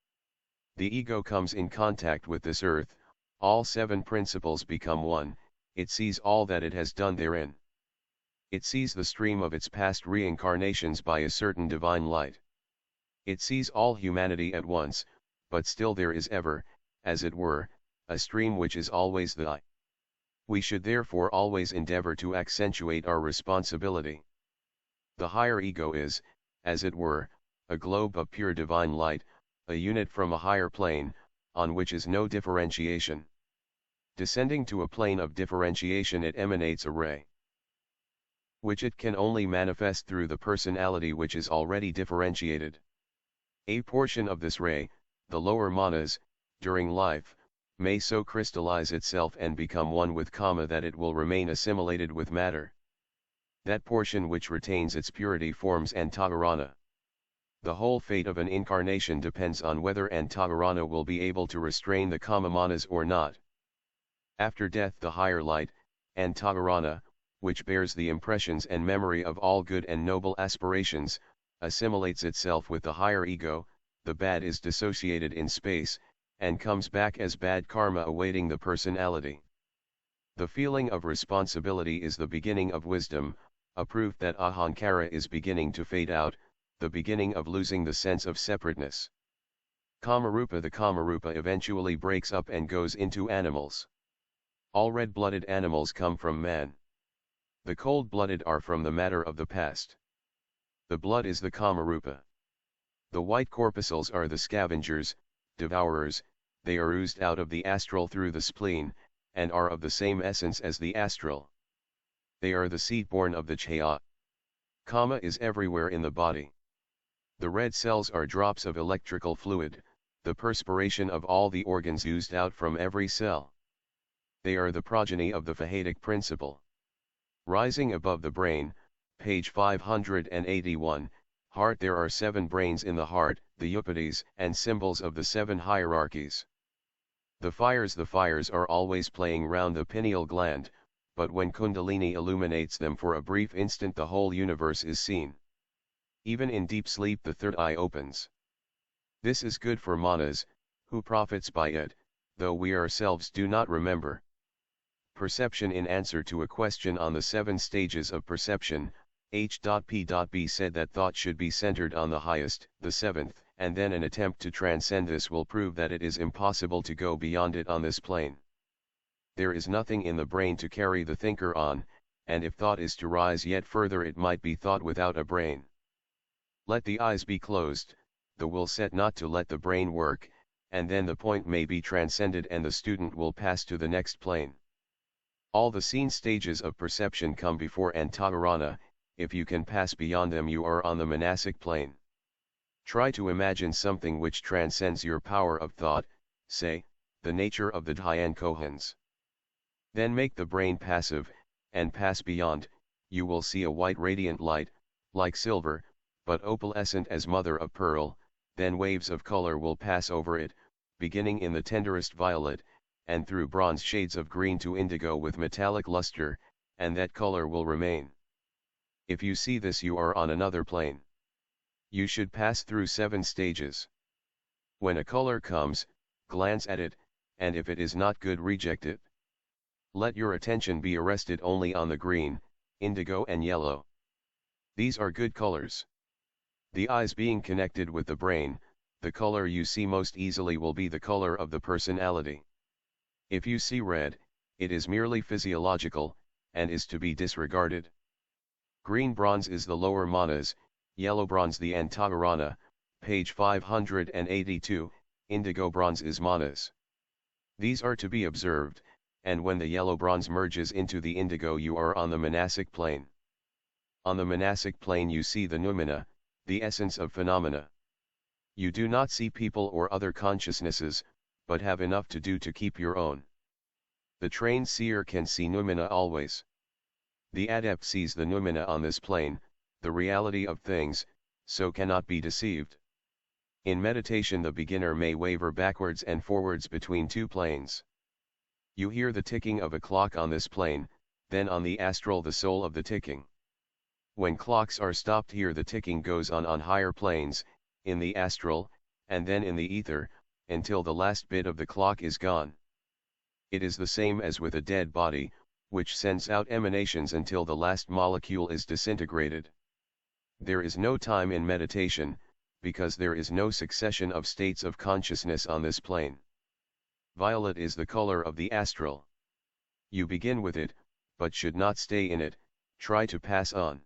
The ego comes in contact with this earth, all 7 principles become one, it sees all that it has done therein. It sees the stream of its past reincarnations by a certain divine light. It sees all humanity at once, but still there is ever, as it were, a stream which is always the I. We should therefore always endeavor to accentuate our responsibility. The higher ego is, as it were, a globe of pure divine light, a unit from a higher plane, on which is no differentiation. Descending to a plane of differentiation, it emanates a ray, which it can only manifest through the personality which is already differentiated. A portion of this ray, the lower manas, during life, may so crystallize itself and become one with karma that it will remain assimilated with matter. That portion which retains its purity forms antakarana. The whole fate of an incarnation depends on whether antakarana will be able to restrain the kama manas or not. After death, the higher light, antakarana, which bears the impressions and memory of all good and noble aspirations, assimilates itself with the higher ego. The bad is dissociated in space, and comes back as bad karma awaiting the personality. The feeling of responsibility is the beginning of wisdom, a proof that ahankara is beginning to fade out, the beginning of losing the sense of separateness. Kamarupa. The Kamarupa eventually breaks up and goes into animals. All red-blooded animals come from man. The cold-blooded are from the matter of the past. The blood is the Kamarupa. The white corpuscles are the scavengers, devourers. They are oozed out of the astral through the spleen, and are of the same essence as the astral. They are the seed-born of the chaya. Kama is everywhere in the body. The red cells are drops of electrical fluid, the perspiration of all the organs oozed out from every cell. They are the progeny of the Fahatic principle. Rising above the brain, page 581, heart. There are 7 brains in the heart, the upatis and symbols of the 7 hierarchies. The fires are always playing round the pineal gland, but when Kundalini illuminates them for a brief instant, the whole universe is seen. Even in deep sleep the third eye opens. This is good for manas, who profits by it, though we ourselves do not remember. Perception. In answer to a question on the 7 stages of perception, H.P.B. said that thought should be centered on the highest, the 7th, and then an attempt to transcend this will prove that it is impossible to go beyond it on this plane. There is nothing in the brain to carry the thinker on, and if thought is to rise yet further, it might be thought without a brain. Let the eyes be closed, the will set not to let the brain work, and then the point may be transcended and the student will pass to the next plane. All the seen stages of perception come before antakarana. If you can pass beyond them, you are on the manasic plane. Try to imagine something which transcends your power of thought, say, the nature of the Dhyan Kohans. Then make the brain passive, and pass beyond. You will see a white radiant light, like silver, but opalescent as mother of pearl. Then waves of color will pass over it, beginning in the tenderest violet, and through bronze shades of green to indigo with metallic luster, and that color will remain. If you see this, you are on another plane. You should pass through 7 stages. When a color comes, glance at it, and if it is not good, reject it. Let your attention be arrested only on the green, indigo and yellow. These are good colors. The eyes being connected with the brain, the color you see most easily will be the color of the personality. If you see red, it is merely physiological, and is to be disregarded. Green bronze is the lower manas, yellow bronze the antakarana, page 582, indigo bronze is manas. These are to be observed, and when the yellow bronze merges into the indigo, you are on the manasic plane. On the manasic plane you see the noumena, the essence of phenomena. You do not see people or other consciousnesses, but have enough to do to keep your own. The trained seer can see noumena always. The adept sees the noumena on this plane, the reality of things, so cannot be deceived. In meditation the beginner may waver backwards and forwards between 2 planes. You hear the ticking of a clock on this plane, then on the astral the soul of the ticking. When clocks are stopped here, the ticking goes on higher planes, in the astral, and then in the ether, until the last bit of the clock is gone. It is the same as with a dead body, which sends out emanations until the last molecule is disintegrated. There is no time in meditation, because there is no succession of states of consciousness on this plane. Violet is the color of the astral. You begin with it, but should not stay in it, try to pass on.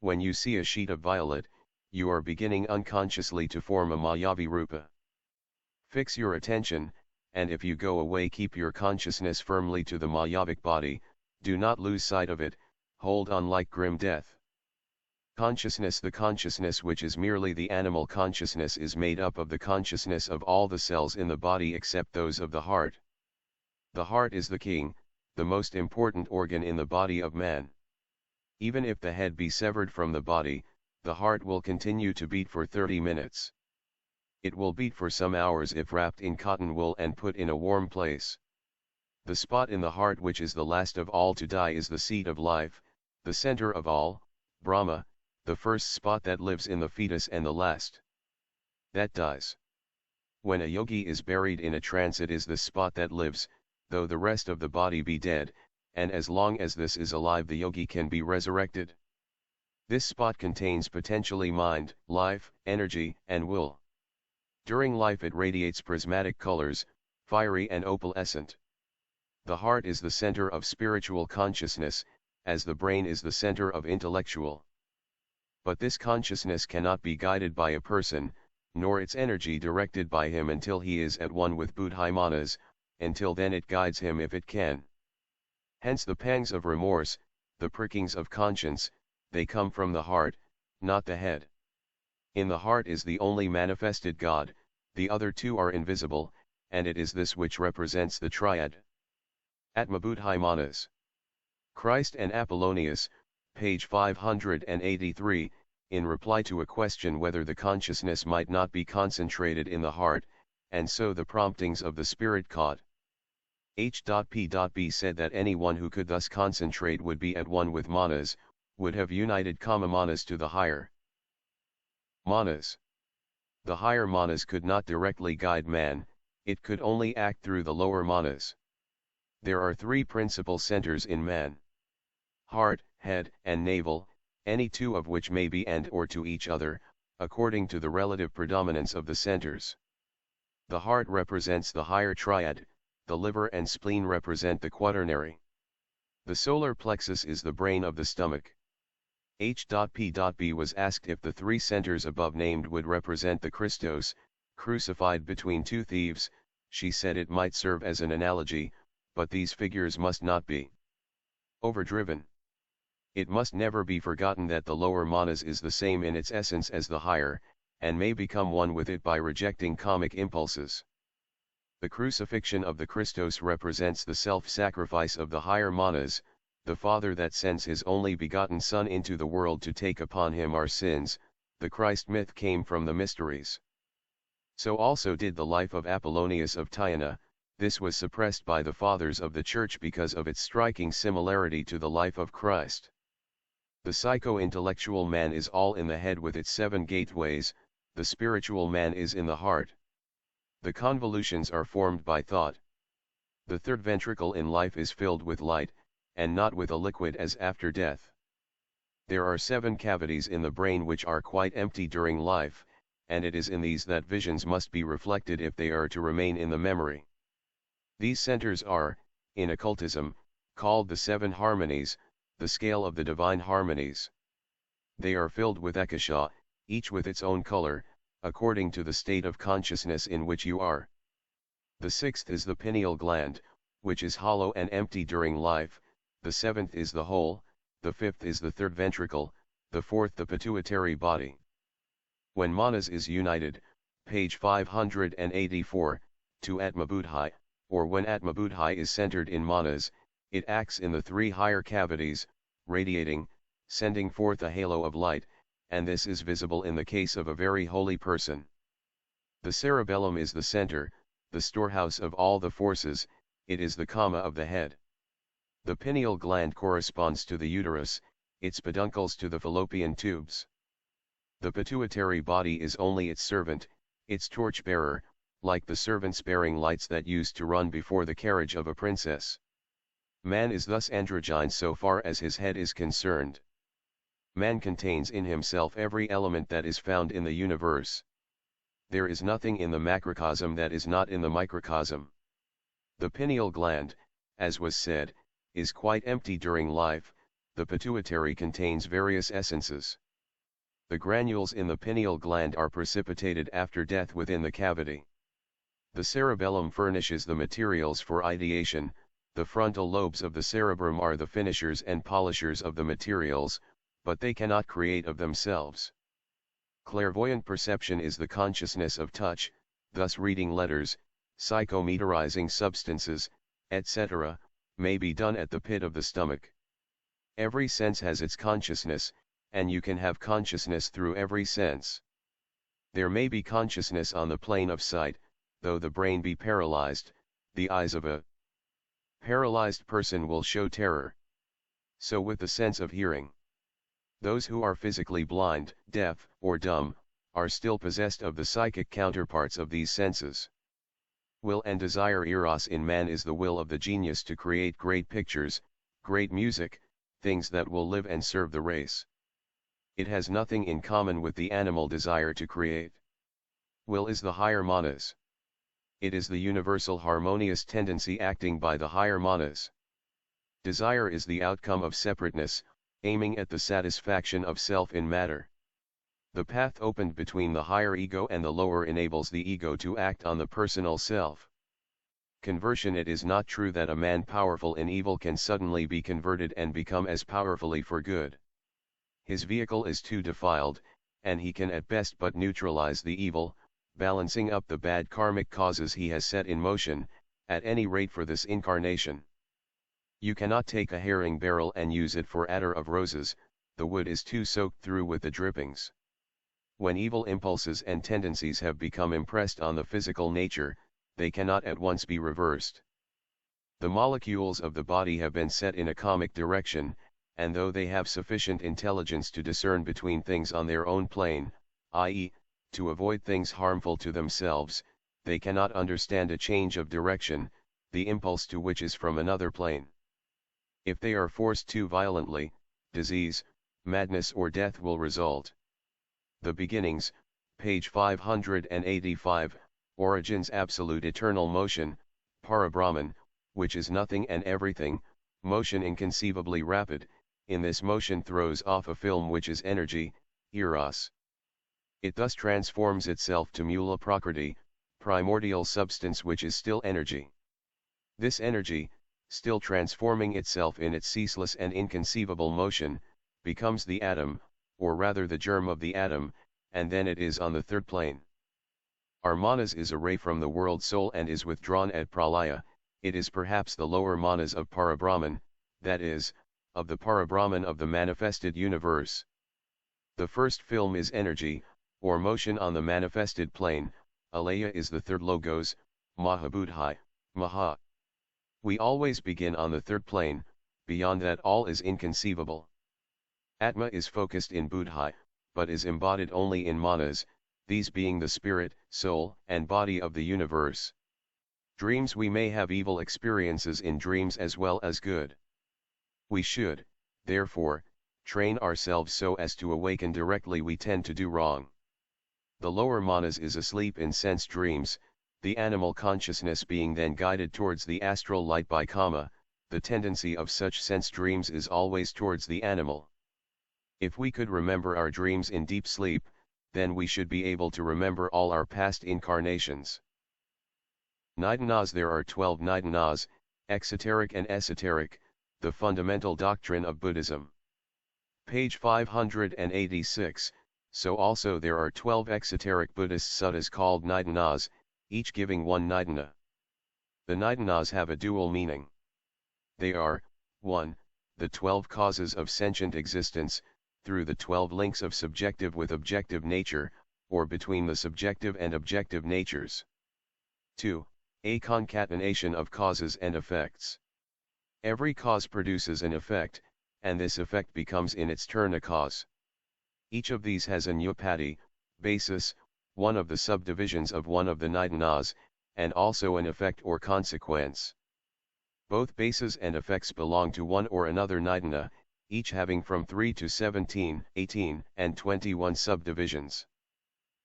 When you see a sheet of violet, you are beginning unconsciously to form a Mayavi Rupa. Fix your attention, and if you go away keep your consciousness firmly to the Mayavic body, do not lose sight of it, hold on like grim death. Consciousness. The consciousness which is merely the animal consciousness is made up of the consciousness of all the cells in the body except those of the heart. The heart is the king, the most important organ in the body of man. Even if the head be severed from the body, the heart will continue to beat for 30 minutes. It will beat for some hours if wrapped in cotton wool and put in a warm place. The spot in the heart which is the last of all to die is the seat of life, the center of all, Brahma, the first spot that lives in the fetus and the last that dies. When a yogi is buried in a trance, it is the spot that lives, though the rest of the body be dead, and as long as this is alive the yogi can be resurrected. This spot contains potentially mind, life, energy, and will. During life it radiates prismatic colors, fiery and opalescent. The heart is the center of spiritual consciousness, as the brain is the center of intellectual. But this consciousness cannot be guided by a person, nor its energy directed by him until he is at one with Buddhaimanas, until then it guides him if it can. Hence the pangs of remorse, the prickings of conscience, they come from the heart, not the head. In the heart is the only manifested God, the other two are invisible, and it is this which represents the triad. Atmabuddhaimanas. Christ and Apollonius, page 583, in reply to a question whether the consciousness might not be concentrated in the heart, and so the promptings of the spirit caught. H.P.B. said that anyone who could thus concentrate would be at one with manas, would have united kama manas to the higher manas. The higher manas could not directly guide man, it could only act through the lower manas. There are three principal centers in man: heart, head, and navel, any two of which may be and or to each other, according to the relative predominance of the centers. The heart represents the higher triad, the liver and spleen represent the quaternary. The solar plexus is the brain of the stomach. H.P.B. was asked if the three centers above named would represent the Christos, crucified between two thieves. She said it might serve as an analogy, but these figures must not be overdriven. It must never be forgotten that the lower manas is the same in its essence as the higher, and may become one with it by rejecting kamic impulses. The crucifixion of the Christos represents the self-sacrifice of the higher manas, the Father that sends his only begotten Son into the world to take upon him our sins. The Christ myth came from the mysteries. So also did the life of Apollonius of Tyana. This was suppressed by the Fathers of the Church because of its striking similarity to the life of Christ. The psycho-intellectual man is all in the head with its 7 gateways, the spiritual man is in the heart. The convolutions are formed by thought. The third ventricle in life is filled with light, and not with a liquid as after death. There are 7 cavities in the brain which are quite empty during life, and it is in these that visions must be reflected if they are to remain in the memory. These centers are, in occultism, called the 7 harmonies, the scale of the divine harmonies. They are filled with ekasha, each with its own color, according to the state of consciousness in which you are. The 6th is the pineal gland, which is hollow and empty during life, the 7th is the whole, the 5th is the third ventricle, the 4th the pituitary body. When manas is united, page 584, to Atmabuddhai, or when Atmabuddhai is centered in manas, it acts in the 3 higher cavities, radiating, sending forth a halo of light, and this is visible in the case of a very holy person. The cerebellum is the center, the storehouse of all the forces, it is the kama of the head. The pineal gland corresponds to the uterus, its peduncles to the fallopian tubes. The pituitary body is only its servant, its torch-bearer, like the servants bearing lights that used to run before the carriage of a princess. Man is thus androgyne so far as his head is concerned. Man contains in himself every element that is found in the universe. There is nothing in the macrocosm that is not in the microcosm. The pineal gland, as was said, is quite empty during life. The pituitary contains various essences. The granules in the pineal gland are precipitated after death within the cavity. The cerebellum furnishes the materials for ideation. The frontal lobes of the cerebrum are the finishers and polishers of the materials, but they cannot create of themselves. Clairvoyant perception is the consciousness of touch, thus reading letters, psychometerizing substances, etc., may be done at the pit of the stomach. Every sense has its consciousness, and you can have consciousness through every sense. There may be consciousness on the plane of sight, though the brain be paralyzed. The eyes of a paralyzed person will show terror. So with the sense of hearing. Those who are physically blind, deaf, or dumb, are still possessed of the psychic counterparts of these senses. Will and desire. Eros in man is the will of the genius to create great pictures, great music, things that will live and serve the race. It has nothing in common with the animal desire to create. Will is the higher manas. It is the universal harmonious tendency acting by the higher manas. Desire is the outcome of separateness, aiming at the satisfaction of self in matter. The path opened between the higher ego and the lower enables the ego to act on the personal self. Conversion. It is not true that a man powerful in evil can suddenly be converted and become as powerfully for good. His vehicle is too defiled, and he can at best but neutralize the evil, balancing up the bad karmic causes he has set in motion, at any rate for this incarnation. You cannot take a herring barrel and use it for attar of roses. The wood is too soaked through with the drippings. When evil impulses and tendencies have become impressed on the physical nature, they cannot at once be reversed. The molecules of the body have been set in a comic direction, and though they have sufficient intelligence to discern between things on their own plane, i.e., to avoid things harmful to themselves, they cannot understand a change of direction, the impulse to which is from another plane. If they are forced too violently, disease, madness or death will result. The beginnings, page 585, origins absolute eternal motion, Parabrahman, which is nothing and everything, motion inconceivably rapid, in this motion throws off a film which is energy, eros. It thus transforms itself to mula prakriti, primordial substance which is still energy. This energy, still transforming itself in its ceaseless and inconceivable motion, becomes the atom, or rather the germ of the atom, and then it is on the third plane. Our manas is a ray from the world soul and is withdrawn at pralaya. It is perhaps the lower manas of Parabrahman, that is, of the Parabrahman of the manifested universe. The first film is energy, or motion on the manifested plane. Alaya is the third logos, Mahabuddhi, Maha. We always begin on the third plane, beyond that all is inconceivable. Atma is focused in Buddhi, but is embodied only in manas, these being the spirit, soul, and body of the universe. Dreams. We may have evil experiences in dreams as well as good. We should, therefore, train ourselves so as to awaken directly we tend to do wrong. The lower manas is asleep in sense dreams, the animal consciousness being then guided towards the astral light by kama. The tendency of such sense dreams is always towards the animal. If we could remember our dreams in deep sleep, then we should be able to remember all our past incarnations. Nidanas. There are 12 nidanas, exoteric and esoteric, the fundamental doctrine of Buddhism. Page 586, so also there are 12 exoteric Buddhist suttas called nidanas, each giving one nidana. The nidanas have a dual meaning. They are, 1. The 12 causes of sentient existence, through the 12 links of subjective with objective nature, or between the subjective and objective natures. 2. A concatenation of causes and effects. Every cause produces an effect, and this effect becomes in its turn a cause. Each of these has a nyupati, basis, one of the subdivisions of one of the nidanas, and also an effect or consequence. Both bases and effects belong to one or another nidana, each having from 3 to 17, 18, and 21 subdivisions.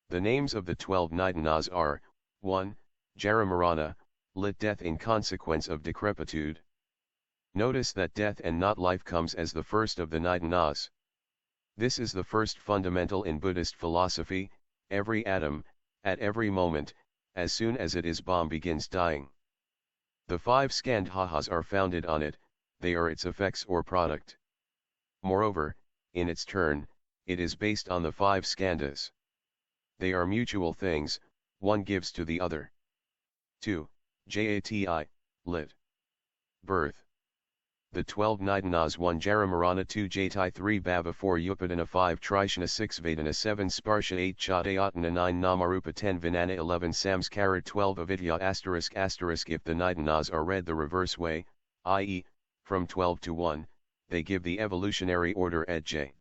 The names of the 12 nidanas are, 1. Jaramarana, lit death in consequence of decrepitude. Notice that death and not life comes as the first of the nidanas. This is the first fundamental in Buddhist philosophy. Every atom, at every moment, as soon as it is born, begins dying. The 5 skandhas are founded on it, they are its effects or product. Moreover, in its turn, it is based on the 5 skandhas. They are mutual things, one gives to the other. 2. Jati, lit. Birth. The 12 nidanas 1 Jaramarana 2 Jati 3 Bhava 4 Upadana 5 Trishna 6 Vedana 7 Sparsha 8 Chadayatana 9 Namarupa 10 Vinana 11 Samskara 12 Avidya ****. If the nidanas are read the reverse way, i.e., from 12 to 1, they give the evolutionary order et J.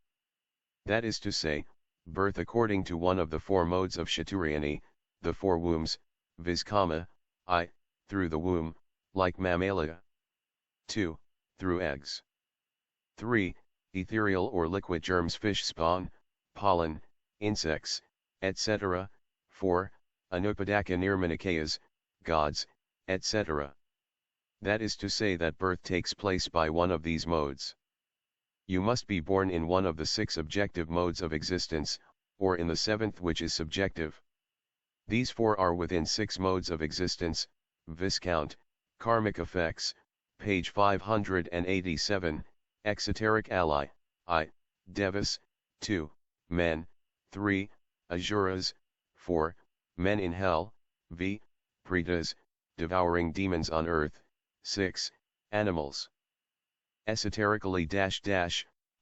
That is to say, birth according to one of the 4 modes of Chaturayani, the 4 wombs, viz. Kama, I, through the womb, like mammalia. 2. Through eggs. 3. Ethereal or liquid germs, fish spawn, pollen, insects, etc. 4. Anupadaka nirmanakayas, gods, etc. That is to say that birth takes place by one of these modes. You must be born in one of the 6 objective modes of existence, or in the 7th, which is subjective. These 4 are within 6 modes of existence: Viscount, karmic effects, page 587, exoteric ally, I, devas, 2, men, 3, asuras, 4, men in hell, v, pretas, devouring demons on earth, 6, animals. Esoterically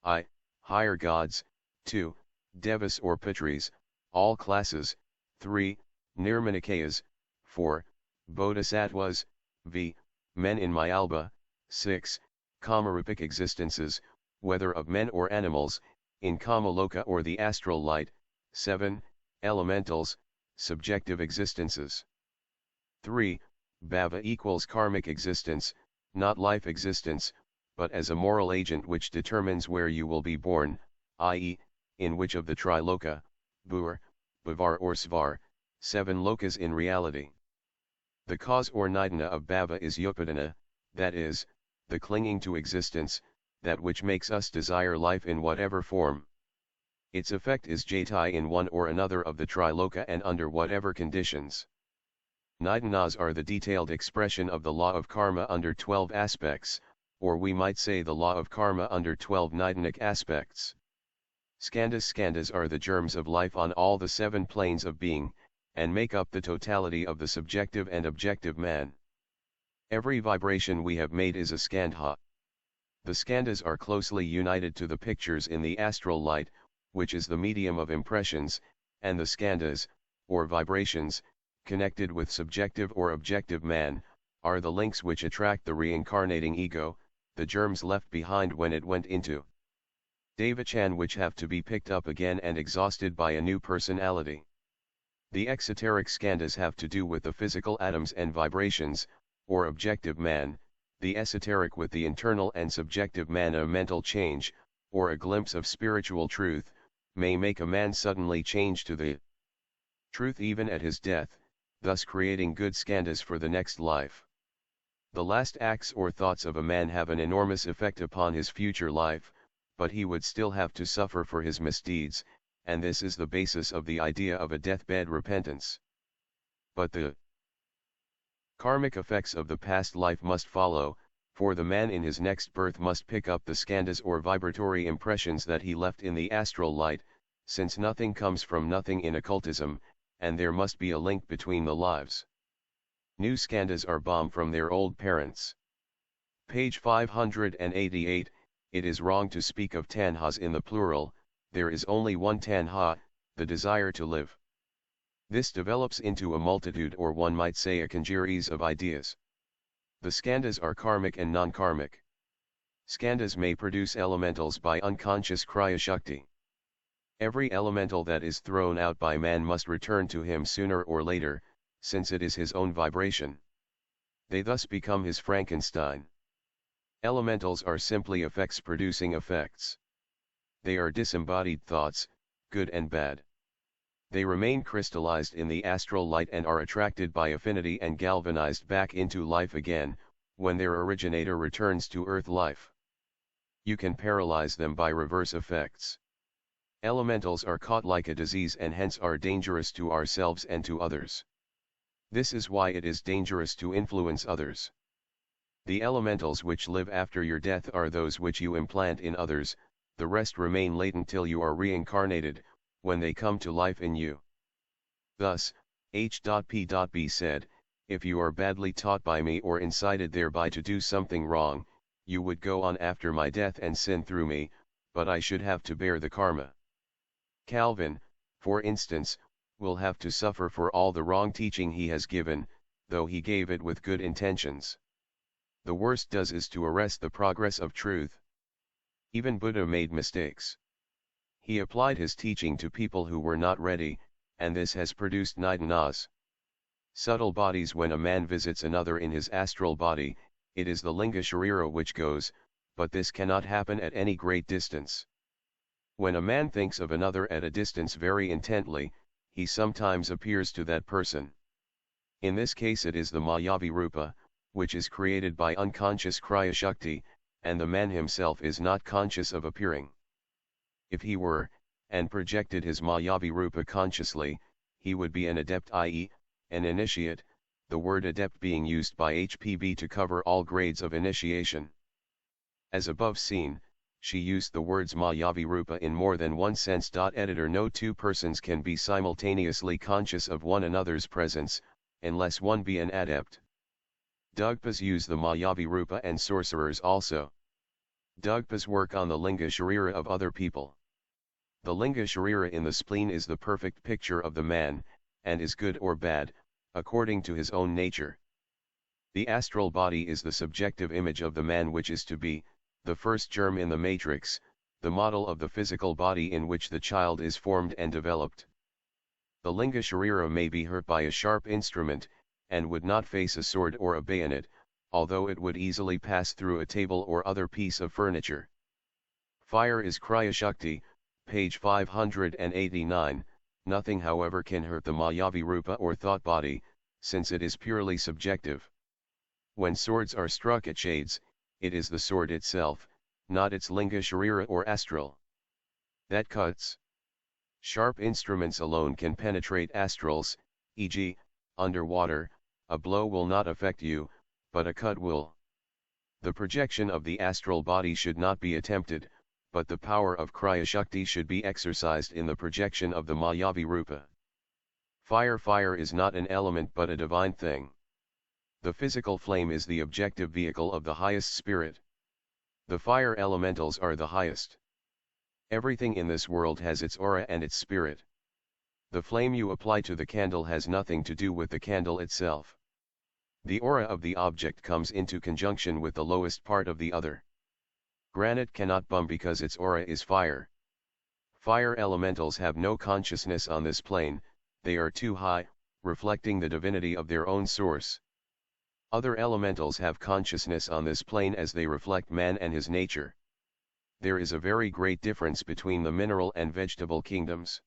I, higher gods, 2, devas or pitris, all classes, 3, nirmanakayas, 4, bodhisattvas, v, men in Mayalba, 6, kamarupic existences, whether of men or animals, in Kamaloka or the astral light, 7, elementals, subjective existences. 3, bhava equals karmic existence, not life existence, but as a moral agent which determines where you will be born, i.e., in which of the triloka, bhur, bhavar or svar, 7 lokas in reality. The cause or nidana of bhava is upadana, that is, the clinging to existence, that which makes us desire life in whatever form. Its effect is jati in one or another of the triloka and under whatever conditions. Nidanas are the detailed expression of the law of karma under 12 aspects, or we might say the law of karma under 12 nidanic aspects. Skandhas are the germs of life on all the 7 planes of being, and make up the totality of the subjective and objective man. Every vibration we have made is a skandha. The skandhas are closely united to the pictures in the astral light, which is the medium of impressions, and the skandhas, or vibrations, connected with subjective or objective man, are the links which attract the reincarnating ego, the germs left behind when it went into Devachan, which have to be picked up again and exhausted by a new personality. The exoteric skandhas have to do with the physical atoms and vibrations, or objective man, the esoteric with the internal and subjective man. A mental change, or a glimpse of spiritual truth, may make a man suddenly change to the truth even at his death, thus creating good skandhas for the next life. The last acts or thoughts of a man have an enormous effect upon his future life, but he would still have to suffer for his misdeeds, and this is the basis of the idea of a deathbed repentance. But the karmic effects of the past life must follow, for the man in his next birth must pick up the skandhas or vibratory impressions that he left in the astral light, since nothing comes from nothing in occultism, and there must be a link between the lives. New skandhas are born from their old parents. Page 588, it is wrong to speak of tanhas in the plural, there is only one tanha, the desire to live. This develops into a multitude, or one might say a congeries of ideas. The skandhas are karmic and non-karmic. Skandhas may produce elementals by unconscious kriya shakti. Every elemental that is thrown out by man must return to him sooner or later, since it is his own vibration. They thus become his Frankenstein. Elementals are simply effects producing effects. They are disembodied thoughts, good and bad. They remain crystallized in the astral light and are attracted by affinity and galvanized back into life again, when their originator returns to earth life. You can paralyze them by reverse effects. Elementals are caught like a disease and hence are dangerous to ourselves and to others. This is why it is dangerous to influence others. The elementals which live after your death are those which you implant in others, the rest remain latent till you are reincarnated, when they come to life in you. Thus, H.P.B. said, if you are badly taught by me or incited thereby to do something wrong, you would go on after my death and sin through me, but I should have to bear the karma. Calvin, for instance, will have to suffer for all the wrong teaching he has given, though he gave it with good intentions. The worst does is to arrest the progress of truth. Even Buddha made mistakes. He applied his teaching to people who were not ready, and this has produced nidhanas. Subtle bodies. When a man visits another in his astral body, it is the linga sharira which goes, but this cannot happen at any great distance. When a man thinks of another at a distance very intently, he sometimes appears to that person. In this case it is the Mayavi Rupa, which is created by unconscious Kriya Shakti, and the man himself is not conscious of appearing. If he were, and projected his Mayavi Rupa consciously, he would be an adept, i.e., an initiate, the word adept being used by HPB to cover all grades of initiation. As above seen, she used the words Mayavi Rupa in more than one sense. Editor: no two persons can be simultaneously conscious of one another's presence, unless one be an adept. Dugpas use the Mayavi Rupa and sorcerers also. Dugpas work on the linga sharira of other people. The linga sharira in the spleen is the perfect picture of the man, and is good or bad, according to his own nature. The astral body is the subjective image of the man which is to be, the first germ in the matrix, the model of the physical body in which the child is formed and developed. The linga sharira may be hurt by a sharp instrument, and would not face a sword or a bayonet, although it would easily pass through a table or other piece of furniture. Fire is Kriya Shakti, page 589, nothing however can hurt the Mayavi Rupa or thought body, since it is purely subjective. When swords are struck at shades, it is the sword itself, not its linga sharira or astral, that cuts. Sharp instruments alone can penetrate astrals, e.g., underwater, a blow will not affect you, but a cut will. The projection of the astral body should not be attempted, but the power of Kriya Shakti should be exercised in the projection of the Mayavi Rupa. Fire is not an element but a divine thing. The physical flame is the objective vehicle of the highest spirit. The fire elementals are the highest. Everything in this world has its aura and its spirit. The flame you apply to the candle has nothing to do with the candle itself. The aura of the object comes into conjunction with the lowest part of the other. Granite cannot burn because its aura is fire. Fire elementals have no consciousness on this plane, they are too high, reflecting the divinity of their own source. Other elementals have consciousness on this plane as they reflect man and his nature. There is a very great difference between the mineral and vegetable kingdoms.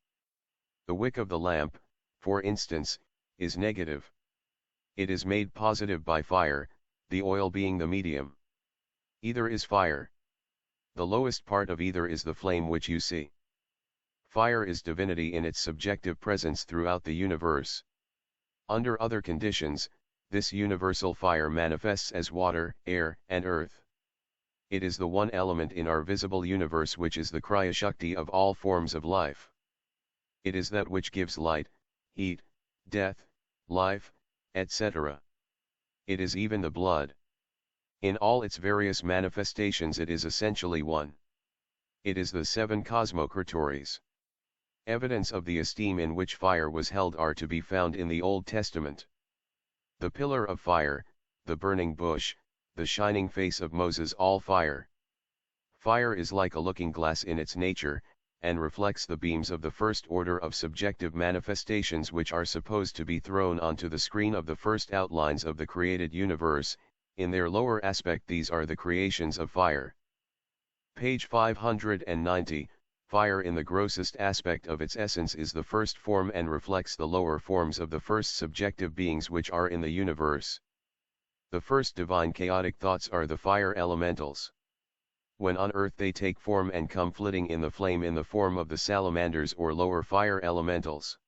The wick of the lamp, for instance, is negative. It is made positive by fire, the oil being the medium. Either is fire. The lowest part of either is the flame which you see. Fire is divinity in its subjective presence throughout the universe. Under other conditions, this universal fire manifests as water, air, and earth. It is the one element in our visible universe which is the Kriya Shakti of all forms of life. It is that which gives light, heat, death, life, etc. It is even the blood. In all its various manifestations it is essentially one. It is the 7 cosmocratories. Evidence of the esteem in which fire was held are to be found in the Old Testament. The pillar of fire, the burning bush, the shining face of Moses, all fire. Fire is like a looking glass in its nature, and reflects the beams of the first order of subjective manifestations which are supposed to be thrown onto the screen of the first outlines of the created universe. In their lower aspect these are the creations of fire. Page 590, Fire in the grossest aspect of its essence is the first form and reflects the lower forms of the first subjective beings which are in the universe. The first divine chaotic thoughts are the fire elementals. When on earth they take form and come flitting in the flame in the form of the salamanders or lower fire elementals.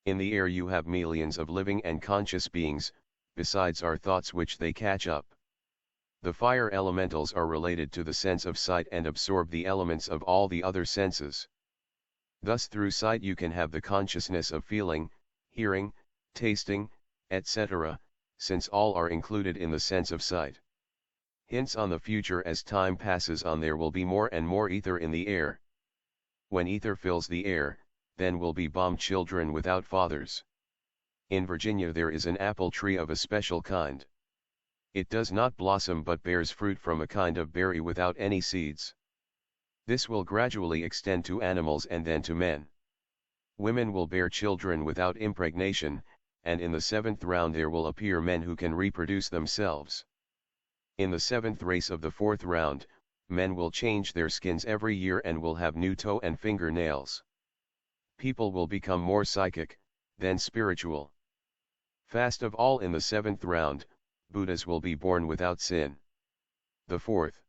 In the air you have millions of living and conscious beings, besides our thoughts which they catch up. The fire elementals are related to the sense of sight and absorb the elements of all the other senses. Thus through sight you can have the consciousness of feeling, hearing, tasting, etc., since all are included in the sense of sight. Hints on the future: as time passes on there will be more and more ether in the air. When ether fills the air, then will be bomb children without fathers. In Virginia there is an apple tree of a special kind. It does not blossom but bears fruit from a kind of berry without any seeds. This will gradually extend to animals and then to men. Women will bear children without impregnation, and in the seventh round there will appear men who can reproduce themselves. In the seventh race of the fourth round, men will change their skins every year and will have new toe and finger nails. People will become more psychic, then spiritual. Fast of all, in the seventh round, Buddhas will be born without sin. The fourth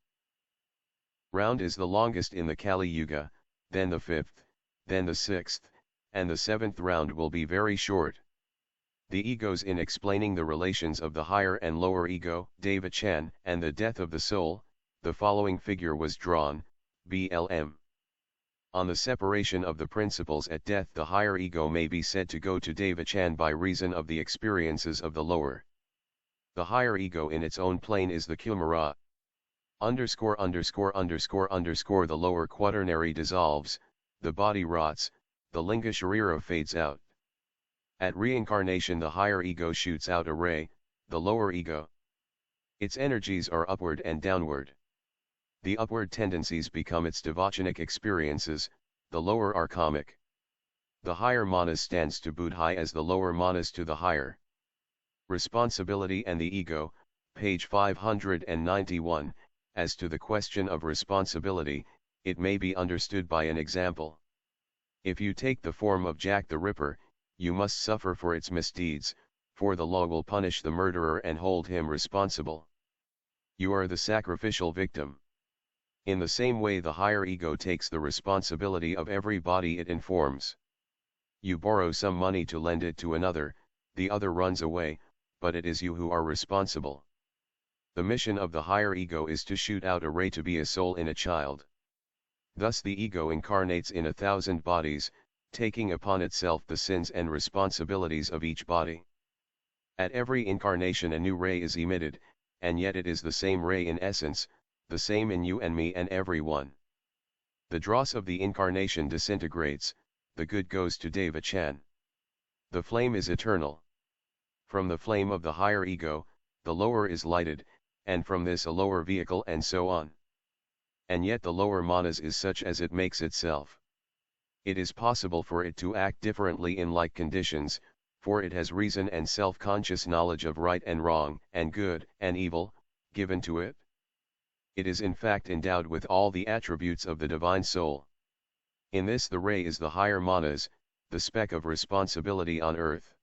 round is the longest in the Kali Yuga, then the fifth, then the sixth, and the seventh round will be very short. The egos. In explaining the relations of the higher and lower ego, Devachan, and the death of the soul, the following figure was drawn, BLM. On the separation of the principles at death, the higher ego may be said to go to Devachan by reason of the experiences of the lower. The higher ego in its own plane is the Kumara. _________, the lower quaternary dissolves, the body rots, the linga sharira fades out. At reincarnation the higher ego shoots out a ray, the lower ego. Its energies are upward and downward. The upward tendencies become its devachanic experiences, the lower are kamic. The higher manas stands to Buddhi as the lower manas to the higher. Responsibility and the ego, page 591. As to the question of responsibility, it may be understood by an example. If you take the form of Jack the Ripper, you must suffer for its misdeeds, for the law will punish the murderer and hold him responsible. You are the sacrificial victim. In the same way the higher ego takes the responsibility of every body it informs. You borrow some money to lend it to another, the other runs away, but it is you who are responsible. The mission of the higher ego is to shoot out a ray to be a soul in a child. Thus the ego incarnates in 1,000 bodies, taking upon itself the sins and responsibilities of each body. At every incarnation a new ray is emitted, and yet it is the same ray in essence, the same in you and me and everyone. The dross of the incarnation disintegrates, the good goes to Devachan. The flame is eternal. From the flame of the higher ego, the lower is lighted, and from this a lower vehicle, and so on. And yet the lower manas is such as it makes itself. It is possible for it to act differently in like conditions, for it has reason and self-conscious knowledge of right and wrong, and good and evil, given to it. It is in fact endowed with all the attributes of the divine soul. In this the ray is the higher manas, the speck of responsibility on earth.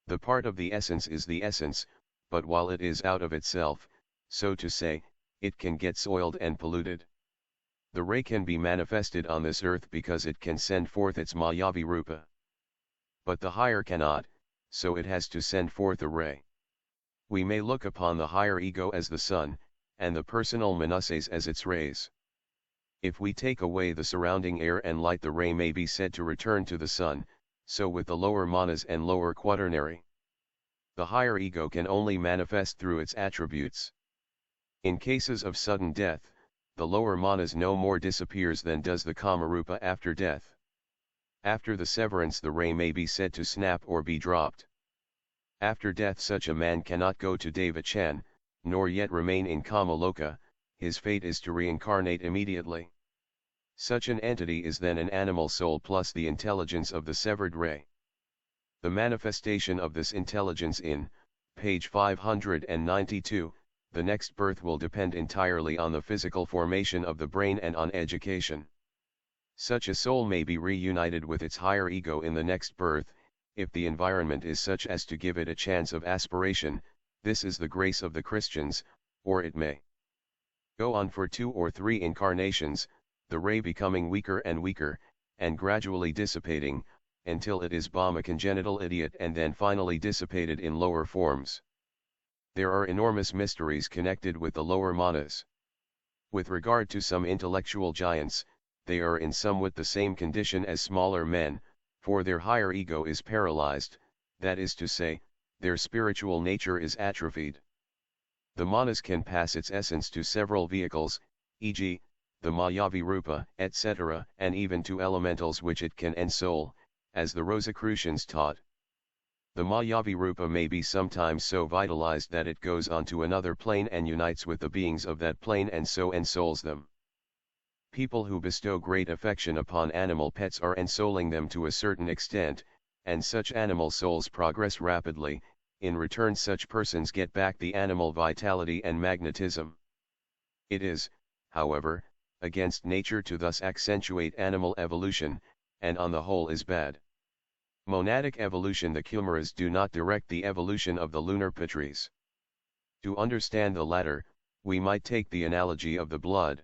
The part of the essence is the essence, but while it is out of itself, so to say, it can get soiled and polluted. The ray can be manifested on this earth because it can send forth its Mayavi Rupa. But the higher cannot, so it has to send forth a ray. We may look upon the higher ego as the sun, and the personal manases as its rays. If we take away the surrounding air and light, the ray may be said to return to the sun, so with the lower manas and lower quaternary. The higher ego can only manifest through its attributes. In cases of sudden death, the lower manas no more disappears than does the Kamarupa after death. After the severance the ray may be said to snap or be dropped. After death such a man cannot go to Devachan, nor yet remain in Kamaloka, his fate is to reincarnate immediately. Such an entity is then an animal soul plus the intelligence of the severed ray. The manifestation of this intelligence in, page 592, the next birth will depend entirely on the physical formation of the brain and on education. Such a soul may be reunited with its higher ego in the next birth, if the environment is such as to give it a chance of aspiration. This is the grace of the Christians, or it may go on for 2 or 3 incarnations, the ray becoming weaker and weaker, and gradually dissipating, until it is a congenital idiot and then finally dissipated in lower forms. There are enormous mysteries connected with the lower manas. With regard to some intellectual giants, they are in somewhat the same condition as smaller men, for their higher ego is paralyzed, that is to say, their spiritual nature is atrophied. The manas can pass its essence to several vehicles, e.g., the Mayavi Rupa, etc., and even to elementals which it can ensoul, as the Rosicrucians taught. The Mayavi Rupa may be sometimes so vitalized that it goes on to another plane and unites with the beings of that plane and so ensouls them. People who bestow great affection upon animal pets are ensouling them to a certain extent, and such animal souls progress rapidly. In return, such persons get back the animal vitality and magnetism. It is, however, against nature to thus accentuate animal evolution, and on the whole is bad. Monadic evolution. The Kumaras do not direct the evolution of the lunar Pitris. To understand the latter, we might take the analogy of the blood.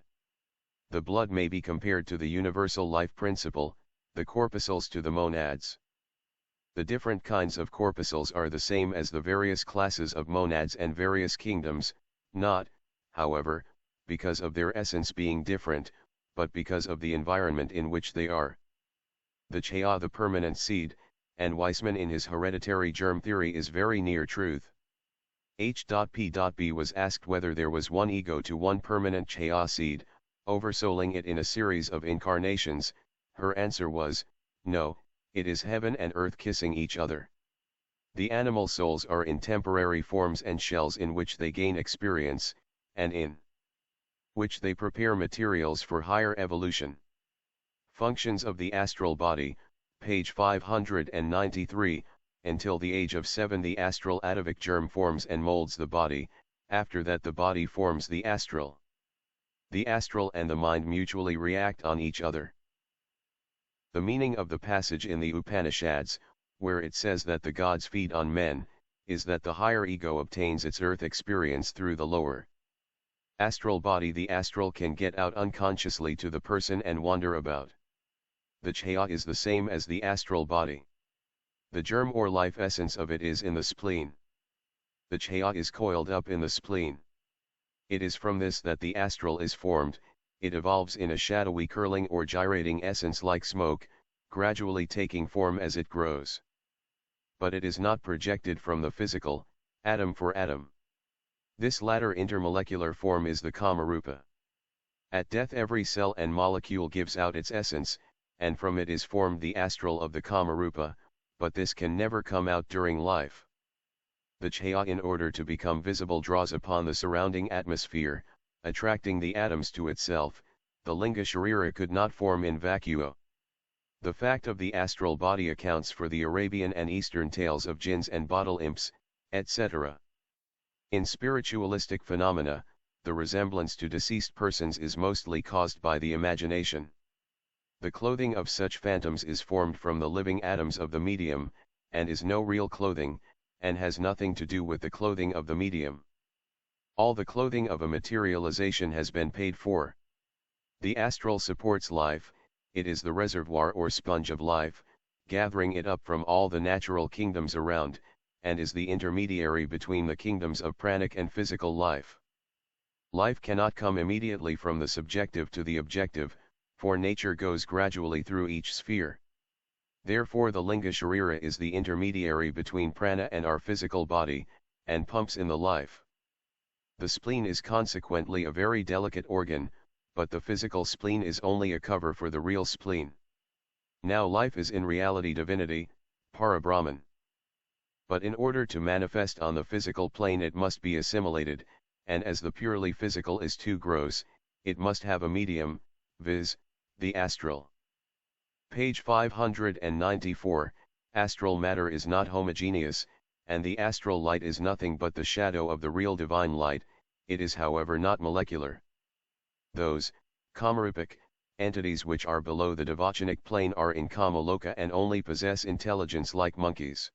The blood may be compared to the universal life principle, the corpuscles to the monads. The different kinds of corpuscles are the same as the various classes of monads and various kingdoms, not, however, because of their essence being different, but because of the environment in which they are. The Chaya, the permanent seed, and Weissman in his hereditary germ theory is very near truth. H.P.B. was asked whether there was one ego to one permanent Chaya seed, oversouling it in a series of incarnations. Her answer was, no, it is heaven and earth kissing each other. The animal souls are in temporary forms and shells in which they gain experience, and in which they prepare materials for higher evolution. Functions of the astral body, page 593, until the age of 7 the astral atavic germ forms and molds the body, after that the body forms the astral. The astral and the mind mutually react on each other. The meaning of the passage in the Upanishads, where it says that the gods feed on men, is that the higher ego obtains its earth experience through the lower astral body. The astral can get out unconsciously to the person and wander about. The Chaya is the same as the astral body. The germ or life essence of it is in the spleen. The Chaya is coiled up in the spleen. It is from this that the astral is formed. It evolves in a shadowy curling or gyrating essence like smoke, gradually taking form as it grows. But it is not projected from the physical, atom for atom. This latter intermolecular form is the Kamarupa. At death every cell and molecule gives out its essence, and from it is formed the astral of the Kamarupa, but this can never come out during life. The Chaya, in order to become visible, draws upon the surrounding atmosphere, attracting the atoms to itself. The Linga Sharira could not form in vacuo. The fact of the astral body accounts for the Arabian and Eastern tales of jinns and bottle imps, etc. In spiritualistic phenomena, the resemblance to deceased persons is mostly caused by the imagination. The clothing of such phantoms is formed from the living atoms of the medium, and is no real clothing, and has nothing to do with the clothing of the medium. All the clothing of a materialization has been paid for. The astral supports life, it is the reservoir or sponge of life, gathering it up from all the natural kingdoms around, and is the intermediary between the kingdoms of pranic and physical life. Life cannot come immediately from the subjective to the objective, for nature goes gradually through each sphere. Therefore the Linga Sharira is the intermediary between prana and our physical body, and pumps in the life. The spleen is consequently a very delicate organ, but the physical spleen is only a cover for the real spleen. Now life is in reality divinity, Parabrahman. But in order to manifest on the physical plane it must be assimilated, and as the purely physical is too gross, it must have a medium, viz., the astral. Page 594, astral matter is not homogeneous, and the astral light is nothing but the shadow of the real divine light. It is however not molecular. Those, Kamarupic, entities which are below the devachanic plane are in Kamaloka and only possess intelligence like monkeys.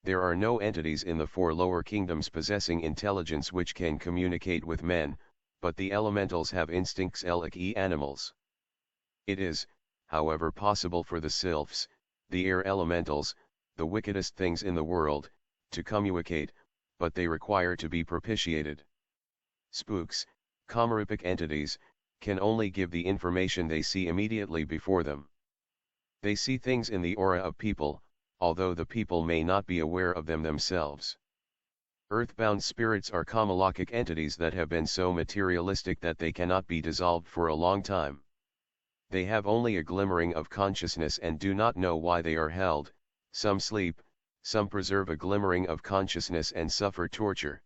There are no entities in the four lower kingdoms possessing intelligence which can communicate with men, but the elementals have instincts like animals. It is, however, possible for the sylphs, the air elementals, the wickedest things in the world, to communicate, but they require to be propitiated. Spooks, Kamaripic entities, can only give the information they see immediately before them. They see things in the aura of people, although the people may not be aware of them themselves. Earthbound spirits are Kamalokic entities that have been so materialistic that they cannot be dissolved for a long time. They have only a glimmering of consciousness and do not know why they are held. Some sleep, some preserve a glimmering of consciousness and suffer torture.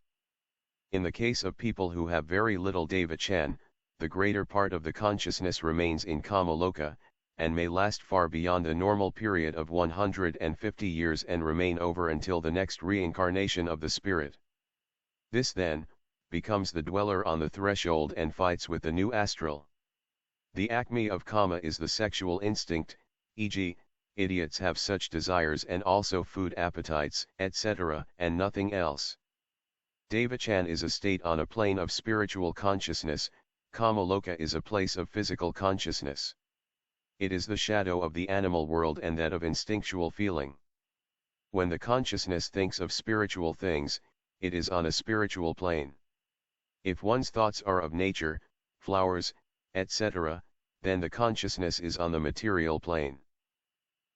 In the case of people who have very little devachan, the greater part of the consciousness remains in Kamaloka, and may last far beyond the normal period of 150 years and remain over until the next reincarnation of the spirit. This then, becomes the dweller on the threshold and fights with the new astral. The acme of Kama is the sexual instinct, e.g., idiots have such desires and also food appetites, etc., and nothing else. Devachan is a state on a plane of spiritual consciousness, Kamaloka is a place of physical consciousness. It is the shadow of the animal world and that of instinctual feeling. When the consciousness thinks of spiritual things, it is on a spiritual plane. If one's thoughts are of nature, flowers, etc., then the consciousness is on the material plane.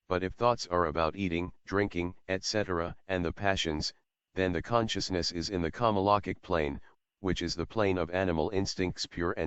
But if thoughts are about eating, drinking, etc., and the passions, then the consciousness is in the Kamalokic plane, which is the plane of animal instincts pure and